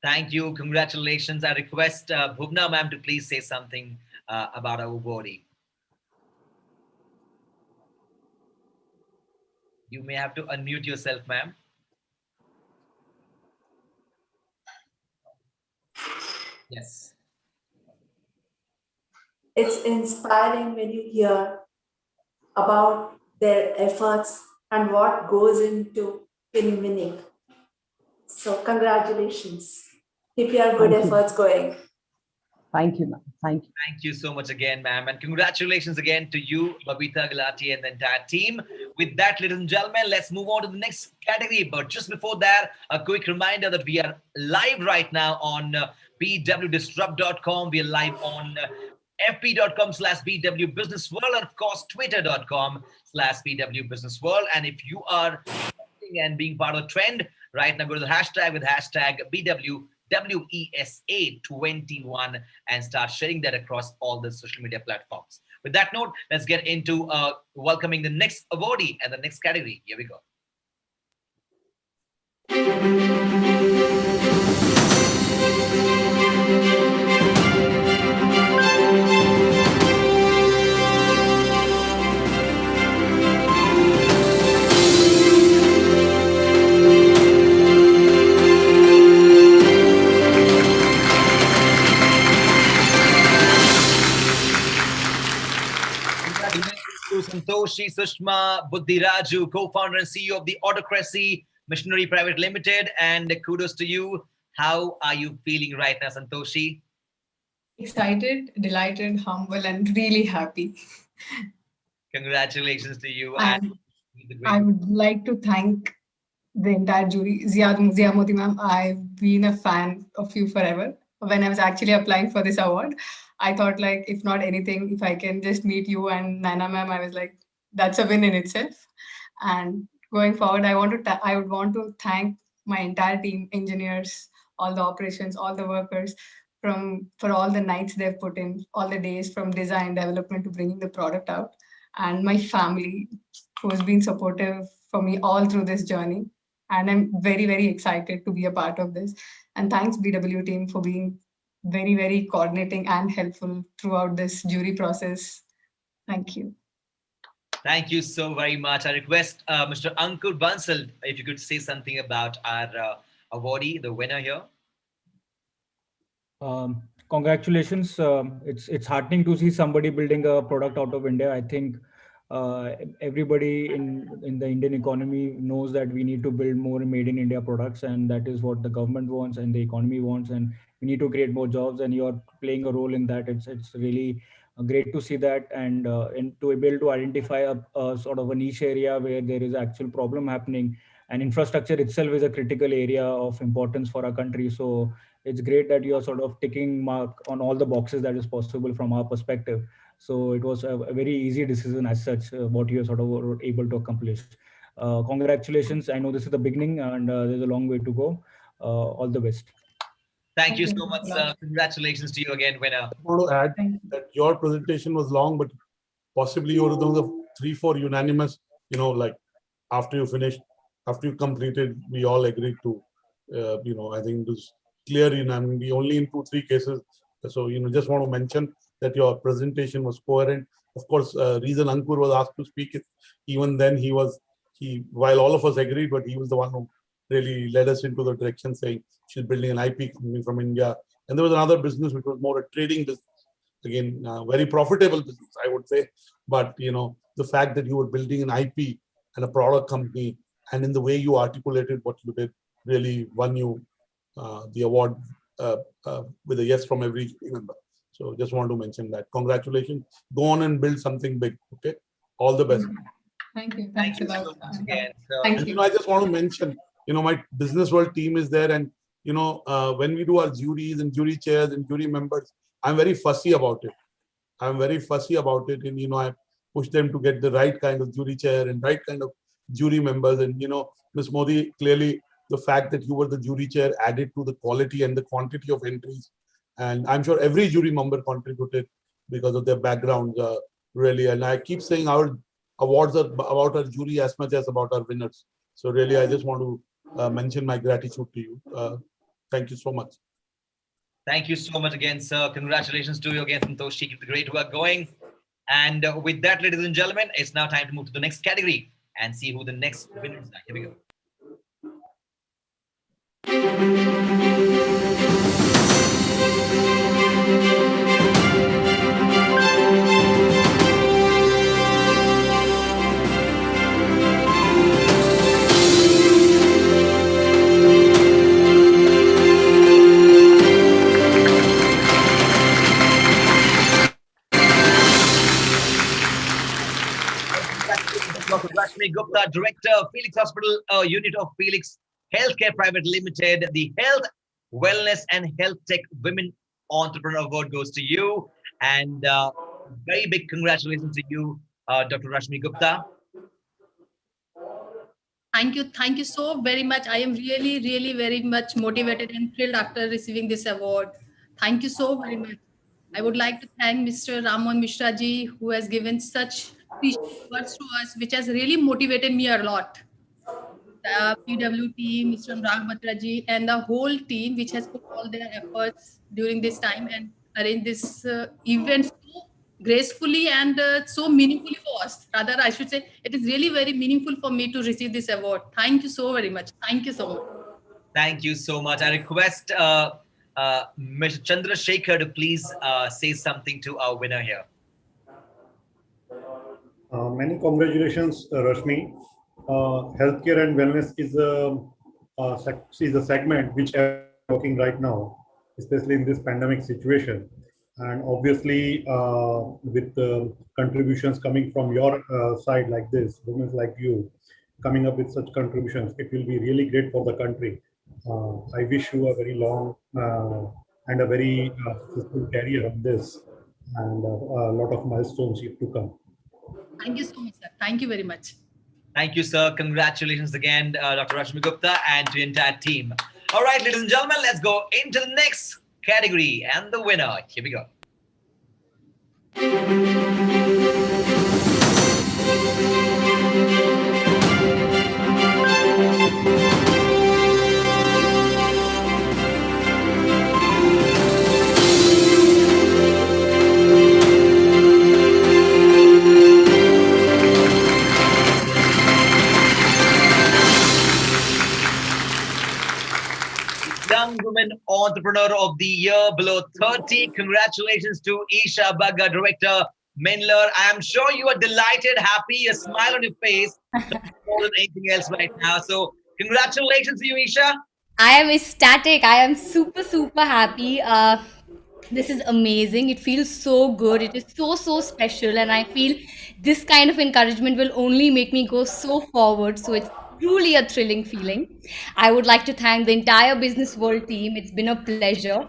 Thank you. Congratulations. I request Bhuvna ma'am to please say something about our awardee. You may have to unmute yourself, ma'am. Yes. It's inspiring when you hear about their efforts and what goes into winning. So congratulations. Keep your good efforts going. Thank you, ma'am. Thank you. Thank you so much again, ma'am. And congratulations again to you, Babita Gulati, and the entire team. With that, ladies and gentlemen, let's move on to the next category. But just before that, a quick reminder that we are live right now on bwdisrupt.com. We are live on fb.com/bwbusinessworld, and of course, twitter.com/bwbusinessworld. And if you are and being part of the trend, right now go to the hashtag with hashtag BWWESA21 and start sharing that across all the social media platforms. With that note, let's get into welcoming the next awardee and the next category. Here we go. Santoshi Sushma Buddhiraju, co-founder and CEO of the Autocracy Missionary Private Limited. And kudos to you. How are you feeling right now, Santoshi? Excited, delighted, humble, and really happy. Congratulations to you. And I would like to thank the entire jury. Zia Modi ma'am, I've been a fan of you forever. When I was actually applying for this award, I thought, like, if not anything, if I can just meet you and Nana ma'am, I was like, that's a win in itself. And going forward, I would want to thank my entire team, engineers, all the operations, all the workers, for all the nights they've put in, all the days from design development to bringing the product out, and my family, who has been supportive for me all through this journey. And I'm very, very excited to be a part of this. And thanks BW team for being very, very coordinating and helpful throughout this jury process. Thank you. Thank you so very much. I request Mr. Ankur Bansal, if you could say something about our awardee, the winner here. Congratulations. It's heartening to see somebody building a product out of India. I think everybody in the Indian economy knows that we need to build more made in India products, and that is what the government wants and the economy wants, and we need to create more jobs, and you're playing a role in that. It's really great to see that, and to be able to identify a sort of a niche area where there is actual problem happening, and infrastructure itself is a critical area of importance for our country. So it's great that you are sort of ticking mark on all the boxes that is possible from our perspective. So it was a very easy decision as such, what you sort of were able to accomplish. Congratulations. I know this is the beginning and there's a long way to go. All the best. Thank you so much, sir. Congratulations to you again, winner. I want to add that your presentation was long, but possibly you were one of the 3-4 unanimous, like after you finished, after you completed, we all agreed to, I think it was clear unanimity only in 2-3 cases. So, just want to mention that your presentation was coherent. Of course, reason Ankur was asked to speak, even then while all of us agreed, but he was the one who really led us into the direction saying she's building an IP company from India. And there was another business which was more a trading business. Again, very profitable business, I would say. But, the fact that you were building an IP and a product company, and in the way you articulated what you did, really won you the award with a yes from every jury member. So just want to mention that. Congratulations. Go on and build something big. Okay. All the best. Thank you. Thanks a lot. Thank you. I just want to mention, my business world team is there, and when we do our juries and jury chairs and jury members, I'm very fussy about it. And I push them to get the right kind of jury chair and right kind of jury members. And Ms. Modi, clearly the fact that you were the jury chair added to the quality and the quantity of entries. And I'm sure every jury member contributed because of their backgrounds, really. And I keep saying our awards are about our jury as much as about our winners. So really, I just want to mention my gratitude to you. Thank you so much. Thank you so much again, sir. Congratulations to you again, Santosh. Keep the great work going. And with that, ladies and gentlemen, it's now time to move to the next category and see who the next winners are. Here we go. Dr. Rashmi Gupta, Director of Felix Hospital, unit of Felix Healthcare Private Limited. The Health, Wellness and Health Tech Women Entrepreneur Award goes to you. And very big congratulations to you, Dr. Rashmi Gupta. Thank you. Thank you so very much. I am really, really very much motivated and thrilled after receiving this award. Thank you so very much. I would like to thank Mr. Ramon Mishra ji, who has given such precious words to us, which has really motivated me a lot. The PW team, Mr. Anurag Batra ji, and the whole team, which has put all their efforts during this time and arranged this event so gracefully and so meaningfully for us. Rather, I should say, it is really very meaningful for me to receive this award. Thank you so very much. Thank you so much. Thank you so much. I request Mr. Chandrasekhar to please say something to our winner here. Many congratulations, Rashmi. Healthcare and wellness is a segment which is working right now, especially in this pandemic situation. And obviously, with contributions coming from your side like this, women like you, coming up with such contributions, it will be really great for the country. I wish you a very long and a very successful career on this, and a lot of milestones yet to come. Thank you so much, sir. Thank you very much. Thank you, sir. Congratulations again, Dr. Rashmi Gupta and to the entire team. All right, ladies and gentlemen, let's go into the next category and the winner. Here we go. Young Women Entrepreneur of the Year below 30. Congratulations to Isha Bagga, Director, Menler. I am sure you are delighted, happy, a smile on your face, more than anything else right now. So congratulations to you, Isha. I am ecstatic. I am super, super happy. This is amazing. It feels so good. It is so, so special. And I feel this kind of encouragement will only make me go so forward. So it's truly a thrilling feeling. I would like to thank the entire Business World team. It's been a pleasure.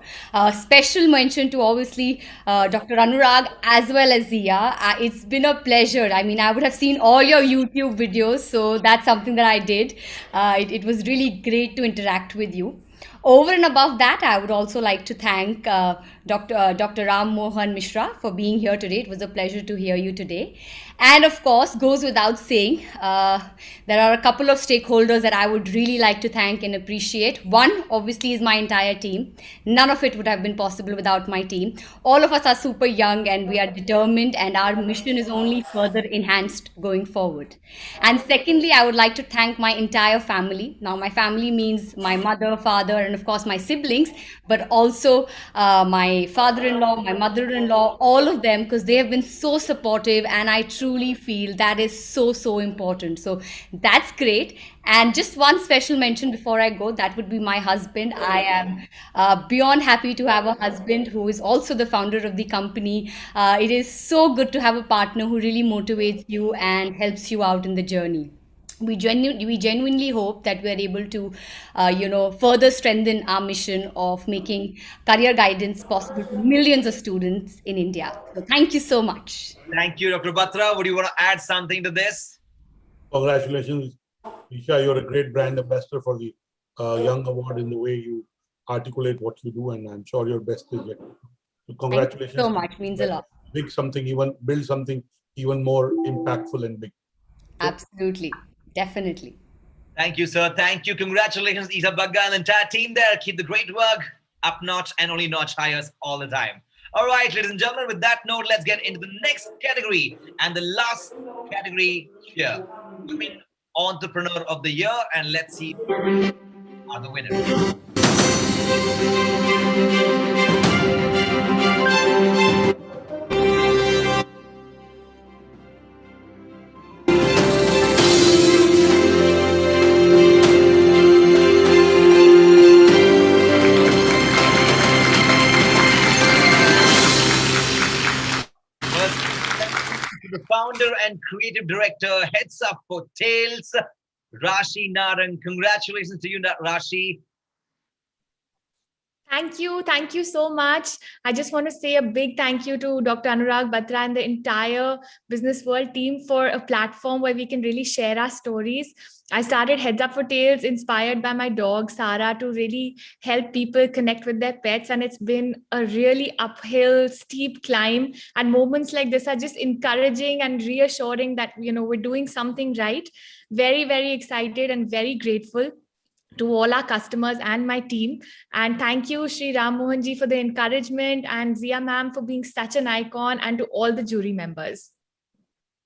Special mention to obviously Dr. Anurag as well as Zia. It's been a pleasure. I mean, I would have seen all your YouTube videos, so that's something that I did. It was really great to interact with you. Over and above that, I would also like to thank Dr. Ram Mohan Mishra for being here today. It was a pleasure to hear you today. And of course, goes without saying, there are a couple of stakeholders that I would really like to thank and appreciate. One, obviously, is my entire team. None of it would have been possible without my team. All of us are super young and we are determined, and our mission is only further enhanced going forward. And secondly, I would like to thank my entire family. Now, my family means my mother, father, and of course my siblings, but also my father-in-law, my mother-in-law, all of them, because they have been so supportive, and I truly feel that is so important. So that's great. And just one special mention before I go, that would be my husband. I am beyond happy to have a husband who is also the founder of the company. It is so good to have a partner who really motivates you and helps you out in the journey. We genuinely hope that we are able to, further strengthen our mission of making career guidance possible to millions of students in India. So thank you so much. Thank you, Dr. Batra. Would you want to add something to this? Congratulations, Isha. You're a great brand ambassador for the Young Award in the way you articulate what you do, and I'm sure your best is yet. So congratulations. Thank you so much. Means a lot. Build something even more impactful and big. Absolutely. Definitely. Thank you, sir. Thank you. Congratulations, Isa Bagga and the entire team there. Keep the great work up notch and only notch higher all the time. All right, ladies and gentlemen, with that note, let's get into the next category and the last category here. Women Entrepreneur of the Year, and let's see who are the winners. The founder and creative director, heads up for Tales, Rashi Narang. Congratulations to you, Rashi. Thank you so much. I just want to say a big thank you to Dr. Anurag Batra and the entire Business World team for a platform where we can really share our stories. I started Heads Up for Tails inspired by my dog, Sarah, to really help people connect with their pets. And it's been a really uphill, steep climb. And moments like this are just encouraging and reassuring that, we're doing something right. Very, very excited and very grateful to all our customers and my team. And thank you, Sri Ram Mohan ji, for the encouragement, and Zia ma'am for being such an icon, and to all the jury members.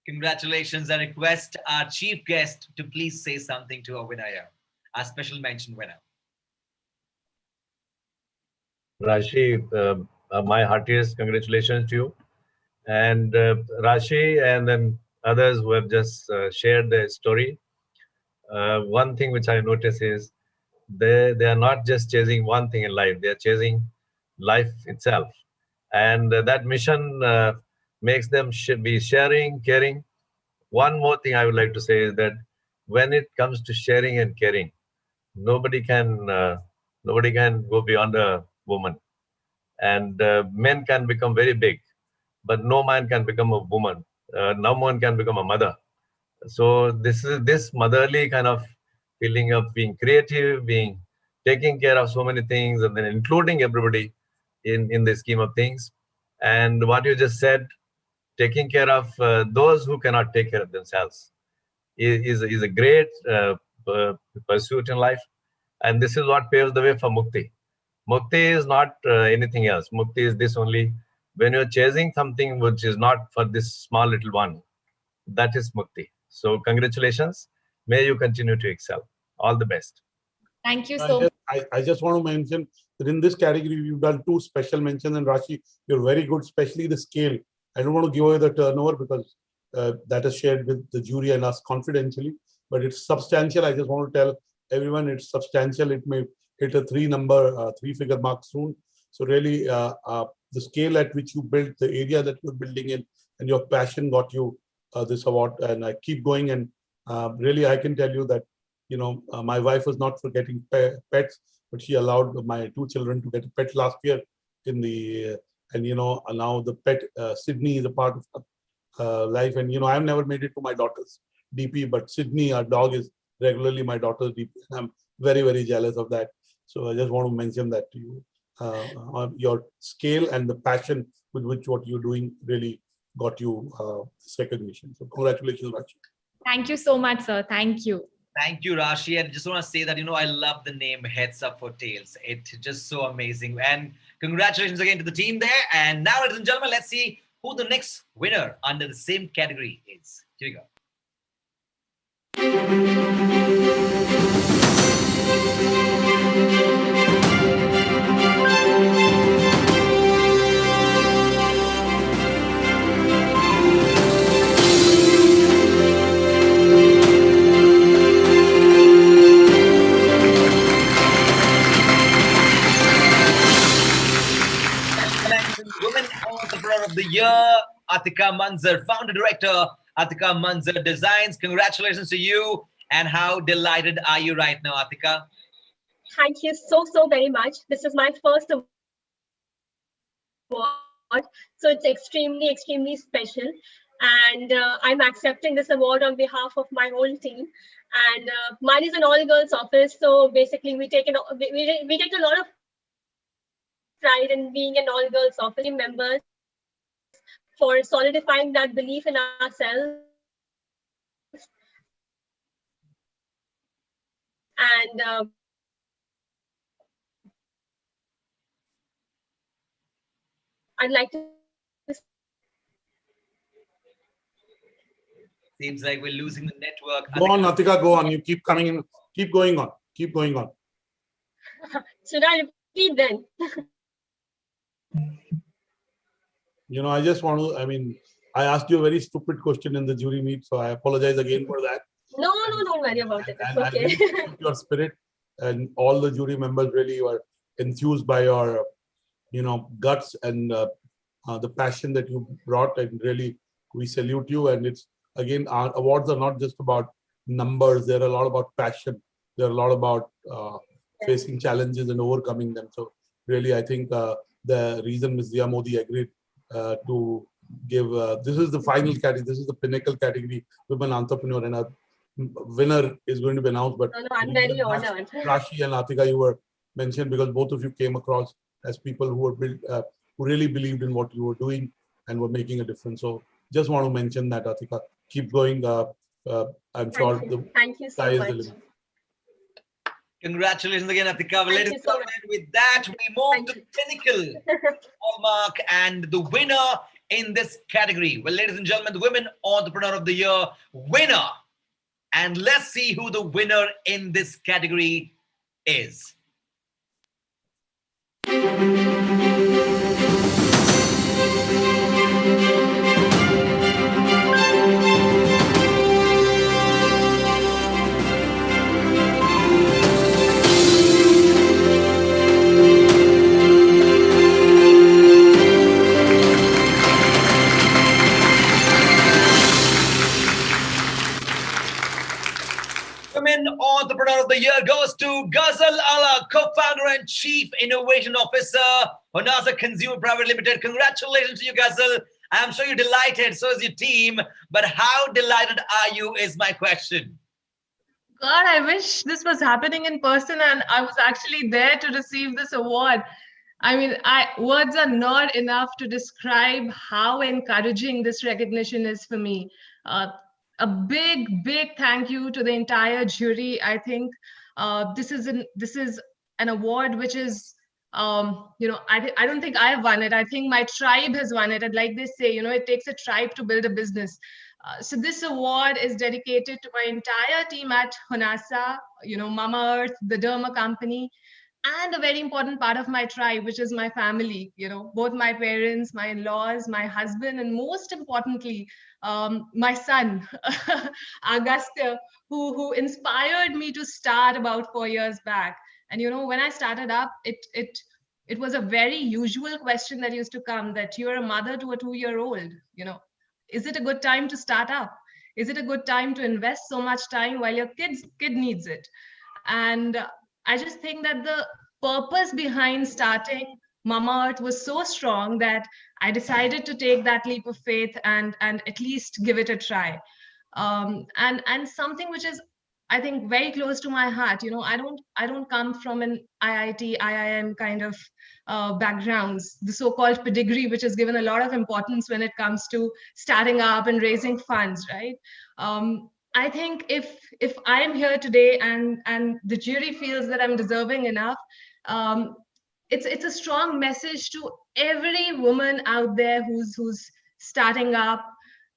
Congratulations. I request our chief guest to please say something to our winner here, our special mention winner. Rashi, my heartiest congratulations to you. And Rashi and then others who have just shared their story. One thing which I notice is they are not just chasing one thing in life, they are chasing life itself. And that mission makes them be sharing, caring. One more thing I would like to say is that when it comes to sharing and caring, nobody can go beyond a woman. And men can become very big, but no man can become a woman. No one can become a mother. So this is this motherly kind of feeling of being creative, taking care of so many things, and then including everybody in the scheme of things. And what you just said, taking care of those who cannot take care of themselves is a great pursuit in life. And this is what paves the way for Mukti. Mukti is not anything else. Mukti is this only. When you're chasing something which is not for this small little one, that is Mukti. So congratulations. May you continue to excel. All the best. Thank you so much. I just want to mention that in this category, you've done 2 special mentions, and Rashi, you're very good, especially the scale. I don't want to give away the turnover because that is shared with the jury and us confidentially, but it's substantial. I just want to tell everyone it's substantial. It may hit a 3-figure mark soon. So really, the scale at which you built, the area that you're building in, and your passion got you this award. And I keep going, and really, I can tell you that my wife was not for getting pets, but she allowed my 2 children to get a pet last year in the, and now the pet, Sydney is a part of life. And, I've never made it to my daughter's DP, but Sydney, our dog, is regularly my daughter's DP. And I'm very, very jealous of that. So I just want to mention that to you. Your scale and the passion with which what you're doing really got you this recognition. So congratulations, Rashi. Thank you so much, sir. Thank you. Thank you, Rashi. And just want to say that, I love the name Heads Up for Tails. It's just so amazing. And congratulations again to the team there. And now, ladies and gentlemen, let's see who the next winner under the same category is. Here we go. Women Entrepreneur of the Year, Atika Manzar, Founder Director, Atika Manzar Designs. Congratulations to you. And how delighted are you right now, Atika? Thank you so very much. This is my first award, so it's extremely special. And I'm accepting this award on behalf of my whole team. And mine is an all-girls office, so basically we take a lot of pride in being an all-girls office. Members for solidifying that belief in ourselves. And I'd like to. Seems like we're losing the network. Go on, Atika, go on. You keep coming in. Keep going on. Keep going on. Should I repeat then? I just want to, I asked you a very stupid question in the jury meet, so I apologize again for that. No, don't worry about it. It's okay. I really appreciate your spirit, and all the jury members really were enthused by your, guts and the passion that you brought, and really we salute you. And it's, again, our awards are not just about numbers. They're a lot about passion. They're a lot about facing challenges and overcoming them. So really, I think the reason Ms. Zia Modi agreed to give, this is the final category, this is the pinnacle category, Women Entrepreneur, and a winner is going to be announced. But no, I'm very honored. Rashi and Atika, you were mentioned because both of you came across as people who were built, who really believed in what you were doing and were making a difference. So just want to mention that, Atika. Keep going. I'm sure Thank you so much. Congratulations again, Atika. Ladies and gentlemen, with that, we move to the pinnacle hallmark and the winner in this category. Well, ladies and gentlemen, the Women Entrepreneur of the Year winner. And let's see who the winner in this category is. Women Entrepreneur of the Year goes to Ghazal Ala, co-founder and chief innovation officer, Honasa Consumer Private Limited. Congratulations to you, Ghazal. I'm sure you're delighted, so is your team. But how delighted are you is my question. God, I wish this was happening in person and I was actually there to receive this award. I mean, words are not enough to describe how encouraging this recognition is for me. A big thank you to the entire jury. I think this is an award which is, I don't think I have won it. I think my tribe has won it. And like they say, it takes a tribe to build a business. So this award is dedicated to my entire team at Honasa, Mama Earth, the Derma company, and a very important part of my tribe, which is my family, both my parents, my in-laws, my husband, and most importantly, my son, Agastya, who inspired me to start about 4 years back. And, when I started up, it was a very usual question that used to come, that you're a mother to a 2-year-old, is it a good time to start up? Is it a good time to invest so much time while your kid needs it? And I just think that the purpose behind starting Mama Earth was so strong that I decided to take that leap of faith and at least give it a try. And something which is, I think, very close to my heart. You know, I don't come from an IIT, IIM kind of backgrounds, the so-called pedigree, which is given a lot of importance when it comes to starting up and raising funds, right? I think if I'm here today and the jury feels that I'm deserving enough, um, it's a strong message to every woman out there who's starting up,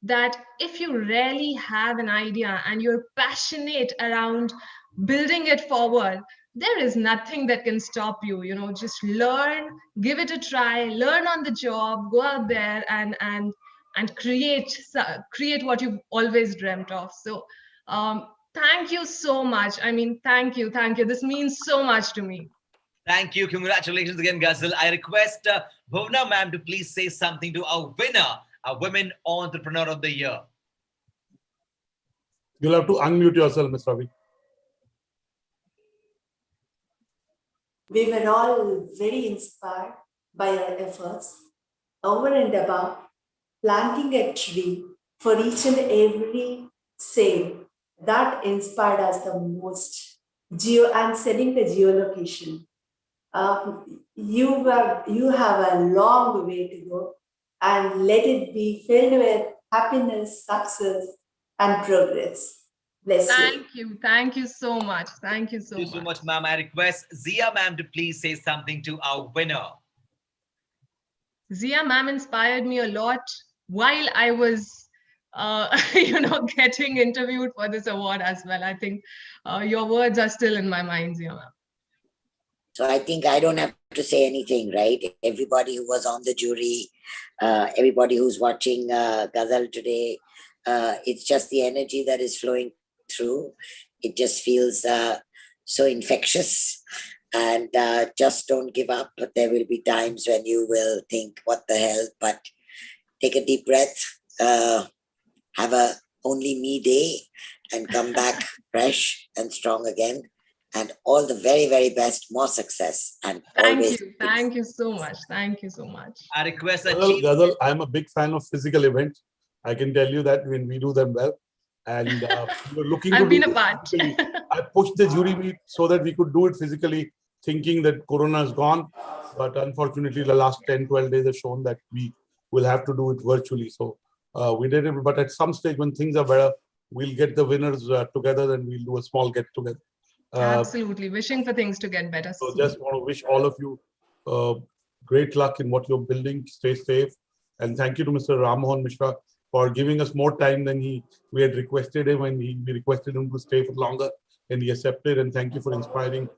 that if you really have an idea and you're passionate around building it forward, there is nothing that can stop you. You know, just learn, give it a try, learn on the job, go out there and create what you've always dreamt of. So thank you so much. I mean, thank you. This means so much to me. Thank you. Congratulations again, Ghazal. I request Bhuvna ma'am to please say something to our winner, our Women Entrepreneur of the Year. You'll have to unmute yourself, Ms. Ravi. We were all very inspired by your efforts. Over and above, planting a tree for each and every sale, that inspired us the most. And setting the geolocation. You have a long way to go, and let it be filled with happiness, success, and progress. Bless you. Thank you so much. Thank you so much, ma'am. I request Zia ma'am to please say something to our winner. Zia ma'am inspired me a lot while I was getting interviewed for this award as well. I think your words are still in my mind, Zia ma'am. So I think I don't have to say anything, right? Everybody who was on the jury, everybody who's watching Ghazal today, it's just the energy that is flowing through. It just feels so infectious. And just don't give up. But there will be times when you will think, what the hell? But take a deep breath, have a only me day, and come back fresh and strong again. And all the very, very best, more success. And always. Thank you so much. Thank you so much. I request Ghazal, I'm a big fan of physical events. I can tell you that when we do them well. And we were looking I've to been do a part. I pushed the jury meet so that we could do it physically, thinking that Corona is gone. But unfortunately, the last 10, 12 days have shown that we will have to do it virtually. So we did it. But at some stage, when things are better, we'll get the winners together and we'll do a small get together. Absolutely. Wishing for things to get better. So just want to wish all of you great luck in what you're building. Stay safe. And thank you to Mr. Ram Mohan Mishra for giving us more time than we had requested him, and we requested him to stay for longer, and he accepted. And thank you for inspiring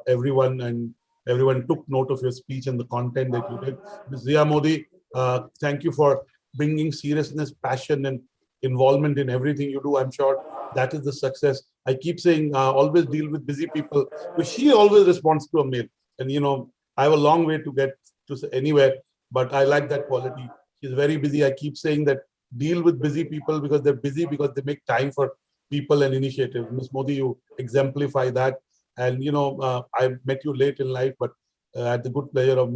everyone, and everyone took note of your speech and the content that you did. Ms. Zia Modi, thank you for bringing seriousness, passion, and involvement in everything you do. I'm sure that is the success. I keep saying, always deal with busy people, but she always responds to a mail. And, I have a long way to get to anywhere, but I like that quality. She's very busy. I keep saying that deal with busy people because they're busy because they make time for people and initiative. Ms. Modi, you exemplify that. And, I met you late in life, but I had the good pleasure of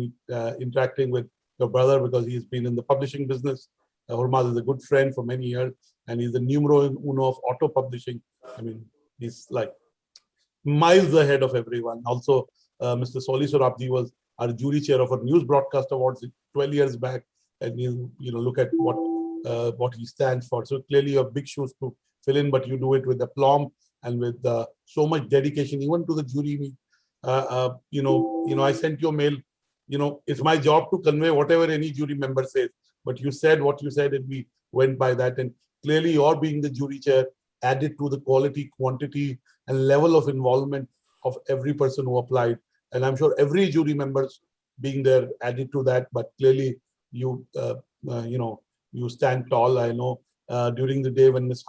interacting with your brother because he's been in the publishing business. Hormaz is a good friend for many years, and he's the numero uno of auto publishing. I mean, he's like miles ahead of everyone. Also, Mr. Soli Sorabji was our jury chair of our News Broadcast Awards 12 years back, and you look at what he stands for. So clearly, you have big shoes to fill in, but you do it with aplomb and with so much dedication, even to the jury. I sent you a mail. It's my job to convey whatever any jury member says. But you said what you said, and we went by that. And clearly, your being the jury chair added to the quality, quantity, and level of involvement of every person who applied. And I'm sure every jury members being there added to that. But clearly, you stand tall. I know during the day when Ms.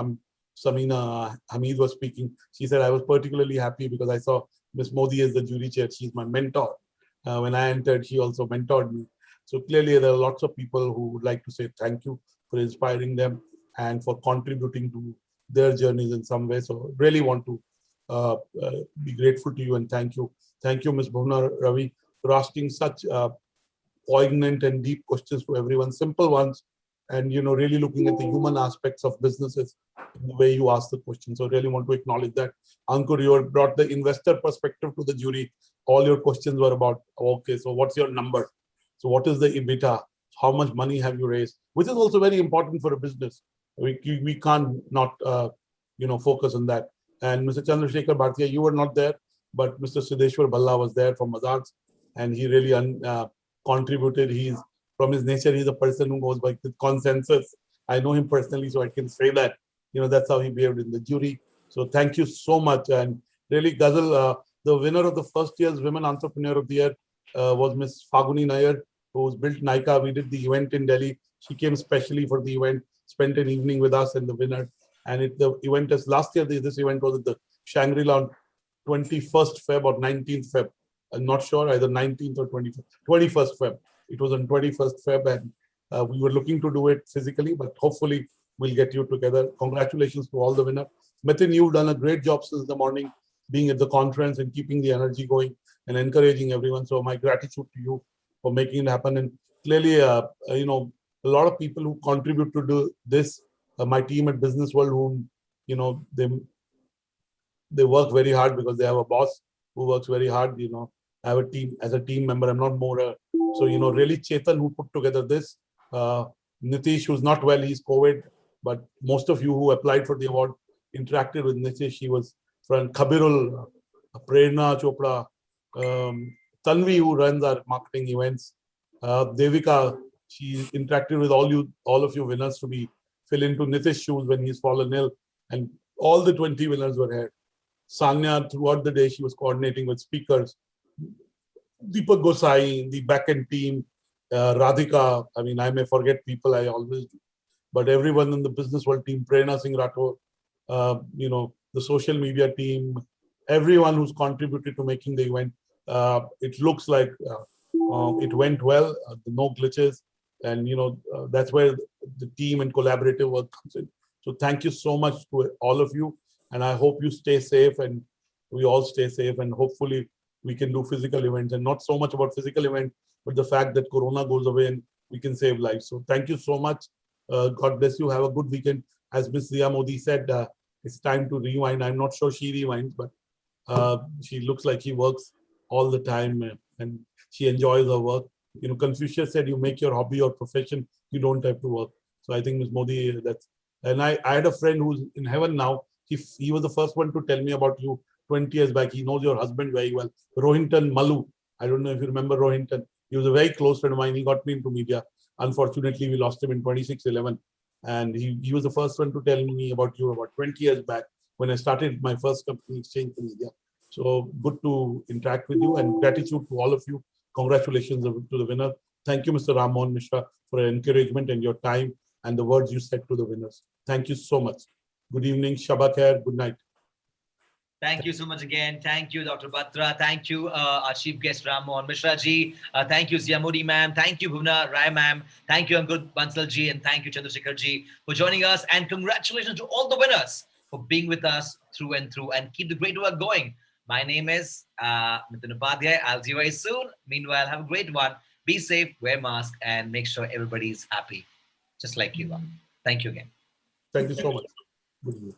Samina Hamid was speaking, she said, I was particularly happy because I saw Ms. Modi as the jury chair. She's my mentor. When I entered, she also mentored me. So clearly, there are lots of people who would like to say thank you for inspiring them. and for contributing to their journeys in some way. So really want to be grateful to you and thank you. Thank you, Ms. Bhuvna Ravi, for asking such poignant and deep questions to everyone, simple ones, and really looking at the human aspects of businesses in the way you ask the question. So really want to acknowledge that. Ankur, you brought the investor perspective to the jury. All your questions were about, okay, so what's your number? So what is the EBITDA? How much money have you raised? Which is also very important for a business. We can't not focus on that. And Mr. Chandrasekhar Bhartiya, you were not there, but Mr. Siddheshwar Bhalla was there from Mazars, and he really contributed. From his nature, he's a person who goes by the consensus. I know him personally, so I can say that, that's how he behaved in the jury. So thank you so much. And really, Ghazal, the winner of the first year's Women Entrepreneur of the Year was Miss Faguni Nair, who's built Nykaa. We did the event in Delhi. She came specially for the event, spent an evening with us and the winner. And the event is last year, this event was at the Shangri-La on 21st Feb or 19th Feb. I'm not sure, either 19th or 21st Feb. It was on 21st Feb, and we were looking to do it physically, but hopefully we'll get you together. Congratulations to all the winners. Mithun, you've done a great job since the morning, being at the conference and keeping the energy going and encouraging everyone. So my gratitude to you for making it happen. And clearly, a lot of people who contribute to do this, my team at Business World, whom, they work very hard because they have a boss who works very hard. I have a team as a team member. I'm not more. So, really Chetan who put together this. Nitish, who's not well, he's COVID. But most of you who applied for the award interacted with Nitish. He was from Khabirul, Prerna Chopra, Tanvi, who runs our marketing events. Devika, she interacted with all of you winners to fill into Nitish's shoes when he's fallen ill. And all the 20 winners were here. Sanya, throughout the day, she was coordinating with speakers. Deepak Gosai, the back-end team, Radhika, I mean, I may forget people, I always do. But everyone in the Business World team, Prerna Singh Rathore, the social media team, everyone who's contributed to making the event. It looks like it went well, no glitches. And, that's where the team and collaborative work comes in. So thank you so much to all of you. And I hope you stay safe and we all stay safe, and hopefully we can do physical events, and not so much about physical event, but the fact that Corona goes away and we can save lives. So thank you so much. God bless you. Have a good weekend. As Ms. Zia Modi said, it's time to rewind. I'm not sure she rewinds, but she looks like she works all the time and she enjoys her work. Confucius said, you make your hobby your profession, you don't have to work. So I think Ms. Modi, and I had a friend who's in heaven now. He was the first one to tell me about you 20 years back. He knows your husband very well. Rohinton Malu. I don't know if you remember Rohinton. He was a very close friend of mine. He got me into media. Unfortunately, we lost him in 26/11. And he was the first one to tell me about you about 20 years back when I started my first company, Exchange for Media. So good to interact with you, and gratitude to all of you. Congratulations to the winner. Thank you, Mr. Ram Mohan Mishra, for your encouragement and your time and the words you said to the winners. Thank you so much. Good evening, Shabak Khair, good night. Thank you so much again. Thank you, Dr. Batra. Thank you, our chief guest, Ram Mohan Mishra ji. Thank you, Zia Modi ma'am. Thank you, Bhuvna Rai ma'am. Thank you, Ankur Bansal ji. And thank you, Chandrasekhar ji, for joining us. And congratulations to all the winners for being with us through and through. And keep the great work going. My name is Mithun Upadhyay. I'll see you very soon. Meanwhile, have a great one. Be safe, wear mask, and make sure everybody's happy, just like you are. Thank you again. Thank you so much. Good evening.